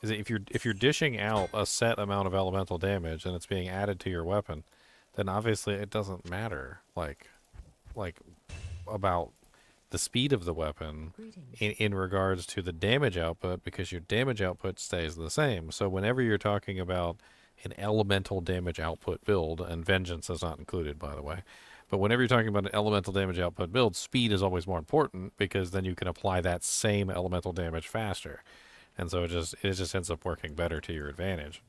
if you're dishing out a set amount of elemental damage and it's being added to your weapon, then obviously it doesn't matter like about the speed of the weapon in regards to the damage output, because your damage output stays the same. So whenever you're talking about an elemental damage output build, and Vengeance is not included, by the way, but whenever you're talking about an elemental damage output build, speed is always more important, because then you can apply that same elemental damage faster, and so it just ends up working better to your advantage.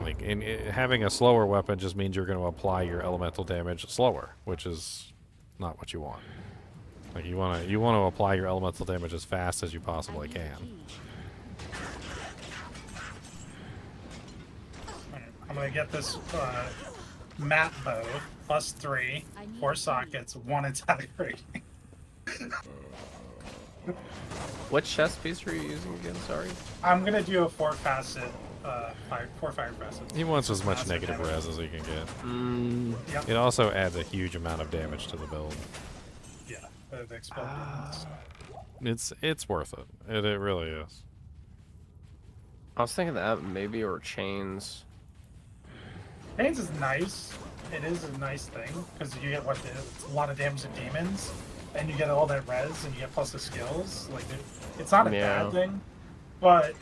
Like having a slower weapon just means you're going to apply your elemental damage slower, which is not what you want. Like you want to apply your elemental damage as fast as you possibly can. I'm gonna get this mat bow +3, 4 sockets, 1 attack rating. What chest piece were you using again? Sorry. I'm gonna do a 4 facet, 4 fire facets. He wants as much negative res as he can get. Yep. It also adds a huge amount of damage to the build. Yeah, the explode. it's worth it. It really is. I was thinking that maybe, or chains. Chains is nice. It is a nice thing because you get it's a lot of damage to demons, and you get all that res, and you get plus the skills. Like it's not a bad thing, but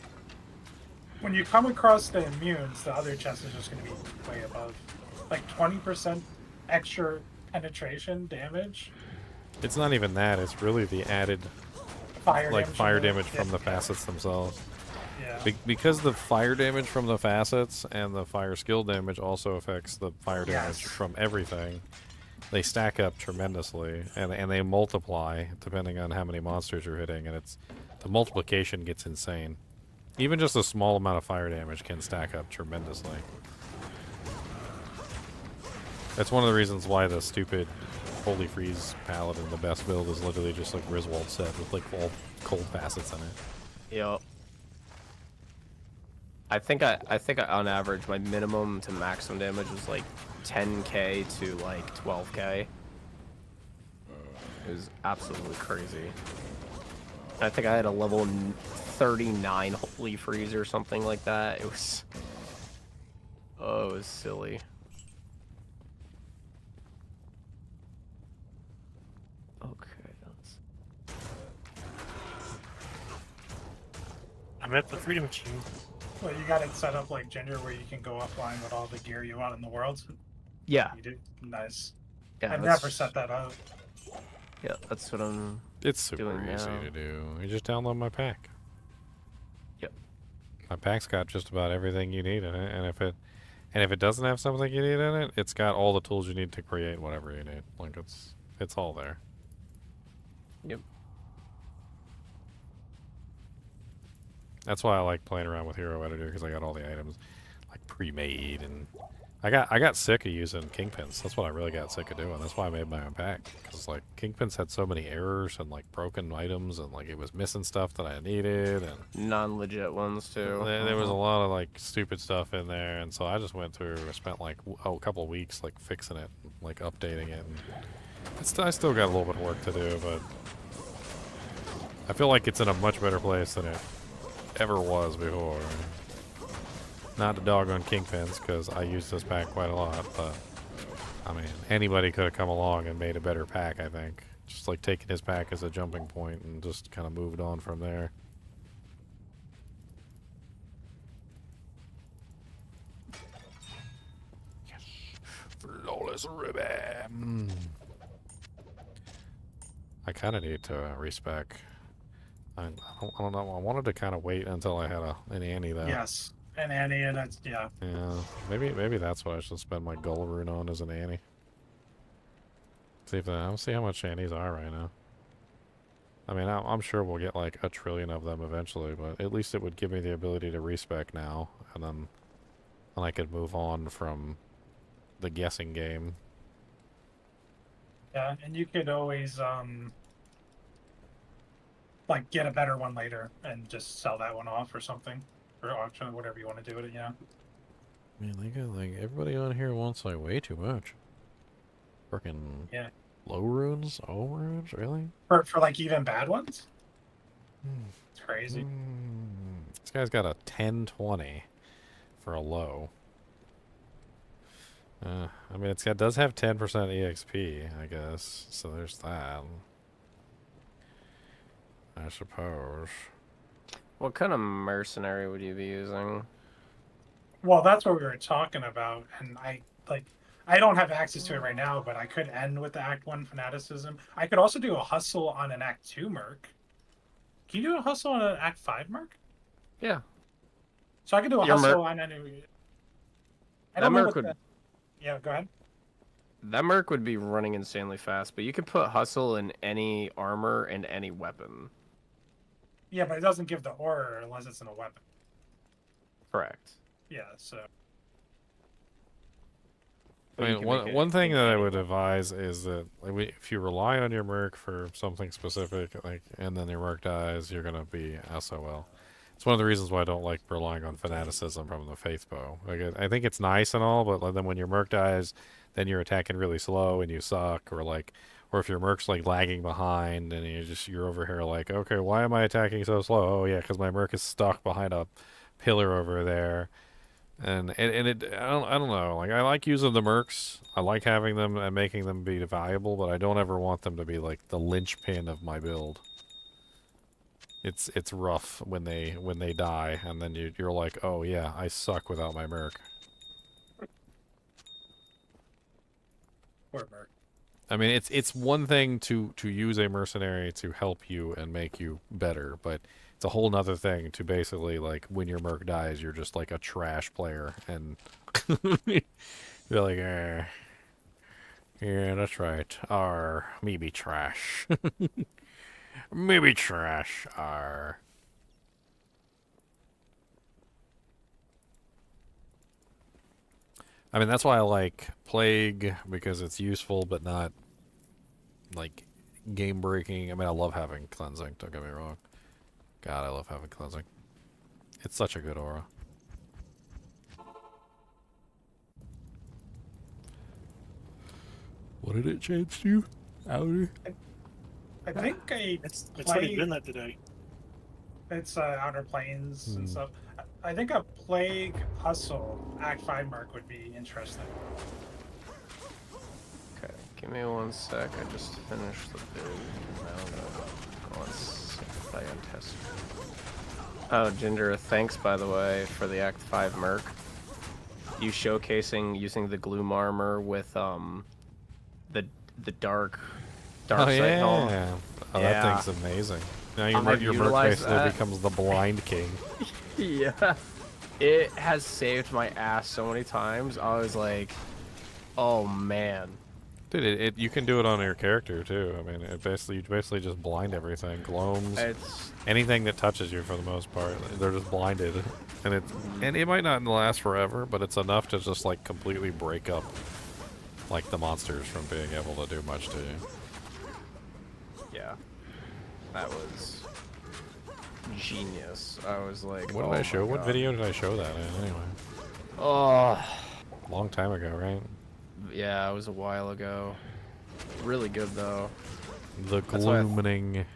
when you come across the immunes, the other chest is just going to be way above, like 20% extra penetration damage. It's not even that. It's really the added fire damage from the facets themselves. Yeah. Because the fire damage from the facets and the fire skill damage also affects the fire damage from everything. They stack up tremendously, and they multiply depending on how many monsters you're hitting, and the multiplication gets insane. Even just a small amount of fire damage can stack up tremendously. That's one of the reasons why the stupid Holy Freeze Paladin, the best build, is literally just like Griswold set with like all cold facets in it. Yep. I think on average my minimum to maximum damage was like 10k to like 12k. It was absolutely crazy. I think I had a level 39 Holy Freeze or something like that. It was silly. Okay, I'm at the Freedom Machine. Well, you got it set up like Ginger, where you can go offline with all the gear you want in the world. Yeah. You do? Nice. Yeah, I've that's- never set that up. Yeah, that's what I'm It's super doing easy now. to do. You just download my pack. Yep. My pack's got just about everything you need in it, and if it doesn't have something you need in it, it's got all the tools you need to create whatever you need. Like it's all there. Yep. That's why I like playing around with Hero Editor, because I got all the items like pre-made, and I got sick of using Kingpins. That's what I really got sick of doing. That's why I made my own pack, because like Kingpins had so many errors and like broken items, and like it was missing stuff that I needed, and non-legit ones too. there was a lot of like stupid stuff in there, and so I just went through. I spent like a couple of weeks like fixing it, like updating it. And I still got a little bit of work to do, but I feel like it's in a much better place than it ever was before. Not to dog on Kingpins, because I use this pack quite a lot, but I mean, anybody could have come along and made a better pack, I think. Just like taking his pack as a jumping point and just kind of moved on from there. Yes, flawless ribbon. I kind of need to respec. I don't know. I wanted to kind of wait until I had an Annie though. Yes, and Annie, and it's yeah. Yeah, maybe that's what I should spend my Gull Rune on as an Annie. I'll see how much Annies are right now. I mean, I'm sure we'll get like 1 trillion of them eventually, but at least it would give me the ability to respec now, and then I could move on from the guessing game. Yeah, and you could always like get a better one later and just sell that one off or something, or auction or whatever you want to do with it. Yeah. Man, they got like everybody on here wants like way too much. Freaking Yeah. low runes, all runes, really? For like even bad ones. It's crazy. This guy's got a 1020 for a low. I mean, it does have 10% EXP, I guess. So there's that. I suppose. What kind of mercenary would you be using? Well, that's what we were talking about, and I don't have access to it right now, but I could end with the Act 1 fanaticism. I could also do a hustle on an Act 2 merc. Can you do a hustle on an Act 5 merc? Yeah. So I could do a Your hustle on any. That merc would. Yeah, go ahead. That merc would be running insanely fast, but you could put hustle in any armor and any weapon. Yeah, but it doesn't give the aura unless it's in a weapon. Correct. Yeah, so. I mean, one thing that I would advise is that like, if you rely on your merc for something specific, like, and then your merc dies, you're gonna be SOL. It's one of the reasons why I don't like relying on fanaticism from the faith bow. Like, I think it's nice and all, but then when your merc dies, then you're attacking really slow and you suck, or like Or if your merc's like lagging behind and you're over here like, okay, why am I attacking so slow? Oh yeah, because my merc is stuck behind a pillar over there. And I don't know. Like I like using the mercs. I like having them and making them be valuable, but I don't ever want them to be like the linchpin of my build. It's rough when they die, and then you're like, oh yeah, I suck without my merc. Poor merc. I mean, it's one thing to use a mercenary to help you and make you better, but it's a whole nother thing to basically, like, when your merc dies, you're just like a trash player, and you're like, yeah, that's right. Me be trash. Me be trash. I mean, that's why I like Plague, because it's useful, but not, like, game-breaking. I mean, I love having Cleansing, don't get me wrong. God, I love having Cleansing. It's such a good aura. What did it change to? Outer? I think It's already been that today. It's Outer Planes and stuff. I think a Plague Hustle Act 5 merc would be interesting. Okay, give me 1 sec. I just finished the build. Now I'm gonna go on Simplify and test. Oh, Ginger, thanks by the way for the Act 5 merc. You showcasing using the Gloom armor with the dark sight helm. Yeah. Oh, yeah. that thing's amazing. Now your merc basically becomes the blind king. Yeah. It has saved my ass so many times. I was like, oh man. Dude, you can do it on your character too. I mean, you basically just blind everything. Gloams, anything that touches you for the most part, they're just blinded. And it might not last forever, but it's enough to just like completely break up like the monsters from being able to do much to you. Yeah. That was genius. I was like, What did I show? What video did I show that in anyway? Oh, long time ago, right? Yeah, it was a while ago. Really good though. The glooming.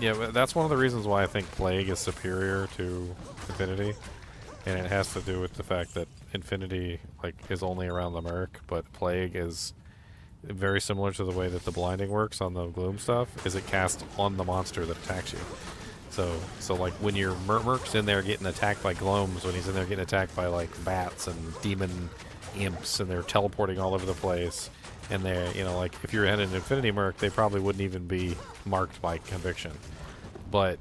Yeah, but that's one of the reasons why I think Plague is superior to Infinity, and it has to do with the fact that Infinity is only around the merc, but Plague is very similar to the way that the blinding works on the gloom stuff. Is it casts on the monster that attacks you? So like when your merc's in there getting attacked by glooms, when he's in there getting attacked by like bats and demon imps, and they're teleporting all over the place, and they're, you know, like if you're in an Infinity merc, they probably wouldn't even be marked by conviction. But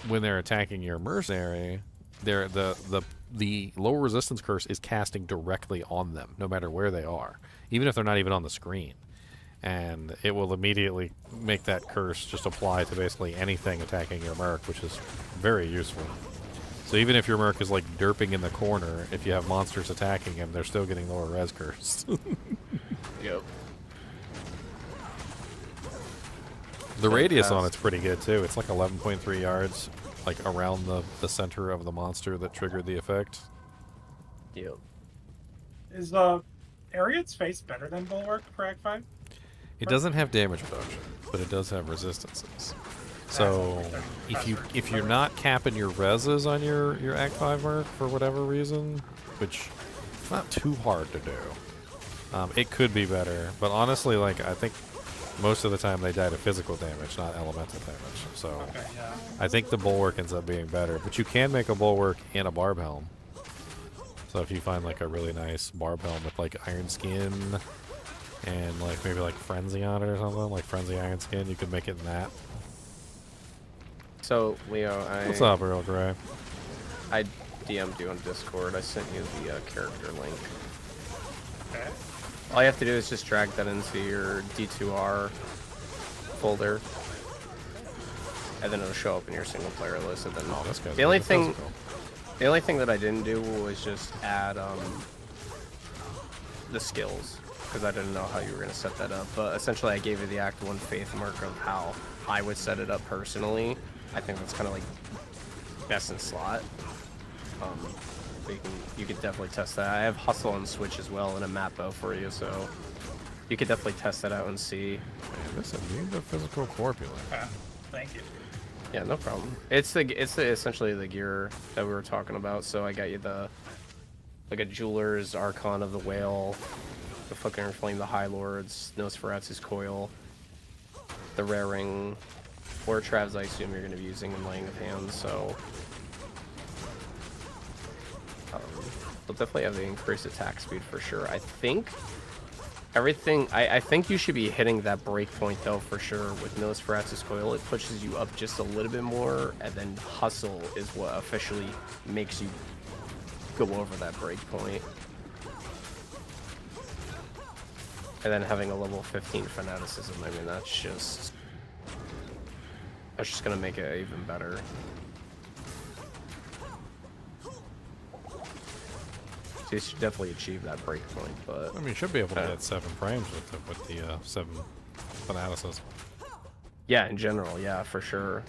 when they're attacking your mercenary, the low resistance curse is casting directly on them, no matter where they are, even if they're not even on the screen. And it will immediately make that curse just apply to basically anything attacking your merc, which is very useful. So even if your merc is like derping in the corner, if you have monsters attacking him, they're still getting lower res curse. Yep. The radius on it's pretty good too. It's like 11.3 yards, like around the center of the monster that triggered the effect. Yep. Is the Ariad's face better than Bulwark for Act 5? It doesn't have damage reduction, but it does have resistances. So if you're not capping your reses on your Act 5 merc for whatever reason, which is not too hard to do, it could be better. But honestly, like I think most of the time they die to physical damage, not elemental damage. So I think the Bulwark ends up being better. But you can make a Bulwark in a barb helm. So if you find like a really nice barb helm with like iron skin and like maybe like frenzy on it or something, like frenzy iron skin, you could make it in that. So Leo, What's up, Earl Grey? I DM'd you on Discord. I sent you the character link. Okay. All you have to do is just drag that into your D2R folder, and then it'll show up in your single player list. And then the only thing that I didn't do was just add the skills, because I didn't know how you were going to set that up. But essentially I gave you the Act 1 faith mark of how I would set it up personally. I think that's kind of like best in slot. But you can you could definitely test that. I have Hustle and Switch as well and a map bow for you, so you could definitely test that out and see. Man, this is the physical corpulent. Thank you. Yeah, no problem. It's essentially the gear that we were talking about. So I got you like a Jeweler's Archon of the Whale, the fucking Flame, the High Lords, Nosferatu's Coil, the Rare Ring, or Travs, I assume you're going to be using in Laying of Hands, so they'll definitely have the increased attack speed for sure. I think everything, I think you should be hitting that break point though for sure with Nosferatu's Coil. It pushes you up just a little bit more, and then Hustle is what officially makes you go over that break point. And then having a level 15 Fanaticism, I mean, that's just gonna make it even better. So you should definitely achieve that break point, but I mean, you should be able to get 7 frames with the 7 Fanaticism. Yeah, in general, yeah, for sure.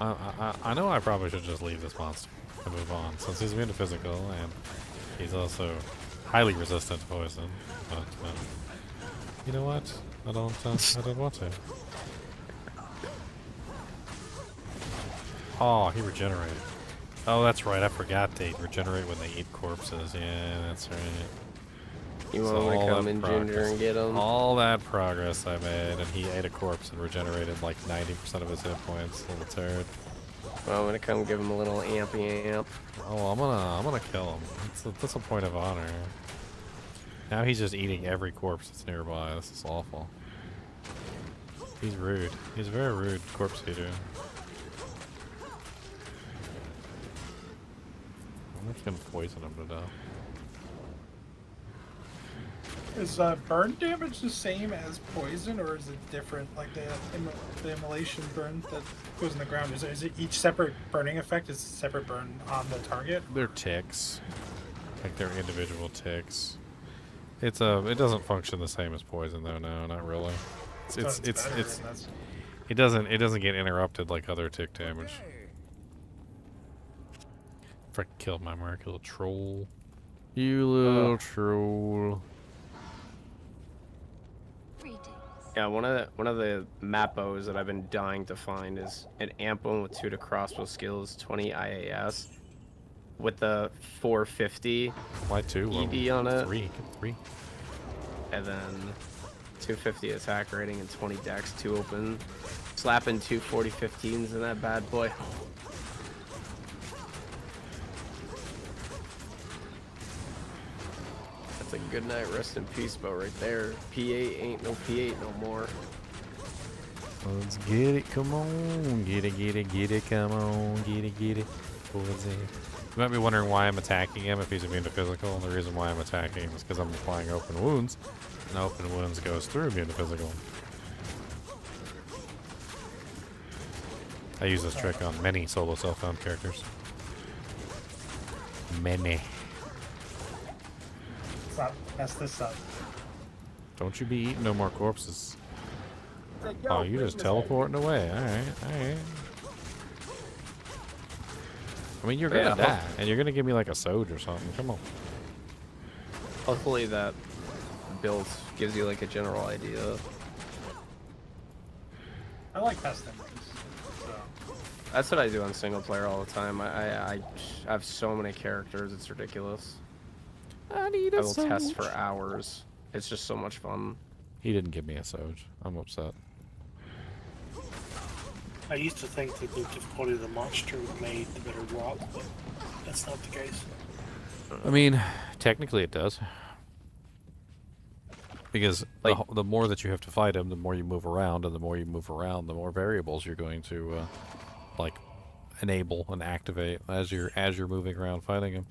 I know I probably should just leave this monster and move on, since he's immune to physical, and he's also highly resistant to poison, but you know what? I don't want to. Oh, he regenerated. Oh, that's right, I forgot they regenerate when they eat corpses. Yeah, that's right. You want to come in, Ginger, and get him? All that progress I made, and he ate a corpse and regenerated like 90% of his hit points. Little turd. Well, I'm gonna come give him a little ampy amp. Oh, I'm gonna kill him. That's a point of honor. Now he's just eating every corpse that's nearby. This is awful. He's rude. He's a very rude corpse eater. I'm just gonna poison him to death. Is burn damage the same as poison, or is it different? Like the immolation burn that goes in the ground, is it each separate burning effect? Is it separate burn on the target? They're ticks. Like they're individual ticks. It doesn't function the same as poison though. No, not really. It doesn't get interrupted like other tick damage. Frick, killed my mark, you little troll. You little troll. Yeah, one of the Mappos that I've been dying to find is an amp one with 2 to crossbow skills, 20 IAS, with the 450 Why 2? ED on it. 3. 3. And then 250 attack rating and 20 dex, 2 open. Slapping 2 40-15s in that bad boy. That's a good night rest in peace bow right there. P8 ain't no P8 no more. Let's get it, come on. Get it, come on. Get it. What's it? You might be wondering why I'm attacking him if he's immune to physical, and the reason why I'm attacking him is because I'm applying open wounds, and open wounds goes through immune to physical. I use this trick on many solo self-found characters. Many. Let's not mess this up. Don't you be eating no more corpses. Oh, you just teleporting away. Alright. I mean, you're gonna die, and you're gonna give me like a Soj or something. Come on. Hopefully that build gives you like a general idea. I like pesting rings. So. That's what I do on single player all the time. I have so many characters, it's ridiculous. I will test for hours. It's just so much fun. He didn't give me a Soj. I'm upset. I used to think that the difficulty of the monster made the better drop, but that's not the case. I mean, technically it does. Because like, the more that you have to fight him, the more you move around, and the more you move around, the more variables you're going to like enable and activate as you're moving around fighting him.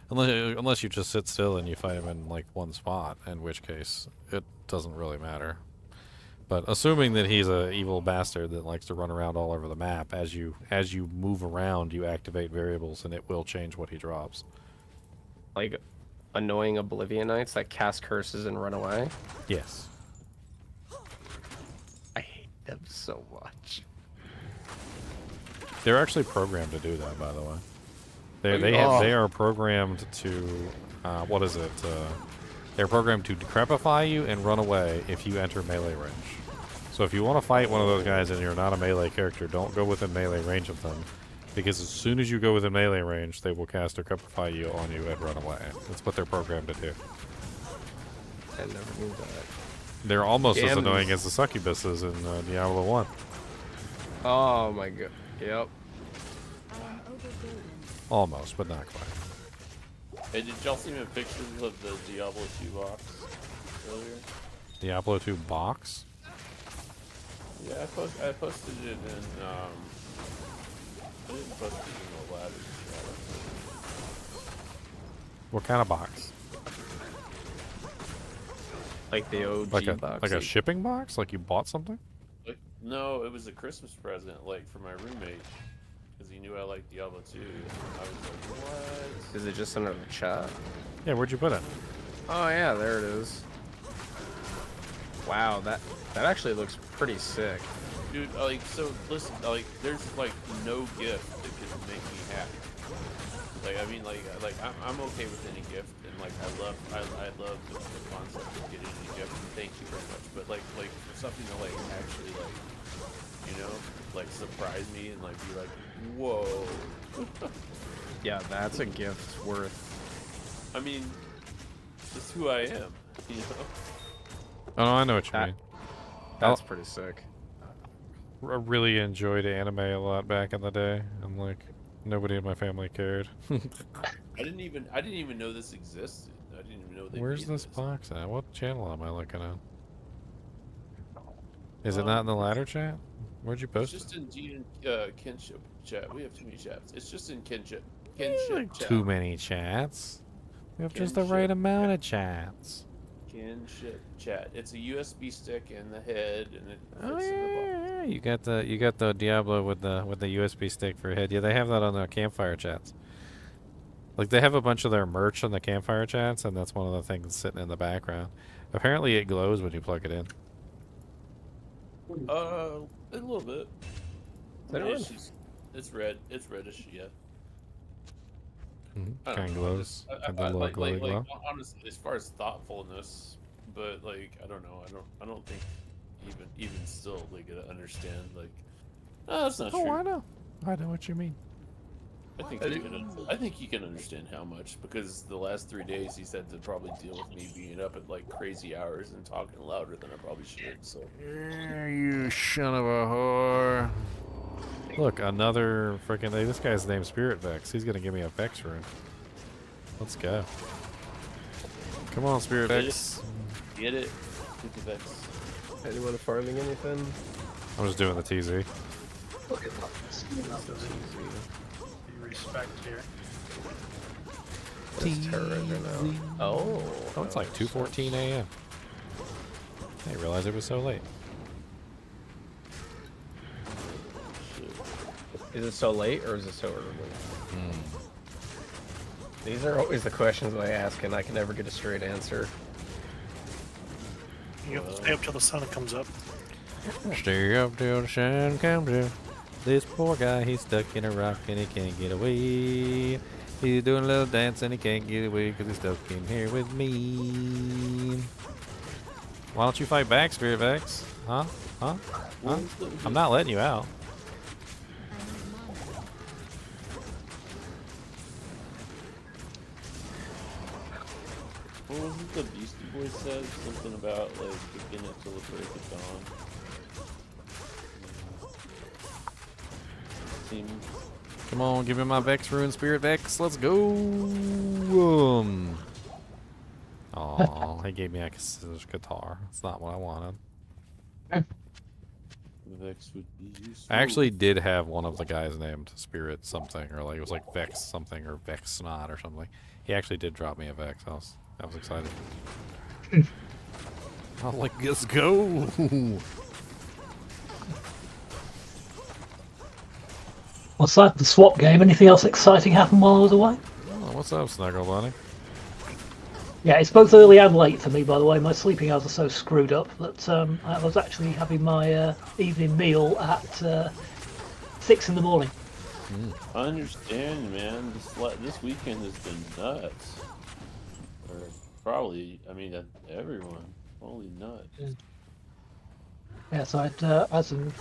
Unless you just sit still and you fight him in like one spot, in which case it doesn't really matter. But assuming that he's a evil bastard that likes to run around all over the map, as you move around, you activate variables, and it will change what he drops. Like annoying Oblivionites that cast curses and run away? Yes. I hate them so much. They're actually programmed to do that, by the way. Oh, They are programmed to what is it? They're programmed to decrepify you and run away if you enter melee range. So if you want to fight one of those guys and you're not a melee character, don't go within melee range of them, because as soon as you go within melee range, they will cast decrepify you on you and run away. That's what they're programmed to do. I never knew that. They're almost as Damn. annoying as the succubuses in Diablo 1. Oh my god. Yep. Almost, but not quite. Hey, did y'all see my pictures of the Diablo 2 box earlier? Diablo 2 box? Yeah, I posted it in, I didn't post it in the ladder. What kind of box? Like the OG box. Like a shipping box? Like you bought something? Like, no, it was a Christmas present, like, for my roommate. Because he knew I liked Diablo 2. And I was like, what? Is it just under the chat? Yeah, where'd you put it? Oh yeah, there it is. Wow, that actually looks pretty sick. Dude, like, so, listen, like, there's, like, no gift that can make me happy. Like, I mean, like I'm okay with any gift, and, like, I love the concept of getting a gift, and thank you very much. But, like, for something to, like, actually, like, you know, like, surprise me and, like, be like, whoa. Yeah, that's a gift worth. I mean, it's who I am, you know? Oh, I know what you mean. That's pretty sick. I really enjoyed anime a lot back in the day, and like nobody in my family cared. I didn't even know this existed. I didn't even know they Where's made this box at? What channel am I looking at? Is it not in the ladder chat? Where'd you post It's it? just in kinship chat. We have too many chats. It's just in kinship chat. Too many chats. We have just the right amount of chats. Kinship chat. It's a USB stick in the head, and it Oh fits in the box. yeah, you got the Diablo with the USB stick for a head. Yeah, they have that on the campfire chats. Like they have a bunch of their merch on the campfire chats, and that's one of the things sitting in the background. Apparently, it glows when you plug it in. A little bit. Is it red? It's red. It's reddish. Yeah. Kind of glows. Got the little like, glowy glow. honestly, as far as thoughtfulness, but like I don't know. I don't think even still they gonna understand. Like, no, that's not true. I know what you mean. I think you can understand how much, because the last 3 days he's had to probably deal with me being up at like crazy hours and talking louder than I probably should. So. You son of a whore. Look, another freaking. This guy's named Spirit Vex. He's gonna give me a Vex rune. Let's go. Come on, Spirit Vex. Get it. Get the Vex. Anyone farming anything? I'm just doing the TZ. Look at that. Respect here. What's Terra now? Oh, it's like 2:14 a.m. I didn't realize it was so late. Is it so late or is it so early? These are always the questions I ask, and I can never get a straight answer. You have to stay up till the sun comes up. Stay up till the sun comes up. This poor guy, he's stuck in a rock and he can't get away. He's doing a little dance and he can't get away because he's stuck in here with me. Why don't you fight back, Spirit Vex? Huh? Huh? Huh? I'm not letting you out. What was it the Beastie Boys said? Something about like kicking it till the break of dawn. Come on, give me my Vex rune, Spirit Vex. Let's go. Aw, he gave me a guitar. That's not what I wanted. Vex would be useful. I actually did have one of the guys named Spirit something, or like it was like Vex something or Vex Snot or something. He actually did drop me a Vex. I was excited. I was like, let's go. What's that? The swap game? Anything else exciting happened while I was away? Oh, what's up, Snuggle Bunny? Yeah, it's both early and late for me, by the way. My sleeping hours are so screwed up that I was actually having my evening meal at 6 in the morning. I understand, man. This weekend has been nuts. Or probably, I mean, everyone. Holy nuts. Yeah, so I had some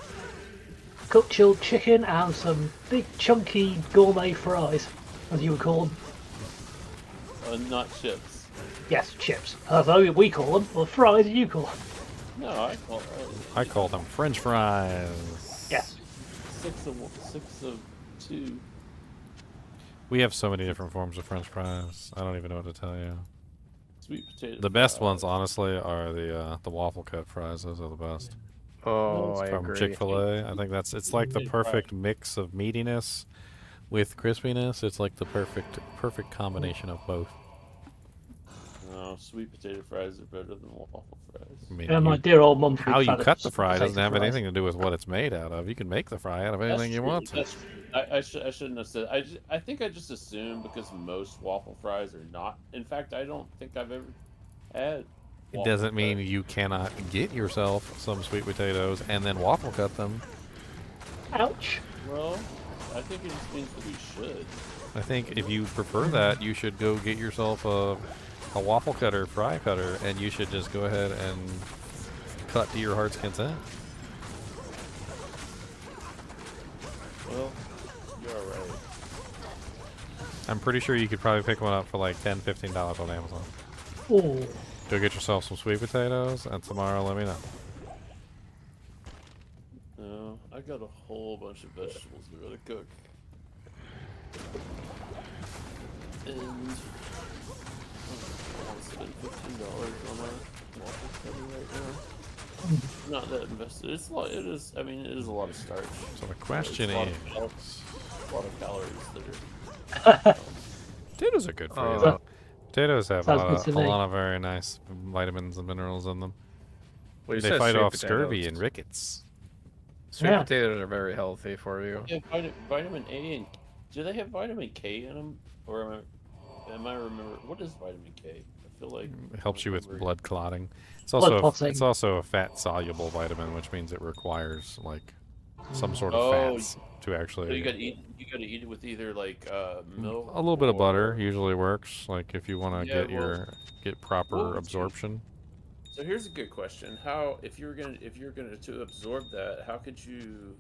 cooked chilled chicken and some big chunky gourmet fries, as you would call them. Not chips. Yes, chips. Although we call them, or fries you call them. No, I call them French fries. Yes. Six of two. We have so many different forms of French fries. I don't even know what to tell you. Sweet potato. The best ones, honestly, are the waffle cut fries. Those are the best. Oh, I From agree. Chick-fil-A. I think it's like the perfect mix of meatiness with crispiness. It's like the perfect combination of both. No, sweet potato fries are better than waffle fries. I mean, Yeah, my dear old mum's how big you fan of cut the fry potato doesn't have fries. anything to do with what it's made out of. You can make the fry out of anything you want to. That's true. I shouldn't have said. I think I just assumed because most waffle fries are not. In fact, I don't think I've ever had. It doesn't mean you cannot get yourself some sweet potatoes and then waffle cut them. Ouch. Well, I think it just means that we should. I think if you prefer that, you should go get yourself a waffle cutter, fry cutter, and you should just go ahead and cut to your heart's content. Well, you're alright. I'm pretty sure you could probably pick one up for like $10, $15 on Amazon. Oh. Go get yourself some sweet potatoes, and tomorrow let me know. No, I got a whole bunch of vegetables we gotta cook. And I want to spend $15 on a waffle cutter right now. Not that invested. It's a lot. It is. I mean, it is a lot of starch. So the question It's is, a lot of calories that are. potatoes are good for you. Though. Potatoes have a lot of very nice vitamins and minerals in them. Well, you They said fight sweet off scurvy potatoes. and rickets. Sweet Yeah. potatoes are very healthy for you. Yeah, vitamin A and do they have vitamin K in them, or am I remember what is vitamin K? I feel like It helps you with blood clotting. It's Blood also clotting. it's also a fat soluble vitamin, which means it requires like some sort of Oh, fats to So actually. you gotta eat it with either like milk. A little bit of butter or- usually works. Like if you want to Yeah, get proper what would you- absorption. So here's a good question: how if you're gonna to absorb that, how could you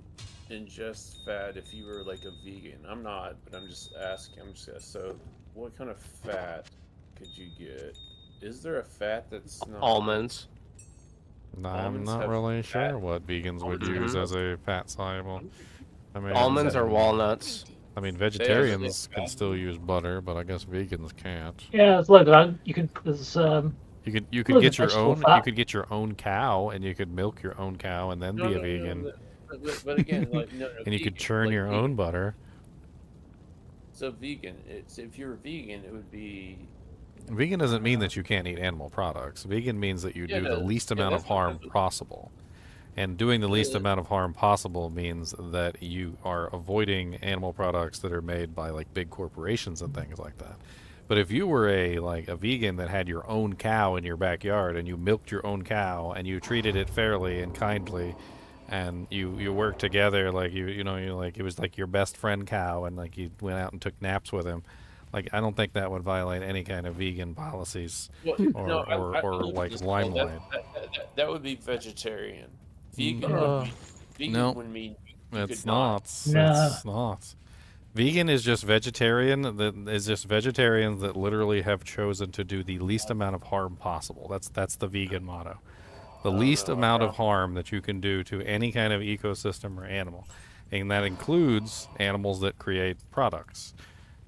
ingest fat if you were like a vegan? I'm not, but I'm just asking. So what kind of fat could you get? Is there a fat that's not Almonds. I'm Almonds not have really fat. sure what vegans would use as a fat soluble. I mean, Almonds or walnuts. I mean, vegetarians can still use butter, but I guess vegans can't. Yeah, it's like that. You can. There's You could loads get of your vegetable own. fat. You could get your own cow, and you could milk your own cow, and then be a vegan. But again, like no, And you could vegan, churn like your vegan. own butter. So vegan, if you're a vegan, it would be. Vegan doesn't mean that you can't eat animal products. Vegan means that you Yeah, do the least amount of that's what- harm possible. And doing the least amount of harm possible means that you are avoiding animal products that are made by like big corporations and things like that. But if you were a vegan that had your own cow in your backyard and you milked your own cow and you treated it fairly and kindly and you worked together like you like it was like your best friend cow and like you went out and took naps with him, like I don't think that would violate any kind of vegan policies Well, or no, I looked at like this- limelight. That would be vegetarian. Vegan No, would mean you it's could not. not. No. It's not. Vegan is just vegetarian. That is just vegetarians that literally have chosen to do the least amount of harm possible. That's the vegan motto. The least amount of harm that you can do to any kind of ecosystem or animal, and that includes animals that create products.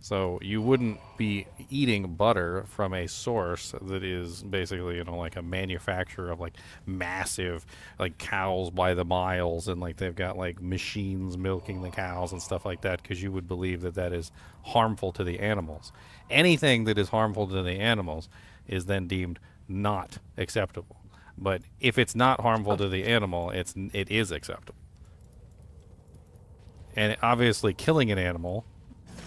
So you wouldn't be eating butter from a source that is basically, like a manufacturer of like massive like cows by the miles and like they've got like machines milking the cows and stuff like that because you would believe that that is harmful to the animals. Anything that is harmful to the animals is then deemed not acceptable. But if it's not harmful to the animal, it is acceptable. And obviously killing an animal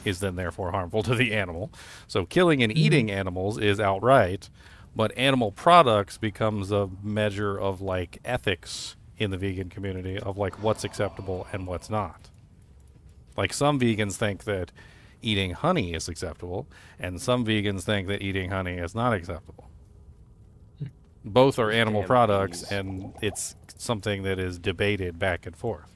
is then therefore harmful to the animal. So killing and eating animals is outright, but animal products becomes a measure of like ethics in the vegan community of like what's acceptable and what's not. Like some vegans think that eating honey is acceptable, and some vegans think that eating honey is not acceptable. Both are animal Damn products, bees. and it's something that is debated back and forth.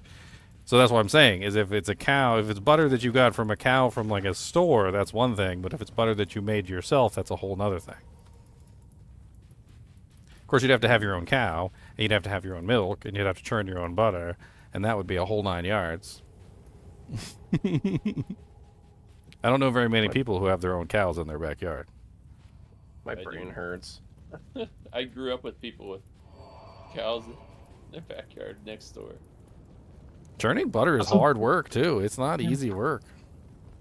So that's what I'm saying, is if it's a cow, if it's butter that you got from a cow from like a store, that's one thing, but if it's butter that you made yourself, that's a whole nother thing. Of course, you'd have to have your own cow, and you'd have to have your own milk, and you'd have to churn your own butter, and that would be a whole 9 yards. I don't know very many people who have their own cows in their backyard. My brain hurts. I grew up with people with cows in their backyard next door. Churning butter is hard work too. It's not easy work.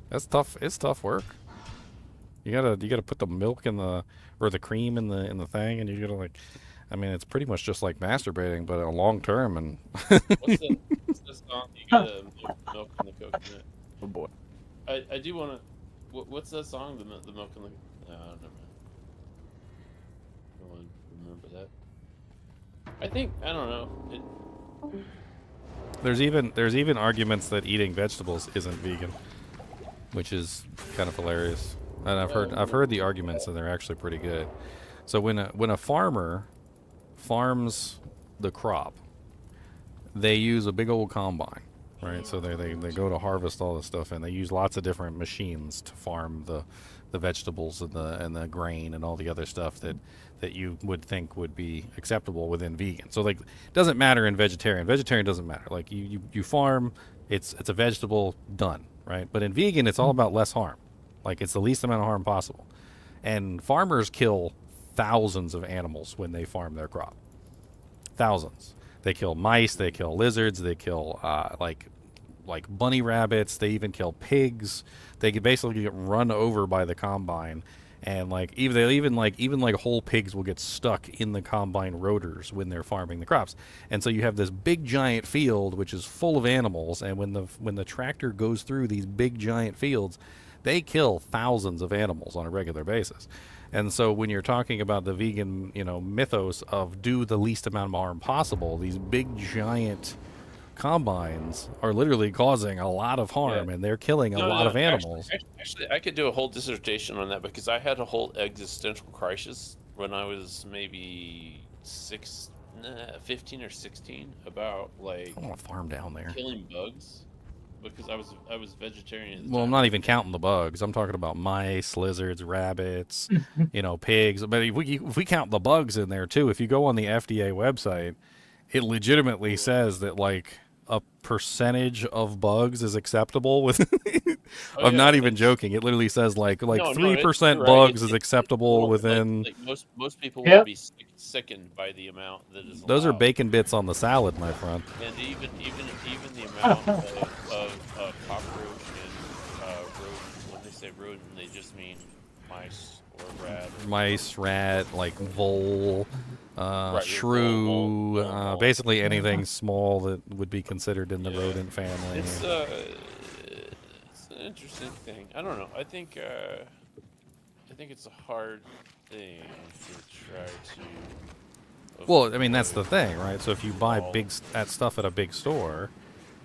That's tough. It's tough work. You gotta put the milk in the or the cream in the thing, and you gotta like. I mean, it's pretty much just like masturbating, but a long term. And what's the song? You gotta milk in the coconut. Oh boy. I do want to. What's that song? The milk in the. No, never mind. I don't want to remember that. I think I don't know. there's even arguments that eating vegetables isn't vegan, which is kind of hilarious. And I've heard the arguments, and they're actually pretty good. So when a farmer farms the crop, they use a big old combine, right? So they go to harvest all this stuff, and they use lots of different machines to farm the vegetables and the grain and all the other stuff that you would think would be acceptable within vegan. So like, it doesn't matter in vegetarian. Vegetarian doesn't matter. Like you farm, it's a vegetable, done, right? But in vegan, it's all about less harm. Like, it's the least amount of harm possible. And farmers kill thousands of animals when they farm their crop. Thousands. They kill mice, they kill lizards, they kill like bunny rabbits, they even kill pigs. They could basically get run over by the combine, and like even whole pigs will get stuck in the combine rotors when they're farming the crops. And so you have this big giant field which is full of animals, and when the tractor goes through these big giant fields, they kill thousands of animals on a regular basis. And so when you're talking about the vegan, mythos of do the least amount of harm possible, these big giant combines are literally causing a lot of harm, and they're killing a lot of animals. Actually, I could do a whole dissertation on that, because I had a whole existential crisis when I was maybe 15 or 16 about like I want to farm down there. Killing bugs, because I was vegetarian at the Well, time. I'm not even counting the bugs. I'm talking about mice, lizards, rabbits, pigs. But if we count the bugs in there too, if you go on the FDA website, it legitimately says that like a percentage of bugs is acceptable with I'm not even joking. It literally says like 3% bugs is acceptable within like most people will be sickened by the amount that is allowed. Those are bacon bits on the salad, my friend. And even the amount of cockroach and rodent. When they say rodent, they just mean mice or rat. Mice, rat, like vole, Right, shrew, vole. basically anything small that would be considered in the rodent family. It's an interesting thing. I don't know. I think it's a hard thing to try to. Well, I mean, that's the thing, right? So if you buy that stuff at a big store,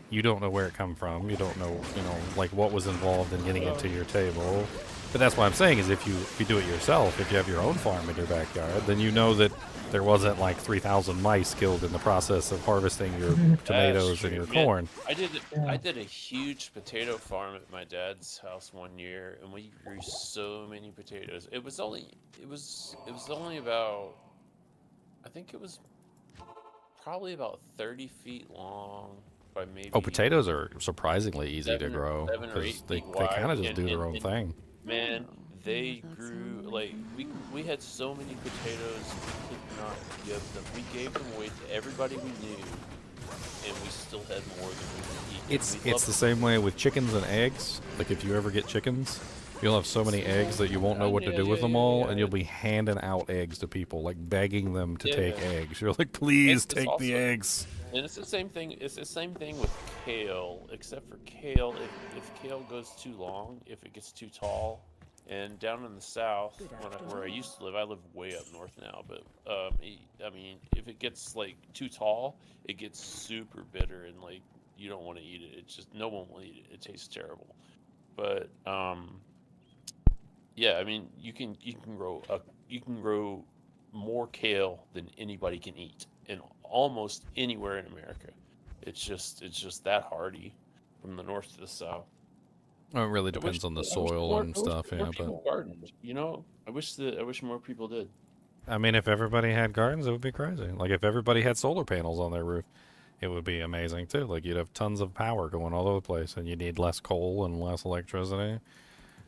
you don't know where it come from. You don't know, like what was involved in getting it to your table. But that's what I'm saying is if you do it yourself, if you have your own farm in your backyard, then you know that there wasn't like 3,000 mice killed in the process of harvesting your tomatoes and your corn. I did a huge potato farm at my dad's house one year, and we grew so many potatoes. It was only about, I think it was probably about 30 feet long by maybe. Oh, potatoes are surprisingly easy to 7 grow or 8 because they feet wide, kind of just do their own and thing. Man, they grew like we had so many potatoes we could not give them. We gave them away to everybody we knew, and we still had more than we could eat. It's the same way with chickens and eggs. Like if you ever get chickens, you'll have so many eggs that you won't know what to do with them all, and you'll be handing out eggs to people, like begging them to take eggs. You're like, please take the eggs. And it's the same thing. It's the same thing with kale, except for kale. If kale goes too long, if it gets too tall, and down in the south, where I used to live, I live way up north now. But I mean, if it gets like too tall, it gets super bitter, and like you don't want to eat it. It's just no one will eat it. It tastes terrible. But yeah, I mean, you can grow more kale than anybody can eat in almost anywhere in America. It's just that hardy from the north to the south. Well, it really depends on the soil and stuff, yeah. But People gardened. I wish more people did. I mean, if everybody had gardens, it would be crazy. Like if everybody had solar panels on their roof, it would be amazing too. Like you'd have tons of power going all over the place, and you need less coal and less electricity.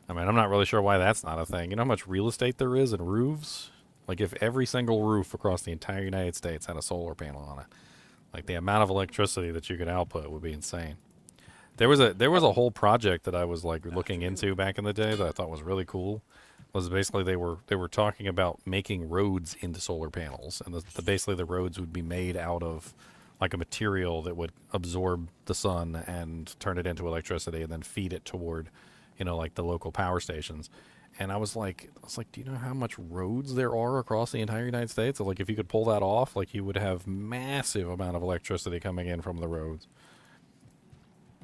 I mean, I'm not really sure why that's not a thing. You know how much real estate there is in roofs? Like if every single roof across the entire United States had a solar panel on it, like the amount of electricity that you could output would be insane. There was a whole project that I was like looking into back in the day that I thought was really cool. Was basically they were talking about making roads into solar panels, and basically the roads would be made out of like a material that would absorb the sun and turn it into electricity, and then feed it toward, like the local power stations. And I was like, do you know how much roads there are across the entire United States? So like, if you could pull that off, like you would have massive amount of electricity coming in from the roads.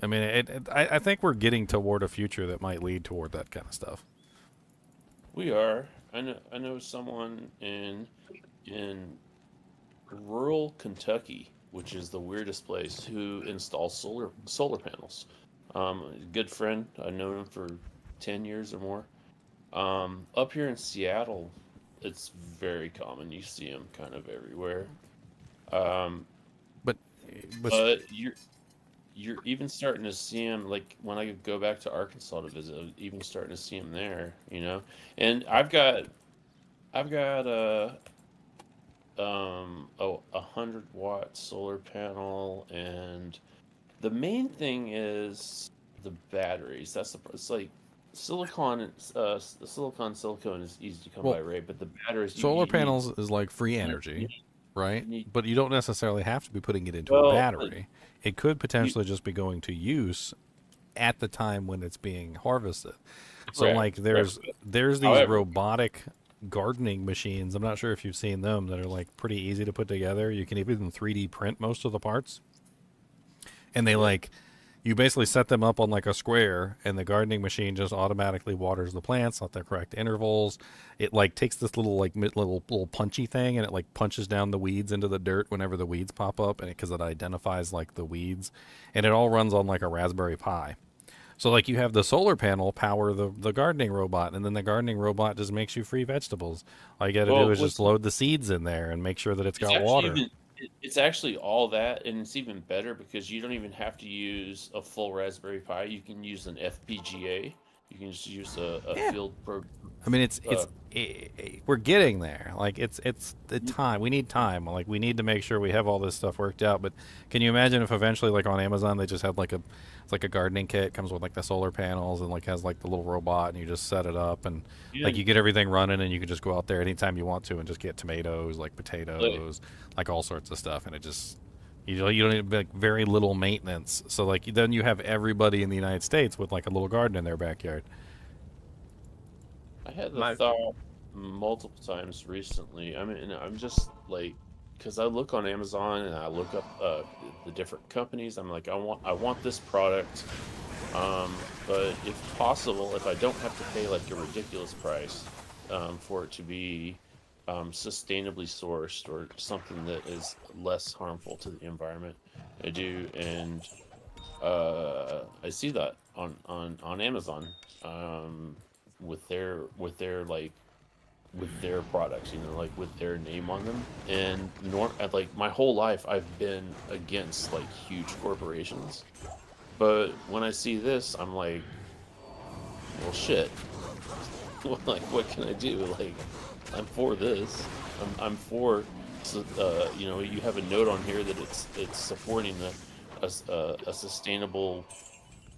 I mean, I think we're getting toward a future that might lead toward that kind of stuff. We are. I know someone in rural Kentucky, which is the weirdest place, who installs solar panels. A good friend. I've known him for 10 years or more. Up here in Seattle, it's very common. You see them kind of everywhere. But you're even starting to see them, like when I go back to Arkansas to visit, I'm even starting to see them there, And I've got a 100-watt solar panel, and the main thing is the batteries. It's like silicon is easy to come by, right? But the batteries, solar panels is like free energy, right? But you don't necessarily have to be putting it into a battery. It could potentially just be going to use at the time when it's being harvested. So like there's these robotic gardening machines. I'm not sure if you've seen them, that are like pretty easy to put together. You can even 3D print most of the parts. And they you basically set them up on like a square, and the gardening machine just automatically waters the plants at the correct intervals. It like takes this little punchy thing, and it like punches down the weeds into the dirt whenever the weeds pop up, and because it identifies like the weeds, and it all runs on like a Raspberry Pi. So like you have the solar panel power the gardening robot, and then the gardening robot just makes you free vegetables. All you got to do is just load the seeds in there and make sure that it's got water. It's actually all that, and it's even better because you don't even have to use a full Raspberry Pi. You can use an FPGA. You can just use a field program. I mean, we're getting there. Like it's the time. We need time. Like we need to make sure we have all this stuff worked out. But can you imagine if eventually, like on Amazon, they just had it's like a gardening kit, comes with like the solar panels and like has like the little robot, and you just set it up, and like you get everything running, and you can just go out there anytime you want to and just get tomatoes, like potatoes, like all sorts of stuff, and it just you don't need like very little maintenance. So like then you have everybody in the United States with like a little garden in their backyard. I had the thought multiple times recently. I mean, I'm just like, because I look on Amazon and I look up the different companies. I'm like, I want this product, but if possible, if I don't have to pay like a ridiculous price for it to be sustainably sourced or something that is less harmful to the environment, I do, and I see that on Amazon. With their products, like with their name on them, and like my whole life I've been against like huge corporations, but when I see this, I'm like, well, shit. Like, what can I do? Like, I'm for this. I'm for. You have a note on here that it's supporting a sustainable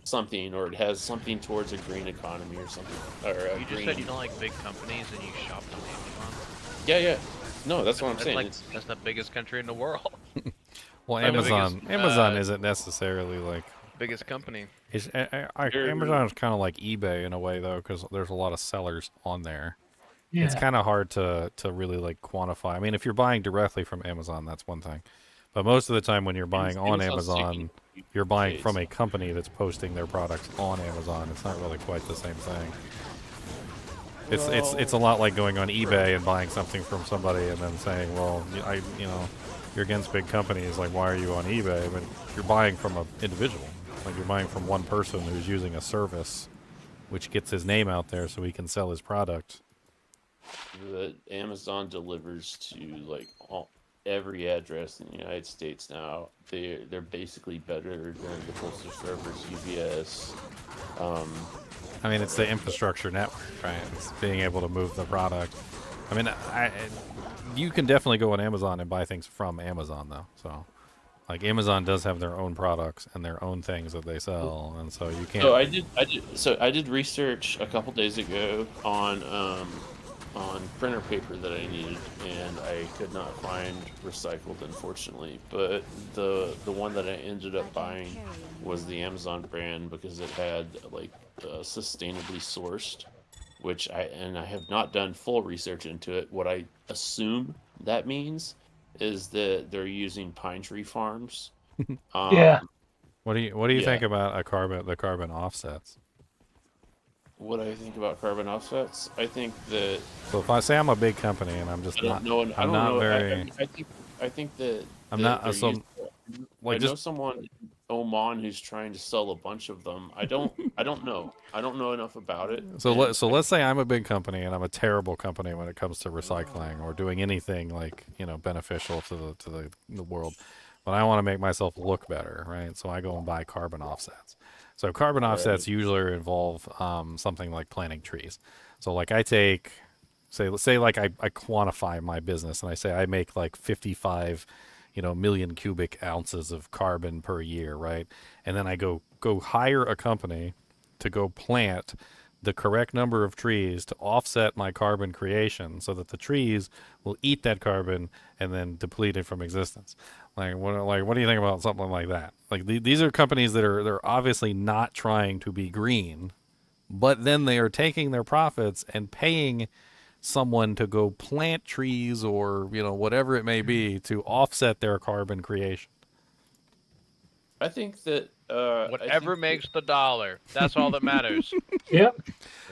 something, or it has something towards a green economy or something. Or you just said you don't like big companies and you shop on Amazon. Yeah. No, that's what I'm saying. Like, that's the biggest country in the world. Well, Amazon isn't necessarily like biggest company. Amazon is kind of like eBay in a way, though, because there's a lot of sellers on there. Yeah. It's kind of hard to really like quantify. I mean, if you're buying directly from Amazon, that's one thing, but most of the time when you're buying on Amazon, you're buying Shades. from a company that's posting their products on Amazon. It's not really quite the same thing. It's a lot like going on eBay and buying something from somebody and then saying, well, you're against big companies. Like, why are you on eBay? But you're buying from an individual. Like, you're buying from one person who's using a service, which gets his name out there so he can sell his product. The Amazon delivers to like every address in the United States now. They're basically better than the postal service, UPS. I mean, it's the infrastructure network, right? It's being able to move the product. I mean, you can definitely go on Amazon and buy things from Amazon, though. So, like, Amazon does have their own products and their own things that they sell, and so you can't. So I did research a couple days ago on printer paper that I needed, and I could not find recycled, unfortunately. But the one that I ended up buying was the Amazon brand because it had like sustainably sourced, which I have not done full research into it. What I assume that means is that they're using pine tree farms. Yeah. What do you think about the carbon offsets? What I think about carbon offsets? I think that. So if I say I'm a big company and I'm just not, I'm not very. I think that I'm not I know just someone in Oman who's trying to sell a bunch of them. I don't know. I don't know enough about it. So let's say I'm a big company and I'm a terrible company when it comes to recycling or doing anything like beneficial to the world, but I want to make myself look better, right? So I go and buy carbon offsets. So carbon offsets usually involve something like planting trees. So like I take, let's say like I quantify my business and I say I make like 55 million cubic ounces of carbon per year, right? And then I go hire a company to go plant the correct number of trees to offset my carbon creation so that the trees will eat that carbon and then deplete it from existence. What do you think about something like that? Like these are companies that they're obviously not trying to be green, but then they are taking their profits and paying someone to go plant trees or whatever it may be to offset their carbon creation. I think that whatever makes the dollar. That's all that matters. Yep.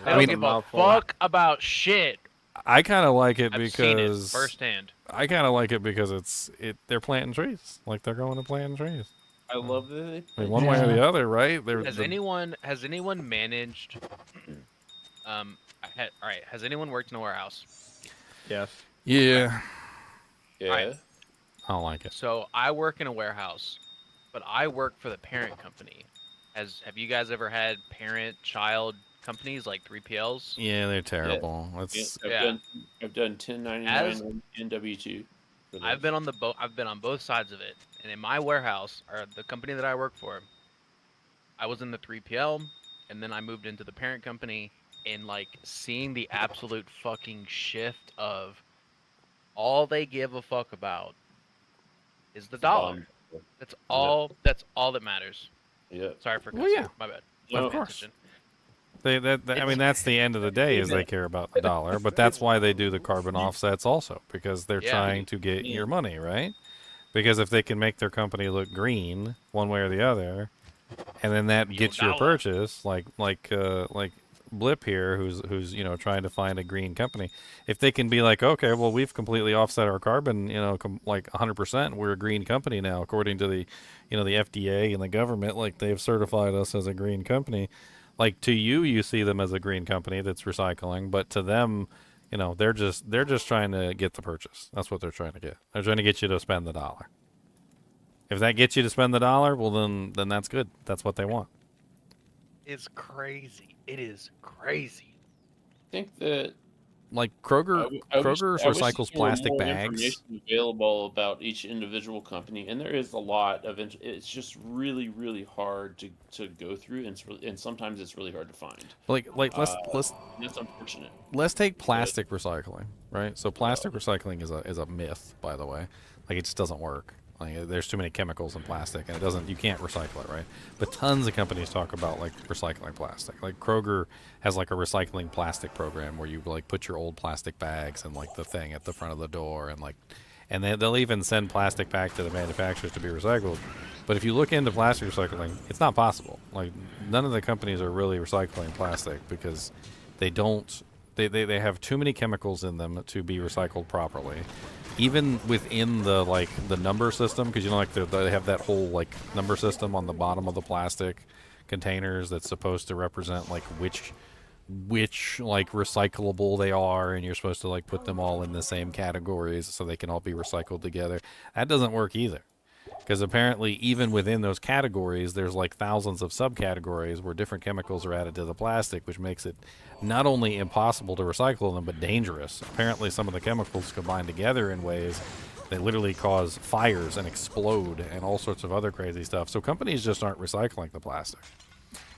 They don't give a fuck about shit. I kind of like it I've seen it because firsthand. I kind of like it because they're planting trees. Like they're going to planting trees. I love that. I mean, one way or the other, right? Has anyone managed? All right. Has anyone worked in a warehouse? Yes. Yeah. Yeah. Right. I don't like it. So I work in a warehouse, but I work for the parent company. Have you guys ever had parent-child companies like 3PLs? Yeah, they're terrible. Yeah. I've done 1099 and W2. I've been on I've been on both sides of it, and in my warehouse, or the company that I work for, I was in the 3PL, and then I moved into the parent company, and like seeing the absolute fucking shift of all they give a fuck about is the dollar. That's all. That's all that matters. Yeah. Sorry for Well, yeah. my bad. Of course. I mean, that's the end of the day is they care about the dollar, but that's why they do the carbon offsets also, because they're trying to get your money, right? Because if they can make their company look green one way or the other, and then that gets your purchase, like Blip here, who's trying to find a green company, if they can be like, okay, well, we've completely offset our carbon, like 100%, we're a green company now, according to the, the FDA and the government, like they've certified us as a green company. Like to you see them as a green company that's recycling, but to them, they're just trying to get the purchase. That's what they're trying to get. They're trying to get you to spend the dollar. If that gets you to spend the dollar, well then that's good. That's what they want. It's crazy. It is crazy. I think that like Kroger recycles plastic more bags. Information available about each individual company, and there is a lot of. It's just really, really hard to go through, and sometimes it's really hard to find. Like let's that's unfortunate. Let's take plastic recycling, right? So plastic recycling is a myth, by the way. Like it just doesn't work. Like there's too many chemicals in plastic, and you can't recycle it, right? But tons of companies talk about like recycling plastic. Like Kroger has like a recycling plastic program where you like put your old plastic bags and like the thing at the front of the door, and and they'll even send plastic back to the manufacturers to be recycled. But if you look into plastic recycling, it's not possible. Like, none of the companies are really recycling plastic because they don't. They have too many chemicals in them to be recycled properly. Even within the number system, because they have that whole number system on the bottom of the plastic containers that's supposed to represent which recyclable they are, and you're supposed to put them all in the same categories so they can all be recycled together. That doesn't work either. Because apparently, even within those categories, there's thousands of subcategories where different chemicals are added to the plastic, which makes it not only impossible to recycle them, but dangerous. Apparently, some of the chemicals combine together in ways that literally cause fires and explode and all sorts of other crazy stuff. So companies just aren't recycling the plastic.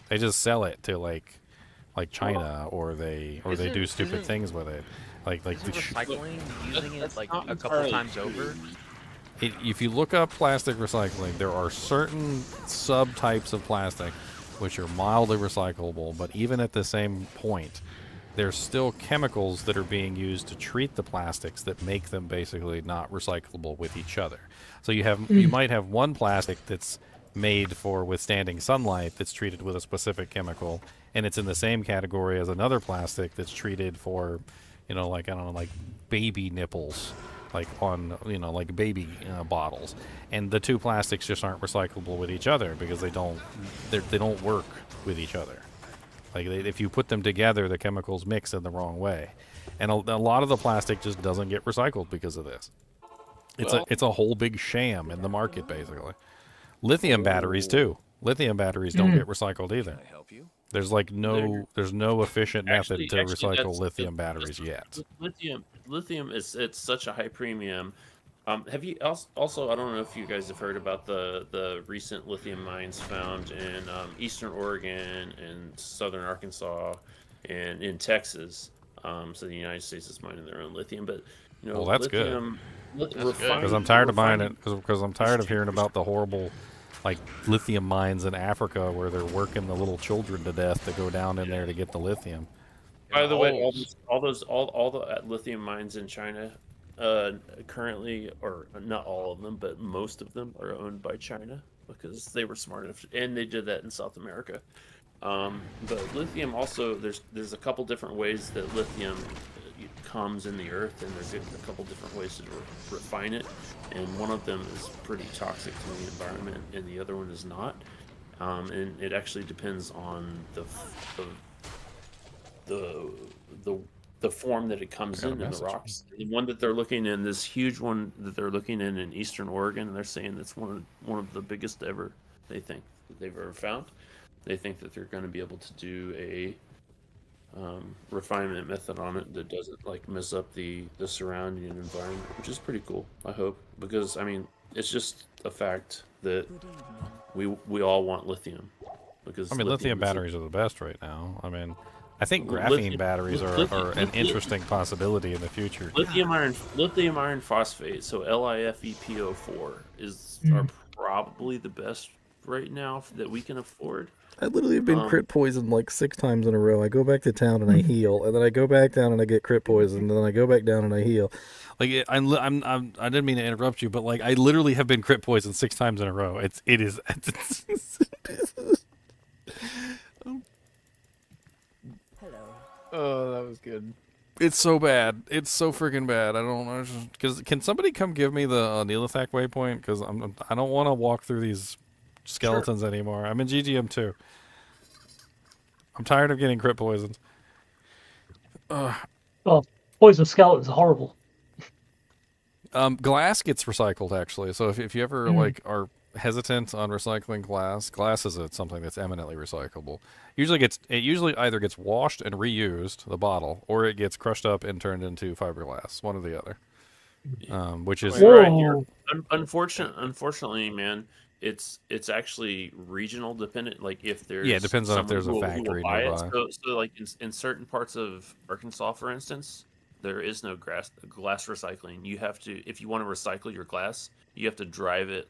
They just sell it to China, or they do stupid things with it. Isn't recycling using it a couple times over? If you look up plastic recycling, there are certain subtypes of plastic which are mildly recyclable, but even at the same point, there's still chemicals that are being used to treat the plastics that make them basically not recyclable with each other. So you might have one plastic that's made for withstanding sunlight that's treated with a specific chemical, and it's in the same category as another plastic that's treated for, baby nipples. On baby bottles, and the two plastics just aren't recyclable with each other because they don't work with each other. If you put them together, the chemicals mix in the wrong way, and a lot of the plastic just doesn't get recycled because of this. It's a whole big sham in the market, basically. Lithium batteries too. Lithium batteries don't get recycled either. There's no efficient method to recycle lithium batteries yet. Lithium it's such a high premium. Have you also? I don't know if you guys have heard about the recent lithium mines found in eastern Oregon and southern Arkansas and in Texas. So the United States is mining their own lithium, but Well, that's lithium, good. Because I'm tired of buying it. Because I'm tired of hearing about the horrible lithium mines in Africa where they're working the little children to death to go down in there to get the lithium. By the way, all the lithium mines in China, currently, or not all of them, but most of them are owned by China because they were smart enough, and they did that in South America. But lithium also, there's a couple different ways that lithium comes in the earth, and there's a couple different ways to refine it, and one of them is pretty toxic to the environment, and the other one is not. And it actually depends on the form that it comes in the rocks. The one that they're looking in, this huge one that they're looking in eastern Oregon, they're saying it's one of the biggest ever. They think that they've ever found. They think that they're going to be able to do a refinement method on it that doesn't mess up the surrounding environment, which is pretty cool. I hope, because it's just a fact that we all want lithium. Because lithium batteries are the best right now. I think graphene batteries are an interesting possibility in the future. Lithium iron phosphate, so LiFePO4 are probably the best right now that we can afford. I literally have been crit poisoned 6 times in a row. I go back to town and I heal, and then I go back down and I get crit poisoned, and then I go back down and I heal. I didn't mean to interrupt you, but I literally have been crit poisoned 6 times in a row. It is. Oh, that was good. It's so bad. It's so freaking bad. I don't know. Because can somebody come give me the Neolithak waypoint? Because I don't want to walk through these skeletons anymore. I'm in GGM too. I'm tired of getting crit poisoned. Oh, poison skeletons are horrible. Glass gets recycled actually. So if you ever are hesitant on recycling glass is something that's eminently recyclable. It usually either gets washed and reused, the bottle, or it gets crushed up and turned into fiberglass, one or the other. Which is right. Unfortunately, man, it's actually regional dependent. If there's it depends on if there's a factory nearby. So in certain parts of Arkansas, for instance, there is no glass recycling. You have to, if you want to recycle your glass, you have to drive it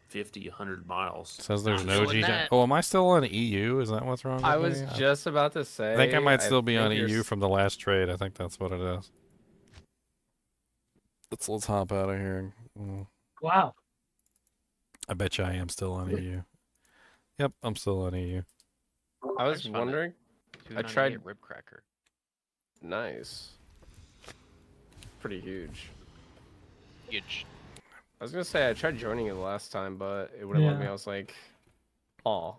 50, 100 miles. It says there's no GG. Oh, am I still on EU? Is that what's wrong? I was just about to say. I think I might still be on EU from the last trade. I think that's what it is. Let's hop out of here. Mm. Wow. I bet you I am still on EU. Yep, I'm still on EU. I was wondering. I tried. Rib cracker. Nice. Pretty huge. Huge. I was gonna say I tried joining it last time, but it wouldn't let me. I was like, "Oh."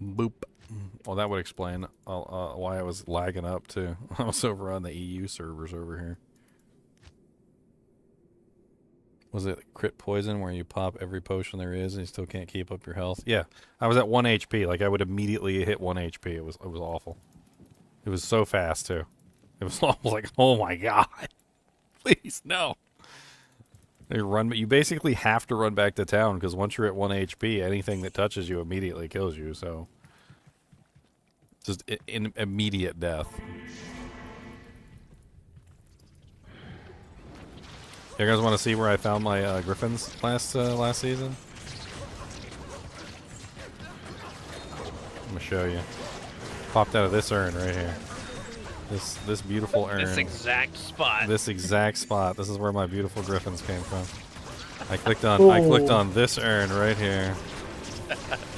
Boop. Well, that would explain why I was lagging up too. I was over on the EU servers over here. Was it crit poison where you pop every potion there is and you still can't keep up your health? Yeah, I was at 1 HP. Like I would immediately hit 1 HP. It was awful. It was so fast too. It was almost like, oh my god, please no. You basically have to run back to town because once you're at 1 HP, anything that touches you immediately kills you. So just in immediate death. You guys want to see where I found my griffins last season? I'm gonna show you. Popped out of this urn right here. This beautiful urn. This exact spot. This exact spot. This is where my beautiful griffins came from. I clicked on this urn right here.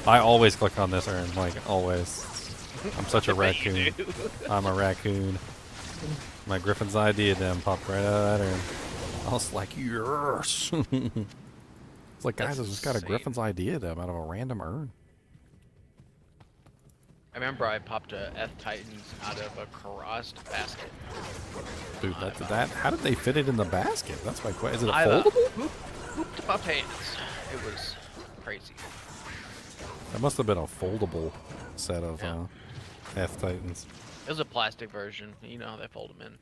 I always click on this urn, like always. I'm such a raccoon. I'm a raccoon. My griffin's idea them popped right out of that urn. I was like, yes. It's like, guys, I just got a griffin's idea them out of a random urn. I remember I popped a F Titans out of a Karast basket. Dude, that how did they fit it in the basket? That's my question. Is it a foldable? Pooped my pants. It was crazy. That must have been a foldable set of F Titans. It was a plastic version. You know how they fold them in.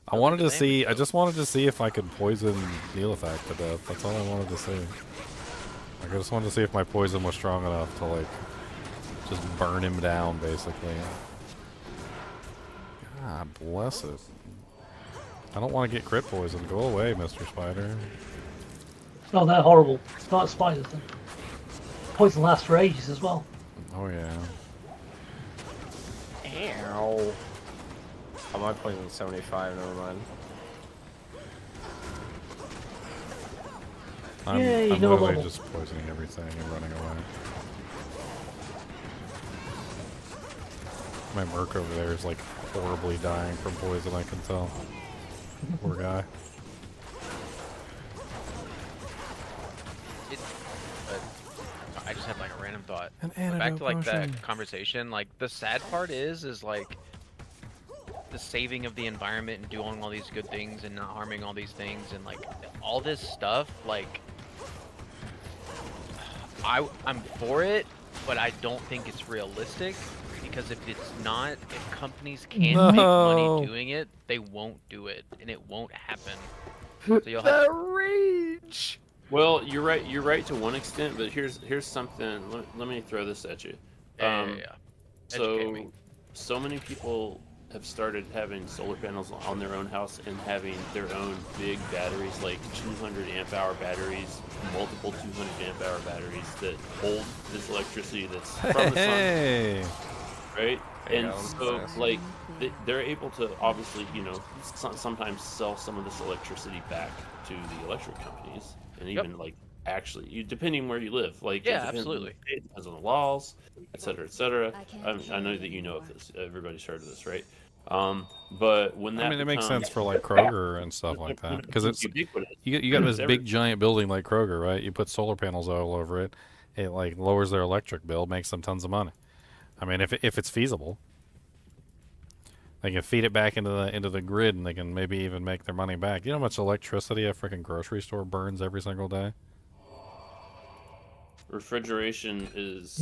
I just wanted to see if I could poison Neelithak to death. That's all I wanted to see. Like, I just wanted to see if my poison was strong enough to, like, just burn him down, basically. God bless it. I don't want to get crit poison. Go away, Mr. Spider. Oh, they're horrible. It's not spiders then. Poison lasts for ages as well. Oh, yeah. Ow. Oh, my poison's 75, never mind. I'm literally just poisoning everything and running away. My Merc over there is like horribly dying from poison, I can tell. Poor guy. I just had like a random thought. An Back to like potion. that conversation, like the sad part is like the saving of the environment and doing all these good things and not harming all these things and like all this stuff, like I'm for it, but I don't think it's realistic because if it's not, if companies can't make money doing it, they won't do it and it won't happen. So you'll have rage. Well, you're right. You're right to one extent, but here's something. Let me throw this at you. So many people have started having solar panels on their own house and having their own big batteries, like 200 amp hour batteries, multiple 200 amp hour batteries that hold this electricity that's from the sun. Right? And so, like, they're able to obviously, you know, sometimes sell some of this electricity back to the electric companies, and even like actually, depending where you live, like absolutely, it depends on the laws, et cetera, et cetera. I know that you know of this. Everybody's heard of this, right? But when that it makes sense for like Kroger and stuff like that because it's you got this big giant building like Kroger, right? You put solar panels all over it, it like lowers their electric bill, makes them tons of money. I mean, if it's feasible, they can feed it back into the grid, and they can maybe even make their money back. You know how much electricity a freaking grocery store burns every single day? Refrigeration is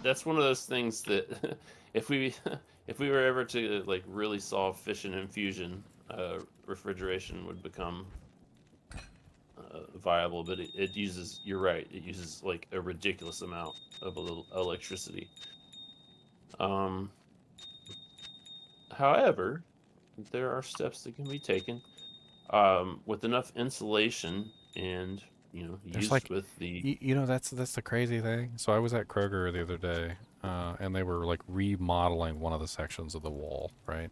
that's one of those things that if we were ever to like really solve fission and fusion, refrigeration would become viable, but it uses, you're right, it uses like a ridiculous amount of electricity. However, there are steps that can be taken with enough insulation and There's used like, with the. that's the crazy thing. So I was at Kroger the other day, and they were like remodeling one of the sections of the wall, right?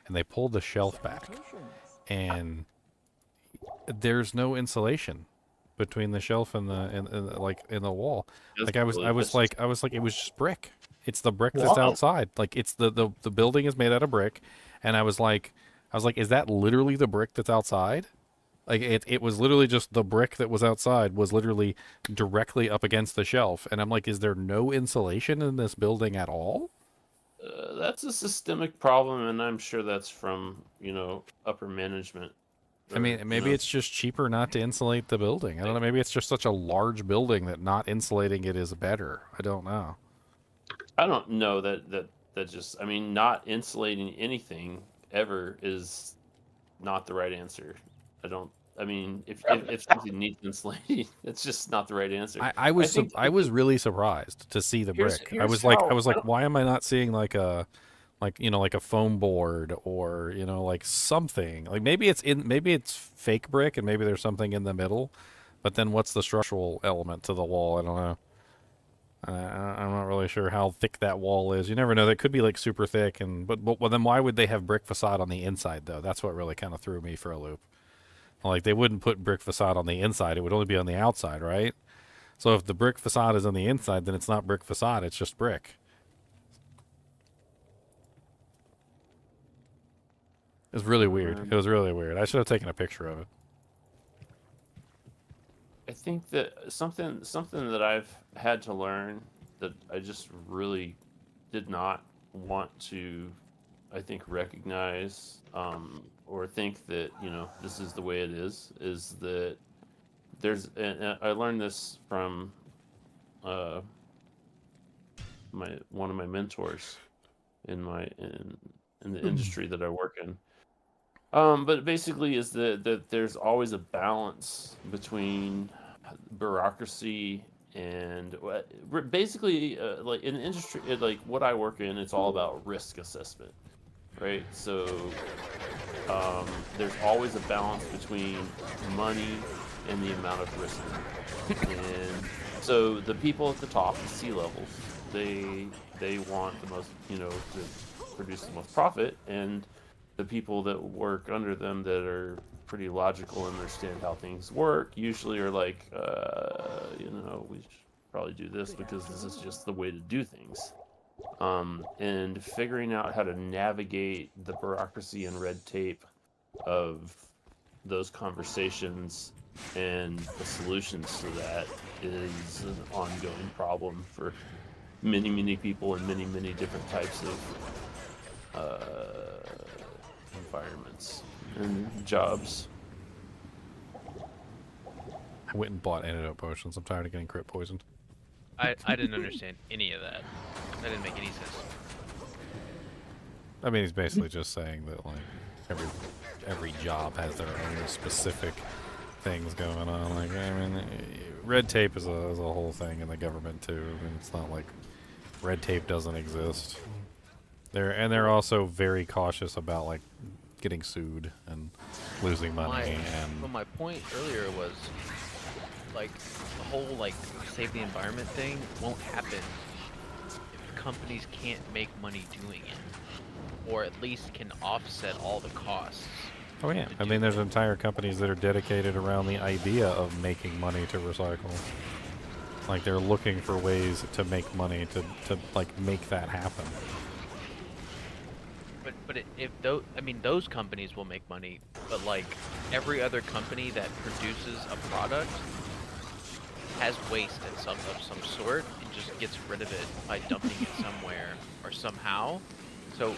And they pulled the shelf back, and there's no insulation between the shelf and the wall. Like I was like it was just brick. It's the brick that's outside. Like it's the building is made out of brick, and I was like, is that literally the brick that's outside? Like it was literally just the brick that was outside was literally directly up against the shelf, and I'm like, is there no insulation in this building at all? That's a systemic problem, and I'm sure that's from upper management. I mean, maybe it's just cheaper not to insulate the building. I don't know. Maybe it's just such a large building that not insulating it is better. I don't know. I don't know that just. I mean, not insulating anything ever is not the right answer. I mean, if something needs insulating, it's just not the right answer. I was really surprised to see the brick. I was like, why am I not seeing like a foam board or like something? Like maybe it's fake brick and maybe there's something in the middle, but then what's the structural element to the wall? I don't know. I'm not really sure how thick that wall is. You never know. That could be like super thick, but then why would they have brick facade on the inside though? That's what really kind of threw me for a loop. Like they wouldn't put brick facade on the inside; it would only be on the outside, right? So if the brick facade is on the inside, then it's not brick facade; it's just brick. It was really weird. It was really weird. I should have taken a picture of it. I think that something that I've had to learn that I just really did not want to, I think, recognize or think that this is the way it is that there's. And I learned this from one of my mentors in the industry that I work in. But basically is that there's always a balance between bureaucracy and basically like in the industry, like what I work in, it's all about risk assessment, right? So there's always a balance between money and the amount of risk. And so the people at the top, the C levels, they want the most, to produce the most profit, and the people that work under them that are pretty logical and understand how things work usually are like, we should probably do this because this is just the way to do things. And figuring out how to navigate the bureaucracy and red tape of those conversations and the solutions to that is an ongoing problem for many, many people in many, many different types of environments and jobs. I went and bought antidote potions. I'm tired of getting crit poisoned. I didn't understand any of that. That didn't make any sense. I mean, he's basically just saying that like every job has their own specific things going on. Like, I mean, red tape is a whole thing in the government too. I mean, it's not like red tape doesn't exist. They're also very cautious about like getting sued and losing money. But my point earlier was like the whole like save the environment thing won't happen if companies can't make money doing it, or at least can offset all the costs. Oh yeah, I mean there's entire companies that are dedicated around the idea of making money to recycle. Like they're looking for ways to make money to like make that happen. But if those companies will make money, but like every other company that produces a product has waste of some sort and just gets rid of it by dumping it somewhere or somehow. So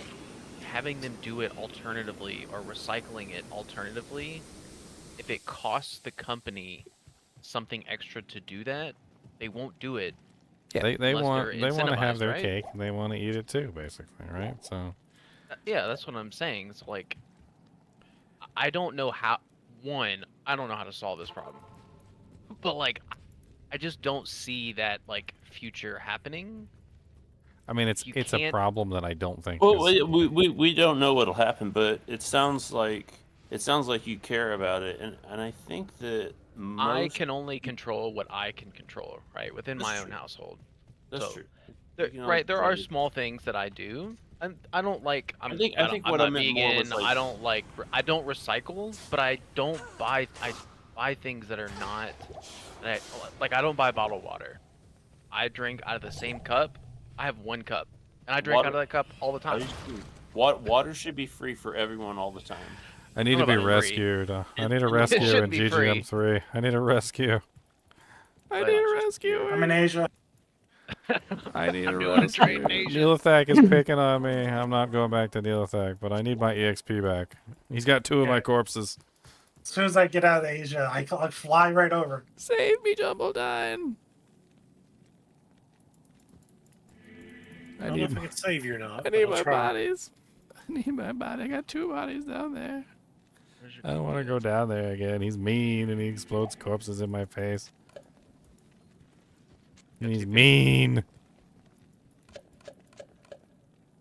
having them do it alternatively or recycling it alternatively, if it costs the company something extra to do that, they won't do it. Yeah, they want to have their right? cake and they want to eat it too, basically, right? So. Yeah, that's what I'm saying. It's like, I don't know how. One, I don't know how to solve this problem, but like, I just don't see that like future happening. I mean, it's a problem that I don't think. Well, we don't know what'll happen, but it sounds like it sounds like you care about it, and I think that I can only control what I can control, right, within my own household. That's So, true. There are small things that I do. And I don't like. I think I'm what I not meant vegan. more was like I don't like. I don't recycle, but I don't buy. I buy things that are not. Like I don't buy bottled water. I drink out of the same cup. I have one cup, and I drink out of that cup all the time. Water should be free for everyone all the time. I need to be rescued. I need a rescue in GGM3. I need a rescue. I need a rescue. I'm in Asia. I need a doing a trade rescue. in Asia. Neelathak is picking on me. I'm not going back to Neelathak, but I need my EXP back. He's got 2 of my corpses. As soon as I get out of Asia, I'll fly right over. Save me, Jumbledine. I don't know if I can save you or not. I but need I'll my try. bodies. I need my body. I got 2 bodies down there. I don't want to go down there again. He's mean and he explodes corpses in my face. And he's mean.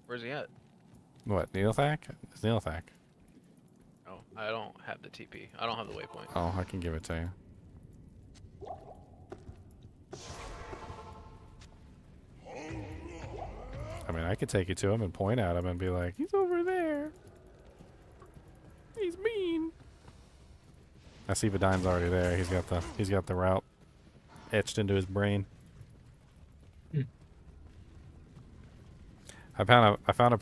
Where's he at? What, Neelathak? It's Neelathak. Oh, I don't have the TP. I don't have the waypoint. Oh, I can give it to you. I mean, I could take you to him and point at him and be like, he's over there. He's mean. I see Vidine's already there. He's got the route etched into his brain. I bought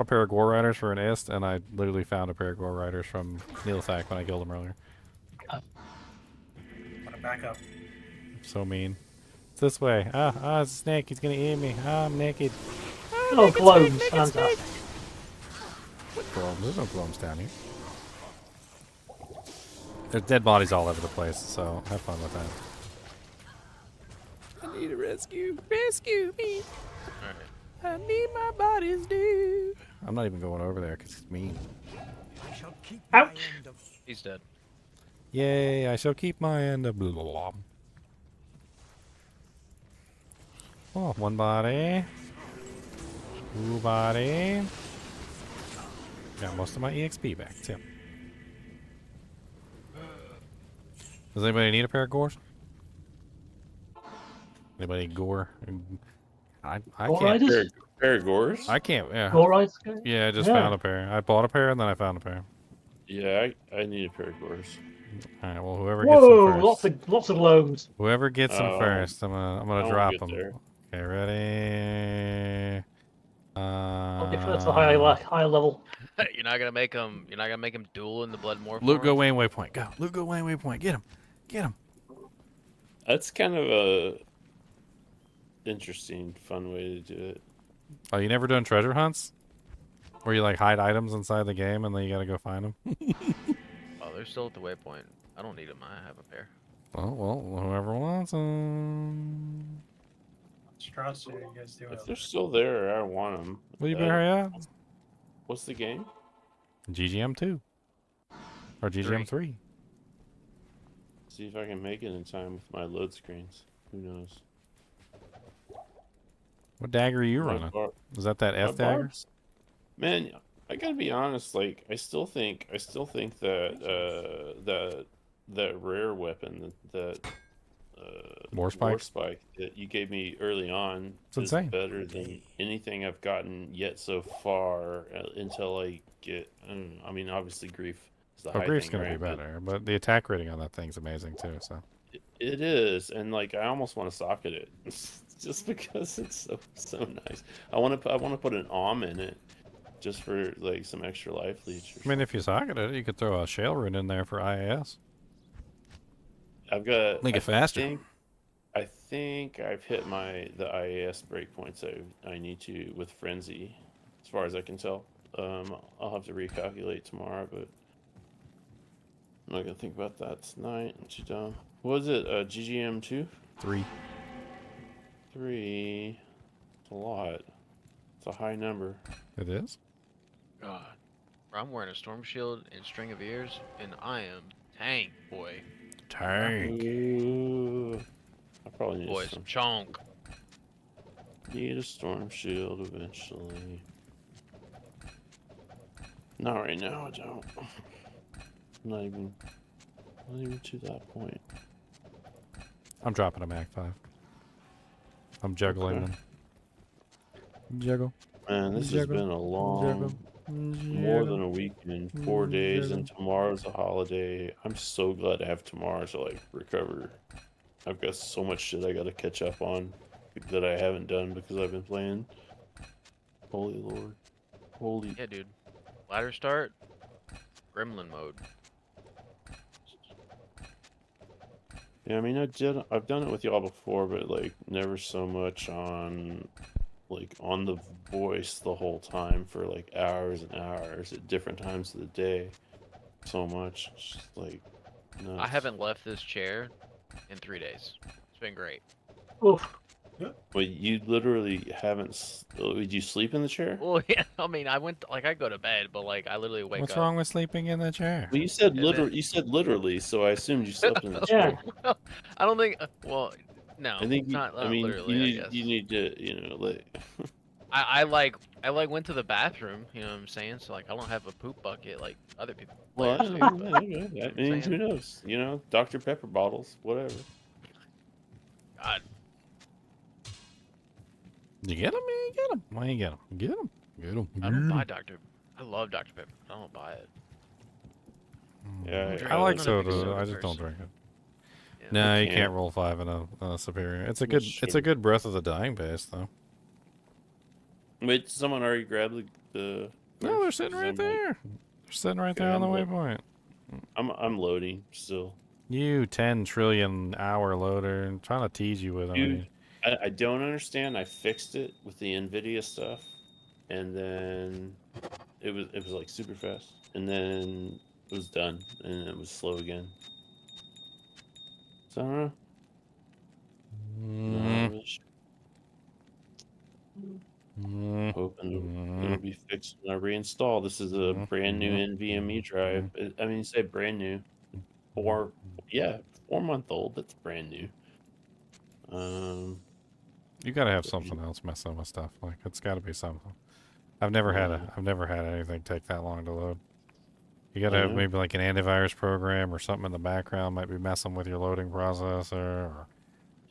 a pair of Gore Riders for an Ist, and I literally found a pair of Gore Riders from Neelathak when I killed him earlier. Back up. So mean. It's this way. It's a snake. He's gonna eat me. I'm naked. Oh, clones. Fantastic. What clones? There's no clones down here. There's dead bodies all over the place, so have fun with that. I need a rescue. Rescue me. Alright. I need my bodies due. I'm not even going over there because it's mean. Ouch. He's dead. Yay, I shall keep my end of blah, blah, blah. Oh, 1 body. 2 body. Got most of my EXP back, too. Does anybody need a pair of gores? Anybody gore? I can't. Pair of gores? I can't. Yeah. Gore riders? Yeah, I just Yeah. found a pair. I bought a pair and then I found a pair. Yeah, I need a pair of gores. All right. Well, whoever gets Whoa, them first. lots of loans. Whoever gets them Oh, first, I'm I gonna won't drop get them. there. Okay, ready? If that's the high level. You're not gonna make him. You're not gonna make him duel in the blood morph. Luke, go Wayne Waypoint. Go. Luke, go Wayne Waypoint. Get him. Get him. That's kind of a interesting, fun way to do it. Oh, you never done treasure hunts? Where you like hide items inside the game and then you gotta go find them? Oh, they're still at the waypoint. I don't need them. I have a pair. Well, whoever wants them. Strauss, you guys do If it. they're still there, I want them. Well, you better hurry up. What's the game? GGM 2 or GGM 3. See if I can make it in time with my load screens. Who knows? What dagger are you My running? bar- Is that my F dagger? barbs. Man, I gotta be honest. Like, I still think that that rare weapon that Warspike? that you gave me early on It's insane. better than anything I've gotten yet so far until I get. I mean, obviously, grief is the Oh, high Grief's thing, gonna right? be better, but the attack rating on that thing's amazing too. So It is, and like I almost want to socket it, just because it's so nice. I want to put an in it, just for like some extra life leech. I mean, if you socket it, you could throw a shale rune in there for IAS. I've got. Make it faster. I think I've hit the IAS breakpoints I need to with Frenzy, as far as I can tell. I'll have to recalculate tomorrow, but I'm not gonna think about that tonight. I'm too dumb. What was it? GGM 2? 3. 3. It's a lot. It's a high number. It is. God, I'm wearing a storm shield and string of ears, and I am tank boy. Tank. Ooh. I probably need Boys, chonk. Need a storm shield eventually. Not right now, I don't. Not even to that point. I'm dropping a Mag 5. I'm juggling Okay. them. Juggle. Man, this has been a long, more than a weekend, 4 days, and tomorrow's a holiday. I'm so glad to have tomorrow to like recover. I've got so much shit I gotta catch up on that I haven't done because I've been playing. Holy Lord. Holy. Yeah, dude. Ladder start. Gremlin mode. Yeah, I mean, I've done it with y'all before, but like never so much on on the voice the whole time for like hours and hours at different times of the day. So much. It's just like nuts. I haven't left this chair in 3 days. It's been great. Oof. But you literally haven't. Did you sleep in the chair? Well, yeah. I mean, I go to bed, but like I literally wake What's up. wrong with sleeping in the chair? Well, you said And then- You said literally, so I assumed you slept in the Yeah. chair. I don't think. Well, no. I think not I mean, literally. I guess. you need to, like. I went to the bathroom. You know what I'm saying? So like I don't have a poop bucket like other people. Well, players do, but- that means who knows? You know, Dr. Pepper bottles, whatever. God. You get them? You get them. Why you get them? Get them. Get them. I don't buy Dr. I love Dr. Pepper. I don't buy it. Yeah, I like I'm not a big soda. soda I just don't person. drink it. Yeah. No, I you can't. can't roll 5 in a superior. It's a good. Which- It's a good Breath of the Dying base, though. Wait, someone already grabbed the No, they're sitting right there. They're sitting right there on the waypoint. I'm loading still. You 10 trillion hour loader, and trying to tease you with them. Dude, I don't understand. I fixed it with the NVIDIA stuff, and then it was like super fast, and then it was done, and it was slow again. So I don't know. Not really sure. Hoping it'll be fixed when I reinstall. This is a brand new NVMe drive. I mean, say brand new. 4-month-old. That's brand new. You gotta have something else messing with stuff. Like it's got to be something. I've never had anything take that long to load. You gotta have maybe like an antivirus program or something in the background might be messing with your loading processor. Or,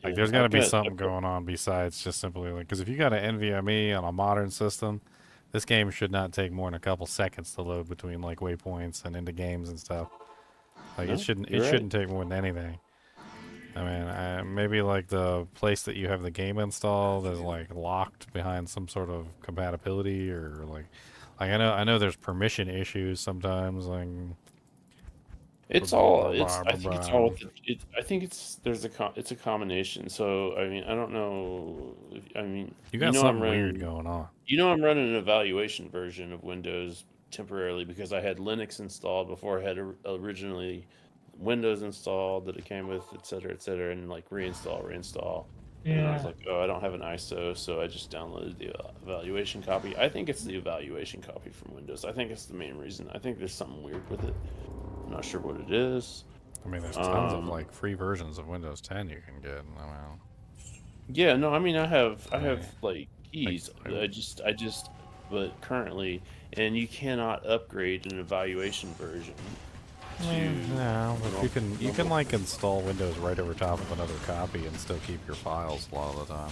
like there's got to be something going on besides just simply like because if you got an NVMe on a modern system, this game should not take more than a couple seconds to load between like waypoints and into games and stuff. Like No, it shouldn't you're right. take more than anything. I mean, maybe like the place that you have the game installed is like locked behind some sort of compatibility or like I know there's permission issues sometimes. Like It's all. I think it's all. I think it's it's a combination. So I mean, I don't know. I mean, you got know something I'm running, weird going on. You know, I'm running an evaluation version of Windows temporarily because I had Linux installed before I had originally Windows installed that it came with, et cetera, and like reinstall. And I was like, oh, I don't have an ISO, so I just downloaded the evaluation copy. I think it's the evaluation copy from Windows. I think it's the main reason. I think there's something weird with it. I'm not sure what it is. I mean, there's tons of like free versions of Windows 10 you can get. I mean, yeah, no, I mean, I have like keys. But currently, and you cannot upgrade an evaluation version. No, but you can like install Windows right over top of another copy and still keep your files a lot of the time.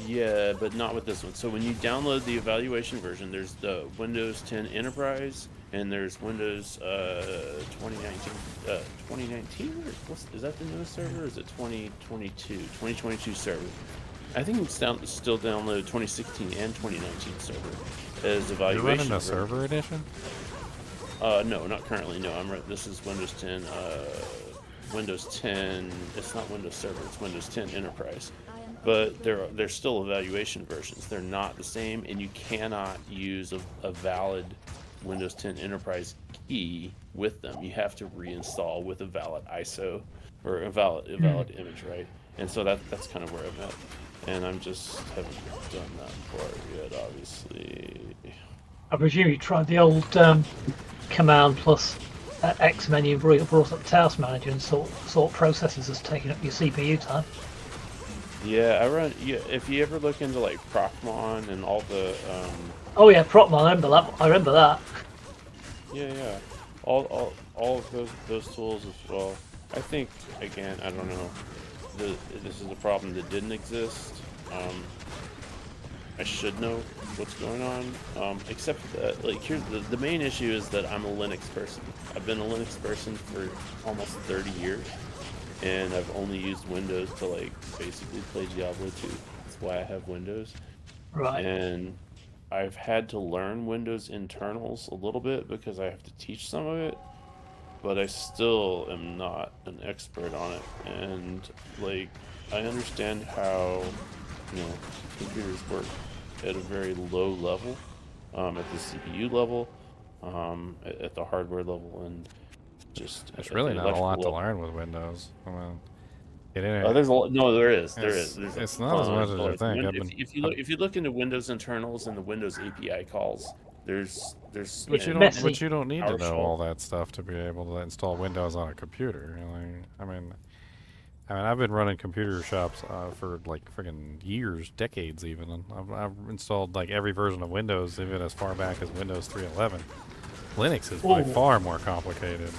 Yeah, but not with this one. So when you download the evaluation version, there's the Windows 10 Enterprise and there's Windows 2019. 2019? Is that the newest server? Or is it 2022? 2022 server. I think it's still downloaded 2016 and 2019 server as evaluation. You're running a version. server edition? No, not currently. No, this is Windows 10. Windows 10. It's not Windows Server. It's Windows 10 Enterprise. But they're still evaluation versions. They're not the same, and you cannot use a valid Windows 10 Enterprise key with them. You have to reinstall with a valid ISO or a valid image, right? And so that's kind of where I'm at. And I'm just haven't done that part yet, obviously. I presume you tried the old command plus X menu brought up Task Manager and sort processes has taken up your CPU time. Yeah, I run. Yeah, if you ever look into like Procmon and all the. Oh yeah, Procmon. I remember that. Yeah. All all of those tools as well. I think, again, I don't know. This is a problem that didn't exist. I should know what's going on. Except that, like, here's the main issue is that I'm a Linux person. I've been a Linux person for almost 30 years, and I've only used Windows to, like, basically play Diablo 2. That's why I have Windows. Right. And I've had to learn Windows internals a little bit because I have to teach some of it, but I still am not an expert on it. And, like, I understand how, computers work at a very low level, at the CPU level, at the hardware level, and just There's at really the not a lot electrical to level. learn with Windows. I mean, There's a lot. No, there is. It's not as much as you think. If you look into Windows internals and the Windows API calls, there's But you don't need to know all that stuff to be able to install Windows on a computer. I mean, I've been running computer shops for like friggin' years, decades even, and I've installed like every version of Windows, even as far back as Windows 3.11. Linux is by far more complicated.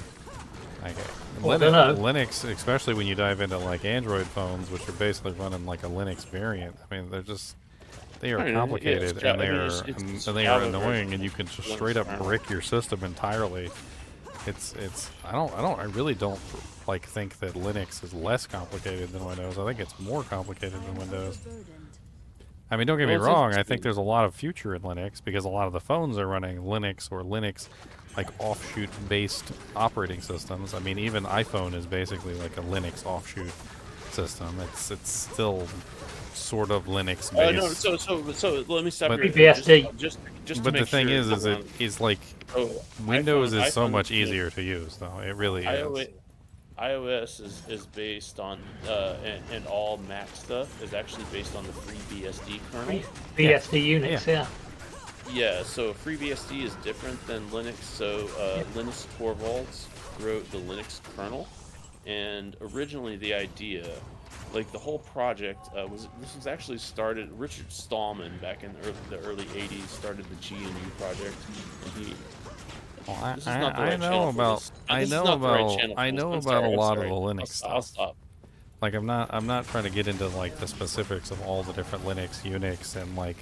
Like, Linux, especially when you dive into like Android phones, which are basically running like a Linux variant. I mean, they are complicated and they are annoying, and you can just straight up brick your system entirely. I really don't like think that Linux is less complicated than Windows. I think it's more complicated than Windows. I mean, don't get me wrong. I think there's a lot of future in Linux because a lot of the phones are running Linux or Linux like offshoot-based operating systems. I mean, even iPhone is basically like a Linux offshoot system. It's still sort of Linux-based. No, so let me stop you. Just but to the thing sure is it is like Windows is so much easier to use, though. It really is. iOS is based on, and all Mac stuff is actually based on the FreeBSD kernel. BSD Unix, yeah. Yeah, so FreeBSD is different than Linux. So Linus Torvalds wrote the Linux kernel, and originally the idea, like the whole project, was actually started. Richard Stallman back in the early '80s started the GNU project, and he. I know about a lot of the Linux stuff. I'll stop. Like I'm not trying to get into like the specifics of all the different Linux, Unix, and like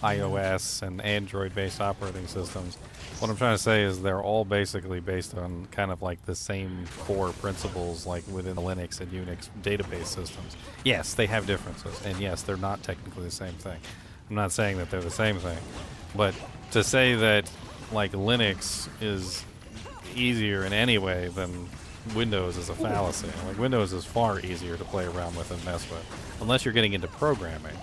iOS and Android-based operating systems. What I'm trying to say is they're all basically based on kind of like the same core principles, like within the Linux and Unix database systems. Yes, they have differences, and yes, they're not technically the same thing. I'm not saying that they're the same thing, but to say that like Linux is easier in any way than Windows is a fallacy. Like Windows is far easier to play around with and mess with, unless you're getting into programming,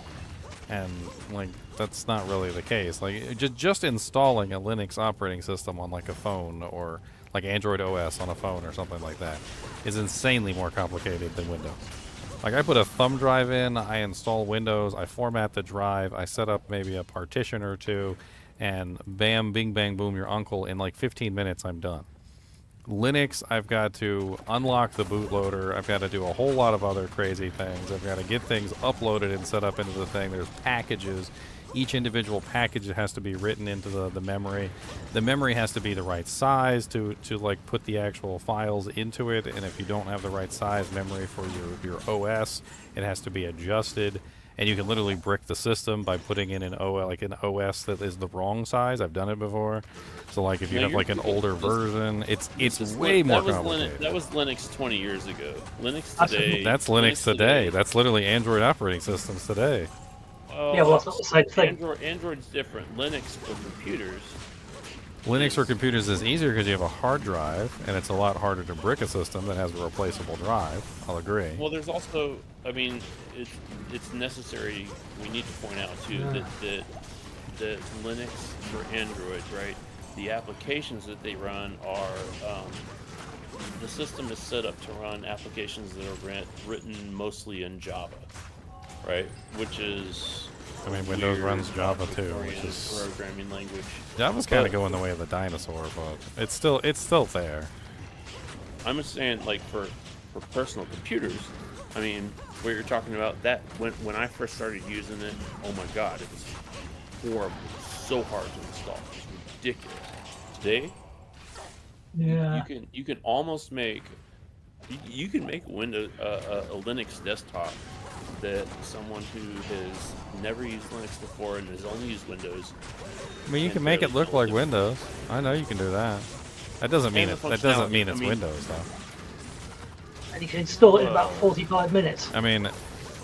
and like that's not really the case. Like just installing a Linux operating system on like a phone or like Android OS on a phone or something like that is insanely more complicated than Windows. Like I put a thumb drive in, I install Windows, I format the drive, I set up maybe a partition or two, and bam, bing, bang, boom, your uncle, in like 15 minutes I'm done. Linux, I've got to unlock the bootloader, I've got to do a whole lot of other crazy things, I've got to get things uploaded and set up into the thing, there's packages, each individual package has to be written into the memory. The memory has to be the right size to like put the actual files into it, and if you don't have the right size memory for your OS, it has to be adjusted. And you can literally brick the system by putting in an OS that is the wrong size. I've done it before. So like if you have like an older version, it's way more complicated. That was Linux 20 years ago. Linux today. That's Linux today. That's literally Android operating systems today. Yeah, well, it's not the same thing. Android's different. Linux for computers. Linux for computers is easier because you have a hard drive, and it's a lot harder to brick a system that has a replaceable drive. I'll agree. Well, there's also, I mean, it's necessary. We need to point out too that Linux for Android, right? The applications that they run are the system is set up to run applications that are written mostly in Java, right? Which is, I mean, Windows runs Java too, which is programming language. Java's kind of going the way of the dinosaur, but it's still there. I'm just saying, like for personal computers, I mean, what you're talking about, that when I first started using it, oh my god, it was horrible, so hard to install, it's ridiculous. Today, Yeah. You can almost make you can make Windows a Linux desktop that someone who has never used Linux before and has only used Windows. I mean, you can make it look like Windows. I know you can do that. That doesn't mean And the it. That doesn't functionality, mean I it's mean- Windows, though. And you can install it in about 45 minutes. I mean,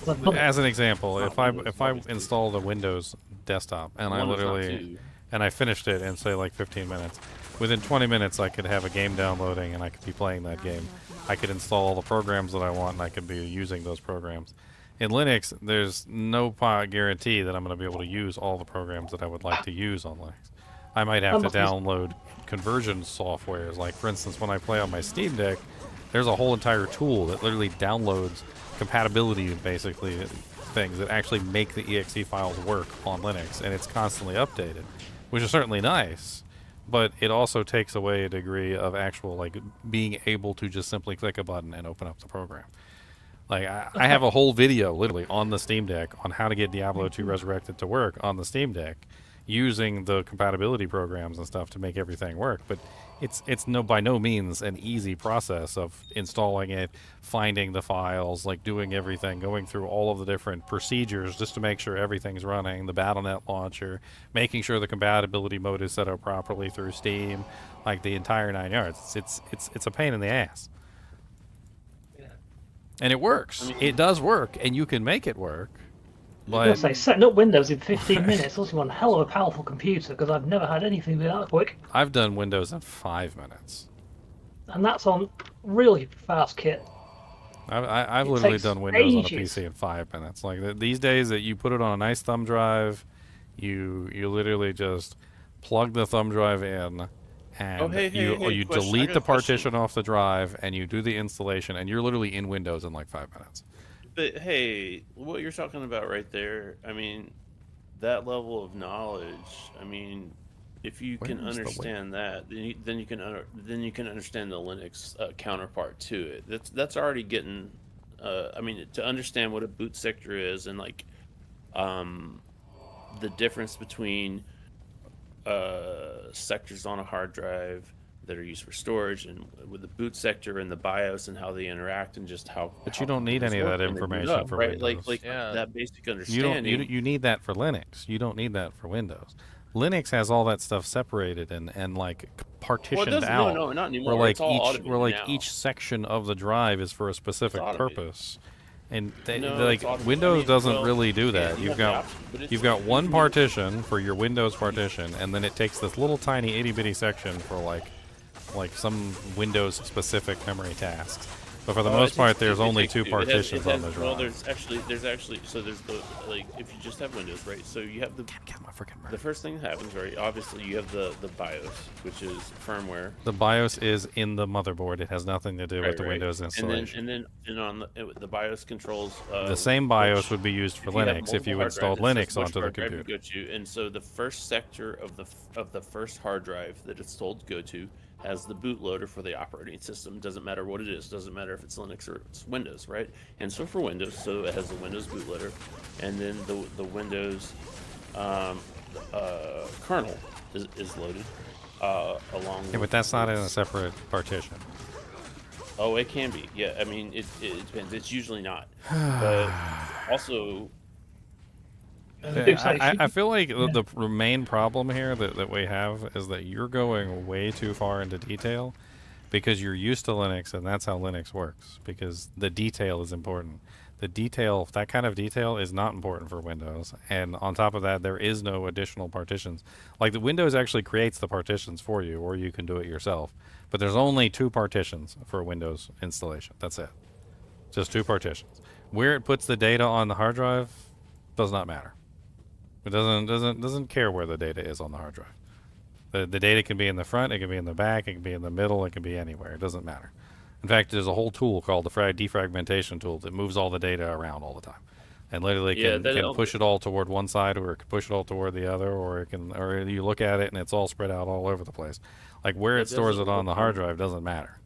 I've done it. as an example, Not if I Windows, if I installed a Windows desktop and I Windows not literally too. and I finished it in say like 15 minutes, within 20 minutes I could have a game downloading and I could be playing that game. I could install all the programs that I want and I could be using those programs. In Linux, there's no guarantee that I'm going to be able to use all the programs that I would like to use on Linux. I might have to download conversion softwares. Like, for instance, when I play on my Steam Deck, there's a whole entire tool that literally downloads compatibility, basically, things that actually make the exe files work on Linux, and it's constantly updated, which is certainly nice, but it also takes away a degree of actual, like, being able to just simply click a button and open up the program. Like, I have a whole video, literally, on the Steam Deck on how to get Diablo 2 Resurrected to work on the Steam Deck using the compatibility programs and stuff to make everything work. But it's by no means an easy process of installing it, finding the files, like doing everything, going through all of the different procedures just to make sure everything's running, the Battle.net launcher, making sure the compatibility mode is set up properly through Steam, like the entire 9 yards. It's a pain in the ass. And it works. I mean, it does work, and you can make it work. I was going to say, setting up Windows in 15 minutes also one hell of a powerful computer, because I've never had anything be that quick. I've done Windows in 5 minutes. And that's on really fast kit. I've It literally takes done Windows on a ages. PC in 5 minutes. Like these days, that you put it on a nice thumb drive, you literally just plug the thumb drive in, and you question. delete I got the a question. partition off the drive, and you do the installation, and you're literally in Windows in like 5 minutes. But hey, what you're talking about right there, I mean, that level of knowledge, I mean, if you can Where's the understand that, then you can understand the Linux counterpart to it. That's already getting, I mean, to understand what a boot sector is and like, the difference between sectors on a hard drive that are used for storage, and with the boot sector and the BIOS and how they interact, and just how. But you don't need any of that information for right? Windows. Like that basic You understanding. don't. You need that for Linux. You don't need that for Windows. Linux has all that stuff separated and like partitioned doesn't- out. no, not anymore. Where like It's all automated now. each section of the drive is for a specific automated. purpose. And No, like it's automated. Windows I mean, doesn't well, really do yeah, that. you You've have the got option, but it's you've got like- one partition for your Windows partition, and then it takes this little tiny itty bitty section for like some Windows specific memory tasks. But for the most part, there's only two partitions on the drive. Well, there's actually so there's the, like, if you just have Windows, right? So you have the first thing that happens, right? Obviously, you have the BIOS, which is firmware. The BIOS is in the motherboard. It has nothing to do with the Windows installation. And then on the BIOS controls. The same BIOS would be used for Linux if you installed Linux onto the computer. Go to, and so the first sector of the first hard drive that it's told to go to has the bootloader for the operating system. Doesn't matter what it is. Doesn't matter if it's Linux or it's Windows, right? And so for Windows, so it has the Windows bootloader, and then the Windows kernel is loaded along. Yeah, but that's not in a separate partition. Oh, it can be. Yeah, I mean, it depends. It's usually not. But also, I feel like the main problem here that we have is that you're going way too far into detail because you're used to Linux, and that's how Linux works, because the detail is important. The detail, that kind of detail, is not important for Windows. And on top of that, there is no additional partitions. Like, the Windows actually creates the partitions for you, or you can do it yourself. But there's only 2 partitions for a Windows installation. That's it. Just 2 partitions. Where it puts the data on the hard drive does not matter. It doesn't care where the data is on the hard drive. The data can be in the front, it can be in the back, it can be in the middle, it can be anywhere. It doesn't matter. In fact, there's a whole tool called the defragmentation tool that moves all the data around all the time, and literally can push it all toward one side, or it can push it all toward the other, or you look at it and it's all spread out all over the place. Like, where it stores it on the hard drive doesn't matter.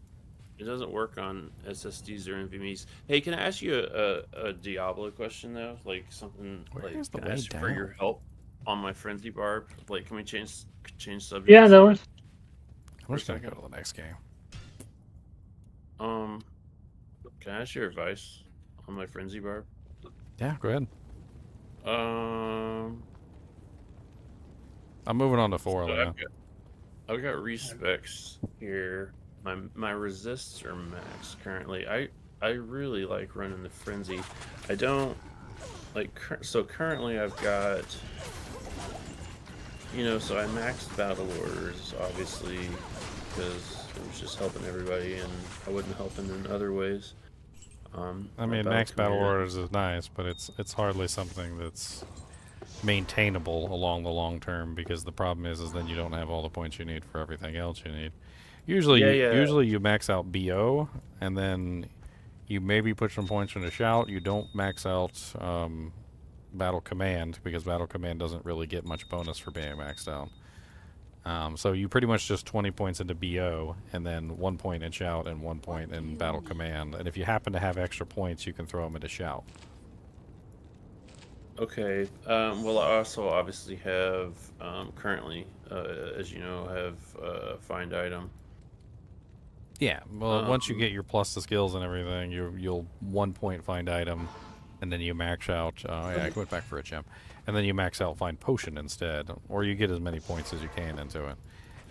it doesn't work on SSDs or NVMe's. Hey, can I ask you a Diablo question though? Like something like, can I ask you for your help on my frenzy barb? Like, can we change subjects? Yeah, no worries. I'm just gonna go to the next game. Can I ask your advice on my frenzy barb? Yeah, go ahead. Um, I'm moving on to 4. so Lena. I've got respecs here. My resists are max currently. I really like running the frenzy. I don't like so currently I've got, you know, so I maxed battle orders obviously because it was just helping everybody and I wasn't helping in other ways. I mean, max battle orders is nice, but it's hardly something that's maintainable along the long term because the problem is then you don't have all the points you need for everything else you need. Usually, usually you max out BO and then you maybe put some points into shout. You don't max out battle command because battle command doesn't really get much bonus for being maxed out. So you pretty much just 20 points into BO and then 1 point in shout and 1 point in battle command. And if you happen to have extra points, you can throw them into shout. Okay. Well, I also obviously have currently, as you know, have find item. Yeah. Well, once you get your plus the skills and everything, you'll 1 point find item, and then you max out. Yeah, I went back for a gem, and then you max out find potion instead, or you get as many points as you can into it.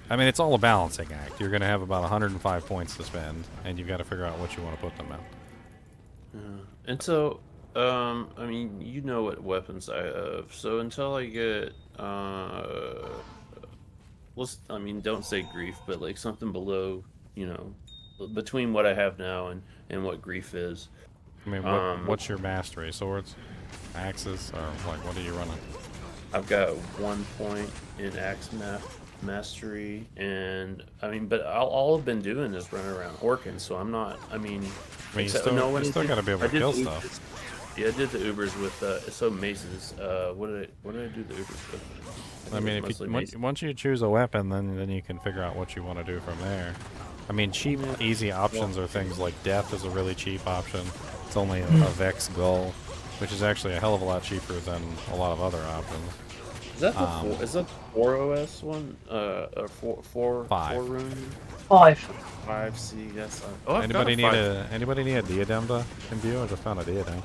I mean, it's all a balancing act. You're going to have about 105 points to spend, and you've got to figure out what you want to put them in. And so, I mean, you know what weapons I have. So until I get, let's, I mean, don't say grief, but like something below, you know, between what I have now and what grief is. I mean, what's your mastery? Swords, axes, or like what are you running? I've got 1 point in axe mastery, and I mean, but all I've been doing is running around orking, so I'm not. I mean, you still got to be able to kill stuff. Yeah, I did the Ubers with so maces. What did I do the Ubers with? I mean, if you, once you choose a weapon, then you can figure out what you want to do from there. I mean, cheap, easy options are things like Death is a really cheap option. It's only a Vex Gull, which is actually a hell of a lot cheaper than a lot of other options. Is that the is that the 4 OS one? Or 4 rune? 5. 5 C. Yes. Anybody need a diadem to imbue? I just found a diadem.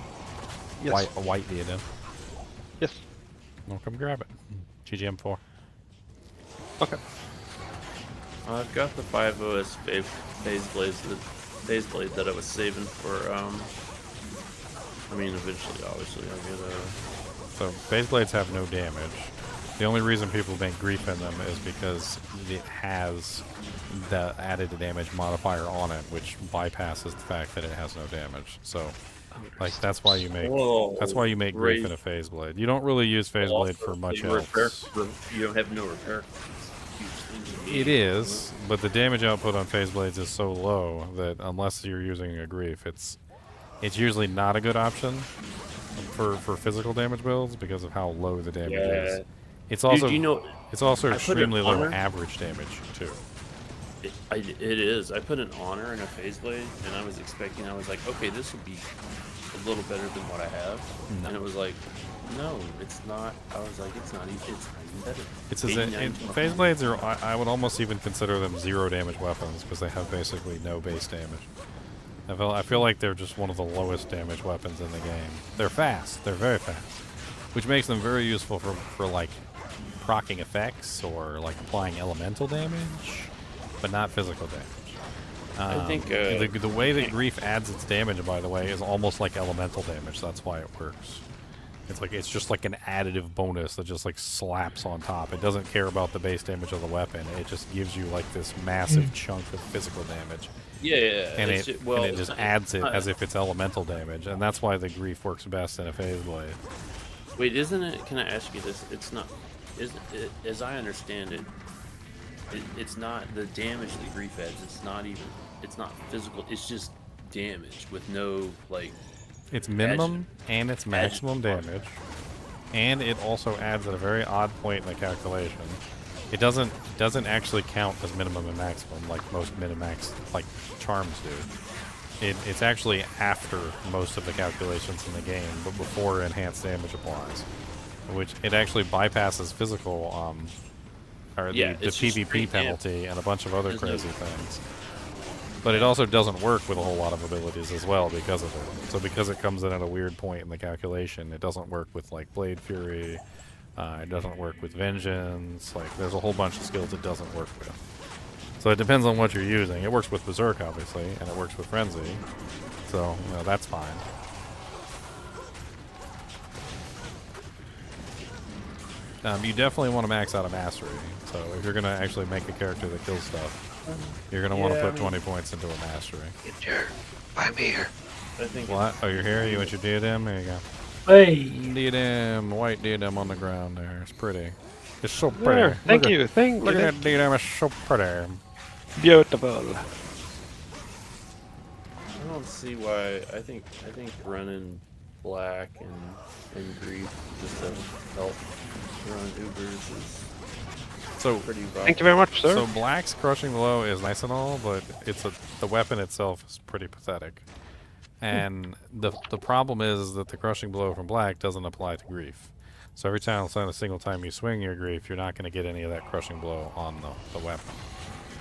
Yes. A white diadem. Yes. Well, come grab it. GGM4. Okay. I've got the 5 OS phase blade that I was saving for. I mean, eventually, obviously, I'll get a. So phase blades have no damage. The only reason people make grief in them is because it has the added damage modifier on it, which bypasses the fact that it has no damage. So, like that's why you make grief in a phase blade. You don't really use phase blade for much else. You don't have no repair. It is, but the damage output on phase blades is so low that unless you're using a grief, it's usually not a good option for physical damage builds because of how low the damage is. It's also it's also extremely low average damage too. It is. I put an honor in a phase blade, and I was like, okay, this would be a little better than what I have, and it was like, no, it's not. I was like, it's not even better. It's phase blades are. I would almost even consider them 0 damage weapons because they have basically no base damage. I feel like they're just one of the lowest damage weapons in the game. They're fast. They're very fast, which makes them very useful for like proccing effects or like applying elemental damage, but not physical damage. I think the way that grief adds its damage, by the way, is almost like elemental damage. That's why it works. It's just like an additive bonus that just like slaps on top. It doesn't care about the base damage of the weapon. It just gives you like this massive chunk of physical damage. Yeah. And it just adds it as if it's elemental damage, and that's why the grief works best in a phase blade. Wait, isn't it? Can I ask you this? It's not. As I understand it, it's not the damage that grief adds. It's not physical. It's just damage with no like. It's minimum and it's maximum damage, and it also adds at a very odd point in the calculation. It doesn't actually count as minimum and maximum like most min-max like charms do. It's actually after most of the calculations in the game, but before enhanced damage applies, which it actually bypasses physical or Yeah, the it's just PvP straight penalty, and a bunch of other There's no- crazy things. But it also doesn't work with a whole lot of abilities as well because of it. So because it comes in at a weird point in the calculation, it doesn't work with like Blade Fury. It doesn't work with Vengeance. Like there's a whole bunch of skills it doesn't work with. So it depends on what you're using. It works with Berserk obviously, and it works with Frenzy. So that's fine. You definitely want to max out a mastery. So if you're going to actually make a character that kills stuff, you're going to want to put 20 points into a mastery. Get here. Buy me here. I think What? Oh, you're here? You want your diadem? There you go. Hey. Diadem, white diadem on the ground there. It's pretty. It's so pretty. There, thank Look you, at- thank Look you. at that diadem, it's so pretty. Beautiful. I don't see why. I think running black and grief just to help run Ubers is So pretty viable. Thank you very much, sir. So black's crushing blow is nice and all, but the weapon itself is pretty pathetic. And the problem is that the crushing blow from black doesn't apply to grief. So every time, a single time you swing your grief, you're not going to get any of that crushing blow on the weapon.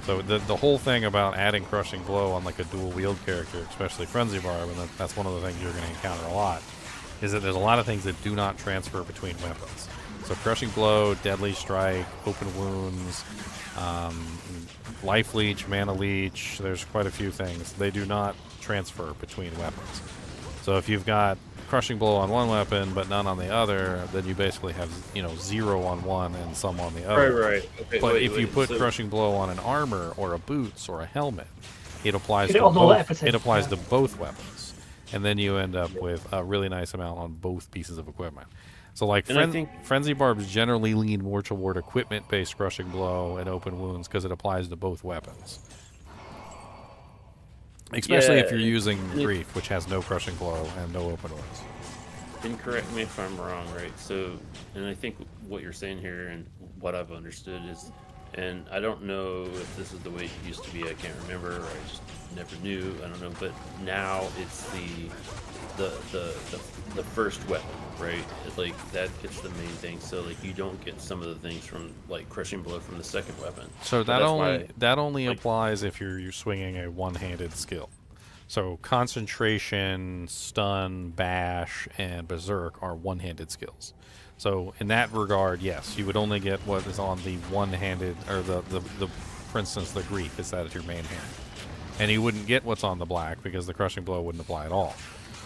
So the whole thing about adding crushing blow on like a dual wield character, especially Frenzy Barb, and that's one of the things you're going to encounter a lot, is that there's a lot of things that do not transfer between weapons. So crushing blow, deadly strike, open wounds, life leech, mana leech, there's quite a few things. They do not transfer between weapons. So if you've got crushing blow on one weapon but none on the other, then you basically have 0 on one and some on the other. Right. Okay, but wait, if you put so- crushing blow on an armor or a boots or a helmet, it applies Get it to on all both. episodes, It applies yeah. to both weapons, and then you end up with a really nice amount on both pieces of equipment. So like And I think- Frenzy Barbs generally lean more toward equipment-based crushing blow and open wounds because it applies to both weapons. Especially if you're using grief, which has no crushing blow and no open wounds. And correct me if I'm wrong, right? So, and I think what you're saying here and what I've understood is, and I don't know if this is the way it used to be. I can't remember. I just never knew. I don't know. But now it's the first weapon, right? Like that gets the main thing. So like you don't get some of the things from like crushing blow from the second weapon. So But that's that only like- applies if you're swinging a one-handed skill. So concentration, stun, bash, and berserk are one-handed skills. So in that regard, yes, you would only get what is on the one-handed, or the for instance, the grief is that at your main hand, and you wouldn't get what's on the black because the crushing blow wouldn't apply at all.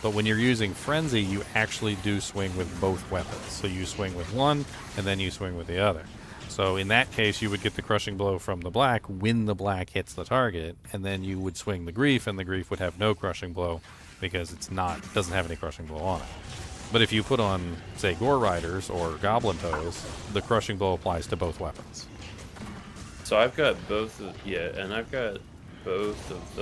But when you're using frenzy, you actually do swing with both weapons. So you swing with one, and then you swing with the other. So in that case, you would get the crushing blow from the black when the black hits the target, and then you would swing the grief, and the grief would have no crushing blow because it doesn't have any crushing blow on it. But if you put on, say, Gore Riders or Goblin Toes, the crushing blow applies to both weapons. So I've got both of, and I've got both of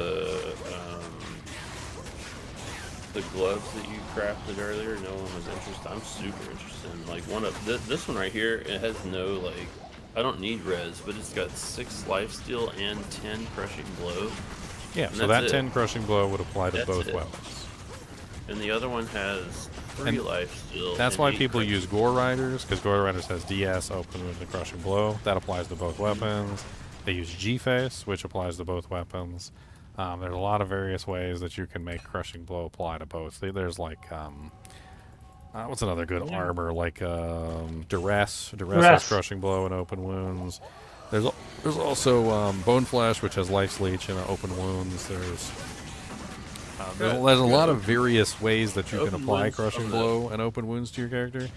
the gloves that you crafted earlier. No one was interested. I'm super interested in like one of this one right here. It has no like, I don't need res, but it's got 6 lifesteal and 10 crushing blow. Yeah, And so that's that it. 10 crushing blow would apply to That's both it. weapons. And the other one has 3 And lifesteal. That's and why 8 people crushing. use Gore Riders, because Gore Riders has DS, open wound, and crushing blow. That applies to both weapons. They use G-Face, which applies to both weapons. There's a lot of various ways that you can make crushing blow apply to both. There's like, what's another good armor? Like Duress. Duress has crushing blow and open wounds. There's also Bone Flesh, which has Life's Leech and open wounds. There's a lot of various ways that you can Open apply wounds crushing from the- blow and open wounds to your character.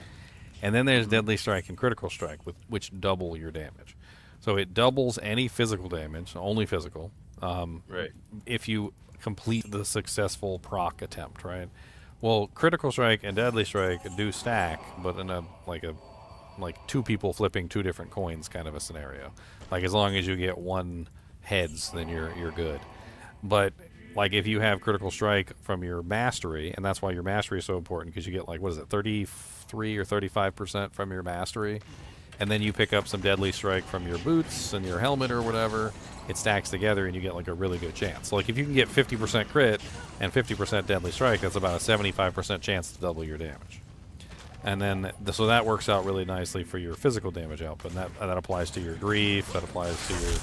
And then there's Deadly Strike and Critical Strike, which double your damage. So it doubles any physical damage, only physical, Right. if you complete the successful proc attempt, right? Well, Critical Strike and Deadly Strike do stack, but in a two people flipping 2 different coins kind of a scenario. Like as long as you get 1 heads, then you're good. But like if you have Critical Strike from your mastery, and that's why your mastery is so important, because you get 33 or 35% from your mastery, and then you pick up some Deadly Strike from your boots and your helmet or whatever, it stacks together and you get a really good chance. So if you can get 50% crit and 50% Deadly Strike, that's about a 75% chance to double your damage. And then, so that works out really nicely for your physical damage output. And that applies to your grief. That applies to your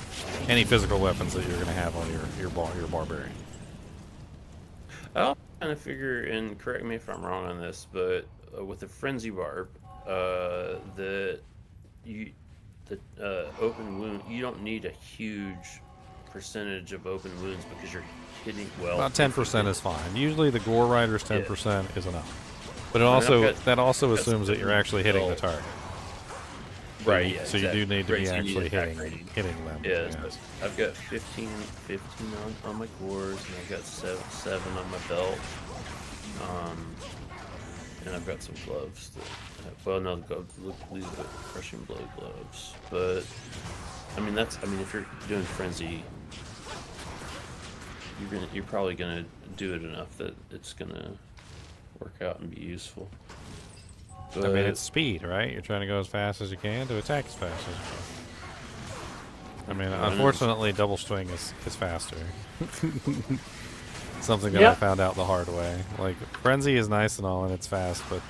any physical weapons that you're going to have on your barbarian. I'll kind of figure, and correct me if I'm wrong on this, but with the frenzy barb, the open wound, you don't need a huge percentage of open wounds because you're hitting well. About 10% is fine. Usually the Gore Rider's 10% is enough. But it I mean, also that also assumes that you're actually hitting the target. Right, yeah. So you do need to Right, be so you need actually attack hitting them. Yeah, I've got 15 on my cores, and I've got 7 on my belt. And I've got some gloves. Well, no, these are crushing blow gloves. But I mean, if you're doing frenzy, you're probably gonna do it enough that it's gonna work out and be useful. But, I mean, it's speed, right? You're trying to go as fast as you can to attack as fast as you can. I mean, unfortunately, double swing is faster. Something that I found out the hard way. Like, frenzy is nice and all, and it's fast, but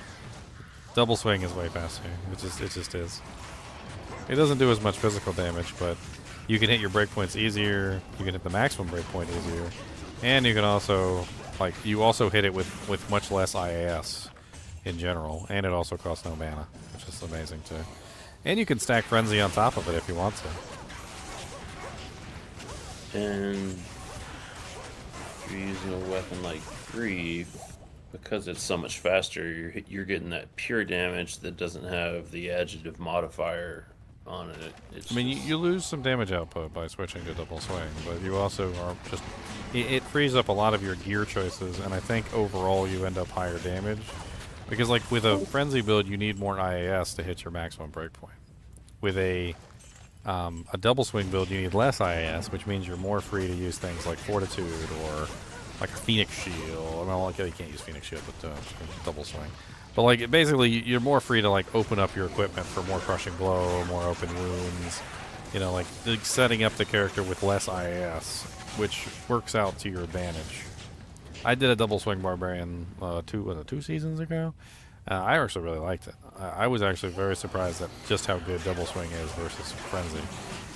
double swing is way faster. It just is. It doesn't do as much physical damage, but you can hit your breakpoints easier. You can hit the maximum breakpoint easier, and you can also you also hit it with much less IAS in general, and it also costs no mana, which is amazing too. And you can stack frenzy on top of it if you want to. And if you're using a weapon like Grief, because it's so much faster, you're getting that pure damage that doesn't have the adjective modifier on it. I mean, you lose some damage output by switching to double swing, but you also are just... It frees up a lot of your gear choices, and I think overall you end up higher damage. Because, like, with a frenzy build, you need more IAS to hit your maximum breakpoint. With a double swing build, you need less IAS, which means you're more free to use things like Fortitude or like a Phoenix Shield. I mean, you can't use Phoenix Shield with double swing. But, like, basically, you're more free to, like, open up your equipment for more Crushing Blow, more open wounds. You know, like setting up the character with less IAS, which works out to your advantage. I did a double swing barbarian 2 seasons ago. I actually really liked it. I was actually very surprised at just how good double swing is versus frenzy.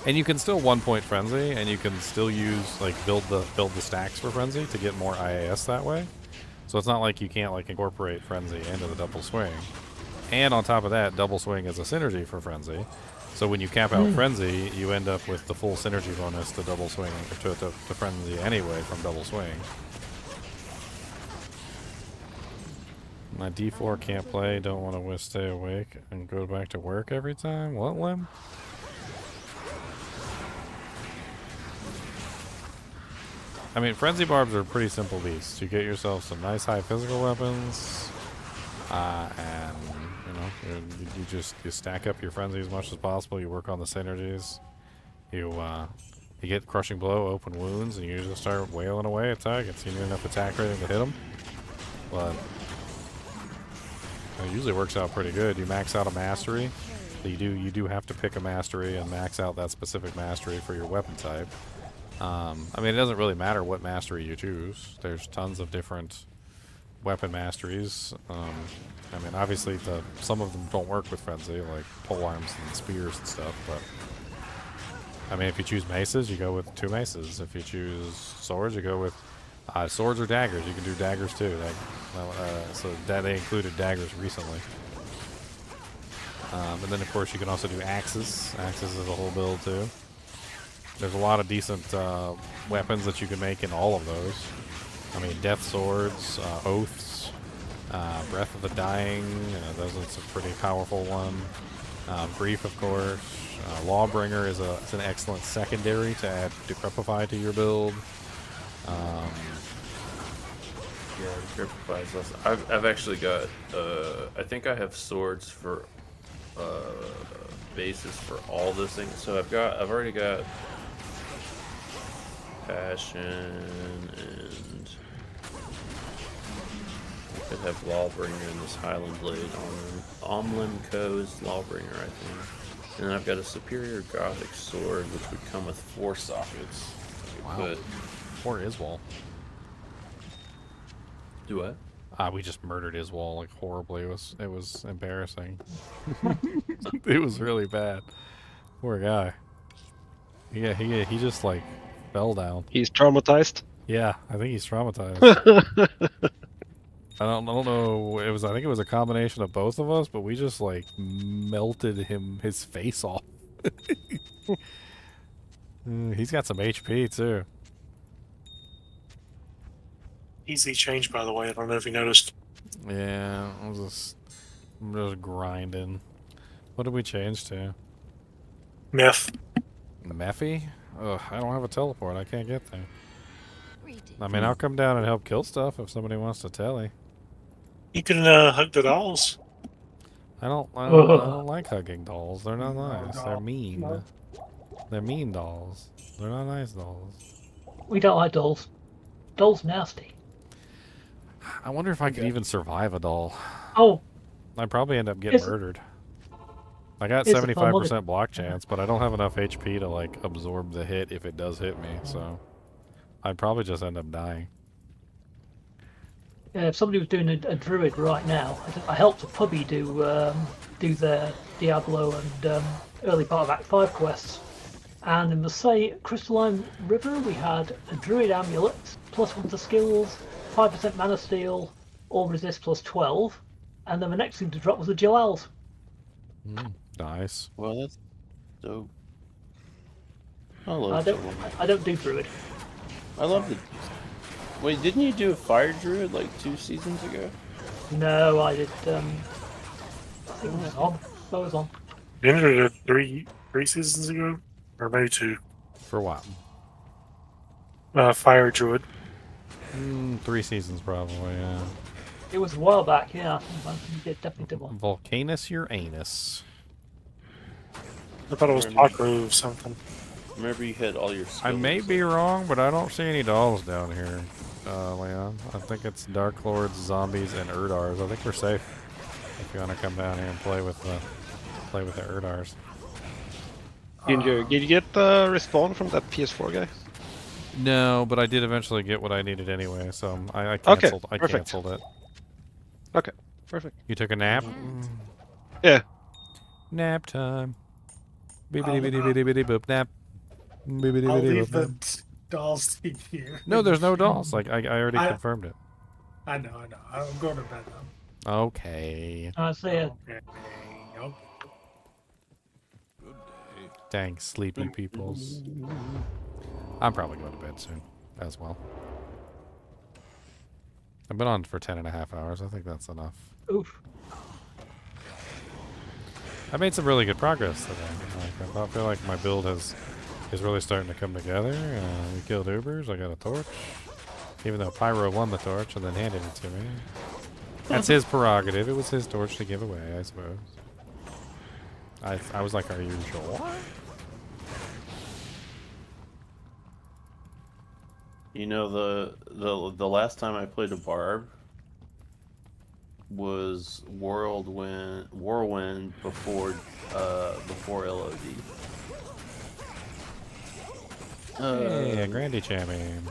And you can still 1-point frenzy, and you can still use build the stacks for frenzy to get more IAS that way. So it's not like you can't incorporate frenzy into the double swing. And on top of that, double swing is a synergy for frenzy. So when you cap out frenzy, you end up with the full synergy bonus to double swing to frenzy anyway from double swing. My D4 can't play, don't want to stay awake and go back to work every time? What, Lim? I mean, frenzy barbs are pretty simple beasts. You get yourself some nice high physical weapons, and you stack up your frenzy as much as possible. You work on the synergies. You get crushing blow, open wounds, and you just start wailing away at targets. You need enough attack rating to hit them, but it usually works out pretty good. You max out a mastery. So you do have to pick a mastery and max out that specific mastery for your weapon type. I mean, it doesn't really matter what mastery you choose. There's tons of different weapon masteries. I mean, obviously, some of them don't work with frenzy, like polearms and spears and stuff. But I mean, if you choose maces, you go with 2 maces. If you choose swords, you go with swords or daggers. You can do daggers too. So they included daggers recently. And then, of course, you can also do axes. Axes is a whole build too. There's a lot of decent weapons that you can make in all of those. I mean, death swords, oaths, breath of the dying. Those are some pretty powerful one. Grief, of course. Lawbringer is an excellent secondary to add Decrepify to your build. Yeah, Decrepify is less. I've actually got. I think I have swords for bases for all those things. So I've already got Passion, and I could have Lawbringer in this Highland Blade on Omlimco's Lawbringer, I think. And then I've got a Superior Gothic Sword, which would come with 4 sockets. Wow. 4 is wall. Do what? We just murdered his wall like horribly. It was embarrassing. It was really bad. Poor guy. Yeah, he just like fell down. He's traumatized. Yeah, I think he's traumatized. I don't know. I think it was a combination of both of us, but we just like melted his face off. He's got some HP too. Easy change, by the way. I don't know if you noticed. Yeah, I'm just grinding. What did we change to? Myth. Mephi? Ugh, I don't have a teleport. I can't get there. I mean, I'll come down and help kill stuff if somebody wants to telly. You can hug the dolls. I don't like hugging dolls. They're not nice. They're mean. No. They're mean dolls. They're not nice dolls. We don't like dolls. Dolls nasty. I wonder if I could even survive a doll. Oh. I'd probably end up getting murdered. I got 75% block chance, but I don't have enough HP to like absorb the hit if it does hit me, so I'd probably just end up dying. Yeah, if somebody was doing a druid right now, I helped a puppy do their Diablo and early part of Act 5 quests. And I must say, Crystalline River, we had a druid amulet, +1 to skills, 5% mana steal, all resist +12, and then the next thing to drop was the Jalals. Nice. Well, that's dope. I don't do druid. I love the. Wait, didn't you do a fire druid like 2 seasons ago? No, I did. I think it was on. I was on. Didn't you do it 3 seasons ago, or maybe 2? For what? Fire druid. 3 seasons probably. Yeah. It was a while back. Yeah, you definitely did one. Volcanus Uranus. I thought it was Pakru or something. Remember you had all your skills. I may be wrong, but I don't see any dolls down here, Leon. I think it's Dark Lords, zombies, and Urdars. I think we're safe if you want to come down here and play with the Urdars. Did you get the respawn from that PS4 guy? No, but I did eventually get what I needed anyway, so I canceled. I canceled it. Okay, perfect. You took a nap? Yeah. Nap time. Bibbidi-bibbidi-bibbidi-boop nap. I'll Bibbidi-bibbidi-boop leave nap. the dolls to you. No, there's no dolls. Like I already confirmed it. I know. I'm going to bed now. Okay. I see it. Okay. Dang, sleepy peoples. I'm probably going to bed soon as well. I've been on for 10.5 hours. I think that's enough. Oof. I made some really good progress today. Like, I feel like my build is really starting to come together. We killed Ubers. I got a torch. Even though Pyro won the torch and then handed it to me. That's his prerogative. It was his torch to give away, I suppose. I was like, are you sure? You know, the last time I played a barb was Whirlwind before LOD. Hey, a Grandy champion.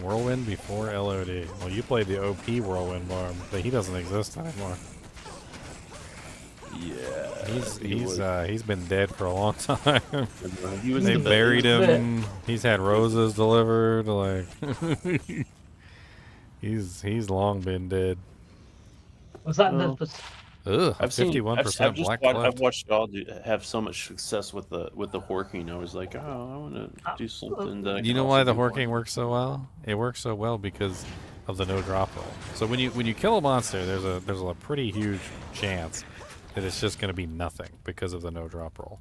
Whirlwind before LOD. Well, you played the OP Whirlwind barb, but he doesn't exist anymore. Yeah, he's been dead for a long time. They buried him. He's had roses delivered. Like he's long been dead. Was that Well, Ugh, I've seen 51% black left. I've watched y'all have so much success with the horking. I was like, oh, I want to do something that I You can know also why the do horking works so well? It works so well because of the no drop roll. So when you kill a monster, there's a pretty huge chance that it's just going to be nothing because of the no drop roll.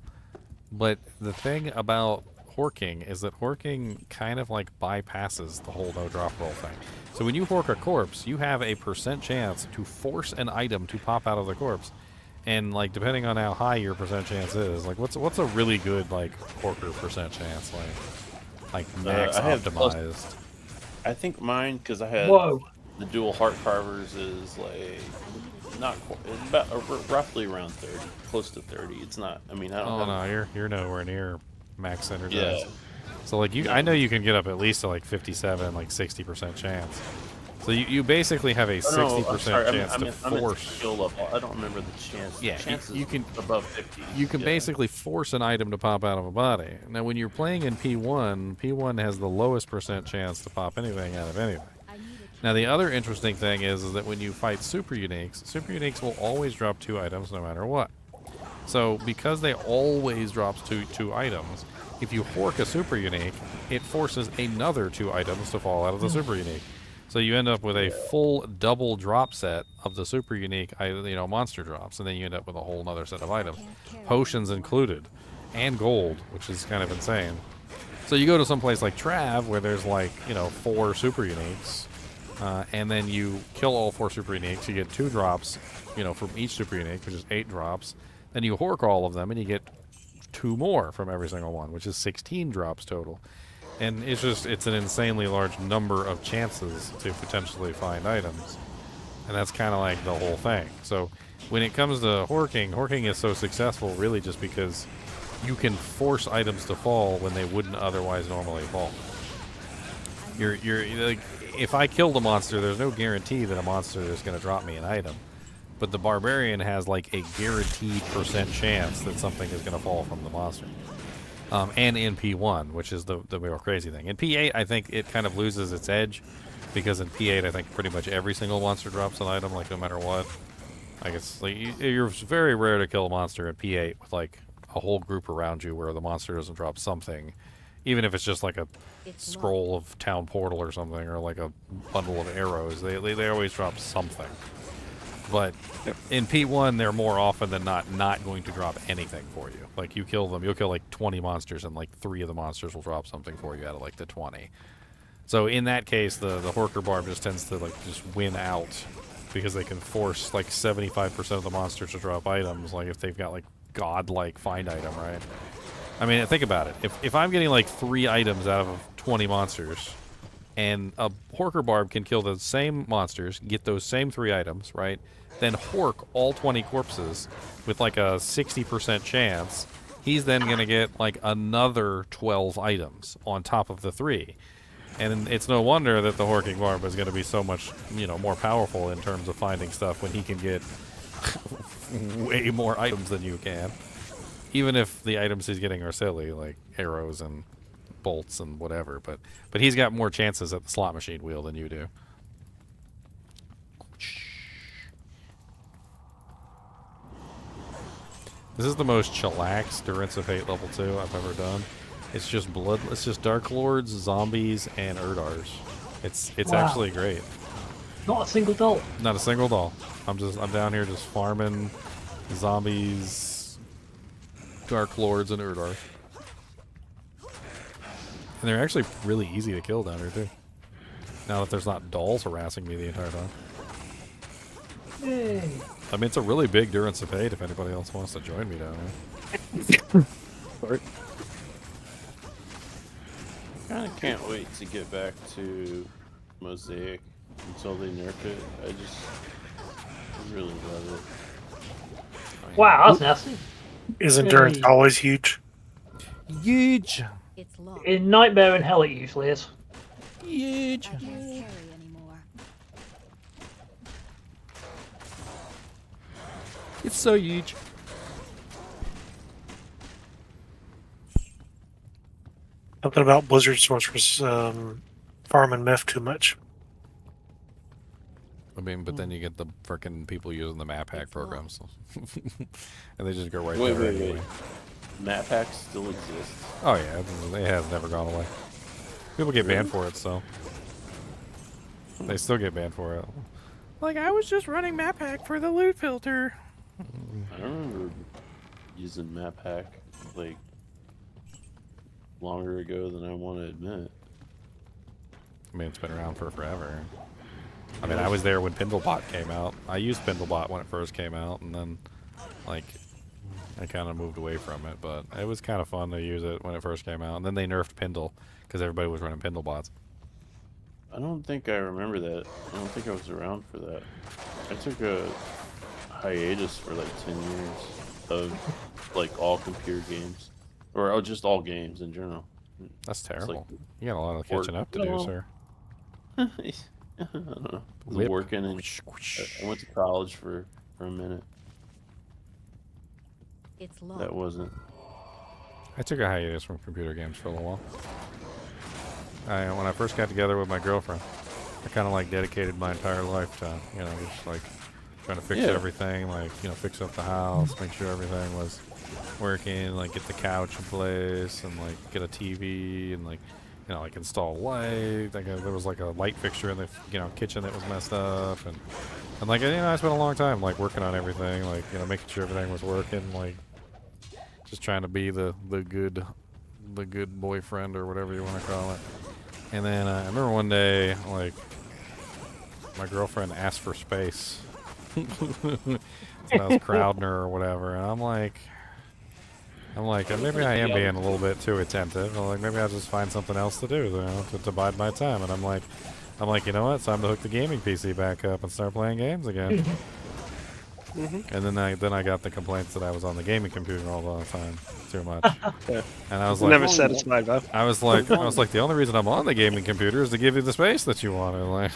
But the thing about horking is that horking kind of like bypasses the whole no drop roll thing. So when you hork a corpse, you have a % chance to force an item to pop out of the corpse. And like depending on how high your % chance is, like what's a really good like horker % chance, like max optimized? I think mine, because I had the dual heart carvers, is like not it's about roughly around 30, close to 30. It's not. I mean, I don't. Oh no, you're nowhere near max energized. Yeah, So like I know you can get up at least to like 57, like 60% chance. So you basically have a 60% chance to force. Skill level. I don't remember the chance. Yeah, the chance you can above 50. You can basically force an item to pop out of a body. Now, when you're playing in P1, P1 has the lowest percent chance to pop anything out of anything. Now, the other interesting thing is that when you fight super uniques will always drop 2 items no matter what. So, because they always drops two items, if you hork a super unique, it forces another 2 items to fall out of the super unique. So you end up with a full double drop set of the super unique, monster drops, and then you end up with a whole other set of items, potions included, and gold, which is kind of insane. So you go to some place like Trav, where there's like 4 super uniques, and then you kill all 4 super uniques. You get 2 drops, from each super unique, which is 8 drops. Then you hork all of them, and you get 2 more from every single one, which is 16 drops total. And it's an insanely large number of chances to potentially find items. And that's kind of like the whole thing. So when it comes to horking is so successful really just because you can force items to fall when they wouldn't otherwise normally fall. You're like, if I killed a monster, there's no guarantee that a monster is going to drop me an item. But the barbarian has like a guaranteed % chance that something is going to fall from the monster. And in P1, which is the real crazy thing. In P8, I think it kind of loses its edge, because in P8, I think pretty much every single monster drops an item, like no matter what. Like it's like you're very rare to kill a monster in P8 with like a whole group around you where the monster doesn't drop something, even if it's just like a scroll of town portal or something, or like a bundle of arrows. They always drop something. But in P1, they're more often than not going to drop anything for you. Like, you kill them, you'll kill like 20 monsters, and like 3 of the monsters will drop something for you out of like the 20. So in that case, the Horker Barb just tends to like just win out, because they can force like 75% of the monsters to drop items, like if they've got like godlike find item, right? I mean, think about it. If I'm getting like 3 items out of 20 monsters, and a Horker Barb can kill the same monsters, get those same 3 items, right? Then hork all 20 corpses with like a 60% chance, he's then going to get like another 12 items on top of the 3. And it's no wonder that the Horking Barb is going to be so much, more powerful in terms of finding stuff when he can get way more items than you can. Even if the items he's getting are silly, like arrows and bolts and whatever. But he's got more chances at the slot machine wheel than you do. This is the most chillax Durance of Hate level 2 I've ever done. It's just it's just Dark Lords, zombies, and Urdars. It's actually great. Not a single doll. Not a single doll. I'm down here just farming zombies, Dark Lords, and Urdars. And they're actually really easy to kill down here too. Now that there's not dolls harassing me the entire time. Yay. I mean, it's a really big Durance of Hate if anybody else wants to join me down here. Sorry. I can't wait to get back to Mosaic until they nerf it. I really love it. Wow, that's nasty. Isn't Durance always huge? Huge. In Nightmare in Hell, it usually is. Huge. It's so huge. Something about Blizzard Source was farming meth too much. I mean, but then you get the frickin' people using the map hack programs. And they just go right Wait, there anyway. Map hacks still exist? Oh yeah, it has never gone away. People get banned for it, so. They still get banned for it. Like, I was just running map hack for the loot filter. I don't remember using map hack, like, longer ago than I want to admit. I mean, it's been around for forever. I mean, I was there when Pindlebot came out. I used Pindlebot when it first came out, and then, like, I kind of moved away from it, but it was kind of fun to use it when it first came out. And then they nerfed Pindle, because everybody was running Pindlebots. I don't think I remember that. I don't think I was around for that. I took a hiatus for like 10 years of like all computer games, or just all games in general. That's It's terrible. like You got a lot of catching up to do, well, sir. I don't know. I was Whip. working and I went to college for a minute. It's That wasn't. I took a hiatus from computer games for a little while. When I first got together with my girlfriend, I kind of like dedicated my entire life to, you know, just like trying to fix Yeah. everything, like, you know, fix up the house, make sure everything was working, like get the couch in place and like get a TV and like, you know, like install light. Like there was like a light fixture in the, you know, kitchen that was messed up, and like, you know, I spent a long time like working on everything, like, you know, making sure everything was working, like just trying to be the good boyfriend or whatever you want to call it. And then I remember one day, like, my girlfriend asked for space. So I was crowding her or whatever, and I'm like, maybe I am being a little bit too attentive. I'm like, maybe I'll just find something else to do, you know, to bide my time. And I'm like, you know what? It's time to hook the gaming PC back up and start playing games again. And then I got the complaints that I was on the gaming computer all the time too much. Yeah. And I was like, Never satisfied, Bob. I was like, the only reason I'm on the gaming computer is to give you the space that you wanted. Like,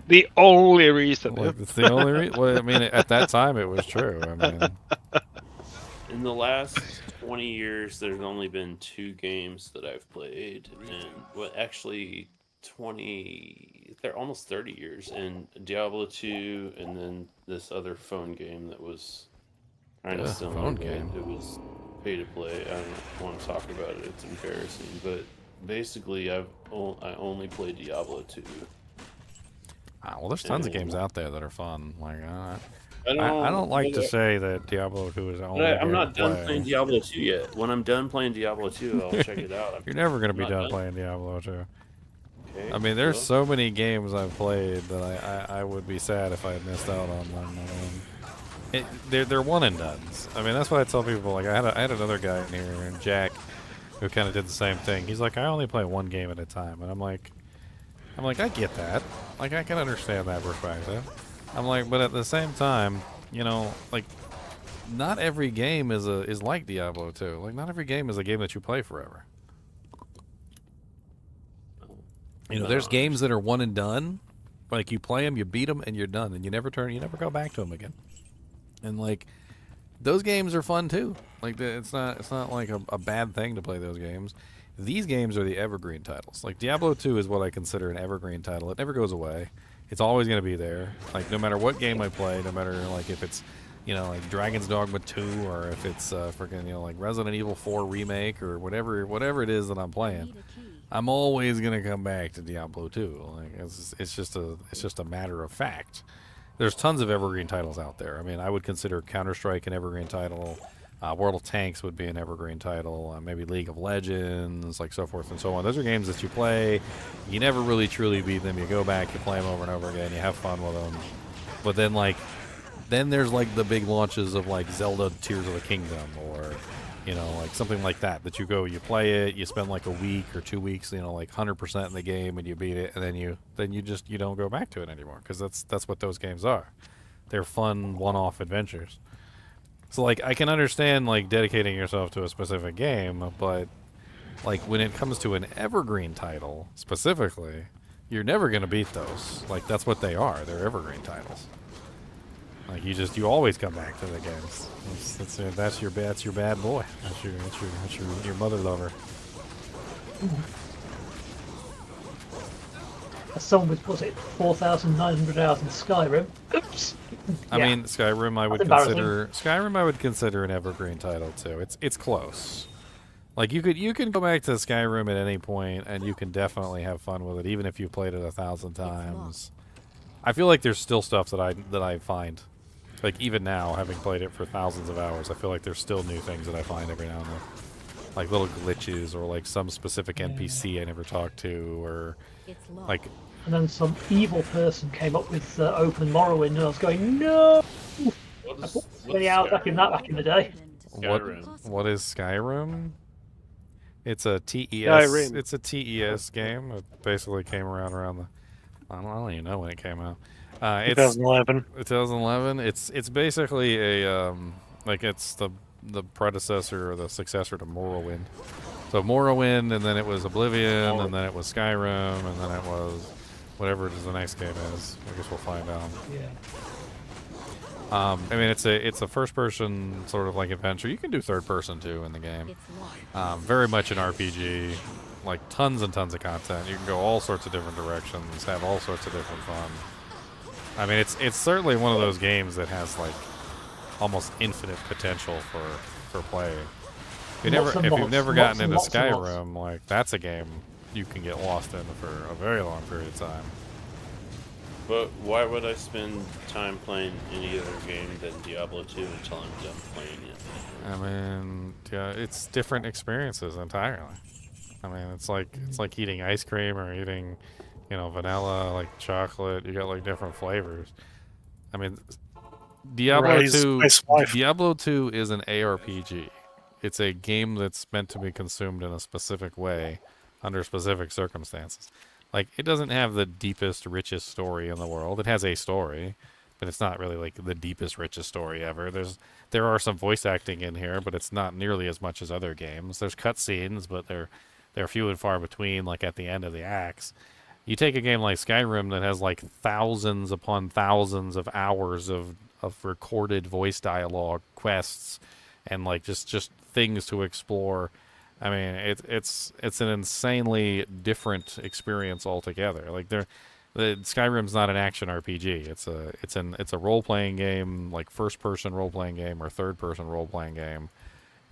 The only reason. like, it's the only reason. Well, I mean, at that time it was true. I mean, In the last 20 years, there's only been 2 games that I've played, and well, actually 20, they're almost 30 years, and Diablo 2, and then this other phone game that was kind of similar, phone but game. it was pay to play. I don't want to talk about it; it's embarrassing. But basically, I only played Diablo 2. well, there's tons of games out there that are fun. Like, I don't like to but- say that Diablo 2 is the only But I'm game not to done play. playing Diablo 2 yet. When I'm done playing Diablo 2, I'll check it out. You're never going to I'm be not done playing Diablo 2. Okay, I mean, there's well. so many games I've played that I would be sad if I had missed out on them. They're one and dones. I mean, that's what I tell people. Like, I had another guy in here, Jack, who kind of did the same thing. He's like, I only play one game at a time, and I'm like, I get that. Like, I can understand that perspective. I'm like, but at the same time, you know, like, not every game is like Diablo 2. Like, not every game is a game that you play forever. You know, there's games that are one and done. Like, you play them, you beat them, and you're done, and you never go back to them again. And like, those games are fun too. Like, it's not like a bad thing to play those games. These games are the evergreen titles. Like, Diablo 2 is what I consider an evergreen title. It never goes away. It's always going to be there. Like, no matter what game I play, no matter like if it's, you know, like Dragon's Dogma 2, or if it's freaking, you know, like Resident Evil 4 remake, or whatever it is that I'm playing, I'm always gonna come back to Diablo 2. Like, it's just a matter of fact. There's tons of evergreen titles out there. I mean, I would consider Counter-Strike an evergreen title. World of Tanks would be an evergreen title. Maybe League of Legends, like so forth and so on. Those are games that you play. You never really truly beat them. You go back, you play them over and over again. You have fun with them. But then there's like the big launches of like Zelda Tears of the Kingdom, or, you know, like something like that you play it, you spend like a week or 2 weeks, you know, like 100% in the game, and you beat it, and then you don't go back to it anymore, because that's what those games are. They're fun one-off adventures. So like, I can understand like dedicating yourself to a specific game, but like when it comes to an evergreen title specifically, you're never going to beat those. Like, that's what they are. They're evergreen titles. Like, you always come back to the games. That's your bad boy. That's your mother lover. As someone with, was it 4,900 hours in Skyrim? Oops. I Yeah. mean, Skyrim I would consider an evergreen title too. It's close. Like, you can go back to Skyrim at any point, and you can definitely have fun with it, even if you've played it 1,000 times. I feel like there's still stuff that I find, like, even now, having played it for thousands of hours, I feel like there's still new things that I find every now and then, like little glitches, or like some specific NPC I never talked to, or like. And then some evil person came up with Open Morrowind, and I was going, no! I put 20 hours back in the day. What is Skyrim? It's a TES. Skyrim. It's a TES game. It basically came around the. I don't even know when it came out. It's 2011. 2011. It's basically a like, it's the the predecessor or the successor to Morrowind. So Morrowind, and then it was Oblivion, and then it was Skyrim, and then it was whatever the next game is. I guess we'll find out. Yeah. I mean, it's a first-person sort of like adventure. You can do third-person too in the game. Very much an RPG, like tons and tons of content. You can go all sorts of different directions, have all sorts of different fun. I mean, it's certainly one of those games that has like almost infinite potential for playing. If you've never gotten into Skyrim, like that's a game you can get lost in for a very long period of time. But why would I spend time playing any other game than Diablo 2 until I'm done playing it? I mean, yeah, it's different experiences entirely. I mean, it's like eating ice cream or eating, vanilla, like chocolate. You got like different flavors. I mean, Diablo 2 is an ARPG. It's a game that's meant to be consumed in a specific way under specific circumstances. Like, it doesn't have the deepest, richest story in the world. It has a story, but it's not really like the deepest, richest story ever. There are some voice acting in here, but it's not nearly as much as other games. There's cutscenes, but they're few and far between, like at the end of the acts. You take a game like Skyrim that has like thousands upon thousands of hours of recorded voice dialogue, quests, and like just things to explore. I mean, it's an insanely different experience altogether. Like Skyrim's not an action RPG. It's a role-playing game, like first-person role-playing game or third-person role-playing game.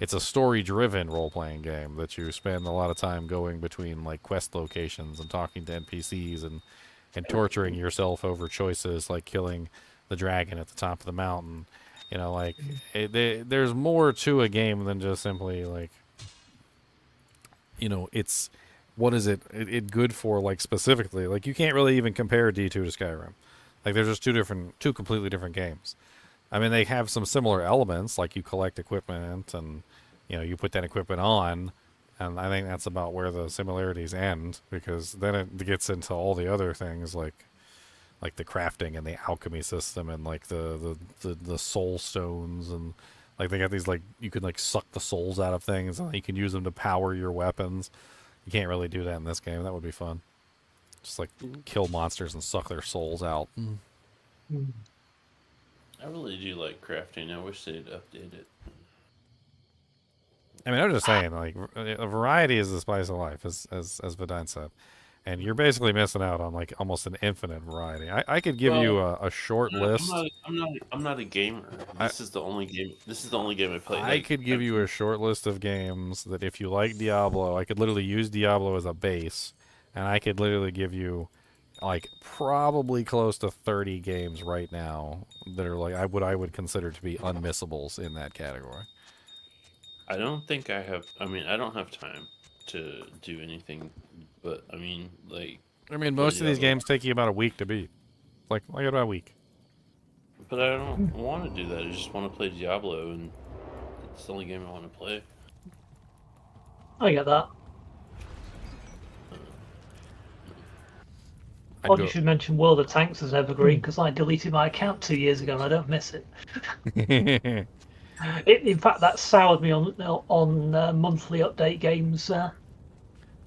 It's a story-driven role-playing game that you spend a lot of time going between like quest locations and talking to NPCs and torturing yourself over choices like killing the dragon at the top of the mountain. There's more to a game than just simply like, it's what is it good for, like specifically. Like you can't really even compare D2 to Skyrim. Like they're just two completely different games. I mean, they have some similar elements, like you collect equipment and you put that equipment on, and I think that's about where the similarities end, because then it gets into all the other things like the crafting and the alchemy system and like the soul stones, and like they got these like you can like suck the souls out of things and you can use them to power your weapons. You can't really do that in this game. That would be fun. Just like kill monsters and suck their souls out. I really do like crafting. I wish they'd update it. I mean, I'm just saying, like, a variety is the spice of life, as Vidine said, and you're basically missing out on like almost an infinite variety. I could give you a short list. I'm not a gamer. This is the only game I play. I could give you a short list of games that if you like Diablo, I could literally use Diablo as a base, and I could literally give you like probably close to 30 games right now that are like I would consider to be unmissables in that category. I don't think I have. I mean, I don't have time to do anything, but I mean, most of these games take you about a week to beat. Like about a week. But I don't want to do that. I just want to play Diablo, and it's the only game I want to play. I get that. You should mention World of Tanks as Evergreen, because I deleted my account 2 years ago and I don't miss it. In fact, that soured me on monthly update games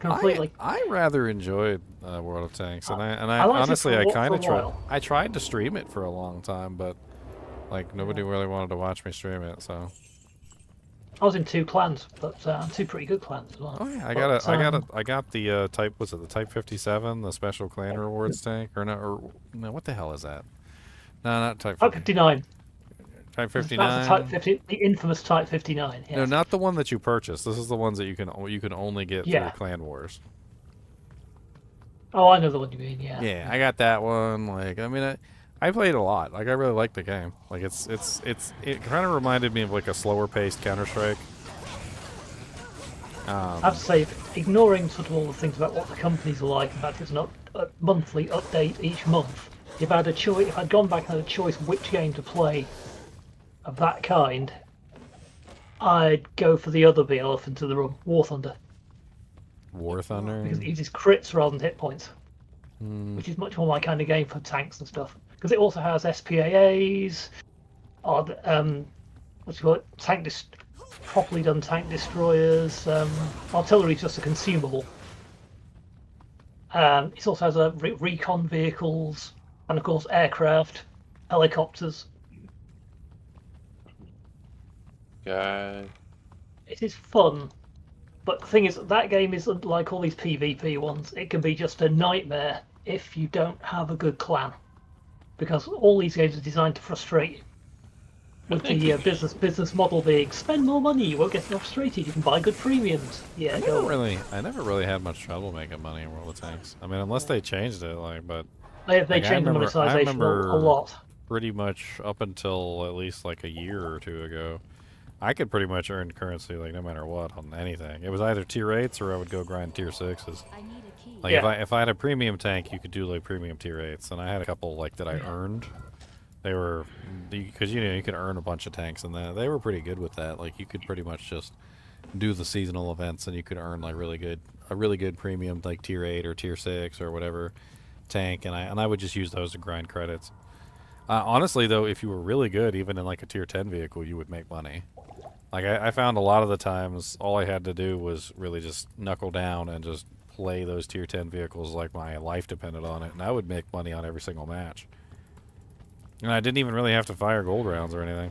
completely. I rather enjoyed World of Tanks, and I honestly I tried to stream it for a long time, but like nobody really wanted to watch me stream it. So I was in 2 clans, but 2 pretty good clans as well. Oh yeah, I got the type. Was it the Type 57, the special clan rewards tank, or no? What the hell is that? No, not Type 59. Type 59. That's the Type 50, the infamous Type 59. Yes. No, not the one that you purchased. This is the ones that you can only get through Clan Wars. Oh, I know the one you mean. Yeah. Yeah, I got that one. Like, I mean, I played a lot. Like, I really liked the game. Like, it kind of reminded me of like a slower paced Counter-Strike. I have to say, ignoring sort of all the things about what the companies are like, in fact, it's not a monthly update each month. If I had a choice, if I'd gone back and had a choice which game to play of that kind, I'd go for the other big elephant in the room, War Thunder. War Thunder? Because it uses crits rather than hit points, which is much more my kind of game for tanks and stuff. Because it also has SPAAs, properly done tank destroyers. Artillery is just a consumable. It also has recon vehicles, and of course aircraft, helicopters. God. It is fun, but the thing is, that game isn't like all these PvP ones. It can be just a nightmare if you don't have a good clan, because all these games are designed to frustrate you. With the business model being spend more money, you won't get frustrated. You can buy good premiums. Yeah, I never really had much trouble making money in World of Tanks. I mean, unless they changed it, but they like, changed the monetization a lot. Pretty much up until at least like a year or two ago, I could pretty much earn currency like no matter what on anything. It was either tier 8s or I would go grind tier 6s. Like if I had a premium tank, you could do like premium tier 8s, and I had a couple like that I earned. They were, because you can earn a bunch of tanks, and they were pretty good with that. Like you could pretty much just do the seasonal events, and you could earn like a really good premium like tier 8 or tier 6 or whatever tank, and I would just use those to grind credits. Honestly, though, if you were really good, even in like a tier 10 vehicle, you would make money. Like I found a lot of the times, all I had to do was really just knuckle down and just play those tier 10 vehicles like my life depended on it, and I would make money on every single match. And I didn't even really have to fire gold rounds or anything.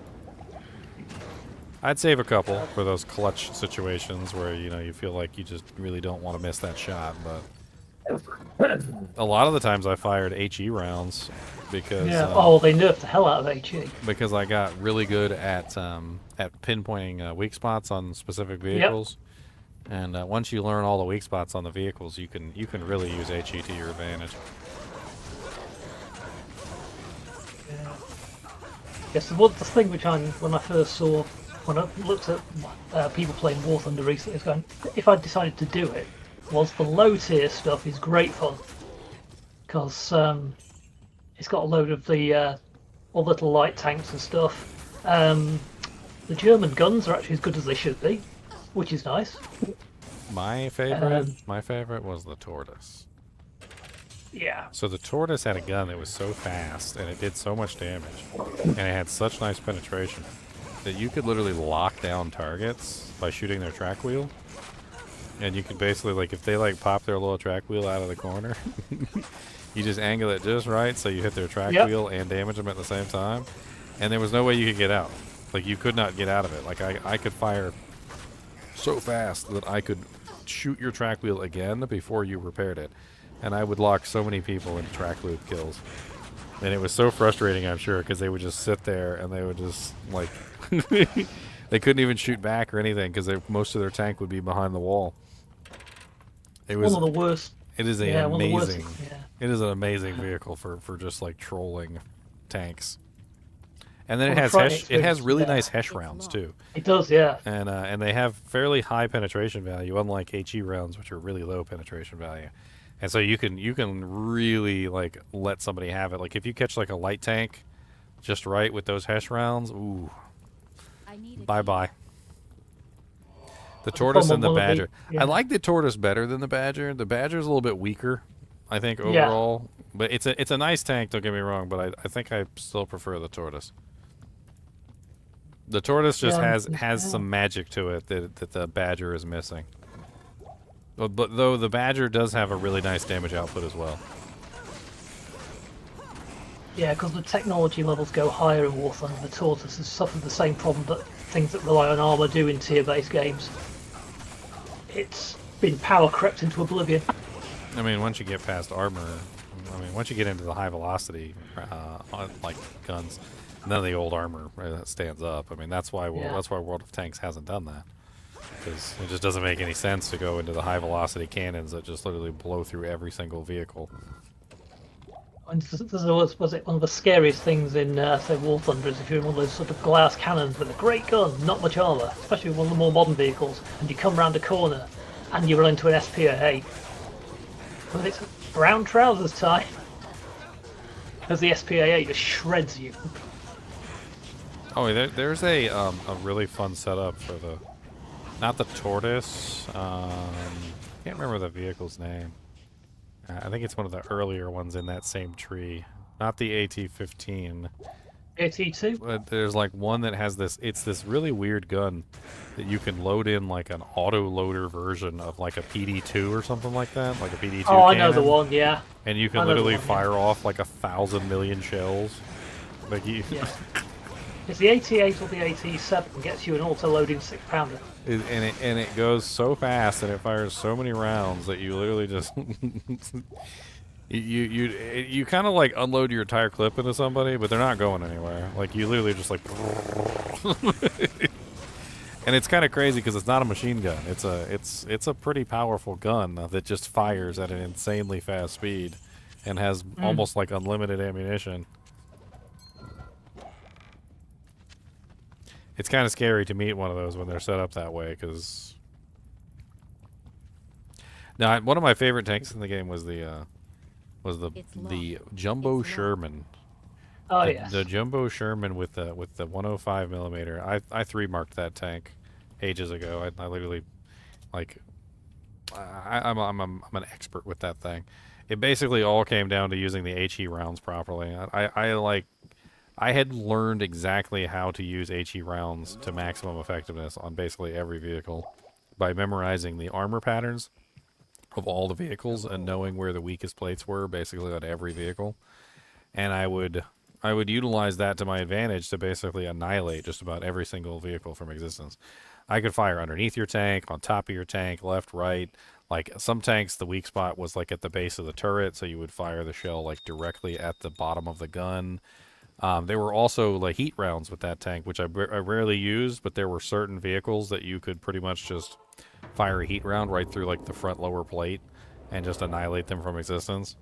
I'd save a couple for those clutch situations where, you feel like you just really don't want to miss that shot, but a lot of the times I fired HE rounds because... Yeah, they nerfed the hell out of HE. Because I got really good at pinpointing weak spots on specific vehicles. Yep. And once you learn all the weak spots on the vehicles, you can really use HE to your advantage. Yes, the thing which when I first saw, when I looked at people playing War Thunder recently, is going, if I decided to do it, was the low tier stuff is great fun, because it's got a load of the all little light tanks and stuff. The German guns are actually as good as they should be, which is nice. My favorite was the Tortoise. Yeah. So the Tortoise had a gun that was so fast, and it did so much damage, and it had such nice penetration, that you could literally lock down targets by shooting their track wheel. And you could basically, like, if they, like, pop their little track wheel out of the corner, you just angle it just right so you hit their track wheel and damage them at the same time. And there was no way you could get out. Like, you could not get out of it. Like, I could fire so fast that I could shoot your track wheel again before you repaired it. And I would lock so many people in track loop kills. And it was so frustrating, I'm sure, because they would just sit there and they would just, like... they couldn't even shoot back or anything because most of their tank would be behind the wall. It was one of the worst. It is amazing. It is an amazing vehicle for just like trolling tanks. And then it has really nice Hesh rounds too. It does, yeah. And they have fairly high penetration value, unlike HE rounds, which are really low penetration value. And so you can really like let somebody have it. Like if you catch like a light tank just right with those Hesh rounds, ooh, bye. The Tortoise and the Badger. I like the Tortoise better than the Badger. The Badger's a little bit weaker, I think, overall. Yeah. But it's a nice tank, don't get me wrong, but I think I still prefer the Tortoise. The Tortoise just has some magic to it that the Badger is missing. But though the Badger does have a really nice damage output as well. Yeah, because the technology levels go higher in War Thunder. The Tortoise has suffered the same problem that things that rely on armor do in tier-based games. It's been power crept into oblivion. I mean, once you get past armor, once you get into the high velocity like guns, none of the old armor stands up. I mean, that's why World of Tanks hasn't done that, because it just doesn't make any sense to go into the high velocity cannons that just literally blow through every single vehicle. And was it one of the scariest things in say War Thunder is if you're in one of those sort of glass cannons with a great gun, not much armor, especially with one of the more modern vehicles, and you come round a corner and you run into an SPA-8. Well, it's brown trousers time, as the SPA-8 just shreds you. Oh, there's a really fun setup for not the Tortoise. Can't remember the vehicle's name. I think it's one of the earlier ones in that same tree. Not the AT-15. AT2? But there's like one that has this. It's this really weird gun that you can load in like an auto loader version of like a PD2 or something like that, like a PD2 Oh, I cannon. know the one, yeah. And you I can know the literally one, yeah. fire off like 1,000 million shells. Like you. Yeah. It's the AT8 or the AT7 gets you an auto-loading 6-pounder. And it goes so fast and it fires so many rounds that you literally just you kind of like unload your entire clip into somebody, but they're not going anywhere. Like you literally just like, and it's kind of crazy because it's not a machine gun. It's a pretty powerful gun that just fires at an insanely fast speed and has almost like unlimited ammunition. It's kind of scary to meet one of those when they're set up that way, because... Now, one of my favorite tanks in the game was the Jumbo Sherman. Oh, yes. The Jumbo Sherman with the 105 millimeter. I 3-marked that tank ages ago. I literally, like, I'm an expert with that thing. It basically all came down to using the HE rounds properly. I had learned exactly how to use HE rounds to maximum effectiveness on basically every vehicle by memorizing the armor patterns of all the vehicles and knowing where the weakest plates were basically on every vehicle. And I would utilize that to my advantage to basically annihilate just about every single vehicle from existence. I could fire underneath your tank, on top of your tank, left, right. Like some tanks, the weak spot was like at the base of the turret, so you would fire the shell like directly at the bottom of the gun. There were also like heat rounds with that tank, which I rarely used, but there were certain vehicles that you could pretty much just fire a heat round right through like the front lower plate and just annihilate them from existence.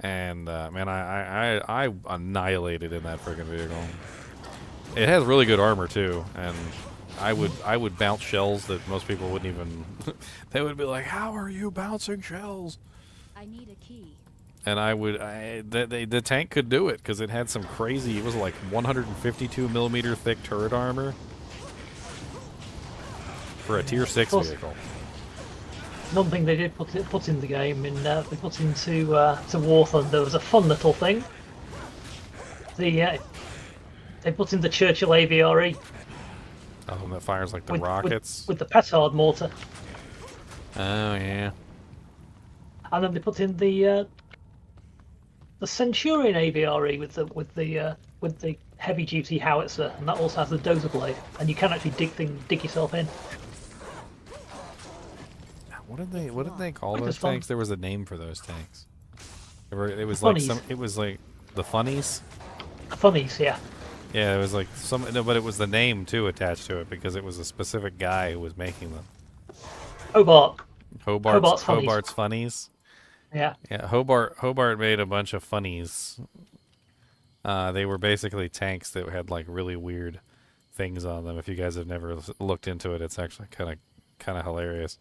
And man, I annihilated in that friggin' vehicle. It has really good armor too, and I would bounce shells that most people wouldn't even. They would be like, "How are you bouncing shells?" I need a key. And the tank could do it because it had some crazy. It was like 152 millimeter thick turret armor for a tier 6 vehicle. One thing they did put in the game, they put into to War Thunder, was a fun little thing. They put in the Churchill AVRE. Oh, that fires like the rockets with the petard mortar. Oh yeah. And then they put in the Centurion AVRE with the heavy duty howitzer, and that also has the dozer blade, and you can actually dig yourself in. What did they call those tanks? There was a name for those tanks. It was Funnies. like the funnies. Funnies, yeah. Yeah, it was like but it was the name too attached to it because it was a specific guy who was making them. Hobart's funnies. Yeah. Yeah, Hobart made a bunch of funnies. They were basically tanks that had like really weird things on them. If you guys have never looked into it, it's actually kind of hilarious.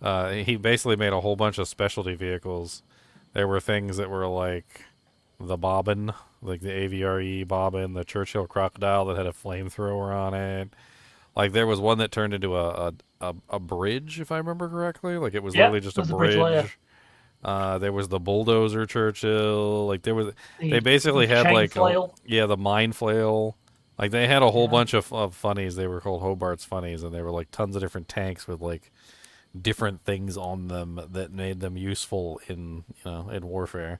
He basically made a whole bunch of specialty vehicles. There were things that were like the Bobbin, like the AVRE Bobbin, the Churchill Crocodile that had a flamethrower on it. Like there was one that turned into a bridge, if I remember correctly. Like it was literally just a bridge. There was the bulldozer Churchill. Like they basically had like the mine flail. Like they had a whole bunch of funnies. They were called Hobart's funnies, and they were like tons of different tanks with like different things on them that made them useful in in warfare.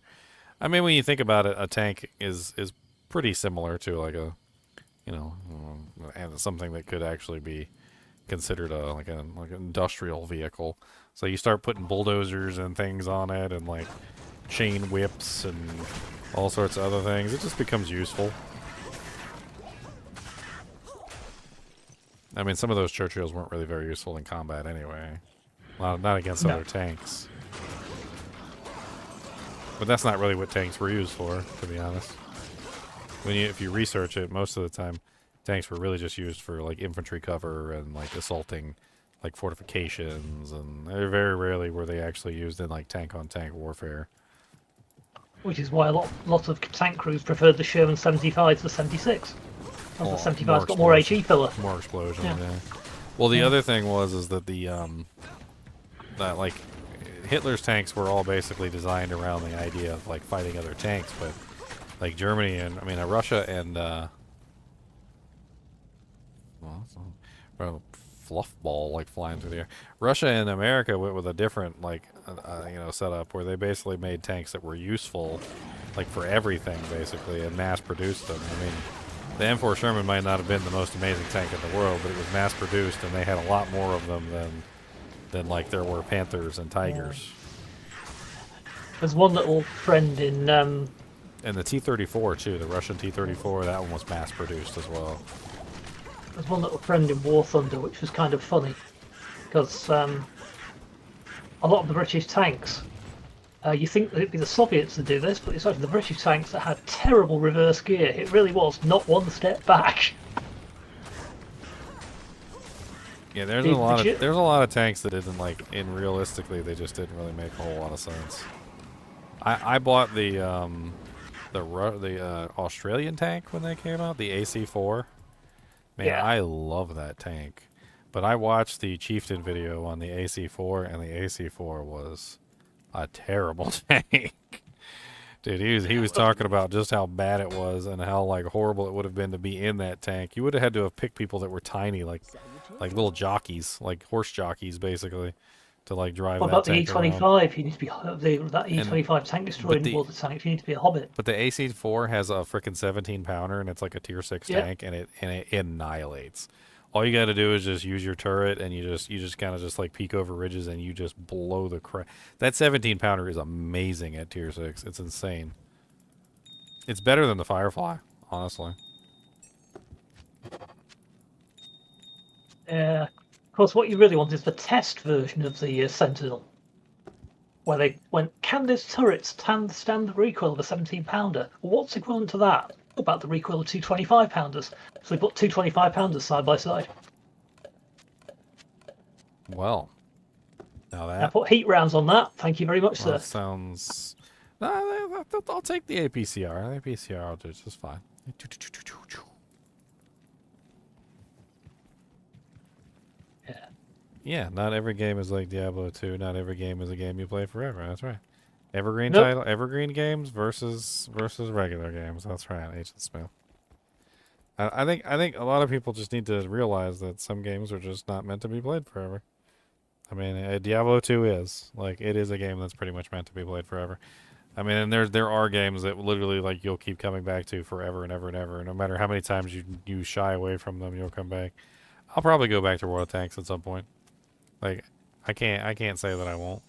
I mean, when you think about it, a tank is pretty similar to like a and something that could actually be considered like an industrial vehicle. So you start putting bulldozers and things on it, and like chain whips and all sorts of other things. It just becomes useful. I mean, some of those Churchills weren't really very useful in combat anyway. Well, not against other tanks. But that's not really what tanks were used for, to be honest. If you research it, most of the time, tanks were really just used for like infantry cover and like assaulting like fortifications, and very rarely were they actually used in like tank-on-tank warfare. Which is why a lot of tank crews preferred the Sherman 75 to the 76. Because the 75's got more HE filler. More explosions, yeah. Well, the other thing was that that like Hitler's tanks were all basically designed around the idea of like fighting other tanks, but like Germany and Russia and fluff ball like flying through the air. Russia and America went with a different setup where they basically made tanks that were useful, like for everything basically, and mass produced them. I mean, the M4 Sherman might not have been the most amazing tank in the world, but it was mass produced, and they had a lot more of them than like there were Panthers and Tigers. There's one little friend in. And the T-34 too, the Russian T-34, that one was mass produced as well. There's one little friend in War Thunder, which was kind of funny, because a lot of the British tanks, you think that it'd be the Soviets that do this, but it's actually the British tanks that had terrible reverse gear. It really was not one step back. Yeah, there's a lot of tanks that didn't realistically they just didn't really make a whole lot of sense. I bought the Australian tank when they came out, the AC-4. Man, yeah. I love that tank. But I watched the Chieftain video on the AC-4, and the AC-4 was a terrible tank. Dude, he was talking about just how bad it was and how horrible it would have been to be in that tank. You would have had to have picked people that were tiny, like little jockeys, like horse jockeys, basically, to drive. What about the E25? Around. You need to be that E25 tank destroyer in all the tanks. You need to be a hobbit. But the AC-4 has a freaking 17-pounder, and it's like a tier 6 tank, and it annihilates. All you got to do is just use your turret, and you just kind of just peek over ridges, and you just blow the crap. That 17-pounder is amazing at tier 6. It's insane. It's better than the Firefly, honestly. Of course, what you really want is the test version of the Sentinel, where they went, can this turret stand the recoil of a 17-pounder? Well, what's equivalent to that? About the recoil of two 25-pounders. So they put two 25-pounders side by side. Well, now that... I put heat rounds on that. Thank you very much, sir. That sounds... I'll take the APCR. The APCR will do just fine. Yeah, not every game is like Diablo 2. Not every game is a game you play forever. That's right. Evergreen title, evergreen games versus regular games. That's right, Agent Smith. I think a lot of people just need to realize that some games are just not meant to be played forever. I mean, Diablo 2 is it is a game that's pretty much meant to be played forever. I mean, and there are games that literally you'll keep coming back to forever and ever and ever. No matter how many times you shy away from them, you'll come back. I'll probably go back to World of Tanks at some point. I can't say that I won't.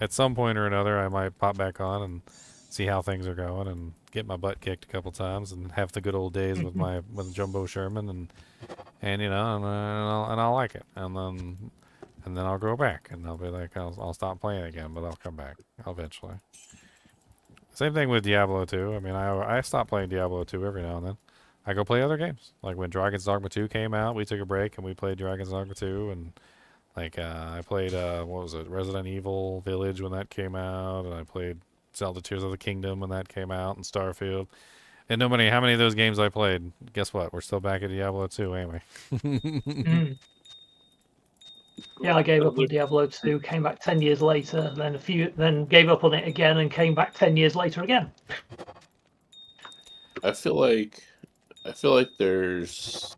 At some point or another, I might pop back on and see how things are going and get my butt kicked a couple times and have the good old days with Jumbo Sherman and I'll like it and then I'll go back and I'll be like I'll stop playing again, but I'll come back eventually. Same thing with Diablo 2. I mean, I stop playing Diablo 2 every now and then. I go play other games. Like when Dragon's Dogma 2 came out, we took a break and we played Dragon's Dogma 2 and. I played, what was it, Resident Evil Village when that came out, and I played Zelda Tears of the Kingdom when that came out, and Starfield. And no matter how many of those games I played, guess what? We're still back at Diablo 2, ain't we? Yeah, I gave up on Diablo 2, came back 10 years later, then gave up on it again, and came back 10 years later again. I feel like there's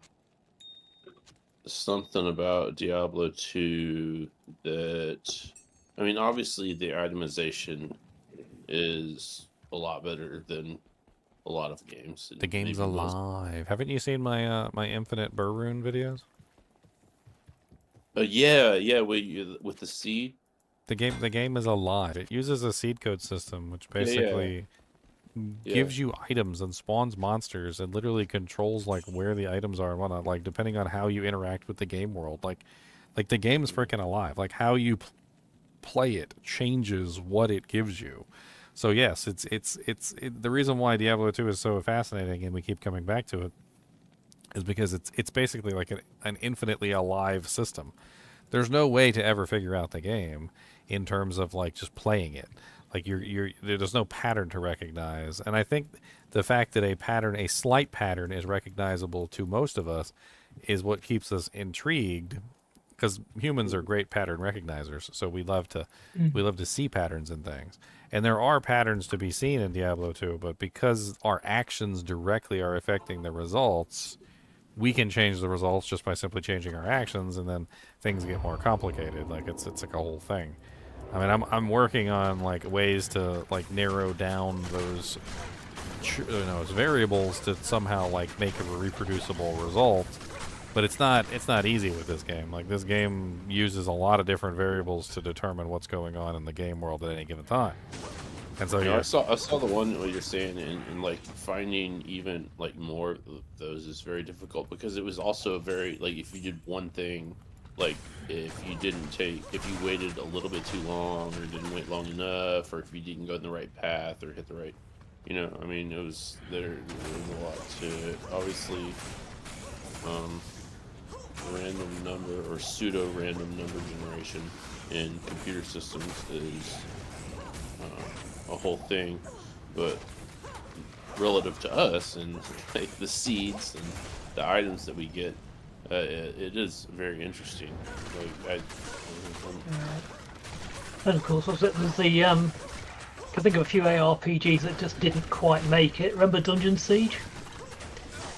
something about Diablo 2 that, I mean, obviously the itemization is a lot better than a lot of games. The game's alive. Haven't you seen my my Infinite Burr Rune videos? Yeah, with the seed. The game is alive. It uses a seed code system, which basically gives you items and spawns monsters and literally controls where the items are and whatnot, depending on how you interact with the game world. Like the game is freaking alive. How you play it changes what it gives you. So yes, it's the reason why Diablo 2 is so fascinating and we keep coming back to it is because it's basically an infinitely alive system. There's no way to ever figure out the game in terms of just playing it. There's no pattern to recognize. And I think the fact that a slight pattern is recognizable to most of us is what keeps us intrigued, because humans are great pattern recognizers. So we love to see patterns in things. And there are patterns to be seen in Diablo 2, but because our actions directly are affecting the results, we can change the results just by simply changing our actions, and then things get more complicated. Like it's like a whole thing. I mean, I'm working on like ways to like narrow down those variables to somehow like make a reproducible result. But it's not easy with this game. Like this game uses a lot of different variables to determine what's going on in the game world at any given time. And so You know, yeah, I saw the one what you're saying, and like finding even like more of those is very difficult because it was also very like if you did one thing, like if you waited a little bit too long or didn't wait long enough, or if you didn't go in the right path or hit the right, I mean, there was a lot to it. Obviously, random number or pseudo random number generation in computer systems is a whole thing, but relative to us and like the seeds and the items that we get, it is very interesting. Like And of course, there's the I can think of a few ARPGs that just didn't quite make it. Remember Dungeon Siege?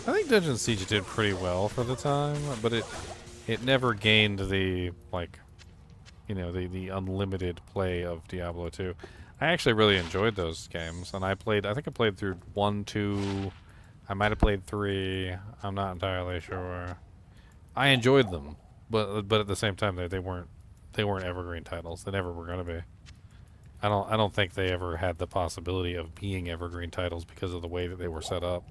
I think Dungeon Siege did pretty well for the time, but it never gained the like, the unlimited play of Diablo 2. I actually really enjoyed those games, and I think I played through 1, 2, I might have played 3. I'm not entirely sure. I enjoyed them, but at the same time they weren't evergreen titles. They never were going to be. I don't think they ever had the possibility of being evergreen titles because of the way that they were set up.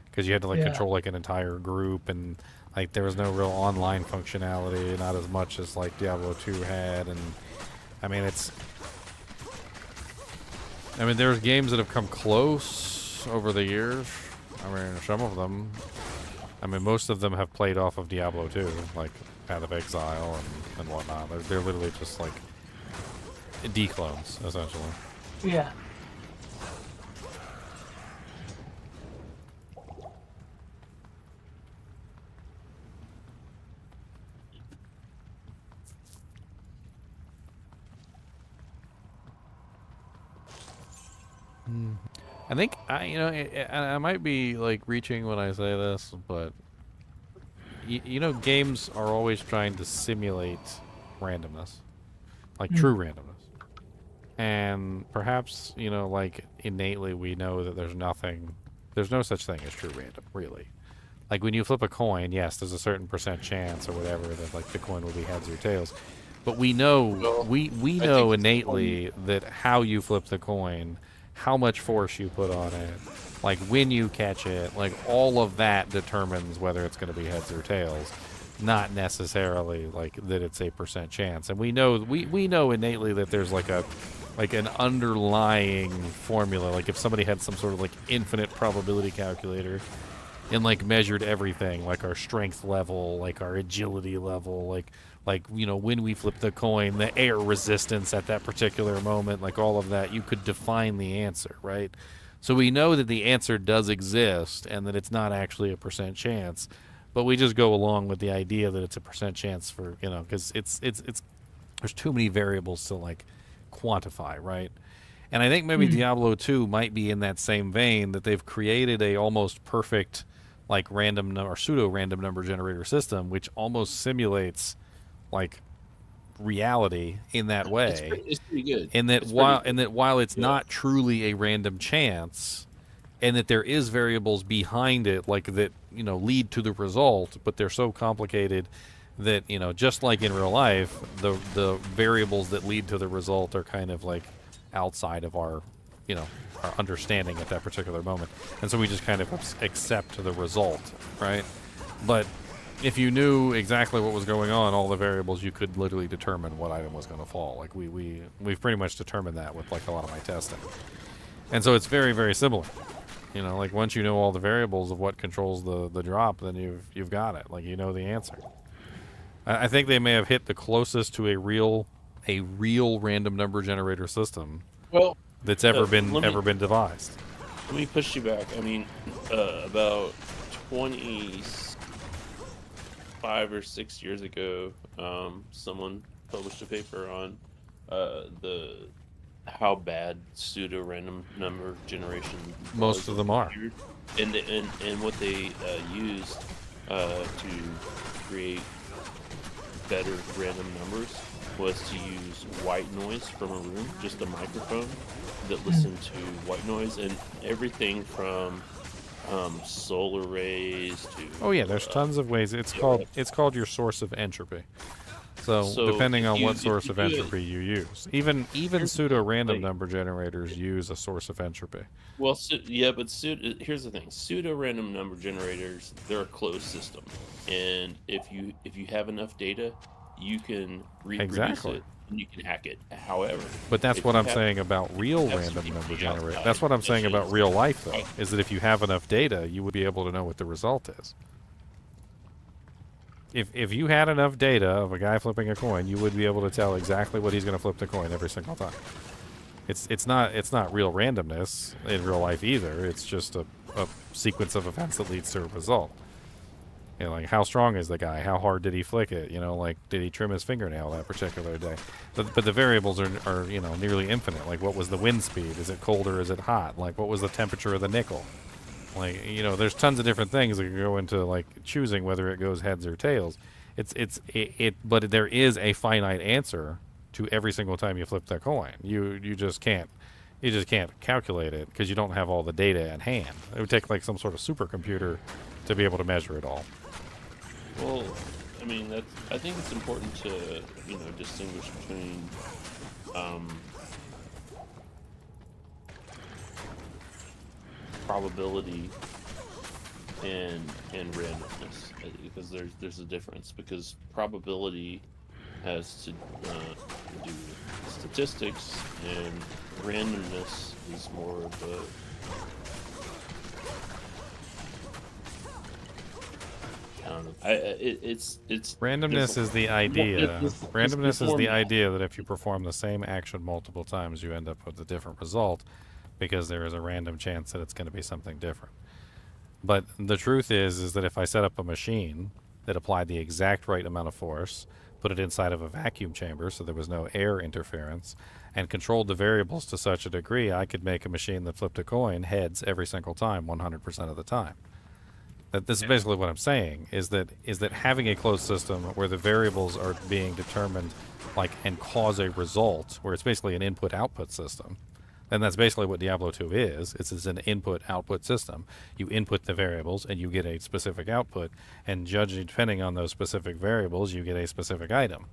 Because you had to control like an entire group, and like there was no real online functionality, not as much as like Diablo 2 had, and I mean there's games that have come close over the years. I mean, some of them. I mean, most of them have played off of Diablo 2, like Path of Exile and whatnot. They're literally just like declones, essentially. Yeah. I think I might be like reaching when I say this, but games are always trying to simulate randomness, like true randomness. And perhaps, like innately we know that there's no such thing as true random, really. Like when you flip a coin, yes, there's a certain % chance or whatever that like the coin will be heads or tails. But we know we know innately that how you flip the coin, how much force you put on it, like when you catch it, like all of that determines whether it's going to be heads or tails, not necessarily like that it's a % chance. And we know innately that there's like an underlying formula. Like if somebody had some sort of like infinite probability calculator and like measured everything, like our strength level, like our agility level, like when we flip the coin, the air resistance at that particular moment, like all of that, you could define the answer, right? So we know that the answer does exist and that it's not actually a % chance, but we just go along with the idea that it's a % chance for, because it's there's too many variables to like quantify, right? And I think maybe Diablo 2 might be in that same vein, that they've created a almost perfect like random or pseudo random number generator system, which almost simulates like reality in that way. It's pretty good. And that while it's not truly a random chance, and that there is variables behind it, like that lead to the result, but they're so complicated that just like in real life, the variables that lead to the result are kind of like outside of our our understanding at that particular moment, and so we just kind of accept the result, right? But if you knew exactly what was going on, all the variables, you could literally determine what item was going to fall. Like we've pretty much determined that with like a lot of my testing, and so it's very, very similar. Like once you know all the variables of what controls the drop, then you've got it. Like the answer. I think they may have hit the closest to a real random number generator system. Well, that's ever been devised. Let me push you back. I mean, about 5 or 6 years ago, someone published a paper on how bad pseudo random number generation. Most of them are. And what they used to create better random numbers was to use white noise from a room, just a microphone that listened to white noise, and everything from solar rays to. Oh yeah, there's tons of ways. It's called your source of entropy. So depending on what source of entropy you use, even pseudo random number generators use a source of entropy. Well, here's the thing: pseudo random number generators, they're a closed system, and if you have enough data, you can reproduce it and you can hack it. However, but that's what I'm saying about real random number generator. That's what I'm saying about real life, though, is that if you have enough data, you would be able to know what the result is. If you had enough data of a guy flipping a coin, you would be able to tell exactly what he's going to flip the coin every single time. It's not real randomness in real life either. It's just a sequence of events that leads to a result. You know, like how strong is the guy? How hard did he flick it? You know, like did he trim his fingernail that particular day? But the variables are you know, nearly infinite. Like what was the wind speed? Is it cold or is it hot? Like what was the temperature of the nickel? Like, you know, there's tons of different things that can go into like choosing whether it goes heads or tails. But there is a finite answer to every single time you flip that coin. You just can't calculate it because you don't have all the data at hand. It would take like some sort of supercomputer to be able to measure it all. Well, I mean, I think it's important to, you know, distinguish between probability and randomness, because there's a difference, because probability has to do with statistics, and randomness is more of a it's randomness is the idea. Randomness is the idea that if you perform the same action multiple times, you end up with a different result, because there is a random chance that it's going to be something different. But the truth is that if I set up a machine that applied the exact right amount of force, put it inside of a vacuum chamber so there was no air interference, and controlled the variables to such a degree, I could make a machine that flipped a coin heads every single time, 100% of the time. This is basically what I'm saying, is that having a closed system where the variables are being determined, like, and cause a result, where it's basically an input-output system, and that's basically what Diablo 2 is. It's an input-output system. You input the variables, and you get a specific output, and judging depending on those specific variables, you get a specific item,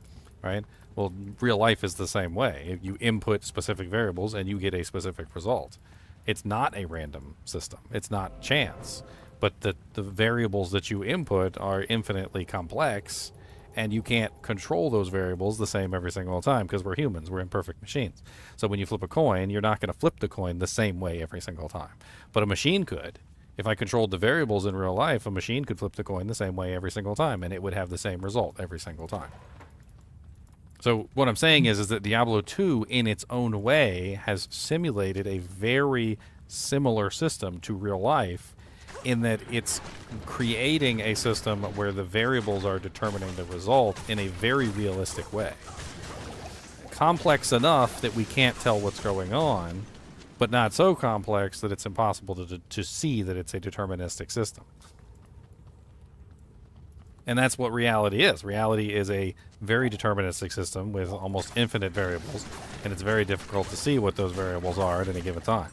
right? Well, real life is the same way. You input specific variables, and you get a specific result. It's not a random system. It's not chance. But the variables that you input are infinitely complex, and you can't control those variables the same every single time, because we're humans. We're imperfect machines. So when you flip a coin, you're not going to flip the coin the same way every single time. But a machine could. If I controlled the variables in real life, a machine could flip the coin the same way every single time, and it would have the same result every single time. So what I'm saying is that Diablo 2, in its own way, has simulated a very similar system to real life, in that it's creating a system where the variables are determining the result in a very realistic way. Complex enough that we can't tell what's going on, but not so complex that it's impossible to see that it's a deterministic system. And that's what reality is. Reality is a very deterministic system with almost infinite variables, and it's very difficult to see what those variables are at any given time.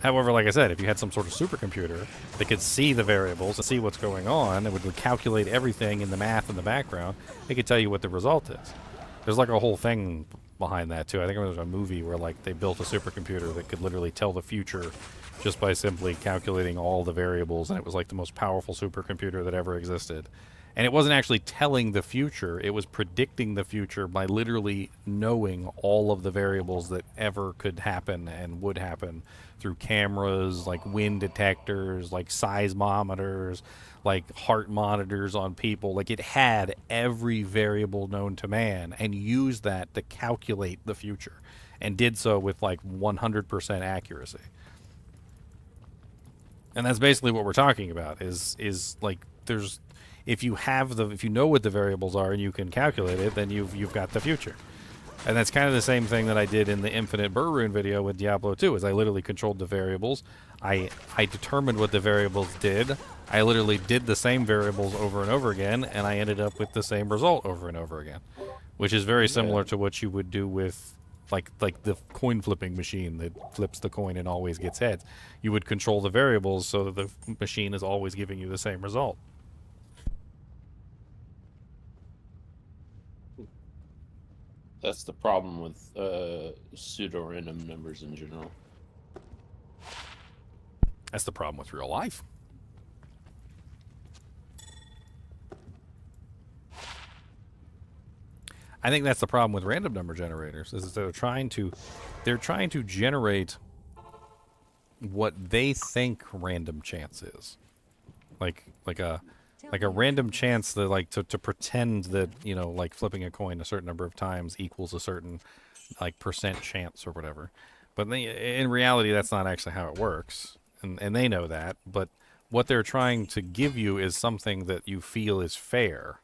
However, like I said, if you had some sort of supercomputer that could see the variables and see what's going on, it would calculate everything in the math in the background, it could tell you what the result is. There's like a whole thing behind that, too. I think there was a movie where like they built a supercomputer that could literally tell the future just by simply calculating all the variables, and it was like the most powerful supercomputer that ever existed. And it wasn't actually telling the future, it was predicting the future by literally knowing all of the variables that ever could happen and would happen through cameras, like wind detectors, like seismometers, like heart monitors on people. Like, it had every variable known to man and used that to calculate the future, and did so with like 100% accuracy. And that's basically what we're talking about, is like, there's, if you know what the variables are and you can calculate it, then you've got the future. And that's kind of the same thing that I did in the Infinite Burr Rune video with Diablo 2, is I literally controlled the variables. I determined what the variables did. I literally did the same variables over and over again, and I ended up with the same result over and over again. Which is very similar to what you would do with like the coin flipping machine that flips the coin and always gets heads. You would control the variables so that the machine is always giving you the same result. That's the problem with pseudo-random numbers in general. That's the problem with real life. I think that's the problem with random number generators, is that they're trying to generate what they think random chance is. Like a random chance that to pretend that, you know, like flipping a coin a certain number of times equals a certain like percent chance or whatever. But in reality that's not actually how it works. And they know that, but what they're trying to give you is something that you feel is fair.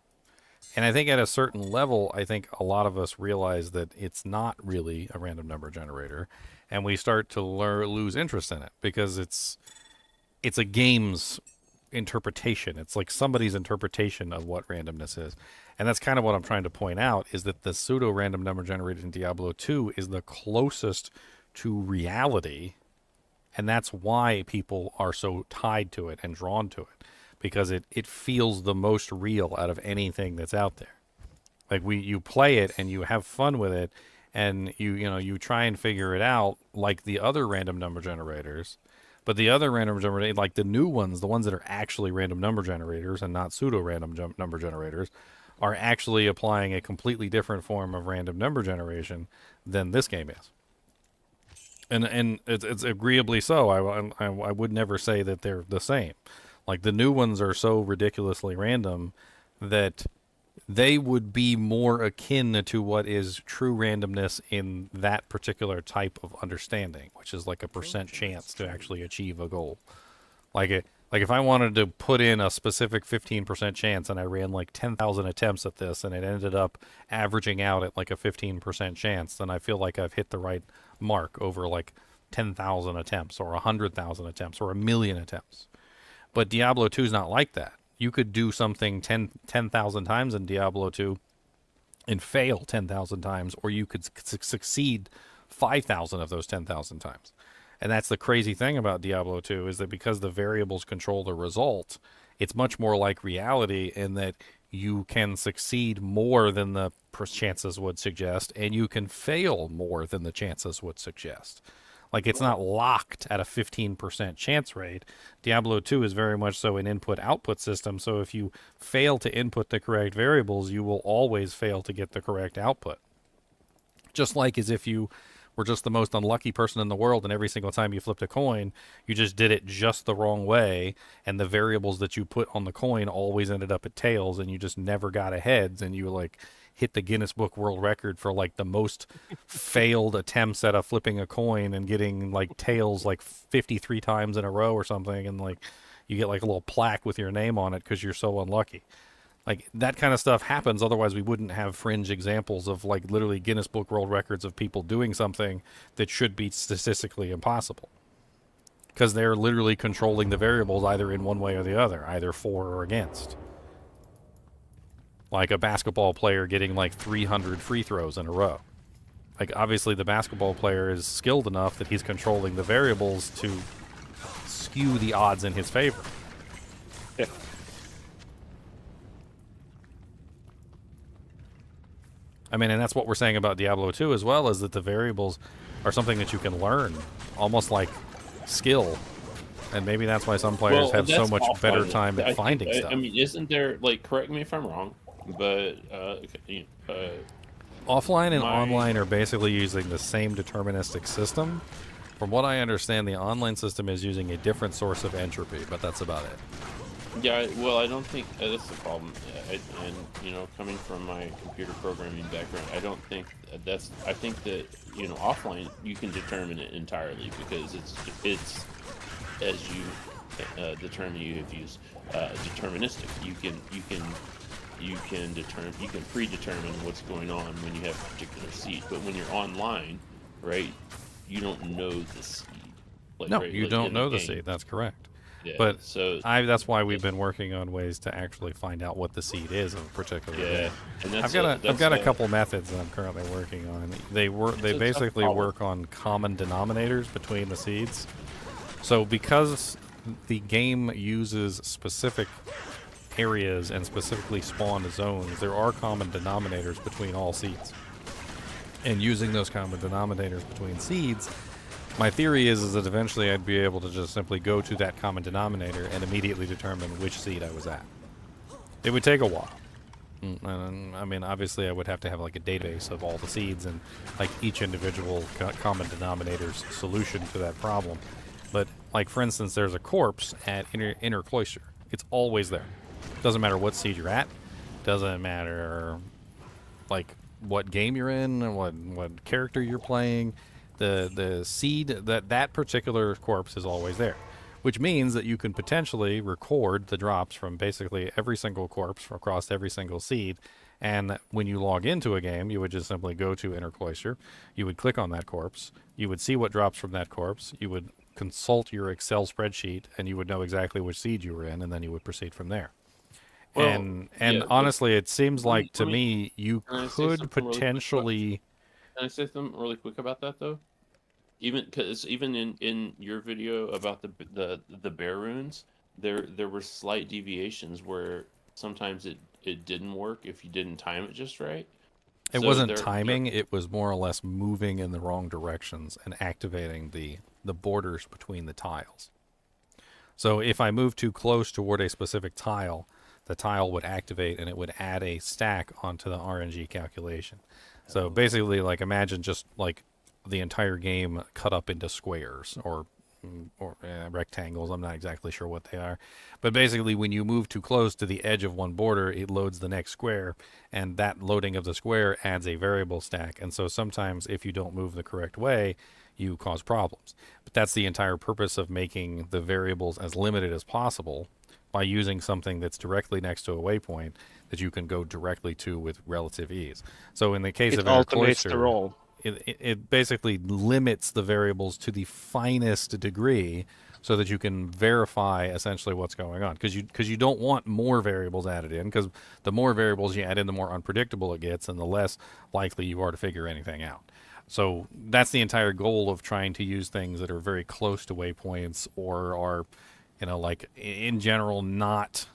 And I think at a certain level, I think a lot of us realize that it's not really a random number generator, and we start to lose interest in it because it's a game's interpretation. It's like somebody's interpretation of what randomness is. And that's kind of what I'm trying to point out, is that the pseudo-random number generator in Diablo 2 is the closest to reality, and that's why people are so tied to it and drawn to it. Because it feels the most real out of anything that's out there. Like you play it and you have fun with it, and you try and figure it out like the other random number generators. But the other random generators, like the new ones, the ones that are actually random number generators and not pseudo random number generators, are actually applying a completely different form of random number generation than this game is. And it's agreeably so. I would never say that they're the same. Like, the new ones are so ridiculously random that they would be more akin to what is true randomness in that particular type of understanding, which is like a percent chance to actually achieve a goal. Like if I wanted to put in a specific 15% chance and I ran like 10,000 attempts at this and it ended up averaging out at like a 15% chance, then I feel like I've hit the right mark over like 10,000 attempts or 100,000 attempts or 1,000,000 attempts. But Diablo 2 is not like that. You could do something 10,000 times in Diablo 2 and fail 10,000 times, or you could succeed 5,000 of those 10,000 times. And that's the crazy thing about Diablo 2, is that because the variables control the result, it's much more like reality in that you can succeed more than the chances would suggest, and you can fail more than the chances would suggest. Like, it's not locked at a 15% chance rate. Diablo 2 is very much so an input-output system, so if you fail to input the correct variables, you will always fail to get the correct output. Just like as if you were just the most unlucky person in the world, and every single time you flipped a coin, you just did it just the wrong way, and the variables that you put on the coin always ended up at tails, and you just never got a heads, and you, like, hit the Guinness Book World Record for like the most failed attempts at flipping a coin and getting like tails like 53 times in a row or something, and like you get like a little plaque with your name on it because you're so unlucky. Like, that kind of stuff happens, otherwise we wouldn't have fringe examples of like literally Guinness Book World Records of people doing something that should be statistically impossible. Because they're literally controlling the variables either in one way or the other, either for or against. Like a basketball player getting like 300 free throws in a row. Like, obviously the basketball player is skilled enough that he's controlling the variables to skew the odds in his favor. Yeah. I mean, and that's what we're saying about Diablo 2 as well, is that the variables are something that you can learn, almost like skill. And maybe that's why some players have so much better time at finding stuff. I mean, isn't there, like, correct me if I'm wrong, but offline and online are basically using the same deterministic system. From what I understand, the online system is using a different source of entropy, but that's about it. Yeah, well, I don't think that's the problem. And, you know, coming from my computer programming background, I don't think that's. I think that, you know, offline you can determine it entirely because it's as you determine you have used deterministic. You can you can predetermine what's going on when you have a particular seed. But when you're online, right, you don't know the seed. Like, No, right, you like don't in the know the game. seed. That's correct. Yeah, But so that's why we've been working on ways to actually find out what the seed is of a particular game. and I've got a couple methods that I'm currently working on. They basically work on common denominators between the seeds. So because the game uses specific areas and specifically spawned zones, there are common denominators between all seeds. And using those common denominators between seeds, my theory is that eventually I'd be able to just simply go to that common denominator and immediately determine which seed I was at. It would take a while. I mean, obviously I would have to have like a database of all the seeds and like each individual common denominator's solution to that problem. But like, for instance, there's a corpse at inner cloister. It's always there. Doesn't matter what seed you're at. Doesn't matter like what game you're in, what character you're playing. The seed, that particular corpse is always there, which means that you can potentially record the drops from basically every single corpse across every single seed. And when you log into a game, you would just simply go to Inner Cloister. You would click on that corpse. You would see what drops from that corpse. You would consult your Excel spreadsheet, and you would know exactly which seed you were in, and then you would proceed from there. Well, and yeah, honestly, it seems like to let me you can I say could something really quick about- potentially. Can I say something really quick about that though? Even in your video about the bear runes, there were slight deviations where sometimes it didn't work if you didn't time it just right. It So wasn't there- timing, it was more or less moving in the wrong directions and activating the borders between the tiles. So if I move too close toward a specific tile, the tile would activate and it would add a stack onto the RNG calculation. So basically, like, imagine just like the entire game cut up into squares or rectangles. I'm not exactly sure what they are. But basically, when you move too close to the edge of one border, it loads the next square, and that loading of the square adds a variable stack. And so sometimes if you don't move the correct way, you cause problems. But that's the entire purpose of making the variables as limited as possible by using something that's directly next to a waypoint that you can go directly to with relative ease. So in the case It of Inner automates the Cloister, roll. it basically limits the variables to the finest degree so that you can verify essentially what's going on, because you don't want more variables added in, because the more variables you add in, the more unpredictable it gets and the less likely you are to figure anything out. So that's the entire goal of trying to use things that are very close to waypoints or are, like in general not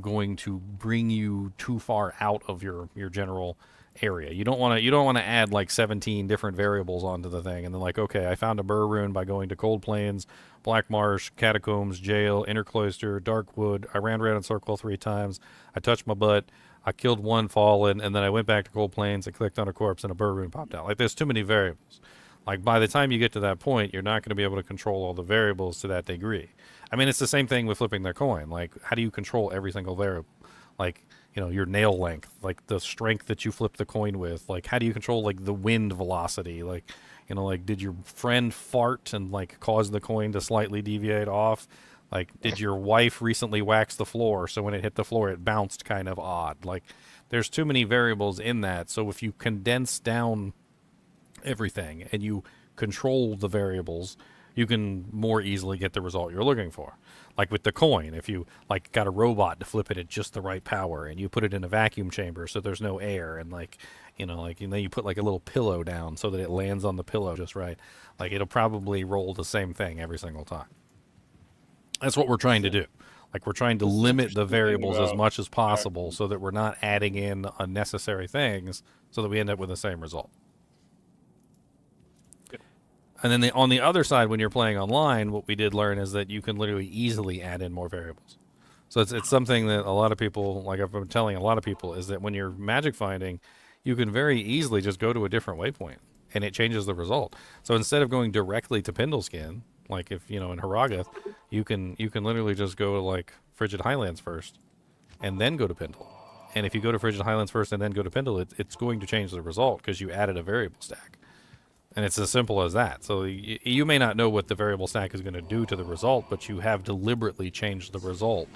going to bring you too far out of your general area. You don't want to add like 17 different variables onto the thing and then like, okay, I found a burr rune by going to Cold Plains, Black Marsh, Catacombs, Jail, Inner Cloister, Darkwood. I ran around in circle 3 times. I touched my butt. I killed one fallen, and then I went back to Cold Plains and clicked on a corpse and a burr rune popped out. Like, there's too many variables. Like, by the time you get to that point, you're not going to be able to control all the variables to that degree. I mean, it's the same thing with flipping their coin. Like, how do you control every single variable? Like, your nail length, like the strength that you flip the coin with. Like, how do you control, like, the wind velocity? Like, like, did your friend fart and, like, cause the coin to slightly deviate off? Like, did your wife recently wax the floor, so when it hit the floor, it bounced kind of odd? Like, there's too many variables in that. So if you condense down everything and you control the variables, you can more easily get the result you're looking for. Like with the coin, if you like got a robot to flip it at just the right power and you put it in a vacuum chamber so there's no air, and then you put like a little pillow down so that it lands on the pillow just right, like it'll probably roll the same thing every single time. That's what we're trying to do. Like, we're trying to limit the variables as much as possible so that we're not adding in unnecessary things so that we end up with the same result. And then on the other side, when you're playing online, what we did learn is that you can literally easily add in more variables. So it's something that a lot of people, like I've been telling a lot of people, is that when you're magic finding, you can very easily just go to a different waypoint and it changes the result. So instead of going directly to Pindleskin, like if, in Haragoth, you can literally just go to like Frigid Highlands first and then go to Pindle. And if you go to Frigid Highlands first and then go to Pindle, it's going to change the result because you added a variable stack. And it's as simple as that. So you may not know what the variable stack is going to do to the result, but you have deliberately changed the result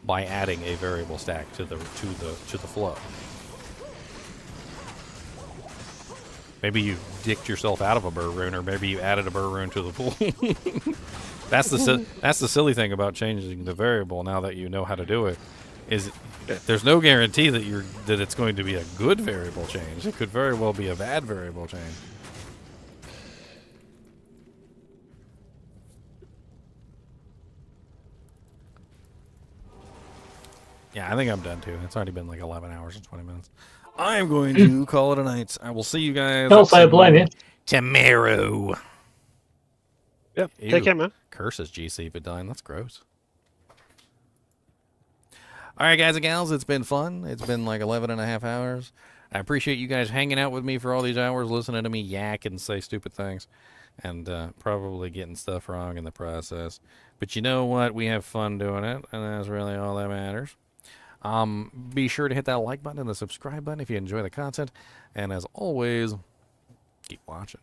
by adding a variable stack to the flow. Maybe you dicked yourself out of a burr rune, or maybe you added a burr rune to the pool. That's the silly thing about changing the variable. Now that you know how to do it, is there's no guarantee that it's going to be a good variable change. It could very well be a bad variable change. Yeah, I think I'm done too. It's already been like 11 hours and 20 minutes. I'm going to call it a night. I will see you guys. Don't say I blame you. Tomorrow. Yep. Ew. Take care, man. Curses GC Vidine. That's gross. All right, guys and gals, it's been fun. It's been like 11 and a half hours. I appreciate you guys hanging out with me for all these hours, listening to me yak and say stupid things, and probably getting stuff wrong in the process. But you know what? We have fun doing it, and that's really all that matters. Be sure to hit that like button and the subscribe button if you enjoy the content. And as always, keep watching.